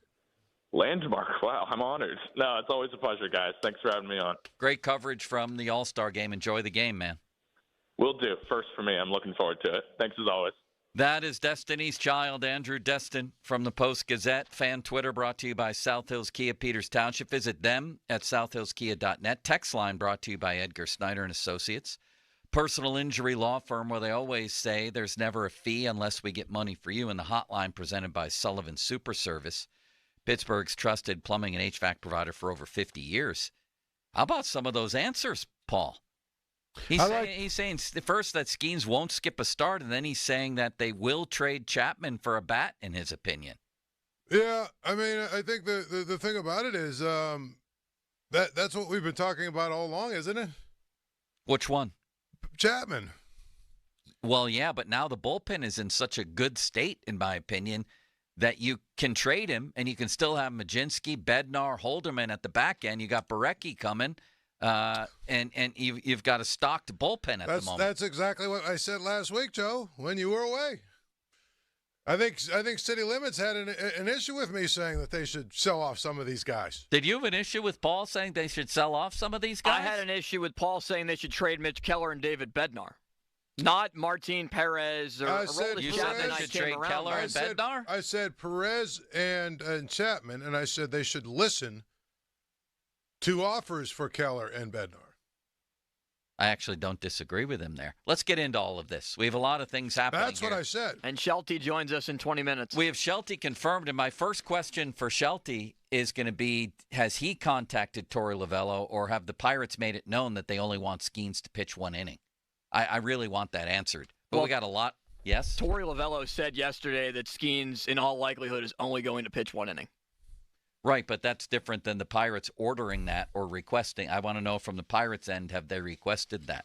Landmark? Wow, I'm honored. No, it's always a pleasure, guys. Thanks for having me on. Great coverage from the All-Star Game. Enjoy the game, man. Will do. First for me. I'm looking forward to it. Thanks as always. That is Destiny's Child, Andrew Destin from the Post-Gazette. Fan Twitter brought to you by South Hills Kia Peters Township. Visit them at southhillskia.net. Text line brought to you by Edgar Snyder and Associates. Personal injury law firm where they always say there's never a fee unless we get money for you. And the hotline presented by Sullivan Super Service, Pittsburgh's trusted plumbing and HVAC provider for over 50 years. How about some of those answers, Paul? He's saying first that Skenes won't skip a start, and then he's saying that they will trade Chapman for a bat, in his opinion. Yeah, I mean, I think the thing about it is that's what we've been talking about all along, isn't it? Which one? Chapman. Well, yeah, but now the bullpen is in such a good state, in my opinion, that you can trade him, and you can still have Majinski, Bednar, Holderman at the back end. You got Borucki coming. And you've got a stocked bullpen at the moment. That's exactly what I said last week, Joe, when you were away. I think City Limits had an issue with me saying that they should sell off some of these guys. Did you have an issue with Paul saying they should sell off some of these guys? I had an issue with Paul saying they should trade Mitch Keller and David Bednar. Not Martin Perez or you said they should trade Keller and Bednar? I said Perez and Chapman, and I said they should listen to offers for Keller and Bednar. I actually don't disagree with him there. Let's get into all of this. We have a lot of things happening. That's what I said. And Shelty joins us in 20 minutes. We have Shelty confirmed, and my first question for Shelty is going to be, has he contacted Torey Lovullo, or have the Pirates made it known that they only want Skenes to pitch one inning? I really want that answered. But we got a lot. Yes? Torey Lovullo said yesterday that Skenes, in all likelihood, is only going to pitch one inning. Right, but that's different than the Pirates ordering that or requesting. I want to know from the Pirates' end, have they requested that?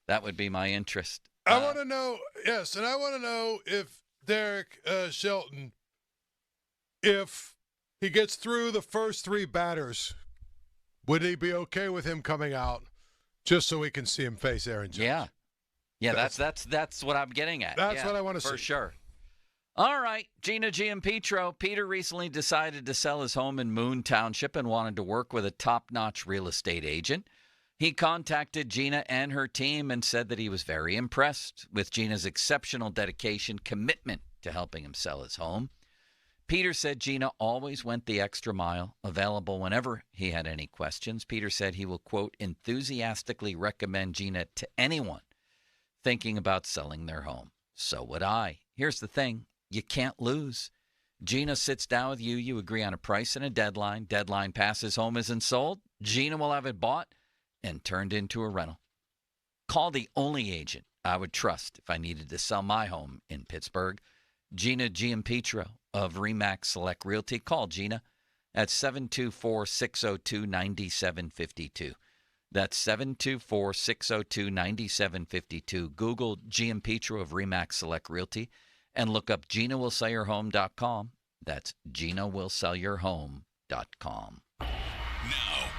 That would be my interest. I want to know, yes, and I want to know if Derck Shelton, if he gets through the first three batters, would he be okay with him coming out just so we can see him face Aaron Judge? Yeah, that's what I'm getting at. That's what I want to see. For sure. All right, Gina Giampetro. Peter recently decided to sell his home in Moon Township and wanted to work with a top-notch real estate agent. He contacted Gina and her team and said that he was very impressed with Gina's exceptional dedication, commitment to helping him sell his home. Peter said Gina always went the extra mile, available whenever he had any questions. Peter said he will, quote, enthusiastically recommend Gina to anyone thinking about selling their home. So would I. Here's the thing. You can't lose. Gina sits down with you. You agree on a price and a deadline. Deadline passes, home isn't sold. Gina will have it bought and turned into a rental. Call the only agent I would trust if I needed to sell my home in Pittsburgh, Gina Giampetro of Remax Select Realty. Call Gina at 724-602-9752. That's 724-602-9752. Google Giampetro of Remax Select Realty and look up GinaWillSellYourHome.com. That's GinaWillSellYourHome.com. Now,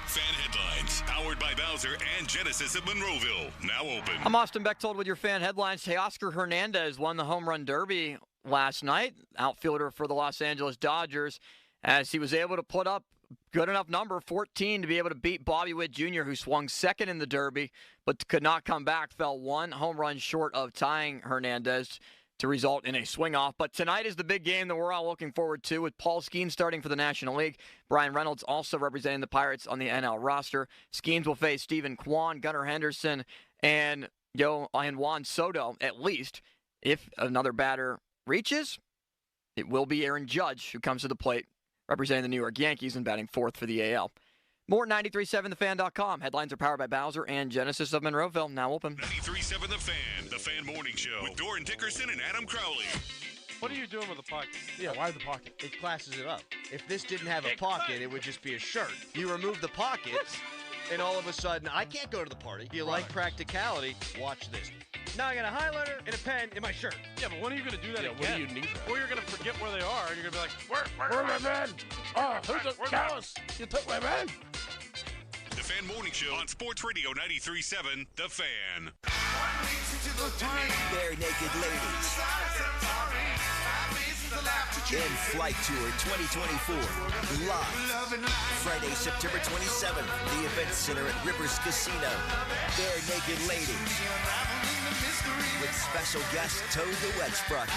fan headlines, powered by Bowser and Genesis of Monroeville. Now open. I'm Austin Bechtold with your fan headlines. Teoscar Hernandez won the Home Run Derby last night, outfielder for the Los Angeles Dodgers, as he was able to put up good enough number, 14, to be able to beat Bobby Witt Jr., who swung second in the Derby, but could not come back, fell one home run short of tying Hernandez to result in a swing-off. But tonight is the big game that we're all looking forward to, with Paul Skenes starting for the National League. Brian Reynolds also representing the Pirates on the NL roster. Skenes will face Stephen Kwan, Gunnar Henderson, and Juan Soto, at least. If another batter reaches, it will be Aaron Judge who comes to the plate, representing the New York Yankees and batting fourth for the AL. More at 937thefan.com. Headlines are powered by Bowser and Genesis of Monroeville. Now open. 93.7 The Fan Morning Show with Doran Dickerson and Adam Crowley. What are you doing with the pocket? Yeah, why the pocket? It classes it up. If this didn't have a pocket, it would just be a shirt. You remove the pockets, and all of a sudden, I can't go to the party. If you like practicality, watch this. Now I got a highlighter and a pen in my shirt. Yeah, but when are you going to do that again? When do you need that? Or you're going to forget where they are, and you're going to be like, where's my pen? Oh, who's the callous? You took my pen? The Fan Morning Show on Sports Radio 93.7 The Fan. Bare Naked Ladies. In Flight Tour 2024. Live. Friday, September 27th. The Event Center at Rivers Casino. Bare Naked Ladies. With special guest Toad the Wet Sprocket.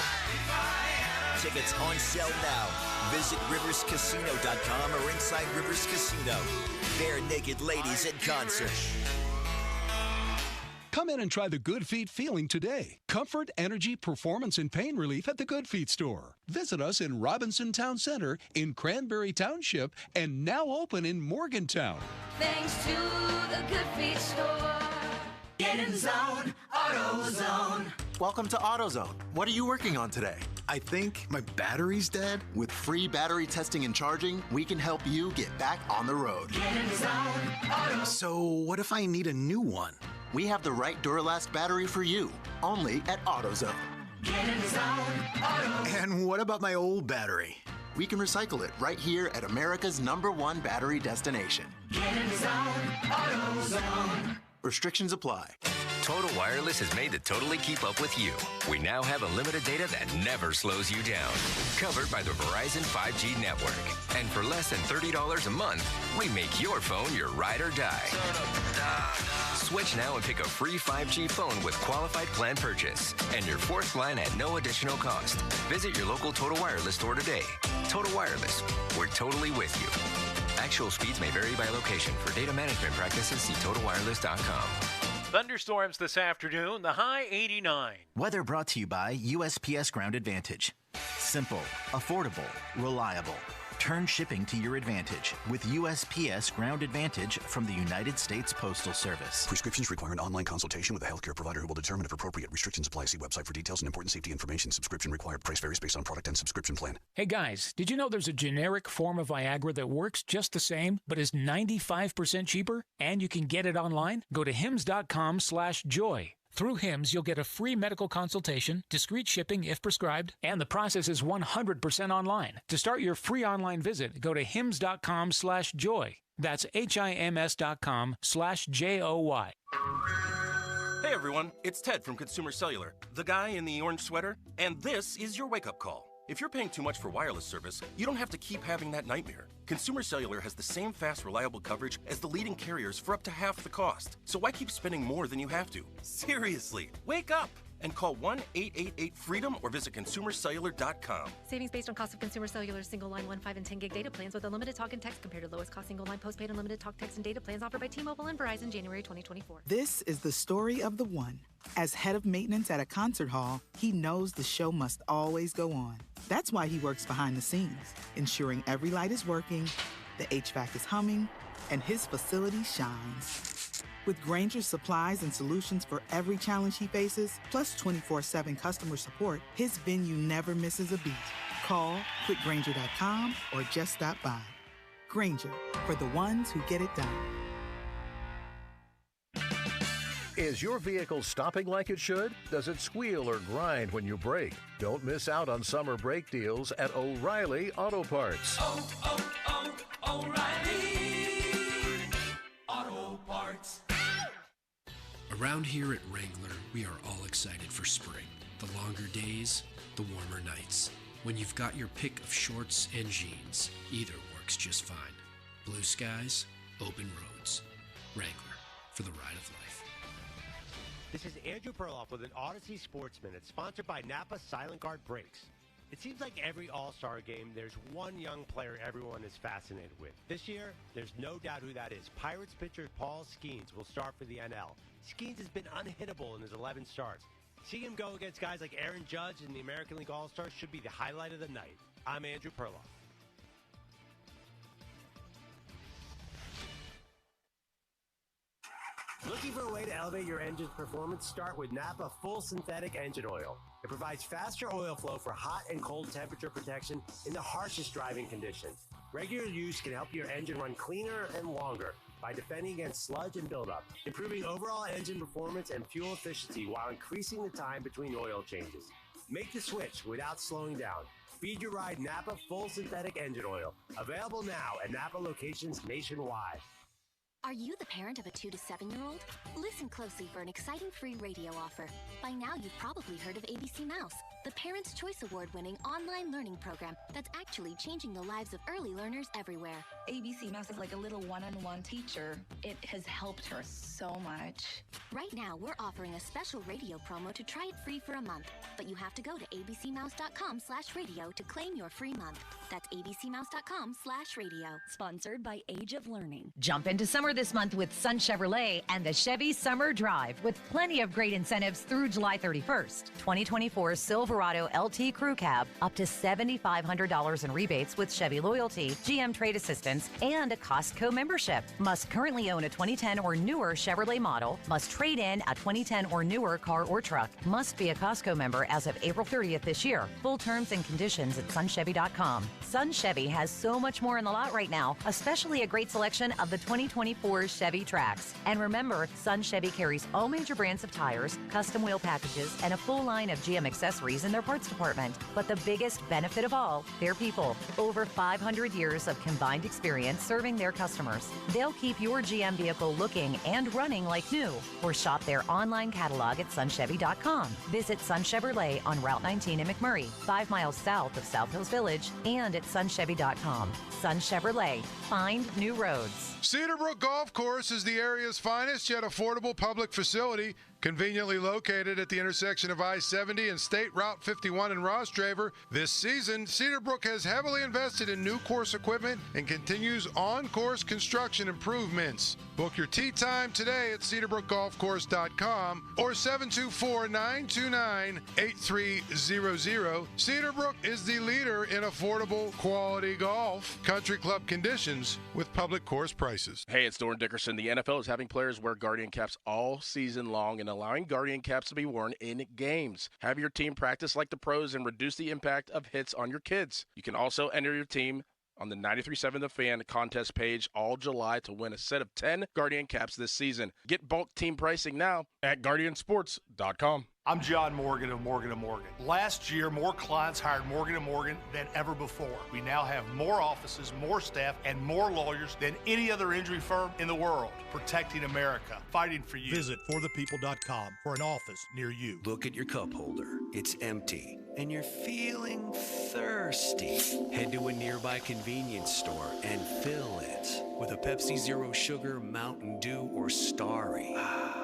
Tickets on sale now. Visit riverscasino.com or inside Rivers Casino. Bare Naked Ladies in concert. Come in and try the Good Feet feeling today. Comfort, energy, performance, and pain relief at the Good Feet store. Visit us in Robinson Town Center, in Cranberry Township, and now open in Morgantown. Thanks to the Good Feet store. Get in zone, AutoZone. Welcome to AutoZone. What are you working on today? I think my battery's dead. With free battery testing and charging, we can help you get back on the road. Get in zone, Auto. So what if I need a new one? We have the right Duralast battery for you, only at AutoZone. Get in zone, Auto. And what about my old battery? we can recycle it right here at America's #1 battery destination. Get in zone, AutoZone. Restrictions apply. Total Wireless is made to totally keep up with you. We now have unlimited data that never slows you down. Covered by the Verizon 5G network. And for less than $30 a month, we make your phone your ride or die. Switch now and pick a free 5G phone with qualified plan purchase. And your fourth line at no additional cost. Visit your local Total Wireless store today. Total Wireless, we're totally with you. Actual speeds may vary by location. For data management practices, see TotalWireless.com. Thunderstorms this afternoon, the high 89. Weather brought to you by USPS Ground Advantage. Simple, affordable, reliable. Turn shipping to your advantage with USPS Ground Advantage from the United States Postal Service. Prescriptions require an online consultation with a healthcare provider who will determine if appropriate. Restrictions apply. See website for details and important safety information. Subscription required. Price varies based on product and subscription plan. Hey guys, did you know there's a generic form of Viagra that works just the same, but is 95% cheaper? And you can get it online? Go to hims.com/joy. Through HIMS, you'll get a free medical consultation, discreet shipping if prescribed, and the process is 100% online. To start your free online visit, go to hims.com/joy. That's HIMS.com/JOY. Hey everyone, it's Ted from Consumer Cellular, the guy in the orange sweater, and this is your wake-up call. If you're paying too much for wireless service, you don't have to keep having that nightmare. Consumer Cellular has the same fast, reliable coverage as the leading carriers for up to half the cost. So why keep spending more than you have to? Seriously, wake up and call 1-888-FREEDOM or visit consumercellular.com. Savings based on cost of Consumer Cellular single line 1, 5, and 10 gig data plans with unlimited talk and text compared to lowest cost single line postpaid unlimited talk, text, and data plans offered by T-Mobile and Verizon January 2024. This is the story of the one. As head of maintenance at a concert hall, he knows the show must always go on. That's why he works behind the scenes, ensuring every light is working, the HVAC is humming, and his facility shines. With Grainger's supplies and solutions for every challenge he faces, plus 24/7 customer support, his venue never misses a beat. Call quickgrainger.com or just stop by. Grainger, for the ones who get it done. Is your vehicle stopping like it should? Does it squeal or grind when you brake? Don't miss out on summer brake deals at O'Reilly Auto Parts. O'Reilly Auto Parts. Around here at Wrangler, we are all excited for spring. The longer days, the warmer nights. When you've got your pick of shorts and jeans, either works just fine. Blue skies, open roads. Wrangler, for the ride of life. This is Andrew Perloff with an Odyssey Sportsman. It's sponsored by Napa Silent Guard Brakes. It seems like every All-Star game, there's one young player everyone is fascinated with. This year, there's no doubt who that is. Pirates pitcher Paul Skenes will start for the NL. Skenes has been unhittable in his 11 starts. Seeing him go against guys like Aaron Judge and the American League All-Stars should be the highlight of the night. I'm Andrew Perloff. Looking for a way to elevate your engine's performance? Start with Napa Full Synthetic Engine Oil. It provides faster oil flow for hot and cold temperature protection in the harshest driving conditions. Regular use can help your engine run cleaner and longer by defending against sludge and buildup, improving overall engine performance and fuel efficiency while increasing the time between oil changes. Make the switch without slowing down. Speed your ride Napa Full Synthetic Engine Oil. Available now at Napa locations nationwide. Are you the parent of a 2 to 7-year-old? Listen closely for an exciting free radio offer. By now, you've probably heard of ABC Mouse, the Parents' Choice Award-winning online learning program that's actually changing the lives of early learners everywhere. ABC Mouse is like a little one-on-one teacher. It has helped her so much. Right now, we're offering a special radio promo to try it free for a month. But you have to go to abcmouse.com/radio to claim your free month. That's abcmouse.com/radio. Sponsored by Age of Learning. Jump into summer this month with Sun Chevrolet and the Chevy Summer Drive with plenty of great incentives through July 31st. 2024 Silverado LT Crew Cab, up to $7,500 in rebates with Chevy Loyalty, GM Trade Assistance, and a Costco membership. Must currently own a 2010 or newer Chevrolet model. Must trade in a 2010 or newer car or truck. Must be a Costco member as of April 30th this year. Full terms and conditions at sunchevy.com. Sun Chevy has so much more in the lot right now, especially a great selection of the 2024 Chevy Trax. And remember, Sun Chevy carries all major brands of tires, custom wheel packages, and a full line of GM accessories expertise in their parts department. But the biggest benefit of all, their people. Over 500 years of combined experience serving their customers. They'll keep your GM vehicle looking and running like new. Or shop their online catalog at sunchevy.com. Visit Sun Chevrolet on Route 19 in McMurray, 5 miles south of South Hills Village, and at sunchevy.com. Sun Chevrolet. Find new roads. Cedarbrook Golf Course is the area's finest yet affordable public facility, conveniently located at the intersection of I-70 and State Route 51 in Rostraver. This season, Cedarbrook has heavily invested in new course equipment and continues on-course construction improvements. Book your tee time today at cedarbrookgolfcourse.com or 724-929-8300. Cedarbrook is the leader in affordable quality golf. Country club conditions with public course prices. Hey, it's Doran Dickerson. The NFL is having players wear Guardian caps all season long and allowing Guardian caps to be worn in games. Have your team practice like the pros and reduce the impact of hits on your kids. You can also enter your team on the 93.7 The Fan contest page all July to win a set of 10 Guardian caps this season. Get bulk team pricing now at GuardianSports.com. I'm John Morgan of Morgan & Morgan. Last year, more clients hired Morgan & Morgan than ever before. We now have more offices, more staff, and more lawyers than any other injury firm in the world, protecting America, fighting for you. Visit forthepeople.com for an office near you. Look at your cup holder. It's empty, and you're feeling thirsty. Head to a nearby convenience store and fill it with a Pepsi Zero Sugar, Mountain Dew, or Starry.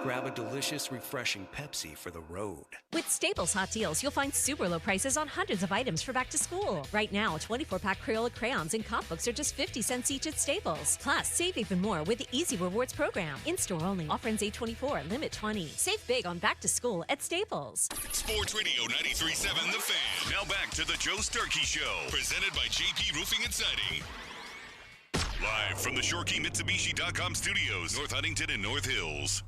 Grab a delicious, refreshing Pepsi for the road. With Staples Hot Deals, you'll find super low prices on hundreds of items for back to school. Right now, 24-pack Crayola crayons and cop books are just 50 cents each at Staples. Plus, save even more with the Easy Rewards program. In-store only. Offer ends 8/24. Limit 20. Save big on back to school at Staples. Sports Radio 93.7 The Fan. Now back to the Joe Starkey Show, presented by JP Roofing and Siding. Live from the ShoreKeyMitsubishi.com studios, North Huntington and North Hills.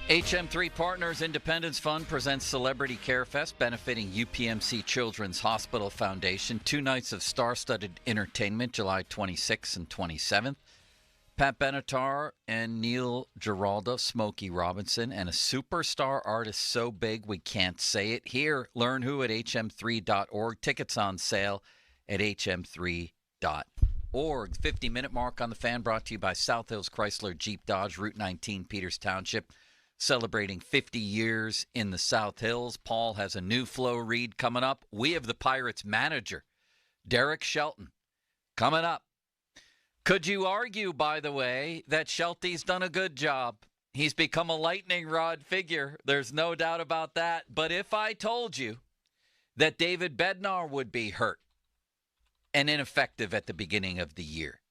HM3 Partners Independence Fund presents Celebrity Care Fest, benefiting UPMC Children's Hospital Foundation. 2 nights of star-studded entertainment, July 26th and 27th. Pat Benatar and Neil Giraldo, Smokey Robinson, and a superstar artist so big we can't say it here. Learn who at hm3.org. Tickets on sale at hm3.org. 50-minute mark on the Fan, brought to you by South Hills Chrysler Jeep Dodge, Route 19, Peters Township. Celebrating 50 years in the South Hills. Paul has a new flow read coming up. We have the Pirates manager, Derck Shelton, coming up. Could you argue, by the way, that Shelty's done a good job? He's become a lightning rod figure. There's no doubt about that. But if I told you that David Bednar would be hurt and ineffective at the beginning of the year,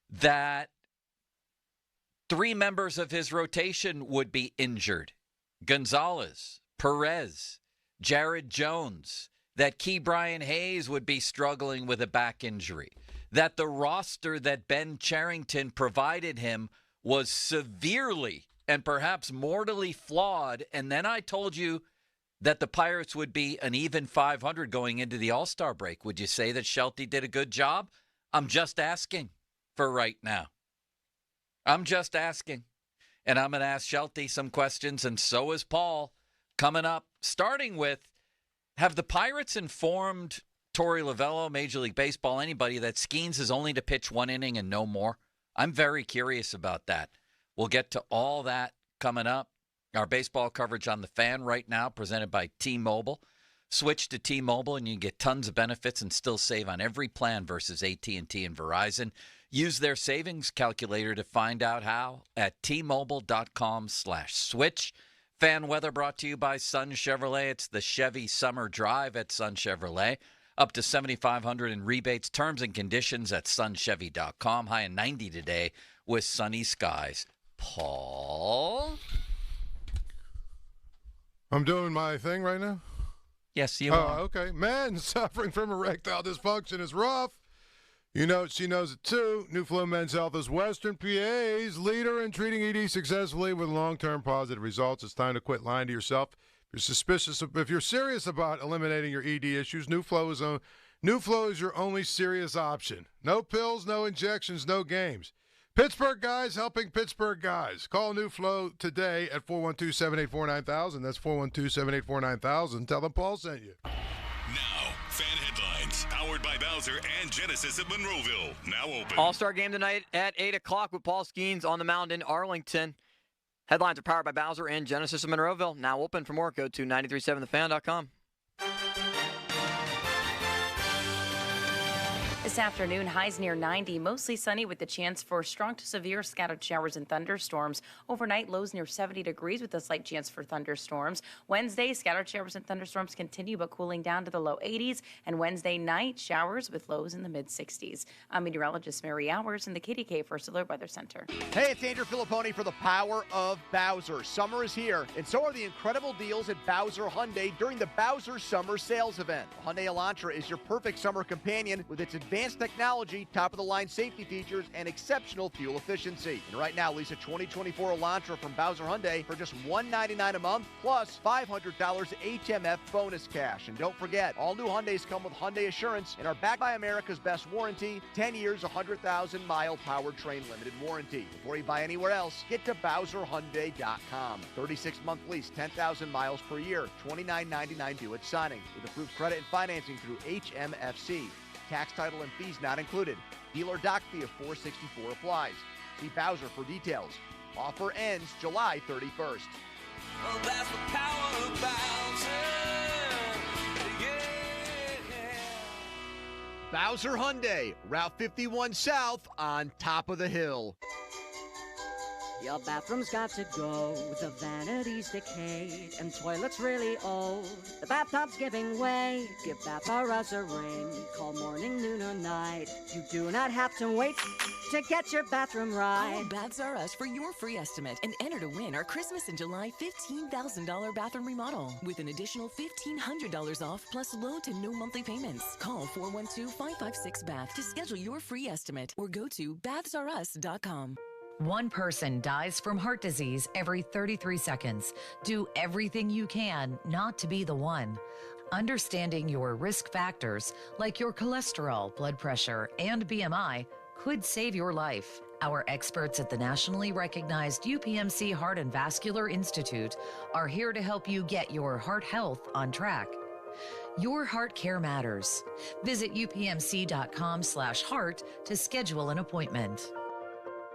that 3 members of his rotation would be injured, Gonzalez, Perez, Jared Jones, that Key Brian Hayes would be struggling with a back injury, that the roster that Ben Cherington provided him was severely and perhaps mortally flawed, and then I told you that the Pirates would be an even 500 going into the All-Star break, would you say that Shelty did a good job? I'm just asking for right now. I'm just asking. And I'm going to ask Shelty some questions, and so is Paul, coming up. Starting with, have the Pirates informed Torey Lovello, Major League Baseball, anybody, that Skenes is only to pitch 1 inning and no more? I'm very curious about that. We'll get to all that coming up. Our baseball coverage on the Fan right now, presented by T-Mobile. Switch to T-Mobile, and you can get tons of benefits and still save on every plan versus AT&T and Verizon. Use their savings calculator to find out how at T-Mobile.com/switch. Fan weather brought to you by Sun Chevrolet. It's the Chevy Summer Drive at Sun Chevrolet. Up to $7,500 in rebates. Terms and conditions at sunchevy.com. High of 90 today with sunny skies. Paul? I'm doing my thing right now? Yes, you are. Okay. Men suffering from erectile dysfunction is rough. You know, she knows it too. New Flow Men's Health is Western PA's leader in treating ED successfully with long-term positive results. It's time to quit lying to yourself. If you're serious about eliminating your ED issues, New Flow is your only serious option. No pills, no injections, no games. Pittsburgh guys helping Pittsburgh guys. Call New Flow today at 412-784-9000. That's 412-784-9000. Tell them Paul sent you. Now, fan headlines, powered by Bowser and Genesis of Monroeville. Now open. All-Star game tonight at 8 o'clock with Paul Skenes on the mound in Arlington. Headlines are powered by Bowser and Genesis of Monroeville. Now open. For more, go to 937thefan.com. This afternoon, highs near 90, mostly sunny with the chance for strong to severe scattered showers and thunderstorms. Overnight, lows near 70 degrees with a slight chance for thunderstorms. Wednesday, scattered showers and thunderstorms continue, but cooling down to the low 80s. And Wednesday night, showers with lows in the mid-60s. I'm meteorologist Mary Hours in the KDK First Alert Weather Center. Hey, it's Andrew Filipponi for the power of Bowser. Summer is here, and so are the incredible deals at Bowser Hyundai during the Bowser Summer Sales Event. The Hyundai Elantra is your perfect summer companion with its advanced technology, top-of-the-line safety features, and exceptional fuel efficiency. And right now, lease a 2024 Elantra from Bowser Hyundai for just $199 a month, plus $500 HMF bonus cash. And don't forget, all new Hyundais come with Hyundai Assurance and are backed by America's best warranty, 10 years, 100,000-mile powertrain limited warranty. Before you buy anywhere else, get to BowserHyundai.com. 36-month lease, 10,000 miles per year, $29.99 due at signing, with approved credit and financing through HMFC. Tax, title, and fees not included. Dealer dock fee of $464 applies. See Bowser for details. Offer ends July 31st. Well, that's the power of Bowser. Yeah. Bowser Hyundai, Route 51 South on top of the hill. Your bathroom's got to go, the vanity's decayed, and toilet's really old. The bathtub's giving way, give Bath R Us a ring. Call morning, noon, or night. You do not have to wait to get your bathroom right. Call Baths R Us for your free estimate and enter to win our Christmas in July $15,000 bathroom remodel with an additional $1,500 off plus low to no monthly payments. Call 412-556-BATH to schedule your free estimate or go to bathsrus.com. One person dies from heart disease every 33 seconds. Do everything you can not to be the one. Understanding your risk factors, like your cholesterol, blood pressure, and BMI, could save your life. Our experts at the nationally recognized UPMC Heart and Vascular Institute are here to help you get your heart health on track. Your heart care matters. Visit upmc.com/heart to schedule an appointment.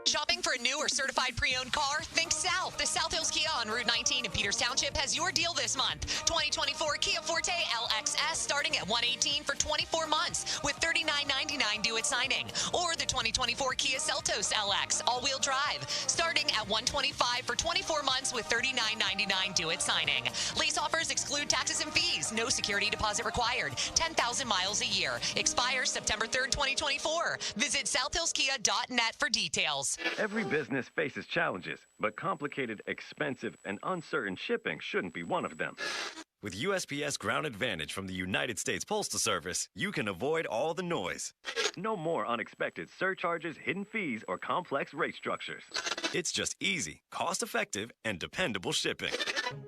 Shopping for a new or certified pre-owned car? Think South. The South Hills Kia on Route 19 in Peters Township has your deal this month. 2024 Kia Forte LXS starting at $118 for 24 months with $39.99 due at signing. Or the 2024 Kia Seltos LX all-wheel drive starting at $125 for 24 months with $39.99 due at signing. Lease offers exclude taxes and fees. No security deposit required. 10,000 miles a year. Expires September 3rd, 2024. Visit southhillskia.net for details. Every business faces challenges, but complicated, expensive, and uncertain shipping shouldn't be one of them. With USPS Ground Advantage from the United States Postal Service, you can avoid all the noise. No more unexpected surcharges, hidden fees, or complex rate structures. It's just easy, cost-effective, and dependable shipping.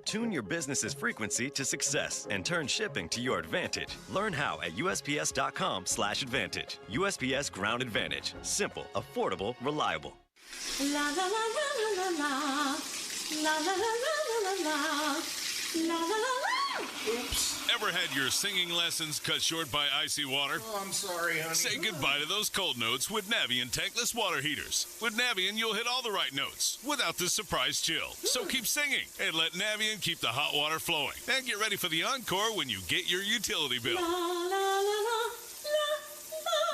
Tune your business's frequency to success and turn shipping to your advantage. Learn how at USPS.com/advantage. USPS Ground Advantage. Simple, affordable, reliable. La la la la la la la la la la la la la la la. Oops. Ever had your singing lessons cut short by icy water? Oh, I'm sorry, honey. Say goodbye to those cold notes with Navien tankless water heaters. With Navien, you'll hit all the right notes without the surprise chill. So keep singing and let Navien keep the hot water flowing. And get ready for the encore when you get your utility bill. La, la, la, la, la.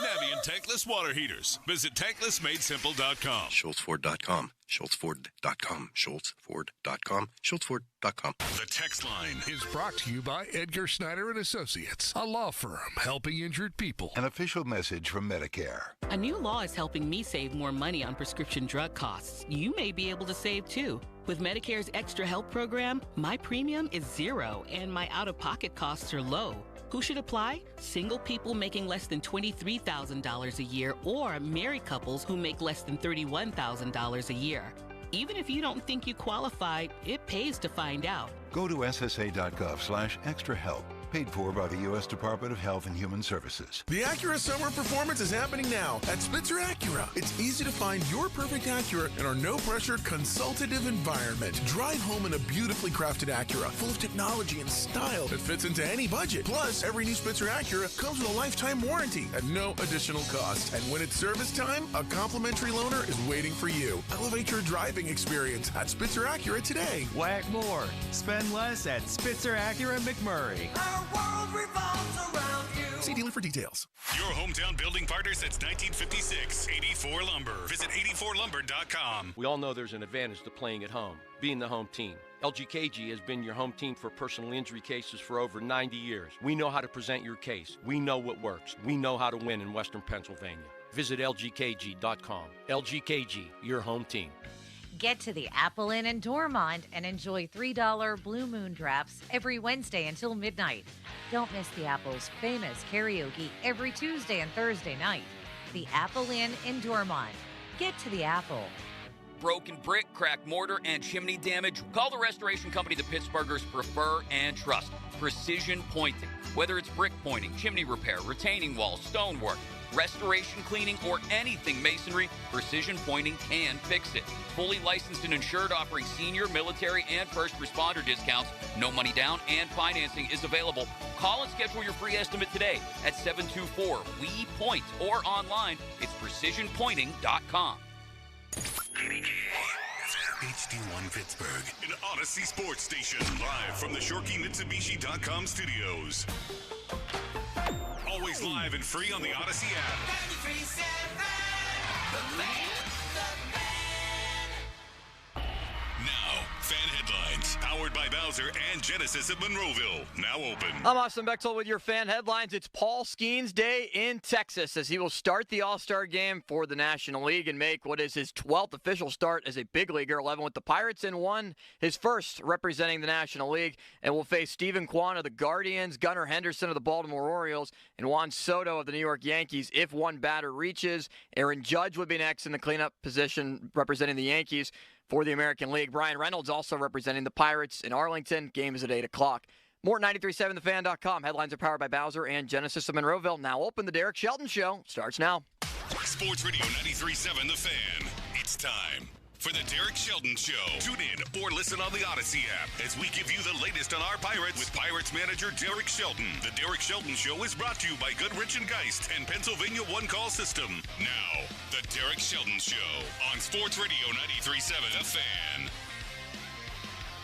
Navien tankless water heaters. Visit tanklessmadesimple.com. SchultzFord.com. SchultzFord.com. SchultzFord.com. SchultzFord.com. The text line is brought to you by Edgar Snyder and Associates, a law firm helping injured people. An official message from Medicare. A new law is helping me save more money on prescription drug costs. You may be able to save too. With Medicare's Extra Help program, my premium is $0 and my out-of-pocket costs are low. Who should apply? Single people making less than $23,000 a year or married couples who make less than $31,000 a year. Even if you don't think you qualify, it pays to find out. Go to ssa.gov/extrahelp. Paid for by the U.S. Department of Health and Human Services. The Acura Summer Performance is happening now at Spitzer Acura. It's easy to find your perfect Acura in our no-pressure, consultative environment. Drive home in a beautifully crafted Acura, full of technology and style that fits into any budget. Plus, every new Spitzer Acura comes with a lifetime warranty at no additional cost. And when it's service time, a complimentary loaner is waiting for you. Elevate your driving experience at Spitzer Acura today. Whack more. Spend less at Spitzer Acura McMurray. Our world revolves around you. See dealer for details. Your hometown building partner since 1956. 84 Lumber. Visit 84lumber.com. We all know there's an advantage to playing at home, being the home team. LGKG has been your home team for personal injury cases for over 90 years. We know how to present your case. We know what works. We know how to win in Western Pennsylvania. Visit LGKG.com. LGKG, your home team. Get to the Apple Inn in Dormont and enjoy $3 Blue Moon drafts every Wednesday until midnight. Don't miss the Apple's famous karaoke every Tuesday and Thursday night. The Apple Inn in Dormont. Get to the Apple. Broken brick, cracked mortar, and chimney damage? Call the restoration company the Pittsburghers prefer and trust. Precision Pointing. Whether it's brick pointing, chimney repair, retaining walls, stonework, restoration cleaning, or anything masonry, Precision Pointing can fix it. Fully licensed and insured, offering senior, military, and first responder discounts. No money down, and financing is available. Call and schedule your free estimate today at 724-WE-POINT or online. It's precisionpointing.com. HD1 Pittsburgh, an Odyssey Sports Station, live from the ShorkeyMitsubishi.com studios. Always live and free on the Odyssey app. 93.7, the man. Now, fan headlines, powered by Bowser and Genesis of Monroeville, now open. I'm Austin Bechtel with your fan headlines. It's Paul Skenes Day in Texas as he will start the All-Star game for the National League and make what is his 12th official start as a big leaguer, 11 with the Pirates and 1 his first representing the National League, and will face Stephen Kwan of the Guardians, Gunnar Henderson of the Baltimore Orioles, and Juan Soto of the New York Yankees if one batter reaches. Aaron Judge would be next in the cleanup position representing the Yankees for the American League. Brian Reynolds also representing the Pirates in Arlington. Game is at 8 o'clock. More at 937thefan.com. Headlines are powered by Bowser and Genesis of Monroeville. Now open. The Derck Shelton Show starts now. Sports Radio 93.7 The Fan. It's time for the Derck Shelton Show. Tune in or listen on the Odyssey app as we give you the latest on our Pirates with Pirates manager Derck Shelton. The Derck Shelton Show is brought to you by Goodrich & Geist and Pennsylvania One Call System. Now, the Derck Shelton Show on Sports Radio 93.7 The Fan.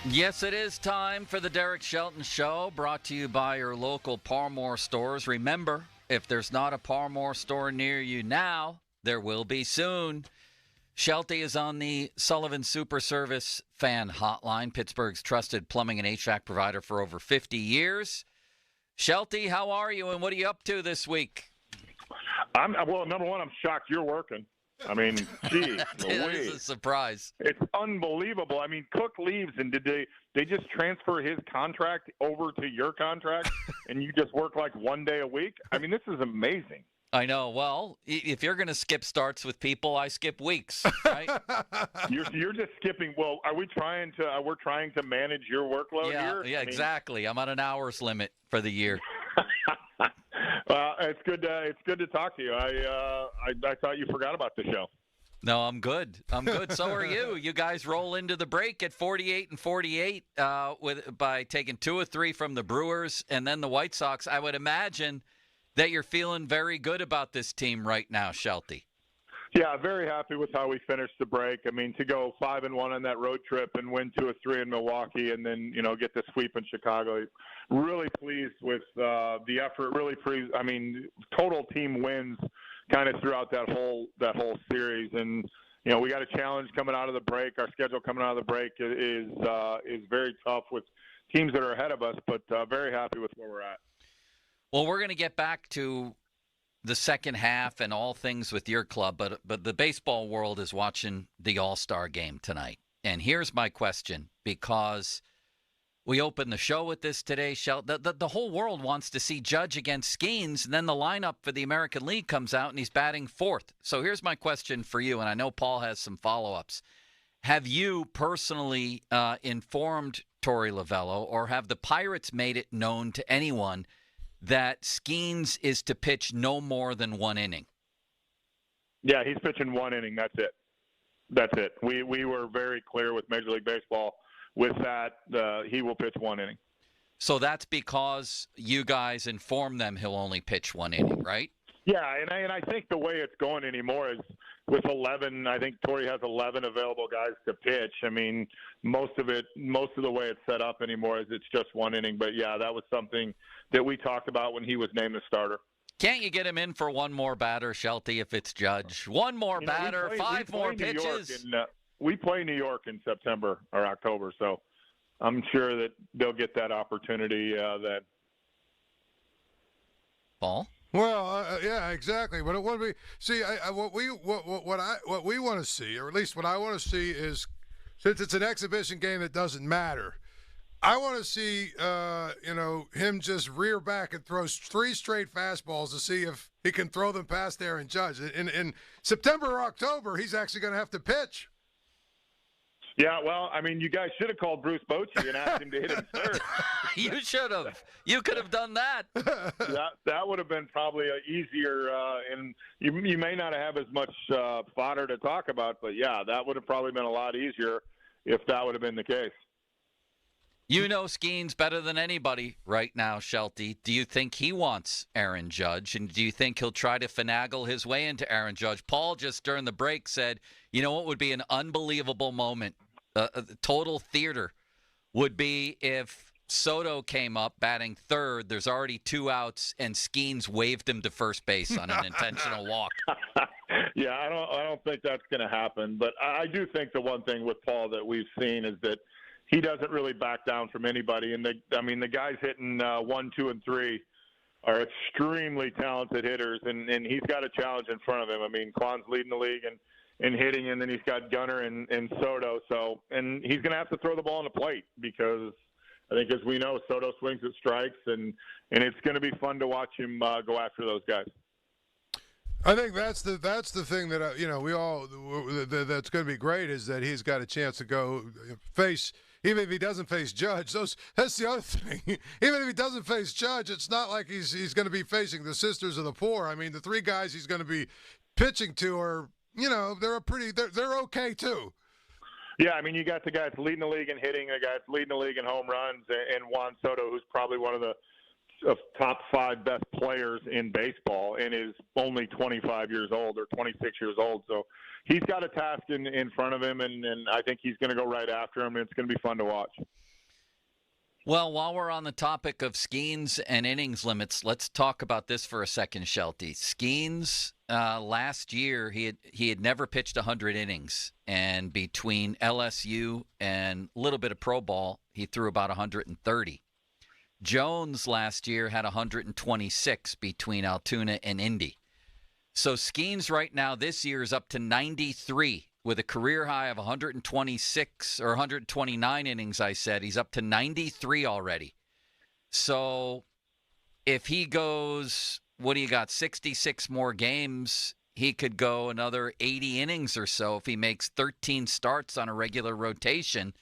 Yes, it is time for the Derck Shelton Show, brought to you by your local Parmore stores. Remember, if there's not a Parmore store near you now, there will be soon. Shelty is on the Sullivan Super Service fan hotline, Pittsburgh's trusted plumbing and HVAC provider for over 50 years. Shelty, how are you, and what are you up to this week? Well, number one, I'm shocked you're working. I mean, geez, It is a surprise. It's unbelievable. I mean, Cook leaves, and did they just transfer his contract over to your contract, and you just work like 1 day a week? I mean, this is amazing. I know. Well, if you're going to skip starts with people, I skip weeks, right? You're just skipping. Well, are we trying to? We're trying to manage your workload here. Yeah, exactly. I'm on an hours limit for the year. It's good to talk to you. I thought you forgot about the show. No, I'm good. So are you. You guys roll into the break at 48-48 by taking 2 or 3 from the Brewers and then the White Sox. I would imagine that you're feeling very good about this team right now, Shelty. Yeah, very happy with how we finished the break. I mean, to go 5-1 on that road trip and win 2 or 3 in Milwaukee, and then get the sweep in Chicago. Really pleased with the effort. Really pleased. I mean, total team wins kind of throughout that whole series, and we got a challenge coming out of the break. Our schedule coming out of the break is very tough with teams that are ahead of us, but very happy with where we're at. Well, we're going to get back to the second half and all things with your club, but the baseball world is watching the All-Star game tonight. And here's my question, because we opened the show with this today, the whole world wants to see Judge against Skenes, and then the lineup for the American League comes out and he's batting 4th. So here's my question for you, and I know Paul has some follow-ups. Have you personally informed Torey Lovullo, or have the Pirates made it known to anyone that Skenes is to pitch no more than 1 inning? Yeah, he's pitching 1 inning. That's it. That's it. We were very clear with Major League Baseball with that. He will pitch 1 inning. So that's because you guys inform them he'll only pitch 1 inning, right? Yeah, and I think the way it's going anymore is with 11. I think Torey has 11 available guys to pitch. I mean, most of the way it's set up anymore is it's just 1 inning. But yeah, that was something that we talked about when he was named the starter. Can't you get him in for one more batter, Shelty, if it's Judge? One more batter, 5 more pitches. We play New York in September or October, so I'm sure that they'll get that opportunity then. Paul? Well, yeah, exactly. But it would be what we want to see, or at least what I want to see, is since it's an exhibition game that doesn't matter, I want to see him just rear back and throw 3 straight fastballs to see if he can throw them past Aaron Judge. In September or October, he's actually going to have to pitch. Yeah, well, I mean, you guys should have called Bruce Bochy and asked him to hit him third. You should have. You could have done that. That would have been probably easier, and you may not have as much fodder to talk about, but yeah, that would have probably been a lot easier if that would have been the case. You know Skenes better than anybody right now, Shelty. Do you think he wants Aaron Judge, and do you think he'll try to finagle his way into Aaron Judge? Paul just during the break said, you know what would be an unbelievable moment, total theater, would be if Soto came up batting third, there's already 2 outs, and Skenes waved him to first base on an intentional walk. Yeah, I don't think that's going to happen, but I do think the one thing with Paul that we've seen is that he doesn't really back down from anybody. And the guys hitting 1, 2, and 3 are extremely talented hitters, and he's got a challenge in front of him. I mean, Kwan's leading the league in hitting, and then he's got Gunnar and Soto. And he's going to have to throw the ball on the plate because I think, as we know, Soto swings at strikes, and it's going to be fun to watch him go after those guys. I think that's the thing that we all that's going to be great is that he's got a chance to go face. Even if he doesn't face Judge, that's the other thing. Even if he doesn't face Judge, it's not like he's going to be facing the Sisters of the Poor. I mean, the 3 guys he's going to be pitching to are, they're okay too. Yeah, I mean, you got the guy that's leading the league in hitting, the guy that's leading the league in home runs, and Juan Soto, who's probably one of the top 5 best players in baseball and is only 25 years old or 26 years old. So he's got a task in front of him, and I think he's going to go right after him, and it's going to be fun to watch. Well, while we're on the topic of Skenes and innings limits, let's talk about this for a second, Shelty. Skenes, last year, he had never pitched 100 innings, and between LSU and a little bit of pro ball, he threw about 130. Jones last year had 126 between Altoona and Indy. So Skenes right now this year is up to 93 with a career high of 126 or 129 innings, I said. He's up to 93 already. So if he goes, 66 more games, he could go another 80 innings or so if he makes 13 starts on a regular rotation.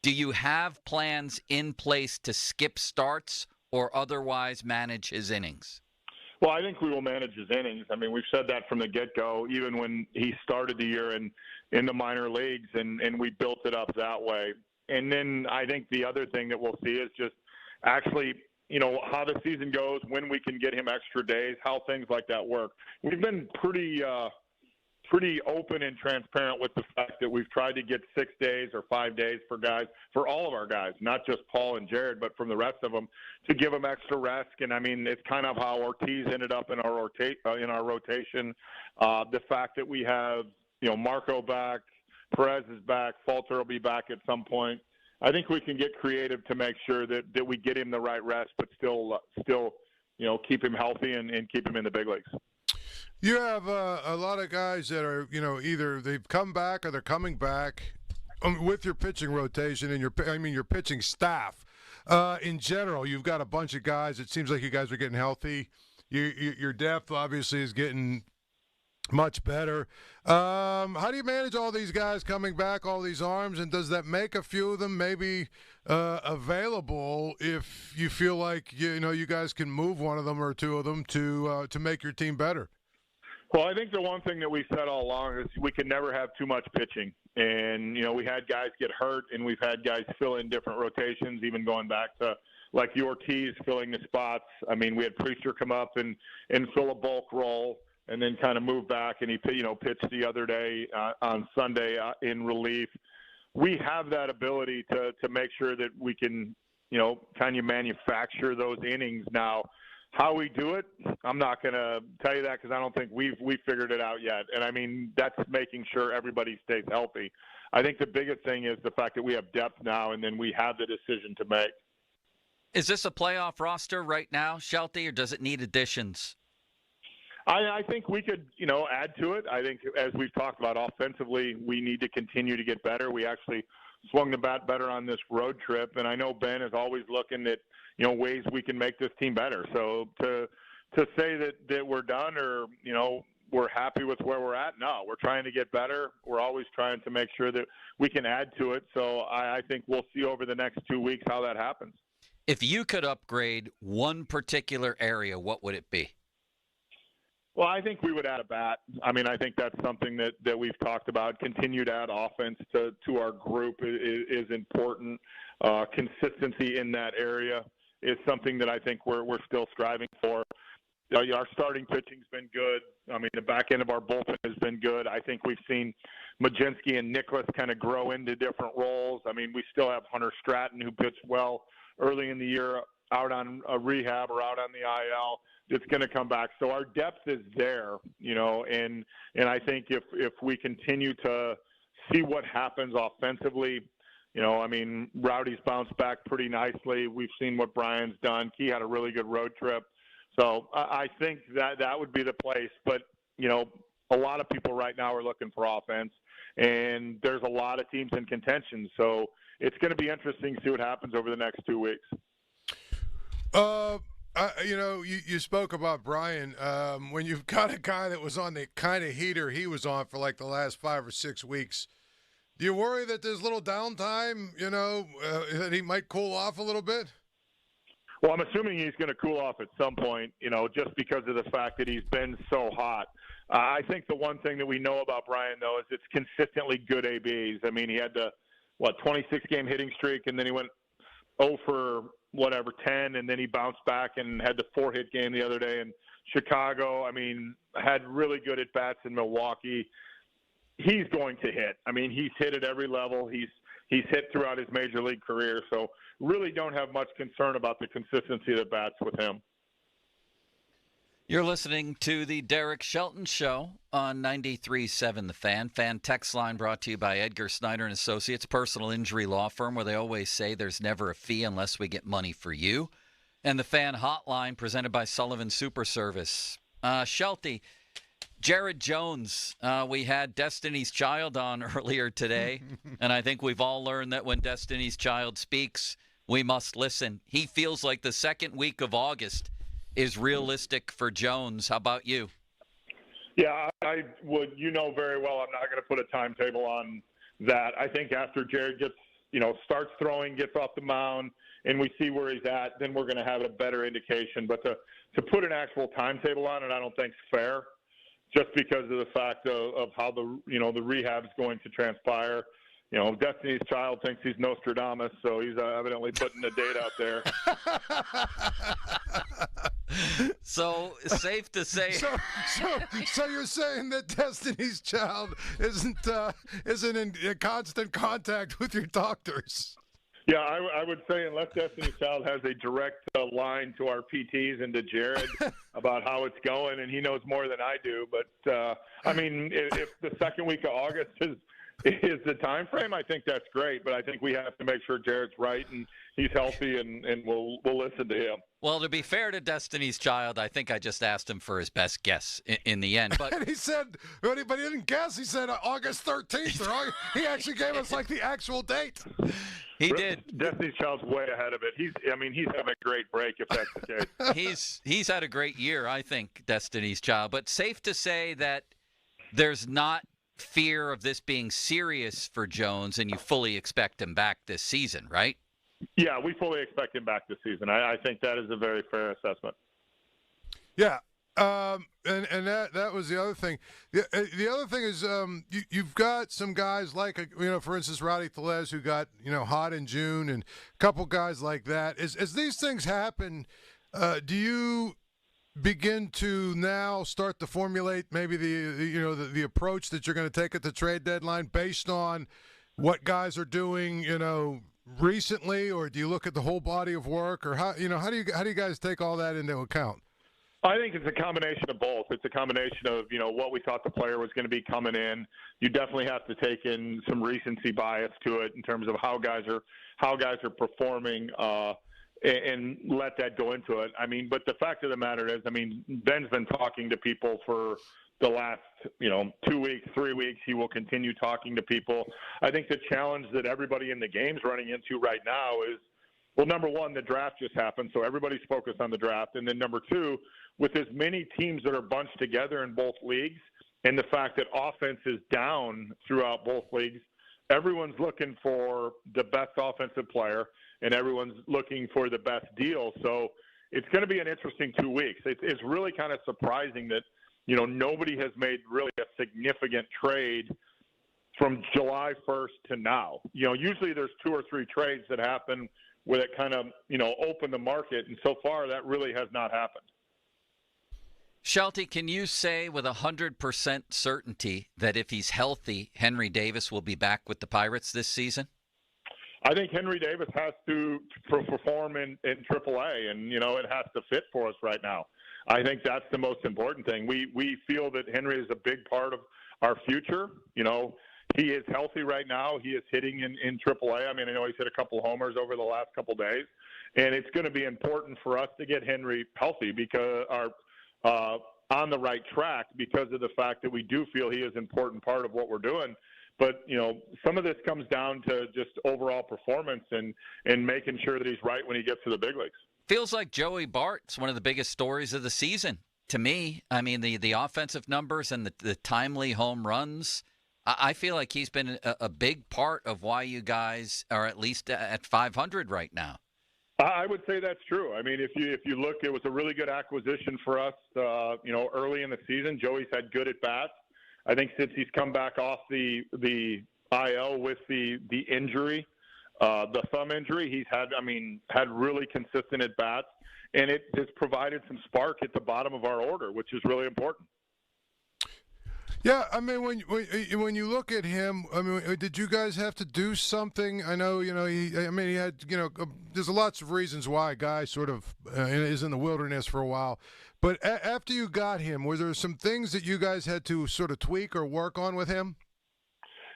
Do you have plans in place to skip starts or otherwise manage his innings? Well, I think we will manage his innings. I mean, we've said that from the get-go, even when he started the year in the minor leagues, and we built it up that way. And then I think the other thing that we'll see is just actually, how the season goes, when we can get him extra days, how things like that work. We've been pretty open and transparent with the fact that we've tried to get 6 days or 5 days for all of our guys, not just Paul and Jared, but from the rest of them, to give them extra rest. And I mean, it's kind of how Ortiz ended up in our rotation. The fact that we have, Marco back, Perez is back, Falter will be back at some point. I think we can get creative to make sure that we get him the right rest, but still, keep him healthy and keep him in the big leagues. You have a lot of guys that are, either they've come back or they're coming back with your pitching rotation and your pitching staff. In general, you've got a bunch of guys. It seems like you guys are getting healthy. Your depth obviously is getting Much better. How do you manage all these guys coming back, all these arms, and does that make a few of them maybe available if you feel like you guys can move one of them or two of them to make your team better? Well, I think the one thing that we've said all along is we can never have too much pitching. And, we had guys get hurt, and we've had guys fill in different rotations, even going back to like the Ortiz filling the spots. I mean, we had Priester come up and fill a bulk role and then kind of move back, and he pitched the other day on Sunday in relief. We have that ability to make sure that we can, kind of manufacture those innings now. How we do it, I'm not going to tell you that because I don't think we've figured it out yet. And, I mean, that's making sure everybody stays healthy. I think the biggest thing is the fact that we have depth now, and then we have the decision to make. Is this a playoff roster right now, Shelty, or does it need additions? I think we could, add to it. I think, as we've talked about offensively, we need to continue to get better. We actually swung the bat better on this road trip, and I know Ben is always looking at, ways we can make this team better. So to say that we're done or, we're happy with where we're at, no. We're trying to get better. We're always trying to make sure that we can add to it. So I think we'll see over the next 2 weeks how that happens. If you could upgrade one particular area, what would it be? Well, I think we would add a bat. I mean, I think that's something that we've talked about. Continue to add offense to our group is important. Consistency in that area is something that I think we're still striving for. Our starting pitching's been good. I mean, the back end of our bullpen has been good. I think we've seen Majinski and Nicholas kind of grow into different roles. I mean, we still have Hunter Stratton, who pitched well early in the year, out on a rehab or out on the IL. It's going to come back. So our depth is there, and I think if we continue to see what happens offensively, I mean, Rowdy's bounced back pretty nicely. We've seen what Brian's done. He had a really good road trip. So I think that would be the place. But, a lot of people right now are looking for offense, and there's a lot of teams in contention. So it's going to be interesting to see what happens over the next 2 weeks. You spoke about Brian. When you've got a guy that was on the kind of heater he was on for like the last 5 or 6 weeks, do you worry that there's little downtime, that he might cool off a little bit? Well, I'm assuming he's going to cool off at some point, just because of the fact that he's been so hot. I think the one thing that we know about Brian, though, is it's consistently good ABs. I mean, he had the, 26-game hitting streak, and then he went 0 for 10, and then he bounced back and had the 4-hit game the other day in Chicago. I mean, had really good at-bats in Milwaukee. He's going to hit. I mean, he's hit at every level. He's hit throughout his major league career, so really don't have much concern about the consistency of the bats with him. You're listening to the Derck Shelton Show on 93.7 The Fan. Fan text line brought to you by Edgar Snyder & Associates, personal injury law firm, where they always say there's never a fee unless we get money for you. And the Fan hotline presented by Sullivan Super Service. Shelty, Jared Jones, we had Destiny's Child on earlier today, and I think we've all learned that when Destiny's Child speaks, we must listen. He feels like the second week of August is realistic for Jones. How about you? Yeah, I would. Very well I'm not going to put a timetable on that. I think after Jared gets, starts throwing, gets off the mound, and we see where he's at, then we're going to have a better indication. But to put an actual timetable on it, I don't think is fair, just because of the fact of how the rehab is going to transpire. Destiny's Child thinks he's Nostradamus, so he's evidently putting the date out there. So safe to say. So you're saying that Destiny's Child isn't in constant contact with your doctors? Yeah, I would say unless Destiny's Child has a direct line to our PTs and to Jared about how it's going, and he knows more than I do. But I mean, if the second week of August is the time frame, I think that's great. But I think we have to make sure Jared's right and he's healthy, and we'll listen to him. Well, to be fair to Destiny's Child, I think I just asked him for his best guess in the end. But and he said, but he didn't guess. He said August 13th. He actually gave us like the actual date. He did. Destiny's Child's way ahead of it. He's having a great break if that's the case. He's had a great year, I think, Destiny's Child. But safe to say that there's not fear of this being serious for Jones, and you fully expect him back this season, right? Yeah, we fully expect him back this season. I think that is a very fair assessment. Yeah. And that was the other thing. The other thing is you've got some guys like, for instance, Roddy Tellez, who got, hot in June, and a couple guys like that. As these things happen, do you begin to now start to formulate maybe the approach that you're going to take at the trade deadline based on what guys are doing, recently, or do you look at the whole body of work, or how do you guys take all that into account? I think it's a combination of both. It's a combination of, what we thought the player was going to be coming in. You definitely have to take in some recency bias to it in terms of how guys are performing, and let that go into it. But the fact of the matter is, Ben's been talking to people for the last, 2 weeks, 3 weeks. He will continue talking to people. I think the challenge that everybody in the game's running into right now is, well, number one, the draft just happened, so everybody's focused on the draft. And then number two, with as many teams that are bunched together in both leagues and the fact that offense is down throughout both leagues, everyone's looking for the best offensive player and everyone's looking for the best deal. So it's going to be an interesting 2 weeks. It's really kind of surprising that, nobody has made really a significant trade from July 1st to now. Usually there's 2 or 3 trades that happen where it kind of, open the market, and so far that really has not happened. Shelty, can you say with 100% certainty that if he's healthy, Henry Davis will be back with the Pirates this season? I think Henry Davis has to perform in AAA, and, it has to fit for us right now. I think that's the most important thing. We feel that Henry is a big part of our future. He is healthy right now. He is hitting in AAA. I know he's hit a couple homers over the last couple days, and it's going to be important for us to get Henry healthy because on the right track because of the fact that we do feel he is an important part of what we're doing. But, some of this comes down to just overall performance and making sure that he's right when he gets to the big leagues. Feels like Joey Bart's one of the biggest stories of the season to me. The offensive numbers and the timely home runs. I feel like he's been a big part of why you guys are at least at 500 right now. I would say that's true. If you look, it was a really good acquisition for us, early in the season. Joey's had good at-bats. I think since he's come back off the IL with the injury, the thumb injury, he's had really consistent at-bats, and it has provided some spark at the bottom of our order, which is really important. Yeah, when you look at him, did you guys have to do something? I know, he had, there's lots of reasons why a guy sort of is in the wilderness for a while. But after you got him, were there some things that you guys had to sort of tweak or work on with him?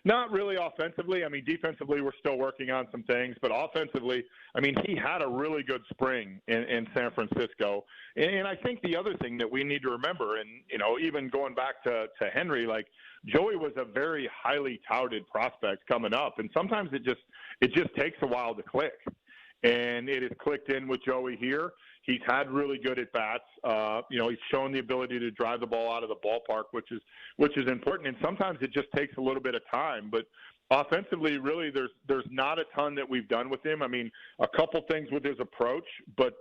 Not really offensively. Defensively, we're still working on some things. But offensively, he had a really good spring in San Francisco. And I think the other thing that we need to remember, and, even going back to Henry, like Joey was a very highly touted prospect coming up. And sometimes it just takes a while to click. And it has clicked in with Joey here. He's had really good at-bats. He's shown the ability to drive the ball out of the ballpark, which is important. And sometimes it just takes a little bit of time. But offensively, really, there's not a ton that we've done with him. A couple things with his approach. But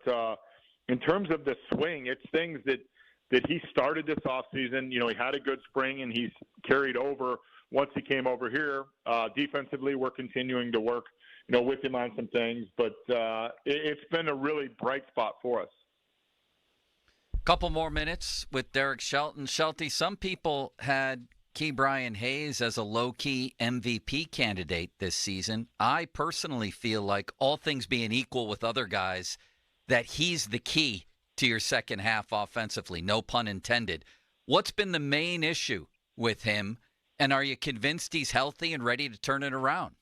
in terms of the swing, it's things that he started this offseason. He had a good spring, and he's carried over once he came over here. Defensively, we're continuing to work with him on some things, but it's been a really bright spot for us. Couple more minutes with Derck Shelton. Shelty, some people had Ke'Bryan Hayes as a low-key MVP candidate this season. I personally feel like, all things being equal with other guys, that he's the key to your second half offensively, no pun intended. What's been the main issue with him, and are you convinced he's healthy and ready to turn it around?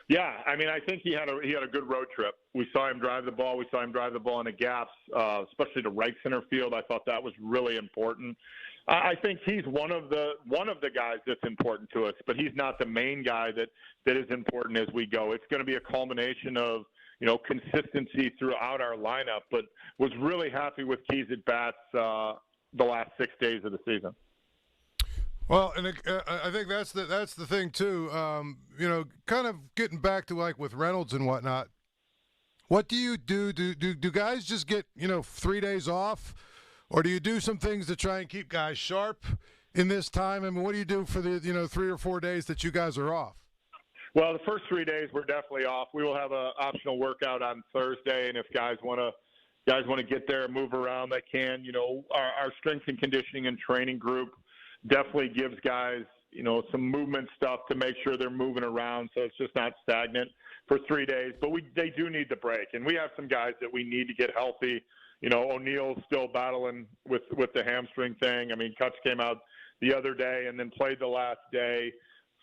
Yeah, I think he had a good road trip. We saw him drive the ball. We saw him drive the ball in the gaps, especially to right center field. I thought that was really important. I think he's one of the guys that's important to us, but he's not the main guy that is important as we go. It's going to be a culmination of consistency throughout our lineup. But was really happy with Key's at bats the last 6 days of the season. Well, and I think that's the thing too. Kind of getting back to like with Reynolds and whatnot. What do you do? Do guys just get 3 days off, or do you do some things to try and keep guys sharp in this time? I mean, what do you do for the 3 or 4 days that you guys are off? Well, the first 3 days we're definitely off. We will have an optional workout on Thursday, and if guys want to get there and move around, they can. Our strength and conditioning and training group definitely gives guys some movement stuff to make sure they're moving around, so it's just not stagnant for 3 days. But they do need the break, and we have some guys that we need to get healthy. O'Neal's still battling with the hamstring thing. I mean, Kutch came out the other day and then played the last day.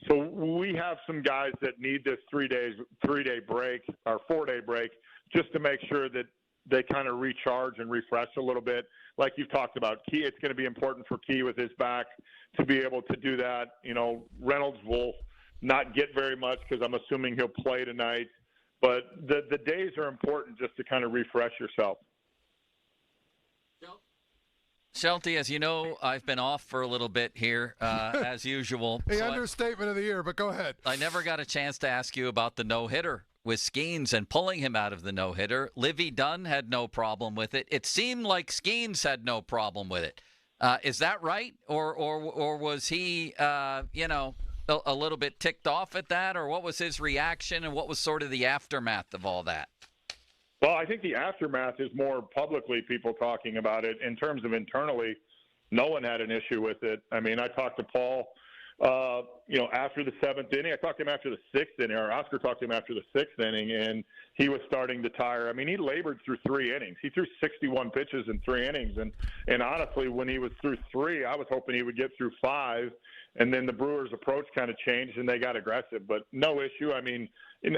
So we have some guys that need this 3-day break or 4-day break just to make sure that they kind of recharge and refresh a little bit. Like you've talked about, Key, it's going to be important for Key with his back to be able to do that. Reynolds will not get very much because I'm assuming he'll play tonight. But the days are important just to kind of refresh yourself. Shelty, as you know, I've been off for a little bit here, as usual. The understatement of the year, but go ahead. I never got a chance to ask you about the no-hitter with Skenes and pulling him out of the no-hitter. Livy Dunn had no problem with it. It seemed like Skenes had no problem with it. Is that right? Or was he, a little bit ticked off at that? Or what was his reaction, and what was sort of the aftermath of all that? Well, I think the aftermath is more publicly people talking about it. In terms of internally, no one had an issue with it. I mean, I talked to Paul, after the 7th inning. I talked to him after the 6th inning, or Oscar talked to him after the 6th inning, and he was starting to tire. I mean, he labored through 3 innings. He threw 61 pitches in 3 innings. And honestly, when he was through 3, I was hoping he would get through 5. And then the Brewers' approach kind of changed, and they got aggressive. But no issue. I mean,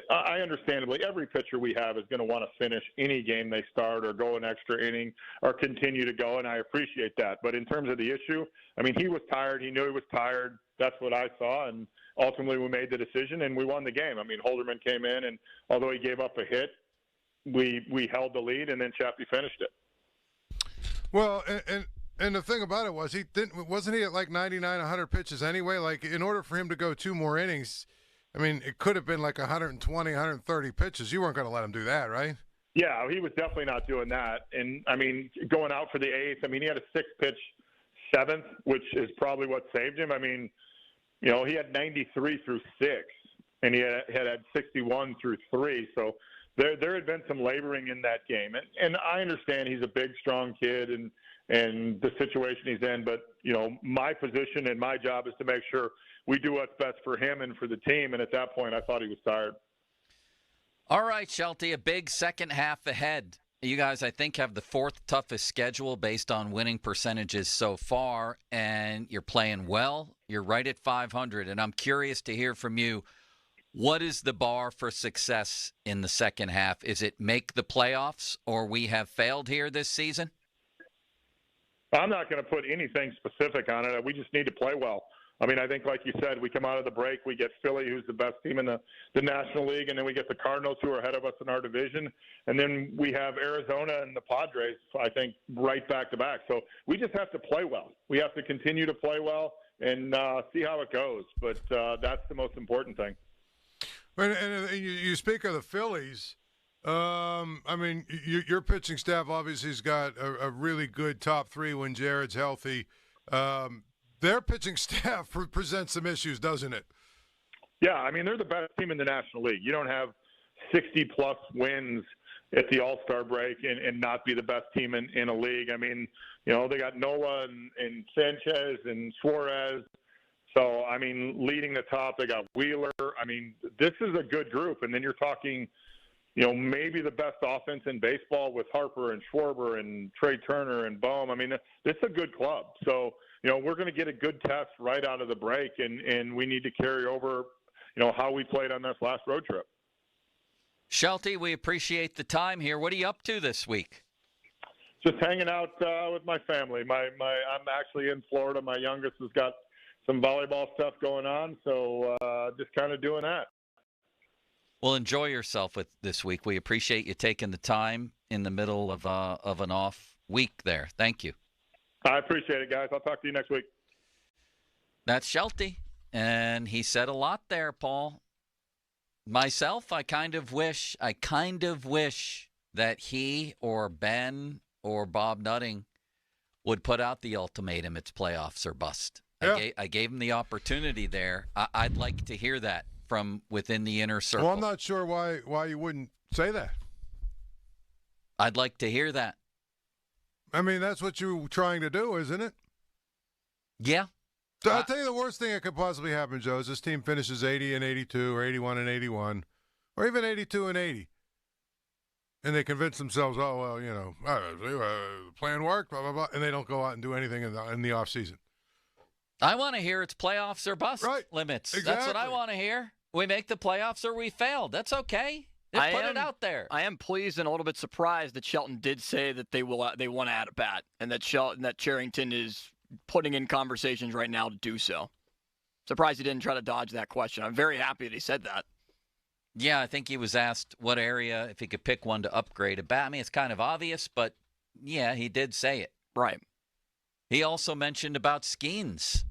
I understandably, every pitcher we have is going to want to finish any game they start or go an extra inning or continue to go, and I appreciate that. But in terms of the issue, I mean, he was tired. He knew he was tired. That's what I saw, and ultimately we made the decision, and we won the game. I mean, Holderman came in, and although he gave up a hit, we held the lead, and then Chappie finished it. Well, and the thing about it was wasn't he at like 99, 100 pitches anyway? Like, in order for him to go 2 more innings, I mean, it could have been like 120, 130 pitches. You weren't going to let him do that, right? Yeah, he was definitely not doing that. And, I mean, going out for the 8th, I mean, he had a 6-pitch 7th, which is probably what saved him. I mean, he had 93 through 6, and he had 61 through 3. So there had been some laboring in that game. And I understand he's a big, strong kid and the situation he's in. But, my position and my job is to make sure we do what's best for him and for the team. And at that point, I thought he was tired. All right, Shelty, a big second half ahead. You guys, I think, have the 4th toughest schedule based on winning percentages so far, and you're playing well. You're right at 500, and I'm curious to hear from you. What is the bar for success in the second half? Is it make the playoffs, or we have failed here this season? I'm not going to put anything specific on it. We just need to play well. I mean, I think, like you said, we come out of the break, we get Philly, who's the best team in the National League, and then we get the Cardinals, who are ahead of us in our division, and then we have Arizona and the Padres, I think, right back-to-back. So we just have to play well. We have to continue to play well and see how it goes, but that's the most important thing. And you speak of the Phillies. I mean, your pitching staff obviously has got a really good top 3 when Jared's healthy. Their pitching staff presents some issues, doesn't it? Yeah, I mean, they're the best team in the National League. You don't have 60-plus wins at the All-Star break and not be the best team in a league. I mean, they got Nola and Sanchez and Suarez. So, I mean, leading the top, they got Wheeler. I mean, this is a good group. And then you're talking, maybe the best offense in baseball with Harper and Schwarber and Trey Turner and Bohm. I mean, this is a good club. So, we're going to get a good test right out of the break, and we need to carry over, how we played on this last road trip. Shelty, we appreciate the time here. What are you up to this week? Just hanging out with my family. I'm actually in Florida. My youngest has got some volleyball stuff going on, so just kind of doing that. Well, enjoy yourself with this week. We appreciate you taking the time in the middle of an off week there. Thank you. I appreciate it, guys. I'll talk to you next week. That's Shelty. And he said a lot there, Paul. Myself, I kind of wish that he or Ben or Bob Nutting would put out the ultimatum, it's playoffs or bust. Yeah. I gave him the opportunity there. I'd like to hear that from within the inner circle. Well, I'm not sure why you wouldn't say that. I'd like to hear that. I mean, that's what you're trying to do, isn't it? Yeah. So I'll tell you the worst thing that could possibly happen, Joe, is this team finishes 80 and 82 or 81 and 81 or even 82 and 80. And they convince themselves, oh, well, the plan worked, blah, blah, blah, and they don't go out and do anything in the offseason. I want to hear it's playoffs or bust limits. Exactly. That's what I want to hear. We make the playoffs or we failed. That's okay. Just put it out there. I am pleased and a little bit surprised that Shelton did say that they want to add a bat, and that Cherington is putting in conversations right now to do so. Surprised he didn't try to dodge that question. I'm very happy that he said that. Yeah, I think he was asked what area, if he could pick one to upgrade a bat. I mean, it's kind of obvious, but yeah, he did say it. Right. He also mentioned about Skenes,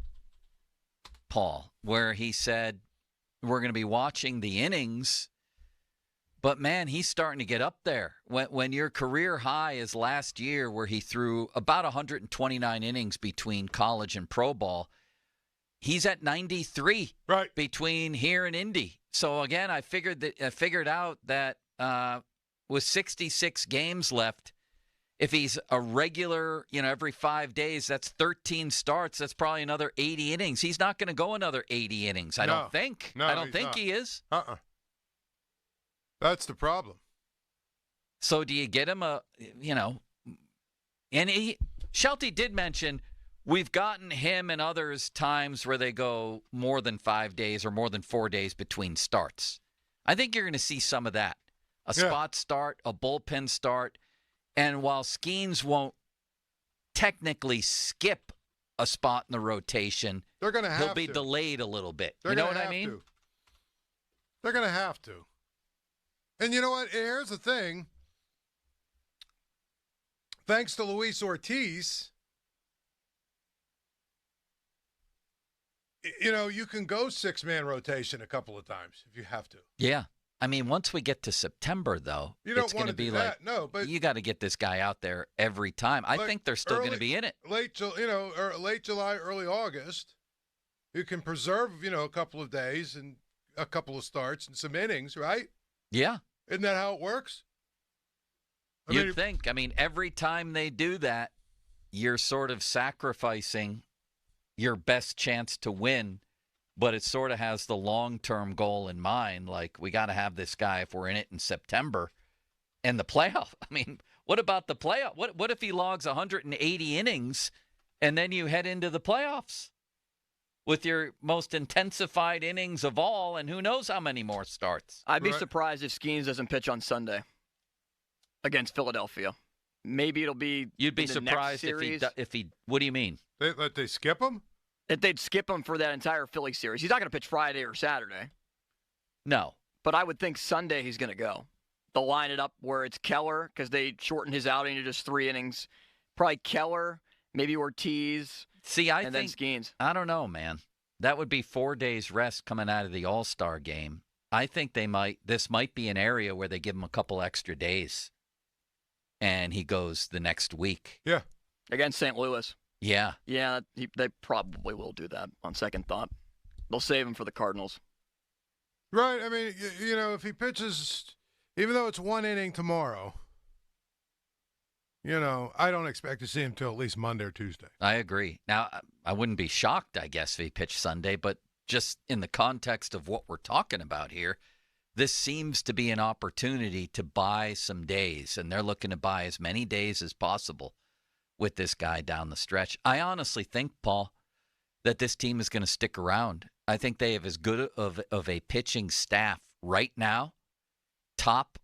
Paul, where he said we're going to be watching the innings. But, man, he's starting to get up there. When your career high is last year where he threw about 129 innings between college and pro ball, he's at 93 between here and Indy. So, again, I figured out that with 66 games left, if he's a regular, every 5 days, that's 13 starts. That's probably another 80 innings. He's not going to go another 80 innings, I don't think. No, I don't think he is. That's the problem. So do you get him and Shelty did mention we've gotten him and others times where they go more than 5 days or more than 4 days between starts. I think you're going to see some of that. A spot start, a bullpen start. And while Skenes won't technically skip a spot in the rotation, they're going to have he'll be delayed a little bit. They're you know what I mean? They're going to have to. And you know what? Here's the thing. Thanks to Luis Ortiz, you can go 6-man rotation a couple of times if you have to. Yeah. I mean, once we get to September, though, it's going to be like, but you got to get this guy out there every time. I think they're still going to be in it. Late July, early August, you can preserve, a couple of days and a couple of starts and some innings, right? Yeah. Isn't that how it works? You'd think. I mean, every time they do that, you're sort of sacrificing your best chance to win, but it sort of has the long-term goal in mind. Like, we got to have this guy if we're in it in September. And the playoff. I mean, what about the playoff? What if he logs 180 innings and then you head into the playoffs with your most intensified innings of all, and who knows how many more starts? I'd be surprised if Skenes doesn't pitch on Sunday against Philadelphia. Maybe it'll be. You'd be surprised if he. What do you mean? They skip him? If they'd skip him for that entire Philly series. He's not going to pitch Friday or Saturday. No. But I would think Sunday he's going to go. They'll line it up where it's Keller, because they shortened his outing to just 3 innings. Probably Keller, maybe Ortiz. Then Skenes. I don't know, man. That would be 4 days rest coming out of the All-Star game. I think this might be an area where they give him a couple extra days. And he goes the next week. Yeah. Against St. Louis. Yeah. Yeah, they probably will do that on second thought. They'll save him for the Cardinals. Right. I mean, if he pitches, even though it's 1 inning tomorrow, I don't expect to see him till at least Monday or Tuesday. I agree. Now, I wouldn't be shocked, I guess, if he pitched Sunday, but just in the context of what we're talking about here, this seems to be an opportunity to buy some days, and they're looking to buy as many days as possible with this guy down the stretch. I honestly think, Paul, that this team is going to stick around. I think they have as good of a pitching staff right now, top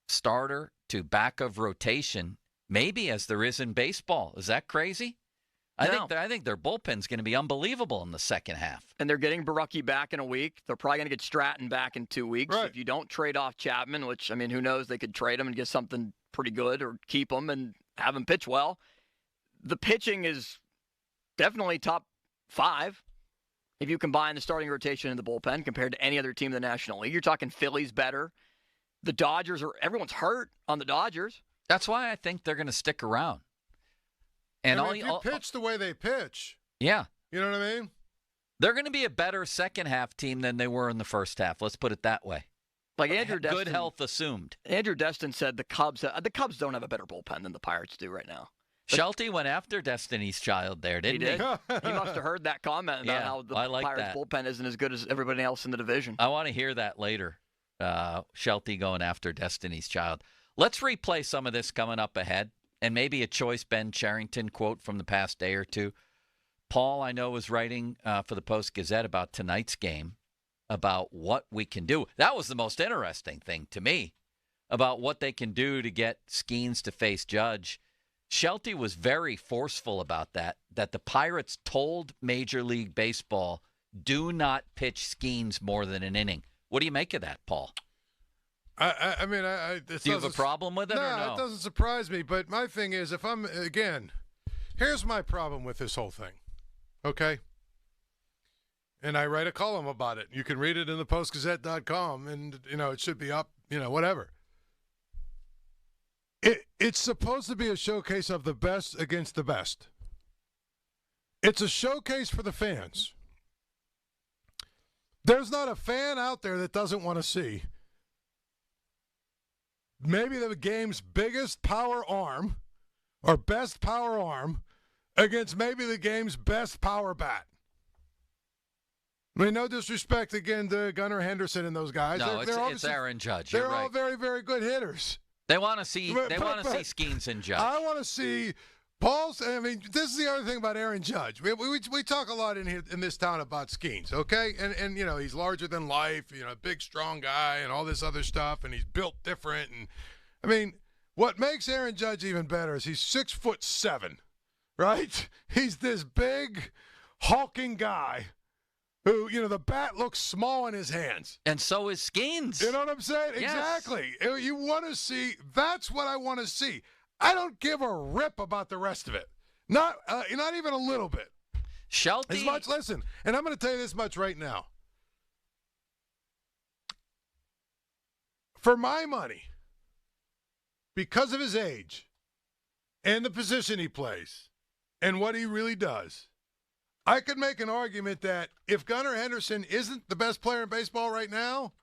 starter to back of rotation, maybe as there is in baseball. Is that crazy? No. I think their bullpen's going to be unbelievable in the second half. And they're getting Barocki back in a week. They're probably going to get Stratton back in 2 weeks. Right. If you don't trade off Chapman, which, I mean, who knows, they could trade him and get something pretty good, or keep him and have him pitch well. The pitching is definitely top 5. If you combine the starting rotation and the bullpen compared to any other team in the National League, you're talking Phillies better. The Dodgers everyone's hurt on the Dodgers. That's why I think they're going to stick around. And if you pitch the way they pitch, yeah, you know what I mean? They're going to be a better second half team than they were in the first half. Let's put it that way. Like Andrew Destin, good health assumed. Andrew Destin said the Cubs don't have a better bullpen than the Pirates do right now. Shelty went after Destiny's Child there, didn't he? He must have heard that comment about how the Pirates bullpen isn't as good as everybody else in the division. I want to hear that later. Shelty going after Destiny's Child. Let's replay some of this coming up ahead, and maybe a choice Ben Cherington quote from the past day or two. Paul, I know, was writing for the Post-Gazette about tonight's game, about what we can do. That was the most interesting thing to me, about what they can do to get Skenes to face Judge. Shelty was very forceful about that the Pirates told Major League Baseball, do not pitch Skenes more than an inning. What do you make of that, Paul? I mean, do you have a problem with it or no? It doesn't surprise me, but my thing is, here's my problem with this whole thing, okay? And I write a column about it. You can read it in the postgazette.com, and, it should be up, whatever. It's supposed to be a showcase of the best against the best. It's a showcase for the fans. There's not a fan out there that doesn't want to see maybe the game's biggest power arm or best power arm against maybe the game's best power bat. I mean, no disrespect again to Gunnar Henderson and those guys. No, it's Aaron Judge. They're right. all very, very good hitters. They want to see. They want to see Skenes and Judge. I want to see Paul's. I mean, this is the other thing about Aaron Judge. We talk a lot in this town about Skenes, okay? And he's larger than life. Big strong guy and all this other stuff, and he's built different. And I mean, what makes Aaron Judge even better is he's 6'7", right? He's this big, hulking guy. Who, the bat looks small in his hands. And so is Skenes. You know what I'm saying? Yes. Exactly. You want to see, that's what I want to see. I don't give a rip about the rest of it. Not even a little bit. Shelty. Listen, and I'm going to tell you this much right now. For my money, because of his age and the position he plays and what he really does, I could make an argument that if Gunnar Henderson isn't the best player in baseball right now,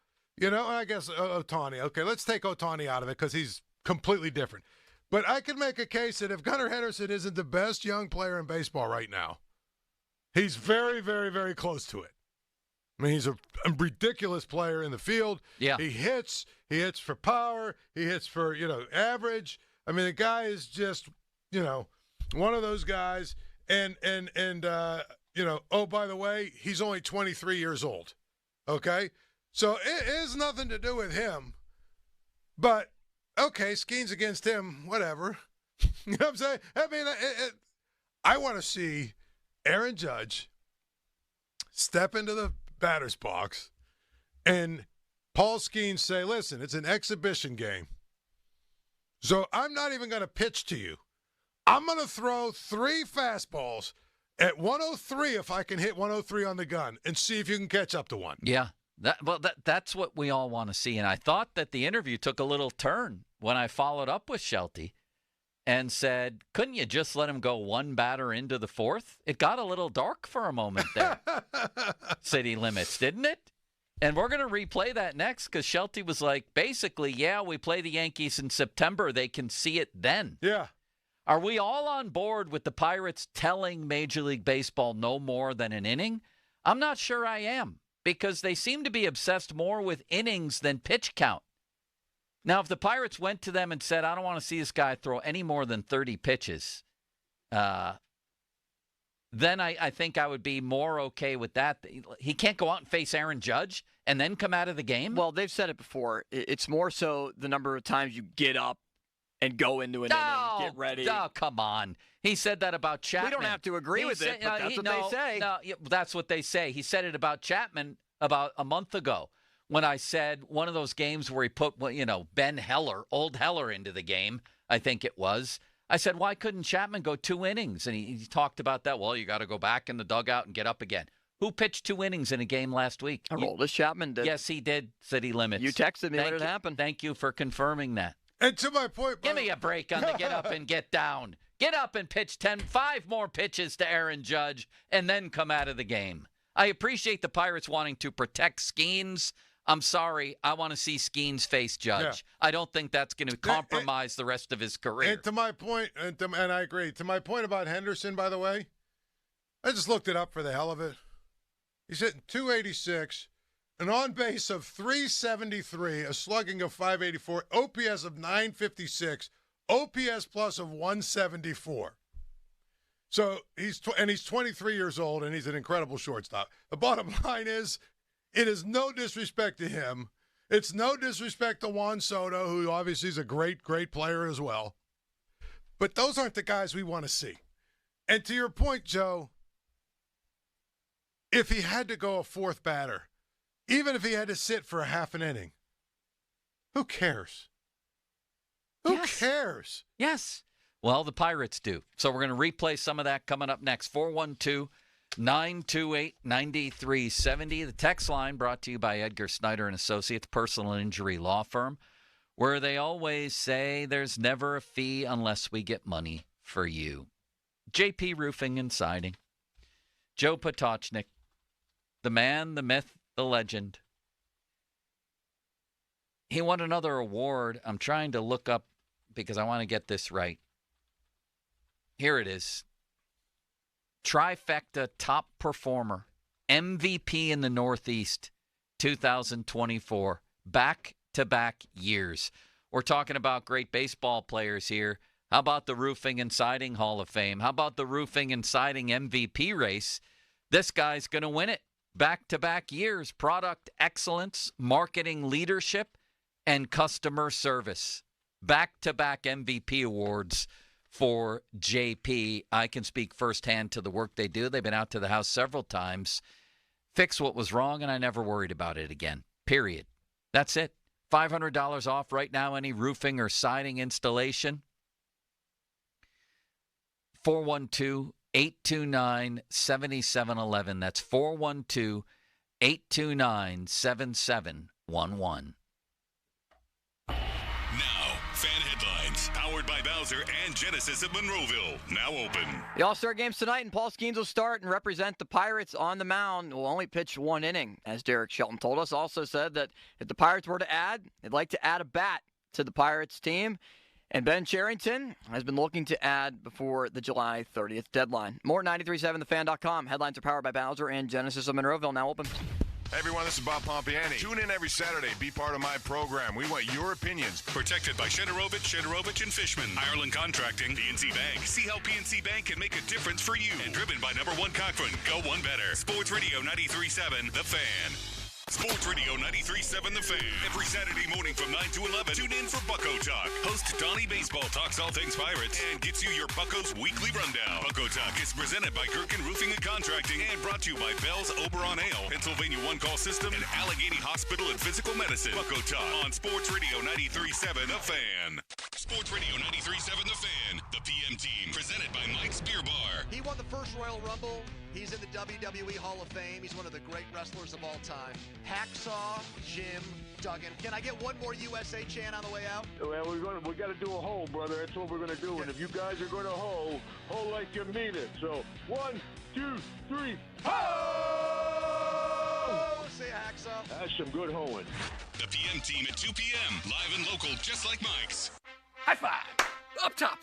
I guess Ohtani. Okay, let's take Ohtani out of it because he's completely different. But I could make a case that if Gunnar Henderson isn't the best young player in baseball right now, he's very, very, very close to it. I mean, he's a ridiculous player in the field. Yeah. He hits for power. He hits for, average. I mean, the guy is just, one of those guys. And oh, by the way, he's only 23 years old, okay? So it has nothing to do with him. But, okay, Skenes against him, whatever. You know what I'm saying? I mean, I want to see Aaron Judge step into the batter's box and Paul Skenes say, listen, it's an exhibition game. So I'm not even going to pitch to you. I'm going to throw 3 fastballs at 103 if I can hit 103 on the gun and see if you can catch up to one. Yeah, that's what we all want to see. And I thought that the interview took a little turn when I followed up with Shelty and said, couldn't you just let him go one batter into the 4th? It got a little dark for a moment there. City Limits, didn't it? And we're going to replay that next because Shelty was like, basically, yeah, we play the Yankees in September. They can see it then. Yeah. Are we all on board with the Pirates telling Major League Baseball no more than an inning? I'm not sure I am because they seem to be obsessed more with innings than pitch count. Now, if the Pirates went to them and said, I don't want to see this guy throw any more than 30 pitches, then I think I would be more okay with that. He can't go out and face Aaron Judge and then come out of the game? Well, they've said it before. It's more so the number of times you get up and go into an inning, get ready. Oh, come on. He said that about Chapman. We don't have to agree with it, but that's what they say. No, that's what they say. He said it about Chapman about a month ago when I said one of those games where he put, Ben Heller, old Heller, into the game, I think it was. I said, why couldn't Chapman go 2 innings? And he talked about that. Well, you got to go back in the dugout and get up again. Who pitched 2 innings in a game last week? Aroldis Chapman did. Yes, he did. City limits. You texted me when it happened. Thank you for confirming that. And to my point, give me a break on the get up and get down. Get up and pitch 5 more pitches to Aaron Judge, and then come out of the game. I appreciate the Pirates wanting to protect Skenes. I'm sorry. I want to see Skenes face Judge. Yeah. I don't think that's going to compromise the rest of his career. And to my point, and I agree, to my point about Henderson, by the way, I just looked it up for the hell of it. He's hitting .286, an on-base of .373, a slugging of .584, OPS of .956, OPS plus of .174. So he's 23 years old, and he's an incredible shortstop. The bottom line is, it is no disrespect to him. It's no disrespect to Juan Soto, who obviously is a great, great player as well. But those aren't the guys we want to see. And to your point, Joe, if he had to go a fourth batter, even if he had to sit for a half an inning, who cares? Who cares? Yes. Well, the Pirates do. So we're going to replay some of that coming up next. 412-928-9370. The text line brought to you by Edgar Snyder and Associates, personal injury law firm, where they always say there's never a fee unless we get money for you. JP Roofing and Siding. Joe Potocznik, the man, the myth, the legend. He won another award. I'm trying to look up because I want to get this right. Here it is. Trifecta top performer, MVP in the Northeast, 2024. Back-to-back years. We're talking about great baseball players here. How about the Roofing and Siding Hall of Fame? How about the Roofing and Siding MVP race? This guy's going to win it. Back-to-back years. Product excellence, marketing leadership, and customer service. Back-to-back MVP awards for JP. I can speak firsthand to the work they do. They've been out to the house several times. Fix what was wrong, and I never worried about it again. Period. That's it. $500 off right now, any roofing or siding installation. 412-829-7711. That's 412-829-7711. Fan headlines, powered by Bowser and Genesis of Monroeville, now open. The All-Star games tonight, and Paul Skenes will start and represent the Pirates on the mound. Will only pitch 1 inning, as Derck Shelton told us. Also said that if the Pirates were to add, they'd like to add a bat to the Pirates team. And Ben Cherington has been looking to add before the July 30th deadline. More at 937thefan.com. Headlines are powered by Bowser and Genesis of Monroeville, now open. Hey everyone, this is Bob Pompiani. Tune in every Saturday. Be part of my program. We want your opinions. Protected by Shederovich and Fishman. Ireland Contracting, PNC Bank. See how PNC Bank can make a difference for you. And driven by number 1 Cochran. Go one better. Sports Radio 93.7, The Fan. Sports Radio 93.7 The Fan. Every Saturday morning from 9 to 11. Tune in for Bucko Talk. Host Donnie Baseball talks all things Pirates and gets you your Buccos weekly rundown. Bucko Talk is presented by Gerken Roofing and Contracting and brought to you by Bell's Oberon Ale, Pennsylvania One Call System, and Allegheny Hospital and Physical Medicine. Bucko Talk on Sports Radio 93.7 The Fan. Sports Radio 93.7 The Fan. The PM team presented by Mike's Beer Bar. He won the first Royal Rumble. He's in the WWE Hall of Fame. He's one of the great wrestlers of all time. Hacksaw Jim Duggan. Can I get one more USA chant on the way out? Well, we got to do a hoe, brother. That's what we're going to do. Yeah. And if you guys are going to hoe like you mean it. So 1, 2, 3, ho! Say hacksaw. That's some good hoeing. The PM team at 2 p.m. Live and local, just like Mike's. High five. Up top.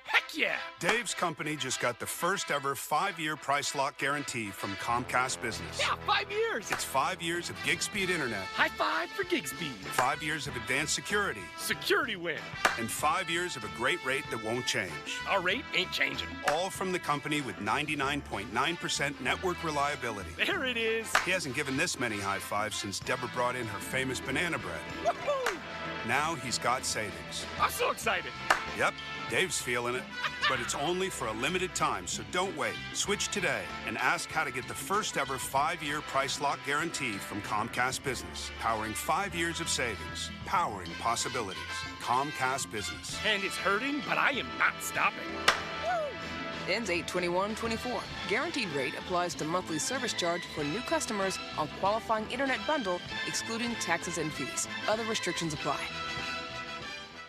Heck yeah! Dave's company just got the first ever 5-year price lock guarantee from Comcast Business. Yeah, 5 years! It's 5 years of gig speed internet. High five for gig speed. 5 years of advanced security. Security win. And 5 years of a great rate that won't change. Our rate ain't changing. All from the company with 99.9% network reliability. There it is. He hasn't given this many high fives since Deborah brought in her famous banana bread. Woohoo! Now he's got savings. I'm so excited. Yep, Dave's feeling it. But it's only for a limited time, so don't wait. Switch today and ask how to get the first ever 5-year price lock guarantee from Comcast Business. Powering 5 years of savings. Powering possibilities. Comcast Business. And it's hurting, but I am not stopping. Woo! Ends 8/21/24. Guaranteed rate applies to monthly service charge for new customers on qualifying internet bundle, excluding taxes and fees. Other restrictions apply.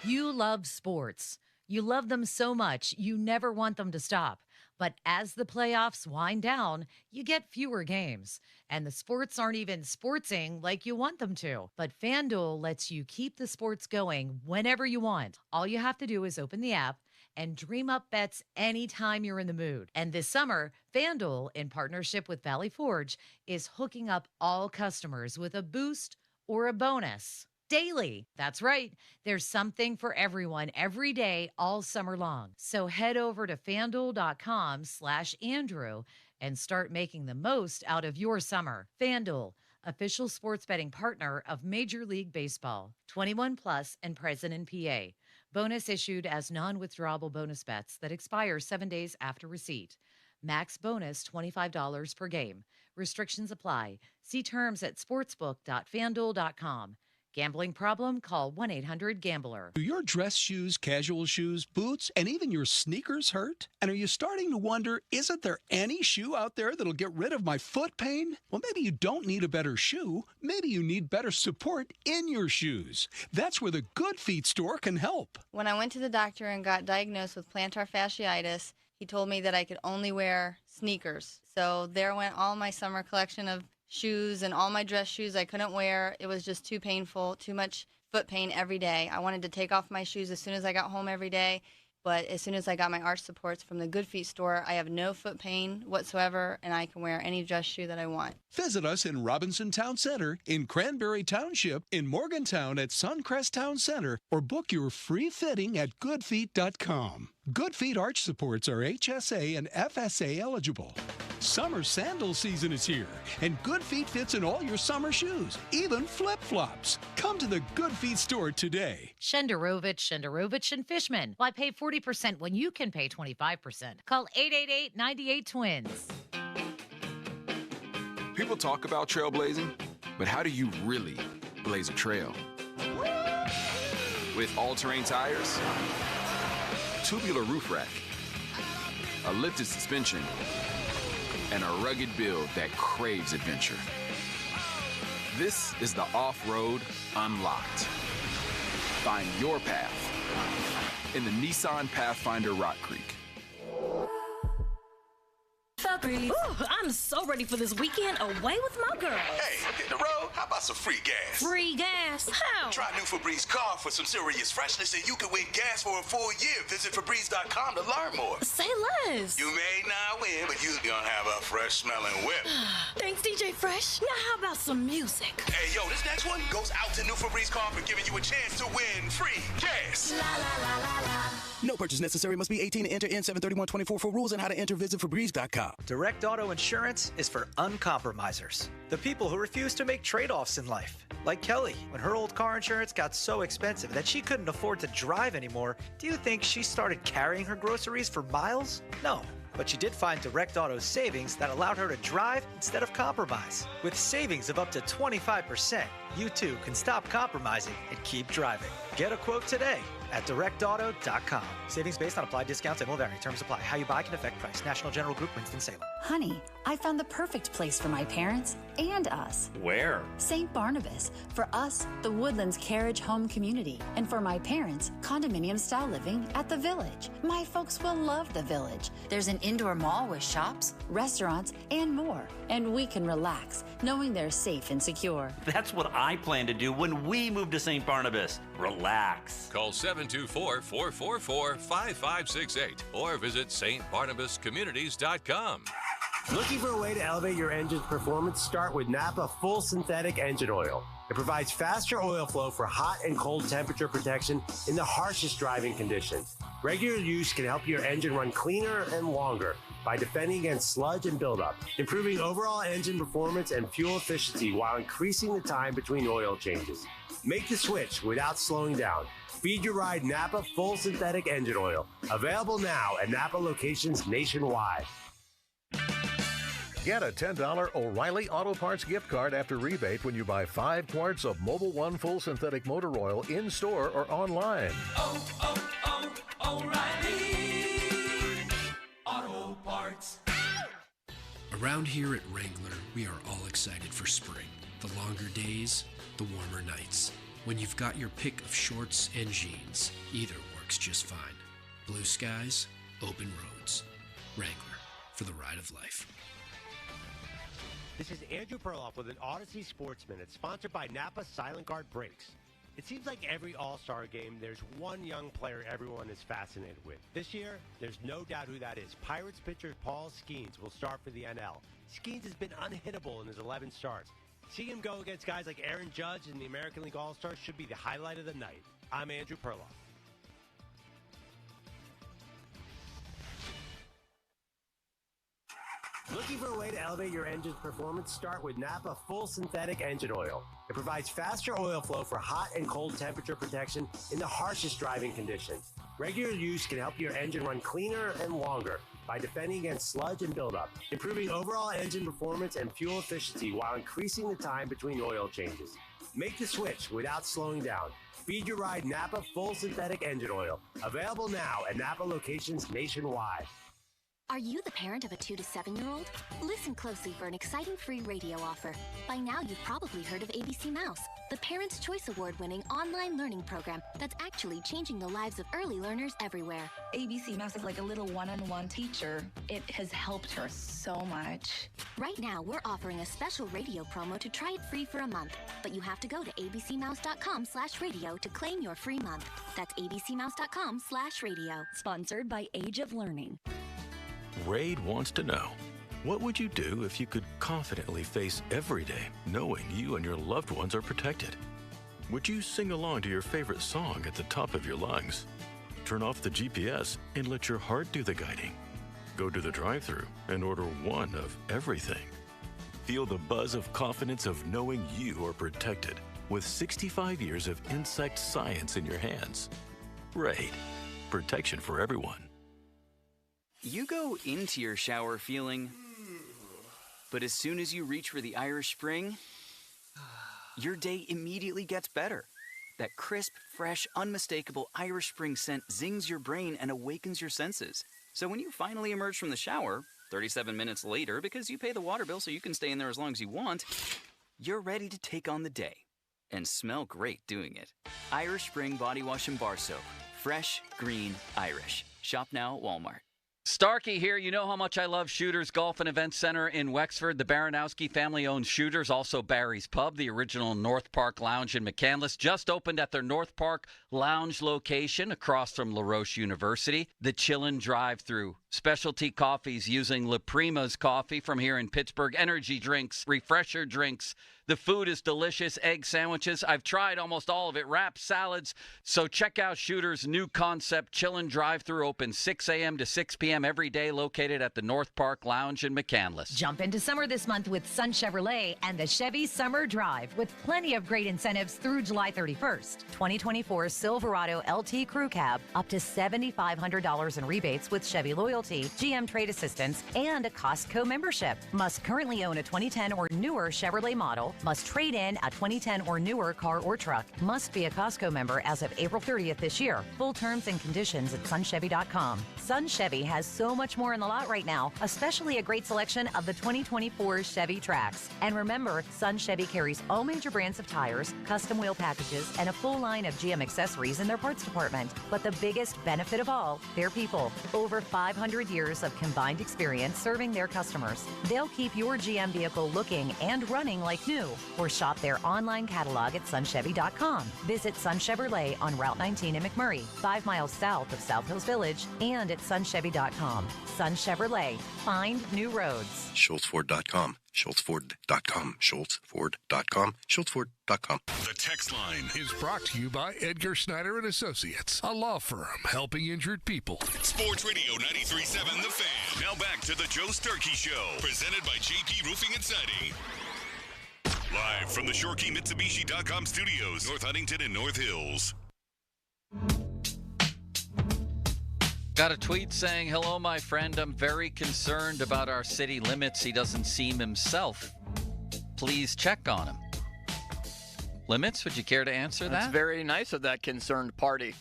You love sports. You love them so much, you never want them to stop. But as the playoffs wind down, you get fewer games. And the sports aren't even sportsing like you want them to. But FanDuel lets you keep the sports going whenever you want. All you have to do is open the app and dream up bets anytime you're in the mood. And this summer, FanDuel, in partnership with Valley Forge, is hooking up all customers with a boost or a bonus. Daily. That's right. There's something for everyone every day all summer long. So head over to FanDuel.com/Andrew and start making the most out of your summer. FanDuel, official sports betting partner of Major League Baseball. 21 plus and present in PA. Bonus issued as non-withdrawable bonus bets that expire 7 days after receipt. Max bonus $25 per game. Restrictions apply. See terms at sportsbook.fanduel.com. Gambling problem? Call 1-800-GAMBLER. Do your dress shoes, casual shoes, boots, and even your sneakers hurt? And are you starting to wonder, isn't there any shoe out there that'll get rid of my foot pain? Well, maybe you don't need a better shoe. Maybe you need better support in your shoes. That's where the Good Feet store can help. When I went to the doctor and got diagnosed with plantar fasciitis, he told me that I could only wear sneakers. So there went all my summer collection of shoes and all my dress shoes I couldn't wear. It was just too painful, too much foot pain every day. I wanted to take off my shoes as soon as I got home every day, but as soon as I got my arch supports from the Good Feet store, I have no foot pain whatsoever, and I can wear any dress shoe that I want. Visit us in Robinson Town Center, in Cranberry Township, in Morgantown at Suncrest Town Center, or book your free fitting at goodfeet.com. Good Feet arch supports are HSA and FSA eligible. Summer sandal season is here, and Good Feet fits in all your summer shoes, even flip-flops. Come to the Good Feet store today. Shenderovich, and Fishman. Why pay 40% when you can pay 25%? Call 888-98-TWINS. People talk about trailblazing, but how do you really blaze a trail? With all-terrain tires, tubular roof rack, a lifted suspension, and a rugged build that craves adventure. This is the Off-Road Unlocked. Find your path in the Nissan Pathfinder Rock Creek. Ooh, I'm so ready for this weekend away with my girl. Hey, hit the road? How about some free gas? Free gas? How? Try new Febreze car for some serious freshness and you can win gas for a full year. Visit Febreze.com to learn more. Say less. You may not win, but you're gonna have a fresh smelling whip. Thanks, DJ Fresh. Now how about some music? Hey, yo, this next one goes out to new Febreze car for giving you a chance to win free gas. La, la, la, la, la. No purchase necessary. Must be 18 to enter N73124 for rules and how to enter. Visit Febreze.com. Direct Auto Insurance is for uncompromisers. The people who refuse to make trade-offs in life. Like Kelly, when her old car insurance got so expensive that she couldn't afford to drive anymore, do you think she started carrying her groceries for miles? No. But she did find Direct Auto's savings that allowed her to drive instead of compromise. With savings of up to 25%, you too can stop compromising and keep driving. Get a quote today at directauto.com. Savings based on applied discounts and will vary. Terms apply. How you buy can affect price. National General Group, Winston-Salem. Honey, I found the perfect place for my parents and us. Where? St. Barnabas. For us, the Woodlands Carriage Home Community. And for my parents, condominium-style living at the Village. My folks will love the Village. There's an indoor mall with shops, restaurants, and more. And we can relax, knowing they're safe and secure. That's what I plan to do when we move to St. Barnabas. Relax. Call 724-444-5568 or visit stbarnabascommunities.com. Looking for a way to elevate your engine's performance? Start with Napa Full Synthetic Engine Oil. It provides faster oil flow for hot and cold temperature protection in the harshest driving conditions. Regular use can help your engine run cleaner and longer by defending against sludge and buildup, improving overall engine performance and fuel efficiency while increasing the time between oil changes. Make the switch without slowing down. Feed your ride Napa Full Synthetic Engine Oil. Available now at Napa locations nationwide. Get a $10 O'Reilly Auto Parts gift card after rebate when you buy 5 quarts of Mobil 1 Full Synthetic Motor Oil in-store or online. O'Reilly Auto sports. Around here at Wrangler, we are all excited for spring. The longer days, the warmer nights. When you've got your pick of shorts and jeans, either works just fine. Blue skies, open roads. Wrangler, for the ride of life. This is Andrew Perloff with an Odyssey Sportsman. It's sponsored by Napa Silent Guard Brakes. It seems like every All-Star game, there's one young player everyone is fascinated with. This year, there's no doubt who that is. Pirates pitcher Paul Skenes will start for the NL. Skenes has been unhittable in his 11 starts. Seeing him go against guys like Aaron Judge and the American League All-Stars should be the highlight of the night. I'm Andrew Perloff. Looking for a way to elevate your engine's performance? Start with Napa Full Synthetic Engine Oil. It provides faster oil flow for hot and cold temperature protection in the harshest driving conditions. Regular use can help your engine run cleaner and longer by defending against sludge and buildup, improving overall engine performance and fuel efficiency while increasing the time between oil changes. Make the switch without slowing down. Speed your ride Napa Full Synthetic Engine Oil. Available now at Napa locations nationwide. Are you the parent of a 2 to 7-year-old? Listen closely for an exciting free radio offer. By now, you've probably heard of ABC Mouse, the Parents' Choice Award-winning online learning program that's actually changing the lives of early learners everywhere. ABC Mouse is like a little one-on-one teacher. It has helped her so much. Right now, we're offering a special radio promo to try it free for a month, but you have to go to abcmouse.com/radio to claim your free month. That's abcmouse.com/radio. Sponsored by Age of Learning. Raid wants to know, what would you do if you could confidently face every day knowing you and your loved ones are protected? Would you sing along to your favorite song at the top of your lungs? Turn off the GPS and let your heart do the guiding? Go to the drive-thru and order one of everything? Feel the buzz of confidence of knowing you are protected with 65 years of insect science in your hands. Raid. Protection for everyone. You go into your shower feeling, but as soon as you reach for the Irish Spring, your day immediately gets better. That crisp, fresh, unmistakable Irish Spring scent zings your brain and awakens your senses. So when you finally emerge from the shower, 37 minutes later, because you pay the water bill so you can stay in there as long as you want, you're ready to take on the day and smell great doing it. Irish Spring Body Wash and Bar Soap. Fresh, green, Irish. Shop now at Walmart. Starkey here. You know how much I love Shooters Golf and Event Center in Wexford. The Baranowski family owns Shooters, also Barry's Pub, the original North Park Lounge in McCandless, just opened at their North Park Lounge location across from La Roche University. The Chillin' Drive-Thru. Specialty coffees using La Prima's coffee from here in Pittsburgh. Energy drinks, refresher drinks. The food is delicious. Egg sandwiches. I've tried almost all of it. Wraps, salads. So check out Shooter's new concept, Chillin' Drive-Thru, open 6 a.m. to 6 p.m. every day, located at the North Park Lounge in McCandless. Jump into summer this month with Sun Chevrolet and the Chevy Summer Drive with plenty of great incentives through July 31st. 2024 Silverado LT Crew Cab, up to $7,500 in rebates with Chevy Loyalty, GM Trade Assistance, and a Costco membership. Must currently own a 2010 or newer Chevrolet model. Must trade in a 2010 or newer car or truck. Must be a Costco member as of April 30th this year. Full terms and conditions at sunchevy.com. Sun Chevy has so much more in the lot right now, especially a great selection of the 2024 Chevy Trax. And remember, Sun Chevy carries all major brands of tires, custom wheel packages, and a full line of GM accessories in their parts department. But the biggest benefit of all, their people. Over 500 years of combined experience serving their customers. They'll keep your GM vehicle looking and running like new. Or shop their online catalog at sunchevy.com. Visit Sun Chevrolet on Route 19 in McMurray, 5 miles south of South Hills Village, and at sunchevy.com. Sun Chevrolet. Find new roads. SchultzFord.com. SchultzFord.com. SchultzFord.com. SchultzFord.com. The text line is brought to you by Edgar Snyder and Associates, a law firm helping injured people. Sports Radio 93.7 The Fan. Now back to the Joe Starkey Show, presented by JP Roofing and Siding. Live from the ShoreKeyMitsubishi.com studios, North Huntington and North Hills. Got a tweet saying, "Hello, my friend. I'm very concerned about our city limits. He doesn't seem himself. Please check on him." Limits, would you care to answer that? That's very nice of that concerned party.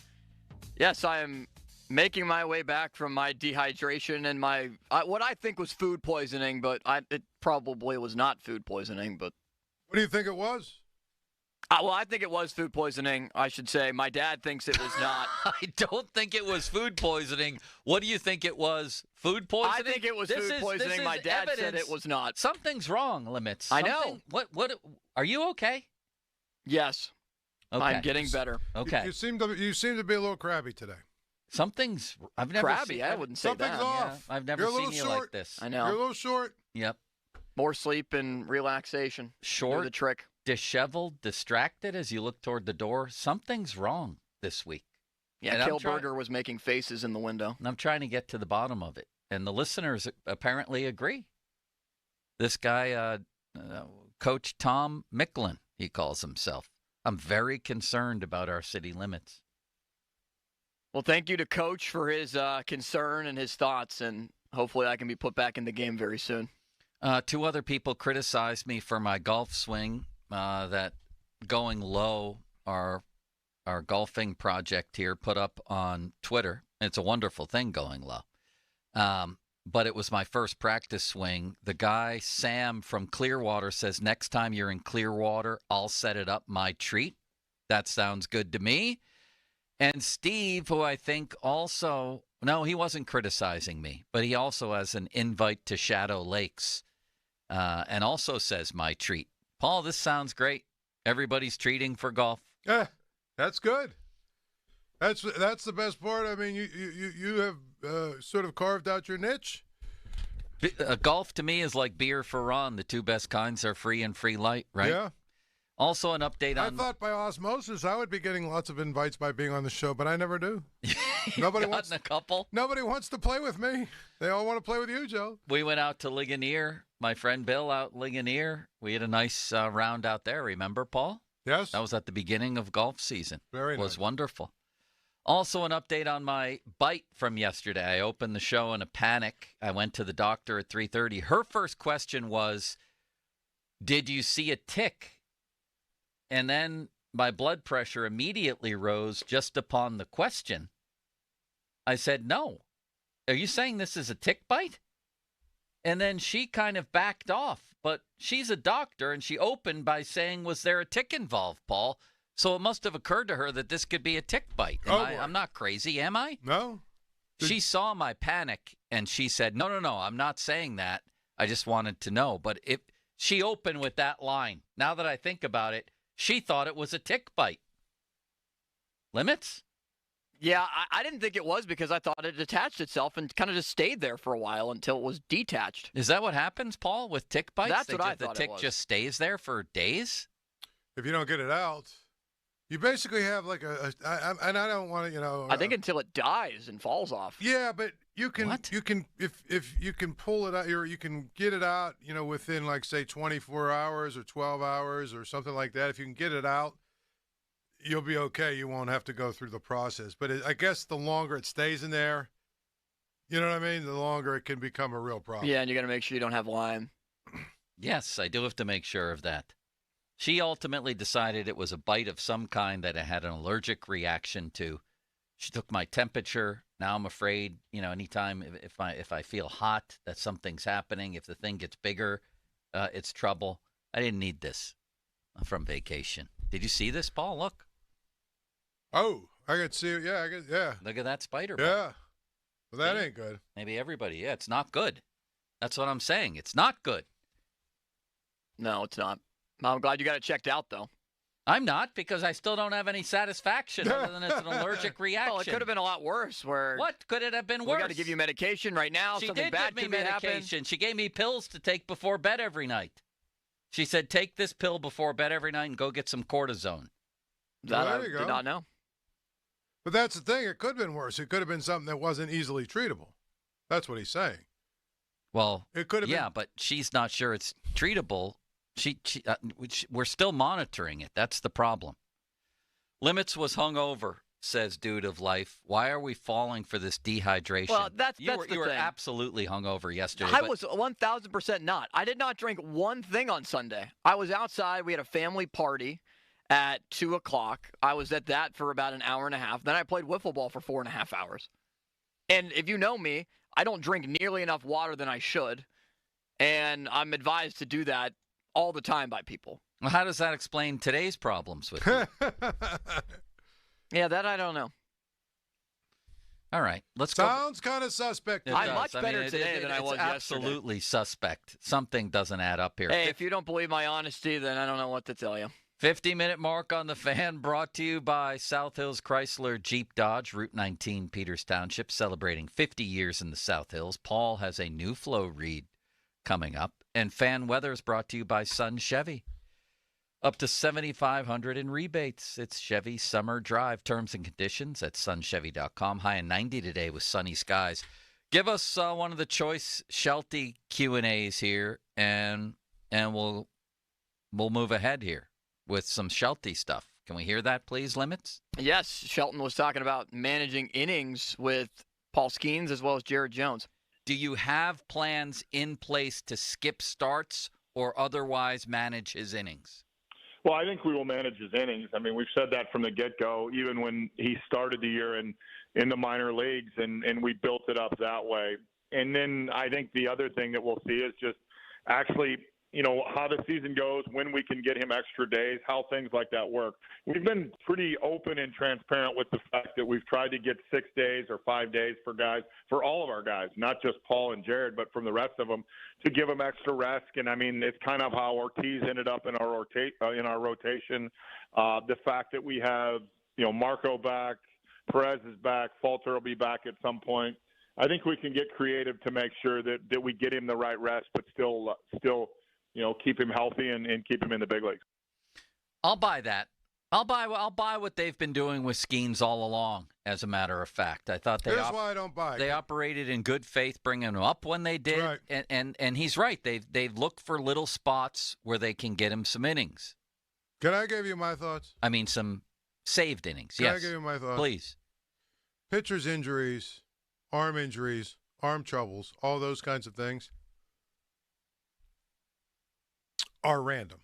Yes, I am Making my way back from my dehydration and my what I think was food poisoning, but it probably was not food poisoning. But what do you think it was? Well, I think it was food poisoning, I should say. My dad thinks it was not. I don't think it was food poisoning. What do you think it was? Food poisoning? I think it was food poisoning. My dad said it was not. Something's wrong, Limits. I know. What? Are you okay? Yes. Okay. I'm getting better. Okay. You seem to be a little crabby today. I've never crabby. seen. I wouldn't say something's that. off. Yeah, I've never seen you like this. I know. You're a little short. Yep. More sleep and relaxation. Short. Do the trick. Disheveled, distracted as you look toward the door. Something's wrong this week. Yeah, Kilberger was making faces in the window. And I'm trying to get to the bottom of it. And the listeners apparently agree. This guy, Coach Tom Micklin, he calls himself. I'm very concerned about our city limits. Well, thank you to Coach for his concern and his thoughts, and hopefully I can be put back in the game very soon. 2 other people criticized me for my golf swing, that going low, our golfing project here put up on Twitter. It's a wonderful thing going low. But it was my first practice swing. The guy, Sam from Clearwater, says, next time you're in Clearwater, I'll set it up my treat. That sounds good to me. And Steve, who I think also, no, he wasn't criticizing me, but he also has an invite to Shadow Lakes and also says my treat. Paul, this sounds great. Everybody's treating for golf. Yeah, that's good. That's the best part. I mean, you have sort of carved out your niche. Golf to me is like beer for Ron. The 2 best kinds are free and free light, right? Yeah. Also an update on... I thought by osmosis I would be getting lots of invites by being on the show, but I never do. Nobody wants a couple. Nobody wants to play with me. They all want to play with you, Joe. We went out to Ligonier. My friend Bill out Ligonier. We had a nice round out there. Remember, Paul? Yes. That was at the beginning of golf season. Very nice. It was wonderful. Also an update on my bite from yesterday. I opened the show in a panic. I went to the doctor at 3:30. Her first question was, did you see a tick? And then my blood pressure immediately rose just upon the question. I said, no. Are you saying this is a tick bite? And then she kind of backed off. But she's a doctor, and she opened by saying, was there a tick involved, Paul? So it must have occurred to her that this could be a tick bite. I'm not crazy, am I? No. She saw my panic, and she said, no, I'm not saying that. I just wanted to know. But she opened with that line. Now that I think about it, she thought it was a tick bite. Limits? Yeah, I didn't think it was because I thought it detached itself and kind of just stayed there for a while until it was detached. Is that what happens, Paul, with tick bites? That's what I thought the tick it was. just stays there for days? If you don't get it out, you basically have like and I don't want to, I think until it dies and falls off. Yeah, but you can if you can pull it out, or you can get it out, within like say 24 hours or 12 hours or something like that. If you can get it out, you'll be okay. You won't have to go through the process. But I guess the longer it stays in there, you know what I mean? The longer it can become a real problem. Yeah, and you got to make sure you don't have Lyme. Yes, I do have to make sure of that. She ultimately decided it was a bite of some kind that I had an allergic reaction to. She took my temperature. Now I'm afraid, anytime if I feel hot, that something's happening. If the thing gets bigger, it's trouble. I didn't need this from vacation. Did you see this, Paul? Look. Oh, I could see it. Yeah. Look at that spider bite. Yeah. Well, that ain't good. Maybe everybody. Yeah, it's not good. That's what I'm saying. It's not good. No, it's not. I'm glad you got it checked out, though. I'm not, because I still don't have any satisfaction other than it's an allergic reaction. Well, it could have been a lot worse. What could it have been worse? We got to give you medication right now. She Something did bad give me could medication. happen. She gave me pills to take before bed every night. She said, take this pill before bed every night and go get some cortisone. That I did not know. But that's the thing. It could have been worse. It could have been something that wasn't easily treatable. That's what he's saying. Well, it could have been. Yeah, but she's not sure it's treatable. We're still monitoring it. That's the problem. Limits was hungover, says Dude of Life. Why are we falling for this dehydration? Well, that's you the were thing. absolutely hungover yesterday. I was 1,000% not. I did not drink one thing on Sunday. I was outside. We had a family party at 2 o'clock. I was at that for about an hour and a half. Then I played wiffle ball for 4.5 hours. And if you know me, I don't drink nearly enough water than I should. And I'm advised to do that all the time by people. Well, how does that explain today's problems with you? Yeah, that I don't know. All right, let's go. Sounds kind of suspect. I'm much better today than I was yesterday. Absolutely suspect. Something doesn't add up here. Hey, if you don't believe my honesty, then I don't know what to tell you. 50-minute mark on the Fan, brought to you by South Hills Chrysler Jeep Dodge, Route 19, Peters Township, celebrating 50 years in the South Hills. Paul has a new flow read coming up. And Fan Weather is brought to you by Sun Chevy. Up to $7,500 in rebates. It's Chevy Summer Drive. Terms and conditions at sunchevy.com. High in 90 today with sunny skies. Give us one of the choice Shelty Q&As here, and we'll move ahead here with some Shelty stuff. Can we hear that, please, Limits? Yes, Shelton was talking about managing innings with Paul Skenes as well as Jared Jones. Do you have plans in place to skip starts or otherwise manage his innings? Well, I think we will manage his innings. I mean, we've said that from the get-go, even when he started the year in the minor leagues, and we built it up that way. And then I think the other thing that we'll see is just actually, how the season goes, when we can get him extra days, how things like that work. We've been pretty open and transparent with the fact that we've tried to get 6 days or 5 days for guys, for all of our guys, not just Paul and Jared, but from the rest of them, to give them extra rest. And I mean, it's kind of how Ortiz ended up in our rotation. The fact that we have, Marco back, Perez is back, Falter will be back at some point. I think we can get creative to make sure that we get him the right rest, but still keep him healthy and keep him in the big leagues. I'll buy that. I'll buy what they've been doing with Skenes all along. As a matter of fact, I thought Here's why I don't buy it. They operated in good faith, bringing him up when they did, right. and he's right. They've looked for little spots where they can get him some innings. Can I give you my thoughts? I mean, some saved innings. Can Yes, I give you my thoughts? Please. Pitchers' injuries, arm troubles, all those kinds of things are random.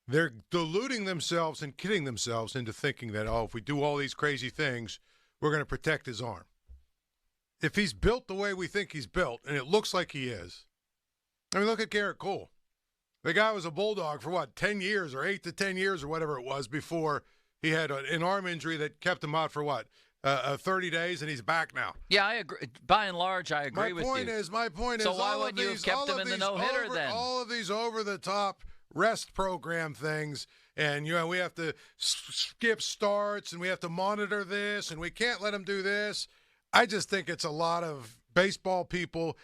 They're deluding themselves and kidding themselves into thinking that, if we do all these crazy things, we're going to protect his arm. If he's built the way we think he's built, and it looks like he is, I mean, look at Garrett Cole. The guy was a Bulldog for 10 years or 8 to 10 years or whatever it was before he had an arm injury that kept him out for 30 days, and he's back now. Yeah, I agree. By and large, I agree with you. My point is, so why wouldn't you have kept him in the no-hitter then? All of these over-the-top rest program things, and we have to skip starts, and we have to monitor this, and we can't let him do this. I just think it's a lot of baseball people.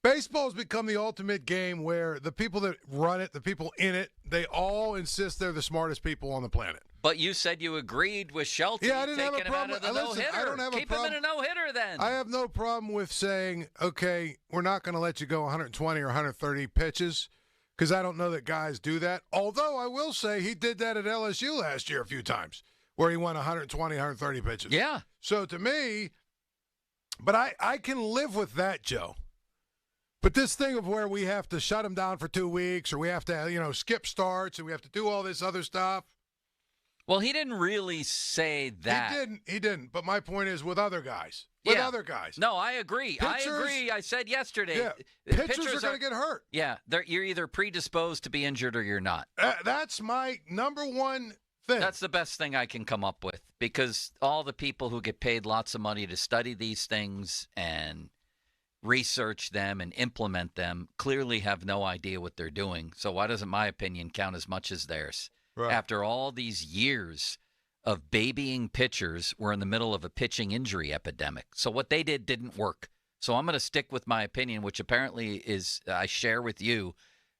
Baseball's become the ultimate game where the people that run it, the people in it, they all insist they're the smartest people on the planet. But you said you agreed with Shelton. Yeah, I didn't have a problem. I don't have Keep a problem. Him in a no-hitter then. I have no problem with saying, okay, we're not going to let you go 120 or 130 pitches, because I don't know that guys do that. Although I will say he did that at LSU last year a few times, where he went 120, 130 pitches. Yeah. So to me, but I can live with that, Joe. But this thing of where we have to shut him down for 2 weeks, or we have to, skip starts, and we have to do all this other stuff. Well, he didn't really say that. He didn't. But my point is with other guys. Other guys. No, I agree. Pitchers, I said yesterday. Yeah, pitchers are going to get hurt. Yeah, you're either predisposed to be injured or you're not. That's my number one thing. That's the best thing I can come up with, because all the people who get paid lots of money to study these things and research them and implement them clearly have no idea what they're doing. So why doesn't my opinion count as much as theirs? Right. After all these years of babying pitchers, we're in the middle of a pitching injury epidemic. So what they did didn't work. So I'm going to stick with my opinion, which apparently is, I share with you,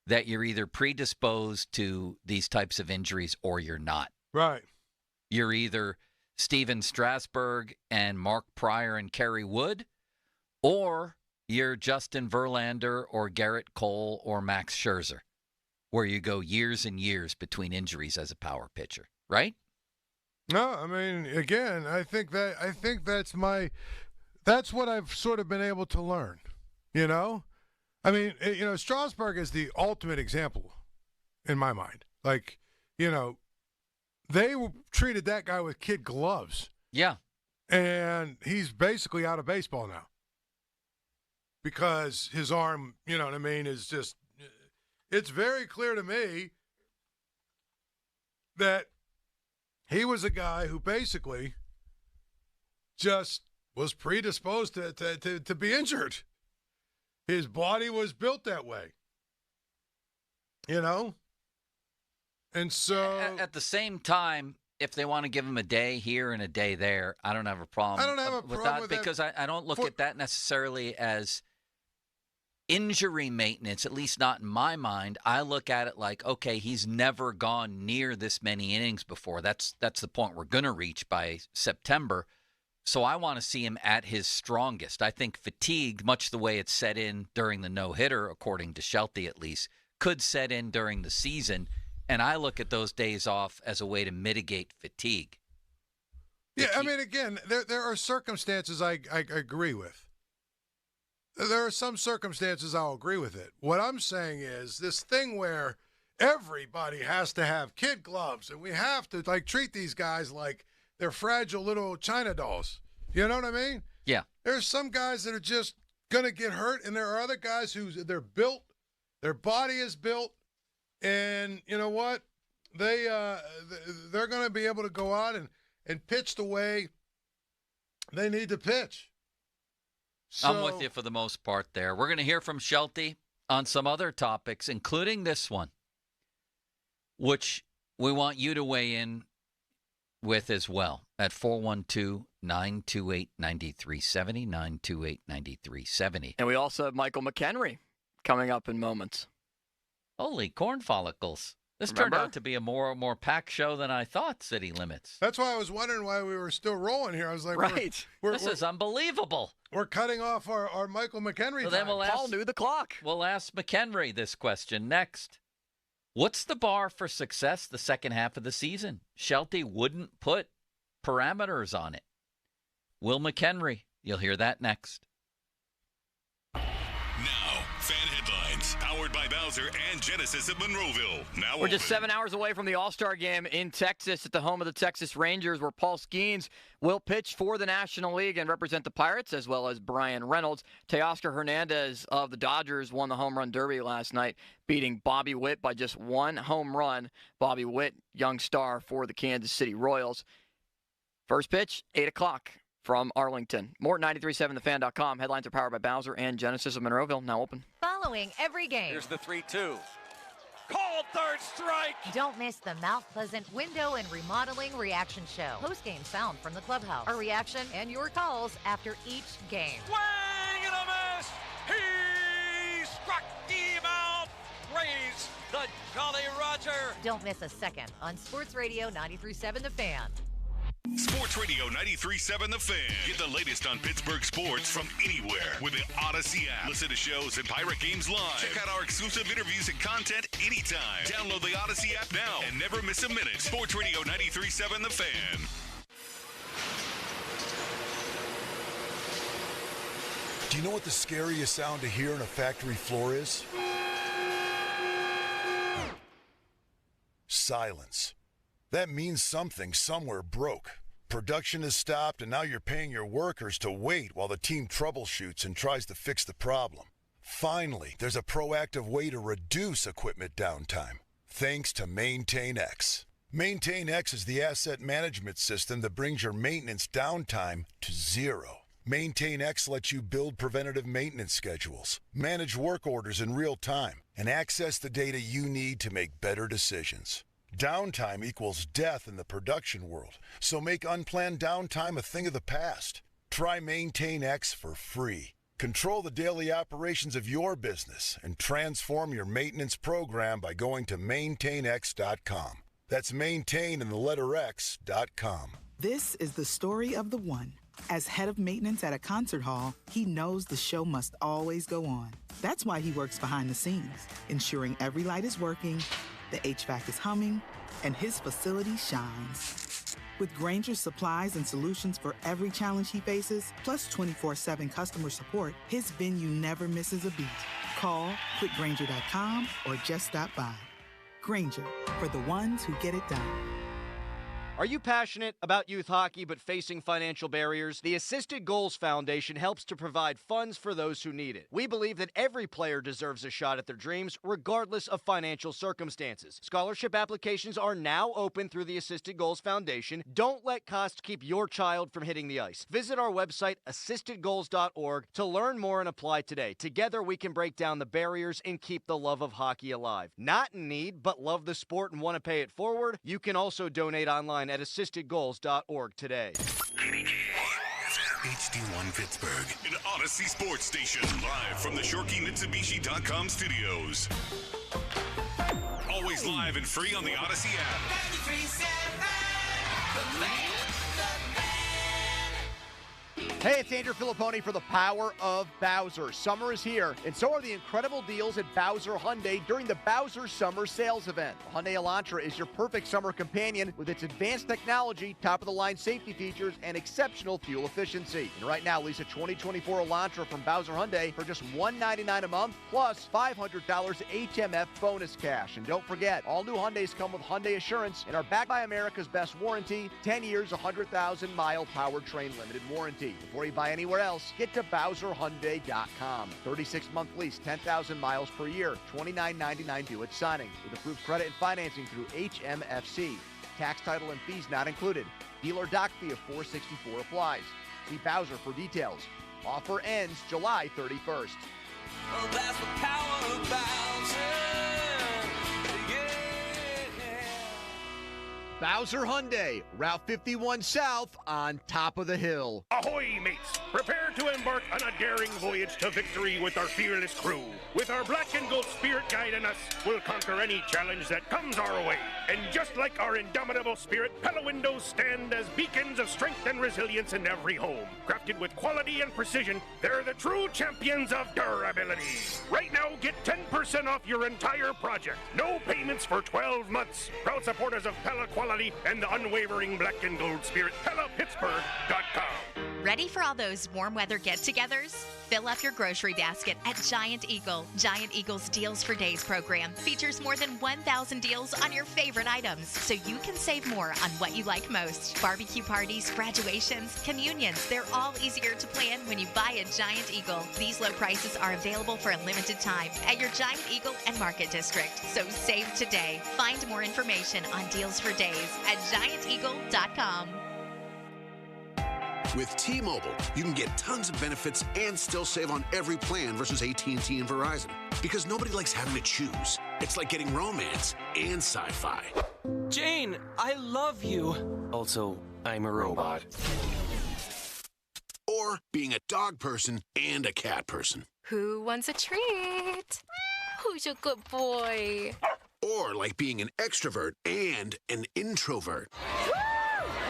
that you're either predisposed to these types of injuries or you're not. Right. You're either Steven Strasburg and Mark Pryor and Kerry Wood, or you're Justin Verlander or Garrett Cole or Max Scherzer, where you go years and years between injuries as a power pitcher, right? No, I mean, again, I think that's what I've sort of been able to learn, I mean, Strasburg is the ultimate example in my mind. Like, they treated that guy with kid gloves. Yeah. And he's basically out of baseball now because his arm, you know what I mean, is just – it's very clear to me that he was a guy who basically just was predisposed to be injured. His body was built that way, you know? And so – At the same time, if they want to give him a day here and a day there, I don't have a problem. I don't have a with problem that with because that. I don't look at that necessarily as injury maintenance, at least not in my mind. I look at it like, okay, he's never gone near this many innings before. That's the point we're going to reach by September. So I want to see him at his strongest. I think fatigue, much the way it's set in during the no-hitter, according to Shelty at least, could set in during the season. And I look at those days off as a way to mitigate fatigue. Yeah, I mean, again, there are circumstances I agree with. There are some circumstances I'll agree with it. What I'm saying is this thing where everybody has to have kid gloves and we have to, like, treat these guys like they're fragile little China dolls. You know what I mean? Yeah. There's some guys that are just going to get hurt, and there are other guys they're built, their body is built, and you know what? They're going to be able to go out and pitch the way they need to pitch. So, I'm with you for the most part there. We're going to hear from Shelty on some other topics, including this one, which we want you to weigh in with as well at 412-928-9370, 928-9370. And we also have Michael McKenry coming up in moments. Holy corn follicles. This Remember? turned out to be a more packed show than I thought, City Limits. That's why I was wondering why we were still rolling here. I was like, right. This is unbelievable. We're cutting off our Michael McKenry time. Paul knew the clock. We'll ask McKenry this question next. What's the bar for success the second half of the season? Shelty wouldn't put parameters on it. Will McKenry? You'll hear that next. Now, fan headlines, powered by Bowser and Genesis of Monroeville. Now We're just 7 hours away from the All-Star game in Texas at the home of the Texas Rangers, where Paul Skenes will pitch for the National League and represent the Pirates, as well as Brian Reynolds. Teoscar Hernandez of the Dodgers won the home run derby last night, beating Bobby Witt by just one home run. Bobby Witt, young star for the Kansas City Royals. First pitch, 8 o'clock. From Arlington. More at 937thefan.com. Headlines are powered by Bowser and Genesis of Monroeville. Now open. Following every game. Here's the 3-2. Called third strike. Don't miss the Mount Pleasant Window and Remodeling Reaction Show. Post-game sound from the clubhouse. Our reaction and your calls after each game. Swing and a miss. He struck him out. Praise the Jolly Roger. Don't miss a second on Sports Radio 93.7 The Fan. Sports Radio 93.7 The Fan. Get the latest on Pittsburgh sports from anywhere with the Odyssey app. Listen to shows and Pirate Games live. Check out our exclusive interviews and content anytime. Download the Odyssey app now and never miss a minute. Sports Radio 93.7 The Fan. Do you know what the scariest sound to hear on a factory floor is? Silence. That means something somewhere broke. Production has stopped, and now you're paying your workers to wait while the team troubleshoots and tries to fix the problem. Finally, there's a proactive way to reduce equipment downtime, thanks to MaintainX. MaintainX is the asset management system that brings your maintenance downtime to zero. MaintainX lets you build preventative maintenance schedules, manage work orders in real time, and access the data you need to make better decisions. Downtime equals death in the production world, so make unplanned downtime a thing of the past. Try MaintainX for free. Control the daily operations of your business and transform your maintenance program by going to maintainx.com. That's maintain in the letter X.com. This is the story of the one. As head of maintenance at a concert hall, he knows the show must always go on. That's why he works behind the scenes, ensuring every light is working, the HVAC is humming, and his facility shines. With Grainger's supplies and solutions for every challenge he faces, plus 24/7 customer support, his venue never misses a beat. Call quickgrainger.com or just stop by. Grainger, for the ones who get it done. Are you passionate about youth hockey but facing financial barriers? The Assisted Goals Foundation helps to provide funds for those who need it. We believe that every player deserves a shot at their dreams, regardless of financial circumstances. Scholarship applications are now open through the Assisted Goals Foundation. Don't let costs keep your child from hitting the ice. Visit our website, assistedgoals.org, to learn more and apply today. Together, we can break down the barriers and keep the love of hockey alive. Not in need, but love the sport and want to pay it forward? You can also donate online at assistedgoals.org today. HD1 Pittsburgh, an Odyssey sports station, live from the ShorkeyMitsubishi.com studios. Always live and free on the Odyssey app. Hey, it's Andrew Filipponi for the Power of Bowser. Summer is here, and so are the incredible deals at Bowser Hyundai during the Bowser Summer Sales Event. The Hyundai Elantra is your perfect summer companion with its advanced technology, top-of-the-line safety features, and exceptional fuel efficiency. And right now, lease a 2024 Elantra from Bowser Hyundai for just $199 a month, plus $500 HMF bonus cash. And don't forget, all new Hyundais come with Hyundai Assurance and are backed by America's best warranty, 10 years, 100,000-mile powertrain limited warranty. Before you buy anywhere else, get to BowserHyundai.com. 36-month lease, 10,000 miles per year, $29.99 due at signing. With approved credit and financing through HMFC. Tax, title, and fees not included. Dealer doc fee of $464 applies. See Bowser for details. Offer ends July 31st. Well, that's the power of Bowser. Bowser Hyundai, Route 51 South, on top of the hill. Ahoy, mates! Prepare to embark on a daring voyage to victory with our fearless crew. With our black and gold spirit guiding us, we'll conquer any challenge that comes our way. And just like our indomitable spirit, Pella windows stand as beacons of strength and resilience in every home. Crafted with quality and precision, they're the true champions of durability. Right now, get 10% off your entire project. No payments for 12 months. Proud supporters of Pella quality and the unwavering black and gold spirit, PellaPittsburgh.com. Ready for all those warm weather get-togethers? Fill up your grocery basket at Giant Eagle. Giant Eagle's Deals for Days program features more than 1,000 deals on your favorite items, so you can save more on what you like most. Barbecue parties, graduations, communions, they're all easier to plan when you buy at Giant Eagle. These low prices are available for a limited time at your Giant Eagle and Market District, so save today. Find more information on Deals for Days at GiantEagle.com. With T-Mobile, you can get tons of benefits and still save on every plan versus AT&T and Verizon. Because nobody likes having to choose. It's like getting romance and sci-fi. Jane, I love you. Also, I'm a robot. Or being a dog person and a cat person. Who wants a treat? Who's a good boy? Or like being an extrovert and an introvert. Woo!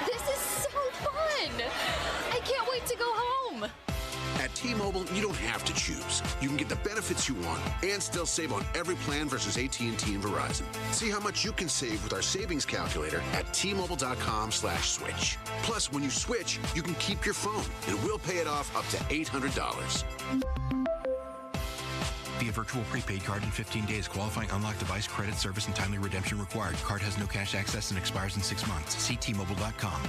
This is so fun! I can't wait to go home. At T-Mobile, you don't have to choose. You can get the benefits you want and still save on every plan versus AT&T and Verizon. See how much you can save with our savings calculator at T-Mobile.com/switch. Plus, when you switch, you can keep your phone, and we'll pay it off up to $800. Via virtual prepaid card in 15 days. Qualifying unlocked device, credit, service, and timely redemption required. Card has no cash access and expires in 6 months. See T-Mobile.com.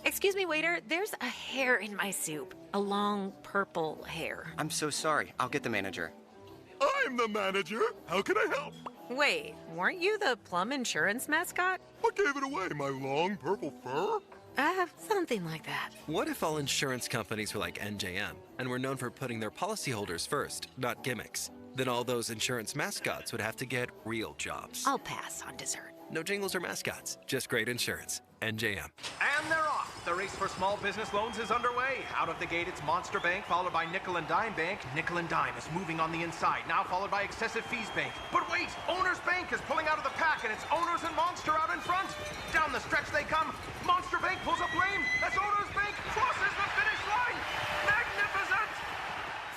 Excuse me, waiter. There's a hair in my soup. A long purple hair. I'm so sorry. I'll get the manager. I'm the manager. How can I help? Wait, weren't you the Plum Insurance mascot? What gave it away? My long purple fur? Something like that. What if all insurance companies were like NJM and were known for putting their policyholders first, not gimmicks? Then all those insurance mascots would have to get real jobs. I'll pass on dessert. No jingles or mascots, just great insurance. NJM. And they're off. The race for small business loans is underway. Out of the gate, it's Monster Bank, followed by Nickel and Dime Bank. Nickel and Dime is moving on the inside, now followed by Excessive Fees Bank. But wait, Owner's Bank is pulling out of the pack, and it's Owners and Monster out in front. Down the stretch they come. Monster Bank pulls up lane. That's Owner's Bank crosses the finish line. Magnificent!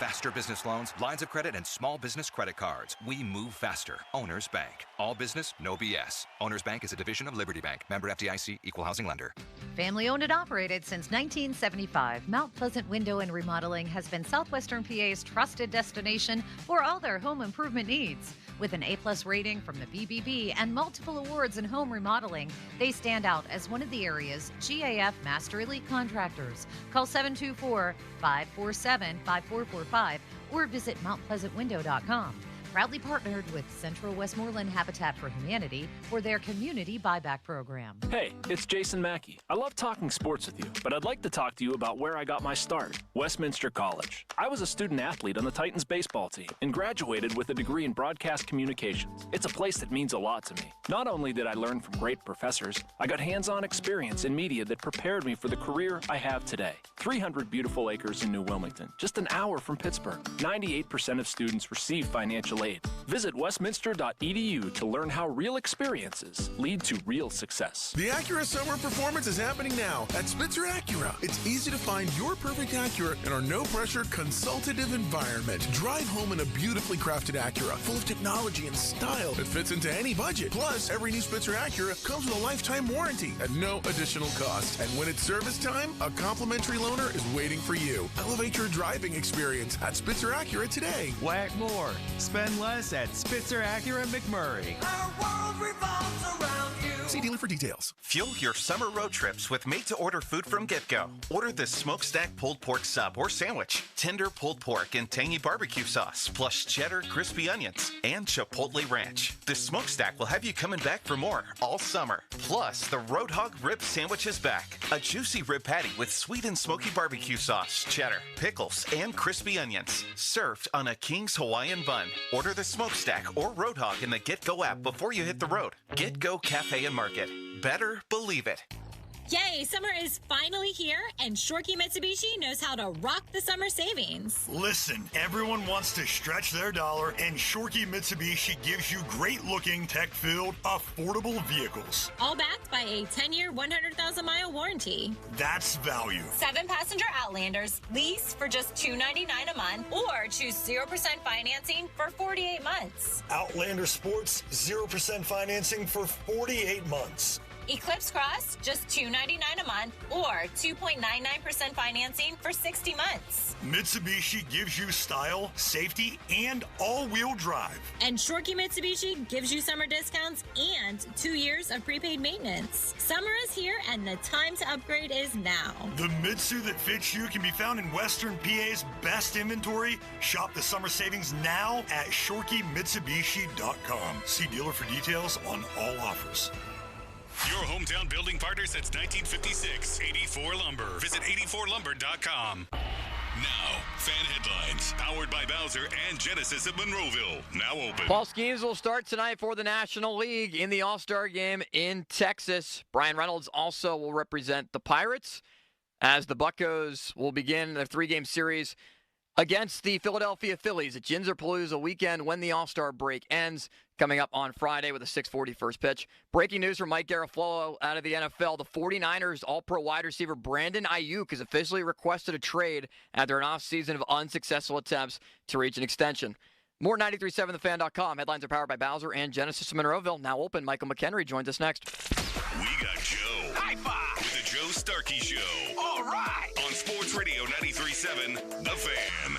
Faster business loans, lines of credit, and small business credit cards. We move faster. Owners Bank. All business, no BS. Owners Bank is a division of Liberty Bank. Member FDIC, equal housing lender. Family owned and operated since 1975, Mount Pleasant Window and Remodeling has been Southwestern PA's trusted destination for all their home improvement needs. With an A+ rating from the BBB and multiple awards in home remodeling, they stand out as one of the area's GAF Master Elite contractors. Call 724-547-5445 or visit mountpleasantwindow.com. Proudly partnered with Central Westmoreland Habitat for Humanity for their community buyback program. Hey, it's Jason Mackey. I love talking sports with you, but I'd like to talk to you about where I got my start, Westminster College. I was a student athlete on the Titans baseball team and graduated with a degree in broadcast communications. It's a place that means a lot to me. Not only did I learn from great professors, I got hands-on experience in media that prepared me for the career I have today. 300 beautiful acres in New Wilmington, just an hour from Pittsburgh. 98% of students receive financial aid. Visit westminster.edu to learn how real experiences lead to real success. The Acura Summer Performance is happening now at Spitzer Acura. It's easy to find your perfect Acura in our no-pressure, consultative environment. Drive home in a beautifully crafted Acura, full of technology and style that fits into any budget. Plus, every new Spitzer Acura comes with a lifetime warranty at no additional cost. And when it's service time, a complimentary loaner is waiting for you. Elevate your driving experience at Spitzer Acura today. Whack more. Spend less at Spitzer Acura McMurray. Our world revolves around you. See dealer for details. Fuel your summer road trips with made-to-order food from GetGo. Order the smokestack pulled pork sub or sandwich, tender pulled pork and tangy barbecue sauce, plus cheddar, crispy onions, and chipotle ranch. The smokestack will have you coming back for more all summer. Plus, the Roadhog rib sandwich is back. A juicy rib patty with sweet and smoky barbecue sauce, cheddar, pickles, and crispy onions, served on a King's Hawaiian bun. Order the smokestack or Roadhog in the GetGo app before you hit the road. GetGo Cafe and Market. Better believe it. Yay, summer is finally here, and Shorkey Mitsubishi knows how to rock the summer savings. Listen, everyone wants to stretch their dollar, and Shorkey Mitsubishi gives you great-looking, tech-filled, affordable vehicles. All backed by a 10-year, 100,000-mile warranty. That's value. 7-passenger Outlanders, lease for just $299 a month, or choose 0% financing for 48 months. Outlander Sports, 0% financing for 48 months. Eclipse Cross, just $299 a month, or 2.99% financing for 60 months. Mitsubishi gives you style, safety, and all-wheel drive. And Shorkey Mitsubishi gives you summer discounts and 2 years of prepaid maintenance. Summer is here, and the time to upgrade is now. The Mitsu that fits you can be found in Western PA's best inventory. Shop the summer savings now at ShorkeyMitsubishi.com. See dealer for details on all offers. Your hometown building partner since 1956, 84 Lumber. Visit 84lumber.com. Now, fan headlines, powered by Bowser and Genesis of Monroeville. Now open. Paul Skenes will start tonight for the National League in the All-Star game in Texas. Brian Reynolds also will represent the Pirates as the Buccos will begin their 3-game series against the Philadelphia Phillies at Ginzer-Palooza weekend when the All-Star break ends, coming up on Friday with a 6:40 first pitch. Breaking news from Mike Garafolo out of the NFL. The 49ers All-Pro wide receiver Brandon Aiyuk has officially requested a trade after an off-season of unsuccessful attempts to reach an extension. More 93.7thefan.com. Headlines are powered by Bowser and Genesis of Monroeville. Now open. Michael McKenry joins us next. We got Joe. High five. With the Joe Starkey Show. All right. On Sports Radio 93.7, The Fan.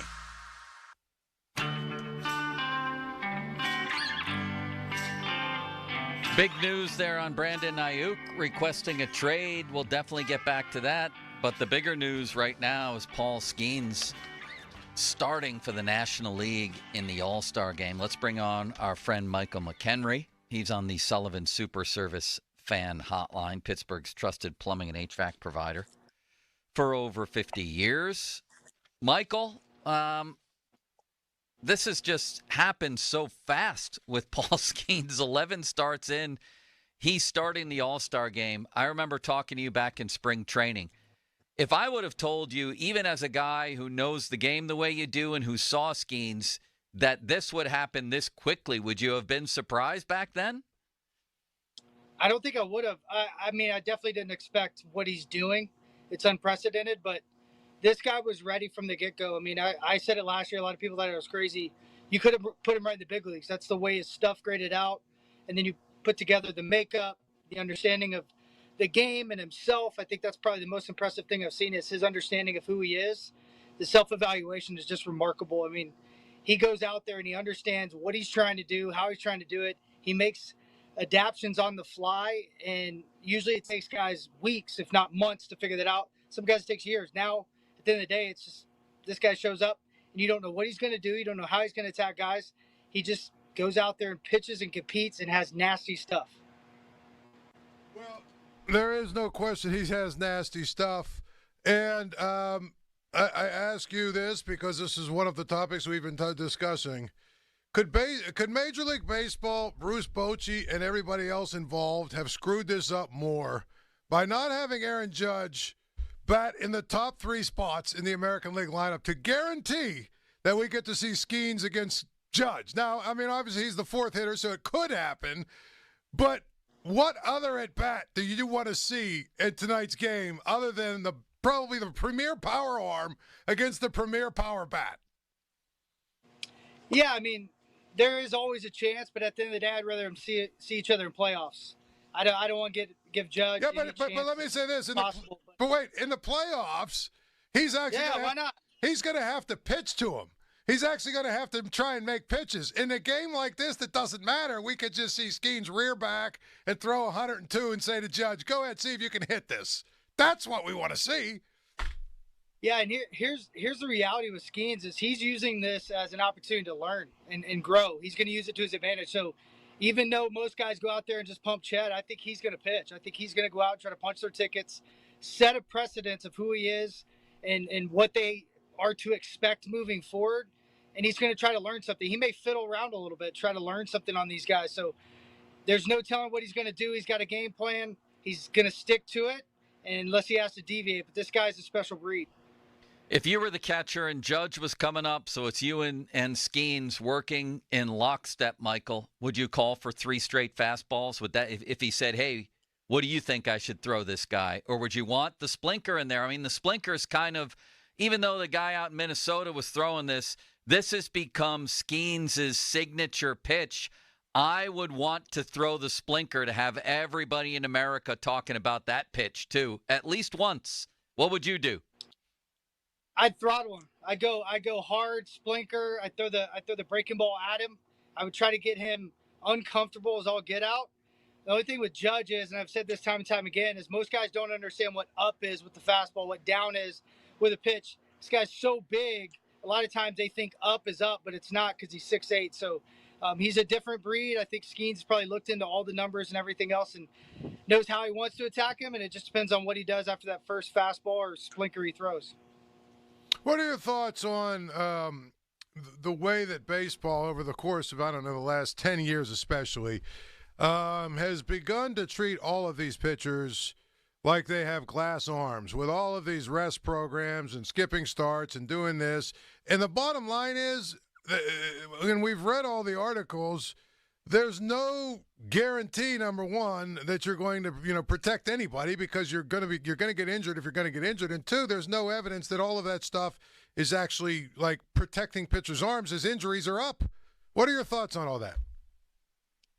Big news there on Brandon Aiyuk requesting a trade. We'll definitely get back to that. But the bigger news right now is Paul Skenes starting for the National League in the All-Star game. Let's bring on our friend Michael McKenry. He's on the Sullivan Super Service fan hotline, Pittsburgh's trusted plumbing and HVAC provider for over 50 years. Michael, this has just happened so fast with Paul Skenes. 11 starts in. He's starting the All-Star game. I remember talking to you back in spring training. If I would have told you, even as a guy who knows the game the way you do and who saw Skenes, that this would happen this quickly, would you have been surprised back then? I don't think I would have. I mean, I definitely didn't expect what he's doing. It's unprecedented, but this guy was ready from the get-go. I mean, I said it last year. A lot of people thought it was crazy. You could have put him right in the big leagues. That's the way his stuff graded out. And then you put together the makeup, the understanding of the game and himself. I think that's probably the most impressive thing I've seen is his understanding of who he is. The self-evaluation is just remarkable. I mean, he goes out there and he understands what he's trying to do, how he's trying to do it. He makes adaptations on the fly, and usually it takes guys weeks, if not months, to figure that out. Some guys it takes years. Now, at the end of the day, it's just this guy shows up, and you don't know what he's going to do. You don't know how he's going to attack guys. He just goes out there and pitches and competes and has nasty stuff. Well, there is no question he has nasty stuff. And I ask you this because this is one of the topics we've been discussing. Could Major League Baseball, Bruce Bochy, and everybody else involved have screwed this up more by not having Aaron Judge bat in the top 3 spots in the American League lineup to guarantee that we get to see Skenes against Judge? Now, I mean, obviously he's the 4th hitter, so it could happen. But what other at-bat do you want to see in tonight's game other than probably the premier power arm against the premier power bat? Yeah, I mean, there is always a chance, but at the end of the day, I'd rather them see each other in playoffs. I don't want to give Judge. Yeah, but let me say this: but wait, in the playoffs, he's actually why not? He's going to have to pitch to him. He's actually going to have to try and make pitches. In a game like this, that doesn't matter. We could just see Skenes rear back and throw 102 and say to Judge, "Go ahead, see if you can hit this." That's what we want to see. Yeah, and here's the reality with Skenes is he's using this as an opportunity to learn and grow. He's going to use it to his advantage. So even though most guys go out there and just pump Chet, I think he's going to pitch. I think he's going to go out and try to punch their tickets, set a precedence of who he is and what they are to expect moving forward. And he's going to try to learn something. He may fiddle around a little bit, try to learn something on these guys. So there's no telling what he's going to do. He's got a game plan. He's going to stick to it unless he has to deviate. But this guy's a special breed. If you were the catcher and Judge was coming up, so it's you and Skenes working in lockstep, Michael, would you call for 3 straight fastballs? Would that, if he said, "Hey, what do you think I should throw this guy?" Or would you want the splinker in there? I mean, the splinker's kind of, even though the guy out in Minnesota was throwing this has become Skenes' signature pitch. I would want to throw the splinker to have everybody in America talking about that pitch too, at least once. What would you do? I'd throttle him. I go hard, splinker. I throw the breaking ball at him. I would try to get him uncomfortable as all get out. The only thing with Judge is, and I've said this time and time again, is most guys don't understand what up is with the fastball, what down is with a pitch. This guy's so big. A lot of times they think up is up, but it's not because he's 6'8". So he's a different breed. I think Skenes has probably looked into all the numbers and everything else and knows how he wants to attack him, and it just depends on what he does after that first fastball or splinker he throws. What are your thoughts on the way that baseball, over the course of, the last 10 years especially, has begun to treat all of these pitchers like they have glass arms with all of these rest programs and skipping starts and doing this? And the bottom line is, and we've read all the articles, there's no guarantee, number one, that you're going to, protect anybody because you're going to get injured if you're going to get injured. And 2, there's no evidence that all of that stuff is actually like protecting pitchers' arms as injuries are up. What are your thoughts on all that?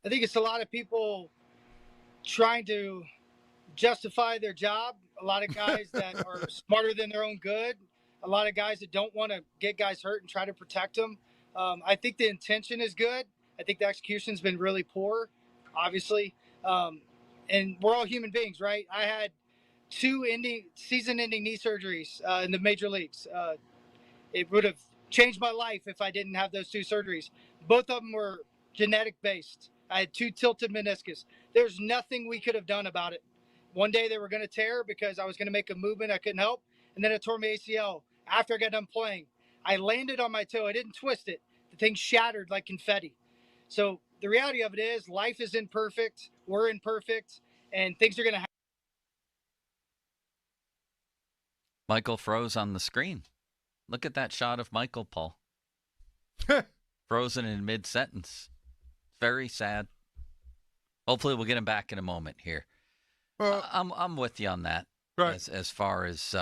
I think it's a lot of people trying to justify their job. A lot of guys that are smarter than their own good. A lot of guys that don't want to get guys hurt and try to protect them. I think the intention is good. I think the execution's been really poor, obviously. And we're all human beings, right? I had 2 season-ending knee surgeries in the major leagues. It would have changed my life if I didn't have those 2 surgeries. Both of them were genetic-based. I had 2 tilted meniscus. There's nothing we could have done about it. One day they were going to tear because I was going to make a movement I couldn't help, and then it tore my ACL after I got done playing. I landed on my toe. I didn't twist it. The thing shattered like confetti. So the reality of it is life is imperfect. We're imperfect, and things are going to happen. Michael froze on the screen. Look at that shot of Michael, Paul. Frozen in mid-sentence. Very sad. Hopefully we'll get him back in a moment here. I'm with you on that. Right. As far as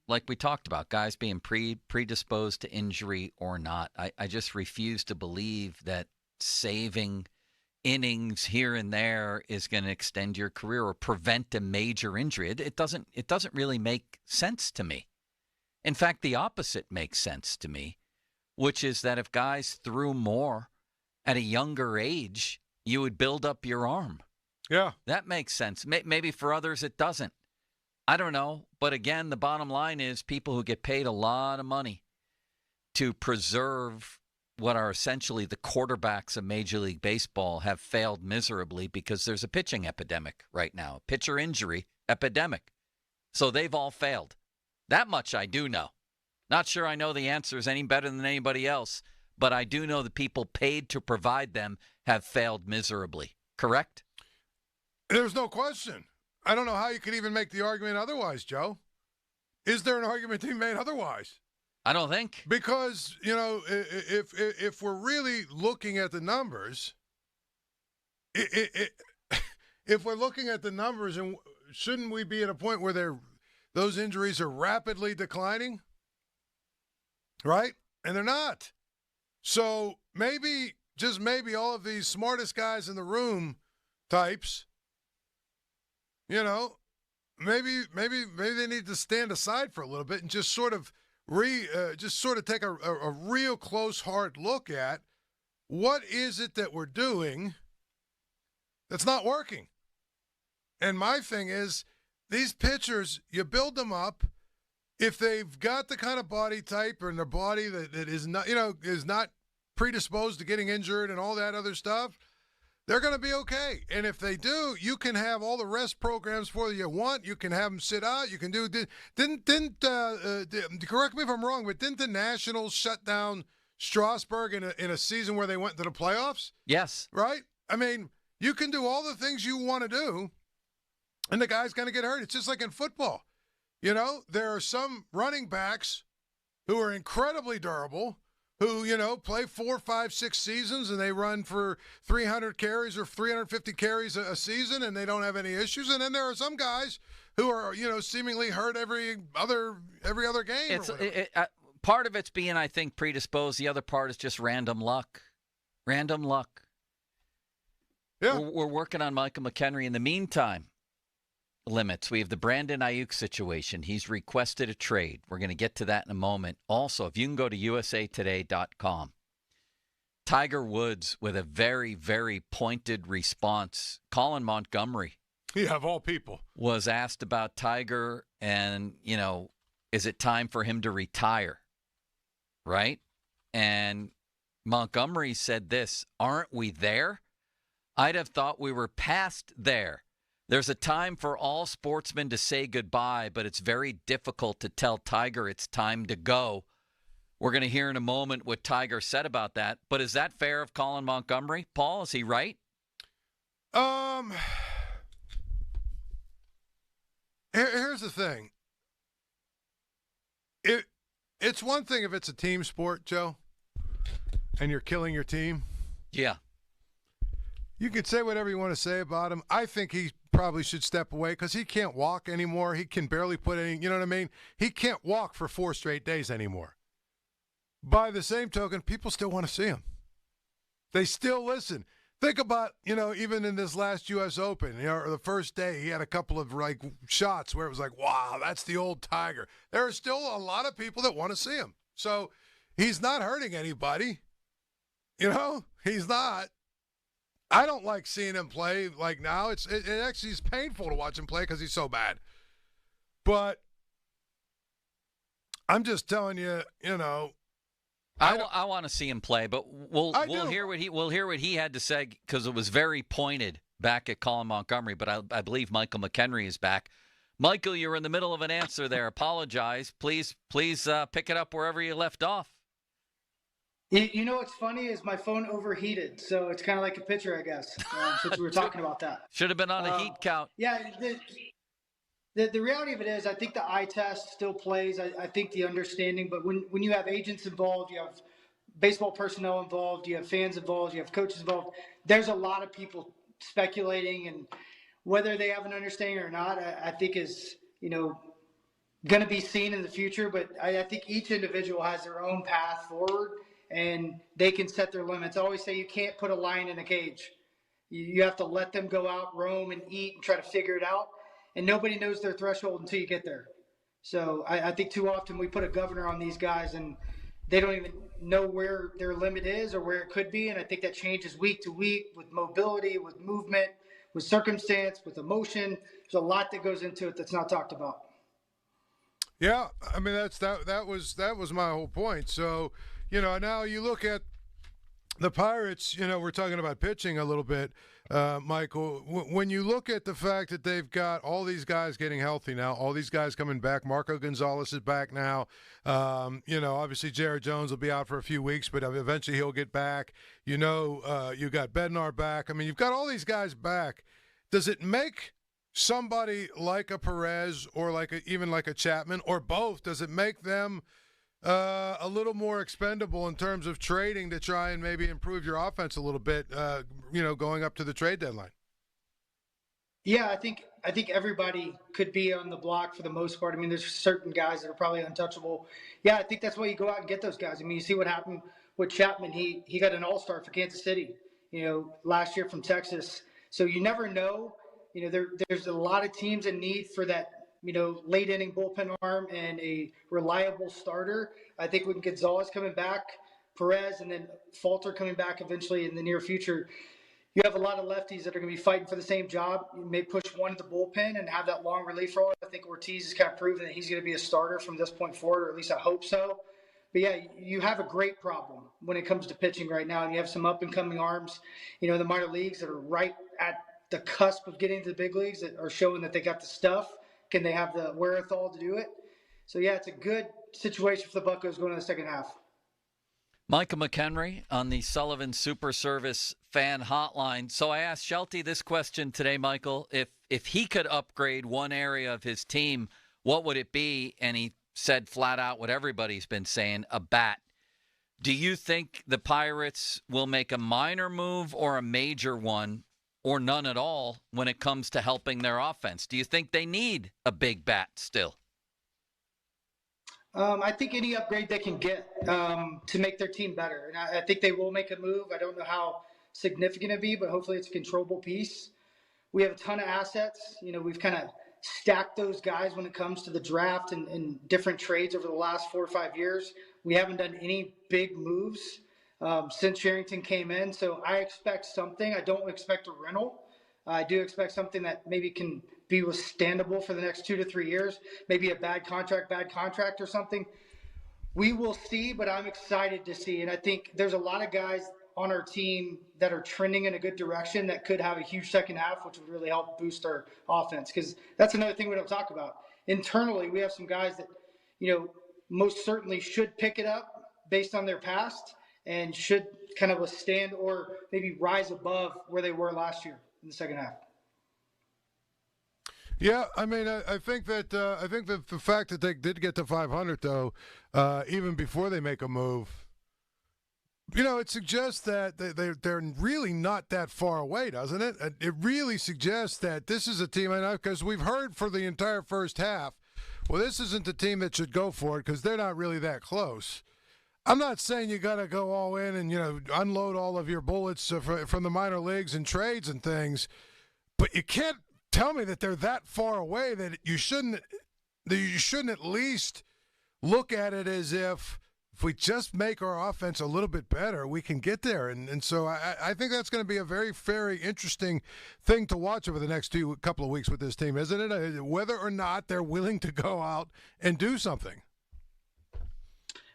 like we talked about, guys being predisposed to injury or not. I just refuse to believe that saving innings here and there is going to extend your career or prevent a major injury. It doesn't really make sense to me. In fact, the opposite makes sense to me, which is that if guys threw more at a younger age, you would build up your arm. Yeah. That makes sense. Maybe for others it doesn't. I don't know. But again, the bottom line is people who get paid a lot of money to preserve what are essentially the quarterbacks of Major League Baseball have failed miserably because there's a pitching epidemic right now, a pitcher injury epidemic. So they've all failed. That much I do know. Not sure I know the answers any better than anybody else, but I do know the people paid to provide them have failed miserably. Correct? There's no question. I don't know how you could even make the argument otherwise, Joe. Is there an argument to be made otherwise? I don't think. Because, if we're really looking at the numbers, if we're looking at the numbers, and shouldn't we be at a point where those injuries are rapidly declining? Right? And they're not. So maybe, just maybe, all of these smartest guys in the room types, maybe they need to stand aside for a little bit and just sort of take a real close, hard look at what is it that we're doing that's not working. And my thing is, these pitchers, you build them up. If they've got the kind of body type or in their body that is not, is not predisposed to getting injured and all that other stuff, they're going to be okay. And if they do, you can have all the rest programs for you want. You can have them sit out. You can do. Didn't correct me if I'm wrong, but didn't the Nationals shut down Strasburg in a season where they went to the playoffs? Yes. Right? I mean, you can do all the things you want to do, and the guy's going to get hurt. It's just like in football. There are some running backs who are incredibly durable, who, play 4, 5, 6 seasons, and they run for 300 carries or 350 carries a season, and they don't have any issues. And then there are some guys who are, seemingly hurt every other game. Part of it's being, I think, predisposed. The other part is just random luck. Random luck. Yeah. We're working on Michael McKenry in the meantime. Limits. We have the Brandon Aiyuk situation. He's requested a trade. We're going to get to that in a moment. Also, if you can go to usatoday.com, Tiger Woods with a very, very pointed response. Colin Montgomery. Yeah, of all people. Was asked about Tiger and, is it time for him to retire? Right? And Montgomery said this, aren't we there? I'd have thought we were past there. There's a time for all sportsmen to say goodbye, but it's very difficult to tell Tiger it's time to go. We're going to hear in a moment what Tiger said about that. But is that fair of Colin Montgomery? Paul, is he right? Here's the thing. It's one thing if it's a team sport, Joe, and you're killing your team. Yeah. You could say whatever you want to say about him. I think he probably should step away because he can't walk anymore. He can barely put any, you know what I mean? He can't walk for 4 straight days anymore. By the same token, people still want to see him. They still listen. Think about, even in this last U.S. Open, or the first day, he had a couple of shots where it was like, wow, that's the old Tiger. There are still a lot of people that want to see him. So he's not hurting anybody. He's not. I don't like seeing him play like now. It actually is painful to watch him play because he's so bad. But I'm just telling you, I want to see him play, but we'll hear what he had to say because it was very pointed back at Colin Montgomery. But I believe Michael McKenry is back. Michael, you're in the middle of an answer there. Apologize. Please pick it up wherever you left off. What's funny is my phone overheated, so it's kind of like a pitcher, I guess, since we were talking about that. Should have been on a heat count. Yeah, the reality of it is I think the eye test still plays. I think the understanding, but when you have agents involved, you have baseball personnel involved, you have fans involved, you have coaches involved, there's a lot of people speculating, and whether they have an understanding or not, I think is, going to be seen in the future, but I think each individual has their own path forward, and they can set their limits. I always say you can't put a lion in a cage. You have to let them go out, roam, and eat, and try to figure it out. And nobody knows their threshold until you get there. So I think too often we put a governor on these guys, and they don't even know where their limit is or where it could be. And I think that changes week to week with mobility, with movement, with circumstance, with emotion. There's a lot that goes into it that's not talked about. Yeah, I mean that was my whole point. So, now you look at the Pirates, we're talking about pitching a little bit, Michael. When you look at the fact that they've got all these guys getting healthy now, all these guys coming back, Marco Gonzalez is back now. Obviously Jared Jones will be out for a few weeks, but eventually he'll get back. You got Bednar back. I mean, you've got all these guys back. Does it make somebody like a Perez or even like a Chapman or both, does it make them a little more expendable in terms of trading to try and maybe improve your offense a little bit, going up to the trade deadline? Yeah, I think everybody could be on the block for the most part. I mean, there's certain guys that are probably untouchable. Yeah, I think that's why you go out and get those guys. I mean, you see what happened with Chapman. He got an all-star for Kansas City, last year from Texas. So you never know. There's a lot of teams in need for that, late inning bullpen arm and a reliable starter. I think with Gonzalez coming back, Perez, and then Falter coming back eventually in the near future, you have a lot of lefties that are going to be fighting for the same job. You may push one to the bullpen and have that long relief role. I think Ortiz has kind of proven that he's going to be a starter from this point forward, or at least I hope so. But yeah, you have a great problem when it comes to pitching right now, and you have some up-and-coming arms, the minor leagues that are right at the cusp of getting to the big leagues that are showing that they got the stuff. Can they have the wherewithal to do it? So, yeah, it's a good situation for the Buccos going to the second half. Micah McKenry on the Sullivan Super Service fan hotline. So I asked Shelty this question today, Michael. If he could upgrade one area of his team, what would it be? And he said flat out what everybody's been saying, a bat. Do you think the Pirates will make a minor move or a major one, or none at all, when it comes to helping their offense? Do you think they need a big bat still? I think any upgrade they can get to make their team better. And I think they will make a move. I don't know how significant it'll be, but hopefully it's a controllable piece. We have a ton of assets. We've kind of stacked those guys when it comes to the draft and different trades over the last 4 or 5 years. We haven't done any big moves since Sherrington came in. So I expect something. I don't expect a rental. I do expect something that maybe can be withstandable for the next 2 to 3 years, maybe a bad contract or something. We will see, but I'm excited to see. And I think there's a lot of guys on our team that are trending in a good direction that could have a huge second half, which would really help boost our offense. Because that's another thing we don't talk about. Internally, we have some guys that, most certainly should pick it up based on their past and should kind of withstand or maybe rise above where they were last year in the second half. Yeah, I mean, I think that the fact that they did get to 500, though, even before they make a move, it suggests that they're really not that far away, doesn't it? It really suggests that this is a team, because we've heard for the entire first half, well, this isn't the team that should go for it because they're not really that close. I'm not saying you got to go all in and, unload all of your bullets from the minor leagues and trades and things, but you can't tell me that they're that far away that you shouldn't at least look at it as if we just make our offense a little bit better, we can get there. And so I think that's going to be a very, very interesting thing to watch over the next couple of weeks with this team, isn't it? Whether or not they're willing to go out and do something.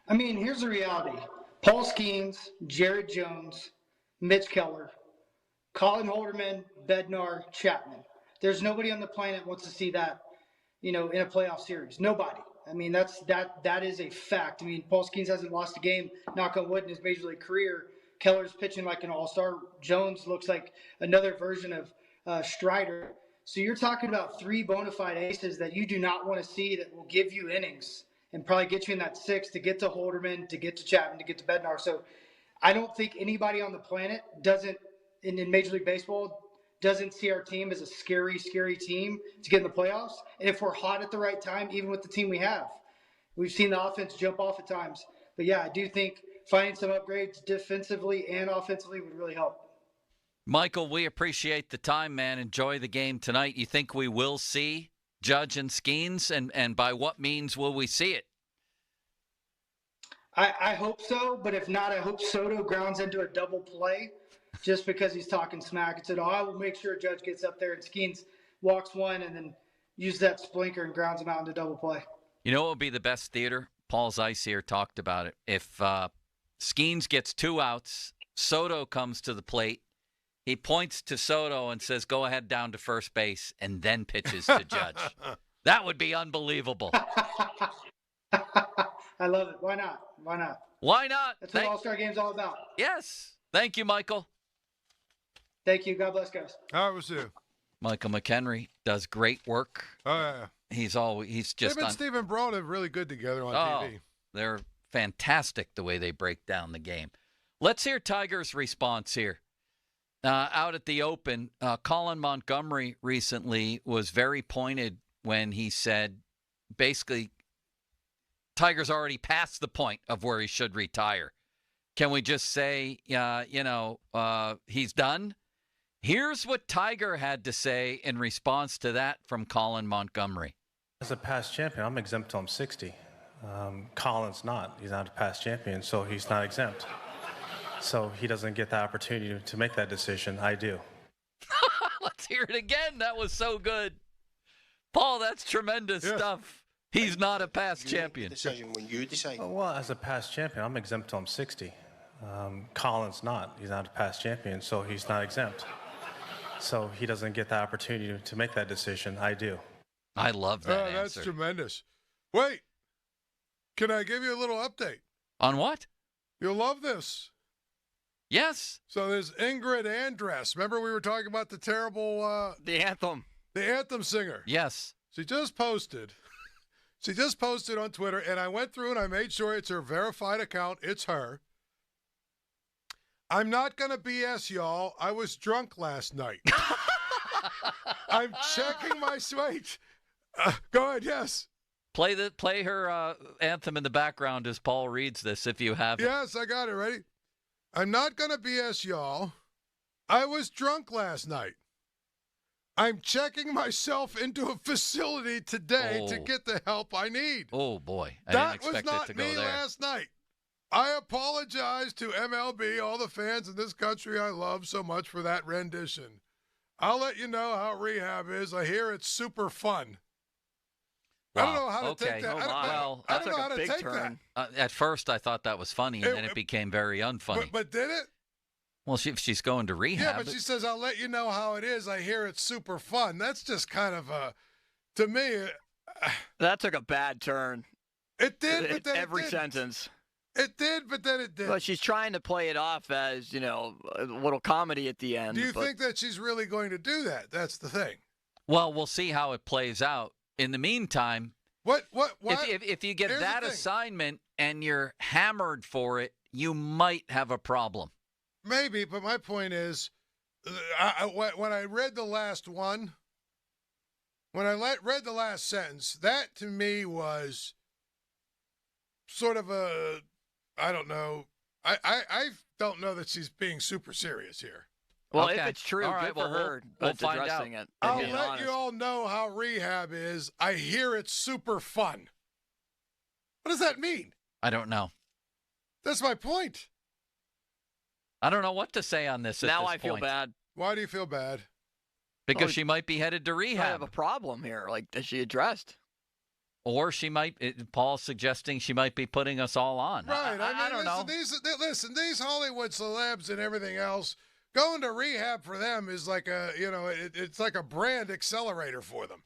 I mean, here's the reality. Paul Skenes, Jared Jones, Mitch Keller, Colin Holderman, Bednar, Chapman. There's nobody on the planet wants to see that, in a playoff series. Nobody. I mean, that is a fact. I mean, Paul Skenes hasn't lost a game, knock on wood, in his major league career. Keller's pitching like an all-star. Jones looks like another version of Strider. So you're talking about 3 bona fide aces that you do not want to see that will give you innings and probably get you in that 6 to get to Holderman, to get to Chapman, to get to Bednar. So I don't think anybody on the planet doesn't, in Major League Baseball, doesn't see our team as a scary, scary team to get in the playoffs. And if we're hot at the right time, even with the team we have, we've seen the offense jump off at times. But yeah, I do think finding some upgrades defensively and offensively would really help. Michael, we appreciate the time, man. Enjoy the game tonight. You think we will see Judge and Skenes, and by what means will we see it? I hope so, but if not, I hope Soto grounds into a double play just because he's talking smack and said, I will make sure Judge gets up there and Skenes walks one and then use that splinker and grounds him out into double play. You know what would be the best theater? Paul Zeiss here talked about it. If Skenes gets 2 outs, Soto comes to the plate, he points to Soto and says, go ahead down to first base, and then pitches to Judge. That would be unbelievable. I love it. Why not? Why not? Why not? That's what All-Star Game's all about. Yes. Thank you, Michael. Thank you. God bless, guys. All right, we'll see you. Michael McKenry does great work. Oh, yeah. He's just him and Stephen Broad are really good together on TV. They're fantastic the way they break down the game. Let's hear Tiger's response here. Out at the Open, Colin Montgomery recently was very pointed when he said, basically, Tiger's already past the point of where he should retire. Can we just say, he's done? Here's what Tiger had to say in response to that from Colin Montgomery. As a past champion, I'm exempt till I'm 60. Colin's not. He's not a past champion, so he's not exempt. So he doesn't get the opportunity to make that decision. I do. Let's hear it again. That was so good. Paul, that's tremendous stuff. He's not a past champion. Decision when you decide. Well, as a past champion, I'm exempt till I'm 60. Colin's not. He's not a past champion, so he's not exempt. So he doesn't get the opportunity to make that decision. I do. I love that answer. That's tremendous. Wait. Can I give you a little update? On what? You'll love this. Yes. So there's Ingrid Andress. Remember we were talking about the terrible... the Anthem. The Anthem singer. Yes. She just posted. She just posted on Twitter, and I went through and I made sure it's her verified account. It's her. I'm not going to BS y'all. I was drunk last night. I'm checking my weight. Go ahead, yes. Play her anthem in the background as Paul reads this, if you have it. Yes, I got it. Ready? I'm not going to BS y'all. I was drunk last night. I'm checking myself into a facility today to get the help I need. Oh, boy. That was not me last night. I apologize to MLB, all the fans in this country I love so much for that rendition. I'll let you know how rehab is. I hear it's super fun. Wow. I don't know how to take that. I don't know how to take that. At first, I thought that was funny, and then it became very unfunny. But did it? Well, she's going to rehab. Yeah, but she says, I'll let you know how it is. I hear it's super fun. That's just kind of to me. That took a bad turn. It did, but then every sentence. It did, but then it did. But she's trying to play it off as, a little comedy at the end. Do you think that she's really going to do that? That's the thing. Well, we'll see how it plays out. In the meantime, what? If you get that assignment and you're hammered for it, you might have a problem. Maybe, but my point is, when I read the last one, when I read the last sentence, that to me was sort of a, I don't know. I don't know that she's being super serious here. Well, if it's true, good for her. We'll find out. I'll let you all know how rehab is. I hear it's super fun. What does that mean? I don't know. That's my point. I don't know what to say on this. Now I feel bad. Why do you feel bad? Because she might be headed to rehab. I have a problem here. Like, is she addressed? Or she might, Paul's suggesting she might be putting us all on. Right. I don't know. These Hollywood celebs and everything else, going to rehab for them is like it's like a brand accelerator for them.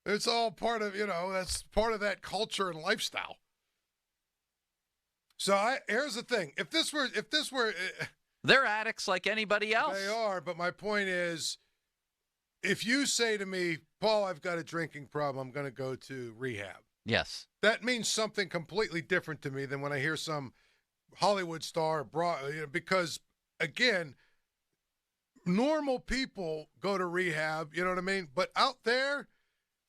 It's all part of, that's part of that culture and lifestyle. So here's the thing. If this were, they're addicts like anybody else. They are. But my point is, if you say to me, Paul, I've got a drinking problem, I'm going to go to rehab. Yes. That means something completely different to me than when I hear some Hollywood star, because again, normal people go to rehab, you know what I mean? But out there,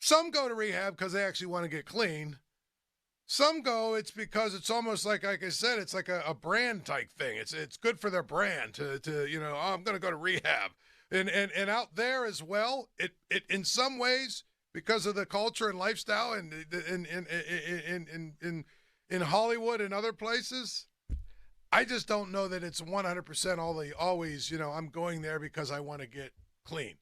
some go to rehab because they actually want to get clean. Some go, it's because it's almost like I said, it's like a brand type thing. It's good for their brand to oh, I'm going to go to rehab. And out there as well, it in some ways, because of the culture and lifestyle and in Hollywood and other places, I just don't know that it's 100% always, I'm going there because I want to get clean.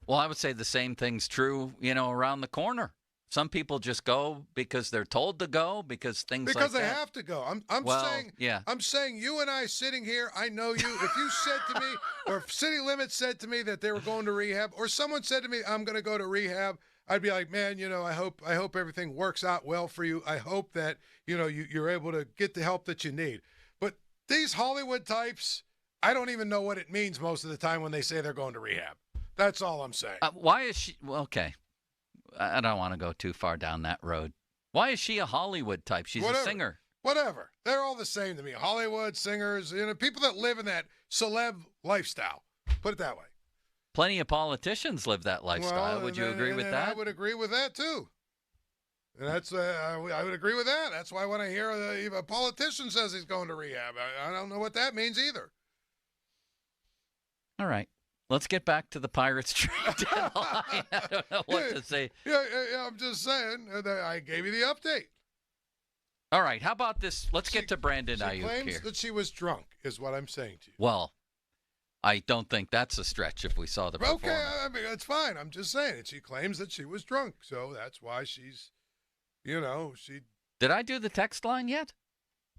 Well, I would say the same thing's true, around the corner. Some people just go because they're told to go because things because like they that. have to go. I'm saying you and I sitting here, I know you. If you said to me, or if City Limits said to me that they were going to rehab, or someone said to me, I'm going to go to rehab, I'd be like, man, I hope everything works out well for you. I hope that, you're able to get the help that you need. But these Hollywood types, I don't even know what it means most of the time when they say they're going to rehab. That's all I'm saying. Why is she? Well, okay. I don't want to go too far down that road. Why is she a Hollywood type? She's a singer. Whatever. They're all the same to me. Hollywood, singers, people that live in that celeb lifestyle. Put it that way. Plenty of politicians live that lifestyle. Would you agree with that? I would agree with that, too. And that's I would agree with that. That's why when I hear a politician says he's going to rehab, I don't know what that means either. All right. Let's get back to the Pirates trade deadline. I don't know what to say. Yeah, I'm just saying. I gave you the update. All right. How about this? Let's get to Brandon Aiyuk here. She claims that she was drunk, is what I'm saying to you. Well, I don't think that's a stretch if we saw the performance. Okay, I mean, that's fine. I'm just saying. She claims that she was drunk, so that's why she's, she... Did I do the text line yet?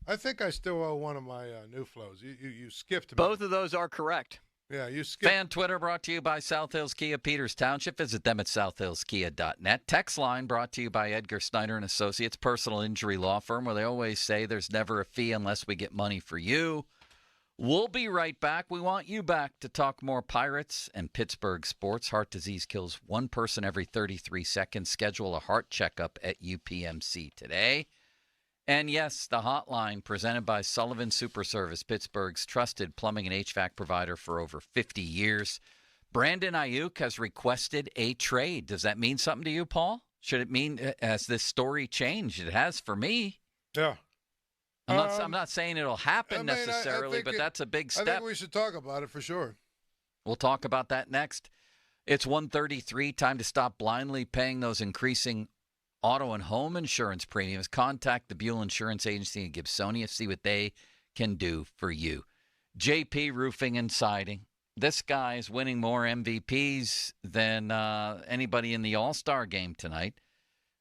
I think I still owe one of my new flows. You skipped me. Both of those are correct. Yeah, you skipped. Fan Twitter brought to you by South Hills Kia, Peters Township. Visit them at southhillskia.net. Text line brought to you by Edgar Snyder and Associates, personal injury law firm, where they always say there's never a fee unless we get money for you. We'll be right back. We want you back to talk more Pirates and Pittsburgh sports. Heart disease kills one person every 33 seconds. Schedule a heart checkup at UPMC today. And yes, the hotline presented by Sullivan Super Service, Pittsburgh's trusted plumbing and HVAC provider for over 50 years. Brandon Aiyuk has requested a trade. Does that mean something to you, Paul? Should it mean, has this story changed? It has for me. Yeah. I'm not saying it'll happen necessarily, but that's a big step. I think we should talk about it for sure. We'll talk about that next. It's 1:33, time to stop blindly paying those increasing auto and home insurance premiums. Contact the Buell Insurance Agency in Gibsonia. See what they can do for you. JP Roofing and Siding. This guy is winning more MVPs than anybody in the All-Star game tonight.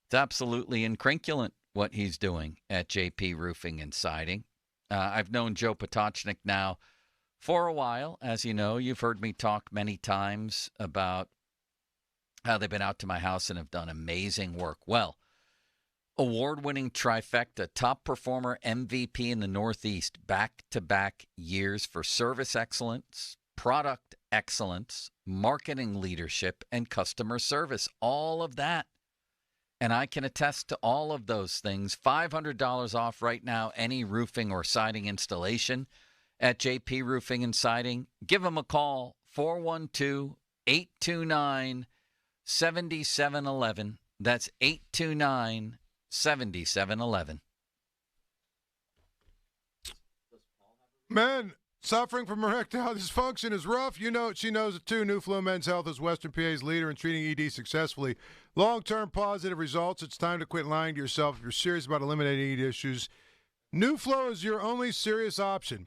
It's absolutely incrinculant what he's doing at JP Roofing and Siding. I've known Joe Potocznik now for a while. As you know, you've heard me talk many times about how they've been out to my house and have done amazing work. Well, award-winning trifecta, top performer, MVP in the Northeast, back-to-back years for service excellence, product excellence, marketing leadership, and customer service. All of that. And I can attest to all of those things. $500 off right now, any roofing or siding installation at JP Roofing and Siding. Give them a call, 412-829-7711. That's 829-7711. Man, suffering from erectile dysfunction is rough. She knows it too. New Flow Men's Health is Western PA's leader in treating ED successfully. Long-term positive results. It's time to quit lying to yourself if you're serious about eliminating ED issues. New Flow is your only serious option.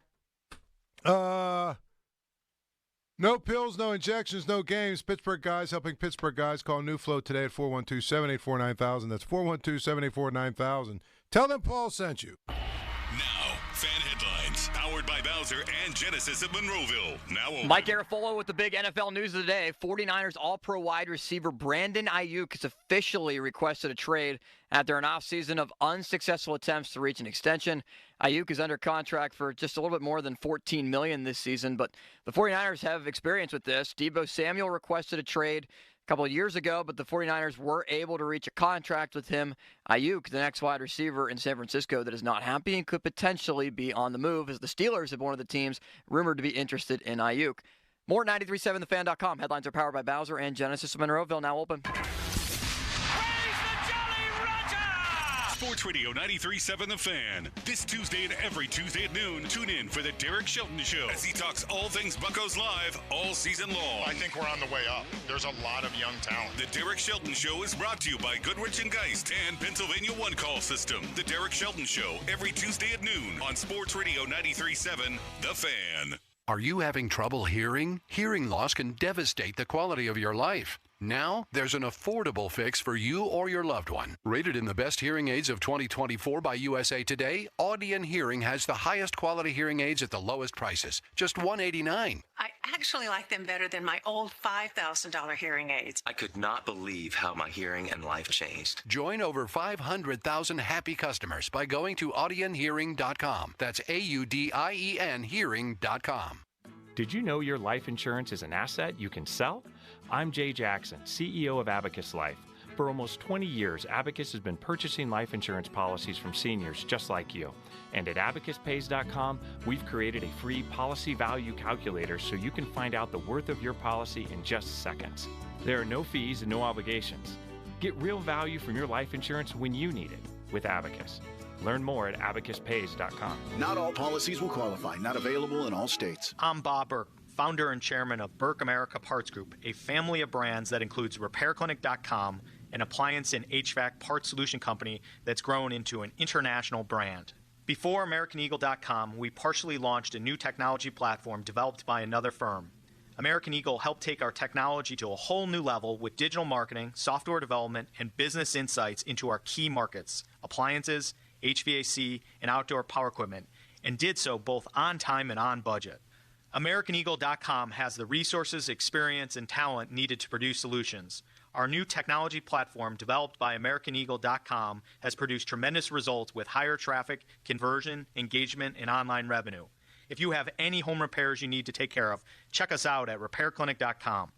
No pills, no injections, no games. Pittsburgh guys helping Pittsburgh guys. Call New Flow today at 412-784-9000. That's 412-784-9000. Tell them Paul sent you. Now, fan headlines, powered by Bowser and Genesis of Monroeville. Now over. Mike Garafolo with the big NFL news of the day. 49ers All-Pro wide receiver Brandon Aiyuk has officially requested a trade after an offseason of unsuccessful attempts to reach an extension. Aiyuk is under contract for just a little bit more than $14 million this season, but the 49ers have experience with this. Deebo Samuel requested a trade a couple of years ago, but the 49ers were able to reach a contract with him. Aiyuk, the next wide receiver in San Francisco that is not happy and could potentially be on the move, as the Steelers have one of the teams rumored to be interested in Aiyuk. More at 937thefan.com. Headlines are powered by Bowser and Genesis of Monroeville, now open. Sports Radio 93.7 The Fan. This Tuesday and every Tuesday at noon, tune in for the Derck Shelton Show as he talks all things Buccos live all season long. I think we're on the way up. There's a lot of young talent. The Derck Shelton Show is brought to you by Goodrich & Geist and Pennsylvania One Call System. The Derck Shelton Show every Tuesday at noon on Sports Radio 93.7 The Fan. Are you having trouble hearing? Hearing loss can devastate the quality of your life. Now, there's an affordable fix for you or your loved one. Rated in the best hearing aids of 2024 by USA Today, Audion Hearing has the highest quality hearing aids at the lowest prices, just $189. I actually like them better than my old $5,000 hearing aids. I could not believe how my hearing and life changed. Join over 500,000 happy customers by going to audionhearing.com. That's AUDIEN hearing.com. Did you know your life insurance is an asset you can sell? I'm Jay Jackson, CEO of Abacus Life. For almost 20 years, Abacus has been purchasing life insurance policies from seniors just like you. And at abacuspays.com, we've created a free policy value calculator so you can find out the worth of your policy in just seconds. There are no fees and no obligations. Get real value from your life insurance when you need it with Abacus. Learn more at abacuspays.com. Not all policies will qualify. Not available in all states. I'm Bob Burke, founder and chairman of Burke America Parts Group, a family of brands that includes RepairClinic.com, an appliance and HVAC parts solution company that's grown into an international brand. Before AmericanEagle.com, we partially launched a new technology platform developed by another firm. American Eagle helped take our technology to a whole new level with digital marketing, software development, and business insights into our key markets, appliances, HVAC, and outdoor power equipment, and did so both on time and on budget. AmericanEagle.com has the resources, experience, and talent needed to produce solutions. Our new technology platform, developed by AmericanEagle.com, has produced tremendous results with higher traffic, conversion, engagement, and online revenue. If you have any home repairs you need to take care of, check us out at RepairClinic.com.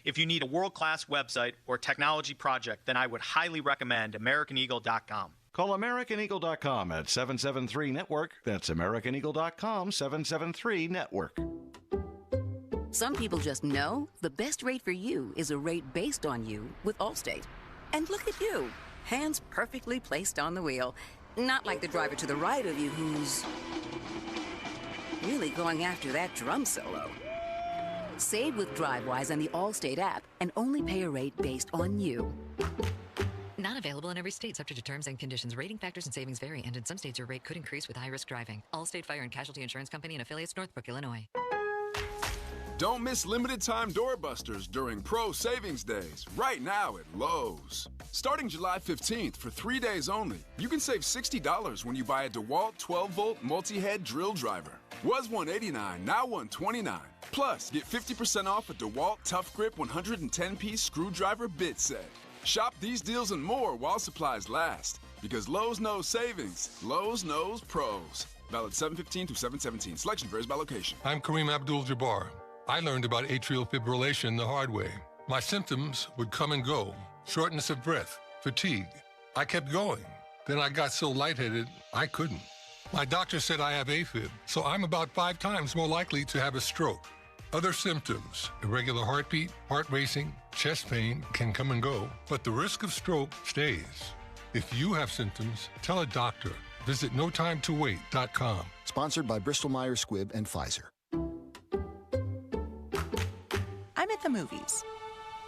If you need a world-class website or technology project, then I would highly recommend AmericanEagle.com. Call AmericanEagle.com at 773-NETWORK. That's AmericanEagle.com, 773-NETWORK. Some people just know the best rate for you is a rate based on you with Allstate. And look at you, hands perfectly placed on the wheel. Not like the driver to the right of you who's really going after that drum solo. Save with DriveWise and the Allstate app and only pay a rate based on you. Not available in every state, subject to terms and conditions. Rating factors and savings vary, and in some states your rate could increase with high-risk driving. Allstate Fire and Casualty Insurance Company and affiliates, Northbrook, Illinois. Don't miss limited-time doorbusters during Pro Savings Days, right now at Lowe's. Starting July 15th for 3 days only, you can save $60 when you buy a DeWalt 12-volt multi-head drill driver. Was $189, now $129. Plus, get 50% off a DeWalt Tough Grip 110-piece screwdriver bit set. Shop these deals and more while supplies last. Because Lowe's knows savings. Lowe's knows pros. Valid 7/15 through 7/17. Selection varies by location. I'm Kareem Abdul-Jabbar. I learned about atrial fibrillation the hard way. My symptoms would come and go. Shortness of breath, fatigue. I kept going. Then I got so lightheaded, I couldn't. My doctor said I have AFib, so I'm about 5 times more likely to have a stroke. Other symptoms, irregular heartbeat, heart racing, chest pain can come and go, but the risk of stroke stays. If you have symptoms, tell a doctor. Visit notimetowait.com. Sponsored by Bristol-Myers Squibb and Pfizer. I'm at the movies,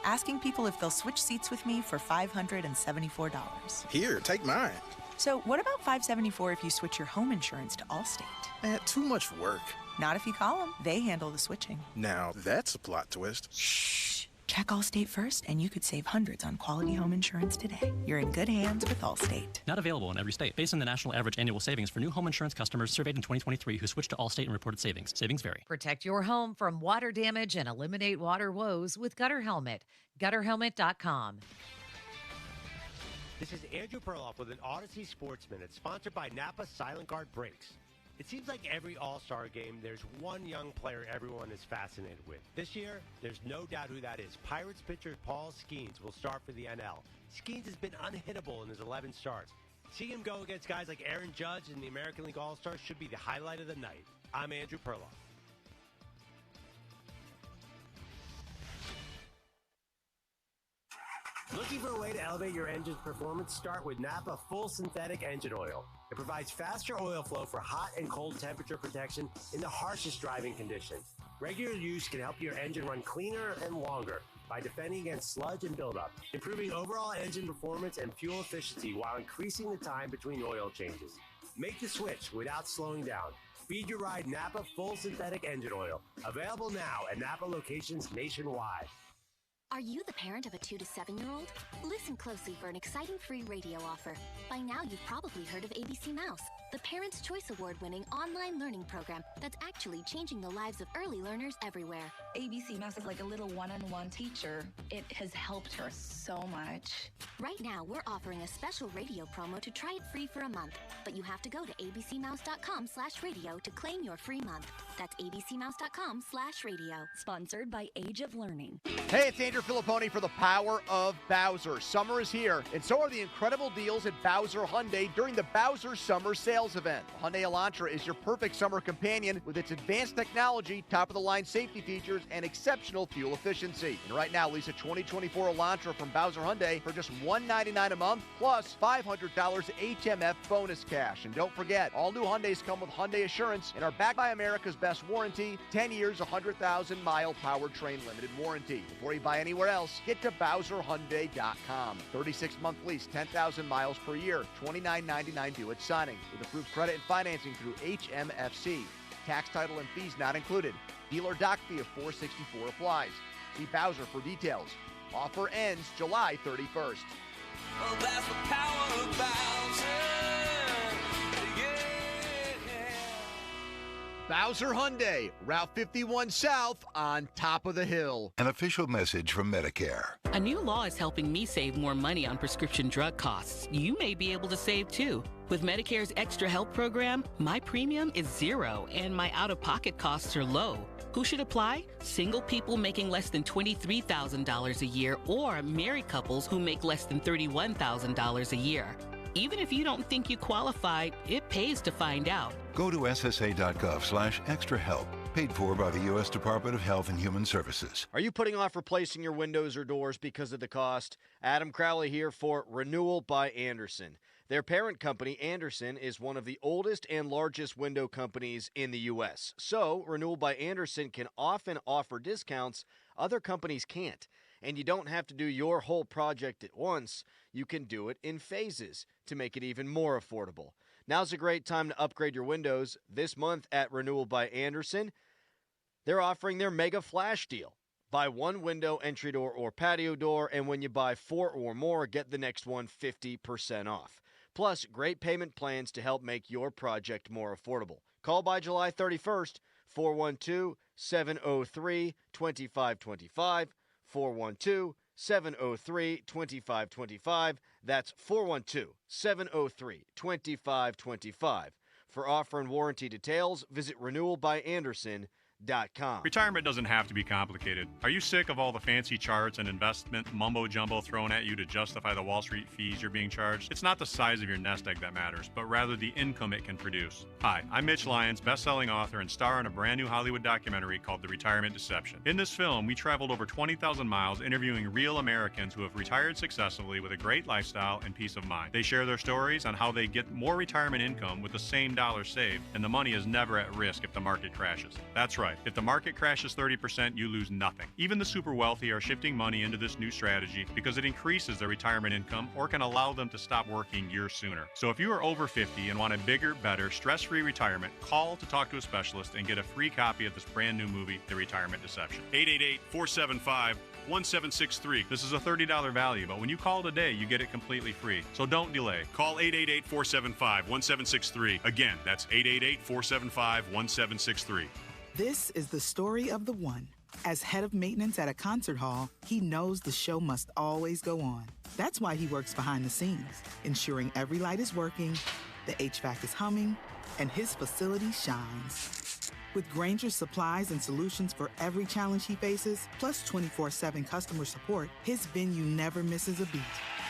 asking people if they'll switch seats with me for $574. Here, take mine. So what about $574 if you switch your home insurance to Allstate? Too much work. Not if you call them. They handle the switching. Now, that's a plot twist. Shh. Check Allstate first, and you could save hundreds on quality home insurance today. You're in good hands with Allstate. Not available in every state. Based on the national average annual savings for new home insurance customers surveyed in 2023 who switched to Allstate and reported savings. Savings vary. Protect your home from water damage and eliminate water woes with Gutter Helmet. GutterHelmet.com. This is Andrew Perloff with an Odyssey Sportsman. It's sponsored by Napa Silent Guard Brakes. It seems like every All-Star game, there's one young player everyone is fascinated with. This year, there's no doubt who that is. Pirates pitcher Paul Skenes will start for the NL. Skenes has been unhittable in his 11 starts. Seeing him go against guys like Aaron Judge and the American League All-Stars should be the highlight of the night. I'm Andrew Perloff. Looking for a way to elevate your engine's performance? Start with Napa Full Synthetic Engine Oil. It provides faster oil flow for hot and cold temperature protection in the harshest driving conditions. Regular use can help your engine run cleaner and longer by defending against sludge and buildup, improving overall engine performance and fuel efficiency while increasing the time between oil changes. Make the switch without slowing down. Speed your ride Napa Full Synthetic Engine Oil. Available now at Napa locations nationwide. Are you the parent of a 2 to 7-year-old? Listen closely for an exciting free radio offer. By now, you've probably heard of ABC Mouse, the Parents' Choice Award-winning online learning program that's actually changing the lives of early learners everywhere. ABC Mouse is like a little one-on-one teacher. It has helped her so much. Right now, we're offering a special radio promo to try it free for a month. But you have to go to abcmouse.com/radio to claim your free month. That's abcmouse.com/radio. Sponsored by Age of Learning. Hey, it's Andrew Filipponi for the Power of Bowser. Summer is here, and so are the incredible deals at Bowser Hyundai during the Bowser Summer Sales Event. Hyundai Elantra is your perfect summer companion with its advanced technology, top-of-the-line safety features, and exceptional fuel efficiency. And right now, lease a 2024 Elantra from Bowser Hyundai for just $199 a month, plus $500 HMF bonus cash. And don't forget, all new Hyundais come with Hyundai Assurance and are backed by America's best warranty, 10 years, 100,000-mile powertrain limited warranty. Before you buy anywhere else, get to BowserHyundai.com. 36-month lease, 10,000 miles per year, $29.99 due at signing, with approved credit and financing through HMFC. Tax, title, and fees not included. Dealer doc fee of $464 applies. See Bowser for details. Offer ends July 31st. Well, that's the power of Bowser. Bowser Hyundai, Route 51 South, on top of the hill. An official message from Medicare. A new law is helping me save more money on prescription drug costs. You may be able to save too. With Medicare's Extra Help program, my premium is $0 and my out-of-pocket costs are low. Who should apply? Single people making less than $23,000 a year or married couples who make less than $31,000 a year. Even if you don't think you qualify, it pays to find out. Go to ssa.gov/extrahelp. Paid for by the U.S. Department of Health and Human Services. Are you putting off replacing your windows or doors because of the cost? Adam Crowley here for Renewal by Andersen. Their parent company, Andersen, is one of the oldest and largest window companies in the U.S. So, Renewal by Andersen can often offer discounts other companies can't. And you don't have to do your whole project at once. You can do it in phases to make it even more affordable. Now's a great time to upgrade your windows. This month at Renewal by Andersen, they're offering their mega flash deal. Buy one window, entry door, or patio door, and when you buy 4 or more, get the next one 50% off. Plus, great payment plans to help make your project more affordable. Call by July 31st, 412-703-2525, 412-703-2525. That's 412-703-2525. For offer and warranty details, visit renewalbyandersen.com. Retirement doesn't have to be complicated. Are you sick of all the fancy charts and investment mumbo-jumbo thrown at you to justify the Wall Street fees you're being charged? It's not the size of your nest egg that matters, but rather the income it can produce. Hi, I'm Mitch Lyons, best-selling author and star in a brand new Hollywood documentary called The Retirement Deception. In this film, we traveled over 20,000 miles interviewing real Americans who have retired successfully with a great lifestyle and peace of mind. They share their stories on how they get more retirement income with the same dollar saved, and the money is never at risk if the market crashes. That's right. If the market crashes 30%, you lose nothing. Even the super wealthy are shifting money into this new strategy because it increases their retirement income or can allow them to stop working years sooner. So if you are over 50 and want a bigger, better, stress-free retirement, call to talk to a specialist and get a free copy of this brand new movie, The Retirement Deception. 888-475-1763. This is a $30 value, but when you call today, you get it completely free. So don't delay. Call 888-475-1763. Again, that's 888-475-1763. This is the story of the one. As head of maintenance at a concert hall, he knows the show must always go on. That's why he works behind the scenes, ensuring every light is working, the HVAC is humming, and his facility shines. With Grainger's supplies and solutions for every challenge he faces, plus 24/7 customer support, his venue never misses a beat.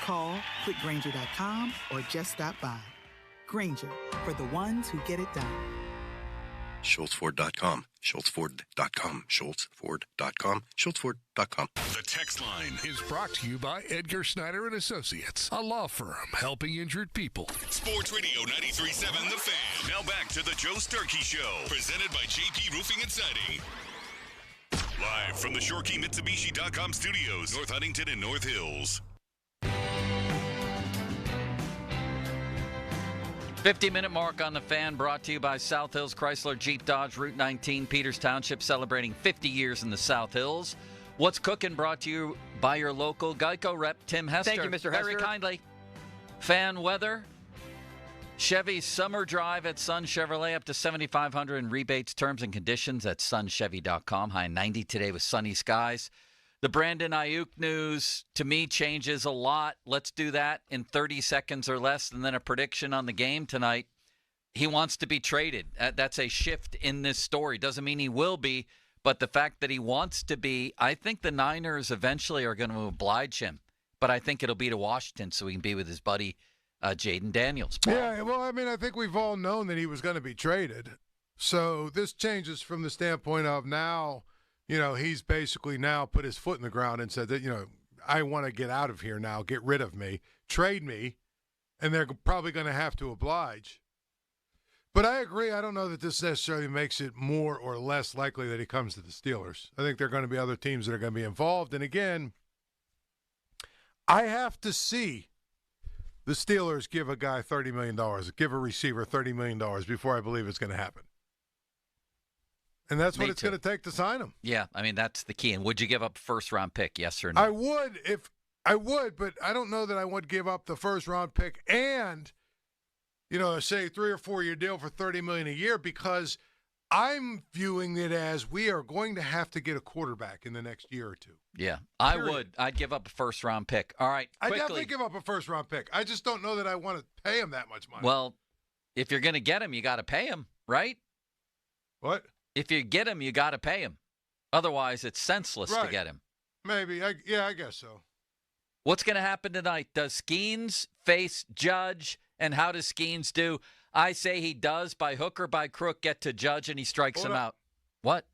Call quickgrainger.com or just stop by. Grainger, for the ones who get it done. SchultzFord.com. SchultzFord.com. SchultzFord.com. SchultzFord.com. The text line is brought to you by Edgar Snyder and Associates, a law firm helping injured people. Sports Radio 93.7 The Fan. Now back to the Joe Sturkey Show, presented by JP Roofing and Siding. Live from the ShoreKeyMitsubishi.com studios, North Huntington and North Hills. 50-minute mark on The Fan, brought to you by South Hills Chrysler Jeep Dodge, Route 19, Peters Township, celebrating 50 years in the South Hills. What's Cooking, brought to you by your local Geico rep, Tim Hester. Thank you, Mr. Hester. Very kindly. Fan weather. Chevy's summer drive at Sun Chevrolet, up to $7,500 in rebates, terms and conditions at sunchevy.com. High 90 today with sunny skies. The Brandon Aiyuk news, to me, changes a lot. Let's do that in 30 seconds or less, and then a prediction on the game tonight. He wants to be traded. That's a shift in this story. Doesn't mean he will be, but the fact that he wants to be, I think the Niners eventually are going to oblige him. But I think it'll be to Washington so he can be with his buddy Jaden Daniels. Yeah, well, I mean, I think we've all known that he was going to be traded. So this changes from the standpoint of now, he's basically now put his foot in the ground and said that, I want to get out of here now, get rid of me, trade me, and they're probably going to have to oblige. But I agree. I don't know that this necessarily makes it more or less likely that he comes to the Steelers. I think there are going to be other teams that are going to be involved. And again, I have to see the Steelers give a guy $30 million, give a receiver $30 million before I believe it's going to happen. And that's what it's going to take to sign him. Yeah, I mean, that's the key. And would you give up a first-round pick, yes or no? I would, but I don't know that I would give up the first-round pick and, say 3 or 4 year deal for $30 million a year, because I'm viewing it as we are going to have to get a quarterback in the next year or two. Yeah, I would. I'd give up a first-round pick. All right, quickly. I'd definitely give up a first-round pick. I just don't know that I want to pay him that much money. Well, if you're going to get him, you got to pay him, right? What? If you get him, you got to pay him. Otherwise, it's senseless to get him. Maybe. I guess so. What's going to happen tonight? Does Skenes face Judge, and how does Skenes do? I say he does, by hook or by crook, get to Judge, and he strikes him out. What?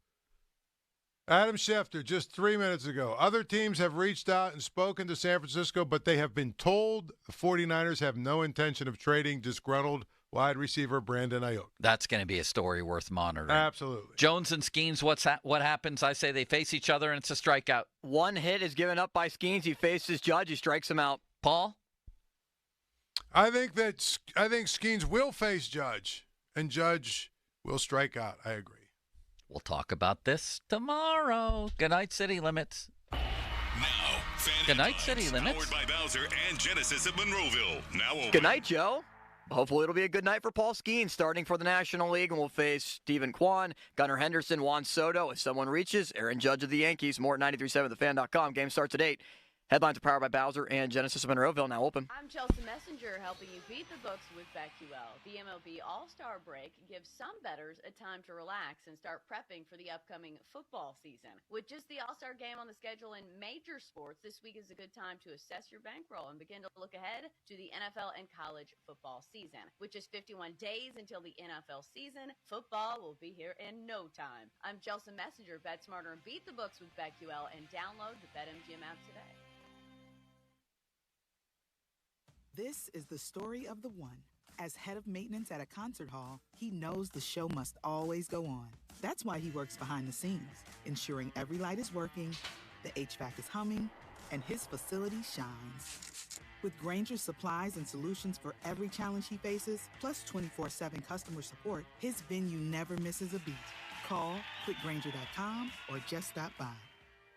Adam Schefter, just 3 minutes ago. Other teams have reached out and spoken to San Francisco, but they have been told the 49ers have no intention of trading disgruntled wide receiver Brandon Aiyuk. That's going to be a story worth monitoring. Absolutely. Jones and Skenes, what happens? I say they face each other, and it's a strikeout. One hit is given up by Skenes. He faces Judge. He strikes him out. Paul? I think Skenes will face Judge, and Judge will strike out. I agree. We'll talk about this tomorrow. Good night, City Limits. Now, Good night, City Limits. Powered by Bowser and Genesis of Monroeville. Now open. Good night, Joe. Hopefully it'll be a good night for Paul Skenes, starting for the National League, and we'll face Stephen Kwan, Gunnar Henderson, Juan Soto. If someone reaches, Aaron Judge of the Yankees. More at 93.7thefan.com. Game starts at 8. Headlines are powered by Bowser and Genesis of Monroeville. Now open. I'm Chelsea Messenger, helping you beat the books with BetQL. The MLB All-Star break gives some bettors a time to relax and start prepping for the upcoming football season. With just the All-Star game on the schedule in major sports, this week is a good time to assess your bankroll and begin to look ahead to the NFL and college football season. With just 51 days until the NFL season, football will be here in no time. I'm Chelsea Messenger. Bet smarter and beat the books with BetQL, and download the BetMGM app today. This is the story of the one. As head of maintenance at a concert hall, he knows the show must always go on. That's why he works behind the scenes, ensuring every light is working, the HVAC is humming, and his facility shines. With Grainger's supplies and solutions for every challenge he faces, plus 24/7 customer support, his venue never misses a beat. Call quickgrainger.com or just stop by.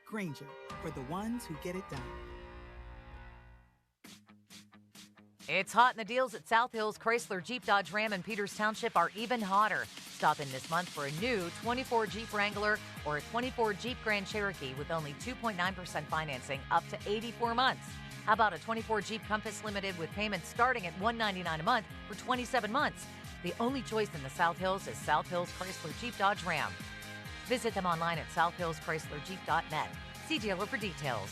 Grainger, for the ones who get it done. It's hot, and the deals at South Hills Chrysler Jeep Dodge Ram in Peters Township are even hotter. Stop in this month for a new 24 Jeep Wrangler or a 24 Jeep Grand Cherokee with only 2.9% financing up to 84 months. How about a 24 Jeep Compass Limited with payments starting at $199 a month for 27 months? The only choice in the South Hills is South Hills Chrysler Jeep Dodge Ram. Visit them online at southhillschryslerjeep.net. See dealer for details.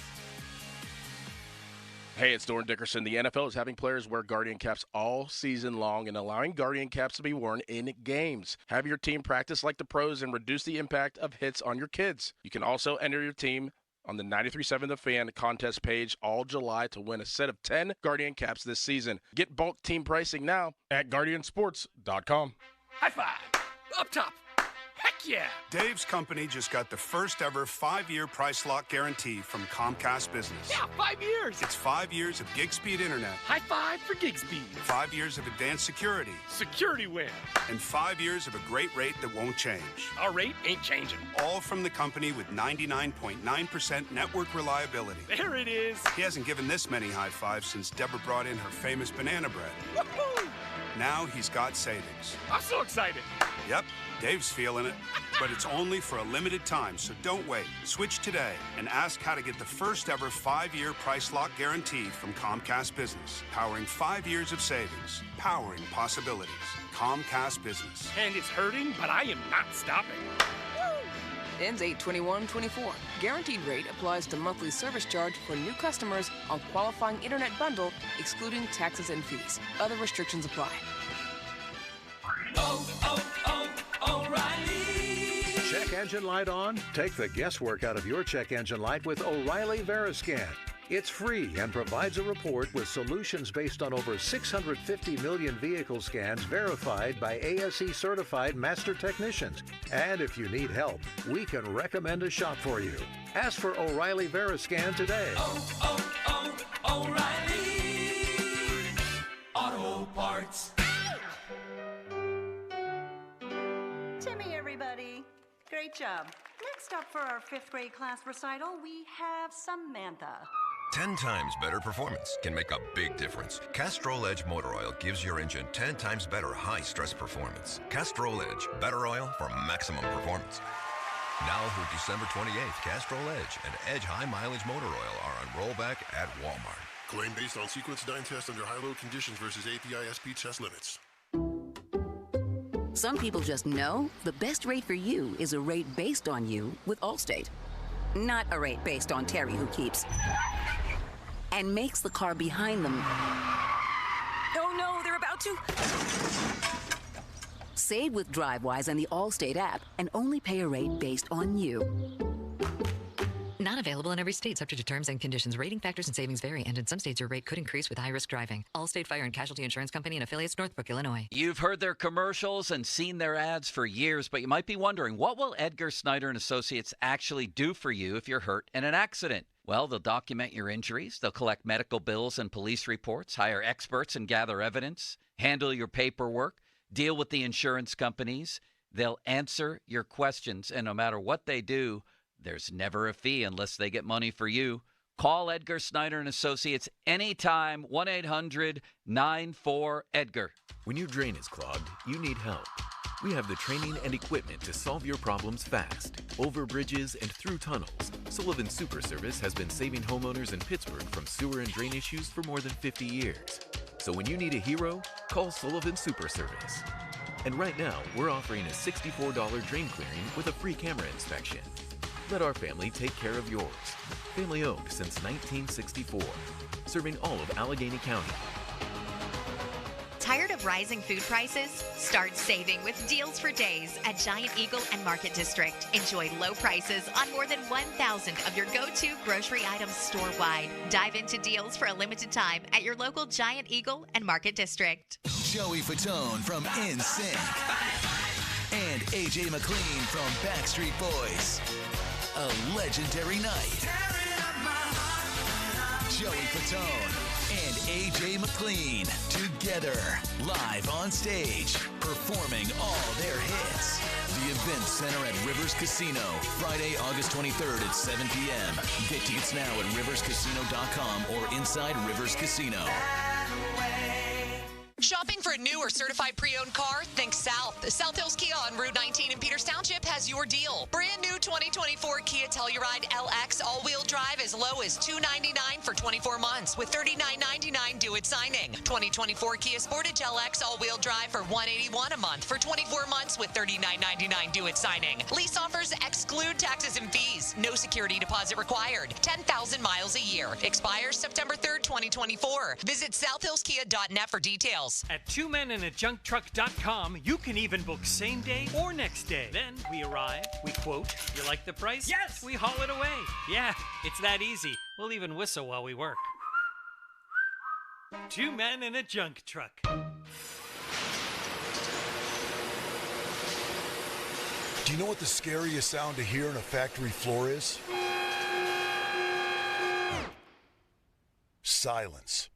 Hey, it's Doran Dickerson. The NFL is having players wear Guardian caps all season long and allowing Guardian caps to be worn in games. Have your team practice like the pros and reduce the impact of hits on your kids. You can also enter your team on the 93.7 The Fan contest page all July to win a set of 10 Guardian caps this season. Get bulk team pricing now at GuardianSports.com. High five! Up top! Heck yeah! Dave's company just got the first ever 5-year price lock guarantee from Comcast Business. Yeah, 5 years! It's 5 years of gig speed internet. High five for gig speed. 5 years of advanced security. Security win. And 5 years of a great rate that won't change. Our rate ain't changing. All from the company with 99.9% network reliability. There it is. He hasn't given this many high fives since Deborah brought in her famous banana bread. Woohoo! Now he's got savings. I'm so excited. Yep, Dave's feeling it. But it's only for a limited time, so don't wait. Switch today and ask how to get the first ever 5-year price lock guarantee from Comcast Business. Powering 5 years of savings. Powering possibilities. Comcast Business. And it's hurting, but I am not stopping. Ends 8/21/24. Guaranteed rate applies to monthly service charge for new customers on qualifying internet bundle, excluding taxes and fees. Other restrictions apply. O'Reilly! Check engine light on? Take the guesswork out of your check engine light with O'Reilly Veriscan. It's free and provides a report with solutions based on over 650 million vehicle scans verified by ASE-certified master technicians. And if you need help, we can recommend a shop for you. Ask for O'Reilly Veriscan today. O'Reilly Auto Parts. Timmy, everybody. Great job. Next up for our 5th grade class recital, we have Samantha. 10 times better performance can make a big difference. Castrol Edge Motor Oil gives your engine 10 times better high-stress performance. Castrol Edge, better oil for maximum performance. Now through December 28th, Castrol Edge and Edge High Mileage Motor Oil are on rollback at Walmart. Claim based on sequence 9 test under high-load conditions versus API-SP test limits. Some people just know the best rate for you is a rate based on you with Allstate. Not a rate based on Terry who keeps and makes the car behind them. Oh no, they're about to. Save with DriveWise and the Allstate app and only pay a rate based on you. Not available in every state, subject to terms and conditions. Rating factors and savings vary, and in some states your rate could increase with high-risk driving. Allstate Fire and Casualty Insurance Company and affiliates, Northbrook, Illinois. You've heard their commercials and seen their ads for years, but you might be wondering, what will Edgar Snyder and Associates actually do for you if you're hurt in an accident? Well, they'll document your injuries, they'll collect medical bills and police reports, hire experts and gather evidence, handle your paperwork, deal with the insurance companies. They'll answer your questions, and no matter what they do, there's never a fee unless they get money for you. Call Edgar Snyder and Associates anytime, 1-800-94-EDGAR. When your drain is clogged, you need help. We have the training and equipment to solve your problems fast, over bridges and through tunnels. Sullivan Super Service has been saving homeowners in Pittsburgh from sewer and drain issues for more than 50 years. So when you need a hero, call Sullivan Super Service. And right now, we're offering a $64 drain clearing with a free camera inspection. Let our family take care of yours. Family owned since 1964. Serving all of Allegheny County. Tired of rising food prices? Start saving with deals for days at Giant Eagle and Market District. Enjoy low prices on more than 1,000 of your go-to grocery items store-wide. Dive into deals for a limited time at your local Giant Eagle and Market District. Joey Fatone from NSYNC and AJ McLean from Backstreet Boys. A legendary night. Joey Fatone and AJ McLean together, live on stage, performing all their hits. The Event Center at Rivers Casino, Friday, August 23rd at 7 p.m. Get tickets now at riverscasino.com or inside Rivers Casino. Shopping for a new or certified pre-owned car? Think South. South Hills Kia on Route 19 in Peters Township has your deal. Brand new 2024 Kia Telluride LX all-wheel drive as low as $299 for 24 months with $39.99 due at signing. 2024 Kia Sportage LX all-wheel drive for $181 a month for 24 months with $39.99 due at signing. Lease offers exclude taxes and fees. No security deposit required. 10,000 miles a year. Expires September 3rd, 2024. Visit southhillskia.net for details. At twomeninAjunkTruck.com, you can even book same day or next day. Then we arrive, we quote, you like the price? Yes! We haul it away. Yeah, it's that easy. We'll even whistle while we work. 2 men in a junk truck. Do you know what the scariest sound to hear on a factory floor is? Silence.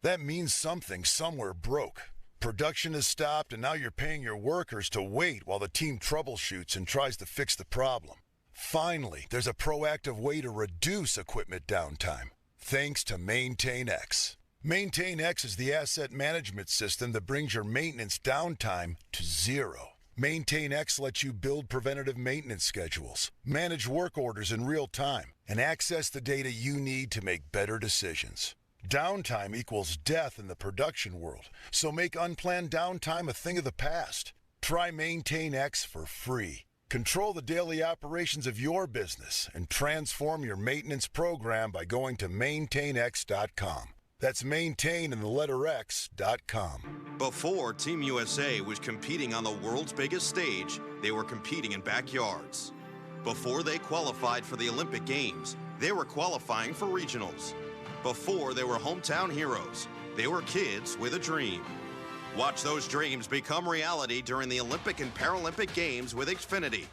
That means something somewhere broke. Production has stopped, and now you're paying your workers to wait while the team troubleshoots and tries to fix the problem. Finally, there's a proactive way to reduce equipment downtime, thanks to MaintainX. MaintainX is the asset management system that brings your maintenance downtime to zero. MaintainX lets you build preventative maintenance schedules, manage work orders in real time, and access the data you need to make better decisions. Downtime equals death in the production world, so make unplanned downtime a thing of the past. Try MaintainX for free. Control the daily operations of your business and transform your maintenance program by going to maintainx.com. That's maintain and the letter X.com. Before Team USA was competing on the world's biggest stage, they were competing in backyards. Before they qualified for the Olympic Games, they were qualifying for regionals. Before they were hometown heroes, they were kids with a dream. Watch those dreams become reality during the Olympic and Paralympic Games with Xfinity.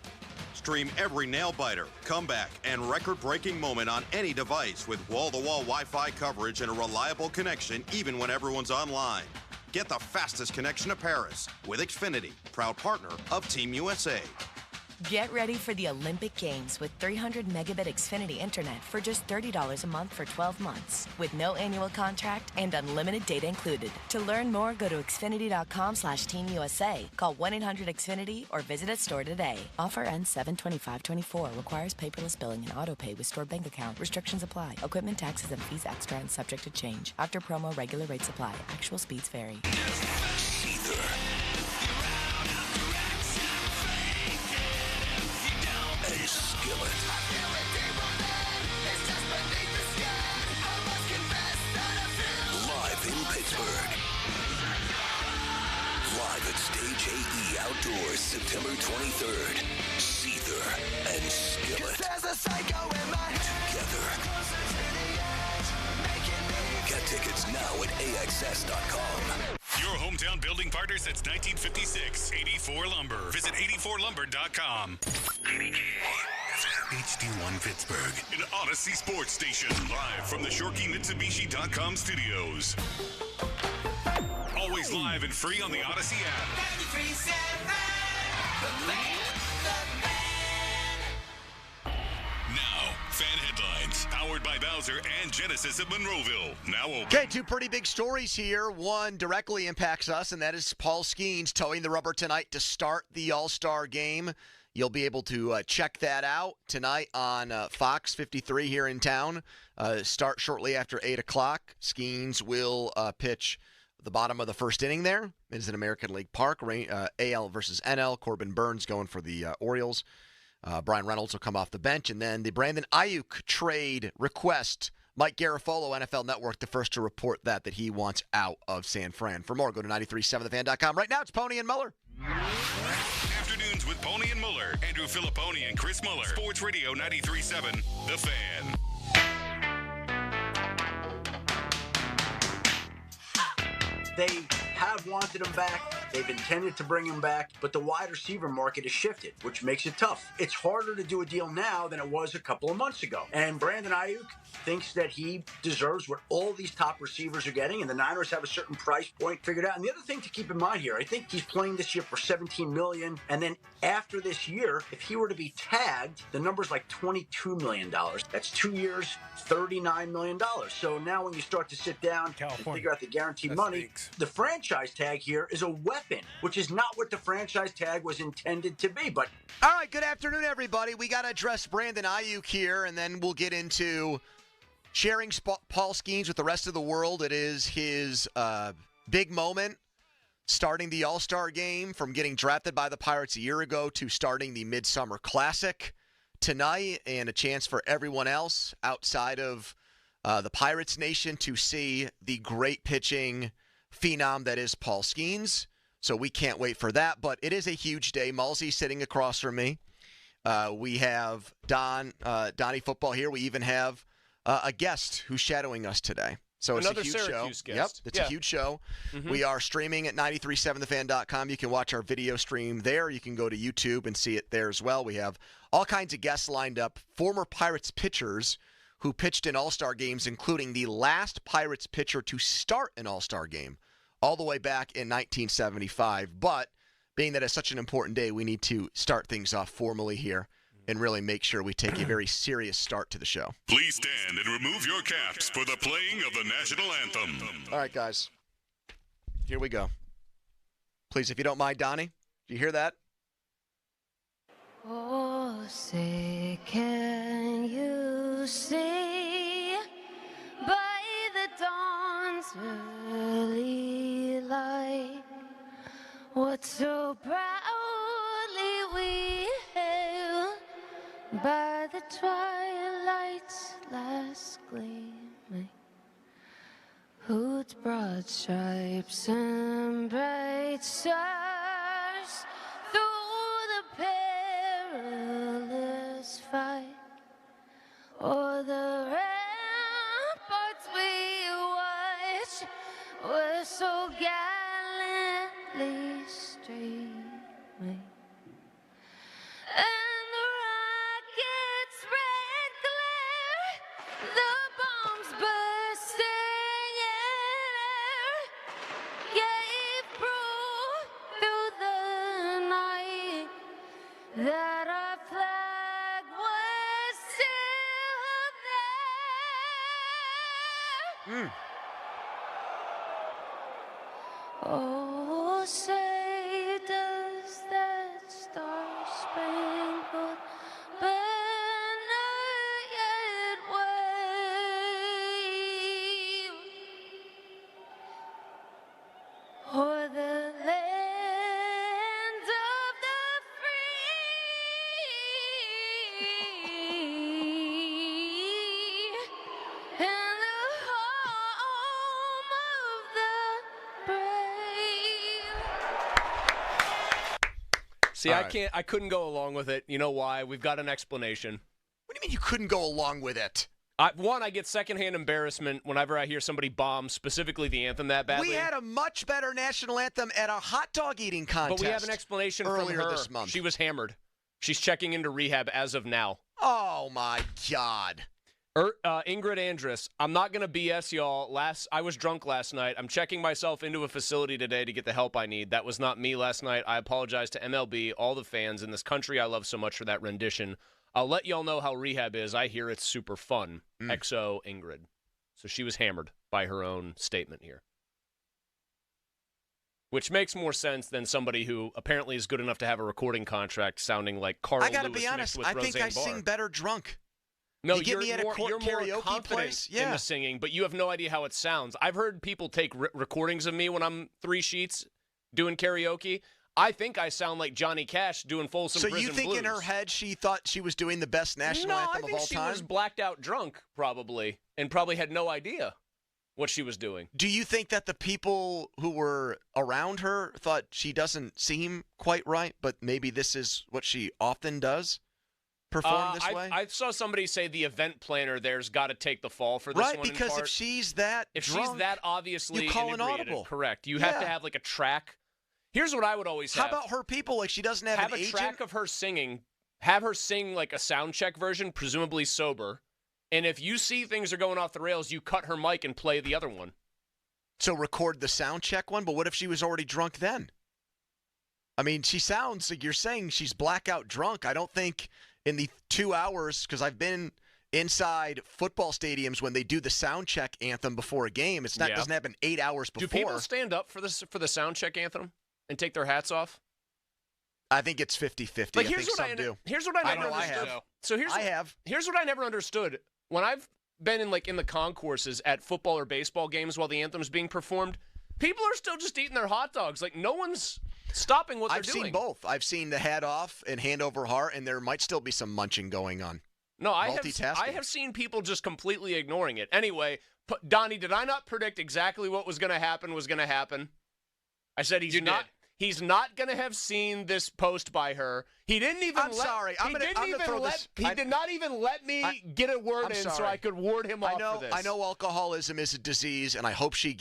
Stream every nail-biter, comeback, and record-breaking moment on any device with wall-to-wall Wi-Fi coverage and a reliable connection even when everyone's online. Get the fastest connection to Paris with Xfinity, proud partner of Team USA. Get ready for the Olympic Games with 300 megabit Xfinity Internet for just $30 a month for 12 months with no annual contract and unlimited data included. To learn more, go to Xfinity.com/TeamUSA. Call 1-800-XFINITY or visit a store today. Offer ends 7/25/24. Requires paperless billing and auto pay with stored bank account. Restrictions apply. Equipment, taxes, and fees extra and subject to change. After promo, regular rates apply. Actual speeds vary. Skillet. Live in Pittsburgh. Live at Stage AE Outdoors, September 23rd. Seether and Skillet. Together. Get tickets now at AXS.com. Your hometown building partner since 1956. 84 Lumber. Visit 84lumber.com. HD1 Pittsburgh, an Odyssey sports station, live from the ShorkeyMitsubishi.com studios. Always live and free on the Odyssey app. 93.7, the fan. Now, fan headlines, powered by Bowser and Genesis of Monroeville. Now open. Okay, two pretty big stories here. One directly impacts us, and that is Paul Skenes towing the rubber tonight to start the All-Star game. You'll be able to check that out tonight on Fox 53 here in town. Start shortly after 8 o'clock. Skenes will pitch the bottom of the first inning there. It is in American League Park. AL versus NL. Corbin Burns going for the Orioles. Brian Reynolds will come off the bench. And then the Brandon Aiyuk trade request. Mike Garafolo, NFL Network, the first to report that he wants out of San Fran. For more, go to 937thefan.com. Right now, it's Pony and Muller. Afternoons with Pony and Muller. Andrew Filipponi and Chris Muller. Sports Radio 93.7, The Fan. They have wanted him back. They've intended to bring him back, but the wide receiver market has shifted, which makes it tough. It's harder to do a deal now than it was a couple of months ago. And Brandon Aiyuk thinks that he deserves what all these top receivers are getting, and the Niners have a certain price point figured out. And the other thing to keep in mind here, I think he's playing this year for $17 million, and then after this year, if he were to be tagged, the number's like $22 million. That's 2 years, $39 million. So now when you start to sit down and figure out the guaranteed money, the franchise tag here is a weapon, which is not what the franchise tag was intended to be. But all right, good afternoon, everybody. We got to address Brandon Aiyuk here, and then we'll get into sharing Paul Skenes with the rest of the world. It is his big moment, starting the All-Star game, from getting drafted by the Pirates a year ago to starting the Midsummer Classic tonight, and a chance for everyone else outside of the Pirates Nation to see the great pitching phenom that is Paul Skenes. So we can't wait for that, but it is a huge day. Mulsey sitting across from me. We have Donnie Football here. We even have a guest who's shadowing us today. So Another it's a huge Syracuse show. guest. Yep, it's a huge show. Mm-hmm. We are streaming at 937thefan.com. You can watch our video stream there. You can go to YouTube and see it there as well. We have all kinds of guests lined up, former Pirates pitchers who pitched in All-Star games, including the last Pirates pitcher to start an All-Star game all the way back in 1975. But being that it's such an important day, we need to start things off formally here and really make sure we take a very serious start to the show. Please stand and remove your caps for the playing of the national anthem. All right, guys. Here we go. Please, if you don't mind, Donnie, do you hear that? Oh, say, can you see by the dawn's early light what so proudly we hailed by the twilight's last gleaming, whose broad stripes and bright stars through the perilous fight o'er the ramparts we watched were so gallantly streaming. And the rockets' red glare, the bombs bursting in air, gave proof through the night that our flag was still there. Oh, say does that star-spangled banner yet wave o'er the land of the free and the home of the brave? See, All right. I couldn't go along with it. You know why? We've got an explanation. What do you mean you couldn't go along with it? I get secondhand embarrassment whenever I hear somebody bomb specifically the anthem that badly. We had a much better national anthem at our hot dog eating contest. But we have an explanation earlier from her. this month. She was hammered. She's checking into rehab as of now. Oh, my God. Ingrid Andrus, I'm not going to BS y'all. I was drunk last night. I'm checking myself into a facility today to get the help I need. That was not me last night. I apologize to MLB, all the fans in this country I love so much for that rendition. I'll let y'all know how rehab is. I hear it's super fun. XO Ingrid. So she was hammered by her own statement here. Which makes more sense than somebody who apparently is good enough to have a recording contract sounding like Carl Lewis. I got to be honest, I think I sing better drunk. No, you get me at a you're more karaoke confident place? in the singing, but you have no idea how it sounds. I've heard people take recordings of me when I'm 3 sheets doing karaoke. I think I sound like Johnny Cash doing Folsom Prison Blues. So you think in her head she thought she was doing the best national anthem of all time? No, I think she was blacked out drunk, probably, and probably had no idea what she was doing. Do you think that the people who were around her thought she doesn't seem quite right, but maybe this is what she often does? Perform this way? I saw somebody say the event planner there's got to take the fall for this one. Right, because if she's that she's drunk, that obviously you call an inebriated, audible. correct. You have to have like a track. Here's what I would always have. How about her people? Like, she doesn't have an agent? Have a track of her singing. Have her sing like a sound check version, presumably sober. And if you see things are going off the rails, you cut her mic and play the other one. So record the sound check one? But what if she was already drunk then? I mean, she sounds like you're saying she's blackout drunk. I don't think in the 2 hours, because I've been inside football stadiums when they do the sound check anthem before a game. It's not doesn't happen 8 hours before. Do people stand up for the sound check anthem and take their hats off? I think it's 50-50. Like, Here's what I never understood. So here's what I never understood. When I've been in the concourses at football or baseball games while the anthem's being performed, people are still just eating their hot dogs. Like, no one's stopping what they're doing. I've seen both. I've seen the hat off and hand over heart, and there might still be some munching going on. No, I have seen people just completely ignoring it. Anyway, Donnie, did I not predict exactly what was going to happen? I said he's not going to have seen this post by her. He didn't even He did not even let me get a word in so I could ward him off for this. I know alcoholism is a disease, and I hope she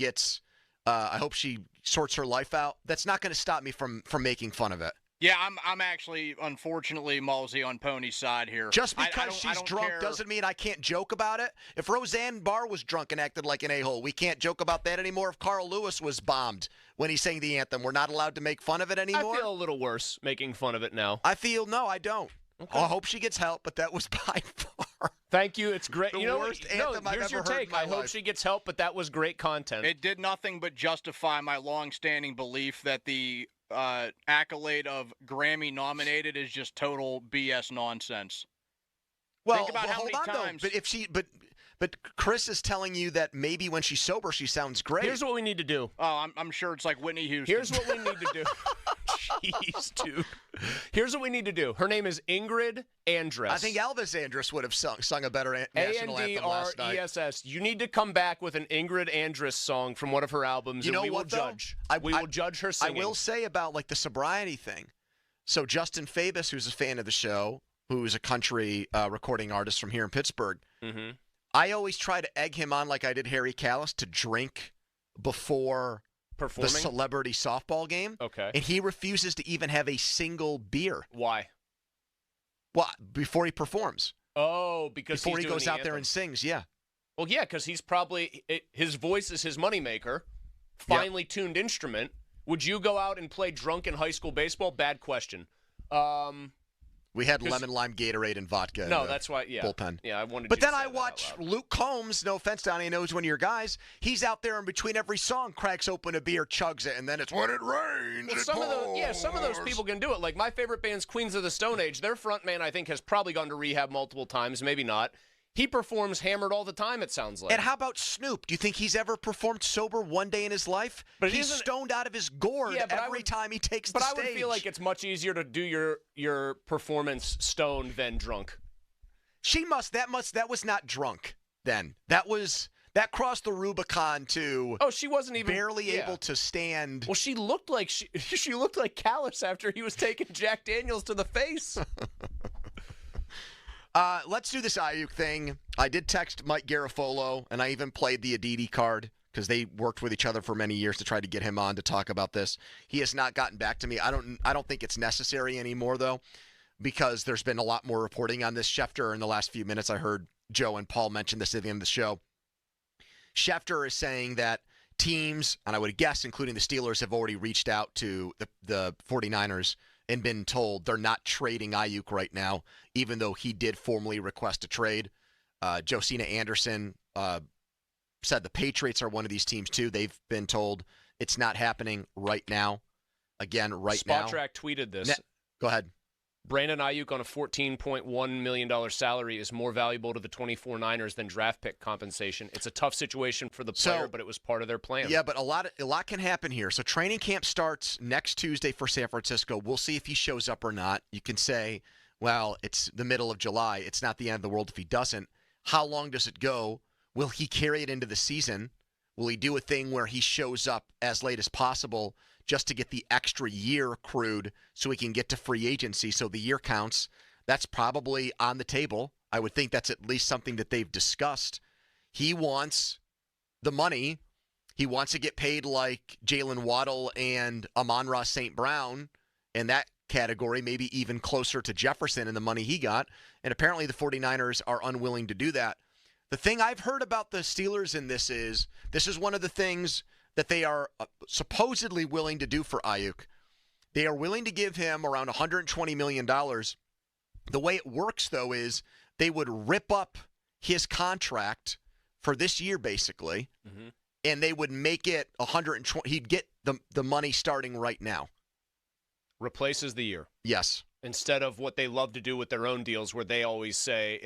sorts her life out. That's not going to stop me from making fun of it. Yeah, I'm actually, unfortunately, Malsey on Pony's side here. Just because she's drunk doesn't mean I can't joke about it. If Roseanne Barr was drunk and acted like an a-hole, we can't joke about that anymore. If Carl Lewis was bombed when he sang the anthem, we're not allowed to make fun of it anymore. I feel a little worse making fun of it now. I don't. Okay. I hope she gets help, but that was by far. Thank you. It's great. The worst anthem I've ever heard in my life. I hope she gets help, but that was great content. It did nothing but justify my long-standing belief that the accolade of Grammy nominated is just total BS nonsense. Well, think about how hold many on times. Though. But Chris is telling you that maybe when she's sober she sounds great. Here's what we need to do. Oh, I'm sure it's like Whitney Houston. Here's what we need to do. Jeez, dude. Here's what we need to do. Her name is Ingrid Andress. I think Elvis Andress would have sung a better national anthem last night. Andress. You need to come back with an Ingrid Andress song from one of her albums, you know we what, will judge. We will judge her singing. I will say about the sobriety thing. So Justin Fabus, who's a fan of the show, who's a country recording artist from here in Pittsburgh, I always try to egg him on like I did Harry Callis to drink before performing the celebrity softball game. Okay. And he refuses to even have a single beer. Why? Well, before he performs. Oh, because before he goes out there and sings, yeah. Well, yeah, because he's probably his voice is his moneymaker, finely tuned instrument. Would you go out and play drunk in high school baseball? Bad question. We had lemon lime Gatorade and vodka. No, that's why. Yeah, bullpen. Yeah, I wanted. But then I watch Luke Combs. No offense, Donnie, I know he's one of your guys. He's out there in between every song, cracks open a beer, chugs it, and then it's when it rains. Well, some of those people can do it. Like my favorite band's Queens of the Stone Age. Their frontman, I think, has probably gone to rehab multiple times. Maybe not. He performs hammered all the time, it sounds like. And how about Snoop? Do you think he's ever performed sober one day in his life? But he's stoned out of his gourd every time he takes the stage. But I would feel like it's much easier to do your performance stoned than drunk. That was not drunk then. That crossed the Rubicon to she wasn't even barely able to stand. Well, she looked like she looked like Callis after he was taking Jack Daniels to the face. Let's do this Aiyuk thing. I did text Mike Garafolo, and I even played the Aditi card because they worked with each other for many years to try to get him on to talk about this. He has not gotten back to me. I don't think it's necessary anymore, though, because there's been a lot more reporting on this. Schefter, in the last few minutes, I heard Joe and Paul mention this at the end of the show. Schefter is saying that teams, and I would guess including the Steelers, have already reached out to the 49ers and been told they're not trading Aiyuk right now, even though he did formally request a trade. Josina Anderson said the Patriots are one of these teams, too. They've been told it's not happening right now. Again, now. Spotrac tweeted this. Go ahead. Brandon Aiyuk on a $14.1 million salary is more valuable to the 24 Niners than draft pick compensation. It's a tough situation for the player, but it was part of their plan. Yeah, but a lot can happen here. So training camp starts next Tuesday for San Francisco. We'll see if he shows up or not. You can say, well, it's the middle of July. It's not the end of the world if he doesn't. How long does it go? Will he carry it into the season? Will he do a thing where he shows up as late as possible just to get the extra year accrued so he can get to free agency so the year counts? That's probably on the table. I would think that's at least something that they've discussed. He wants the money. He wants to get paid like Jalen Waddle and Amon-Ra St. Brown in that category, maybe even closer to Jefferson in the money he got. And apparently the 49ers are unwilling to do that. The thing I've heard about the Steelers in this is one of the things that they are supposedly willing to do for Aiyuk. They are willing to give him around $120 million. The way it works, though, is they would rip up his contract for this year, basically, and they would make it 120. He'd get the money starting right now. Replaces the year. Yes. Instead of what they love to do with their own deals where they always say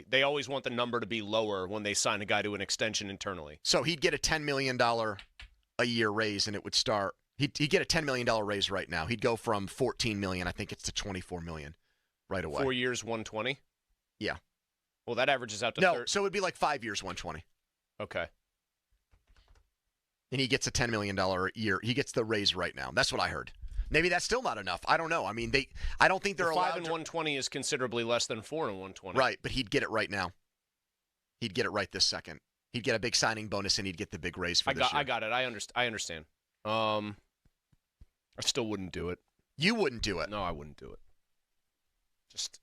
they always want the number to be lower when they sign a guy to an extension internally. So he'd get a $10 million a year raise, and it would start. He'd get a $10 million raise right now. He'd go from $14 million, I think it's to $24 million right away. 4 years, 120? Yeah. Well, that averages out to so it would be like 5 years, 120. Okay. And he gets a $10 million a year. He gets the raise right now. That's what I heard. Maybe that's still not enough. I don't know. I mean, I don't think they're allowed. 5 and 120 is considerably less than 4 and 120. Right, but he'd get it right now. He'd get it right this second. He'd get a big signing bonus, and he'd get the big raise for this year. I got it. I understand. I still wouldn't do it. You wouldn't do it? No, I wouldn't do it. Just,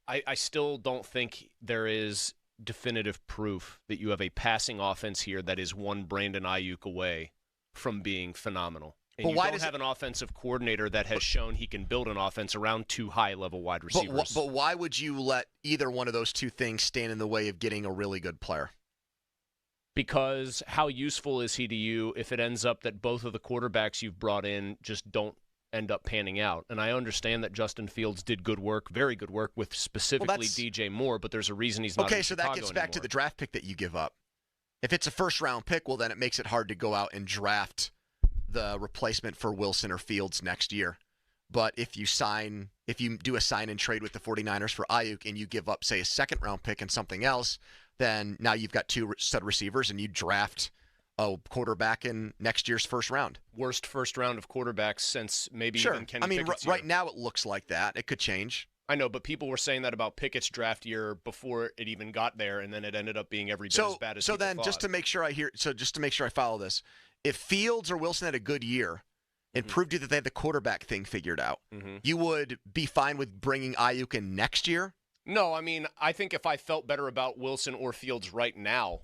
I still don't think there is definitive proof that you have a passing offense here that is one Brandon Aiyuk away from being phenomenal. And you don't have an offensive coordinator that has shown he can build an offense around 2 high-level wide receivers. But why would you let either one of those two things stand in the way of getting a really good player? Because how useful is he to you if it ends up that both of the quarterbacks you've brought in just don't end up panning out? And I understand that Justin Fields did good work, very good work, with specifically DJ Moore, but there's a reason he's not in Chicago that gets back to the draft pick that you give up. If it's a first-round pick, well, then it makes it hard to go out and draft the replacement for Wilson or Fields next year. But if you do a sign and trade with the 49ers for Aiyuk and you give up, say, a second-round pick and something else, then now you've got 2 stud receivers and you draft a quarterback in next year's first round. Worst first round of quarterbacks since maybe even Kenny Pickett's right now it looks like that. It could change. I know, but people were saying that about Pickett's draft year before it even got there, and then it ended up being every bit as bad as people thought. Just to make sure I follow this, if Fields or Wilson had a good year and proved you that they had the quarterback thing figured out, you would be fine with bringing Aiyuk in next year? No, I mean, I think if I felt better about Wilson or Fields right now,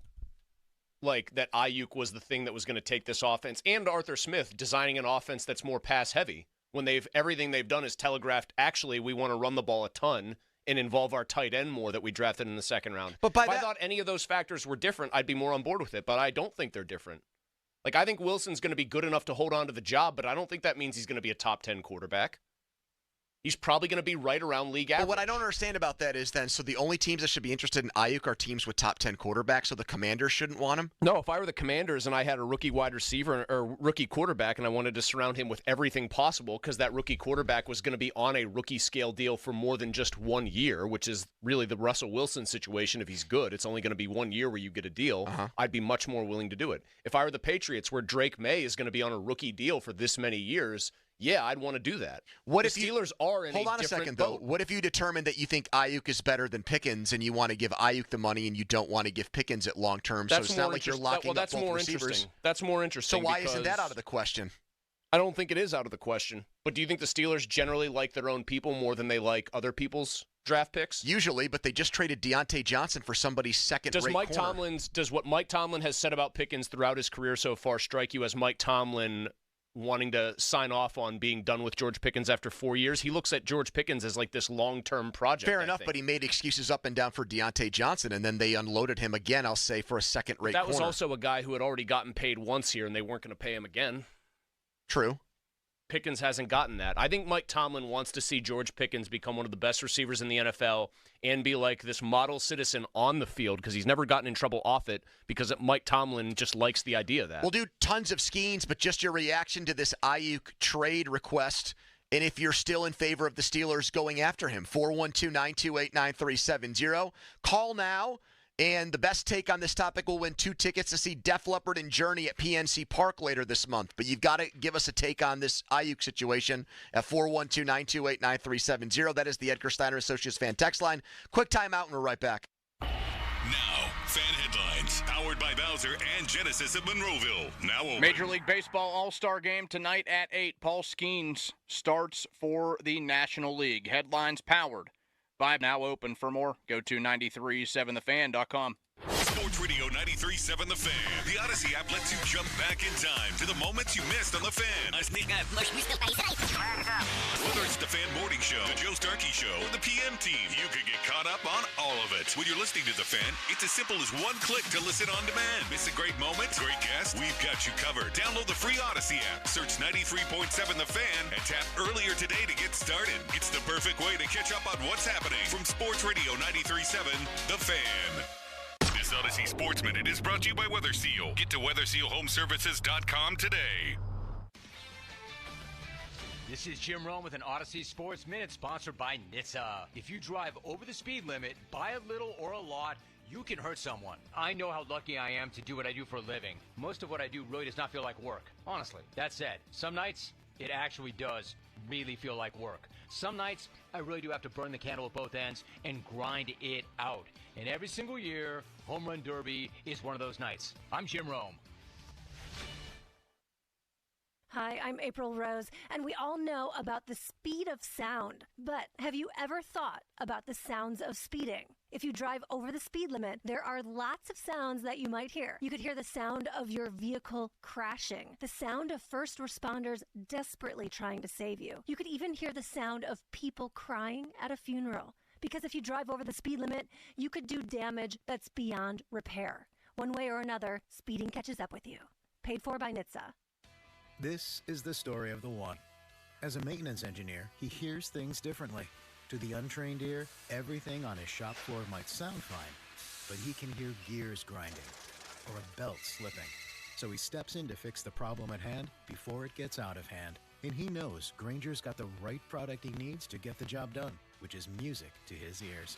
like that Aiyuk was the thing that was going to take this offense, and Arthur Smith designing an offense that's more pass-heavy, when everything they've done is telegraphed, actually, we want to run the ball a ton and involve our tight end more that we drafted in the second round. But if I thought any of those factors were different, I'd be more on board with it, but I don't think they're different. Like, I think Wilson's going to be good enough to hold on to the job, but I don't think that means he's going to be a top 10 quarterback. He's probably going to be right around league average. But what I don't understand about that is then, so the only teams that should be interested in Aiyuk are teams with top 10 quarterbacks, so the Commanders shouldn't want him? No, if I were the Commanders and I had a rookie wide receiver or rookie quarterback and I wanted to surround him with everything possible because that rookie quarterback was going to be on a rookie scale deal for more than just 1 year, which is really the Russell Wilson situation if he's good. It's only going to be 1 year where you get a deal. I'd be much more willing to do it. If I were the Patriots where Drake May is going to be on a rookie deal for this many years, yeah, I'd want to do that. What if Steelers are in a different boat? Hold on a second, though. What if you determine that you think Aiyuk is better than Pickens and you want to give Aiyuk the money and you don't want to give Pickens it long term? So it's not like you're locking up both receivers. That's more interesting. So why isn't that out of the question? I don't think it is out of the question. But do you think the Steelers generally like their own people more than they like other people's draft picks? Usually, but they just traded Deontay Johnson for somebody's second-rate corner. Does what Mike Tomlin has said about Pickens throughout his career so far strike you as Mike Tomlin wanting to sign off on being done with George Pickens after 4 years? He looks at George Pickens as like this long-term project. Fair enough, but he made excuses up and down for Deontay Johnson, and then they unloaded him again, I'll say, for a second-rate corner. That was also a guy who had already gotten paid once here, and they weren't going to pay him again. True. Pickens hasn't gotten that. I think Mike Tomlin wants to see George Pickens become one of the best receivers in the NFL and be like this model citizen on the field because he's never gotten in trouble off it because Mike Tomlin just likes the idea of that. We'll do tons of Skenes, but just your reaction to this Aiyuk trade request and if you're still in favor of the Steelers going after him. 412-928-9370. Call now. And the best take on this topic will win 2 tickets to see Def Leppard and Journey at PNC Park later this month. But you've got to give us a take on this Aiyuk situation at 412-928-9370. That is the Edgar Steiner Associates fan text line. Quick timeout, and we're right back. Now, fan headlines. Powered by Bowser and Genesis of Monroeville. Now open. Major League Baseball All-Star Game tonight at 8. Paul Skenes starts for the National League. Headlines powered by Now Open. For more, go to 937thefan.com. Sports Radio 93.7 The Fan. The Odyssey app lets you jump back in time to the moments you missed on The Fan. Whether it's The Fan Morning Show, The Joe Starkey Show, or The PM Team, you can get caught up on all of it. When you're listening to The Fan, it's as simple as one click to listen on demand. Miss a great moment, great guest, we've got you covered. Download the free Odyssey app, search 93.7 The Fan, and tap earlier today to get started. It's the perfect way to catch up on what's happening from Sports Radio 93.7 The Fan. This Odyssey Sports Minute is brought to you by Weather Seal. Get to WeatherSealHomeservices.com today. This is Jim Rome with an Odyssey Sports Minute sponsored by NHTSA. If you drive over the speed limit, by a little or a lot, you can hurt someone. I know how lucky I am to do what I do for a living. Most of what I do really does not feel like work. Honestly, that said, some nights it actually does really feel like work. Some nights I really do have to burn the candle at both ends and grind it out. And every single year, Home Run Derby is one of those nights. I'm Jim Rome. Hi, I'm April Rose, and we all know about the speed of sound. But have you ever thought about the sounds of speeding? If you drive over the speed limit, there are lots of sounds that you might hear. You could hear the sound of your vehicle crashing, the sound of first responders desperately trying to save you. You could even hear the sound of people crying at a funeral. Because if you drive over the speed limit, you could do damage that's beyond repair. One way or another, speeding catches up with you. Paid for by NHTSA. This is the story of the one. As a maintenance engineer, he hears things differently. To the untrained ear, everything on his shop floor might sound fine, but he can hear gears grinding or a belt slipping. So he steps in to fix the problem at hand before it gets out of hand. And he knows Grainger's got the right product he needs to get the job done, which is music to his ears.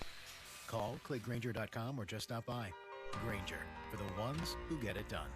Call, click Grainger.com, or just stop by. Grainger, for the ones who get it done.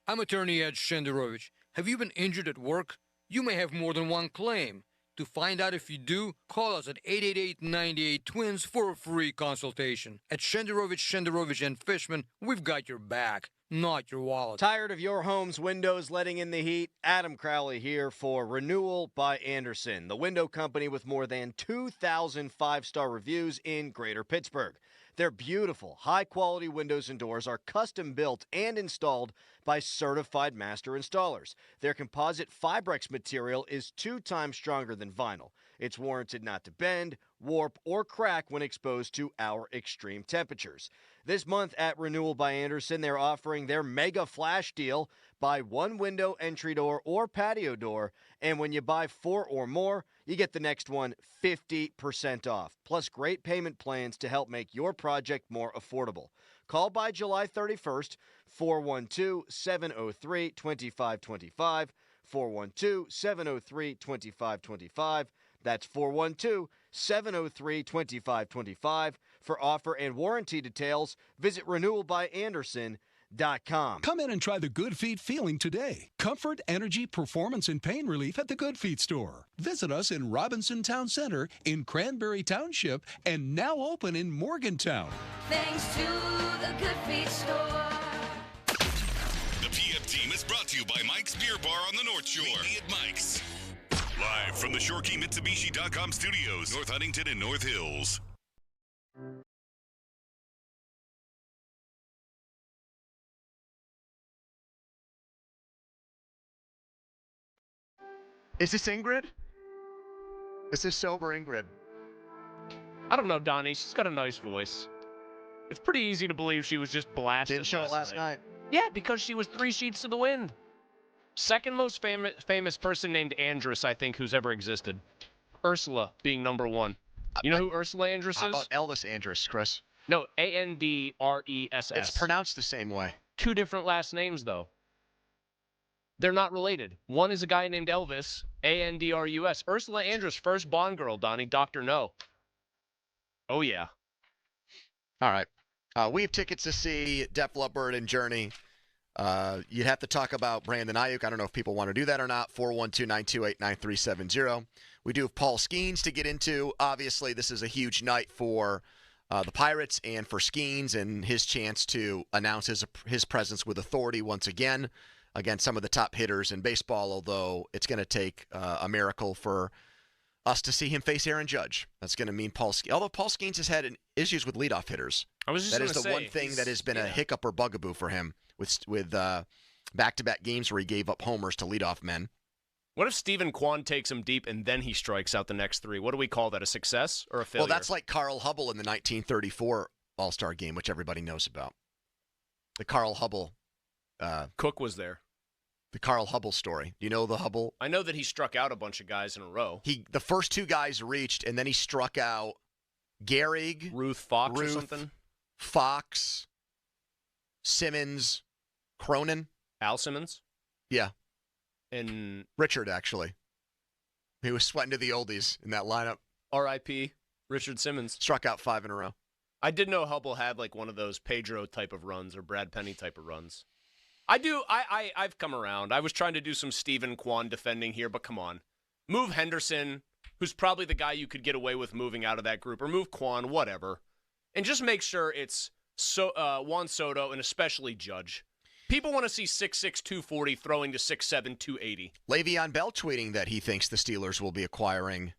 I'm attorney Ed Shenderovich. Have you been injured at work? You may have more than one claim. To find out if you do, call us at 888-98-TWINS for a free consultation. At Shenderovich and Fishman, we've got your back, not your wallet. Tired of your home's windows letting in the heat? Adam Crowley here for Renewal by Andersen, the window company with more than 2,000 five-star reviews in Greater Pittsburgh. Their beautiful, high-quality windows and doors are custom-built and installed by certified master installers. Their composite Fibrex material is 2 times stronger than vinyl. It's warranted not to bend, warp, or crack when exposed to our extreme temperatures. This month at Renewal by Andersen, they're offering their mega flash deal. Buy 1 window, entry door, or patio door, and when you buy 4 or more, you get the next one 50% off, plus great payment plans to help make your project more affordable. Call by July 31st, 412-703-2525, 412-703-2525. That's 412-703-2525. For offer and warranty details, visit renewalbyandersen.com. Come in and try the Good Feet feeling today. Comfort, energy, performance, and pain relief at the Good Feet store. Visit us in Robinson Town Center, in Cranberry Township, and now open in Morgantown. Thanks to the Good Feet store. The PM Team is brought to you by Mike's Beer Bar on the North Shore. Meet me at Mike's. Live from the ShoreKeyMitsubishi.com studios, North Huntington and North Hills. Is this Ingrid? Is this sober Ingrid? I don't know, Donnie. She's got a nice voice. It's pretty easy to believe she was just blasted. Didn't show it last night. Yeah, because she was 3 sheets to the wind. Second most famous person named Andress, I think, who's ever existed. Ursula being number 1. You know who Ursula Andress is? How about Elvis Andress, Chris? No, Andress. It's pronounced the same way. 2 different last names, though. They're not related. One is a guy named Elvis, Andrus. Ursula Andress, first Bond girl, Donnie. Dr. No. Oh, yeah. All right. We have tickets to see Def Leppard and Journey. You'd have to talk about Brandon Aiyuk. I don't know if people want to do that or not. 412-928-9370. We do have Paul Skenes to get into. Obviously, this is a huge night for the Pirates and for Skenes and his chance to announce his presence with authority once again against some of the top hitters in baseball, although it's going to take a miracle for us to see him face Aaron Judge. That's going to mean although Paul Skenes has had issues with leadoff hitters. That is the one thing that has been a hiccup or bugaboo for him with back-to-back games where he gave up homers to leadoff men. What if Stephen Kwan takes him deep and then he strikes out the next 3? What do we call that, a success or a failure? Well, that's like Carl Hubble in the 1934 All-Star game, which everybody knows about. The Carl Hubble. Cook was there. The Carl Hubble story. You know the Hubble? I know that he struck out a bunch of guys in a row. The first 2 guys reached, and then he struck out Gehrig. Ruth Fox or something? Fox. Simmons. Cronin. Al Simmons? Yeah. And Richard, actually. He was sweating to the oldies in that lineup. R.I.P. Richard Simmons. Struck out 5 in a row. I did know Hubble had like one of those Pedro type of runs or Brad Penny type of runs. I've come around. I was trying to do some Stephen Kwan defending here, but come on. Move Henderson, who's probably the guy you could get away with moving out of that group, or move Kwan, whatever. And just make sure it's Juan Soto and especially Judge. People want to see 6'6", 240 throwing to 6'7", 280. Le'Veon Bell tweeting that he thinks the Steelers will be acquiring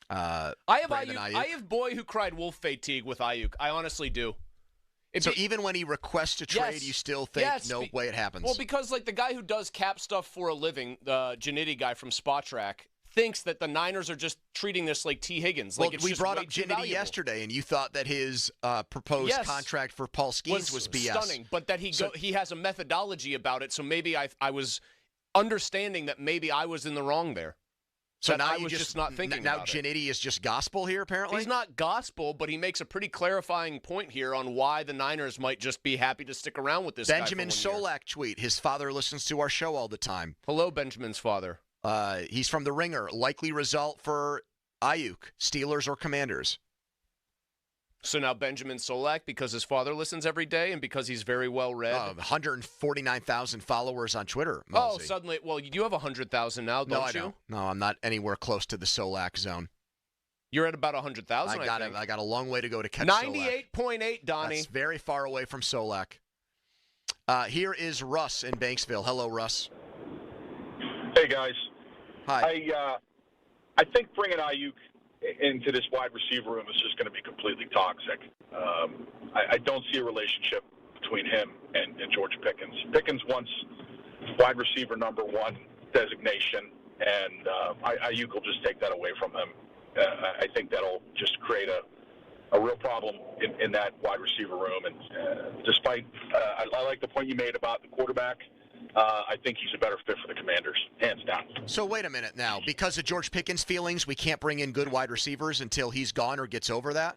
I have Aiyuk. I have boy who cried wolf fatigue with Aiyuk. I honestly do. Even when he requests a trade, you still think, no way it happens? Well, because like the guy who does cap stuff for a living, the Janity guy from Spot Track, thinks that the Niners are just treating this like T. Higgins. Like we brought up Janity yesterday, and you thought that his proposed contract for Paul Skenes was BS. Stunning, but that he has a methodology about it, so maybe I was understanding that maybe I was in the wrong there. So now I was just not thinking now about it. Janity is just gospel here, apparently? He's not gospel, but he makes a pretty clarifying point here on why the Niners might just be happy to stick around with this Benjamin guy for 1 year. Solak tweet. His father listens to our show all the time. Hello, Benjamin's father. He's from The Ringer. Likely result for Aiyuk, Steelers or Commanders. So now Benjamin Solak, because his father listens every day and because he's very well read. 149,000 followers on Twitter. Mosey. Oh, suddenly, well, you do have 100,000 now, don't you? No, I'm not anywhere close to the Solak zone. You're at about 100,000, I got a long way to go to catch 98.8, Donnie. That's very far away from Solak. Here is Russ in Banksville. Hello, Russ. Hey, guys. Hi. I think bringing Aiyuk into this wide receiver room is just going to be completely toxic. I don't see a relationship between him and George Pickens. Pickens wants wide receiver number 1 designation, and Aiyuk will just take that away from him. I think that'll just create a real problem in that wide receiver room. And despite, I like the point you made about the quarterback. I think he's a better fit for the Commanders, hands down. So wait a minute now. Because of George Pickens' feelings, we can't bring in good wide receivers until he's gone or gets over that?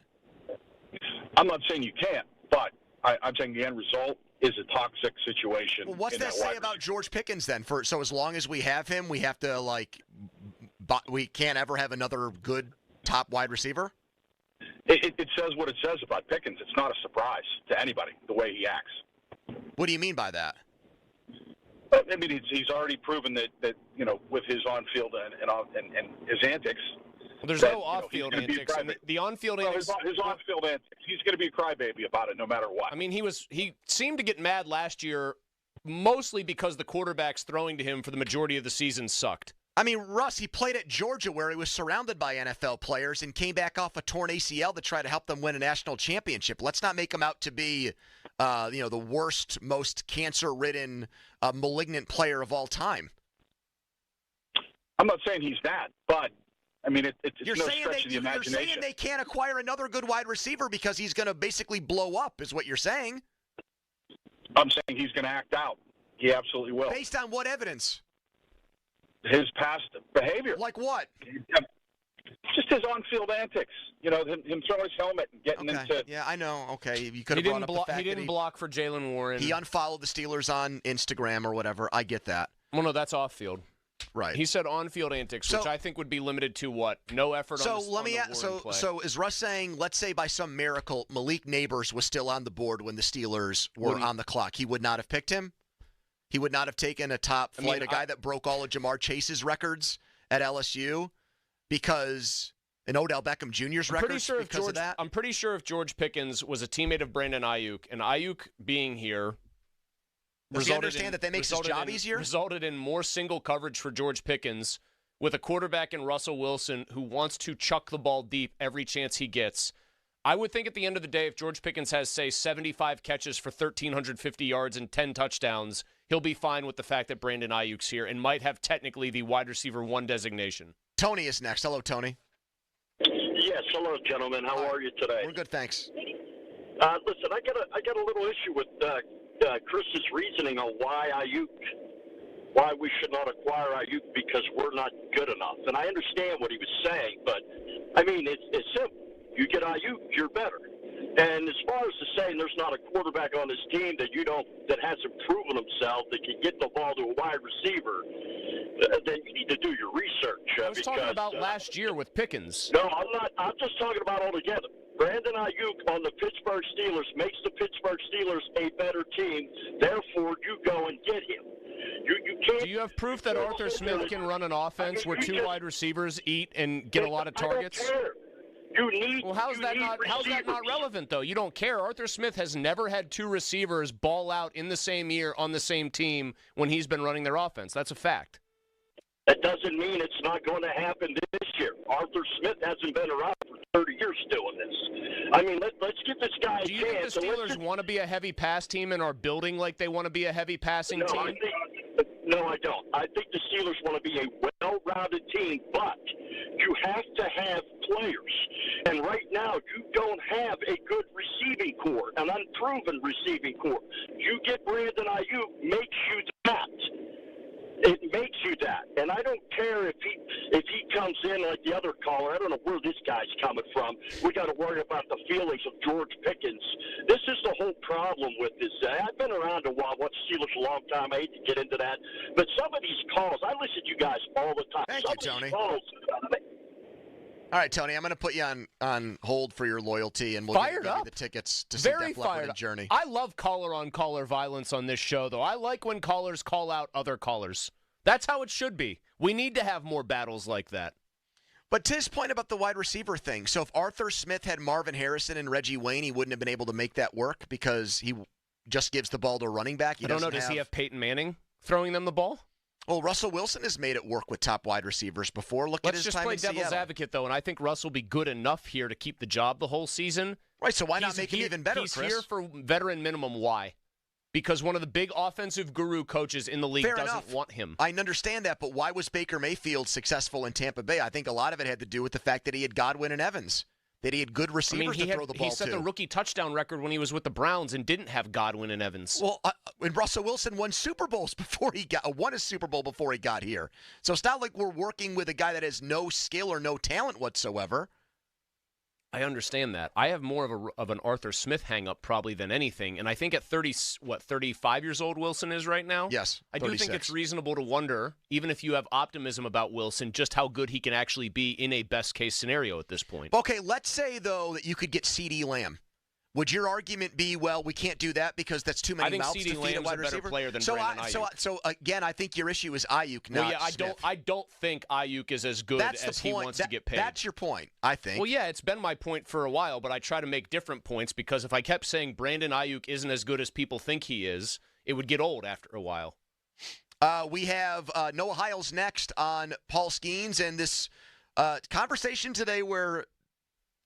I'm not saying you can't, but I'm saying the end result is a toxic situation. Well, what's that say about George Pickens then? So as long as we have him, we have to, we can't ever have another good top wide receiver? It says what it says about Pickens. It's not a surprise to anybody, the way he acts. What do you mean by that? I mean, he's already proven that with his on-field and his antics. Well, there's no off-field antics. The on-field antics. His on-field antics. He's going to be a crybaby about it, no matter what. I mean, he seemed to get mad last year, mostly because the quarterbacks throwing to him for the majority of the season sucked. I mean, Russ, he played at Georgia where he was surrounded by NFL players and came back off a torn ACL to try to help them win a national championship. Let's not make him out to be, the worst, most cancer-ridden, malignant player of all time. I'm not saying he's that, but, I mean, it's no stretch of the imagination. You're saying they can't acquire another good wide receiver because he's going to basically blow up, is what you're saying. I'm saying he's going to act out. He absolutely will. Based on what evidence? His past behavior. Like what? Just his on-field antics. Him throwing his helmet and getting into. Yeah, I know. Okay, you could have brought up the fact he didn't block for Jalen Warren. He unfollowed the Steelers on Instagram or whatever. I get that. Well, no, that's off-field. Right. He said on-field antics, which I think would be limited to what? No effort on the play. So is Russ saying, let's say by some miracle, Malik Neighbors was still on the board when the Steelers were on the clock. He would not have picked him? He would not have taken a top flight, a guy that broke all of Jamar Chase's records at LSU because and Odell Beckham Jr.'s records because of that? I'm pretty sure if George Pickens was a teammate of Brandon Aiyuk, and Aiyuk being here does he understand that makes his job easier? Resulted in more single coverage for George Pickens with a quarterback in Russell Wilson who wants to chuck the ball deep every chance he gets. I would think at the end of the day, if George Pickens has, say, 75 catches for 1,350 yards and 10 touchdowns, he'll be fine with the fact that Brandon Aiyuk's here and might have technically the wide receiver 1 designation. Tony is next. Hello, Tony. Yes, hello, gentlemen. How are you today? We're good, thanks. Listen, I got a little issue with Chris's reasoning on why we should not acquire Aiyuk because we're not good enough. And I understand what he was saying, but I mean it's simple. You get Aiyuk, you're better. And as far as to saying there's not a quarterback on this team that hasn't proven himself that can get the ball to a wide receiver, then you need to do your research. I was talking about last year with Pickens. No, I'm not. I'm just talking about altogether. Brandon Aiyuk on the Pittsburgh Steelers makes the Pittsburgh Steelers a better team. Therefore, you go and get him. You can't. Do you have proof that Arthur Smith can run an offense where 2 wide receivers eat and get a lot of targets? I don't care. You need. Well, how's that not relevant though? You don't care. Arthur Smith has never had 2 receivers ball out in the same year on the same team when he's been running their offense. That's a fact. That doesn't mean it's not going to happen this year. Arthur Smith hasn't been around for 30 years doing this. I mean, let's give this guy a chance. Do you think the Steelers want to be a heavy pass team and are building like they want to be a heavy passing team? No, I don't. I think the Steelers want to be a well-rounded team, but you have to have players. And right now, you don't have a good receiving core, an unproven receiving core. You get Brandon Aiyuk, makes you that. It makes you that. And I don't care if he comes in like the other caller. I don't know where this guy's coming from. We got to worry about the feelings of George Pickens. This is the whole problem with this. I've been around a while, watched Steelers a long time. I hate to get into that. But some of these calls, I listen to you guys all the time. Thank you, Tony. All right, Tony, I'm going to put you on hold for your loyalty, and we'll give you the tickets to see Def Leppard and Journey. I love caller-on-caller violence on this show, though. I like when callers call out other callers. That's how it should be. We need to have more battles like that. But to his point about the wide receiver thing, so if Arthur Smith had Marvin Harrison and Reggie Wayne, he wouldn't have been able to make that work because he just gives the ball to a running back. I don't know. Does he have Peyton Manning throwing them the ball? Well, Russell Wilson has made it work with top wide receivers before. Look at his time in Seattle. Let's just play devil's advocate, though, and I think Russ will be good enough here to keep the job the whole season. Right, so why not make him even better, Chris? Chris? He's here for veteran minimum. Why? Because one of the big offensive guru coaches in the league doesn't want him. I understand that, but why was Baker Mayfield successful in Tampa Bay? I think a lot of it had to do with the fact that he had Godwin and Evans. That he had good receivers to throw the ball to. He set the rookie touchdown record when he was with the Browns and didn't have Godwin and Evans. Well, and Russell Wilson won Super Bowls before won a Super Bowl before he got here. So it's not like we're working with a guy that has no skill or no talent whatsoever. I understand that. I have more of an Arthur Smith hang-up probably than anything, and I think at 35 years old Wilson is right now? Yes, 36. I do think it's reasonable to wonder, even if you have optimism about Wilson, just how good he can actually be in a best-case scenario at this point. Okay, let's say, though, that you could get CeeDee Lamb. Would your argument be, well, we can't do that because that's too many mouths to feed a wide receiver? I think CeeDee Lamb's a better player than Brandon Aiyuk. So again, I think your issue is Aiyuk, not Smith. I don't think Aiyuk is as good as he wants to get paid. That's your point, I think. Well, yeah, it's been my point for a while, but I try to make different points because if I kept saying Brandon Aiyuk isn't as good as people think he is, it would get old after a while. We have Noah Hiles next on Paul Skenes, and this conversation today where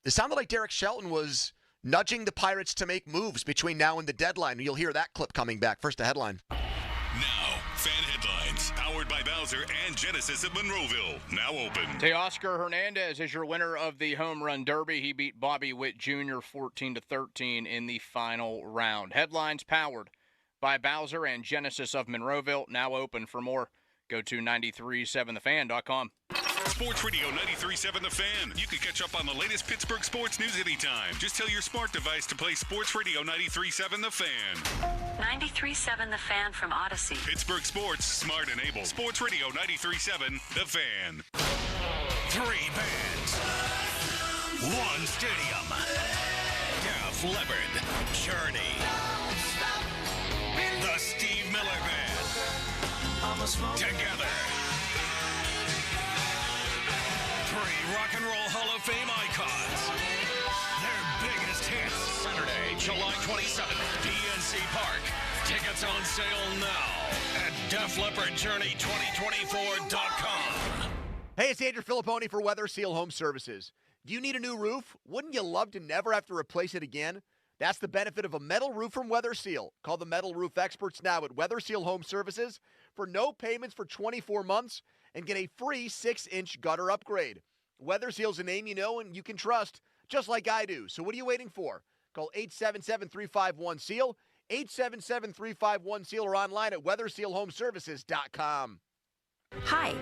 it sounded like Derck Shelton was nudging the Pirates to make moves between now and the deadline. You'll hear that clip coming back. First, the headline. Now, fan headlines, powered by Bowser and Genesis of Monroeville. Now open. Teoscar Hernandez is your winner of the Home Run Derby. He beat Bobby Witt Jr. 14-13 in the final round. Headlines powered by Bowser and Genesis of Monroeville. Now open. For more, go to 937thefan.com. Sports Radio 93.7 The Fan. You can catch up on the latest Pittsburgh sports news anytime. Just tell your smart device to play Sports Radio 93.7 The Fan. 93.7 The Fan from Odyssey. Pittsburgh sports, smart and able. Sports Radio 93.7 The Fan. 3 bands. 1 stadium. Def Leppard. Journey. The Steve Miller Band. Together. 3 Rock and Roll Hall of Fame icons. Their biggest hits. Saturday, July 27th, PNC Park. Tickets on sale now at DefLeppardJourney2024.com. Hey, it's Andrew Filipponi for Weather Seal Home Services. Do you need a new roof? Wouldn't you love to never have to replace it again? That's the benefit of a metal roof from Weather Seal. Call the metal roof experts now at Weather Seal Home Services for no payments for 24 months and get a free 6-inch gutter upgrade. Weather Seal's a name you know and you can trust, just like I do. So what are you waiting for? Call 877-351-SEAL, 877-351-SEAL, or online at weathersealhomeservices.com. Hi,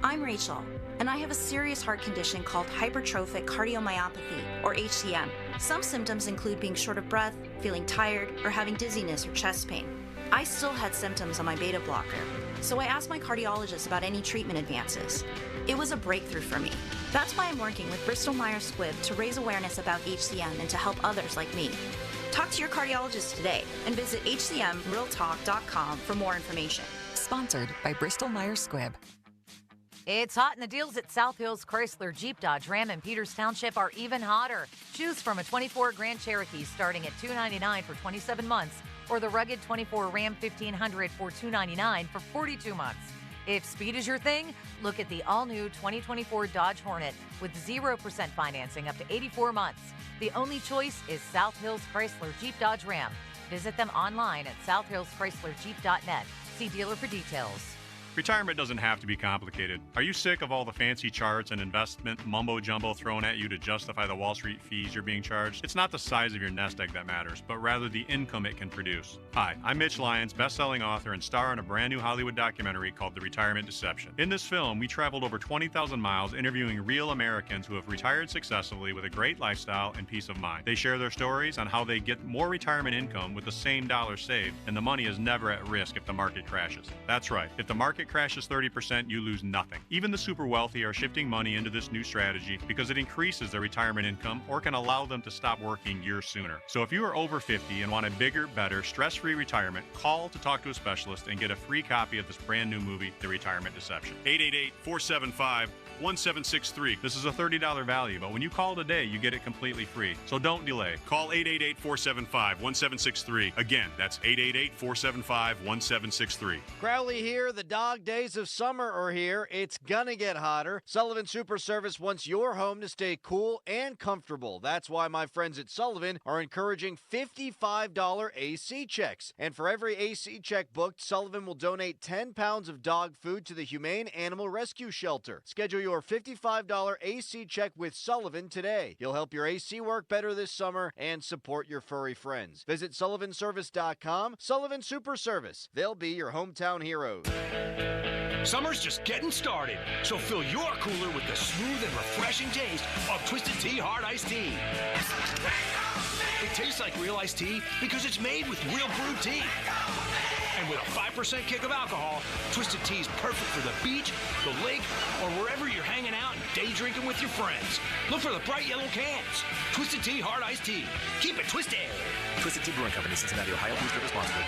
I'm Rachel, and I have a serious heart condition called hypertrophic cardiomyopathy, or HCM. Some symptoms include being short of breath, feeling tired, or having dizziness or chest pain. I still had symptoms on my beta blocker, so I asked my cardiologist about any treatment advances. It was a breakthrough for me. That's why I'm working with Bristol Myers Squibb to raise awareness about HCM and to help others like me. Talk to your cardiologist today and visit hcmrealtalk.com for more information. Sponsored by Bristol Myers Squibb. It's hot, and the deals at South Hills Chrysler Jeep Dodge Ram in Peters Township are even hotter. Choose from a 24 Grand Cherokee starting at $299 for 27 months, or the rugged 24 Ram 1500 for $299 for 42 months. If speed is your thing, look at the all-new 2024 Dodge Hornet with 0% financing up to 84 months. The only choice is South Hills Chrysler Jeep Dodge Ram. Visit them online at southhillschryslerjeep.net. See dealer for details. Retirement doesn't have to be complicated. Are you sick of all the fancy charts and investment mumbo-jumbo thrown at you to justify the Wall Street fees you're being charged? It's not the size of your nest egg that matters, but rather the income it can produce. Hi, I'm Mitch Lyons, best-selling author and star in a brand new Hollywood documentary called The Retirement Deception. In this film, we traveled over 20,000 miles interviewing real Americans who have retired successfully with a great lifestyle and peace of mind. They share their stories on how they get more retirement income with the same dollar saved, and the money is never at risk if the market crashes. That's right. If the market crashes 30%, you lose nothing. Even the super wealthy are shifting money into this new strategy because it increases their retirement income or can allow them to stop working years sooner. So if you are over 50 and want a bigger, better, stress-free retirement, call to talk to a specialist and get a free copy of this brand new movie, The Retirement Deception. 888-475-1763. This is a $30 value, but when you call today, you get it completely free. So don't delay. Call 888-475-1763. Again, that's 888-475-1763. Crowley here. The dog days of summer are here. It's gonna get hotter. Sullivan Super Service wants your home to stay cool and comfortable. That's why my friends at Sullivan are encouraging $55 AC checks. And for every AC check booked, Sullivan will donate 10 pounds of dog food to the Humane Animal Rescue Shelter. Schedule your $55 AC check with Sullivan today. You'll help your AC work better this summer and support your furry friends. Visit sullivanservice.com. Sullivan Super Service. They'll be your hometown heroes. Summer's just getting started, so fill your cooler with the smooth and refreshing taste of Twisted Tea Hard Iced Tea. It tastes like real iced tea because it's made with real brewed tea. And with a 5% kick of alcohol, Twisted Tea is perfect for the beach, the lake, or wherever you're hanging out and day drinking with your friends. Look for the bright yellow cans. Twisted Tea Hard Iced Tea. Keep it twisted. Twisted Tea Brewing Company, Cincinnati, Ohio. Please drink responsibly.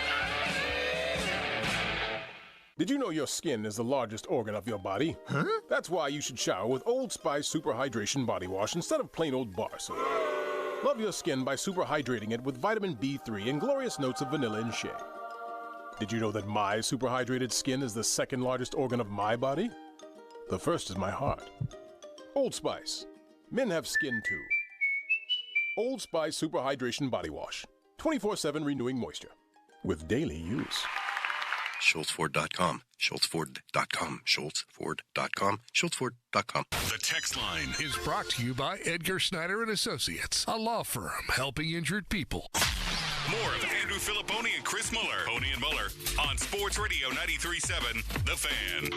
Did you know your skin is the largest organ of your body? Huh? That's why you should shower with Old Spice Super Hydration Body Wash instead of plain old bar soap. Love your skin by super hydrating it with vitamin B3 and glorious notes of vanilla and shea. Did you know that my super hydrated skin is the second largest organ of my body? The first is my heart. Old Spice. Men have skin too. Old Spice Super Hydration Body Wash. 24/7 renewing moisture. With daily use. SchultzFord.com. SchultzFord.com. SchultzFord.com. SchultzFord.com. The text line is brought to you by Edgar Snyder and Associates, a law firm helping injured people. More of Andrew Filipponi and Chris Muller, Pony and Muller, on Sports Radio 93.7 The Fan.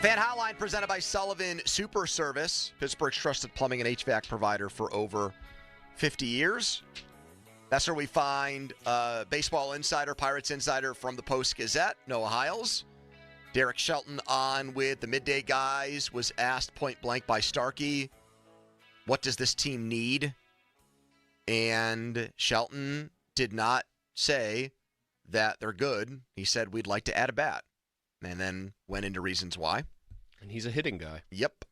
Fan Hotline presented by Sullivan Super Service, Pittsburgh's trusted plumbing and HVAC provider for over 50 years. That's where we find baseball insider, Pirates insider from the Post-Gazette, Noah Hiles. Derck Shelton on with the Midday Guys was asked point blank by Starkey, what does this team need? And Shelton did not say that they're good. He said, we'd like to add a bat. And then went into reasons why. And he's a hitting guy. Yep.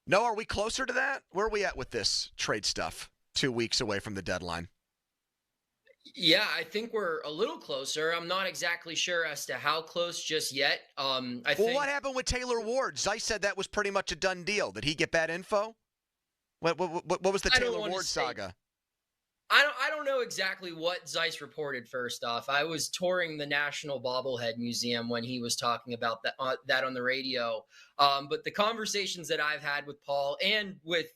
No, are we closer to that? Where are we at with this trade stuff 2 weeks away from the deadline? Yeah, I think we're a little closer. I'm not exactly sure as to how close just yet. I think What happened with Taylor Ward? Zeiss said that was pretty much a done deal. Did he get bad info? What was the Taylor Ward saga? I don't know exactly what Zeiss reported. First off, I was touring the National Bobblehead Museum when he was talking about that on the radio. But the conversations that I've had with Paul and with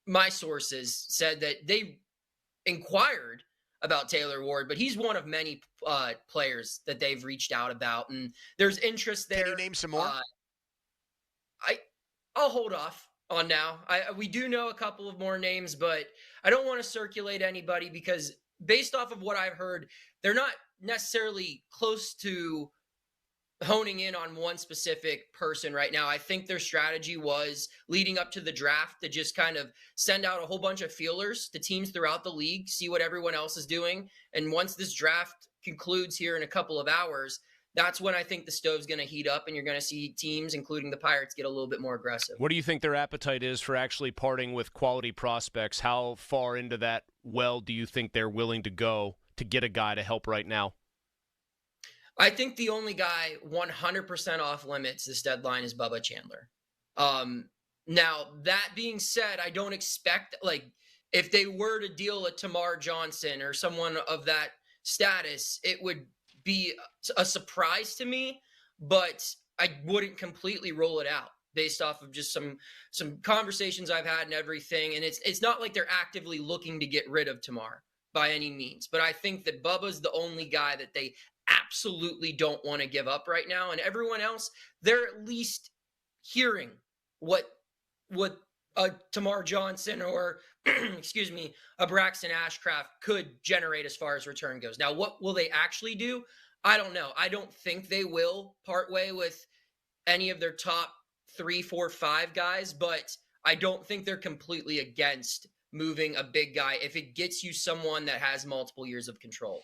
my sources said that they inquired about Taylor Ward, but he's one of many players that they've reached out about, and there's interest there. Can you name some more? I'll hold off on now. We do know a couple of more names, but I don't want to circulate anybody because based off of what I've heard, they're not necessarily close to honing in on one specific person right now. I think their strategy was leading up to the draft to just kind of send out a whole bunch of feelers to teams throughout the league, see what everyone else is doing. And once this draft concludes here in a couple of hours, that's when I think the stove's going to heat up and you're going to see teams, including the Pirates, get a little bit more aggressive. What do you think their appetite is for actually parting with quality prospects? How far into that well do you think they're willing to go to get a guy to help right now? I think the only guy 100% off limits this deadline is Bubba Chandler. Now, that being said, I don't expect, if they were to deal a Tamar Johnson or someone of that status, it would be a surprise to me, but I wouldn't completely rule it out based off of just some conversations I've had and everything. And it's not like they're actively looking to get rid of Tamar by any means, but I think that Bubba's the only guy that they absolutely don't want to give up right now. And everyone else, they're at least hearing what a Tamar Johnson or, excuse me, a Braxton Ashcraft could generate as far as return goes. Now, what will they actually do? I don't know. I don't think they will part way with any of their top 3, 4, 5 guys, but I don't think they're completely against moving a big guy if it gets you someone that has multiple years of control.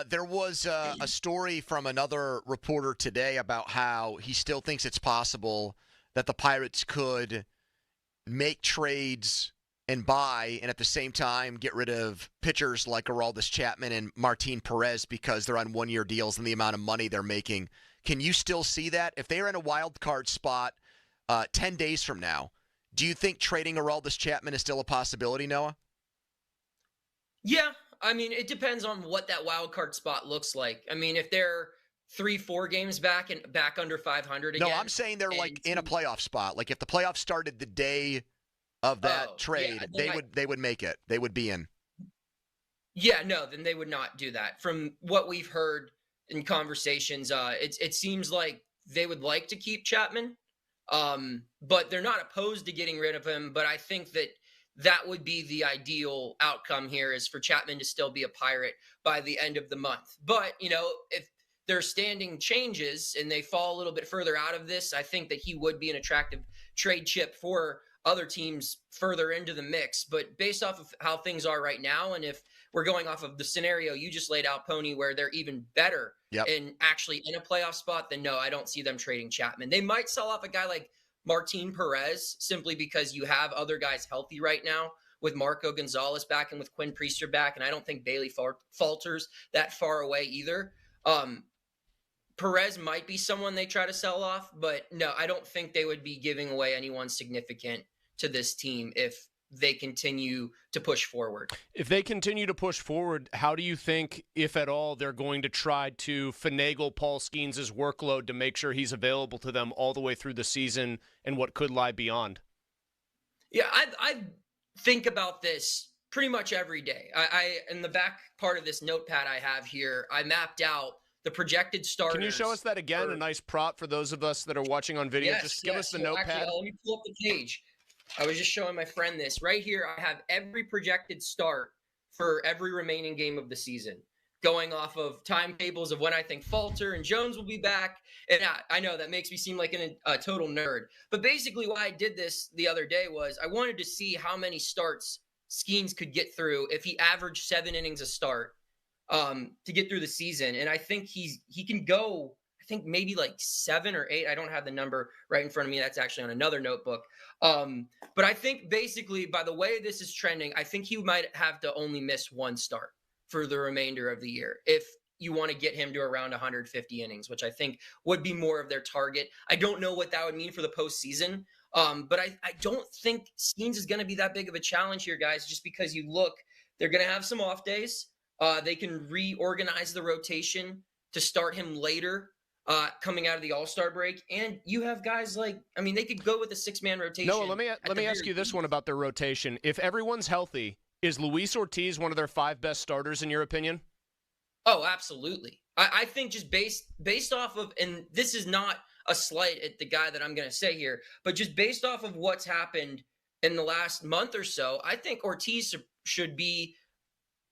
There was a story from another reporter today about how he still thinks it's possible that the Pirates could make trades and buy and at the same time get rid of pitchers like Aroldis Chapman and Martin Perez because they're on one-year deals and the amount of money they're making. Can you still see that? If they're in a wild card spot 10 days from now, do you think trading Aroldis Chapman is still a possibility, Noah? Yeah. I mean, it depends on what that wild card spot looks like. I mean, if they're 3-4 games back and back under 500 again. No, I'm saying they're in a playoff spot. Like if the playoffs started the day of that trade, yeah, they would make it. They would be in. Yeah, no, then they would not do that. From what we've heard in conversations, it seems like they would like to keep Chapman, but they're not opposed to getting rid of him. But I think that would be the ideal outcome here, is for Chapman to still be a Pirate by the end of the month. But, if their standing changes and they fall a little bit further out of this, I think that he would be an attractive trade chip for other teams further into the mix. But based off of how things are right now, and if we're going off of the scenario you just laid out, Pony, where they're even better and actually in a playoff spot, then no, I don't see them trading Chapman. They might sell off a guy like Martin Perez simply because you have other guys healthy right now with Marco Gonzalez back and with Quinn Priester back, and I don't think Bailey falters that far away either. Perez might be someone they try to sell off, but no, I don't think they would be giving away anyone significant to this team if they continue to push forward. If they continue to push forward, how do you think, if at all, they're going to try to finagle Paul Skenes' workload to make sure he's available to them all the way through the season and what could lie beyond? Yeah, I think about this pretty much every day. I in the back part of this notepad I have here, I mapped out the projected starters. Can you show us that again? A nice prop for those of us that are watching on video. Just give us the notepad. Actually, let me pull up the page. I was just showing my friend this. Right here, I have every projected start for every remaining game of the season, going off of timetables of when I think Falter and Jones will be back. And I know that makes me seem like a total nerd. But basically why I did this the other day was I wanted to see how many starts Skenes could get through if he averaged 7 innings a start to get through the season. And I think he can go, I I think maybe like 7 or 8. I don't have the number right in front of me. That's actually on another notebook. But I think basically by the way this is trending, I think he might have to only miss 1 start for the remainder of the year if you want to get him to around 150 innings, which I think would be more of their target. I don't know what that would mean for the postseason, but I don't think Skenes is going to be that big of a challenge here, guys, just because you look, they're going to have some off days. They can reorganize the rotation to start him later coming out of the All-Star break. And you have guys like, I mean, they could go with a 6-man rotation. No, let me ask you this one about their rotation. If everyone's healthy, is Luis Ortiz one of their 5 best starters in your opinion? Oh, absolutely. I think just based off of, and this is not a slight at the guy that I'm going to say here, but just based off of what's happened in the last month or so, I think Ortiz should be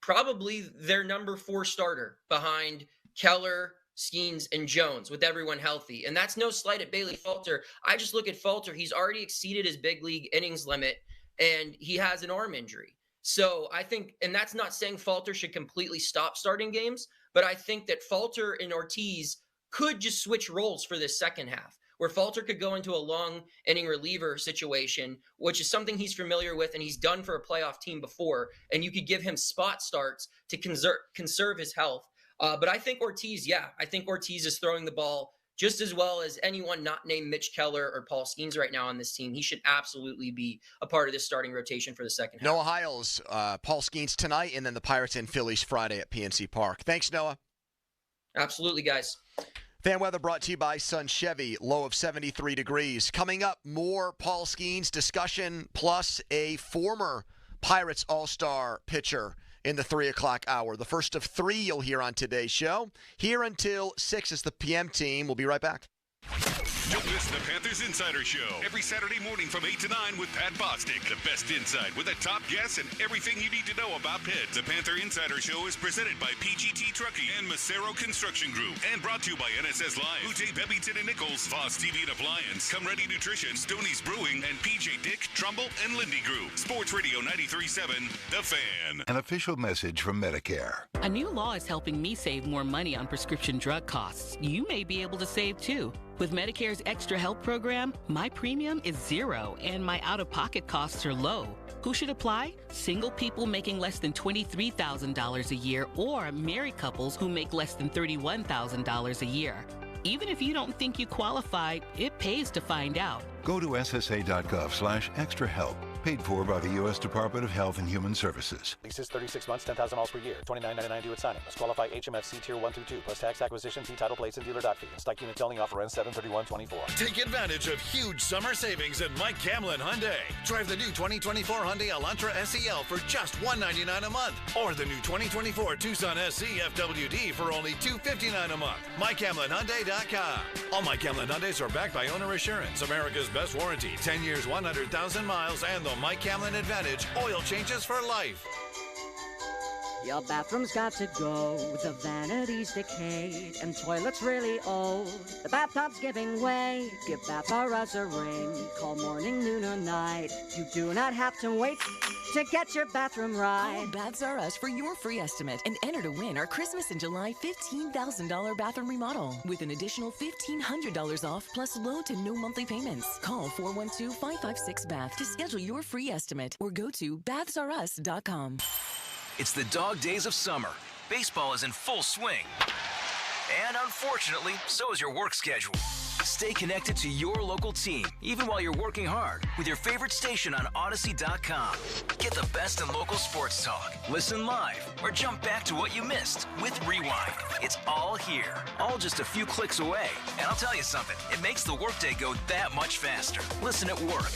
probably their number 4 starter behind Keller, Skenes, and Jones with everyone healthy. And that's no slight at Bailey Falter. I just look at Falter. He's already exceeded his big league innings limit, and he has an arm injury. So I think, and that's not saying Falter should completely stop starting games, but I think that Falter and Ortiz could just switch roles for this second half, where Falter could go into a long inning reliever situation, which is something he's familiar with and he's done for a playoff team before, and you could give him spot starts to conserve his health. But I think Ortiz is throwing the ball just as well as anyone not named Mitch Keller or Paul Skenes right now on this team. He should absolutely be a part of this starting rotation for the second half. Noah Hiles, Paul Skenes tonight, and then the Pirates and Phillies Friday at PNC Park. Thanks, Noah. Absolutely, guys. Fan weather brought to you by Sun Chevy, low of 73 degrees. Coming up, more Paul Skenes discussion, plus a former Pirates All-Star pitcher in the 3 o'clock hour. The first of 3 you'll hear on today's show. Here until 6 is the PM team. We'll be right back. Don't miss the Panthers Insider Show every Saturday morning from 8 to 9 with Pat Bostic. The best insight with the top guests and everything you need to know about Pitt. The Panther Insider Show is presented by PGT Trucking and Macero Construction Group and brought to you by NSS Live, Ute Bebington and Nichols, Voss TV and Appliance, Come Ready Nutrition, Stoney's Brewing, and PJ Dick, Trumbull, and Lindy Group. Sports Radio 93.7, The Fan. An official message from Medicare. A new law is helping me save more money on prescription drug costs. You may be able to save too. With Medicare's Extra Help program, my premium is 0 and my out-of-pocket costs are low. Who should apply? Single people making less than $23,000 a year or married couples who make less than $31,000 a year. Even if you don't think you qualify, it pays to find out. Go to ssa.gov/extrahelp. Paid for by the U.S. Department of Health and Human Services. Leases 36 months, 10,000 miles per year. $29.99 due at signing. Must qualify HMFC Tier 1 through 2. Plus tax acquisition fee, title plates, and dealer doc fee. Stock units only. Offer ends 7/31/24. Take advantage of huge summer savings at Mike Camlin Hyundai. Drive the new 2024 Hyundai Elantra SEL for just $199 a month. Or the new 2024 Tucson SC FWD for only $259 a month. MikeCamlinHyundai.com. All Mike Camlin Hyundais are backed by owner assurance. America's best warranty. 10 years, 100,000 miles, and the Mike Camlin Advantage. Oil changes for life. Your bathroom's got to go, the vanity's decayed, and toilet's really old. The bathtub's giving way, give Bath R Us a ring. Call morning, noon, or night. You do not have to wait to get your bathroom right. Call Baths R Us for your free estimate and enter to win our Christmas in July $15,000 bathroom remodel with an additional $1,500 off plus low to no monthly payments. Call 412-556-BATH to schedule your free estimate or go to bathsrus.com. It's the dog days of summer. Baseball is in full swing. And unfortunately, so is your work schedule. Stay connected to your local team, even while you're working hard, with your favorite station on Odyssey.com. Get the best in local sports talk. Listen live or jump back to what you missed with Rewind. It's all here, all just a few clicks away. And I'll tell you something, it makes the workday go that much faster. Listen at work.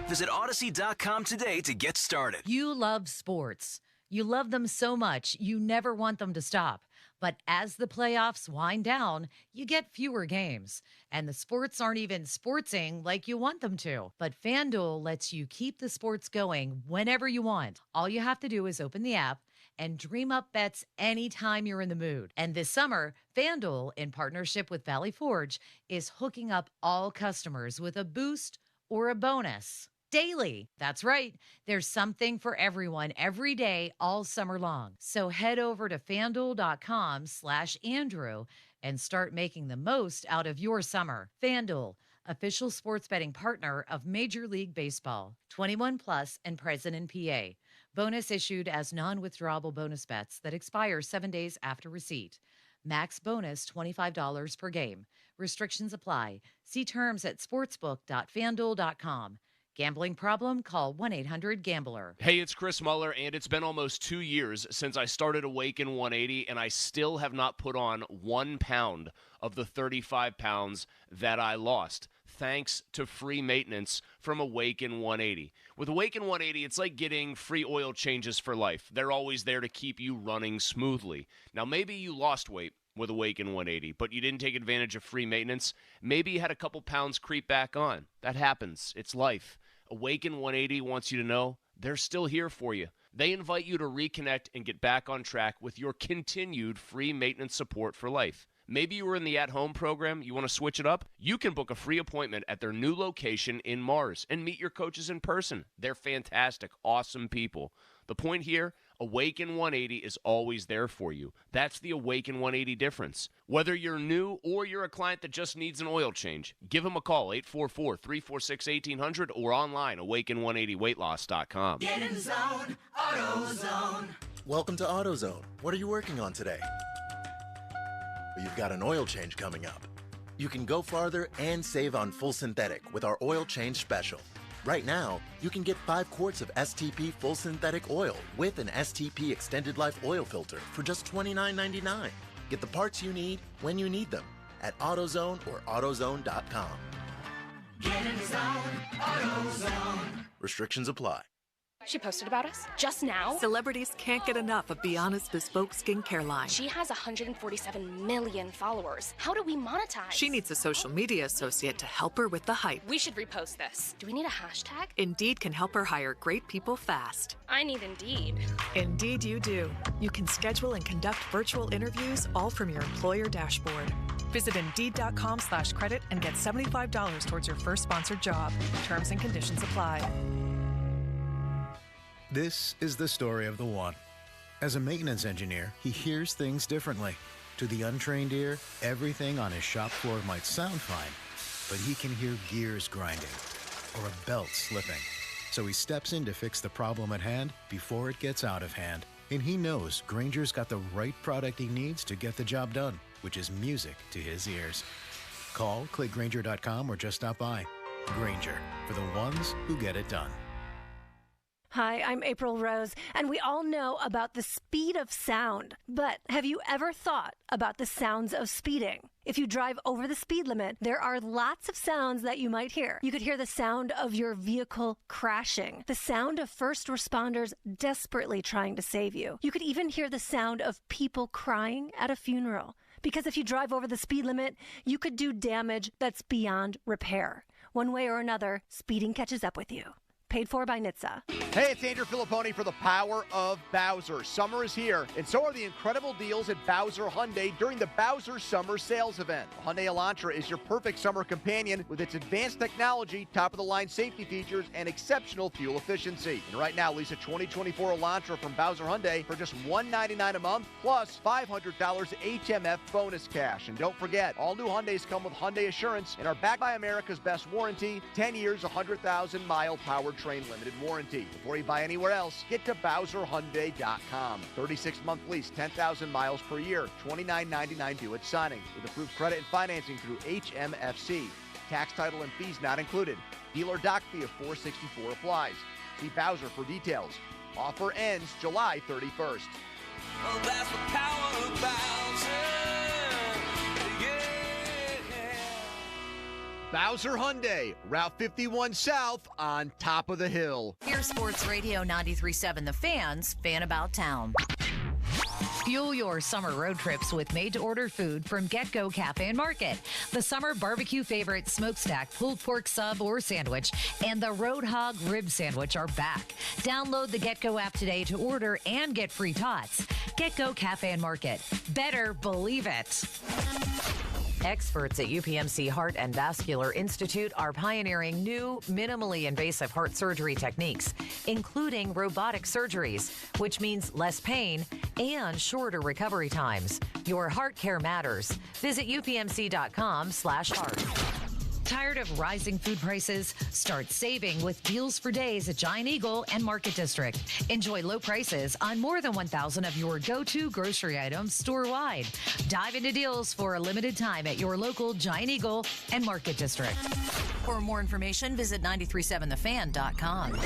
Visit Odyssey.com today to get started. You love sports. You love them so much, you never want them to stop. But as the playoffs wind down, you get fewer games. And the sports aren't even sportsing like you want them to. But FanDuel lets you keep the sports going whenever you want. All you have to do is open the app and dream up bets anytime you're in the mood. And this summer, FanDuel, in partnership with Valley Forge, is hooking up all customers with a boost or a bonus. Daily. That's right. There's something for everyone every day all summer long. So head over to FanDuel.com/Andrew and start making the most out of your summer. FanDuel, official sports betting partner of Major League Baseball. 21 plus and present in PA. Bonus issued as non-withdrawable bonus bets that expire 7 days after receipt. Max bonus $25 per game. Restrictions apply. See terms at sportsbook.fanduel.com. Gambling problem? Call 1-800-GAMBLER. Hey, it's Chris Muller, and it's been almost 2 years since I started Awaken 180, and I still have not put on 1 pound of the 35 pounds that I lost, thanks to free maintenance from Awaken 180. With Awaken 180, it's like getting free oil changes for life. They're always there to keep you running smoothly. Now, maybe you lost weight with Awaken 180, but you didn't take advantage of free maintenance. Maybe you had a couple pounds creep back on. That happens. It's life. Awaken 180 wants you to know they're still here for you. They invite you to reconnect and get back on track with your continued free maintenance support for life. Maybe you were in the at-home program, you want to switch it up? You can book a free appointment at their new location in Mars and meet your coaches in person. They're fantastic, awesome people. The point here, Awaken 180 is always there for you. That's the Awaken 180 difference. Whether you're new or you're a client that just needs an oil change, give them a call, 844-346-1800, or online, awaken180weightloss.com. Get in the zone, AutoZone. Welcome to AutoZone. What are you working on today? Well, you've got an oil change coming up. You can go farther and save on full synthetic with our oil change special. Right now, you can get 5 quarts of STP full synthetic oil with an STP extended life oil filter for just $29.99. Get the parts you need when you need them at AutoZone or AutoZone.com. Get in the zone, AutoZone. Restrictions apply. She posted about us just now. Celebrities can't get enough of Bianna's bespoke skincare line. She has 147 million followers. How do we monetize? She needs a social media associate to help her with the hype. We should repost this. Do we need a hashtag? Indeed can help her hire great people fast. I need Indeed. Indeed you do. You can schedule and conduct virtual interviews all from your employer dashboard. Visit Indeed.com/credit and get $75 towards your first sponsored job. Terms and conditions apply. This is the story of the one. As a maintenance engineer, he hears things differently. To the untrained ear, everything on his shop floor might sound fine, but he can hear gears grinding or a belt slipping. So he steps in to fix the problem at hand before it gets out of hand. And he knows Grainger's got the right product he needs to get the job done, which is music to his ears. Call, click Grainger.com, or just stop by. Grainger, for the ones who get it done. Hi, I'm April Rose, and we all know about the speed of sound. But have you ever thought about the sounds of speeding? If you drive over the speed limit, there are lots of sounds that you might hear. You could hear the sound of your vehicle crashing, the sound of first responders desperately trying to save you. You could even hear the sound of people crying at a funeral. Because if you drive over the speed limit, you could do damage that's beyond repair. One way or another, speeding catches up with you. Paid for by NHTSA. Hey, it's Andrew Filipponi for the Power of Bowser. Summer is here, and so are the incredible deals at Bowser Hyundai during the Bowser Summer Sales Event. The Hyundai Elantra is your perfect summer companion with its advanced technology, top-of-the-line safety features, and exceptional fuel efficiency. And right now, lease a 2024 Elantra from Bowser Hyundai for just $199 a month, plus $500 HMF bonus cash. And don't forget, all new Hyundais come with Hyundai Assurance and are backed by America's best warranty, 10 years, 100,000-mile powertrain limited warranty. Before you buy anywhere else, get to BowserHyundai.com. 36-month lease, 10,000 miles per year, $29.99 due at signing. With approved credit and financing through HMFC. Tax, title, and fees not included. Dealer doc fee of $464 applies. See Bowser for details. Offer ends July 31st. Well, that's the power of Bowser. Bowser Hyundai, Route 51 South on top of the hill. Here's Sports Radio 93.7 The Fan's Fan About Town. Fuel your summer road trips with made-to-order food from Get-Go Cafe and Market. The summer barbecue favorite smokestack pulled pork sub or sandwich and the Road Hog rib sandwich are back. Download the Get-Go app today to order and get free tots. Get-Go Cafe and Market. Better believe it. Experts at UPMC Heart and Vascular Institute are pioneering new, minimally invasive heart surgery techniques, including robotic surgeries, which means less pain and shorter recovery times. Your heart care matters. Visit upmc.com/heart. Tired of rising food prices? Start saving with deals for days at Giant Eagle and Market District. Enjoy low prices on more than 1,000 of your go-to grocery items store-wide. Dive into deals for a limited time at your local Giant Eagle and Market District. For more information, visit 937thefan.com.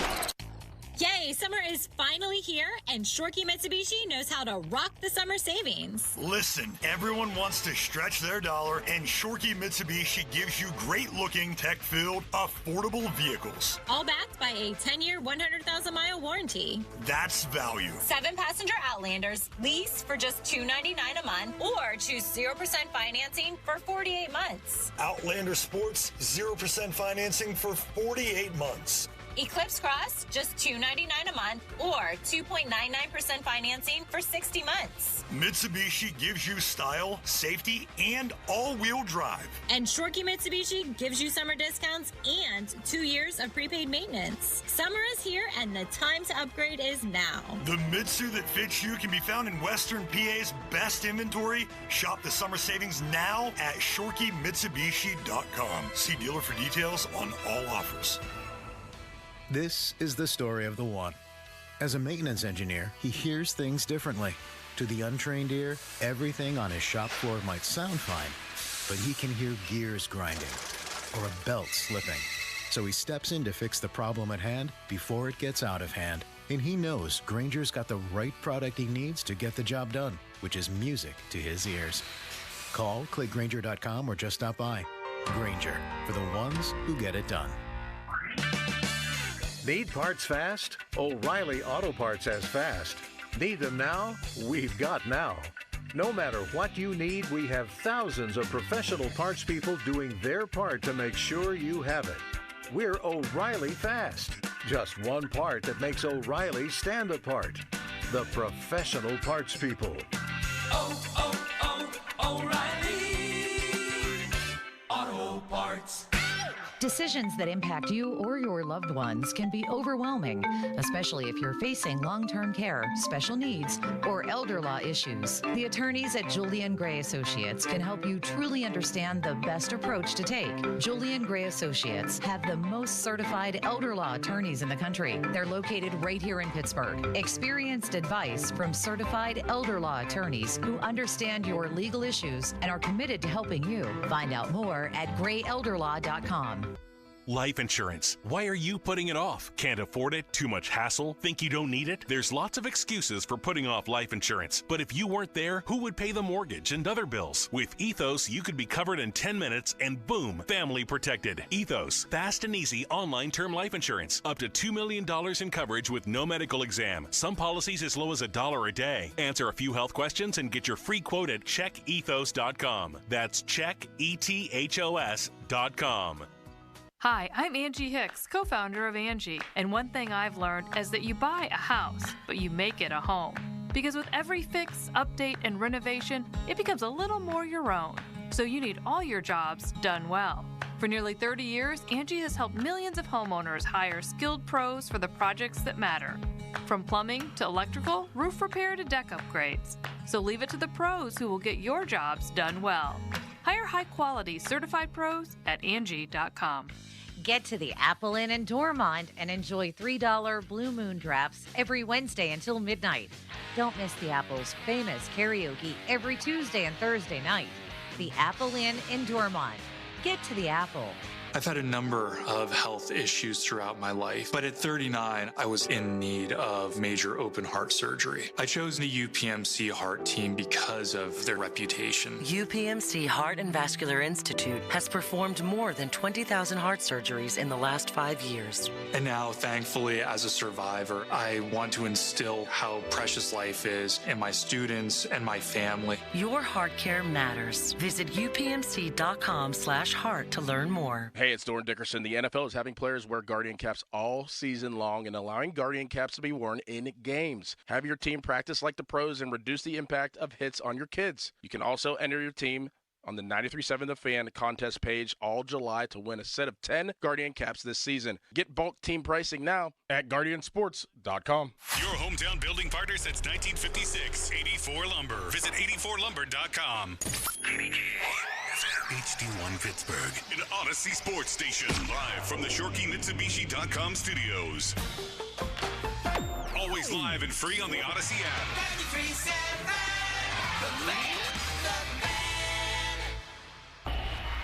Yay, summer is finally here, and Shorkey Mitsubishi knows how to rock the summer savings. Listen, everyone wants to stretch their dollar, and Shorkey Mitsubishi gives you great-looking, tech-filled, affordable vehicles. All backed by a 10-year, 100,000-mile warranty. That's value. 7-passenger Outlanders lease for just $299 a month, or choose 0% financing for 48 months. Outlander Sports, 0% financing for 48 months. Eclipse Cross, just $299 a month, or 2.99% financing for 60 months. Mitsubishi gives you style, safety, and all-wheel drive. And Shorkey Mitsubishi gives you summer discounts and 2 years of prepaid maintenance. Summer is here, and the time to upgrade is now. The Mitsu that fits you can be found in Western PA's best inventory. Shop the summer savings now at ShorkeyMitsubishi.com. See dealer for details on all offers. This is the story of the one. As a maintenance engineer, he hears things differently. To the untrained ear, everything on his shop floor might sound fine, but he can hear gears grinding or a belt slipping. So he steps in to fix the problem at hand before it gets out of hand. And he knows Grainger's got the right product he needs to get the job done, which is music to his ears. Call, click Grainger.com, or just stop by. Grainger, for the ones who get it done. Need parts fast? O'Reilly Auto Parts has fast. Need them now? We've got now. No matter what you need, we have thousands of professional parts people doing their part to make sure you have it. We're O'Reilly Fast. Just one part that makes O'Reilly stand apart. The professional parts people. O'Reilly Auto Parts. Decisions that impact you or your loved ones can be overwhelming, especially if you're facing long-term care, special needs, or elder law issues. The attorneys at Julian Gray Associates can help you truly understand the best approach to take. Julian Gray Associates have the most certified elder law attorneys in the country. They're located right here in Pittsburgh. Experienced advice from certified elder law attorneys who understand your legal issues and are committed to helping you. Find out more at grayelderlaw.com. Life insurance. Why are you putting it off? Can't afford it? Too much hassle? Think you don't need it? There's lots of excuses for putting off life insurance. But if you weren't there, who would pay the mortgage and other bills? With Ethos, you could be covered in 10 minutes and boom, family protected. Ethos, fast and easy online term life insurance. Up to $2 million in coverage with no medical exam. Some policies as low as $1 a day. Answer a few health questions and get your free quote at checkethos.com. That's checkethos.com. Hi, I'm Angie Hicks, co-founder of Angie, and one thing I've learned is that you buy a house, but you make it a home. Because with every fix, update, and renovation, it becomes a little more your own. So you need all your jobs done well. For nearly 30 years, Angie has helped millions of homeowners hire skilled pros for the projects that matter. From plumbing to electrical, roof repair to deck upgrades. So leave it to the pros who will get your jobs done well. Hire high-quality certified pros at Angie.com. Get to the Apple Inn in Dormont and enjoy $3 Blue Moon drafts every Wednesday until midnight. Don't miss the Apple's famous karaoke every Tuesday and Thursday night. The Apple Inn in Dormont. Get to the Apple. I've had a number of health issues throughout my life, but at 39, I was in need of major open heart surgery. I chose the UPMC Heart Team because of their reputation. UPMC Heart and Vascular Institute has performed more than 20,000 heart surgeries in the last 5 years. And now, thankfully, as a survivor, I want to instill how precious life is in my students and my family. Your heart care matters. Visit upmc.com/heart to learn more. Hey, it's Doran Dickerson. The NFL is having players wear Guardian caps all season long and allowing Guardian caps to be worn in games. Have your team practice like the pros and reduce the impact of hits on your kids. You can also enter your team on the 93.7 The Fan contest page all July to win a set of 10 Guardian caps this season. Get bulk team pricing now at GuardianSports.com. Your hometown building partner since 1956, 84 Lumber. Visit 84lumber.com. HD1 Pittsburgh, an Odyssey sports station, live from the ShorkeyMitsubishi.com studios. Always live and free on the Odyssey app. 93.7 The Fan.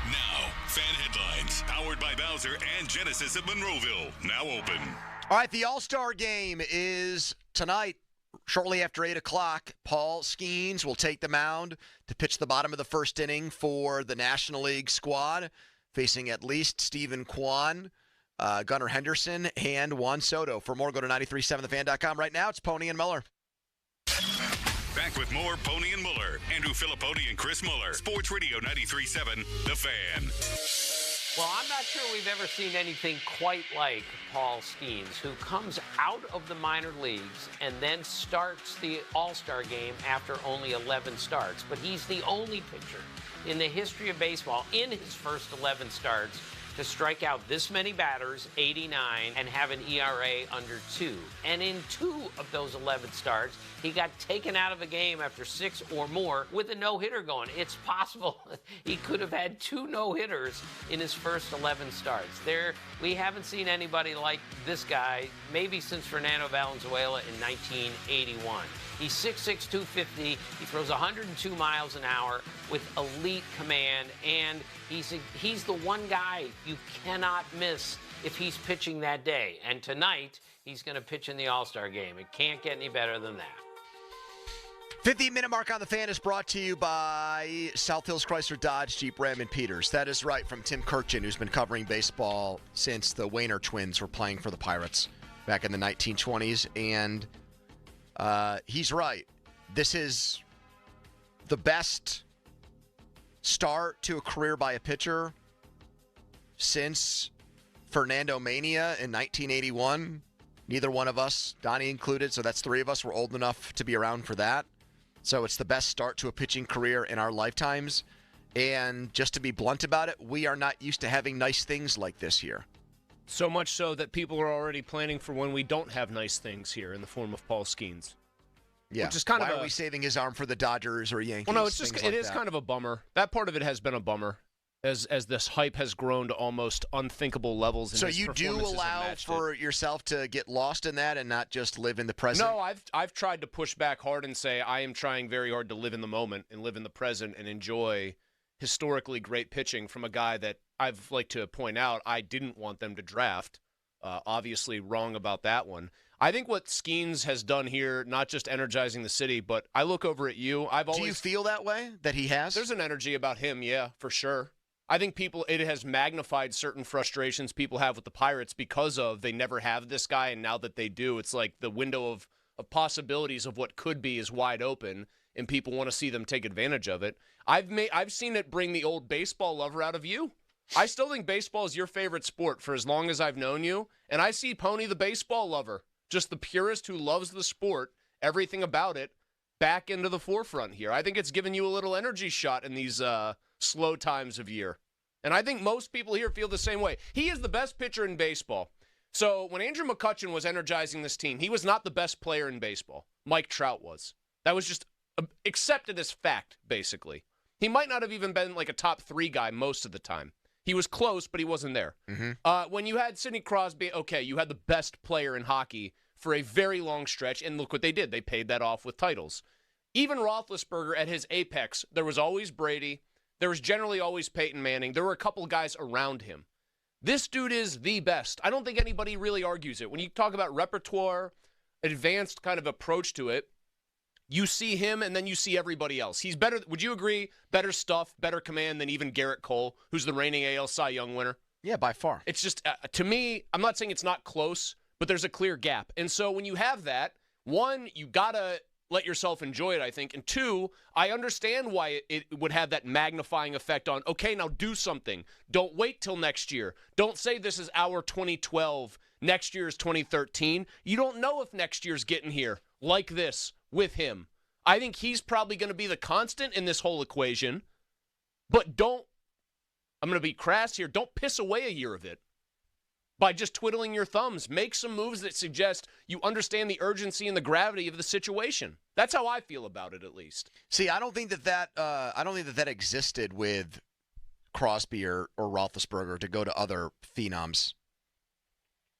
Now, fan headlines, powered by Bowser and Genesis of Monroeville, now open. All right, the All-Star game is tonight, shortly after 8 o'clock. Paul Skenes will take the mound to pitch the bottom of the first inning for the National League squad, facing at least Stephen Kwan, Gunnar Henderson, and Juan Soto. For more, go to 937thefan.com. Right now, it's Pony and Muller. Back with more Pony and Muller. Andrew Filipponi and Chris Muller. Sports Radio 93.7 The Fan. Well, I'm not sure we've ever seen anything quite like Paul Skenes, who comes out of the minor leagues and then starts the All-Star game after only 11 starts. But he's the only pitcher in the history of baseball, in his first 11 starts, to strike out this many batters, 89, and have an ERA under 2. And in 2 of those 11 starts, he got taken out of a game after 6 or more with a no-hitter going. It's possible he could have had 2 no-hitters in his first 11 starts. We haven't seen anybody like this guy, maybe since Fernando Valenzuela in 1981. He's 6'6", 250. He throws 102 miles an hour with elite command, and he's the one guy you cannot miss if he's pitching that day. And tonight, he's going to pitch in the All-Star game. It can't get any better than that. 15-minute mark on the Fan is brought to you by South Hills Chrysler Dodge Jeep Ram and Peters. That is right, from Tim Kirchin, who's been covering baseball since the Wayner twins were playing for the Pirates back in the 1920s. And he's right. This is the best start to a career by a pitcher since Fernando Mania in 1981. Neither one of us, Donnie included, so that's 3 of us, were old enough to be around for that. So it's the best start to a pitching career in our lifetimes. And just to be blunt about it, we are not used to having nice things like this here. So much so that people are already planning for when we don't have nice things here in the form of Paul Skenes. Yeah. Which is kind Why of are we saving his arm for the Dodgers or Yankees? Well, no, it's just it is kind of a bummer. That part of it has been a bummer as this hype has grown to almost unthinkable levels. So you do allow for yourself to get lost in that and not just live in the present? No, I've tried to push back hard and say I am trying very hard to live in the moment and live in the present and enjoy historically great pitching from a guy that I've like to point out I didn't want them to draft. Obviously wrong about that one. I think what Skenes has done here, not just energizing the city, but I look over at you. Do you feel that way, that he has? There's an energy about him, yeah, for sure. I think it has magnified certain frustrations people have with the Pirates because of they never have this guy, and now that they do, it's like the window of possibilities of what could be is wide open, and people want to see them take advantage of it. I've seen it bring the old baseball lover out of you. I still think baseball is your favorite sport for as long as I've known you, and I see Pony the baseball lover, just the purist who loves the sport, everything about it, back into the forefront here. I think it's given you a little energy shot in these slow times of year. And I think most people here feel the same way. He is the best pitcher in baseball. So when Andrew McCutchen was energizing this team, he was not the best player in baseball. Mike Trout was. That was just accepted as fact, basically. He might not have even been like a top 3 guy most of the time. He was close, but he wasn't there. Mm-hmm. When you had Sidney Crosby, okay, you had the best player in hockey for a very long stretch, and look what they did. They paid that off with titles. Even Roethlisberger at his apex, there was always Brady. There was generally always Peyton Manning. There were a couple guys around him. This dude is the best. I don't think anybody really argues it. When you talk about repertoire, advanced kind of approach to it, you see him and then you see everybody else. He's better. Would you agree? Better stuff, better command than even Garrett Cole, who's the reigning AL Cy Young winner. Yeah, by far. It's just, to me, I'm not saying it's not close, but there's a clear gap. And so when you have that, one, you got to let yourself enjoy it, I think. And 2, I understand why it would have that magnifying effect on, okay, now do something. Don't wait till next year. Don't say this is our 2012, next year is 2013. You don't know if next year's getting here like this with him. I think he's probably going to be the constant in this whole equation. But I'm going to be crass here, don't piss away a year of it by just twiddling your thumbs. Make some moves that suggest you understand the urgency and the gravity of the situation. That's how I feel about it, at least. See, I don't think that existed with Crosby or Roethlisberger to go to other phenoms,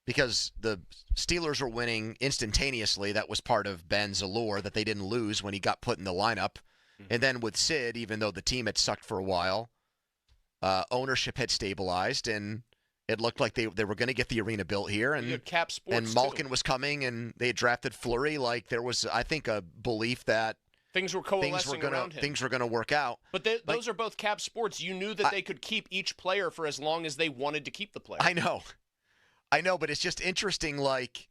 because the Steelers were winning instantaneously. That was part of Ben's allure, that they didn't lose when he got put in the lineup. And then with Sid, even though the team had sucked for a while, ownership had stabilized, and it looked like they were going to get the arena built here. And Cap Sports, and Malkin was coming, and they had drafted Fleury. Like, there was, I think, a belief that things were coalescing around him. Things were going to work out. But those are both Cap Sports. You knew that they could keep each player for as long as they wanted to keep the player. I know, but it's just interesting, like,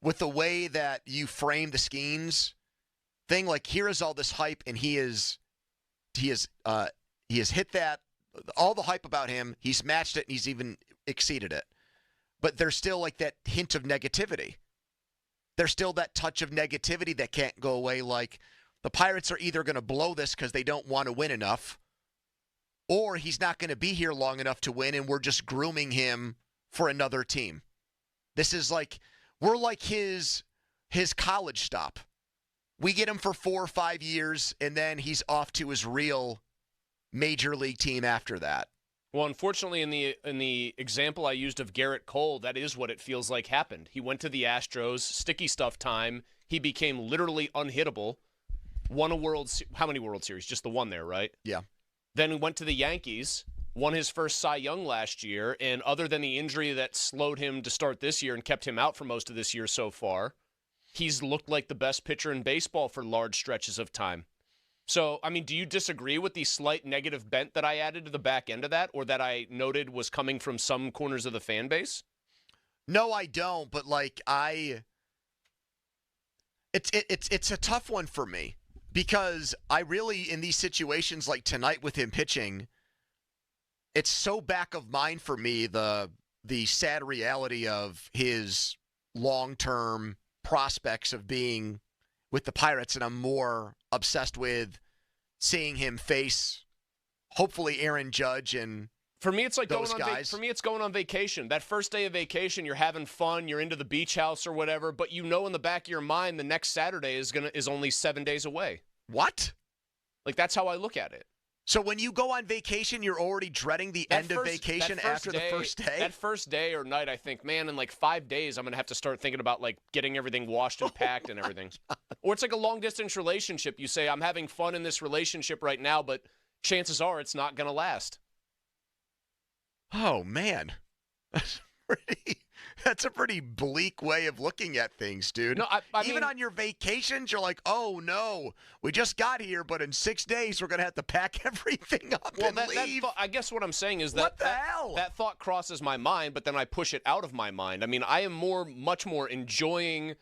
with the way that you frame the Skenes thing. Like, here is all this hype, and he has hit that, all the hype about him. He's matched it, and he's even exceeded it. But there's still, like, that hint of negativity. There's still that touch of negativity that can't go away. Like, the Pirates are either going to blow this because they don't want to win enough, or he's not going to be here long enough to win, and we're just grooming him for another team. This is like, we're like his college stop. We get him for 4 or 5 years, and then he's off to his real major league team after that. Well, unfortunately, in the example I used of Garrett Cole, that is what it feels like happened. He went to the Astros, sticky stuff time. He became literally unhittable. Won how many World Series? Just the one there, right? Yeah. Then he went to the Yankees, won his first Cy Young last year, and other than the injury that slowed him to start this year and kept him out for most of this year so far, he's looked like the best pitcher in baseball for large stretches of time. So, I mean, do you disagree with the slight negative bent that I added to the back end of that, or that I noted was coming from some corners of the fan base? No, I don't, but like it's a tough one for me, because I really, in these situations like tonight with him pitching, it's so back of mind for me, the sad reality of his long-term prospects of being with the Pirates, and I'm more obsessed with seeing him face, hopefully, Aaron Judge and for me, it's like those going on guys. For me, it's going on vacation. That first day of vacation, you're having fun, you're into the beach house or whatever, but you know in the back of your mind the next Saturday is only 7 days away. What? Like, that's how I look at it. So when you go on vacation, you're already dreading the end of vacation after the first day? That first day or night, I think, man, in like 5 days, I'm going to have to start thinking about like getting everything washed and packed and everything. Or it's like a long-distance relationship. You say, I'm having fun in this relationship right now, but chances are it's not going to last. Oh, man. That's a pretty bleak way of looking at things, dude. No, I Even mean, on your vacations, you're like, oh, no, we just got here, but in 6 days, we're going to have to pack everything up and leave. I guess what I'm saying is that What the hell? That thought crosses my mind, but then I push it out of my mind. I mean, I am much more enjoying,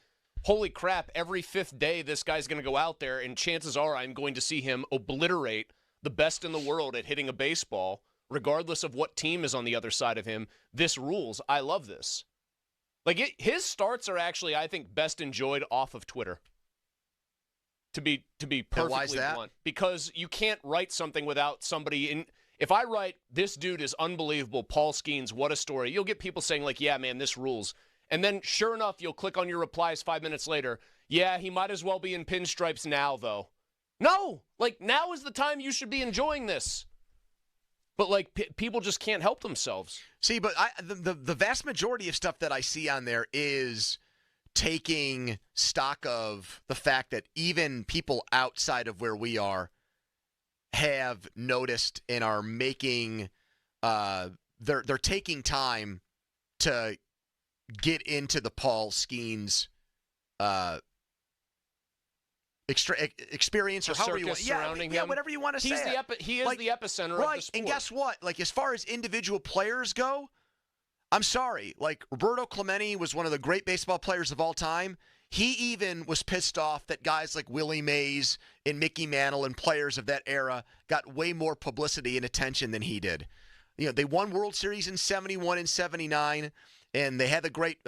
holy crap, every fifth day this guy's going to go out there, and chances are I'm going to see him obliterate the best in the world at hitting a baseball, regardless of what team is on the other side of him. This rules. I love this. Like, his starts are actually, I think, best enjoyed off of Twitter. To be perfectly blunt, because you can't write something without somebody in. If I write, this dude is unbelievable, Paul Skenes, what a story, you'll get people saying like, yeah, man, this rules. And then sure enough, you'll click on your replies 5 minutes later. Yeah, he might as well be in pinstripes now, though. No, like, now is the time you should be enjoying this. But, like, people just can't help themselves. See, but the vast majority of stuff that I see on there is taking stock of the fact that even people outside of where we are have noticed and are making they're taking time to get into the Paul Skenes experience, or however you want. Yeah, whatever you want to say. He is the epicenter of the sport. And guess what? Like, as far as individual players go, I'm sorry. Like, Roberto Clemente was one of the great baseball players of all time. He even was pissed off that guys like Willie Mays and Mickey Mantle and players of that era got way more publicity and attention than he did. You know, they won World Series in 71 and 79, and they had the great,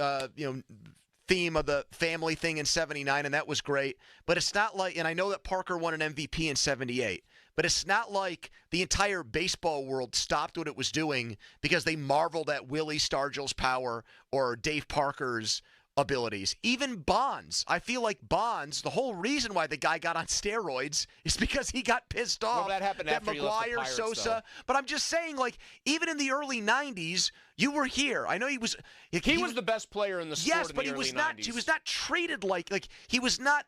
theme of the family thing in 79, and that was great. But it's not like, and I know that Parker won an MVP in 78, but it's not like the entire baseball world stopped what it was doing because they marveled at Willie Stargell's power or Dave Parker's abilities. Even Bonds. I feel like Bonds, the whole reason why the guy got on steroids is because he got pissed off. Well, that happened after he left the Pirates, Sosa. though. But I'm just saying, like, even in the early 90s, you were here. I know he was... He was the best player in the sport yes, in but the he early was 90s. not. He was not treated like he was not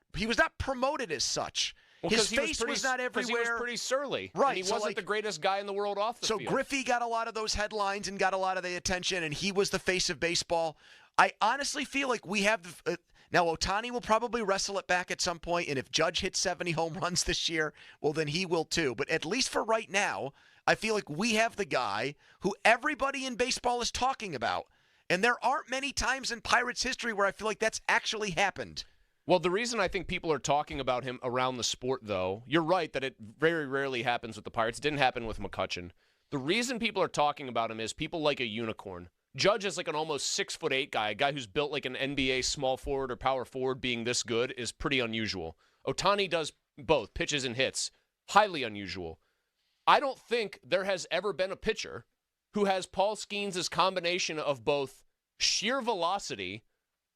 promoted as such. Well, his face was not everywhere. He was pretty surly. Right. And he wasn't the greatest guy in the world off the field. So Griffey got a lot of those headlines and got a lot of the attention, and he was the face of baseball. I honestly feel like we have now Ohtani will probably wrestle it back at some point, and if Judge hits 70 home runs this year, well, then he will too. But at least for right now, I feel like we have the guy who everybody in baseball is talking about. And there aren't many times in Pirates history where I feel like that's actually happened. Well, the reason I think people are talking about him around the sport, though, you're right that it very rarely happens with the Pirates. It didn't happen with McCutchen. The reason people are talking about him is people like a unicorn. Judge is like an almost 6'8" guy, a guy who's built like an NBA small forward or power forward being this good is pretty unusual. Ohtani does both, pitches and hits. Highly unusual. I don't think there has ever been a pitcher who has Paul Skenes' combination of both sheer velocity,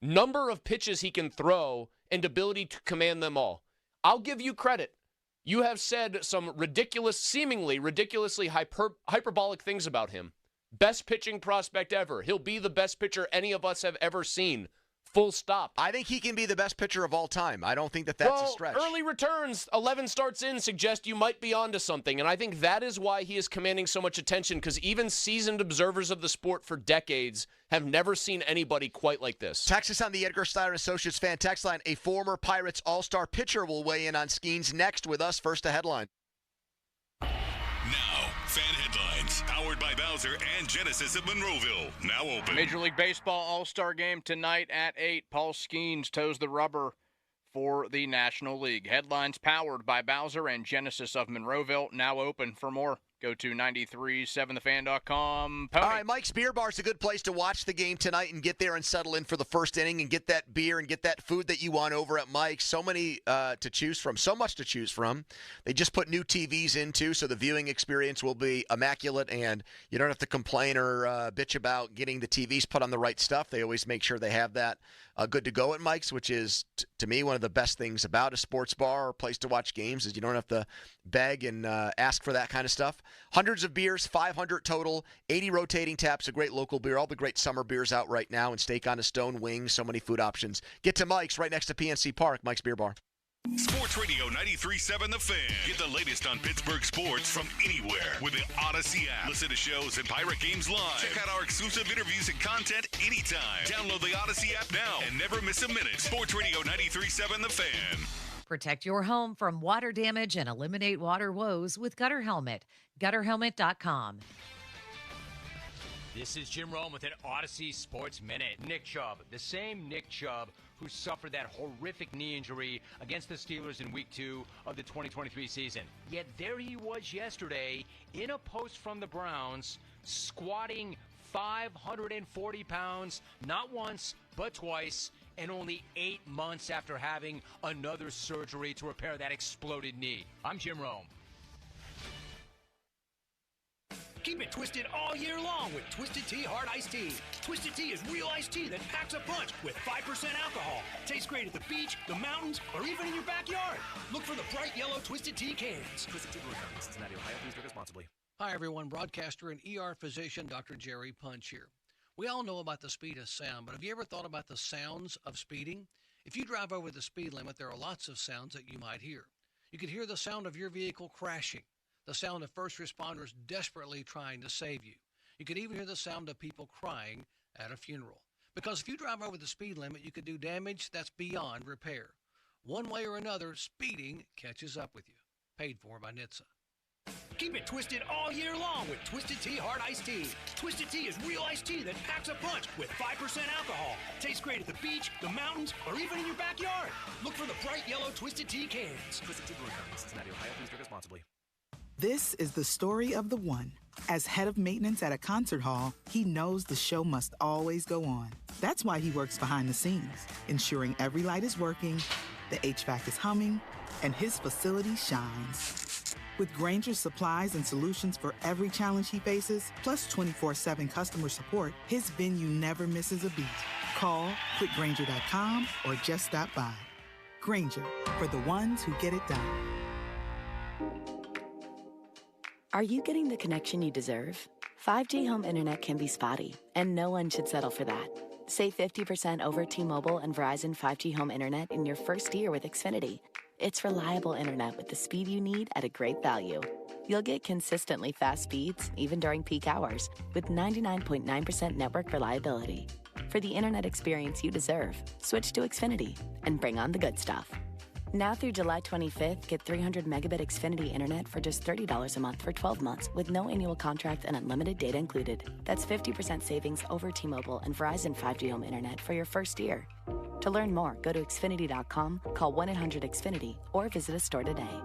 number of pitches he can throw, and ability to command them all. I'll give you credit. You have said some seemingly ridiculously hyperbolic things about him. Best pitching prospect ever. He'll be the best pitcher any of us have ever seen. Full stop. I think he can be the best pitcher of all time. I don't think that's a stretch. Early returns, 11 starts in, suggest you might be onto something, and I think that is why he is commanding so much attention, because even seasoned observers of the sport for decades have never seen anybody quite like this. Texas on the Edgar Steiner Associates fan text line. A former Pirates all-star pitcher will weigh in on Skenes next with us. First, a headline. Now, fan headlines, powered by Bowser and Genesis of Monroeville. Now open. Major League Baseball All-Star Game tonight at 8. Paul Skenes toes the rubber for the National League. Headlines powered by Bowser and Genesis of Monroeville. Now open. For more, go to 937thefan.com. All right, Mike's Beer Bar is a good place to watch the game tonight and get there and settle in for the first inning and get that beer and get that food that you want over at Mike's. So many to choose from, so much to choose from. They just put new TVs in, too, so the viewing experience will be immaculate, and you don't have to complain or bitch about getting the TVs put on the right stuff. They always make sure they have that good to go at Mike's, which is, to me, one of the best things about a sports bar or place to watch games is you don't have to beg and ask for that kind of stuff. Hundreds of beers, 500 total, 80 rotating taps, a great local beer, all the great summer beers out right now, and steak on a stone, wings, so many food options. Get to Mike's right next to PNC Park, Mike's Beer Bar. Sports Radio 93.7 The Fan. Get the latest on Pittsburgh sports from anywhere with the Odyssey app. Listen to shows and Pirate games live. Check out our exclusive interviews and content anytime. Download the Odyssey app now and never miss a minute. Sports Radio 93.7 The Fan. Protect your home from water damage and eliminate water woes with Gutter Helmet. GutterHelmet.com. This is Jim Rome with an Odyssey Sports Minute. Nick Chubb, the same Nick Chubb who suffered that horrific knee injury against the Steelers in Week 2 of the 2023 season. Yet there he was yesterday in a post from the Browns, squatting 540 pounds, not once, but twice, and only 8 months after having another surgery to repair that exploded knee. I'm Jim Rome. Keep it twisted all year long with Twisted Tea Hard Iced Tea. Twisted Tea is real iced tea that packs a punch with 5% alcohol. Tastes great at the beach, the mountains, or even in your backyard. Look for the bright yellow Twisted Tea cans. Twisted Tea Brewery Company, Cincinnati, Ohio. Please drink responsibly. Hi, everyone. Broadcaster and ER physician Dr. Jerry Punch here. We all know about the speed of sound, but have you ever thought about the sounds of speeding? If you drive over the speed limit, there are lots of sounds that you might hear. You could hear the sound of your vehicle crashing, the sound of first responders desperately trying to save you. You could even hear the sound of people crying at a funeral. Because if you drive over the speed limit, you could do damage that's beyond repair. One way or another, speeding catches up with you. Paid for by NHTSA. Keep it twisted all year long with Twisted Tea Hard Iced Tea. Twisted Tea is real iced tea that packs a punch with 5% alcohol. Tastes great at the beach, the mountains, or even in your backyard. Look for the bright yellow Twisted Tea cans. Twisted Tea Brewery Company, Cincinnati, Ohio. Please drink responsibly. This is the story of the one. As head of maintenance at a concert hall, he knows the show must always go on. That's why he works behind the scenes, ensuring every light is working, the HVAC is humming, and his facility shines. With Granger's supplies and solutions for every challenge he faces, plus 24/7 customer support, his venue never misses a beat. Call quickgranger.com or just stop by. Granger, for the ones who get it done. Are you getting the connection you deserve? 5G home internet can be spotty, and no one should settle for that. Save 50% over T-Mobile and Verizon 5G home internet in your first year with Xfinity. It's reliable internet with the speed you need at a great value. You'll get consistently fast speeds, even during peak hours, with 99.9% network reliability. For the internet experience you deserve, switch to Xfinity and bring on the good stuff. Now through July 25th, get 300 megabit Xfinity internet for just $30 a month for 12 months with no annual contract and unlimited data included. That's 50% savings over T-Mobile and Verizon 5G home internet for your first year. To learn more, go to Xfinity.com, call 1-800-XFINITY, or visit a store today.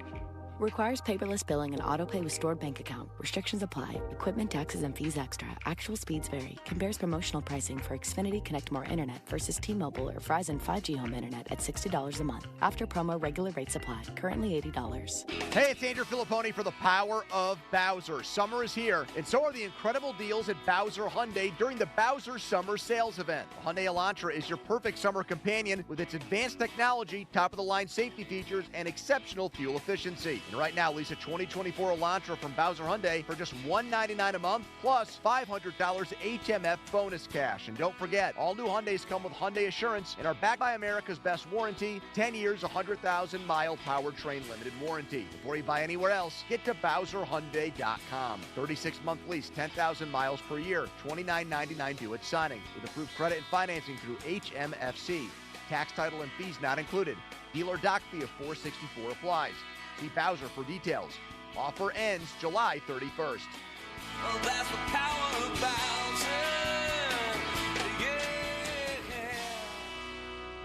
Requires paperless billing and autopay with stored bank account. Restrictions apply. Equipment, taxes, and fees extra. Actual speeds vary. Compares promotional pricing for Xfinity Connect More Internet versus T-Mobile or Verizon 5G home internet at $60 a month. After promo, regular rates apply. Currently $80. Hey, it's Andrew Filipponi for the Power of Bowser. Summer is here, and so are the incredible deals at Bowser Hyundai during the Bowser Summer Sales Event. The Hyundai Elantra is your perfect summer companion with its advanced technology, top-of-the-line safety features, and exceptional fuel efficiency. And right now, lease a 2024 Elantra from Bowser Hyundai for just $199 a month, plus $500 HMF bonus cash. And don't forget, all new Hyundais come with Hyundai Assurance and are backed by America's best warranty, 10 years, 100,000-mile powertrain limited warranty. Before you buy anywhere else, get to BowserHyundai.com. 36-month lease, 10,000 miles per year, $29.99 due at signing, with approved credit and financing through HMFC. Tax, title, and fees not included. Dealer doc fee of $464 applies. See Bowser for details. Offer ends July 31st. Well, that's the power of Bowser.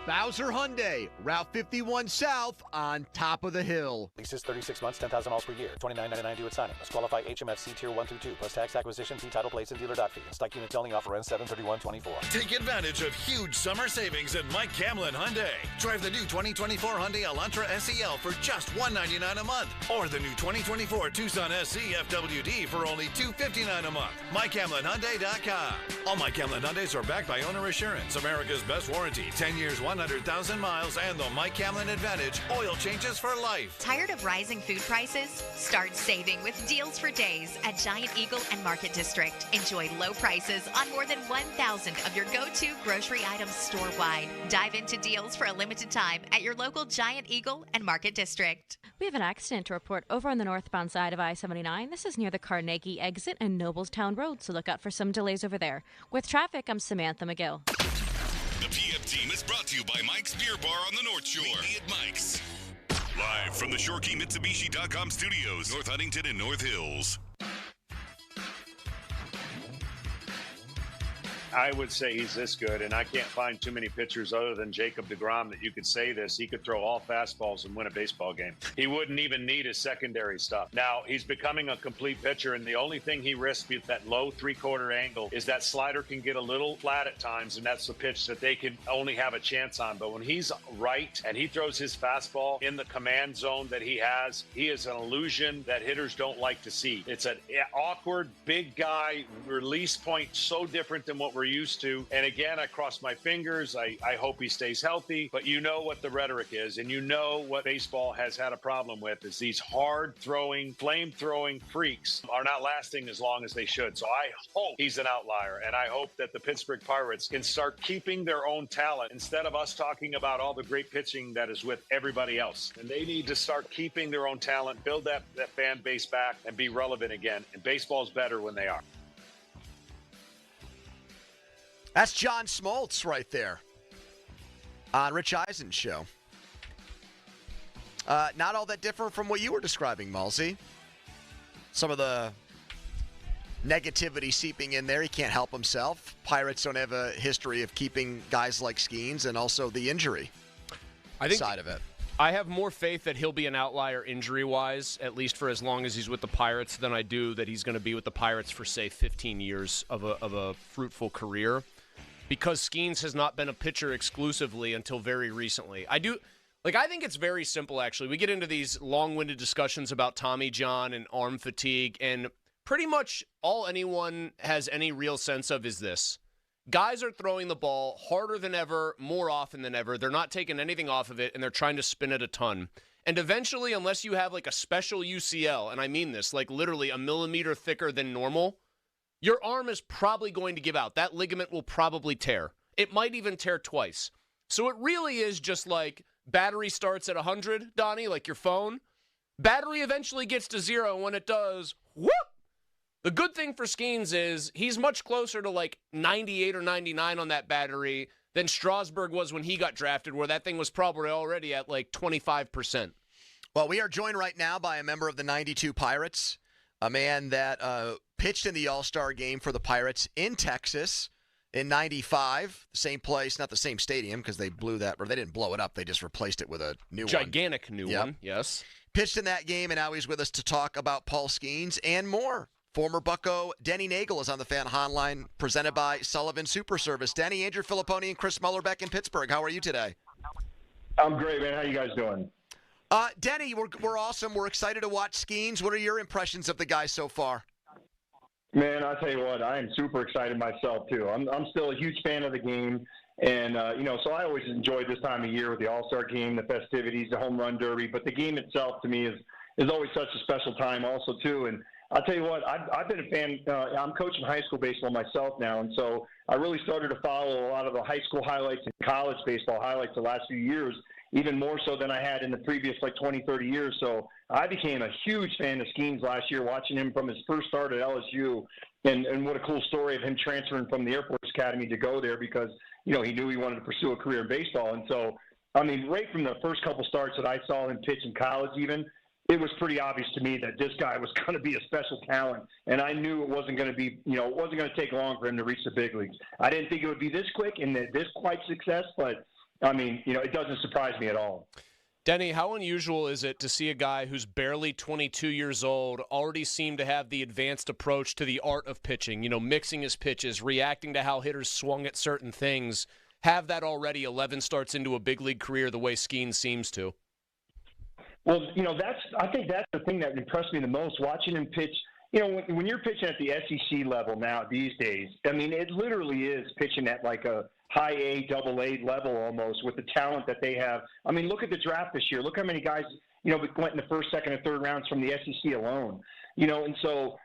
Bowser Hyundai, Route 51 South on top of the hill. Leases 36 months, 10,000 miles per year. $29.99 due at signing. Must qualify HMFC Tier 1 through 2, plus tax, acquisition fee, title plates, and dealer doc fee. Stock units only. Offer ends 7/31/24. Take advantage of huge summer savings at Mike Camlin Hyundai. Drive the new 2024 Hyundai Elantra SEL for just $199 a month, or the new 2024 Tucson SC FWD for only $259 a month. MikeCamlinHyundai.com. All Mike Camlin Hyundais are backed by Owner Assurance, America's best warranty, 10 years, 100,000 miles, and the Mike Camlin Advantage oil changes for life. Tired of rising food prices? Start saving with deals for days at Giant Eagle and Market District. Enjoy low prices on more than 1,000 of your go-to grocery items store-wide. Dive into deals for a limited time at your local Giant Eagle and Market District. We have an accident to report over on the northbound side of I-79. This is near the Carnegie exit and Noblestown Road, so look out for some delays over there. With traffic, I'm Samantha McGill. The PM team is brought to you by Mike's Beer Bar on the North Shore. Meet me at Mike's. Live from the ShoreKeyMitsubishi.com studios, North Huntington and North Hills. I would say he's this good, and I can't find too many pitchers other than Jacob deGrom that you could say this. He could throw all fastballs and win a baseball game. He wouldn't even need his secondary stuff. Now, he's becoming a complete pitcher, and the only thing he risks with that low three-quarter angle is that slider can get a little flat at times, and that's the pitch that they can only have a chance on. But when he's right and he throws his fastball in the command zone that he has, he is an illusion that hitters don't like to see. It's an awkward, big guy, release point so different than what we're used to. And again, I cross my fingers. I hope he stays healthy. But you know what the rhetoric is, and you know what baseball has had a problem with is these hard-throwing, flame-throwing freaks are not lasting as long as they should. So I hope he's an outlier, and I hope that the Pittsburgh Pirates can start keeping their own talent instead of us talking about all the great pitching that is with everybody else. And they need to start keeping their own talent, build that fan base back, and be relevant again. And baseball's better when they are. That's John Smoltz right there on Rich Eisen's show. Not all that different from what you were describing, Malsey. Some of the negativity seeping in there. He can't help himself. Pirates don't have a history of keeping guys like Skenes, and also the injury side of it. I have more faith that he'll be an outlier injury-wise, at least for as long as he's with the Pirates, than I do that he's going to be with the Pirates for, say, 15 years of a fruitful career. Because Skenes has not been a pitcher exclusively until very recently. Like, I think it's very simple, actually. We get into these long-winded discussions about Tommy John and arm fatigue, and pretty much all anyone has any real sense of is this. Guys are throwing the ball harder than ever, more often than ever. They're not taking anything off of it, and they're trying to spin it a ton. And eventually, unless you have like a special UCL, and I mean this, like literally a millimeter thicker than normal, your arm is probably going to give out. That ligament will probably tear. It might even tear twice. So it really is just like battery starts at 100, Donnie, like your phone. Battery eventually gets to 0, and when it does, whoop! The good thing for Skenes is he's much closer to like 98 or 99 on that battery than Strasburg was when he got drafted, where that thing was probably already at like 25%. Well, we are joined right now by a member of the 92 Pirates, a man that pitched in the All-Star game for the Pirates in Texas in 95. The same place, not the same stadium because they blew that, or they didn't blow it up. They just replaced it with a new Gigantic new one, yes. Pitched in that game, and now he's with us to talk about Paul Skenes and more. Former Bucco Denny Neagle is on the Fan Hotline, presented by Sullivan Super Service. Denny, Andrew Filipponi, and Chris Muller back in Pittsburgh. How are you today? I'm great, man. How you guys doing? Denny, we're awesome. We're excited to watch Skenes. What are your impressions of the guy so far? Man, I'll tell you what, I am super excited myself, too. I'm still a huge fan of the game. And, so I always enjoy this time of year with the All-Star game, the festivities, the home run derby. But the game itself, to me, is always such a special time also, too. And I'll tell you what, I've been a fan. I'm coaching high school baseball myself now, and so I really started to follow a lot of the high school highlights and college baseball highlights the last few years, even more so than I had in the previous, 20, 30 years. So I became a huge fan of Skenes last year, watching him from his first start at LSU, and what a cool story of him transferring from the Air Force Academy to go there because, he knew he wanted to pursue a career in baseball. And so, right from the first couple starts that I saw him pitch in college even, it was pretty obvious to me that this guy was going to be a special talent, and I knew it wasn't going to be, it wasn't going to take long for him to reach the big leagues. I didn't think it would be this quick and this quite success, but, it doesn't surprise me at all. Denny, how unusual is it to see a guy who's barely 22 years old already seem to have the advanced approach to the art of pitching, mixing his pitches, reacting to how hitters swung at certain things, have that already 11 starts into a big league career the way Skenes seems to? Well, I think that's the thing that impressed me the most, watching him pitch. When you're pitching at the SEC level now these days, it literally is pitching at like a high A, double A level almost with the talent that they have. Look at the draft this year. Look how many guys, went in the first, second, and third rounds from the SEC alone. And so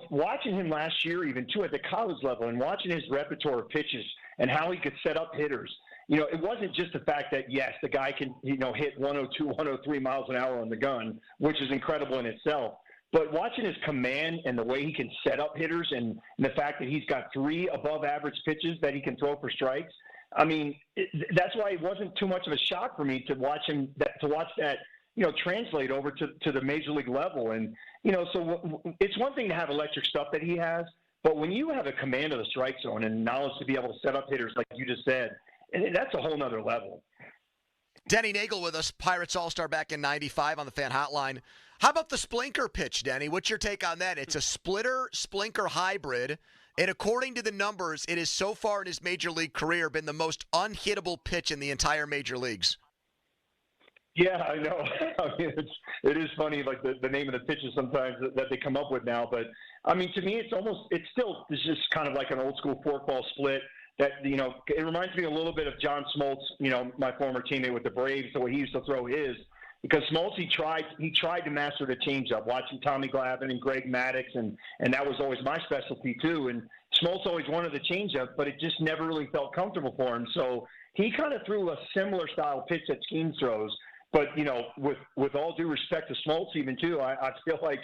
watching him last year even too at the college level and watching his repertoire of pitches and how he could set up hitters. It wasn't just the fact that, yes, the guy can, hit 102, 103 miles an hour on the gun, which is incredible in itself. But watching his command and the way he can set up hitters and the fact that he's got 3 above-average pitches that he can throw for strikes, that's why it wasn't too much of a shock for me to watch that, translate over to the major league level. And, so it's one thing to have electric stuff that he has, but when you have a command of the strike zone and knowledge to be able to set up hitters like you just said, that's a whole nother level. Denny Neagle with us, Pirates All-Star back in 95 on the Fan Hotline. How about the Splinker pitch, Denny? What's your take on that? It's a splitter-splinker hybrid, and according to the numbers, it has so far in his major league career been the most unhittable pitch in the entire major leagues. Yeah, I know. It is funny, like the name of the pitches sometimes that they come up with now. But, to me, it's just kind of like an old-school forkball split. That, it reminds me a little bit of John Smoltz, my former teammate with the Braves, the way he used to throw his. Because Smoltz, he tried to master the changeup, watching Tommy Glavine and Greg Maddux, and that was always my specialty too. And Smoltz always wanted the changeup, but it just never really felt comfortable for him. So he kind of threw a similar style pitch that Skenes throws. But, with all due respect to Smoltz even too, I feel like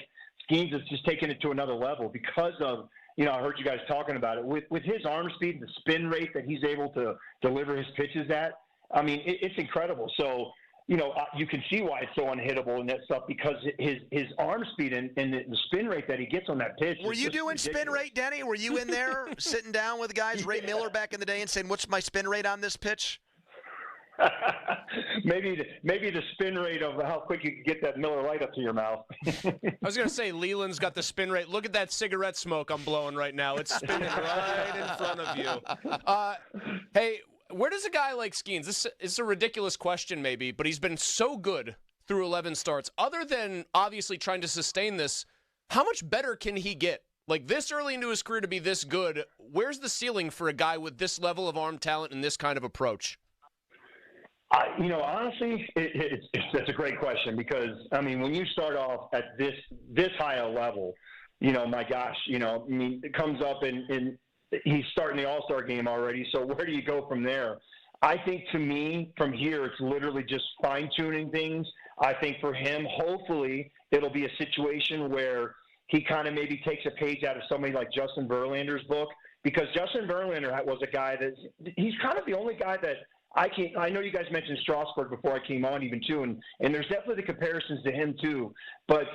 Skenes is just taking it to another level because of, I heard you guys talking about it. With his arm speed, the spin rate that he's able to deliver his pitches at, it's incredible. So, you can see why it's so unhittable and that stuff because his arm speed and the spin rate that he gets on that pitch. Were you doing ridiculous. Spin rate, Denny? Were you in there sitting down with the guys, Ray Miller back in the day, and saying, what's my spin rate on this pitch? maybe the spin rate of how quick you can get that Miller Lite up to your mouth. I was going to say, Leland's got the spin rate. Look at that cigarette smoke I'm blowing right now. It's spinning right in front of you. Hey, Where does a guy like Skenes, this is a ridiculous question maybe, but he's been so good through 11 starts. Other than obviously trying to sustain this, how much better can he get? Like this early into his career to be this good, where's the ceiling for a guy with this level of arm talent and this kind of approach? Honestly, that's a great question because, I mean, when you start off at this high a level, my gosh, it comes up and he's starting the All-Star game already. So where do you go from there? I think to me, from here, it's literally just fine-tuning things. I think for him, hopefully, it'll be a situation where he kind of maybe takes a page out of somebody like Justin Verlander's book, because Justin Verlander was a guy that he's kind of the only guy that I know you guys mentioned Strasburg before I came on even too, and there's definitely the comparisons to him too. But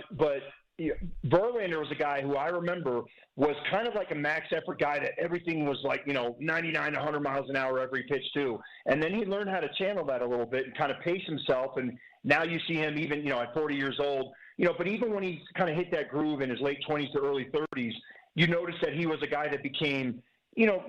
Verlander was a guy who I remember was kind of like a max effort guy that everything was like, 99, 100 miles an hour every pitch too. And then he learned how to channel that a little bit and kind of pace himself. And now you see him even, at 40 years old, but even when he kind of hit that groove in his late 20s to early 30s, you notice that he was a guy that became,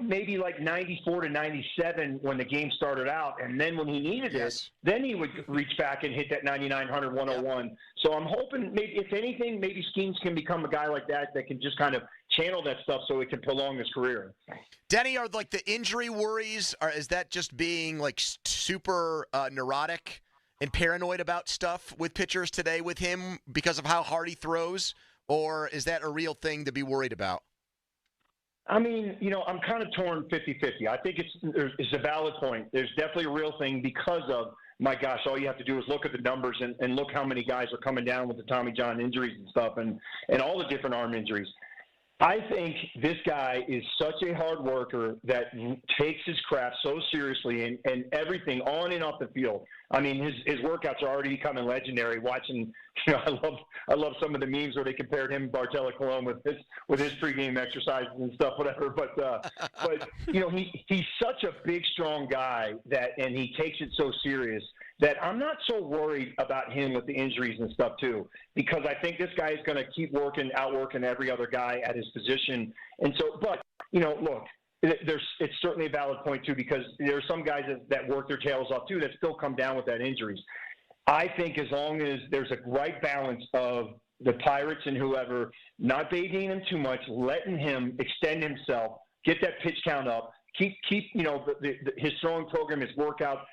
maybe like 94 to 97 when the game started out. And then when he needed it, then he would reach back and hit that 99, 100, 101. Yep. So I'm hoping, maybe, if anything, maybe Skenes can become a guy like that can just kind of channel that stuff so it can prolong his career. Denny, are like the injury worries, is that just being like super neurotic and paranoid about stuff with pitchers today with him because of how hard he throws? Or is that a real thing to be worried about? I mean, I'm kind of torn 50-50. I think it's a valid point. There's definitely a real thing because of, my gosh, all you have to do is look at the numbers and look how many guys are coming down with the Tommy John injuries and stuff and all the different arm injuries. I think this guy is such a hard worker that takes his craft so seriously and everything on and off the field. I mean, his workouts are already becoming legendary. Watching, I love some of the memes where they compared him, Bartella Colon, with his pregame exercises and stuff, whatever. But he's such a big, strong guy and he takes it so serious that I'm not so worried about him with the injuries and stuff too, because I think this guy is going to keep outworking every other guy at his position. And so, but look. It's certainly a valid point too, because there's some guys that work their tails off too that still come down with that injuries. I think as long as there's a right balance of the Pirates and whoever not babying him too much, letting him extend himself, get that pitch count up, keep his throwing program, his workout,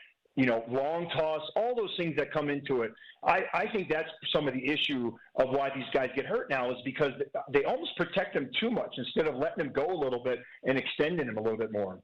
long toss, all those things that come into it. I think that's some of the issue of why these guys get hurt now, is because they almost protect them too much instead of letting them go a little bit and extending them a little bit more.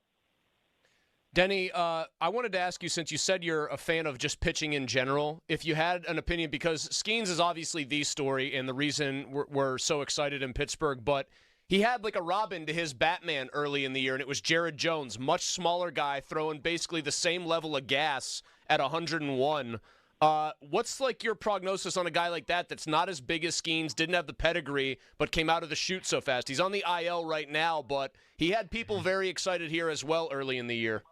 Denny, I wanted to ask you, since you said you're a fan of just pitching in general, if you had an opinion, because Skenes is obviously the story and the reason we're so excited in Pittsburgh, but he had like a Robin to his Batman early in the year, and it was Jared Jones, much smaller guy, throwing basically the same level of gas at 101. What's like your prognosis on a guy like that that's not as big as Skenes, didn't have the pedigree, but came out of the chute so fast? He's on the IL right now, but he had people very excited here as well early in the year.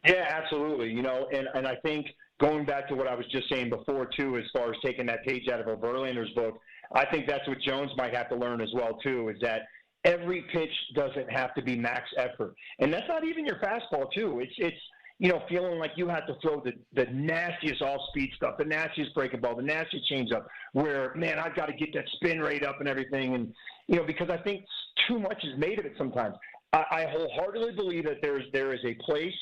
Yeah, absolutely. And I think going back to what I was just saying before too, as far as taking that page out of Verlander's book, I think that's what Jones might have to learn as well too, is that every pitch doesn't have to be max effort. And that's not even your fastball too. It's feeling like you have to throw the nastiest off-speed stuff, the nastiest breaking ball, the nastiest changeup, where, man, I've got to get that spin rate up and everything. And, because I think too much is made of it sometimes. I wholeheartedly believe that there is a place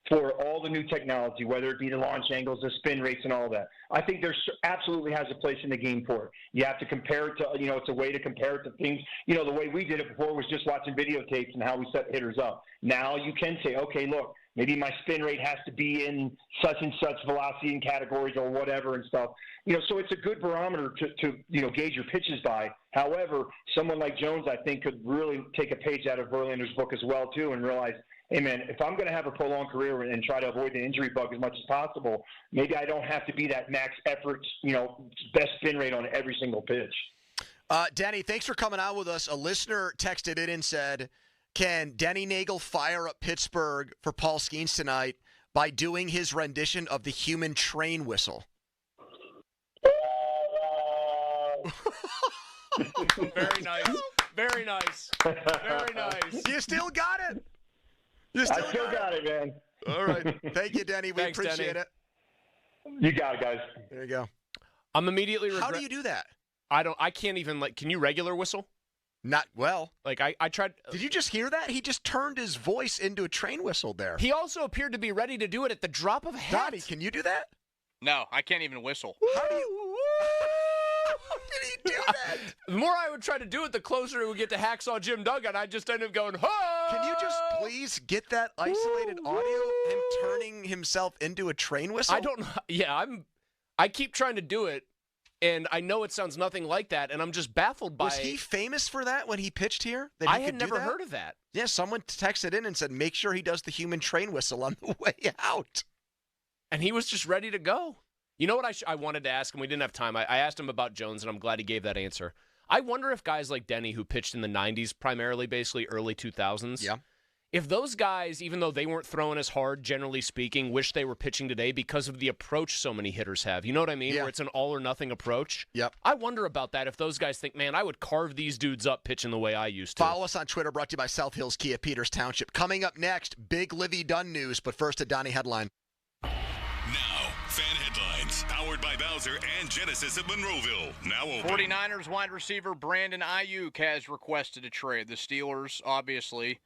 for all the new technology, whether it be the launch angles, the spin rates, and all that. I think there absolutely has a place in the game for it. You have to compare it to, it's a way to compare it to things. The way we did it before was just watching videotapes and how we set hitters up. Now you can say, okay, look, maybe my spin rate has to be in such and such velocity and categories or whatever and stuff. So it's a good barometer to gauge your pitches by. However, someone like Jones, I think, could really take a page out of Verlander's book as well, too, and realize, hey, man, if I'm going to have a prolonged career and try to avoid the injury bug as much as possible, maybe I don't have to be that max effort, best spin rate on every single pitch. Denny, thanks for coming out with us. A listener texted in and said, can Denny Neagle fire up Pittsburgh for Paul Skenes tonight by doing his rendition of the human train whistle? Very nice. Very nice. Very nice. You still got it. I still got it, man. All right. Thank you, Denny. We Thanks, appreciate Denny. it. You got it, guys. There you go. I'm immediately How do you do that? I can't even, can you regular whistle? Not well. I tried. Did you just hear that? He just turned his voice into a train whistle there. He also appeared to be ready to do it at the drop of a hat. Donnie, can you do that? No, I can't even whistle. How do you? How did he do that? The more I would try to do it, the closer it would get to Hacksaw Jim Duggan. I just end up going, "Ho!" Can you just please get that isolated audio of him turning himself into a train whistle? I don't know. Yeah, I keep trying to do it, and I know it sounds nothing like that, and I'm just baffled by. Was he famous for that when he pitched here? I had never heard of that. Yeah, someone texted in and said, make sure he does the human train whistle on the way out. And he was just ready to go. You know what I wanted to ask him? We didn't have time. I asked him about Jones, and I'm glad he gave that answer. I wonder if guys like Denny, who pitched in the 90s, primarily, basically early 2000s, if those guys, even though they weren't throwing as hard, generally speaking, wish they were pitching today because of the approach so many hitters have. You know what I mean? Yeah. Where it's an all-or-nothing approach. Yep. I wonder about that if those guys think, man, I would carve these dudes up pitching the way I used to. Follow us on Twitter, brought to you by South Hills Kia, Peters Township. Coming up next, big Livy Dunn news, but first a Donnie headline. Now, fan headlines, powered by Bowser and Genesis of Monroeville. Now open. 49ers wide receiver Brandon Aiyuk has requested a trade. The Steelers, obviously,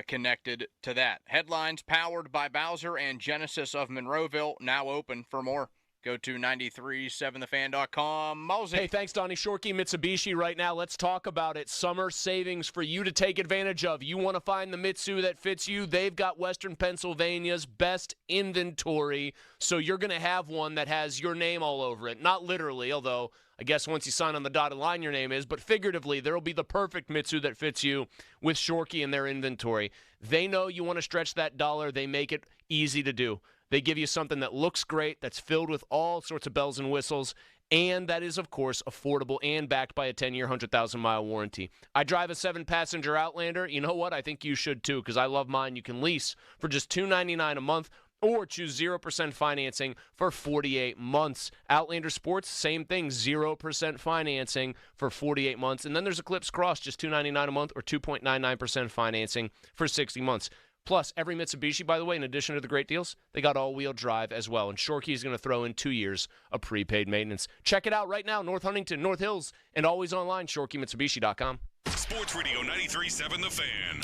connected to that. Headlines powered by Bowser and Genesis of Monroeville. Now open. For more, go to 937thefan.com. Mosey. Hey, thanks, Donnie. Shorkey Mitsubishi right now. Let's talk about it. Summer savings for you to take advantage of. You want to find the Mitsu that fits you? They've got Western Pennsylvania's best inventory, so you're going to have one that has your name all over it. Not literally, although I guess once you sign on the dotted line, your name is, but figuratively, there will be the perfect Mitsu that fits you with Shorkey in their inventory. They know you want to stretch that dollar. They make it easy to do. They give you something that looks great, that's filled with all sorts of bells and whistles, and that is, of course, affordable and backed by a 10-year, 100,000-mile warranty. I drive a 7-passenger Outlander. You know what? I think you should, too, because I love mine. You can lease for just $299 a month or choose 0% financing for 48 months. Outlander Sports, same thing, 0% financing for 48 months. And then there's Eclipse Cross, just $299 a month or 2.99% financing for 60 months. Plus, every Mitsubishi, by the way, in addition to the great deals, they got all-wheel drive as well. And Shorkey is going to throw in 2 years of prepaid maintenance. Check it out right now, North Huntington, North Hills, and always online, ShorkeyMitsubishi.com. Sports Radio 93.7 The Fan.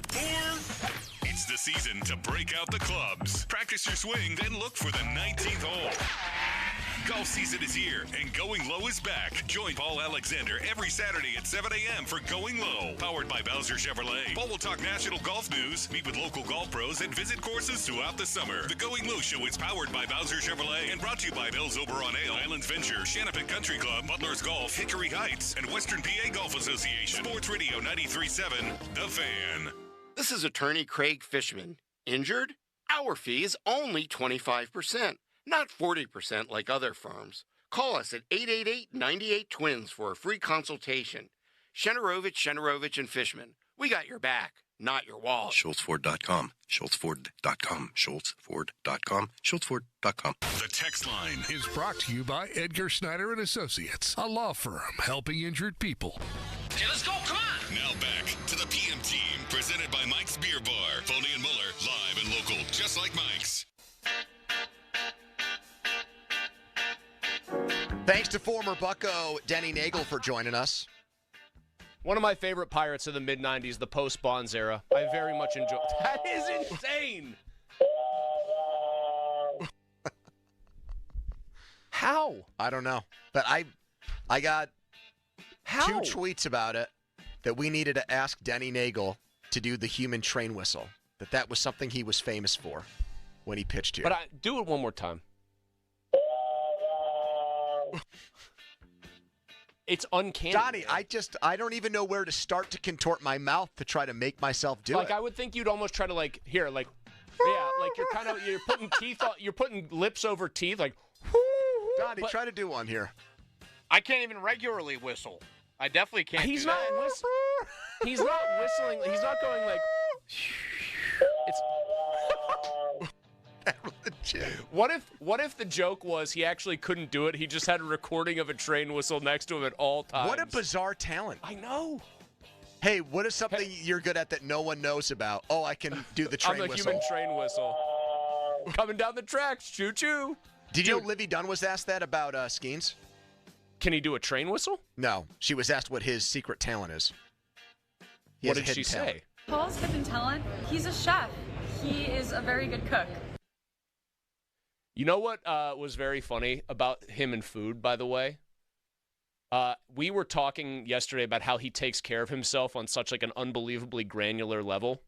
It's the season to break out the clubs. Practice your swing, then look for the 19th hole. Golf season is here, and Going Low is back. Join Paul Alexander every Saturday at 7 a.m. for Going Low, powered by Bowser Chevrolet. Paul will talk national golf news, meet with local golf pros, and visit courses throughout the summer. The Going Low Show is powered by Bowser Chevrolet and brought to you by Bell's Oberon-Ale, Islands Venture, Shanapin Country Club, Butler's Golf, Hickory Heights, and Western PA Golf Association. Sports Radio 93.7 The Fan. This is attorney Craig Fishman. Injured? Our fee is only 25%. Not 40% like other firms. Call us at 888-98-TWINS for a free consultation. Shenarovich, and Fishman. We got your back, not your wallet. SchultzFord.com. SchultzFord.com. SchultzFord.com. SchultzFord.com. The text line is brought to you by Edgar Snyder and Associates, a law firm helping injured people. Okay, let's go. Come on. Now back to the PM team, presented by Mike's Beer Bar. Foley and Muller, live and local, just like Mike's. Thanks to former Bucco Denny Neagle for joining us. One of my favorite Pirates of the mid-'90s, the post-Bonds era. I very much enjoy. That is insane. How? I don't know. But I got two tweets about it that we needed to ask Denny Neagle to do the human train whistle. That was something he was famous for when he pitched here. But do it one more time. It's uncanny. Donnie, I don't even know where to start to contort my mouth to try to make myself do it. I would think you'd almost try to like you're putting teeth on, you're putting lips over teeth like Donnie, try to do one here. I can't even regularly whistle. I definitely can't. He's do not that. whistling. He's not whistling. He's not going like it's What if the joke was he actually couldn't do it? He just had a recording of a train whistle next to him at all times. What a bizarre talent. I know. Hey, what is something you're good at that no one knows about? Oh, I can do the train whistle. I'm the human train whistle. coming down the tracks. Choo-choo. Did you know Livy Dunn was asked that about Skenes? Can he do a train whistle? No. She was asked what his secret talent is. What did she say? Paul's hidden talent, he's a chef. He is a very good cook. You know what was very funny about him and food, by the way? We were talking yesterday about how he takes care of himself on such like an unbelievably granular level.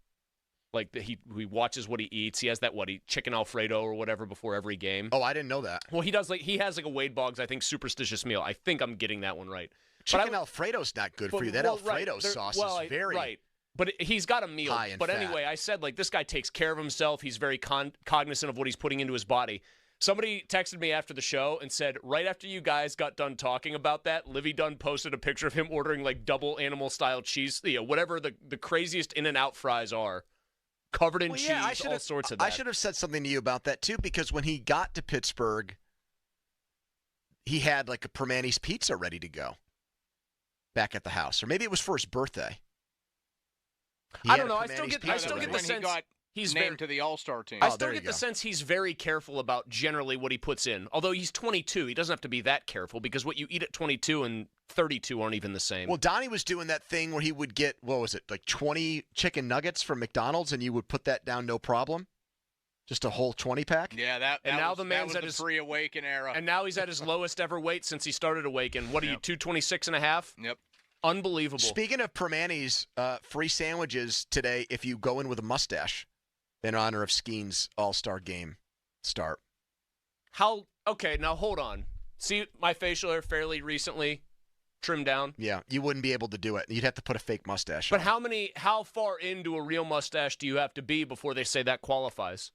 Like he watches what he eats. He has that chicken Alfredo or whatever before every game. Oh, I didn't know that. Well, he has like a Wade Boggs, I think, superstitious meal. I think I'm getting that one right. Chicken Alfredo's not good for you. That Alfredo sauce is very right. But he's got a meal. High in but fat. anyway, I said like this guy takes care of himself. He's very cognizant of what he's putting into his body. Somebody texted me after the show and said, right after you guys got done talking about that, Livy Dunn posted a picture of him ordering like double animal-style cheese, whatever the craziest In-N-Out fries are, covered in cheese, all sorts of that. I should have said something to you about that, too, because when he got to Pittsburgh, he had like a Permani's pizza ready to go back at the house. Or maybe it was for his birthday. I don't know. I still get the sense he's named to the All-Star team. I still get the sense he's very careful about generally what he puts in. Although he's 22, he doesn't have to be that careful because what you eat at 22 and 32 aren't even the same. Well, Donnie was doing that thing where he would get, what was it, like 20 chicken nuggets from McDonald's, and you would put that down no problem? Just a whole 20-pack? Yeah, that now was, the man's that was at his pre-Awaken era. And now he's at his lowest ever weight since he started Awaken. What are you, 226.5? Yep. Unbelievable. Speaking of Permani's, free sandwiches today if you go in with a mustache in honor of Skenes' All-Star Game start. Okay, now hold on. See my facial hair fairly recently trimmed down? Yeah, you wouldn't be able to do it. You'd have to put a fake mustache on. But how far into a real mustache do you have to be before they say that qualifies?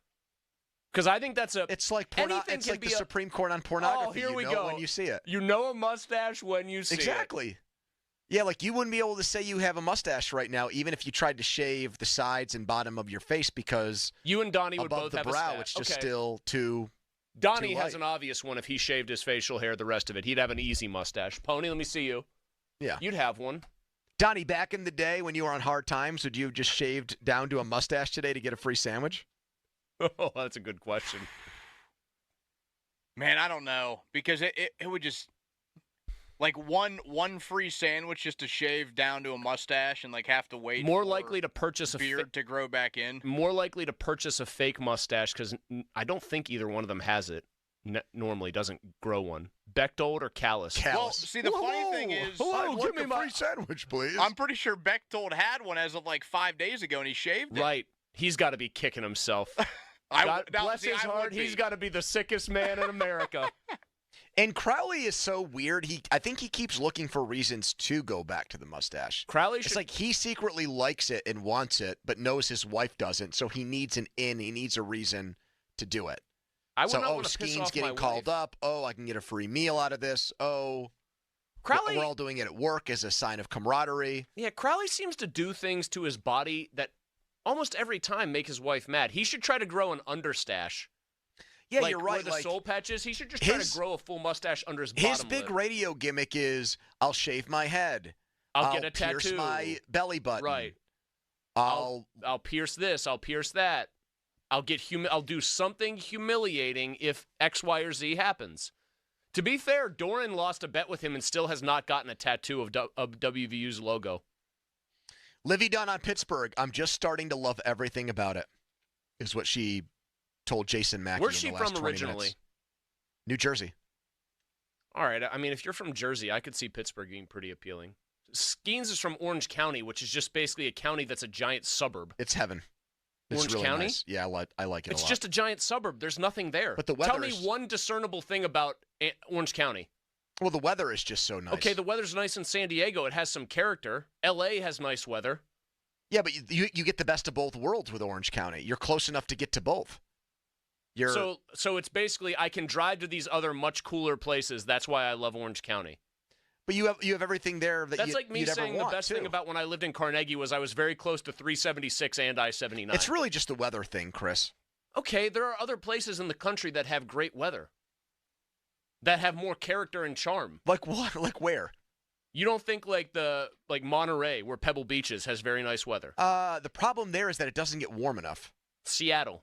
Because I think that's It's like the Supreme Court on pornography. Oh, here we go. go. When you see it. You know a mustache when you see it. Exactly. Yeah, like you wouldn't be able to say you have a mustache right now, even if you tried to shave the sides and bottom of your face, because you and Donnie would above both the have brow, a it's just still too. Donnie too has light. an obvious one. If he shaved his facial hair, the rest of it, he'd have an easy mustache. Pony, let me see you. Yeah, you'd have one. Donnie, back in the day when you were on hard times, would you have just shaved down to a mustache today to get a free sandwich? Oh, that's a good question. Man, I don't know, because it would just. Like one free sandwich just to shave down to a mustache and like have to wait. More likely to purchase a beard to grow back in. More likely to purchase a fake mustache because I don't think either one of them has it. Normally doesn't grow one. Bechtold or Callus? Well, see, the funny thing is, give me my free sandwich, please. I'm pretty sure Bechtold had one as of like 5 days ago, and he shaved it. Right. He's got to be kicking himself. Bless his heart. He's got to be the sickest man in America. And Crowley is so weird. I think he keeps looking for reasons to go back to the mustache. It's like he secretly likes it and wants it, but knows his wife doesn't. So he needs an in. He needs a reason to do it. Skenes getting called up. Oh, I can get a free meal out of this. Oh, Crowley, we're all doing it at work as a sign of camaraderie. Yeah, Crowley seems to do things to his body that almost every time make his wife mad. He should try to grow an understache. Yeah, you're right. Where the soul patch is, he should just try to grow a full mustache under his bottom lip. His big radio gimmick is, I'll shave my head. I'll get a pierce tattoo. my belly button. Right. I'll pierce this. I'll pierce that. I'll do something humiliating if X, Y, or Z happens. To be fair, Doran lost a bet with him and still has not gotten a tattoo of WVU's logo. Livy Dunn on Pittsburgh. I'm just starting to love everything about it, is what she told Jason Mackey. Where's she in the last from 20 originally? Minutes. New Jersey. All right. I mean, if you're from Jersey, I could see Pittsburgh being pretty appealing. Skenes is from Orange County, which is just basically a county that's a giant suburb. It's heaven. It's Orange really County? Nice. Yeah, I like it a lot. It's just a giant suburb. There's nothing there. But the weather Tell me one discernible thing about Orange County. Well, the weather is just so nice. Okay, the weather's nice in San Diego. It has some character. L.A. has nice weather. Yeah, but you get the best of both worlds with Orange County. You're close enough to get to both. So it's basically I can drive to these other much cooler places. That's why I love Orange County. But you have everything there that That's like me you'd saying ever the best thing about when I lived in Carnegie was I was very close to 376 and I-79. It's really just the weather thing, Chris. Okay, there are other places in the country that have great weather, that have more character and charm. Like what? Like where? You don't think like Monterey, where Pebble Beach is, has very nice weather? The problem there is that it doesn't get warm enough. Seattle.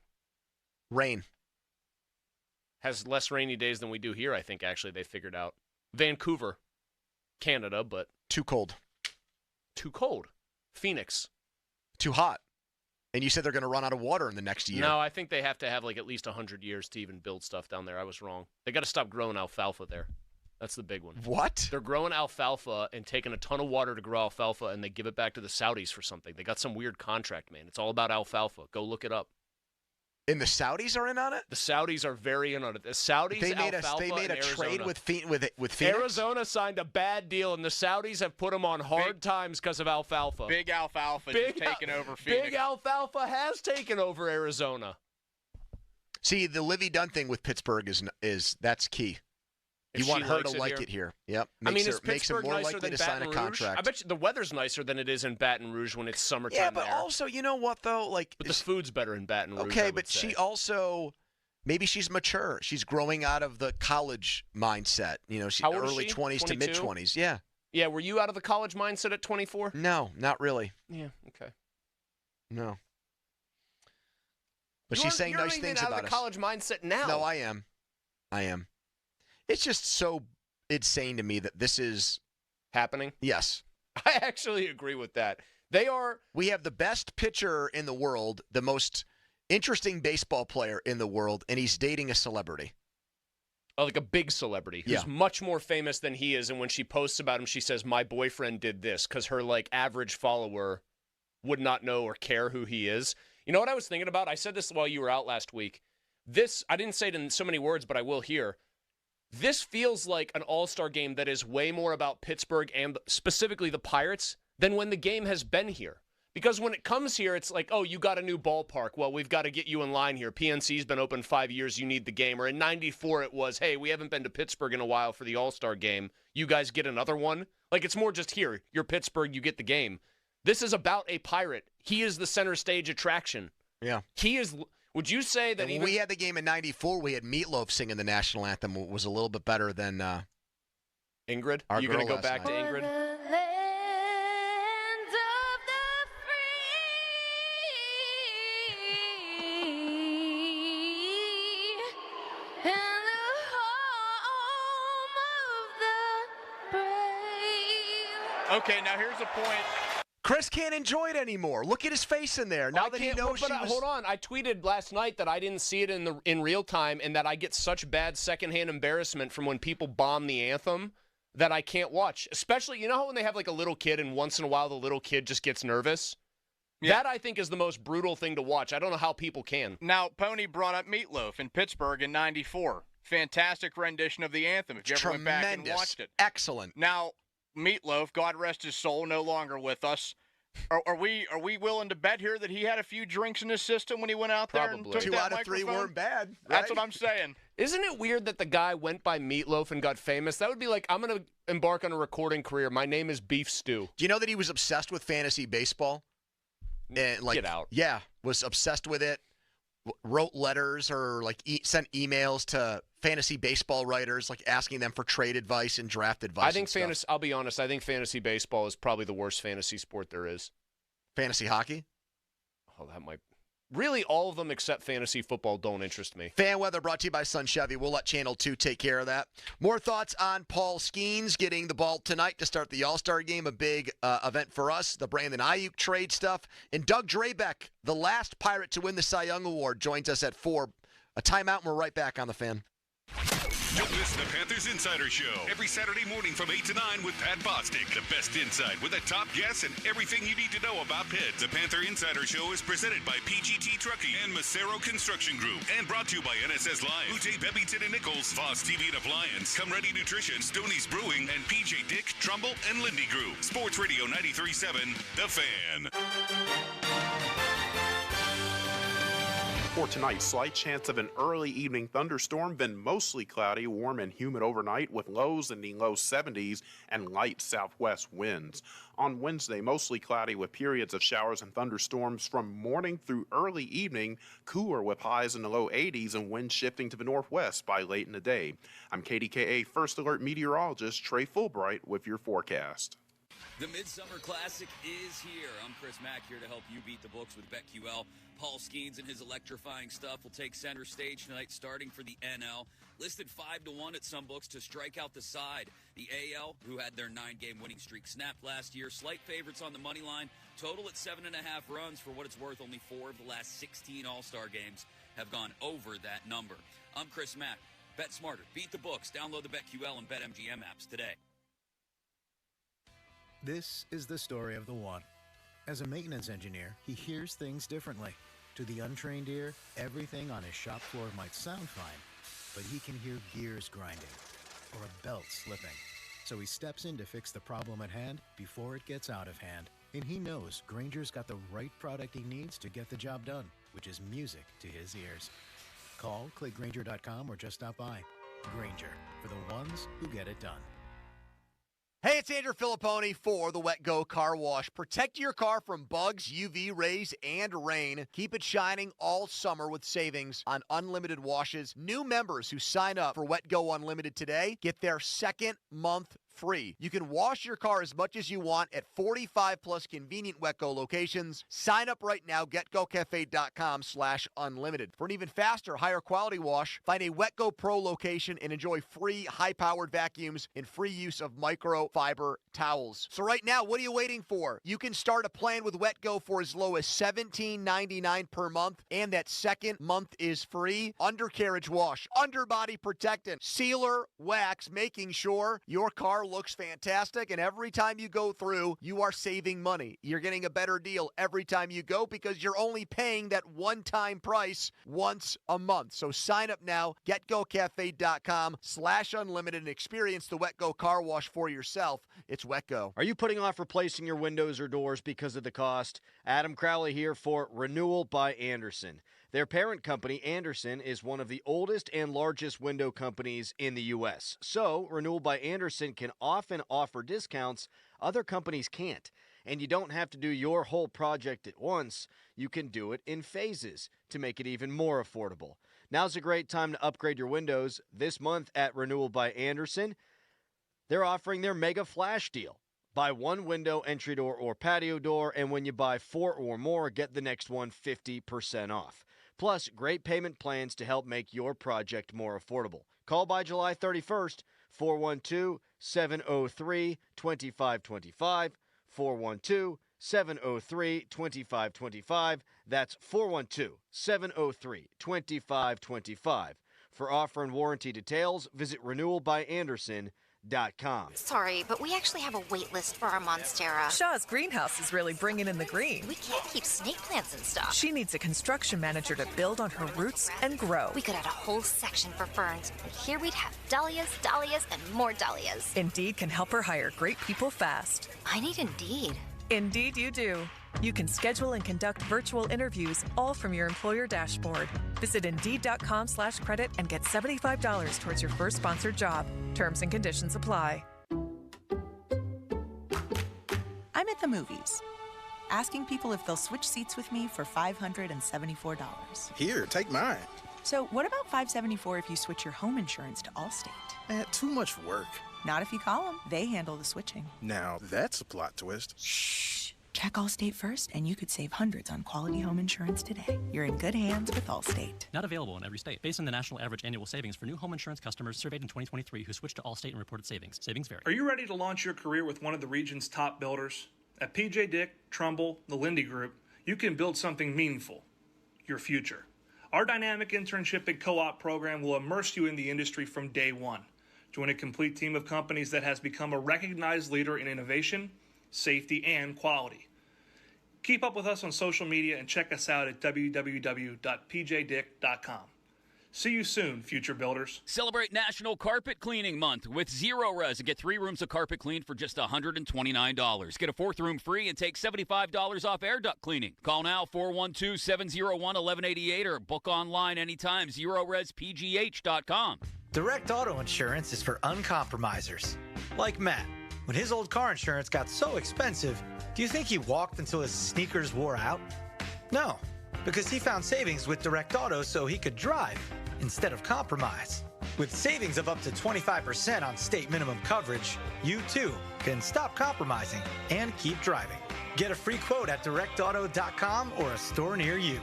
Rain. Has less rainy days than we do here, I think, actually, they figured out. Vancouver, Canada, but... Too cold. Too cold. Phoenix. Too hot. And you said they're going to run out of water in the next year. No, I think they have to have like at least 100 years to even build stuff down there. I was wrong. They got to stop growing alfalfa there. That's the big one. What? They're growing alfalfa and taking a ton of water to grow alfalfa, and they give it back to the Saudis for something. They got some weird contract, man. It's all about alfalfa. Go look it up. And the Saudis are in on it? The Saudis are very in on it. The Saudis, They made a trade with Phoenix? Arizona signed a bad deal, and the Saudis have put them on hard times because of alfalfa. Big alfalfa is taking over Phoenix. Big alfalfa has taken over Arizona. See, the Livy Dunn thing with Pittsburgh is that's key. You want her to like it here. Yep. Is Pittsburgh more nicer likely than to sign Baton a Rouge? contract. I bet you the weather's nicer than it is in Baton Rouge when it's summertime. Yeah, but there. also, you know what though? But the food's better in Baton Rouge. Okay, but she also maybe she's mature. She's growing out of the college mindset. You know, she's early 20s to mid 20s. Yeah. Yeah. Were you out of the college mindset at 24? No, not really. Yeah. Okay. No. But she's saying nice things about us. You're out of the college mindset now. No, I am. It's just so insane to me that this is happening. Yes. I actually agree with that. We have the best pitcher in the world, the most interesting baseball player in the world, and he's dating a celebrity. Oh, like a big celebrity who's much more famous than he is, and when she posts about him, she says, "My boyfriend did this," because her like average follower would not know or care who he is. You know what I was thinking about? I said this while you were out last week. I didn't say it in so many words, but I will here. This feels like an all-star game that is way more about Pittsburgh and specifically the Pirates than when the game has been here. Because when it comes here, it's like, oh, you got a new ballpark. Well, we've got to get you in line here. PNC's been open 5 years. You need the game. Or in 94, it was, hey, we haven't been to Pittsburgh in a while for the all-star game. You guys get another one? Like, it's more just here. You're Pittsburgh. You get the game. This is about a Pirate. He is the center stage attraction. Yeah. He is... Would you say that when we had the game in 94, we had Meatloaf singing the national anthem. It was a little bit better than Ingrid? Are you going to go back to Ingrid? Okay, now here's a point. Chris can't enjoy it anymore. Look at his face in there. Now that he knows she was... Hold on. I tweeted last night that I didn't see it in real time and that I get such bad secondhand embarrassment from when people bomb the anthem that I can't watch. Especially, you know how when they have like a little kid and once in a while the little kid just gets nervous? Yeah. That, I think, is the most brutal thing to watch. I don't know how people can. Now, Pony brought up Meatloaf in Pittsburgh in 94. Fantastic rendition of the anthem if you ever went back and watched it. Excellent. Now, Meatloaf, God rest his soul, no longer with us. Are we willing to bet here that he had a few drinks in his system when he went out there and took 2 that out of 3 weren't bad. Right? That's what I'm saying. Isn't it weird that the guy went by Meatloaf and got famous? That would be like, I'm going to embark on a recording career. My name is Beef Stew. Do you know that he was obsessed with fantasy baseball? And Get out. Yeah, was obsessed with it. Wrote letters or sent emails to fantasy baseball writers, like asking them for trade advice and draft advice. I think I'll be honest. I think fantasy baseball is probably the worst fantasy sport there is. Fantasy hockey? Oh, that might. Really, all of them except fantasy football don't interest me. Fan weather brought to you by Sun Chevy. We'll let Channel 2 take care of that. More thoughts on Paul Skenes getting the ball tonight to start the All-Star game, a big event for us. The Brandon Aiyuk trade stuff. And Doug Drabeck, the last Pirate to win the Cy Young Award, joins us at 4. A timeout, and we're right back on The Fan. Don't miss the Panthers Insider Show every Saturday morning from 8 to 9 with Pat Bostic. The best insight with the top guests and everything you need to know about Pitt. The Panther Insider Show is presented by PGT Trucking and Macero Construction Group and brought to you by NSS Live, Ute Bebington and Nichols, Voss TV and Appliance, Come Ready Nutrition, Stoney's Brewing, and PJ Dick, Trumbull, and Lindy Group. Sports Radio 93.7, The Fan. For tonight, slight chance of an early evening thunderstorm, then mostly cloudy, warm and humid overnight with lows in the low 70s and light southwest winds. On Wednesday, mostly cloudy with periods of showers and thunderstorms from morning through early evening, cooler with highs in the low 80s and winds shifting to the northwest by late in the day. I'm KDKA First Alert meteorologist Trey Fulbright with your forecast. The Midsummer Classic is here. I'm Chris Mack here to help you beat the books with BetQL. Paul Skenes and his electrifying stuff will take center stage tonight, starting for the NL. Listed 5-1 at some books to strike out the side. The AL, who had their 9-game winning streak snapped last year, slight favorites on the money line. Total at 7.5 runs. For what it's worth, only 4 of the last 16 All-Star games have gone over that number. I'm Chris Mack. Bet smarter. Beat the books. Download the BetQL and BetMGM apps today. This is the story of the one. As a maintenance engineer, he hears things differently. To the untrained ear, everything on his shop floor might sound fine, but he can hear gears grinding or a belt slipping. So he steps in to fix the problem at hand before it gets out of hand. And he knows Grainger's got the right product he needs to get the job done, which is music to his ears. Call, click Grainger.com, or just stop by. Grainger, for the ones who get it done. Hey, it's Andrew Filipponi for the Wet Go Car Wash. Protect your car from bugs, UV rays, and rain. Keep it shining all summer with savings on unlimited washes. New members who sign up for Wet Go Unlimited today get their second month free. You can wash your car as much as you want at 45-plus convenient Wetco locations. Sign up right now, getgocafe.com/unlimited. For an even faster, higher quality wash, find a Wetco Pro location and enjoy free high-powered vacuums and free use of microfiber towels. So right now, what are you waiting for? You can start a plan with Wetco for as low as $17.99 per month, and that second month is free. Undercarriage wash, underbody protectant, sealer, wax, making sure your car looks fantastic, and every time you go through, you are saving money. You're getting a better deal every time you go because you're only paying that one-time price once a month. So sign up now, getgocafe.com/unlimited, and experience the Wetco Car Wash for yourself. It's Wetco. Are you putting off replacing your windows or doors because of the cost? Adam Crowley here for Renewal by Andersen. Their parent company, Andersen, is one of the oldest and largest window companies in the U.S. So, Renewal by Andersen can often offer discounts other companies can't. And you don't have to do your whole project at once. You can do it in phases to make it even more affordable. Now's a great time to upgrade your windows. This month at Renewal by Andersen, they're offering their Mega Flash deal. Buy one window, entry door, or patio door, and when you buy 4 or more, get the next one 50% off. Plus, great payment plans to help make your project more affordable. Call by July 31st, 412-703-2525, 412-703-2525. That's 412-703-2525. For offer and warranty details, visit renewalbyandersen.com. Sorry, but we actually have a wait list for our Monstera. Shaw's greenhouse is really bringing in the green. We can't keep snake plants in stock. She needs a construction manager to build on her roots and grow. We could add a whole section for ferns, and here we'd have dahlias, dahlias, and more dahlias. Indeed can help her hire great people fast. I need Indeed. Indeed you do. You can schedule and conduct virtual interviews all from your employer dashboard. Visit Indeed.com/credit and get $75 towards your first sponsored job. Terms and conditions apply. I'm at the movies, asking people if they'll switch seats with me for $574. Here, take mine. So what about $574 if you switch your home insurance to Allstate? Too much work. Not if you call them. They handle the switching. Now, that's a plot twist. Shh. Check Allstate first, and you could save hundreds on quality home insurance today. You're in good hands with Allstate. Not available in every state. Based on the national average annual savings for new home insurance customers surveyed in 2023 who switched to Allstate and reported savings. Savings vary. Are you ready to launch your career with one of the region's top builders? At PJ Dick, Trumbull, the Lindy Group, you can build something meaningful, your future. Our dynamic internship and co-op program will immerse you in the industry from day one. Join a complete team of companies that has become a recognized leader in innovation, safety, and quality. Keep up with us on social media and check us out at www.pjdick.com. See you soon, future builders. Celebrate National Carpet Cleaning Month with Zero Res and get 3 rooms of carpet cleaned for just $129. Get a 4th room free and take $75 off air duct cleaning. Call now, 412-701-1188, or book online anytime, ZeroResPGH.com. Direct Auto Insurance is for uncompromisers, like Matt. When his old car insurance got so expensive, do you think he walked until his sneakers wore out? No, because he found savings with Direct Auto so he could drive instead of compromise. With savings of up to 25% on state minimum coverage, you too can stop compromising and keep driving. Get a free quote at directauto.com or a store near you.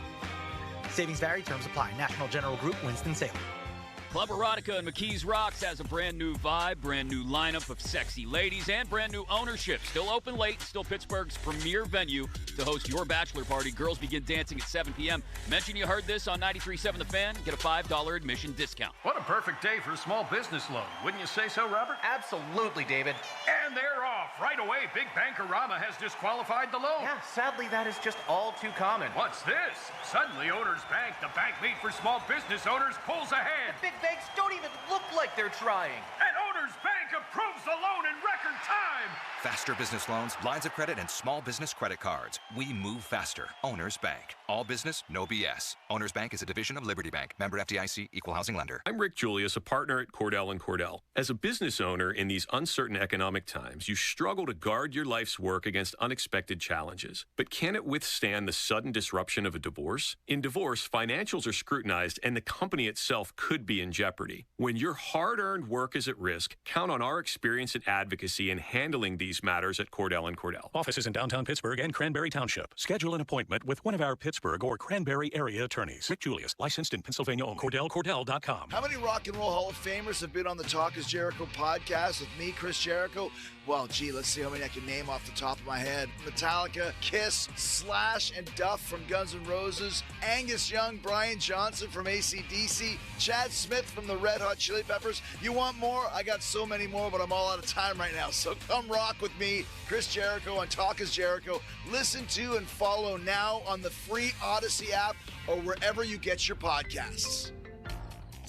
Savings vary, terms apply. National General Group, Winston-Salem. Club Erotica in McKees Rocks has a brand new vibe, brand new lineup of sexy ladies, and brand new ownership. Still open late, still Pittsburgh's premier venue to host your bachelor party. Girls begin dancing at 7 p.m. Mention you heard this on 93.7 The Fan. Get a $5 admission discount. What a perfect day for a small business loan. Wouldn't you say so, Robert? Absolutely, David. And they're off. Right away, Big Bankerama has disqualified the loan. Yeah, sadly, that is just all too common. What's this? Suddenly, Owners Bank, the bank made for small business owners, pulls ahead. The big banks don't even look like they're trying. And Owners Bank approves the loan in record time. Faster business loans, lines of credit, and small business credit cards. We move faster. Owners Bank. All business, no BS. Owners Bank is a division of Liberty Bank. Member FDIC, equal housing lender. I'm Rick Julius, a partner at Cordell & Cordell. As a business owner in these uncertain economic times, you struggle to guard your life's work against unexpected challenges. But can it withstand the sudden disruption of a divorce? In divorce, financials are scrutinized and the company itself could be in jeopardy. When your hard-earned work is at risk, count on our experience and advocacy in handling these matters at Cordell & Cordell. Offices in downtown Pittsburgh and Cranberry Township. Schedule an appointment with one of our Pittsburgh or Cranberry area attorneys. Rick Julius, licensed in Pennsylvania only. CordellCordell.com. How many Rock and Roll Hall of Famers have been on the Talk is Jericho podcast with me, Chris Jericho? Well, gee, let's see how many I can name off the top of my head. Metallica, Kiss, Slash, and Duff from Guns N' Roses, Angus Young, Brian Johnson from AC/DC, Chad Smith from the Red Hot Chili Peppers. You want more? I got so many more, but I'm all out of time right now. So come rock with me, Chris Jericho, on Talk is Jericho. Listen to and follow now on the free Odyssey app or wherever you get your podcasts.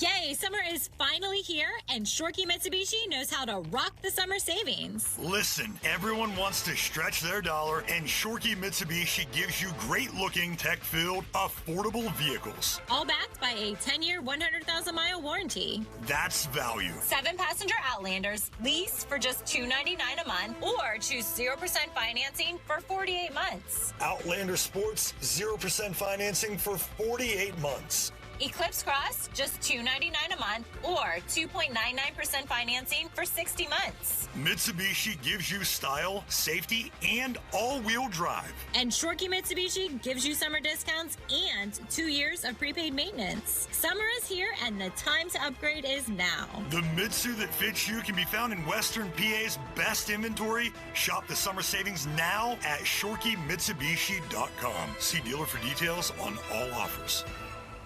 Yay, summer is finally here, and Shorkey Mitsubishi knows how to rock the summer savings. Listen, everyone wants to stretch their dollar, and Shorkey Mitsubishi gives you great-looking, tech-filled, affordable vehicles. All backed by a 10-year, 100,000-mile warranty. That's value. 7-passenger Outlanders, lease for just $299 a month, or choose 0% financing for 48 months. Outlander Sports, 0% financing for 48 months. Eclipse Cross, just $299 a month, or 2.99% financing for 60 months. Mitsubishi gives you style, safety, and all-wheel drive. And Shorkey Mitsubishi gives you summer discounts and 2 years of prepaid maintenance. Summer is here, and the time to upgrade is now. The Mitsu that fits you can be found in Western PA's best inventory. Shop the summer savings now at ShorkeyMitsubishi.com. See dealer for details on all offers.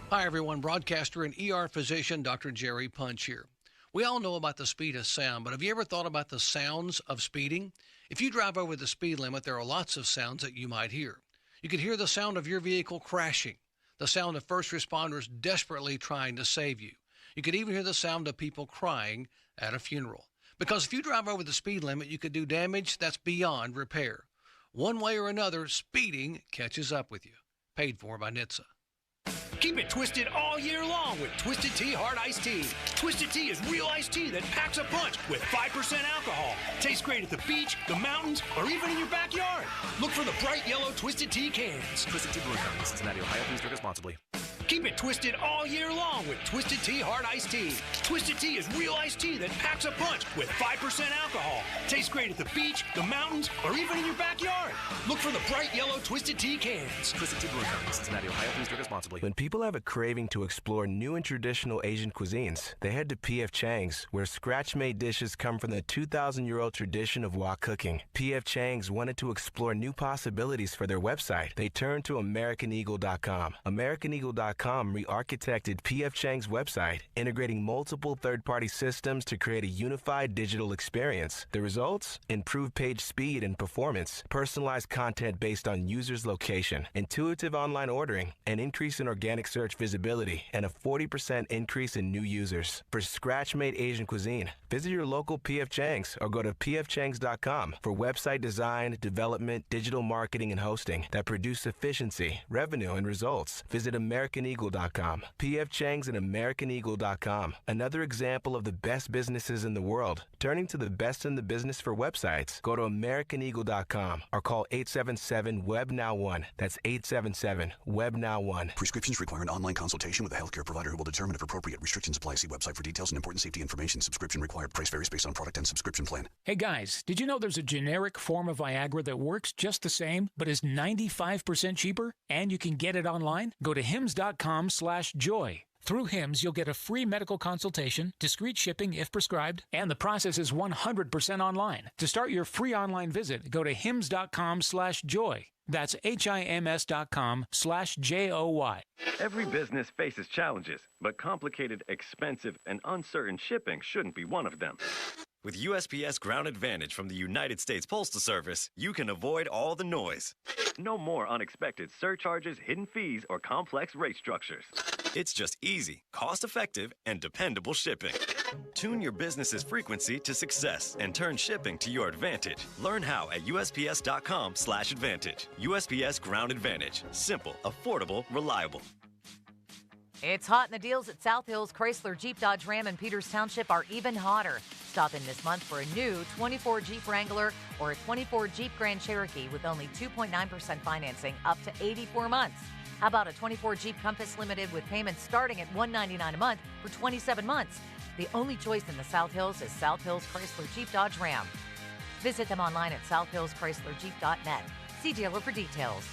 Hi, everyone. Broadcaster and ER physician Dr. Jerry Punch here. We all know about the speed of sound, but have you ever thought about the sounds of speeding? If you drive over the speed limit, there are lots of sounds that you might hear. You could hear the sound of your vehicle crashing, the sound of first responders desperately trying to save you. You could even hear the sound of people crying at a funeral. Because if you drive over the speed limit, you could do damage that's beyond repair. One way or another, speeding catches up with you. Paid for by NHTSA. Keep it twisted all year long with Twisted Tea Hard Iced Tea. Twisted Tea is real iced tea that packs a punch with 5% alcohol. Tastes great at the beach, the mountains, or even in your backyard. Look for the bright yellow Twisted Tea cans. Twisted Tea Brewing Company, Cincinnati, Ohio. Please drink responsibly. Keep it twisted all year long with Twisted Tea Hard Iced Tea. Twisted Tea is real iced tea that packs a punch with 5% alcohol. Tastes great at the beach, the mountains, or even in your backyard. Look for the bright yellow Twisted Tea cans. Twisted Tea Brewing Company, Cincinnati, Ohio. Please drink responsibly. When people have a craving to explore new and traditional Asian cuisines, they head to P.F. Chang's, where scratch-made dishes come from the 2,000-year-old tradition of wok cooking. P.F. Chang's wanted to explore new possibilities for their website. They turned to AmericanEagle.com. AmericanEagle.com re-architected P.F. Chang's website, integrating multiple third-party systems to create a unified digital experience. The results? Improved page speed and performance, personalized content based on users' location, intuitive online ordering, an increase in organic search visibility, and a 40% increase in new users. For scratch-made Asian cuisine, visit your local P.F. Chang's or go to pfchangs.com for website design, development, digital marketing, and hosting that produce efficiency, revenue, and results. Visit American AmericanEagle.com. P.F. Chang's and AmericanEagle.com. Another example of the best businesses in the world. Turning to the best in the business for websites. Go to AmericanEagle.com or call 877-WEB-NOW1. That's 877-WEB-NOW1. Prescriptions require an online consultation with a healthcare provider who will determine if appropriate. Restrictions apply. See website for details and important safety information. Subscription required. Price varies based on product and subscription plan. Hey guys, did you know there's a generic form of Viagra that works just the same, but is 95% cheaper? And you can get it online? Go to hims.com/joy. Through Hims, you'll get a free medical consultation, discreet shipping if prescribed, and the process is 100% online. To start your free online visit, go to hims.com/joy. That's HIMS.com/JOY. Every business faces challenges, but complicated, expensive, and uncertain shipping shouldn't be one of them. With USPS Ground Advantage from the United States Postal Service, you can avoid all the noise. No more unexpected surcharges, hidden fees, or complex rate structures. It's just easy, cost-effective, and dependable shipping. Tune your business's frequency to success and turn shipping to your advantage. Learn how at USPS.com/advantage. USPS Ground Advantage. Simple, affordable, reliable. It's hot, and the deals at South Hills Chrysler Jeep Dodge Ram in Peters Township are even hotter. Stop in this month for a new 24 Jeep Wrangler or a 24 Jeep Grand Cherokee with only 2.9% financing up to 84 months. How about a 24 Jeep Compass Limited with payments starting at $199 a month for 27 months? The only choice in the South Hills is South Hills Chrysler Jeep Dodge Ram. Visit them online at southhillschryslerjeep.net. See dealer for details.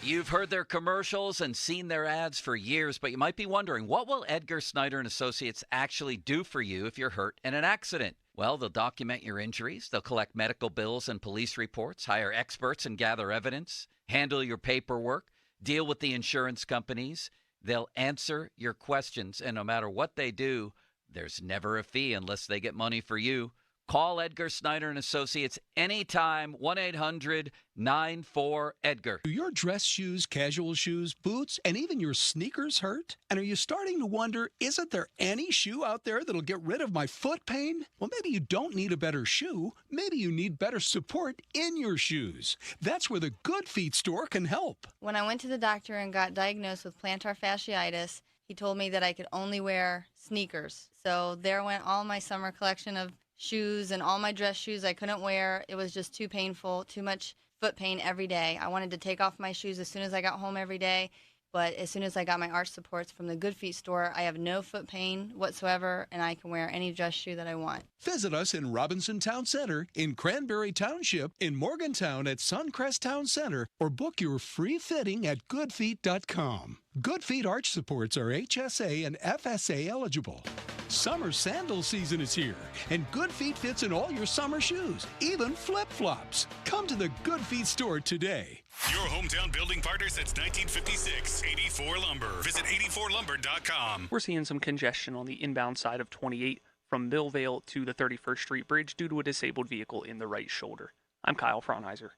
You've heard their commercials and seen their ads for years, but you might be wondering, what will Edgar Snyder and Associates actually do for you if you're hurt in an accident? Well, they'll document your injuries, they'll collect medical bills and police reports, hire experts and gather evidence, handle your paperwork, deal with the insurance companies. They'll answer your questions, and no matter what they do, there's never a fee unless they get money for you. Call Edgar Snyder and Associates anytime, 1-800-94-EDGAR. Do your dress shoes, casual shoes, boots, and even your sneakers hurt? And are you starting to wonder, isn't there any shoe out there that'll get rid of my foot pain? Well, maybe you don't need a better shoe. Maybe you need better support in your shoes. That's where the Good Feet store can help. When I went to the doctor and got diagnosed with plantar fasciitis, he told me that I could only wear sneakers. So there went all my summer collection of shoes and all my dress shoes I couldn't wear. It was just too painful, too much foot pain every day. I wanted to take off my shoes as soon as I got home every day, but as soon as I got my arch supports from the Good Feet store, I have no foot pain whatsoever, and I can wear any dress shoe that I want. Visit us in Robinson Town Center, in Cranberry Township, in Morgantown at Suncrest Town Center, or book your free fitting at goodfeet.com. Good Feet arch supports are HSA and FSA eligible. Summer sandal season is here, and Good Feet fits in all your summer shoes, even flip-flops. Come to the Good Feet store today. Your hometown building partner since 1956, 84 Lumber. Visit 84lumber.com. We're seeing some congestion on the inbound side of 28 from Millvale to the 31st Street Bridge due to a disabled vehicle in the right shoulder. I'm Kyle Fraunheiser.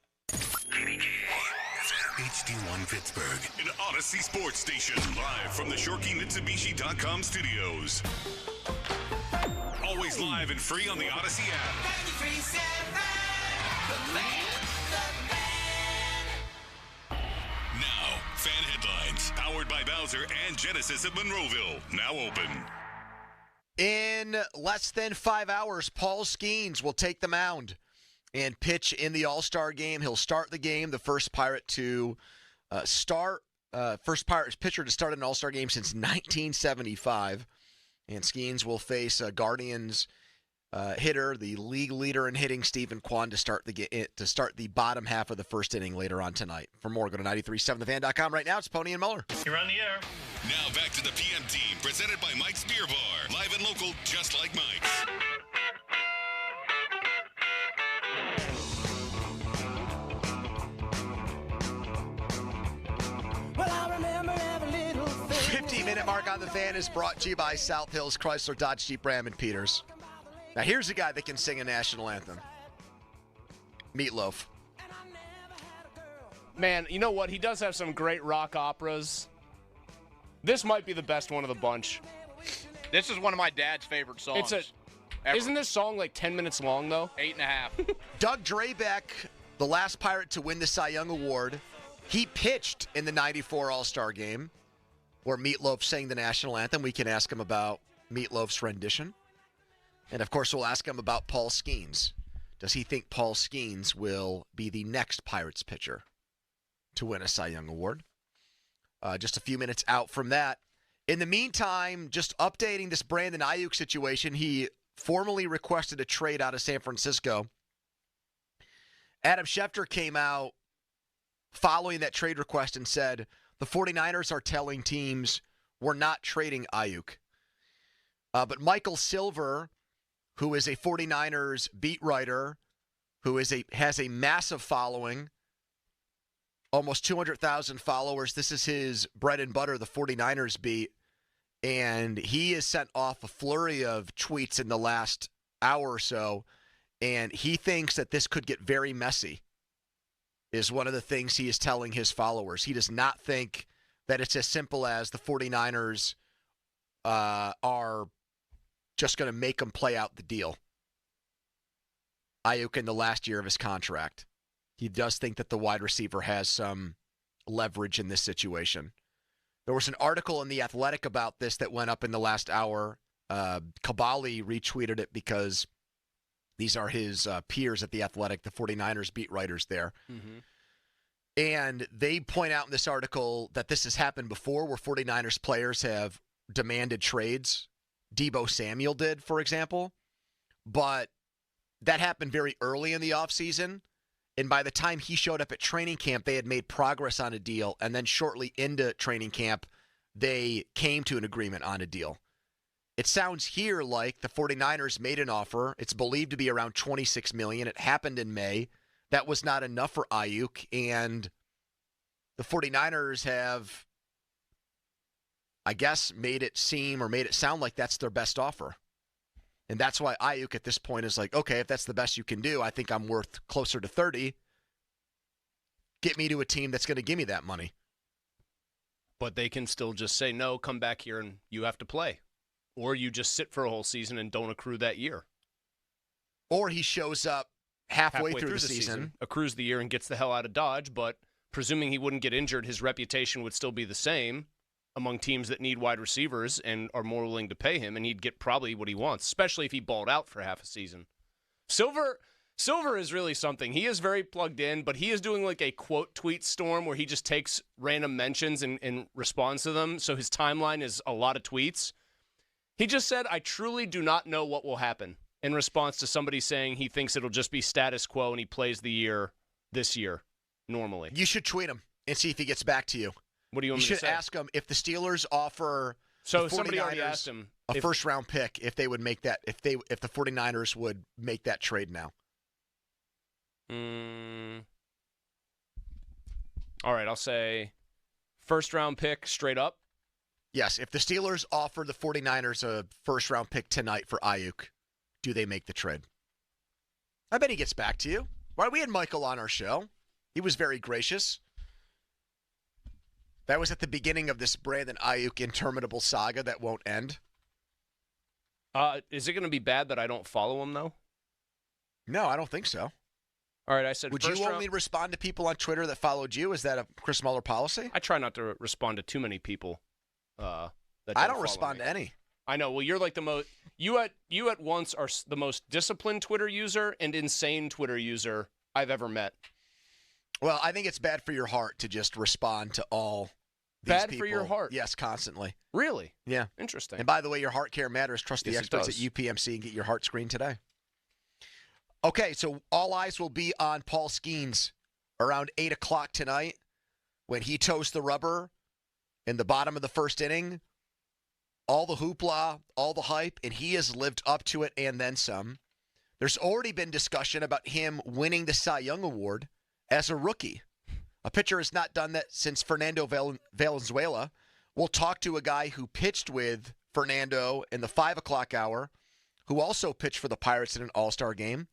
HD1 Pittsburgh, an Odyssey sports station, live from the ShorkeyMitsubishi.com studios. Always live and free on the Odyssey app. Now, fan headlines, powered by Bowser and Genesis of Monroeville, now open. In less than 5 hours, Paul Skenes will take the mound and pitch in the All-Star game. He'll start the game, the first Pirate to first Pirates pitcher to start an All-Star game since 1975. And Skenes will face Guardians hitter, the league leader in hitting, Stephen Kwan, to start the bottom half of the first inning later on tonight. For more, go to 937thefan.com. Right now, it's Pony and Muller. You're on the air. Now back to the PM team, presented by Mike's Beer Bar. Live and local, just like Mike's. Well, I remember every little thing. 15-minute mark on the fan is brought to you by South Hills Chrysler Dodge Jeep Ram and Peters. Now, here's a guy that can sing a national anthem. Meatloaf. Man, you know what? He does have some great rock operas. This might be the best one of the bunch. This is one of my dad's favorite songs. Isn't this song like 10 minutes long, though? 8.5. Doug Drabeck, the last Pirate to win the Cy Young Award, He pitched in the 94 All-Star game where Meatloaf sang the national anthem. We can ask him about Meatloaf's rendition. And, of course, we'll ask him about Paul Skenes. Does he think Paul Skenes will be the next Pirates pitcher to win a Cy Young Award? Just a few minutes out from that. In the meantime, just updating this Brandon Aiyuk situation, he formally requested a trade out of San Francisco. Adam Schefter came out following that trade request and said, the 49ers are telling teams we're not trading Aiyuk. But Michael Silver, who is a 49ers beat writer, who has a massive following, almost 200,000 followers. This is his bread and butter, the 49ers beat. And he has sent off a flurry of tweets in the last hour or so. And he thinks that this could get very messy, is one of the things he is telling his followers. He does not think that it's as simple as the 49ers are just going to make him play out the deal. Aiyuk in the last year of his contract. He does think that the wide receiver has some leverage in this situation. There was an article in The Athletic about this that went up in the last hour. Kabali retweeted it because these are his peers at The Athletic, the 49ers beat writers there. Mm-hmm. And they point out in this article that this has happened before where 49ers players have demanded trades. Deebo Samuel did, for example. But that happened very early in the offseason. And by the time he showed up at training camp, they had made progress on a deal. And then shortly into training camp, they came to an agreement on a deal. It sounds here like the 49ers made an offer. It's believed to be around $26 million. It happened in May. That was not enough for Aiyuk. And the 49ers have, I guess, made it sound like that's their best offer. And that's why Aiyuk at this point is like, okay, if that's the best you can do, I think I'm worth closer to 30. Get me to a team that's going to give me that money. But they can still just say, no, come back here and you have to play. Or you just sit for a whole season and don't accrue that year. Or he shows up halfway through the season, accrues the year and gets the hell out of Dodge, but presuming he wouldn't get injured, his reputation would still be the same among teams that need wide receivers and are more willing to pay him, and he'd get probably what he wants, especially if he balled out for half a season. Silver is really something. He is very plugged in, but he is doing like a quote tweet storm where he just takes random mentions and responds to them, so his timeline is a lot of tweets. He just said, I truly do not know what will happen, in response to somebody saying he thinks it'll just be status quo and he plays the year this year normally. You should tweet him and see if he gets back to you. What do you want me to say? You should ask him if the Steelers offer so somebody already asked him a first-round pick, if they would make that, if the 49ers would make that trade now. All right, I'll say first-round pick straight up. Yes, if the Steelers offer the 49ers a first-round pick tonight for Aiyuk, do they make the trade? I bet he gets back to you. Right, we had Michael on our show. He was very gracious. That was at the beginning of this Brandon Aiyuk interminable saga that won't end. Is it going to be bad that I don't follow him, though? No, I don't think so. All right, I said would you only respond to people on Twitter that followed you? Is that a Chris Muller policy? I try not to respond to too many people. I don't respond to any. I know. Well, you're like the most. You at once are the most disciplined Twitter user and insane Twitter user I've ever met. Well, I think it's bad for your heart to just respond to all these bad people. For your heart? Yes, constantly. Really? Yeah. Interesting. And by the way, your heart care matters. Trust the experts at UPMC and get your heart screened today. Okay, so all eyes will be on Paul Skenes around 8 o'clock tonight when he toes the rubber in the bottom of the first inning. All the hoopla, all the hype, and he has lived up to it and then some. There's already been discussion about him winning the Cy Young Award as a rookie. A pitcher has not done that since Fernando Valenzuela. We'll talk to a guy who pitched with Fernando in the 5 o'clock hour, who also pitched for the Pirates in an All-Star game.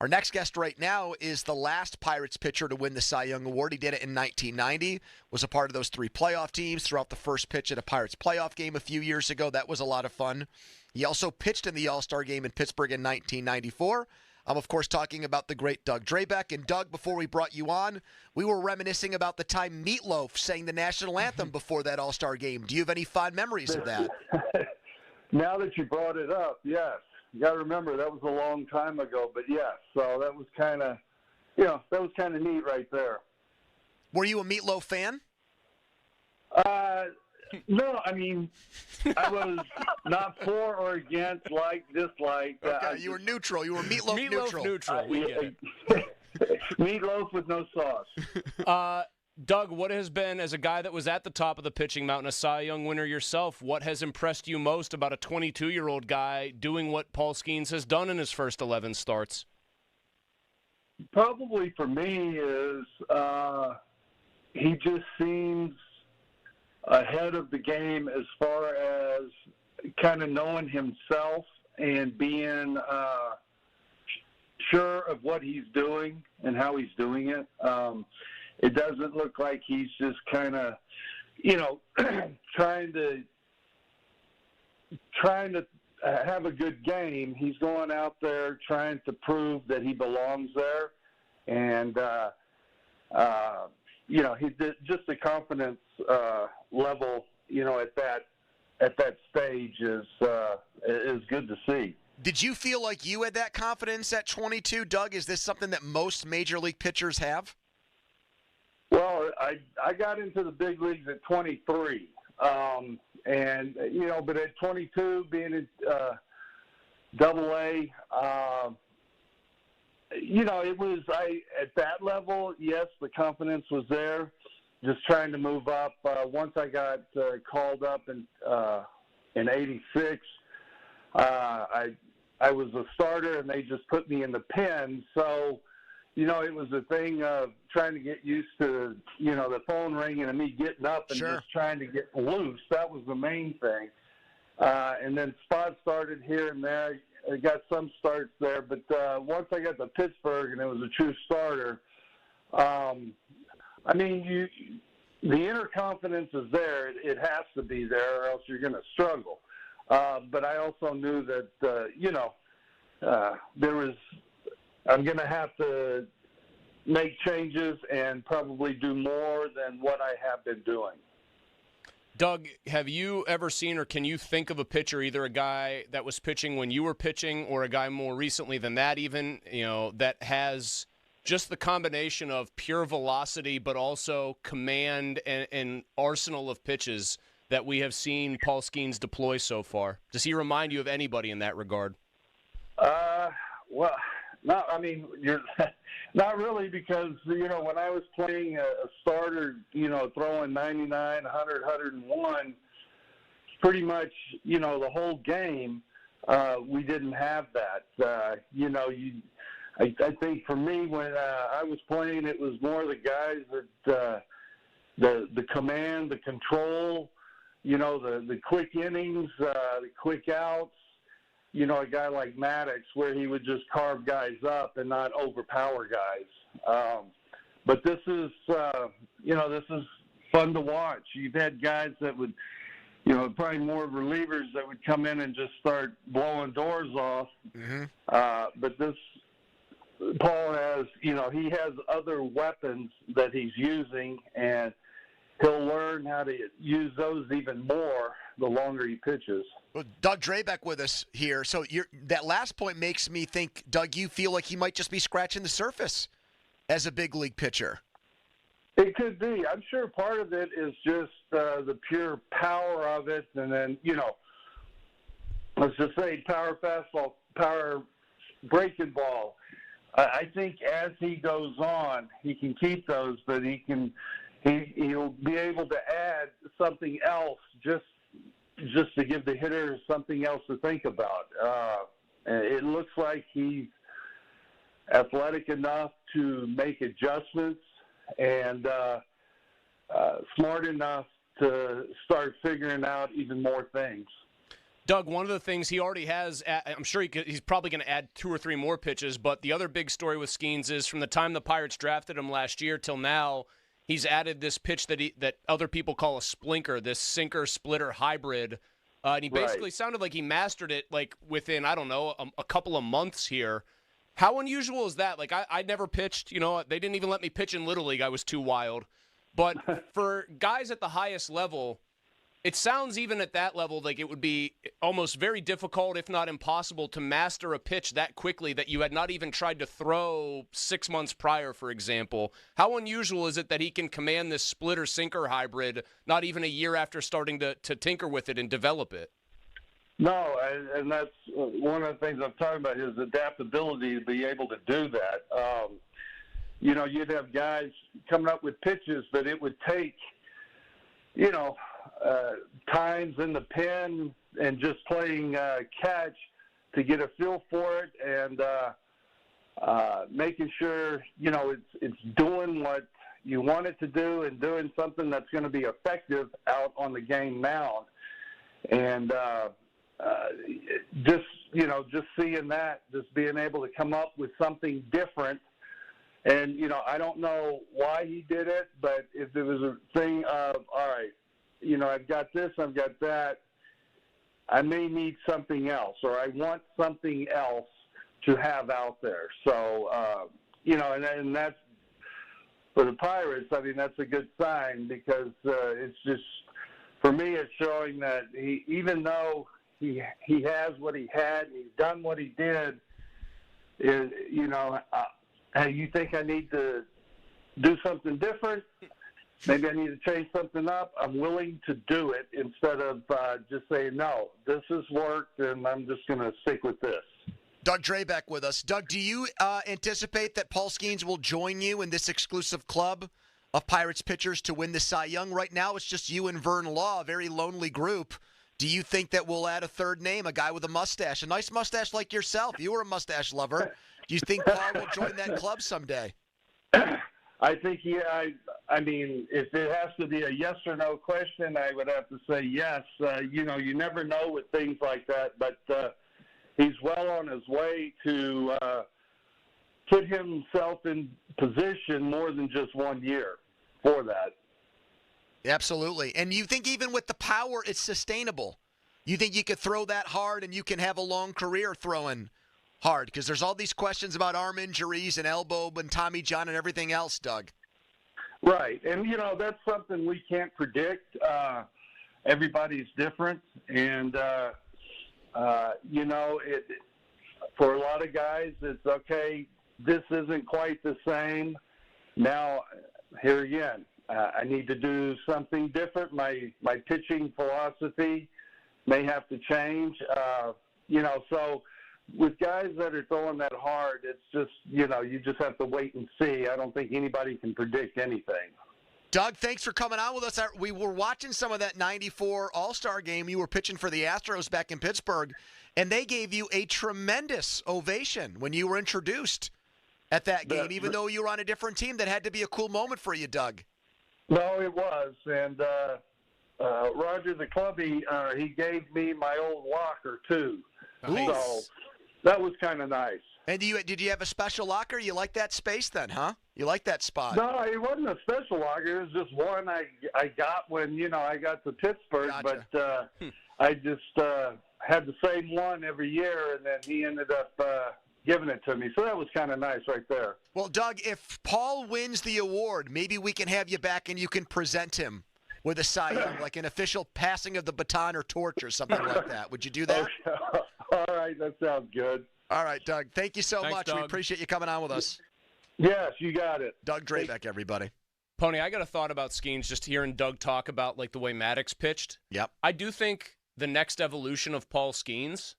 Our next guest right now is the last Pirates pitcher to win the Cy Young Award. He did it in 1990, was a part of those 3 playoff teams, threw out the first pitch at a Pirates playoff game a few years ago. That was a lot of fun. He also pitched in the All-Star game in Pittsburgh in 1994. I'm, of course, talking about the great Doug Drabeck. And, Doug, before we brought you on, we were reminiscing about the time Meatloaf sang the national anthem before that All-Star game. Do you have any fond memories of that? Now that you brought it up, yes. You got to remember, that was a long time ago, but yes. So that was kind of, that was kind of neat right there. Were you a Meatloaf fan? No, I mean, I was not for or against, like, dislike. Okay, you were neutral. You were Meatloaf neutral. We get it. Meatloaf with no sauce. Doug, what has been, as a guy that was at the top of the pitching mountain, a Cy Young winner yourself, what has impressed you most about a 22-year-old guy doing what Paul Skenes has done in his first 11 starts? Probably for me is he just seems ahead of the game as far as kind of knowing himself and being sure of what he's doing and how he's doing it. It doesn't look like he's just kind of, trying to have a good game. He's going out there trying to prove that he belongs there, and he's just the confidence level, at that stage is good to see. Did you feel like you had that confidence at 22, Doug? Is this something that most major league pitchers have? Well, I got into the big leagues at 23, but at 22, being at Double-A, it was at that level. Yes, the confidence was there. Just trying to move up. Once I got called up in '86, I was a starter, and they just put me in the pen. So, it was a thing of trying to get used to, the phone ringing and me getting up and just trying to get loose. That was the main thing. And then spots started here and there. I got some starts there, but once I got to Pittsburgh and it was a true starter, the inner confidence is there. It has to be there, or else you're going to struggle. But I also knew that, I'm going to have to make changes and probably do more than what I have been doing. Doug, have you ever seen, or can you think of a pitcher, either a guy that was pitching when you were pitching or a guy more recently than that even, that has just the combination of pure velocity but also command and arsenal of pitches that we have seen Paul Skenes deploy so far? Does he remind you of anybody in that regard? Well, no, you're not really, because, when I was playing a starter, throwing 99, 100, 101, pretty much, the whole game, we didn't have that. I think for me, when I was playing, it was more the guys that the command, the control, the quick innings, the quick outs. A guy like Maddox, where he would just carve guys up and not overpower guys. But this is, this is fun to watch. You've had guys that would, probably more relievers that would come in and just start blowing doors off. Mm-hmm. But this, Paul has, he has other weapons that he's using, and he'll learn how to use those even more the longer he pitches. Well, Doug Drabeck with us here. So that last point makes me think, Doug, you feel like he might just be scratching the surface as a big league pitcher. It could be. I'm sure part of it is just the pure power of it. And then, let's just say power fastball, power breaking ball. I think as he goes on, he can keep those, but he'll be able to add something else just to give the hitter something else to think about. It looks like he's athletic enough to make adjustments and smart enough to start figuring out even more things. Doug, one of the things he already has, I'm sure he's probably going to add 2 or 3 more pitches, but the other big story with Skenes is from the time the Pirates drafted him last year till now, he's added this pitch that other people call a splinker, this sinker-splitter hybrid. And he basically sounded like he mastered it like within, I don't know, a couple of months here. How unusual is that? Like, I never pitched. You know, they didn't even let me pitch in Little League. I was too wild. But for guys at the highest level, it sounds even at that level like it would be almost very difficult, if not impossible, to master a pitch that quickly that you had not even tried to throw 6 months prior, for example. How unusual is it that he can command this splitter-sinker hybrid not even a year after starting to tinker with it and develop it? No, and that's one of the things I'm talking about, his adaptability to be able to do that. You know, you'd have guys coming up with pitches that it would take, you know, times in the pen and just playing catch to get a feel for it, and making sure, you know, it's doing what you want it to do and doing something that's going to be effective out on the game mound. And just seeing that, just being able to come up with something different. And, you know, I don't know why he did it, but if there was a thing of, all right, you know, I've got this, I've got that, I may need something else, or I want something else to have out there. So, you know, and that's, for the Pirates, I mean, that's a good sign, because it's just, for me, it's showing that he, even though he has what he had, he's done what he did, you know, hey, you think I need to do something different? Maybe I need to change something up. I'm willing to do it instead of just saying, no, this has worked, and I'm just going to stick with this. Doug Drabeck with us. Doug, do you anticipate that Paul Skenes will join you in this exclusive club of Pirates pitchers to win the Cy Young? Right now it's just you and Vern Law, a very lonely group. Do you think that we'll add a third name, a guy with a mustache, a nice mustache like yourself? You were a mustache lover. Do you think Paul will join that club someday? I think, yeah. I mean, if it has to be a yes or no question, I would have to say yes. You know, you never know with things like that, but he's well on his way to put himself in position more than just 1 year for that. Absolutely. And you think even with the power, it's sustainable? You think you could throw that hard and you can have a long career throwing hard? Because there's all these questions about arm injuries and elbow and Tommy John and everything else, Doug. Right. And, you know, that's something we can't predict. Everybody's different. And, you know, for a lot of guys, it's okay, this isn't quite the same. Now, here again, I need to do something different. My pitching philosophy may have to change. You know, so with guys that are throwing that hard, it's just, you know, you just have to wait and see. I don't think anybody can predict anything. Doug, thanks for coming on with us. We were watching some of that 94 All-Star game. You were pitching for the Astros back in Pittsburgh, and they gave you a tremendous ovation when you were introduced at that game, even though you were on a different team. That had to be a cool moment for you, Doug. No, it was. And Roger the clubby, he gave me my old locker, too. Nice. So that was kind of nice. And did you have a special locker? You like that space then, huh? You like that spot? No, it wasn't a special locker. It was just one I got when, you know, I got to Pittsburgh. Gotcha. But I just had the same one every year, and then he ended up giving it to me. So that was kind of nice right there. Well, Doug, if Paul wins the award, maybe we can have you back and you can present him with a Cy Young, like an official passing of the baton or torch or something like that. Would you do that? Okay. All right, that sounds good. All right, Doug. Thank you so much. Doug. We appreciate you coming on with us. Yes, you got it. Doug Drabeck, everybody. Pony, I got a thought about Skenes just hearing Doug talk about like the way Maddox pitched. Yep. I do think the next evolution of Paul Skenes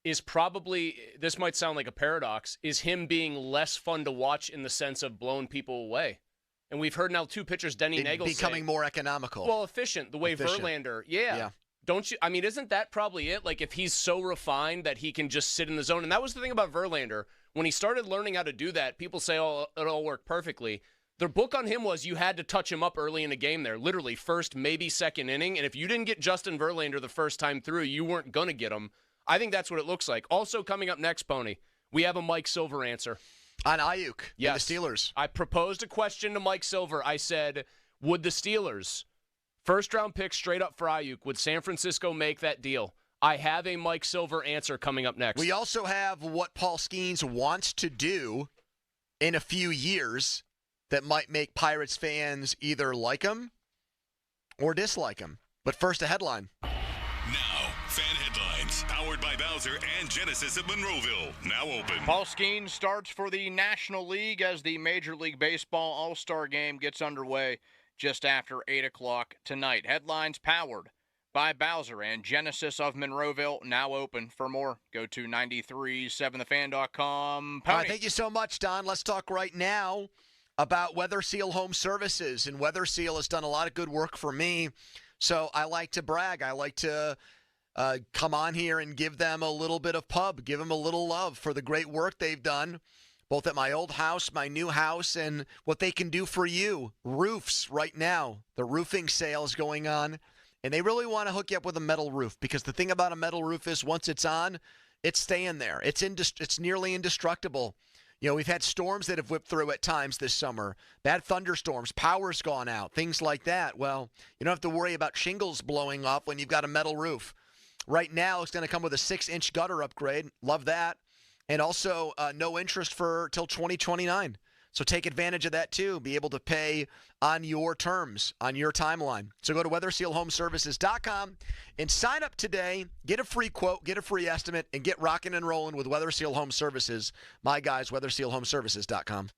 is probably, this might sound like a paradox, is him being less fun to watch in the sense of blowing people away. And we've heard now two pitchers, Denny Neagle, becoming more economical. Well, efficient, the way Verlander. Yeah. Don't you? I mean, isn't that probably it? Like, if he's so refined that he can just sit in the zone. And that was the thing about Verlander. When he started learning how to do that, people say, oh, it all worked perfectly. Their book on him was you had to touch him up early in a game there. Literally, first, maybe second inning. And if you didn't get Justin Verlander the first time through, you weren't going to get him. I think that's what it looks like. Also, coming up next, Pony, we have a Mike Silver answer. On Aiyuk, yes. The Steelers. I proposed a question to Mike Silver. I said, would the Steelers, first-round pick straight up for Aiyuk, would San Francisco make that deal? I have a Mike Silver answer coming up next. We also have what Paul Skenes wants to do in a few years that might make Pirates fans either like him or dislike him. But first, a headline. Now, fan headlines, powered by Bowser and Genesis of Monroeville. Now open. Paul Skenes starts for the National League as the Major League Baseball All-Star Game gets underway just after 8 o'clock tonight. Headlines powered by Bowser and Genesis of Monroeville. Now open. For more, go to 937thefan.com. All right, thank you so much, Don. Let's talk right now about Weather Seal Home Services. And Weather Seal has done a lot of good work for me. So I like to brag. I like to come on here and give them a little bit of pub, give them a little love for the great work they've done, both at my old house, my new house, and what they can do for you. Roofs right now. The roofing sale is going on, and they really want to hook you up with a metal roof, because the thing about a metal roof is once it's on, it's staying there. It's nearly indestructible. You know, we've had storms that have whipped through at times this summer, bad thunderstorms, power's gone out, things like that. Well, you don't have to worry about shingles blowing off when you've got a metal roof. Right now, it's going to come with a 6-inch gutter upgrade. Love that. And also no interest for till 2029. So take advantage of that, too. Be able to pay on your terms, on your timeline. So go to WeatherSealHomeservices.com and sign up today. Get a free quote, get a free estimate, and get rocking and rolling with Weather Seal Home Services. My guys, WeatherSealHomeservices.com.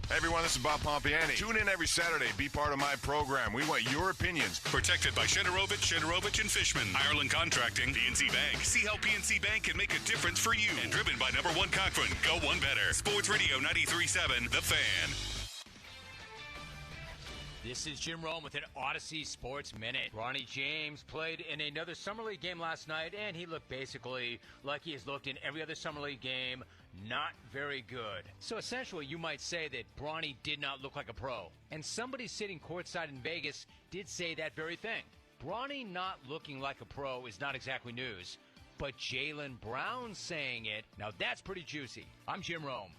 Hey everyone, this is Bob Pompiani. Tune in every Saturday. Be part of my program. We want your opinions. Protected by Shederovich and Fishman. Ireland Contracting. PNC Bank. See how PNC Bank can make a difference for you. And driven by number one Cochran. Go one better. Sports Radio 93.7, The Fan. This is Jim Rome with an Odyssey Sports Minute. Ronnie James played in another Summer League game last night, and he looked basically like he has looked in every other Summer League game. Not very good. So essentially, you might say that Bronny did not look like a pro. And somebody sitting courtside in Vegas did say that very thing. Bronny not looking like a pro is not exactly news. But Jaylen Brown saying it, now that's pretty juicy. I'm Jim Rome.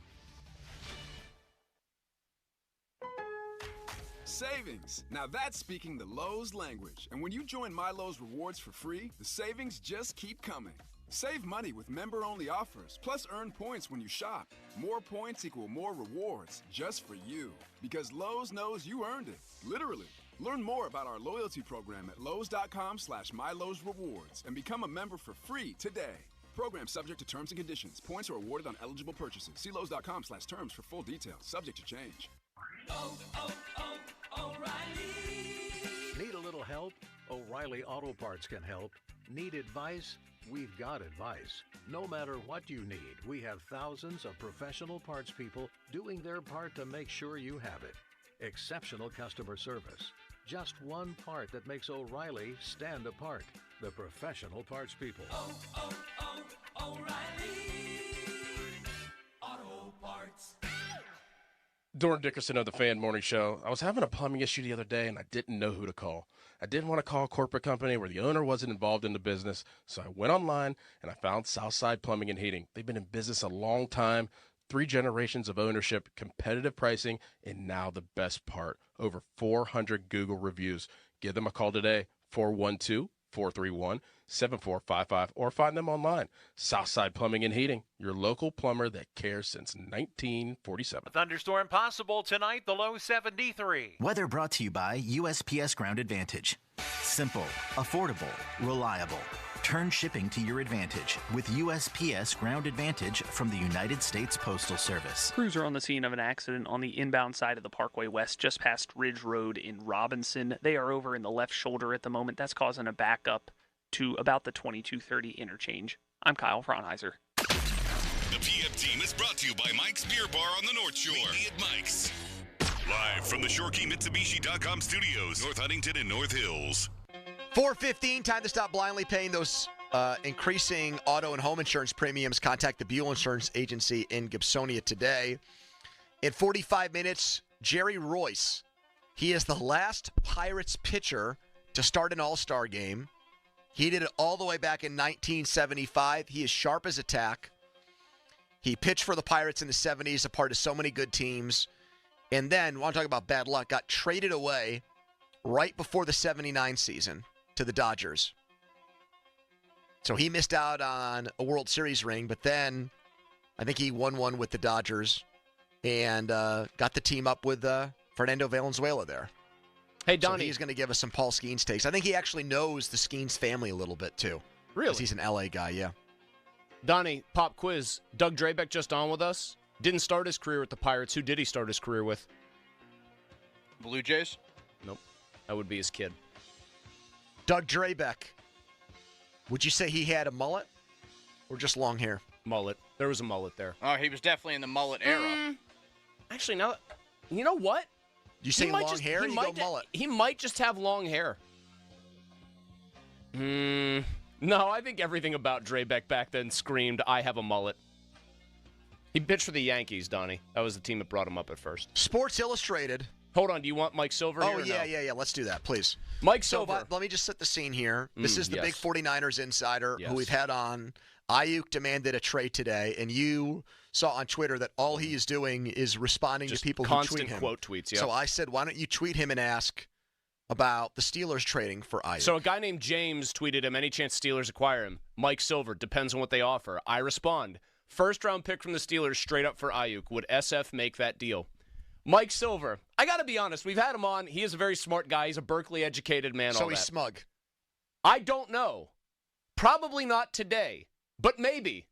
Savings. Now that's speaking the Lowe's language. And when you join My Lowe's Rewards for free, the savings just keep coming. Save money with member-only offers, plus earn points when you shop. More points equal more rewards, just for you. Because Lowe's knows you earned it, literally. Learn more about our loyalty program at Lowes.com/MyLowe'sRewards and become a member for free today. Program subject to terms and conditions. Points are awarded on eligible purchases. See Lowes.com/terms for full details. Subject to change. O'Reilly. Need a little help? O'Reilly Auto Parts can help. Need advice? We've got advice. No matter what you need, we have thousands of professional parts people doing their part to make sure you have it. Exceptional customer service. Just one part that makes O'Reilly stand apart. The professional parts people. O'Reilly Auto Parts. Dorn Dickerson of the Fan Morning Show. I was having a plumbing issue the other day, and I didn't know who to call. I didn't want to call a corporate company where the owner wasn't involved in the business, so I went online, and I found Southside Plumbing and Heating. They've been in business a long time, 3 generations of ownership, competitive pricing, and now the best part, over 400 Google reviews. Give them a call today, 412-431-7455, or find them online. Southside Plumbing and Heating, your local plumber that cares since 1947. Thunderstorm possible tonight, the low 73. Weather brought to you by USPS Ground Advantage. Simple, affordable, reliable. Turn shipping to your advantage with USPS Ground Advantage from the United States Postal Service. Crews are on the scene of an accident on the inbound side of the Parkway West, just past Ridge Road in Robinson. They are over in the left shoulder at the moment. That's causing a backup to about the 2230 interchange. I'm Kyle Fraunheiser. The PF team is brought to you by Mike's Beer Bar on the North Shore. Meet me at Mike's. Live from the ShoreKeyMitsubishi.com studios, North Huntington and North Hills. 4:15, time to stop blindly paying those increasing auto and home insurance premiums. Contact the Buell Insurance Agency in Gibsonia today. In 45 minutes, Jerry Royce. He is the last Pirates pitcher to start an All-Star game. He did it all the way back in 1975. He is sharp as a tack. He pitched for the Pirates in the 70s, a part of so many good teams. And then, want to talk about bad luck, got traded away right before the 79 season to the Dodgers. So he missed out on a World Series ring, but then I think he won one with the Dodgers and got the team up with Fernando Valenzuela there. Hey, Donnie. So he's going to give us some Paul Skenes takes. I think he actually knows the Skenes family a little bit, too. Really? Because he's an L.A. guy, yeah. Donnie, pop quiz. Doug Drabeck just on with us. Didn't start his career with the Pirates. Who did he start his career with? Blue Jays? Nope. That would be his kid. Doug Drabeck. Would you say he had a mullet or just long hair? Mullet. There was a mullet there. Oh, he was definitely in the mullet era. Actually, now, you know what? You say long hair, you go mullet. He might just have long hair. No, I think everything about Drabeck back then screamed, I have a mullet. He pitched for the Yankees, Donnie. That was the team that brought him up at first. Sports Illustrated. Hold on, do you want Mike Silver here? Oh, yeah. Let's do that, please. Mike Silver. So, let me just set the scene here. This is the yes. big 49ers insider Yes. who we've had on. Aiyuk demanded a trade today, and you saw on Twitter that all he is doing is responding Just to people who constant tweet him. quote tweets, yeah. So I said, why don't you tweet him and ask about the Steelers trading for Aiyuk? So a guy named James tweeted him, any chance Steelers acquire him? Mike Silver, depends on what they offer. I respond, first-round pick from the Steelers straight up for Aiyuk. Would SF make that deal? Mike Silver, I got to be honest, we've had him on. He is a very smart guy. He's a Berkeley-educated man. So he's smug. I don't know. Probably not today, but maybe.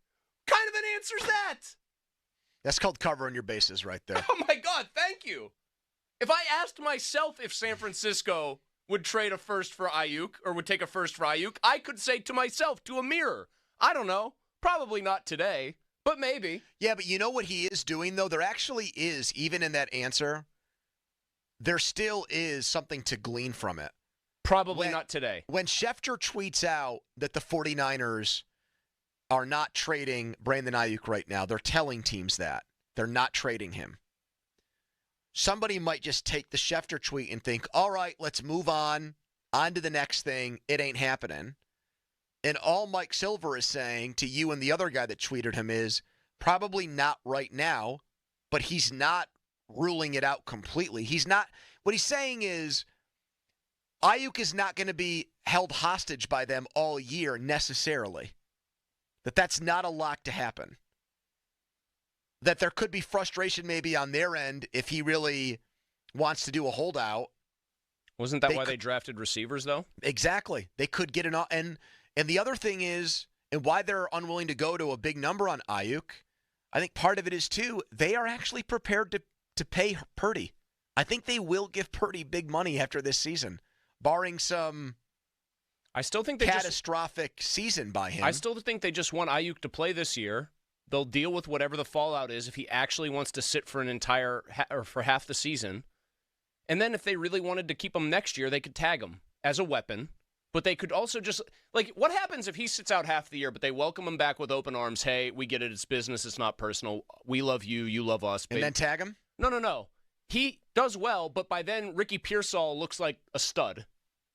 Kind of an answer's that? That's called covering your bases right there. Oh, my God, thank you. If I asked myself if San Francisco would trade a first for Aiyuk or would take a first for Aiyuk, I could say to myself, to a mirror, I don't know. Probably not today, but maybe. Yeah, but you know what he is doing, though? There actually is, even in that answer, there still is something to glean from it. Probably not today. When Schefter tweets out that the 49ers are not trading Brandon Aiyuk right now, they're telling teams that. They're not trading him. Somebody might just take the Schefter tweet and think, all right, let's move on to the next thing. It ain't happening. And all Mike Silver is saying to you and the other guy that tweeted him is probably not right now, but he's not ruling it out completely. He's not. What he's saying is Aiyuk is not going to be held hostage by them all year necessarily. That's not a lock to happen. That there could be frustration maybe on their end if he really wants to do a holdout. Wasn't that why they drafted receivers, though? Exactly. They could get an and the other thing is, and why they're unwilling to go to a big number on Aiyuk, I think part of it is, too, they are actually prepared to pay Purdy. I think they will give Purdy big money after this season, barring some catastrophic season by him. I still think they just want Aiyuk to play this year. They'll deal with whatever the fallout is if he actually wants to sit for an entire or for half the season. And then if they really wanted to keep him next year, they could tag him as a weapon. But they could also just, like, what happens if he sits out half the year, but they welcome him back with open arms? Hey, we get it. It's business. It's not personal. We love you. You love us. And then tag him? No. He does well, but by then Ricky Pearsall looks like a stud.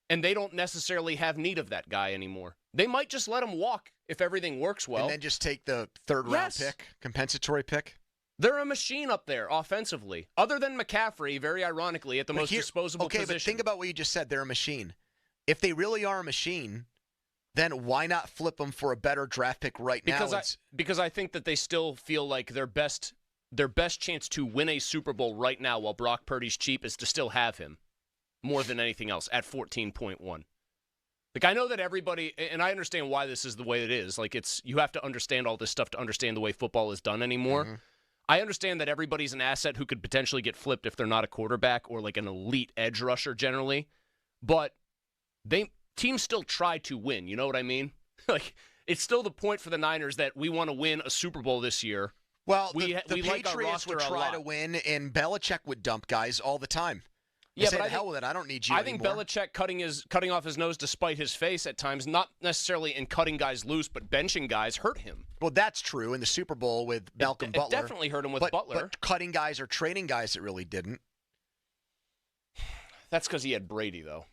And they don't necessarily have need of that guy anymore. They might just let him walk if everything works well. And then just take the third-round pick, compensatory pick? They're a machine up there offensively. Other than McCaffrey, very ironically, at the most disposable position. Okay, but think about what you just said. They're a machine. If they really are a machine, then why not flip them for a better draft pick right now? Because I think that they still feel like their best chance to win a Super Bowl right now while Brock Purdy's cheap is to still have him more than anything else at 14.1. Like, I know that everybody, and I understand why this is the way it is. Like, you have to understand all this stuff to understand the way football is done anymore. Mm-hmm. I understand that everybody's an asset who could potentially get flipped if they're not a quarterback or like an elite edge rusher generally. But teams still try to win, you know what I mean? Like, it's still the point for the Niners that we want to win a Super Bowl this year. Well, the Patriots would try to win, and Belichick would dump guys all the time. Yeah, but hell with it. I don't need you anymore. I think Belichick cutting off his nose to spite his face at times, not necessarily in cutting guys loose, but benching guys hurt him. Well, that's true. In the Super Bowl with Malcolm Butler. It definitely hurt him with Butler. But cutting guys or trading guys, it really didn't. That's because he had Brady, though,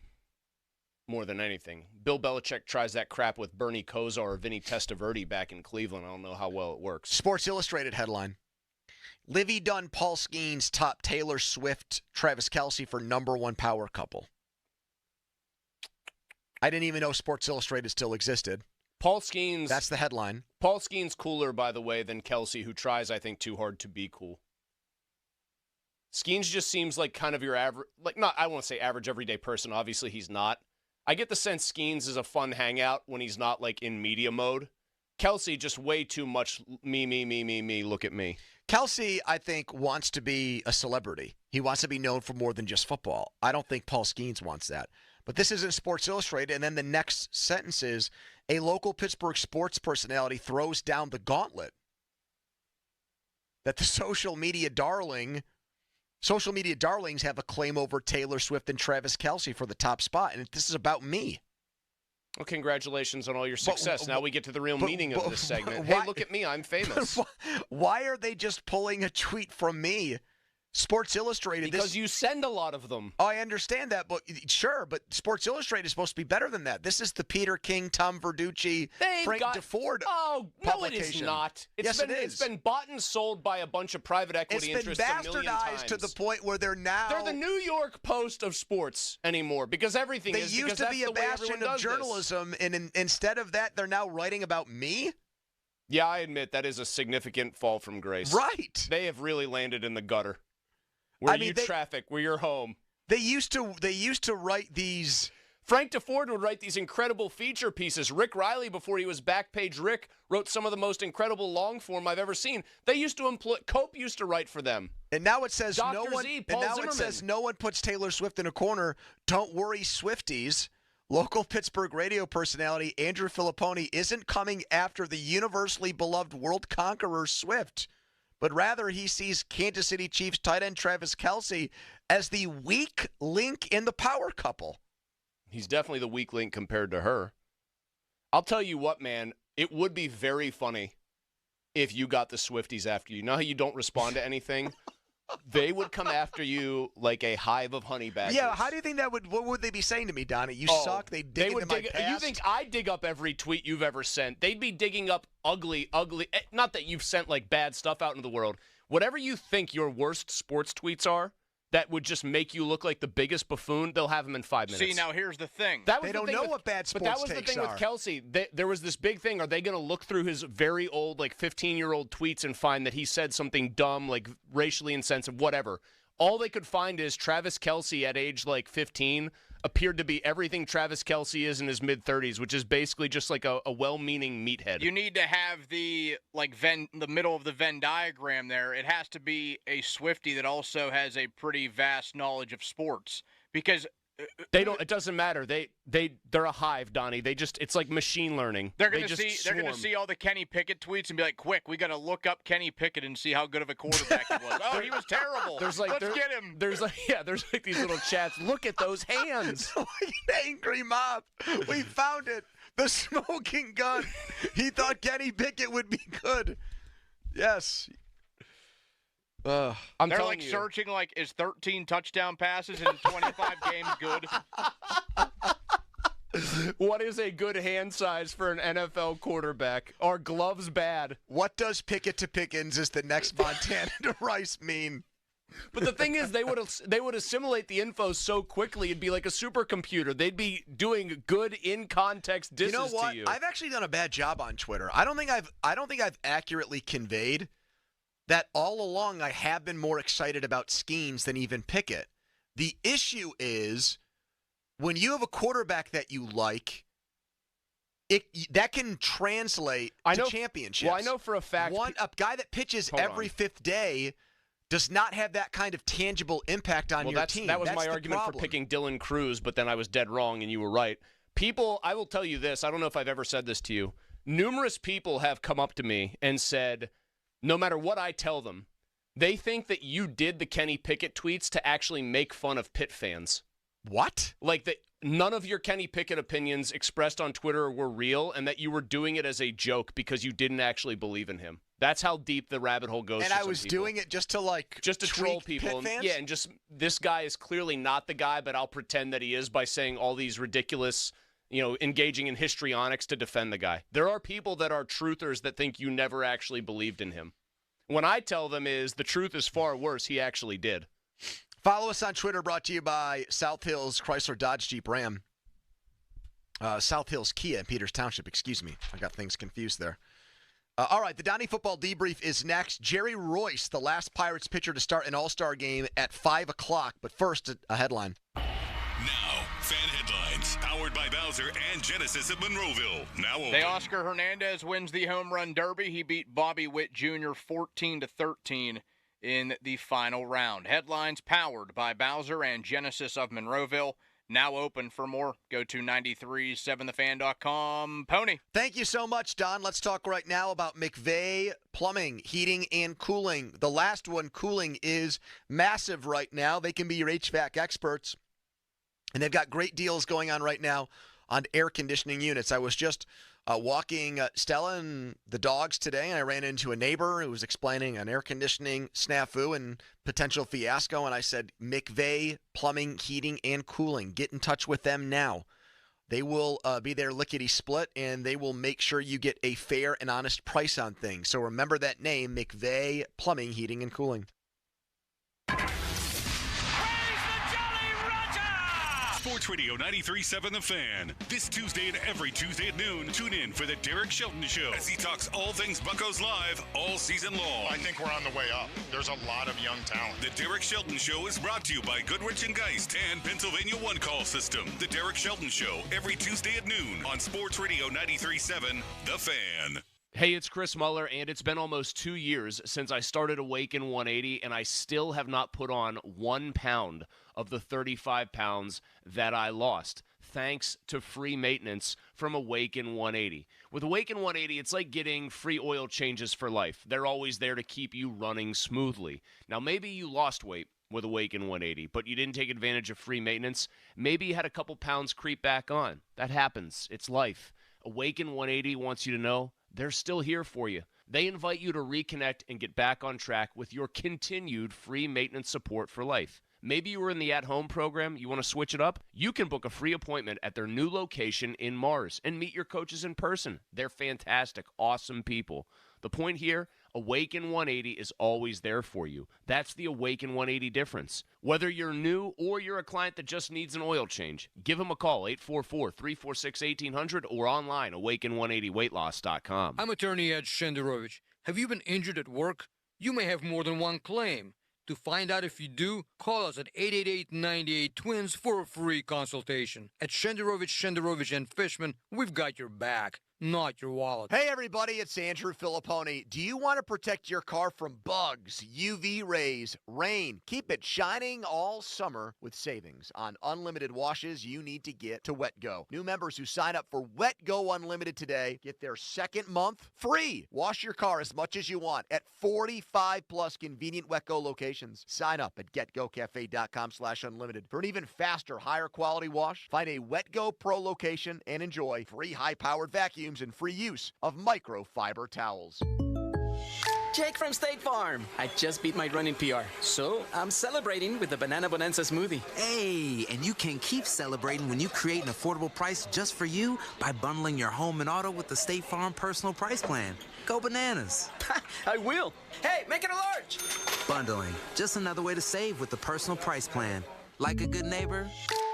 more than anything. Bill Belichick tries that crap with Bernie Kosar or Vinny Testaverde back in Cleveland. I don't know how well it works. Sports Illustrated headline. Livy Dunn, Paul Skenes top Taylor Swift, Travis Kelce for #1 power couple. I didn't even know Sports Illustrated still existed. Paul Skenes. That's the headline. Paul Skenes cooler, by the way, than Kelsey, who tries, I think, too hard to be cool. Skenes just seems like kind of your average, I won't say average everyday person. Obviously, he's not. I get the sense Skenes is a fun hangout when he's not in media mode. Kelsey, just way too much me, look at me. Kelsey, I think, wants to be a celebrity. He wants to be known for more than just football. I don't think Paul Skenes wants that. But this isn't Sports Illustrated, and then the next sentence is, a local Pittsburgh sports personality throws down the gauntlet that the social media darlings have a claim over Taylor Swift and Travis Kelce for the top spot, and this is about me. Well, congratulations on all your success. Now we get to the real meaning of this segment. Hey, look at me. I'm famous. Why are they just pulling a tweet from me? Sports Illustrated. Because you send a lot of them. Oh, I understand that, but sure, but Sports Illustrated is supposed to be better than that. This is the Peter King, Tom Verducci, Frank DeFord publication. No, it is not. It is. It's been bought and sold by a bunch of private equity interests a million times. It's been bastardized to the point where they're the New York Post of sports anymore because everything is. They used to be a bastion of journalism, and instead of that, they're now writing about me? Yeah, I admit that is a significant fall from grace. Right. They have really landed in the gutter. Where traffic, where you're home. They used to write these. Frank DeFord would write these incredible feature pieces. Rick Riley, before he was Backpage Rick, wrote some of the most incredible long form I've ever seen. They used to employ. Cope used to write for them. And now it says Dr. no one. Z, Paul and now Zimmerman. It says no one puts Taylor Swift in a corner. Don't worry, Swifties. Local Pittsburgh radio personality Andrew Filipponi isn't coming after the universally beloved world conqueror Swift, but rather he sees Kansas City Chiefs tight end Travis Kelce as the weak link in the power couple. He's definitely the weak link compared to her. I'll tell you what, man, it would be very funny if you got the Swifties after you. You know how you don't respond to anything? They would come after you like a hive of honey badgers. Yeah, how do you think that would? What would they be saying to me, Donnie? You suck. They dig into my past. You think I dig up every tweet you've ever sent? They'd be digging up ugly. Not that you've sent bad stuff out into the world. Whatever you think your worst sports tweets are, that would just make you look like the biggest buffoon. They'll have them in 5 minutes. See, now here's the thing. They don't know what bad sports takes are. But that was the thing with Kelce. There was this big thing. Are they going to look through his very old, 15-year-old tweets and find that he said something dumb, racially insensitive, whatever? All they could find is Travis Kelce at age 15 appeared to be everything Travis Kelce is in his mid-30s, which is basically just a well-meaning meathead. You need to have the middle of the Venn diagram there. It has to be a Swiftie that also has a pretty vast knowledge of sports because they don't. It doesn't matter. They're a hive, Donnie. It's like machine learning. They're gonna see all the Kenny Pickett tweets and be like, "Quick, we got to look up Kenny Pickett and see how good of a quarterback he was." Oh, he was terrible. Let's get him. There's these little chats. Look at those hands. An angry mob. We found it. The smoking gun. He thought Kenny Pickett would be good. Yes. They're searching is 13 touchdown passes in 25 games good? What is a good hand size for an NFL quarterback? Are gloves bad? What does Pickett to Pickens is the next Montana to Rice mean? But the thing is, they would assimilate the info so quickly, it'd be like a supercomputer. They'd be doing good in context disses to you. You know what? To you. I've actually done a bad job on Twitter. I don't think I've accurately conveyed that all along I have been more excited about Skenes than even Pickett. The issue is when you have a quarterback that you like, that can translate to championships. Well, I know for a fact a guy that pitches every fifth day does not have that kind of tangible impact on your team. That was my argument for picking Dylan Cruz, but then I was dead wrong and you were right. People, I will tell you this, I don't know if I've ever said this to you. Numerous people have come up to me and said, no matter what I tell them, they think that you did the Kenny Pickett tweets to actually make fun of Pitt fans. What? None of your Kenny Pickett opinions expressed on Twitter were real and that you were doing it as a joke because you didn't actually believe in him. That's how deep the rabbit hole goes. And I was doing it just to troll people. And just this guy is clearly not the guy, but I'll pretend that he is by saying all these ridiculous, engaging in histrionics to defend the guy. There are people that are truthers that think you never actually believed in him. When I tell them the truth is far worse, he actually did. Follow us on Twitter, brought to you by South Hills Chrysler Dodge Jeep Ram. South Hills Kia in Peters Township, excuse me. I got things confused there. All right, the Donnie Football Debrief is next. Jerry Royce, the last Pirates pitcher to start an All-Star game at 5 o'clock. But first, a headline. Now, fan headlines, powered by Bowser and Genesis of Monroeville. Now open. Teoscar Hernandez wins the home run derby. He beat Bobby Witt Jr. 14-13 in the final round. Headlines powered by Bowser and Genesis of Monroeville. Now open. For more, go to 937thefan.com. Pony. Thank you so much, Don. Let's talk right now about McVeigh Plumbing, Heating, and Cooling. The last one, cooling, is massive right now. They can be your HVAC experts, and they've got great deals going on right now on air conditioning units. I was just walking Stella and the dogs today, and I ran into a neighbor who was explaining an air conditioning snafu and potential fiasco, and I said, McVeigh Plumbing, Heating, and Cooling. Get in touch with them now. They will be there lickety-split, and they will make sure you get a fair and honest price on things. So remember that name, McVeigh Plumbing, Heating, and Cooling. Sports Radio 93.7 The Fan. This Tuesday and every Tuesday at noon, tune in for the Derck Shelton Show as he talks all things Buccos live all season long. I think we're on the way up. There's a lot of young talent. The Derck Shelton Show is brought to you by Goodrich & Geist and Pennsylvania One Call System. The Derck Shelton Show every Tuesday at noon on Sports Radio 93.7 The Fan. Hey, it's Chris Muller, and it's been almost 2 years since I started Awaken 180, and I still have not put on 1 pound of the 35 pounds that I lost, thanks to free maintenance from Awaken 180. With Awaken 180, it's like getting free oil changes for life. They're always there to keep you running smoothly. Now, maybe you lost weight with Awaken 180, but you didn't take advantage of free maintenance. Maybe you had a couple pounds creep back on. That happens. It's life. Awaken 180 wants you to know they're still here for you. They invite you to reconnect and get back on track with your continued free maintenance support for life. Maybe you were in the at-home program, you want to switch it up? You can book a free appointment at their new location in Mars and meet your coaches in person. They're fantastic, awesome people. The point here, Awaken 180 is always there for you. That's the Awaken 180 difference. Whether you're new or you're a client that just needs an oil change, give them a call, 844-346-1800, or online, awaken180weightloss.com. I'm attorney Ed Shenderovich. Have you been injured at work? You may have more than one claim. To find out if you do, call us at 888-98-TWINS for a free consultation. At Shenderovich and Fishman, we've got your back, not your wallet. Hey, everybody, it's Andrew Filipponi. Do you want to protect your car from bugs, UV rays, rain? Keep it shining all summer with savings on unlimited washes you need to get to WetGo. New members who sign up for WetGo Unlimited today get their second month free. Wash your car as much as you want at 45-plus convenient WetGo locations. Sign up at getgocafe.com/unlimited for an even faster, higher quality wash. Find a WetGo Pro location and enjoy free high-powered vacuums and free use of microfiber towels. Jake from State Farm. I just beat my running PR, so I'm celebrating with the Banana Bonanza smoothie. Hey, and you can keep celebrating when you create an affordable price just for you by bundling your home and auto with the State Farm Personal Price Plan. Go bananas. I will. Hey, make it a large. Bundling, just another way to save with the Personal Price Plan. Like a good neighbor,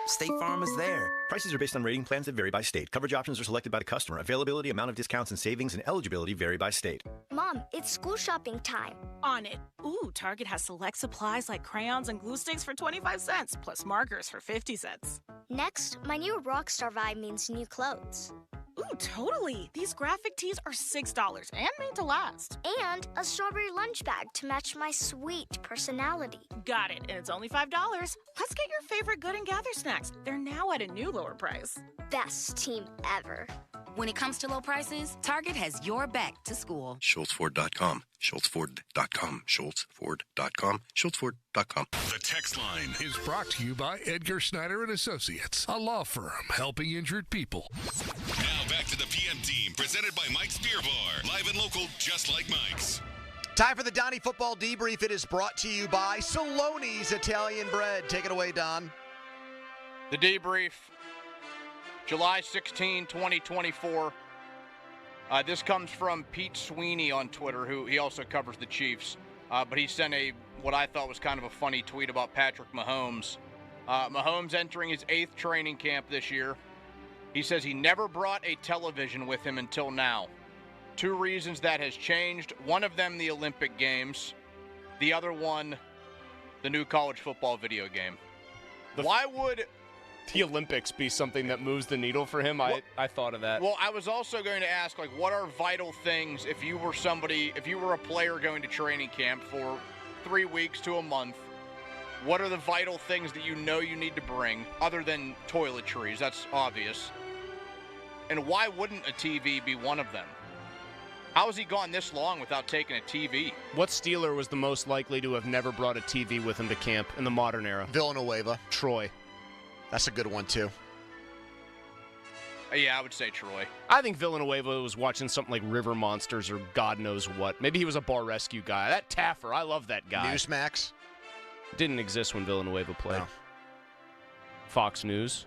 State Farm is there. Prices are based on rating plans that vary by state. Coverage options are selected by the customer. Availability, amount of discounts and savings, and eligibility vary by state. Mom, it's school shopping time. On it. Ooh, Target has select supplies like crayons and glue sticks for 25 cents, plus markers for 50 cents. Next, my new Rockstar vibe means new clothes. Ooh, totally. These graphic tees are $6 and made to last. And a strawberry lunch bag to match my sweet personality. Got it, and it's only $5. Let's get your favorite Good and Gather snacks. They're now at a new lower price. Best team ever. When it comes to low prices, Target has your back to school. SchultzFord.com. SchultzFord.com. SchultzFord.com. SchultzFord.com. The text line is brought to you by Edgar Snyder and Associates, a law firm helping injured people. Now back to the PM team, presented by Mike's Beer Bar. Live and local, just like Mike's. Time for the Donnie Football Debrief. It is brought to you by Saloni's Italian Bread. Take it away, Don. The debrief, July 16, 2024. This comes from Pete Sweeney on Twitter, who he also covers the Chiefs. But he sent what I thought was kind of a funny tweet about Patrick Mahomes. Mahomes entering his 8th training camp this year. He says he never brought a television with him until now. 2 reasons that has changed. One of them, the Olympic Games. The other one, the new college football video game. Why would the Olympics be something that moves the needle for him? I thought of that. Well, I was also going to ask, like, what are vital things if you were a player going to training camp for 3 weeks to a month? What are the vital things that you know you need to bring, other than toiletries? That's obvious. And why wouldn't a TV be one of them? How has he gone this long without taking a TV? What Steeler was the most likely to have never brought a TV with him to camp in the modern era? Villanueva. Troy. That's a good one, too. Yeah, I would say Troy. I think Villanueva was watching something like River Monsters or God knows what. Maybe he was a bar rescue guy. That Taffer, I love that guy. Newsmax? Didn't exist when Villanueva played. No. Fox News.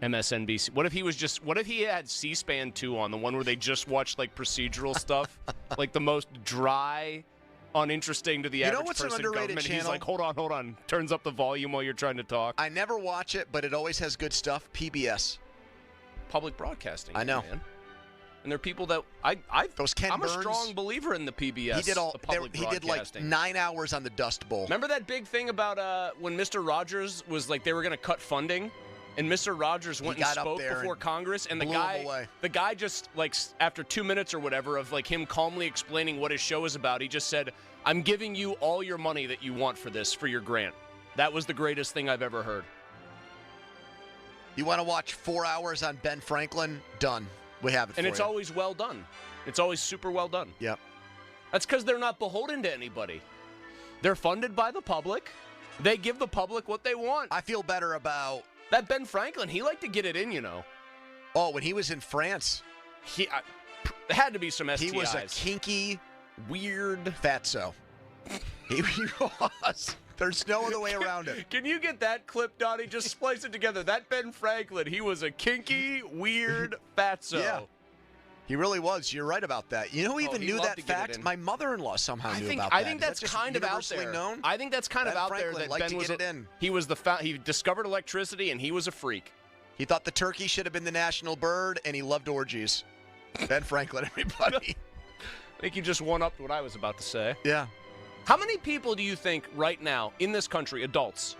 MSNBC. What if he had C-SPAN 2 on, the one where they just watched like procedural stuff? Like the most dry, uninteresting to the average person government. Channel? He's like, hold on. Turns up the volume while you're trying to talk. I never watch it, but it always has good stuff. PBS. Public broadcasting. I know. Man. And there are people that I'm a strong believer in the PBS. He did like 9 hours on the Dust Bowl. Remember that big thing about when Mr. Rogers was like they were going to cut funding, and Mr. Rogers went and spoke before Congress, and the guy just like after 2 minutes or whatever of like him calmly explaining what his show is about, he just said, "I'm giving you all your money that you want for this for your grant." That was the greatest thing I've ever heard. You want to watch 4 hours on Ben Franklin? Done. We have it for you. And it's always well done. It's always super well done. Yep. That's because they're not beholden to anybody. They're funded by the public. They give the public what they want. I feel better about... That Ben Franklin, he liked to get it in, you know. Oh, when he was in France. There had to be some STIs. He was a kinky, weird... fatso. He was... There's no other way around it. Can you get that clip, Donnie? Just splice it together. That Ben Franklin, he was a kinky, weird fatso. Yeah. He really was. You're right about that. You know who even knew that fact? My mother-in-law somehow knew about that. I think that's kind of out there. Known? I think that's kind of out there that Ben was he was he discovered electricity and he was a freak. He thought the turkey should have been the national bird and he loved orgies. Ben Franklin, everybody. I think you just one-upped what I was about to say. Yeah. How many people do you think right now in this country, adults,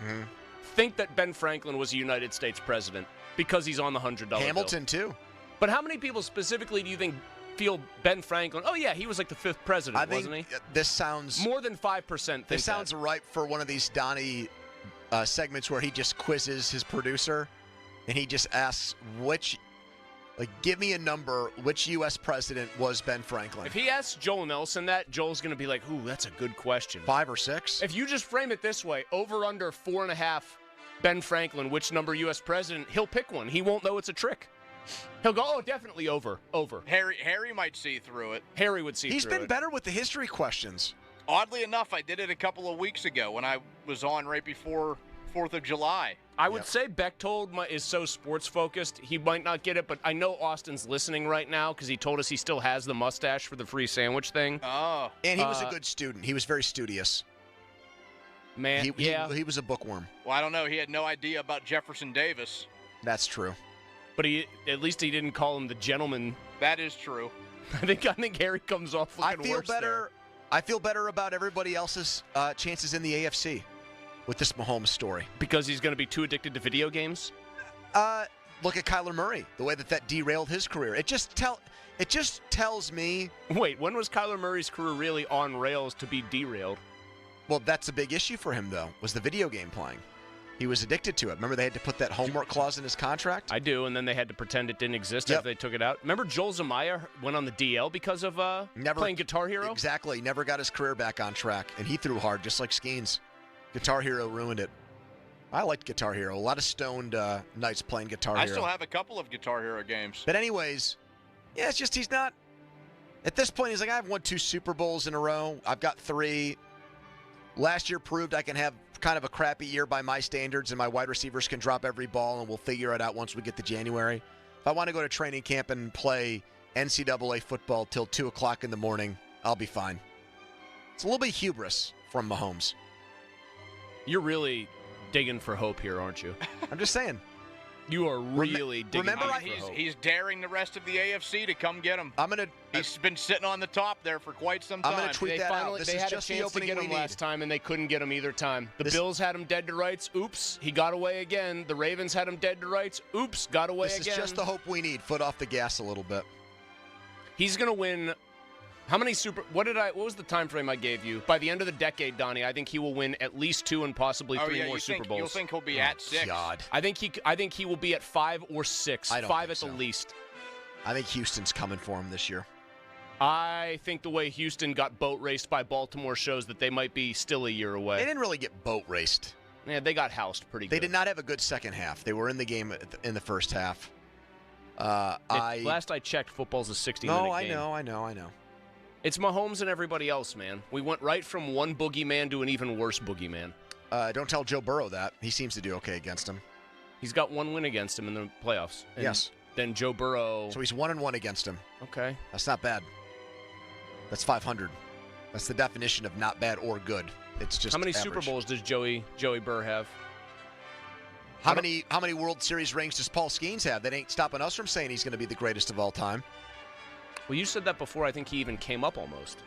think that Ben Franklin was a United States president because he's on the $100 bill? Hamilton, too. But how many people specifically do you think feel Ben Franklin, oh, yeah, he was like the 5th president, wasn't he? This sounds... More than 5% think This sounds ripe for one of these Donnie segments where he just quizzes his producer and he just asks which... Like, give me a number. Which U.S. president was Ben Franklin? If he asks Joel Nelson that, Joel's going to be like, ooh, that's a good question. 5 or 6? If you just frame it this way, over under 4.5 Ben Franklin, which number U.S. president, he'll pick one. He won't know it's a trick. He'll go, oh, definitely over. Harry might see through it. Harry would see through it. He's been better with the history questions. Oddly enough, I did it a couple of weeks ago when I was on right before 4th of July. I would say Bechtold is so sports-focused, he might not get it, but I know Austin's listening right now because he told us he still has the mustache for the free sandwich thing. Oh. And he was a good student. He was very studious. Man, he was a bookworm. Well, I don't know. He had no idea about Jefferson Davis. That's true. But at least he didn't call him the gentleman. That is true. I think Harry comes off looking worse there. I feel better about everybody else's chances in the AFC. With this Mahomes story. Because he's going to be too addicted to video games? Look at Kyler Murray, the way that derailed his career. It just tells me... Wait, when was Kyler Murray's career really on rails to be derailed? Well, that's a big issue for him, though, was the video game playing. He was addicted to it. Remember they had to put that homework clause in his contract? I do, and then they had to pretend it didn't exist after they took it out. Remember Joel Zumaya went on the DL because of playing Guitar Hero? Exactly. Never got his career back on track, and he threw hard, just like Skenes. Guitar Hero ruined it. I liked Guitar Hero. A lot of stoned nights playing Guitar Hero. I still have a couple of Guitar Hero games. But anyways, yeah, it's just he's not... At this point, he's like, I've won 2 Super Bowls in a row. I've got 3. Last year proved I can have kind of a crappy year by my standards, and my wide receivers can drop every ball, and we'll figure it out once we get to January. If I want to go to training camp and play NCAA football till 2 o'clock in the morning, I'll be fine. It's a little bit hubris from Mahomes. You're really digging for hope here, aren't you? I'm just saying. You are really digging remember deep for hope. He's daring the rest of the AFC to come get him. He's been sitting on the top there for quite some time. I'm going to tweet that out. This They is had just a the chance to opening get we him need. last time, and they couldn't get him either time. The This- Bills had him dead to rights. Oops. He got away again. The Ravens had him dead to rights. Oops. Got away This again. is just the hope we need. Foot off the gas a little bit. He's going to win. How many What was the time frame I gave you? By the end of the decade, Donnie, I think he will win at least 2 and possibly 3 more Super Bowls. You think he'll be at 6? God. I think he will be at 5 or 6. I don't 5 think at so. the least. I think Houston's coming for him this year. I think the way Houston got boat raced by Baltimore shows that they might be still a year away. They didn't really get boat raced. Yeah, they got housed pretty good. They did not have a good second half. They were in the game in the first half. Last I checked, football's a 60-minute game. I know. It's Mahomes and everybody else, man. We went right from one boogeyman to an even worse boogeyman. Don't tell Joe Burrow that. He seems to do okay against him. He's got 1 win against him in the playoffs. And Yes. Then Joe Burrow. So he's 1-1 against him. Okay. That's not bad. That's 500. That's the definition of not bad or good. It's just How many average. Super Bowls does Joey Burr have? How many World Series rings does Paul Skenes have? That ain't stopping us from saying he's going to be the greatest of all time. Well, you said that before. I think he even came up almost.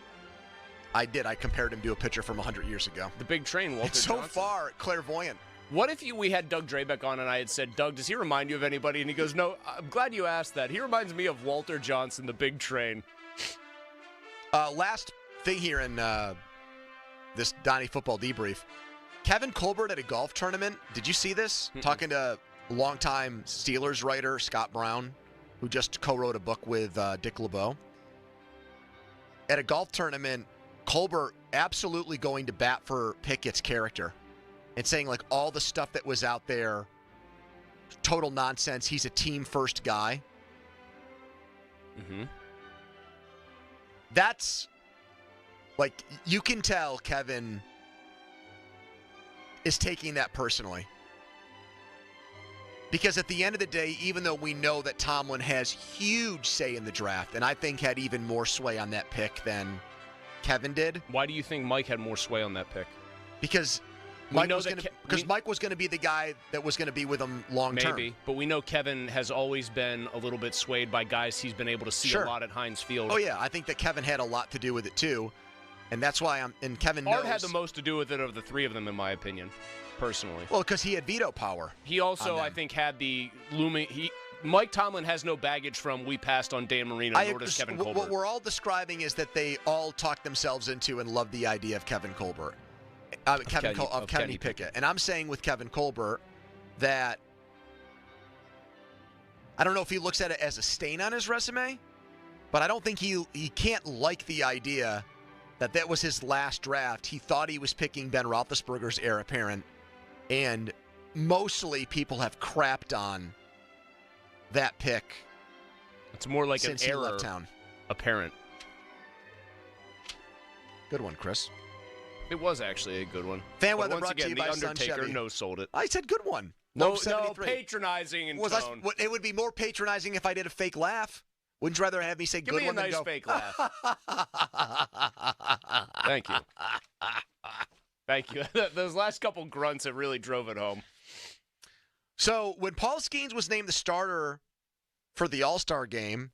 I did. I compared him to a pitcher from 100 years ago. The big train, Walter It's so Johnson. far clairvoyant. What if we had Doug Drabeck on and I had said, Doug, does he remind you of anybody? And he goes, no, I'm glad you asked that. He reminds me of Walter Johnson, the big train. Last thing here in this Donnie football debrief. Kevin Colbert at a golf tournament. Did you see this? Talking to longtime Steelers writer Scott Brown, who just co-wrote a book with Dick LeBeau. At a golf tournament, Colbert absolutely going to bat for Pickett's character and saying, like, all the stuff that was out there, total nonsense. He's a team-first guy. Mm-hmm. That's, like, you can tell Kevin is taking that personally. Because at the end of the day, even though we know that Tomlin has huge say in the draft, and I think had even more sway on that pick than Kevin did. Why do you think Mike had more sway on that pick? Because Mike was going to be the guy that was going to be with him long term. Maybe, but we know Kevin has always been a little bit swayed by guys he's been able to see a lot at Heinz Field. Oh, yeah. I think that Kevin had a lot to do with it, too. And that's why Kevin knows. Art had the most to do with it of the 3 of them, in my opinion, personally. Well, because he had veto power. He also, I think, had the looming. Mike Tomlin has no baggage from we passed on Dan Marino, nor does Kevin Colbert. What we're all describing is that they all talked themselves into and loved the idea of Kevin Colbert. Kenny Pickett. And I'm saying with Kevin Colbert that I don't know if he looks at it as a stain on his resume, but I don't think he can't like the idea that was his last draft. He thought he was picking Ben Roethlisberger's heir apparent, and mostly people have crapped on that pick. It's more like since an error he left town. Apparent. Good one, Chris. It was actually a good one. Fan But weather once brought to again, you the by Sun Undertaker Chevy. no-sold it. I said good one. No, 73. patronizing in Was tone. it would be more patronizing if I did a fake laugh. Wouldn't you rather have me say Give good me a one nice than go, fake laugh. Thank you. Thank you. Those last couple grunts have really drove it home. So when Paul Skenes was named the starter for the All-Star game,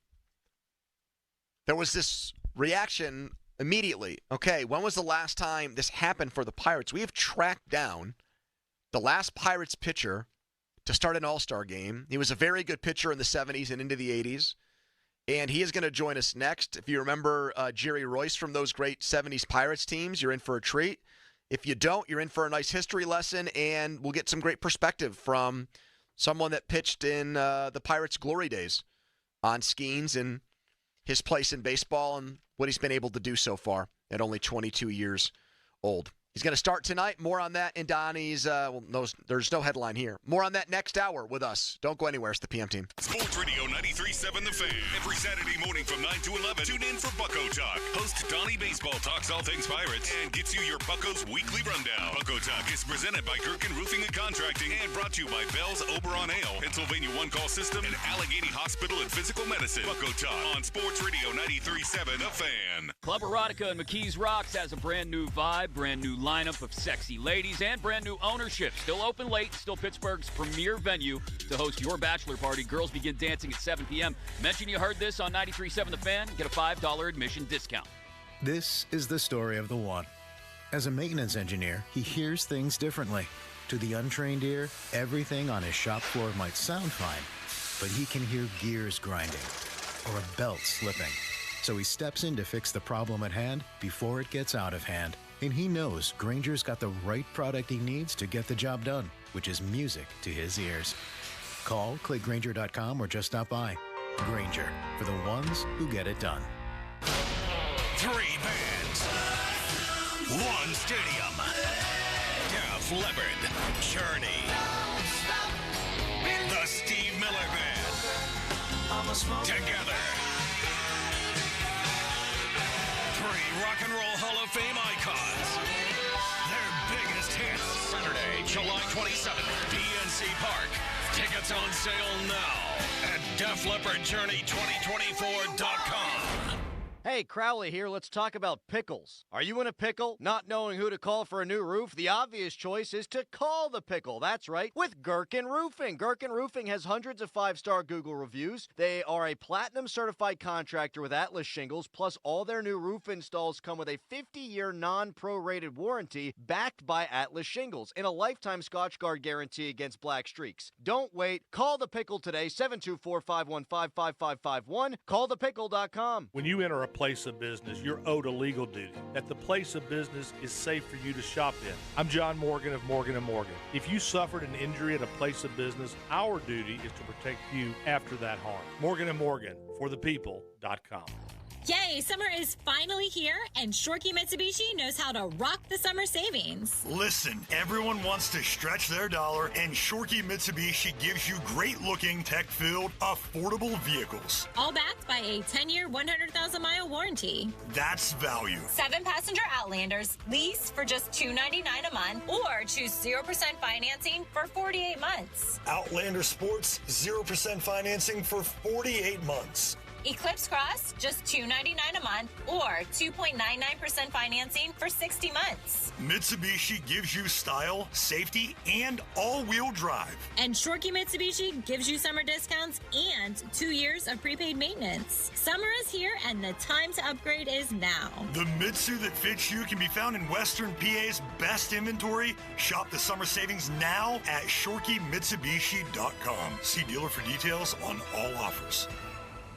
there was this reaction immediately. Okay, when was the last time this happened for the Pirates? We have tracked down the last Pirates pitcher to start an All-Star game. He was a very good pitcher in the 70s and into the 80s. And he is going to join us next. If you remember Jerry Royce from those great 70s Pirates teams, you're in for a treat. If you don't, you're in for a nice history lesson, and we'll get some great perspective from someone that pitched in the Pirates' glory days on Skenes and his place in baseball and what he's been able to do so far at only 22 years old. He's going to start tonight. More on that in Donnie's, there's no headline here. More on that next hour with us. Don't go anywhere. It's the PM Team. Sports Radio 93.7 The Fan. Every Saturday morning from 9 to 11. Tune in for Bucko Talk. Host Donnie Baseball talks all things Pirates and gets you your Buccos weekly rundown. Bucko Talk is presented by Gerken Roofing and Contracting and brought to you by Bell's Oberon Ale, Pennsylvania One Call System, and Allegheny Hospital and Physical Medicine. Bucko Talk on Sports Radio 93.7 The Fan. Club Erotica in McKees Rocks has a brand new vibe, brand new lineup of sexy ladies and brand new ownership. Still open late, still Pittsburgh's premier venue to host your bachelor party. Girls begin dancing at 7 p.m. Mention you heard this on 93.7 The Fan. Get a $5 admission discount. This is the story of the one. As a maintenance engineer, he hears things differently. To the untrained ear, everything on his shop floor might sound fine, but he can hear gears grinding or a belt slipping. So he steps in to fix the problem at hand before it gets out of hand. And he knows Grainger's got the right product he needs to get the job done, which is music to his ears. Call, click Grainger.com, or just stop by. Grainger, for the ones who get it done. 3 bands, 1 stadium. Def Leppard, Journey, the Steve Miller Band, together. 3 Rock and Roll Hall of Fame icons. Their biggest hits. Saturday, July 27th, PNC Park. Tickets on sale now at DefLeppardJourney2024.com. Hey, Crowley here. Let's talk about pickles. Are you in a pickle? Not knowing who to call for a new roof? The obvious choice is to call the pickle. That's right, with Gherkin Roofing. Gherkin Roofing has hundreds of 5-star Google reviews. They are a platinum certified contractor with Atlas shingles, plus all their new roof installs come with a 50-year non-prorated warranty backed by Atlas shingles and a lifetime Scotch Guard guarantee against black streaks. Don't wait. Call the pickle today, 724-515-5551. Callthepickle.com. When you enter a place of business, you're owed a legal duty that the place of business is safe for you to shop in. I'm John Morgan of Morgan & Morgan. If you suffered an injury at a place of business, our duty is to protect you after that harm. Morgan & Morgan, for the people.com. Yay, summer is finally here, and Shorkey Mitsubishi knows how to rock the summer savings. Listen, everyone wants to stretch their dollar, and Shorkey Mitsubishi gives you great-looking, tech-filled, affordable vehicles. All backed by a 10-year, 100,000-mile warranty. That's value. 7-passenger Outlanders, lease for just $299 a month, or choose 0% financing for 48 months. Outlander Sports, 0% financing for 48 months. Eclipse Cross, just $299 a month, or 2.99% financing for 60 months. Mitsubishi gives you style, safety, and all-wheel drive. And Shorkey Mitsubishi gives you summer discounts and 2 years of prepaid maintenance. Summer is here, and the time to upgrade is now. The Mitsu that fits you can be found in Western PA's best inventory. Shop the summer savings now at ShorkeyMitsubishi.com. See dealer for details on all offers.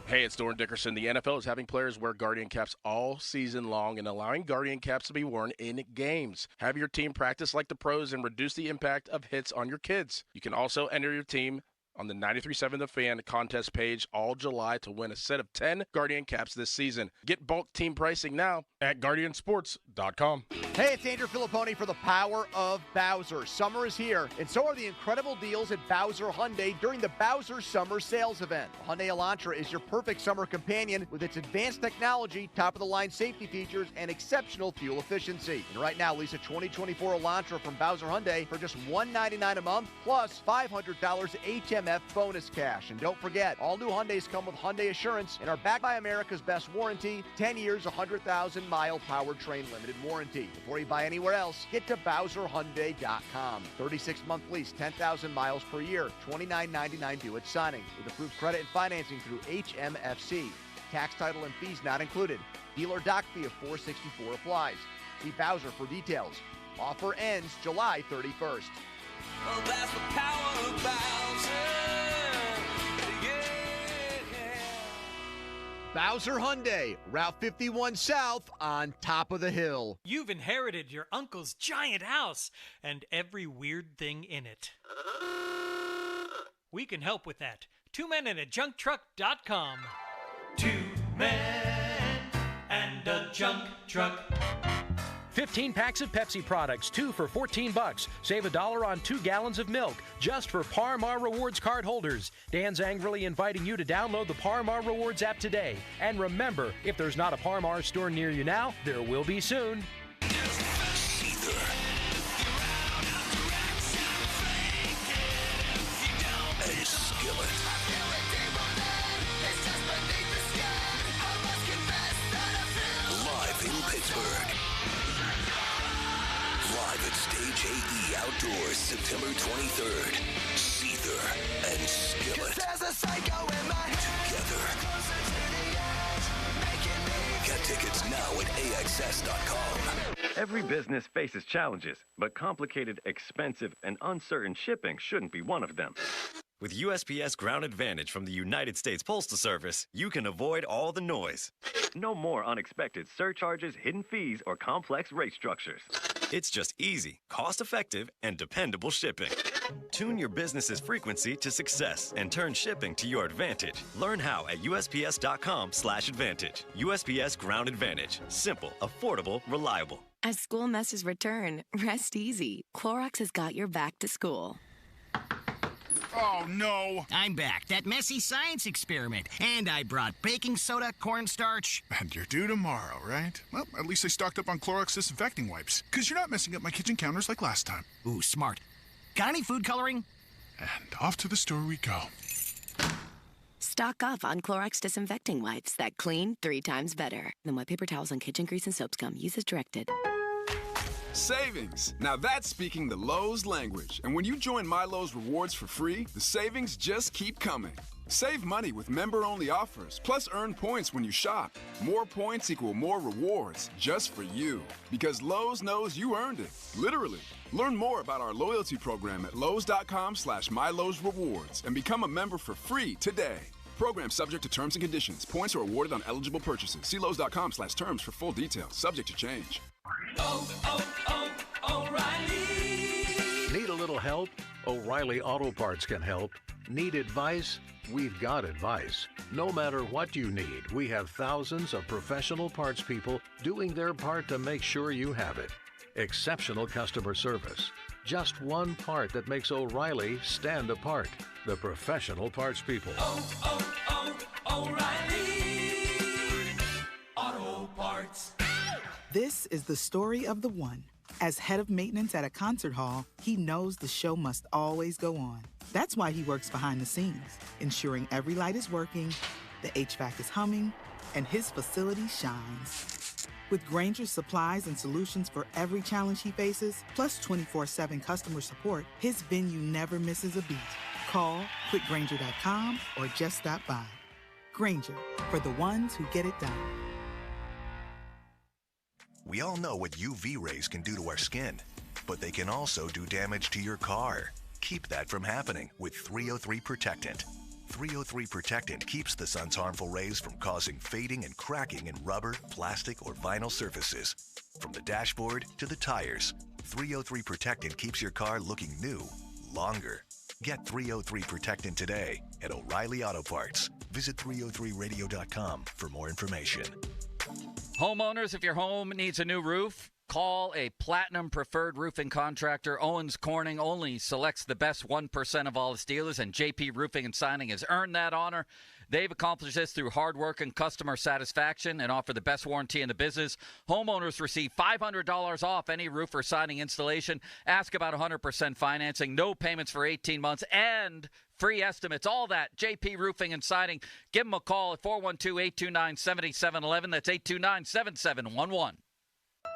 Hey, it's Doran Dickerson. The NFL is having players wear Guardian caps all season long and allowing Guardian caps to be worn in games. Have your team practice like the pros and reduce the impact of hits on your kids. You can also enter your team on the 93.7 The Fan contest page all July to win a set of 10 Guardian caps this season. Get bulk team pricing now at GuardianSports.com. Hey, it's Andrew Filipponi for the Power of Bowser. Summer is here, and so are the incredible deals at Bowser Hyundai during the Bowser Summer Sales Event. The Hyundai Elantra is your perfect summer companion with its advanced technology, top-of-the-line safety features, and exceptional fuel efficiency. And right now, lease a 2024 Elantra from Bowser Hyundai for just $199 a month, plus $500 HMF bonus cash. And don't forget, all new Hyundais come with Hyundai Assurance and are backed by America's best warranty, 10 years, 100,000-mile powertrain limited warranty. Before you buy anywhere else, get to BowserHyundai.com. 36-month lease, 10,000 miles per year, $29.99 due at signing. With approved credit and financing through HMFC. Tax, title, and fees not included. Dealer doc fee of $464 applies. See Bowser for details. Offer ends July 31st. Well, that's the power of Bowser. Bowser Hyundai, Route 51 South on top of the hill. You've inherited your uncle's giant house and every weird thing in it. We can help with that. 2menandajunktruck.com. 2 men and a junk truck. 15 packs of Pepsi products, 2 for $14. Save $1 on 2 gallons of milk, just for Par Mar Rewards card holders. Dan's angrily inviting you to download the Par Mar Rewards app today. And remember, if there's not a Par Mar store near you now, there will be soon. Seether. A skillet. Live in Pittsburgh. Live at Stage AE Outdoors, September 23rd. Seether and Skillet. There's a psycho in my together. Get tickets now at AXS.com. Every business faces challenges, but complicated, expensive, and uncertain shipping shouldn't be one of them. With USPS Ground Advantage from the United States Postal Service, you can avoid all the noise. No more unexpected surcharges, hidden fees, or complex rate structures. It's just easy, cost-effective, and dependable shipping. Tune your business's frequency to success and turn shipping to your advantage. Learn how at USPS.com/advantage. USPS Ground Advantage. Simple, affordable, reliable. As school messes return, rest easy. Clorox has got your back to school. Oh, no. I'm back. That messy science experiment. And I brought baking soda, cornstarch. And you're due tomorrow, right? Well, at least I stocked up on Clorox disinfecting wipes, because you're not messing up my kitchen counters like last time. Ooh, smart. Got any food coloring? And off to the store we go. Stock up on Clorox disinfecting wipes that clean 3 times better than wet paper towels on kitchen grease and soap scum. Use as directed. Savings. Now that's speaking the Lowe's language. And when you join My Lowe's Rewards for free, the savings just keep coming. Save money with member-only offers, plus earn points when you shop. More points equal more rewards, just for you. Because Lowe's knows you earned it, literally. Learn more about our loyalty program at Lowes.com/MyLowe'sRewards and become a member for free today. Program subject to terms and conditions. Points are awarded on eligible purchases. See Lowes.com/terms for full details. Subject to change. O'Reilly. Need a little help? O'Reilly Auto Parts can help. Need advice? We've got advice. No matter what you need, we have thousands of professional parts people doing their part to make sure you have it. Exceptional customer service. Just one part that makes O'Reilly stand apart. The professional parts people. O'Reilly Auto Parts. This is the story of the one. As head of maintenance at a concert hall, he knows the show must always go on. That's why he works behind the scenes, ensuring every light is working, the HVAC is humming, and his facility shines. With Grainger's supplies and solutions for every challenge he faces, plus 24/7 customer support, his venue never misses a beat. Call quickgrainger.com or just stop by. Grainger, for the ones who get it done. We all know what UV rays can do to our skin, but they can also do damage to your car. Keep that from happening with 303 Protectant. 303 Protectant keeps the sun's harmful rays from causing fading and cracking in rubber, plastic, or vinyl surfaces. From the dashboard to the tires, 303 Protectant keeps your car looking new longer. Get 303 Protectant today at O'Reilly Auto Parts. Visit 303radio.com for more information. Homeowners, if your home needs a new roof, call a Platinum Preferred Roofing Contractor. Owens Corning only selects the best 1% of all its dealers, and JP Roofing and Signing has earned that honor. They've accomplished this through hard work and customer satisfaction and offer the best warranty in the business. Homeowners receive $500 off any roof or siding installation. Ask about 100% financing, no payments for 18 months, and free estimates. All that, JP Roofing and Siding. Give them a call at 412-829-7711. That's 829-7711.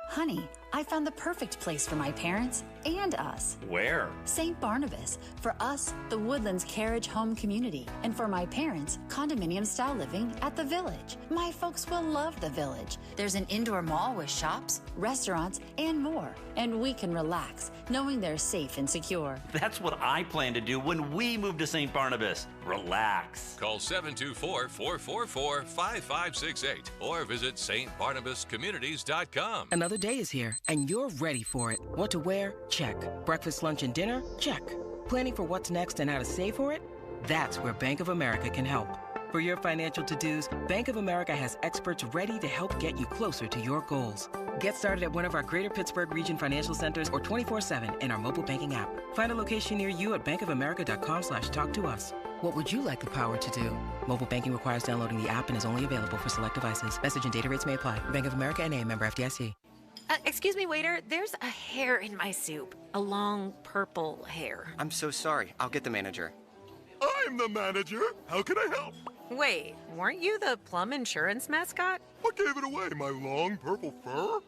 Honey, I found the perfect place for my parents and us. Where? St. Barnabas. For us, the Woodlands Carriage Home Community. And for my parents, condominium-style living at the Village. My folks will love the Village. There's an indoor mall with shops, restaurants, and more. And we can relax, knowing they're safe and secure. That's what I plan to do when we move to St. Barnabas. Relax. Call 724-444-5568 or visit stbarnabascommunities.com. Another day is here, and you're ready for it. What to wear? Check. Breakfast, lunch, and dinner? Check. Planning for what's next and how to save for it? That's where Bank of America can help. For your financial to-dos, Bank of America has experts ready to help get you closer to your goals. Get started at one of our Greater Pittsburgh Region financial centers or 24/7 in our mobile banking app. Find a location near you at bankofamerica.com/talktous. What would you like the power to do? Mobile banking requires downloading the app and is only available for select devices. Message and data rates may apply. Bank of America N.A., member FDIC. Excuse me, waiter. There's a hair in my soup. A long purple hair. I'm so sorry. I'll get the manager. I'm the manager. How can I help? Wait, weren't you the Plum Insurance mascot? What gave it away? My long purple fur?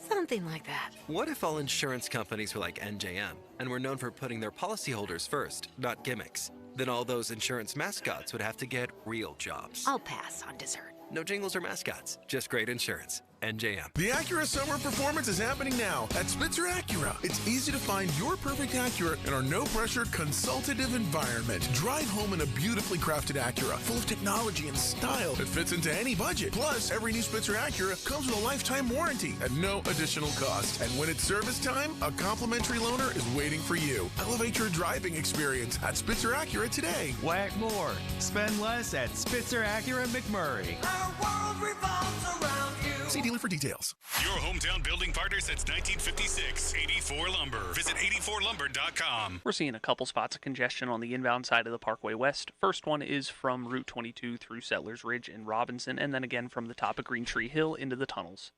Something like that. What if all insurance companies were like NJM and were known for putting their policyholders first, not gimmicks? Then all those insurance mascots would have to get real jobs. I'll pass on dessert. No jingles or mascots, just great insurance. NJM. The Acura Summer Performance is happening now at Spitzer Acura. It's easy to find your perfect Acura in our no-pressure, consultative environment. Drive home in a beautifully crafted Acura, full of technology and style that fits into any budget. Plus, every new Spitzer Acura comes with a lifetime warranty at no additional cost. And when it's service time, a complimentary loaner is waiting for you. Elevate your driving experience at Spitzer Acura today. Whack more. Spend less at Spitzer Acura McMurray. Our world revolves around you. See dealer for details. Your hometown building partner since 1956, 84 Lumber. Visit 84lumber.com. We're seeing a couple spots of congestion on the inbound side of the Parkway West. First one is from Route 22 through Settlers Ridge and Robinson, and then again from the top of Green Tree Hill into the tunnels.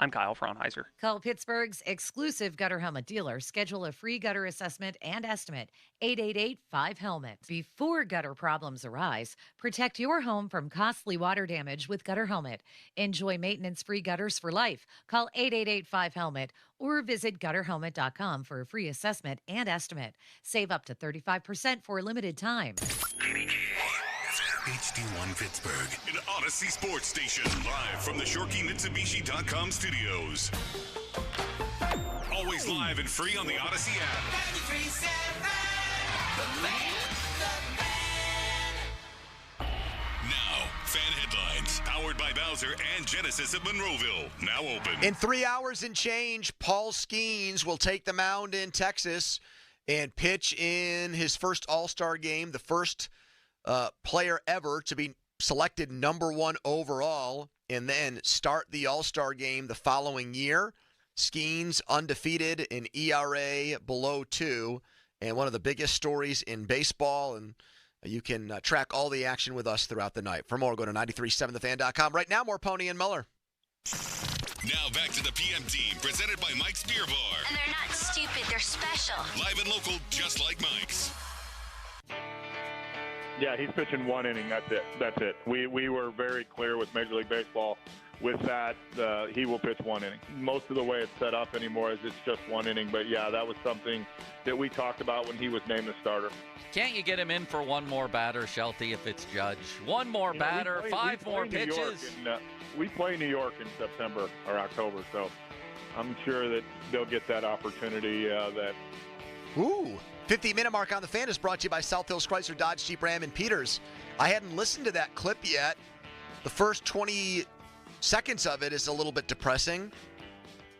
I'm Kyle Fraunheiser. Call Pittsburgh's exclusive gutter helmet dealer. Schedule a free gutter assessment and estimate. 888-5HELMET. Before gutter problems arise, protect your home from costly water damage with Gutter Helmet. Enjoy maintenance-free gutters for life. Call 888-5HELMET or visit gutterhelmet.com for a free assessment and estimate. Save up to 35% for a limited time. HD1 Pittsburgh, an Odyssey Sports Station, live from the ShorkeyMitsubishi.com studios. Always live and free on the Odyssey app. 93.7, the Now, fan headlines, powered by Bowser and Genesis of Monroeville, now open. In 3 hours and change, Paul Skenes will take the mound in Texas and pitch in his first All-Star game, the first player ever to be selected number 1 overall, and then start the All-Star game the following year. Skenes undefeated in ERA below 2, and one of the biggest stories in baseball, and you can track all the action with us throughout the night. For more, go to 937thefan.com. Right now, more Pony and Muller. Now back to the PM team, presented by Mike's Beer Bar. And they're not stupid, they're special. Live and local, just like Mike's. Yeah, he's pitching 1 inning. That's it. We were very clear with Major League Baseball with that. He will pitch 1 inning. Most of the way it's set up anymore is it's just 1 inning. But, yeah, that was something that we talked about when he was named the starter. Can't you get him in for one more batter, Shelty, if it's Judge? One more batter, 5 more pitches. We play New York in September or October, so I'm sure that they'll get that opportunity. Ooh. 50-minute mark on the Fan is brought to you by South Hills Chrysler Dodge Jeep Ram in Peters. I hadn't listened to that clip yet. The first 20 seconds of it is a little bit depressing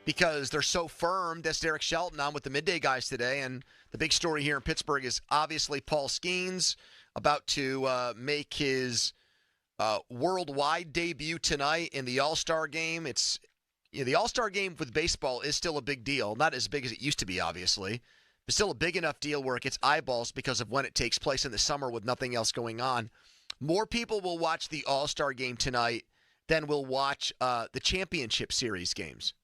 because they're so firm. That's Derck Shelton on with the Midday Guys today. And the big story here in Pittsburgh is obviously Paul Skenes about to make his worldwide debut tonight in the All-Star game. The All-Star game with baseball is still a big deal. Not as big as it used to be, obviously. It's still a big enough deal where it gets eyeballs because of when it takes place in the summer with nothing else going on. More people will watch the All-Star game tonight than will watch the championship series games.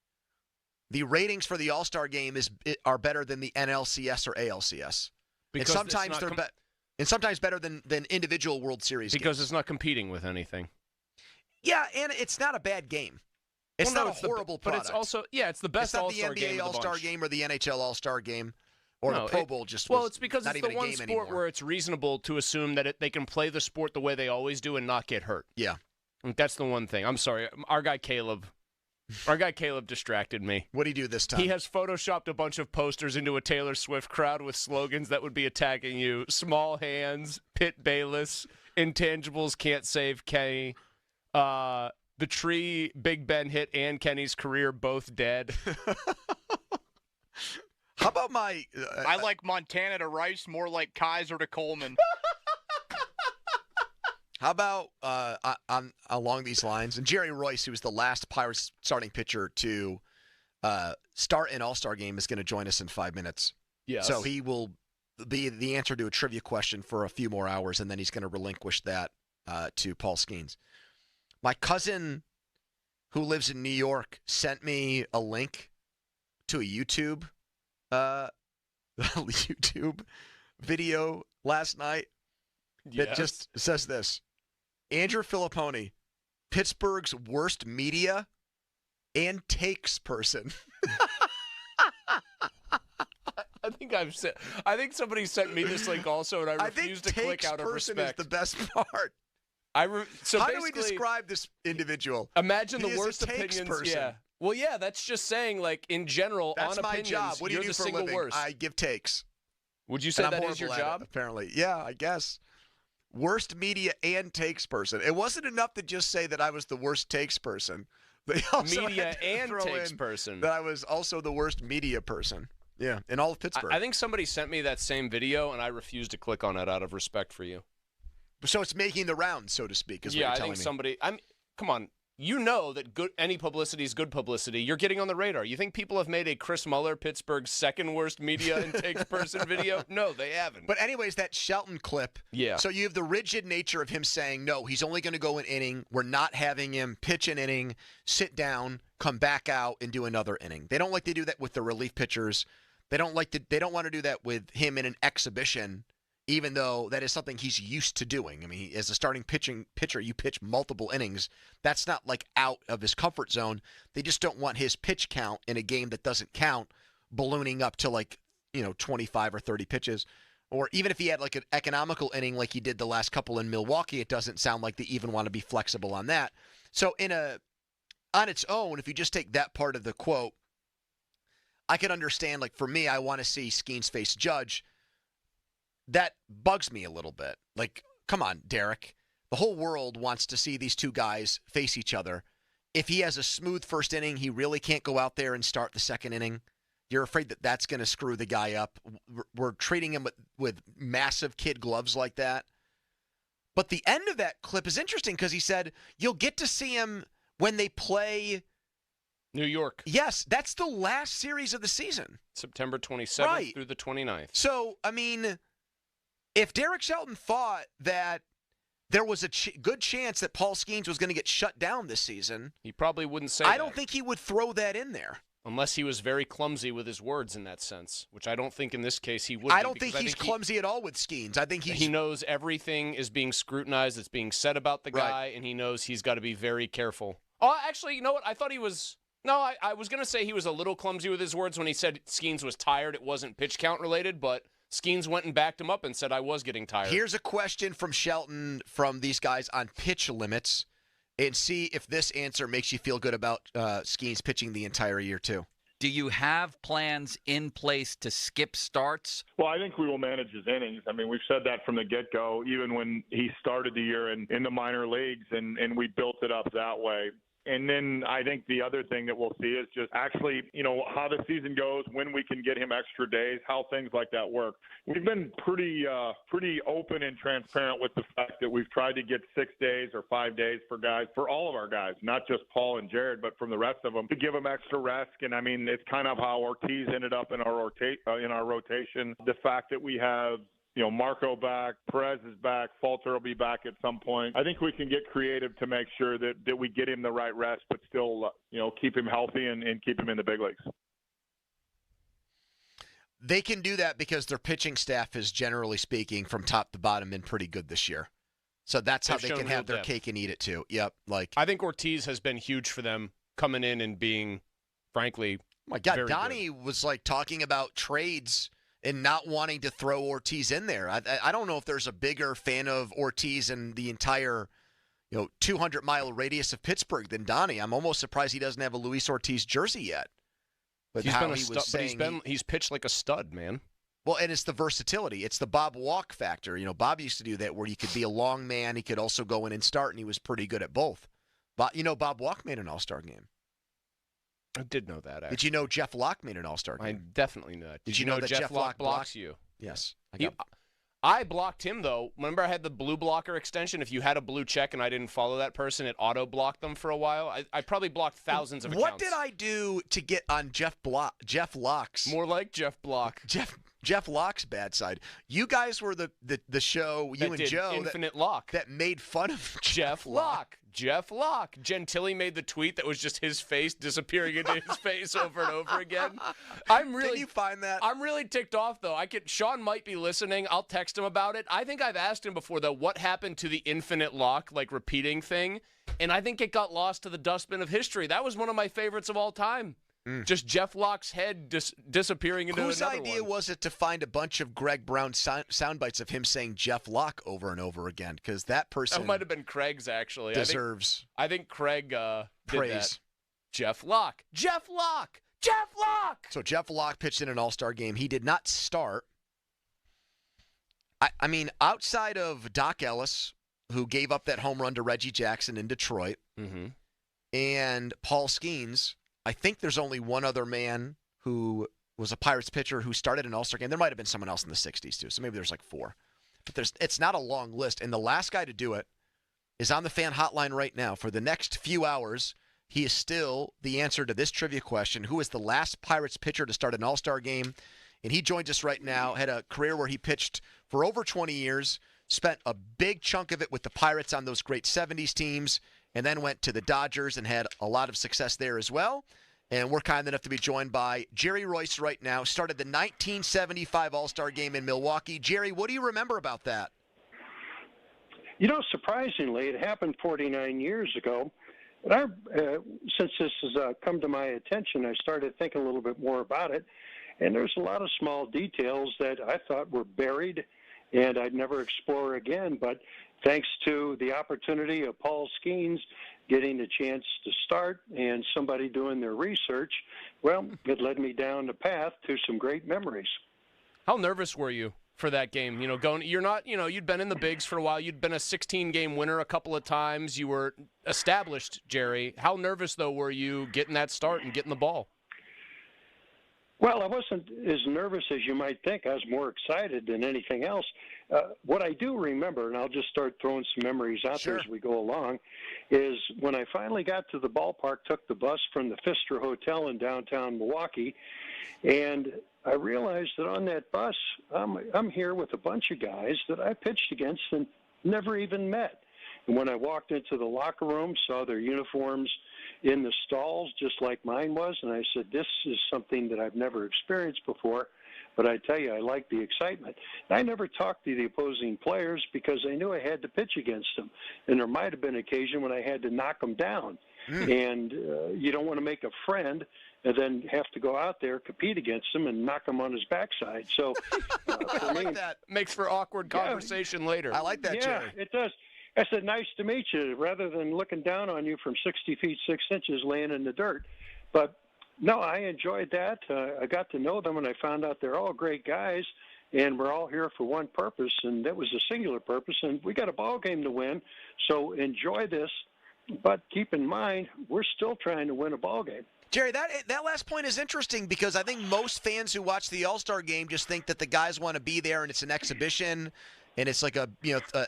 The ratings for the All-Star game are better than the NLCS or ALCS. Because and sometimes sometimes better than individual World Series because games. It's not competing with anything. Yeah, and it's not a bad game. It's not a horrible product. But it's also, it's the best All-Star game. It's not the NBA All-Star game or the NHL All-Star game. Or the Pro Bowl just was well, it's because not it's even the one a game sport anymore. Where it's reasonable to assume that they can play the sport the way they always do and not get hurt. Yeah. That's the one thing. I'm sorry. Our guy Caleb distracted me. What did he do this time? He has photoshopped a bunch of posters into a Taylor Swift crowd with slogans that would be attacking you. Small hands, Pit Bayless, intangibles can't save Kenny. The tree Big Ben hit and Kenny's career both dead. How about my... I like Montana to Rice, more like Kaiser to Coleman. How about along these lines? And Jerry Royce, who was the last Pirates starting pitcher to start an All-Star game, is going to join us in 5 minutes. Yes. So he will be the answer to a trivia question for a few more hours, and then he's going to relinquish that to Paul Skenes. My cousin, who lives in New York, sent me a link to a YouTube video last night that just says this. Andrew Filipponi, Pittsburgh's worst media and takes person. I think somebody sent me this link also, and I refused to click out of respect. Is the best part. How do we describe this individual? Imagine He the is a worst takes opinions. person. Yeah. Well, yeah, that's just saying, like, in general, That's on my opinions, job. What do you you're do the for a single living? worst. I give takes. Would you say And I'm that is your horrible at job? it, apparently. Yeah, I guess. Worst media and takes person. It wasn't enough to just say that I was the worst takes person. They also Media had to and throw takes in person. That I was also the worst media person. Yeah, in all of Pittsburgh. I think somebody sent me that same video, and I refused to click on it out of respect for you. So it's making the rounds, so to speak, is what you're I telling think me. somebody. Come on. You know that any publicity is good publicity. You're getting on the radar. You think people have made a Chris Muller, Pittsburgh's second worst media and takes person video? No, they haven't. But anyways, that Shelton clip. Yeah. So you have the rigid nature of him saying, no, he's only going to go an inning. We're not having him pitch an inning, sit down, come back out, and do another inning. They don't like to do that with the relief pitchers. They don't want to do that with him in an exhibition, even though that is something he's used to doing. I mean, as a starting pitcher, you pitch multiple innings. That's not like out of his comfort zone. They just don't want his pitch count in a game that doesn't count ballooning up to 25 or 30 pitches. Or even if he had like an economical inning like he did the last couple in Milwaukee, it doesn't sound like they even want to be flexible on that. So on its own, if you just take that part of the quote, I could understand, like, for me, I want to see Skenes face Judge. That bugs me a little bit. Like, come on, Derek. The whole world wants to see these two guys face each other. If he has a smooth first inning, he really can't go out there and start the second inning. You're afraid that that's going to screw the guy up. We're treating him with massive kid gloves like that. But the end of that clip is interesting because he said, you'll get to see him when they play New York. Yes, that's the last series of the season. September 27th through the 29th. So, I mean, if Derck Shelton thought that there was a good chance that Paul Skenes was going to get shut down this season, he probably wouldn't say I don't think he would throw that in there. Unless he was very clumsy with his words in that sense, which I don't think in this case he would. I don't think he's clumsy at all with Skenes. I think he knows everything is being scrutinized, that's being said about the guy, and he knows he's got to be very careful. Oh, actually, you know what? I thought he was. No, I was going to say he was a little clumsy with his words when he said Skenes was tired. It wasn't pitch count related, but Skenes went and backed him up and said, I was getting tired. Here's a question from Shelton from these guys on pitch limits, and see if this answer makes you feel good about Skenes pitching the entire year, too. Do you have plans in place to skip starts? Well, I think we will manage his innings. I mean, we've said that from the get-go, even when he started the year in the minor leagues, and we built it up that way. And then I think the other thing that we'll see is just actually, how the season goes, when we can get him extra days, how things like that work. We've been pretty open and transparent with the fact that we've tried to get 6 days or 5 days for guys, for all of our guys, not just Paul and Jared, but from the rest of them, to give them extra rest. And I mean, it's kind of how Ortiz ended up in our rotation. The fact that we have Marco back, Perez is back, Falter will be back at some point. I think we can get creative to make sure that we get him the right rest, but still, keep him healthy and keep him in the big leagues. They can do that because their pitching staff has, generally speaking, from top to bottom, been pretty good this year. So that's how they can have their cake and eat it, too. Yep. I think Ortiz has been huge for them coming in and being, frankly, my God, very Donnie good. was talking about trades and not wanting to throw Ortiz in there. I don't know if there's a bigger fan of Ortiz in the entire 200-mile radius of Pittsburgh than Donnie. I'm almost surprised he doesn't have a Luis Ortiz jersey yet. But he's pitched like a stud, man. Well, and it's the versatility. It's the Bob Walk factor. Bob used to do that where he could be a long man. He could also go in and start, and he was pretty good at both. But, Bob Walk made an all-star game. I did know that, actually. Did you know Jeff Locke made an all-star game? I definitely knew that. Did you know that Jeff Locke blocks you? Yes. I blocked him, though. Remember I had the blue blocker extension? If you had a blue check and I didn't follow that person, it auto-blocked them for a while. I probably blocked thousands of accounts. What did I do to get on Jeff Locke's? More like Jeff Block. Jeff Locke's bad side. You guys were the show, you and Joe, Infinite Lock, that made fun of Jeff Locke. Jeff Locke. Gentili made the tweet that was just his face disappearing into his face over and over again. Did you find that? I'm really ticked off, though. Sean might be listening. I'll text him about it. I think I've asked him before, though, what happened to the Infinite Lock, repeating thing. and I think it got lost to the dustbin of history. That was one of my favorites of all time. Just Jeff Locke's head disappearing into Whose another idea one. was it to find a bunch of Greg Brown sound bites of him saying Jeff Locke over and over again? Because that person That might have been Craig's, actually. deserves I think Craig did praise. that. Jeff Locke. Jeff Locke. Jeff Locke. So Jeff Locke pitched in an All-Star game. He did not start. I mean, outside of Doc Ellis, who gave up that home run to Reggie Jackson in Detroit, and Paul Skenes, I think there's only one other man who was a Pirates pitcher who started an All-Star game. There might have been someone else in the 60s, too, so maybe there's like 4. But it's not a long list, and the last guy to do it is on the fan hotline right now. For the next few hours, he is still the answer to this trivia question: who is the last Pirates pitcher to start an All-Star game? And he joins us right now, had a career where he pitched for over 20 years, spent a big chunk of it with the Pirates on those great 70s teams, and then went to the Dodgers and had a lot of success there as well. And we're kind enough to be joined by Jerry Royce right now. Started the 1975 All-Star Game in Milwaukee. Jerry, what do you remember about that? You know, surprisingly, it happened 49 years ago. But since this has come to my attention, I started thinking a little bit more about it. And there's a lot of small details that I thought were buried and I'd never explore again. But thanks to the opportunity of Paul Skenes getting the chance to start and somebody doing their research, well, it led me down the path to some great memories. How nervous were you for that game? You know, you'd been in the bigs for a while. You'd been a 16-game winner a couple of times. You were established, Jerry. How nervous, though, were you getting that start and getting the ball? Well, I wasn't as nervous as you might think. I was more excited than anything else. What I do remember, and I'll just start throwing some memories out there as we go along, is when I finally got to the ballpark, took the bus from the Pfister Hotel in downtown Milwaukee, and I realized that on that bus, I'm here with a bunch of guys that I pitched against and never even met. And when I walked into the locker room, saw their uniforms in the stalls just like mine was, and I said, this is something that I've never experienced before, but I tell you, I like the excitement. I never talked to the opposing players because I knew I had to pitch against them, and there might have been an occasion when I had to knock them down. And you don't want to make a friend and then have to go out there, compete against him, and knock him on his backside. So I like that. Makes for awkward conversation later. I like that, Jerry. Yeah, it does. I said, nice to meet you, rather than looking down on you from 60 feet 6 inches laying in the dirt. But, no, I enjoyed that. I got to know them, and I found out they're all great guys, and we're all here for one purpose, and that was a singular purpose. And we got a ball game to win, so enjoy this. But keep in mind, we're still trying to win a ball game. Jerry, that last point is interesting because I think most fans who watch the All-Star Game just think that the guys want to be there and it's an exhibition and it's like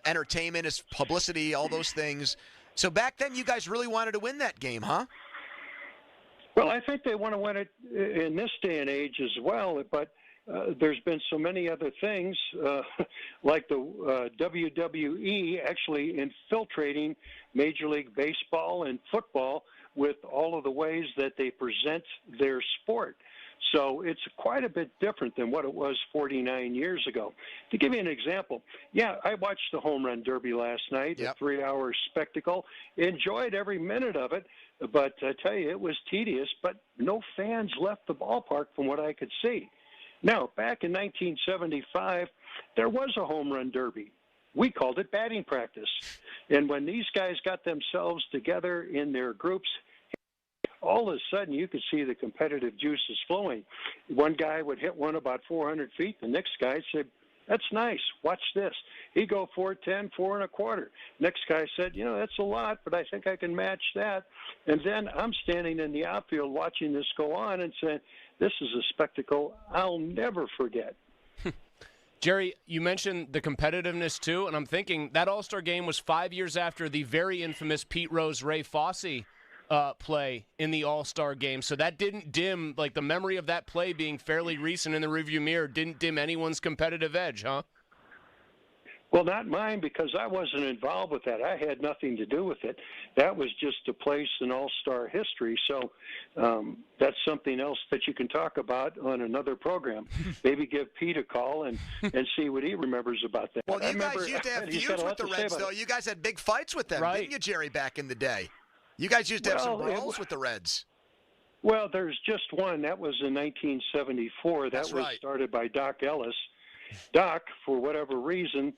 entertainment, it's publicity, all those things. So back then, you guys really wanted to win that game, huh? Well, I think they want to win it in this day and age as well, but there's been so many other things, like the WWE actually infiltrating Major League Baseball and football with all of the ways that they present their sport. So it's quite a bit different than what it was 49 years ago. To give you an example, I watched the Home Run Derby last night, a 3-hour spectacle, enjoyed every minute of it, but I tell you, it was tedious, but no fans left the ballpark from what I could see. Now, back in 1975, there was a Home Run Derby. We called it batting practice. And when these guys got themselves together in their groups, all of a sudden you could see the competitive juices flowing. One guy would hit one about 400 feet. The next guy said, that's nice. Watch this. He'd go 410, 4 1/4. Next guy said, that's a lot, but I think I can match that. And then I'm standing in the outfield watching this go on and saying, this is a spectacle I'll never forget. Jerry, you mentioned the competitiveness, too, and I'm thinking that All-Star Game was 5 years after the very infamous Pete Rose-Ray Fosse play in the All-Star Game. So that didn't dim, like the memory of that play being fairly recent in the rearview mirror, didn't dim anyone's competitive edge, huh? Well, not mine, because I wasn't involved with that. I had nothing to do with it. That was just a place in All-Star history. So that's something else that you can talk about on another program. Maybe give Pete a call and see what he remembers about that. Well, you guys used to have feuds with the Reds, though. You guys had big fights with them, didn't you, Jerry, back in the day? You guys used to have some brawls with the Reds. Well, there's just one. That was in 1974. That was started by Doc Ellis. Doc, for whatever reason,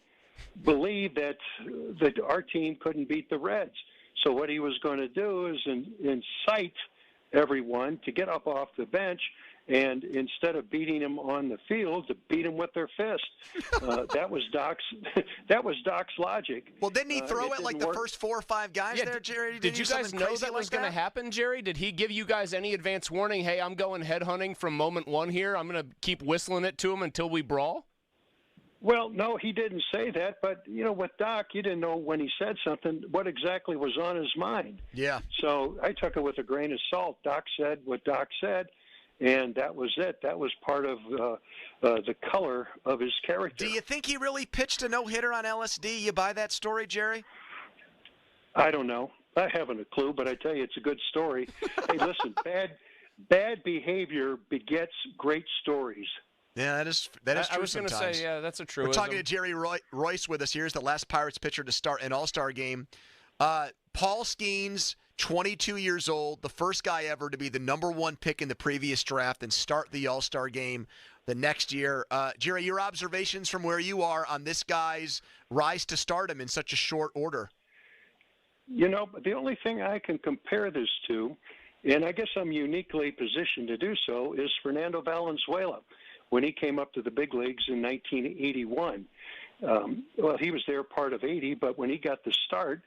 believed that our team couldn't beat the Reds. So what he was going to do is incite everyone to get up off the bench, and instead of beating them on the field, to beat them with their fist. That was Doc's logic. Well, didn't he throw it like the first 4 or 5 guys there, Jerry? Did you guys know that was going to happen, Jerry? Did he give you guys any advance warning? Hey, I'm going headhunting from moment one here. I'm going to keep whistling it to him until we brawl? Well, no, he didn't say that, but, with Doc, you didn't know when he said something what exactly was on his mind. Yeah. So I took it with a grain of salt. Doc said what Doc said, and that was it. That was part of the color of his character. Do you think he really pitched a no-hitter on LSD? You buy that story, Jerry? I don't know. I haven't a clue, but I tell you, it's a good story. Hey, listen, bad behavior begets great stories. Yeah, that is true. I was going to say, yeah, that's a truism. We're talking to Jerry Royce with us. Here's the last Pirates pitcher to start an All-Star game. Paul Skenes, 22 years old, the first guy ever to be the #1 pick in the previous draft and start the All-Star game the next year. Jerry, your observations from where you are on this guy's rise to stardom in such a short order? The only thing I can compare this to, and I guess I'm uniquely positioned to do so, is Fernando Valenzuela. When he came up to the big leagues in 1981. Well, he was there part of 80, but when he got the start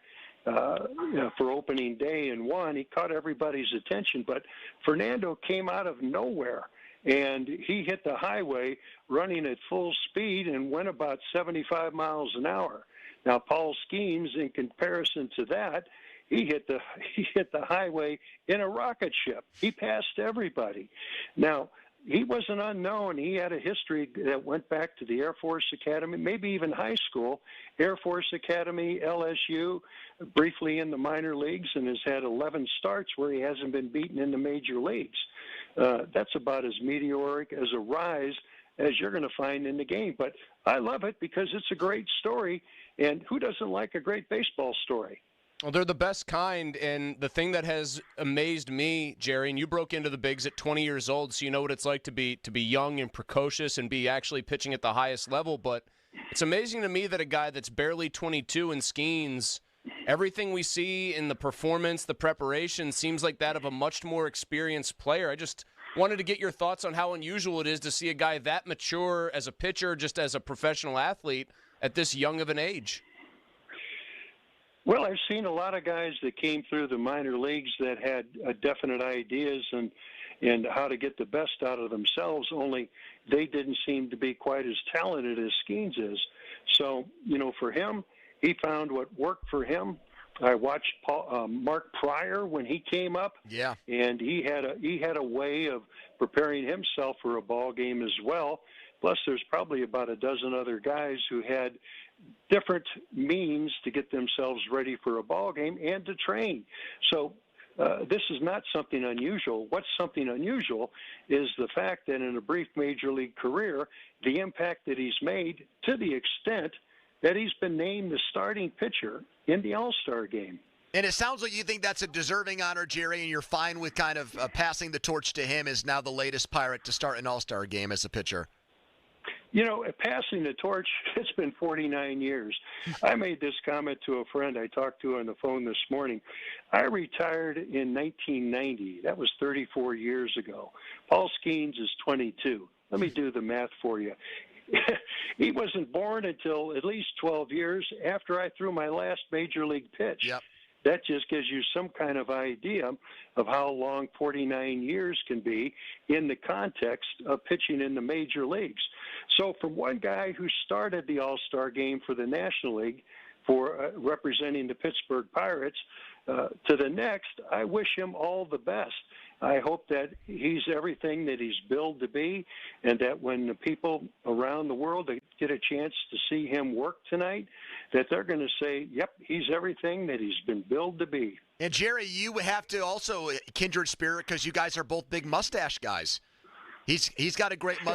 for opening day and won, he caught everybody's attention. But Fernando came out of nowhere, and he hit the highway running at full speed and went about 75 miles an hour. Now, Paul Skenes, in comparison to that, he hit the highway in a rocket ship. He passed everybody. Now, he was an unknown. He had a history that went back to the Air Force Academy, maybe even high school, Air Force Academy, LSU, briefly in the minor leagues, and has had 11 starts where he hasn't been beaten in the major leagues. That's about as meteoric as a rise as you're going to find in the game. But I love it because it's a great story, and who doesn't like a great baseball story? Well, they're the best kind, and the thing that has amazed me, Jerry, and you broke into the bigs at 20 years old, so you know what it's like to be young and precocious and be actually pitching at the highest level, but it's amazing to me that a guy that's barely 22 in Skenes, everything we see in the performance, the preparation, seems like that of a much more experienced player. I just wanted to get your thoughts on how unusual it is to see a guy that mature as a pitcher, just as a professional athlete, at this young of an age. Well, I've seen a lot of guys that came through the minor leagues that had definite ideas and how to get the best out of themselves, only they didn't seem to be quite as talented as Skenes is. So, for him, he found what worked for him. I watched Mark Pryor when he came up. Yeah. And he had a way of preparing himself for a ball game as well. Plus, there's probably about a dozen other guys who had different means to get themselves ready for a ball game and to train. So this is not something unusual. What's something unusual is the fact that in a brief major league career, the impact that he's made to the extent that he's been named the starting pitcher in the All-Star game. And it sounds like you think that's a deserving honor, Jerry, and you're fine with kind of passing the torch to him as now the latest Pirate to start an All-Star game as a pitcher. Passing the torch, it's been 49 years. I made this comment to a friend I talked to on the phone this morning. I retired in 1990. That was 34 years ago. Paul Skenes is 22. Let me do the math for you. He wasn't born until at least 12 years after I threw my last major league pitch. Yep. That just gives you some kind of idea of how long 49 years can be in the context of pitching in the major leagues. So from one guy who started the All-Star game for the National League for representing the Pittsburgh Pirates to the next, I wish him all the best. I hope that he's everything that he's billed to be, and that when the people around the world get a chance to see him work tonight, that they're going to say, yep, he's everything that he's been billed to be. And, Jerry, you have to also kindred spirit because you guys are both big mustache guys. He's got a great mustache.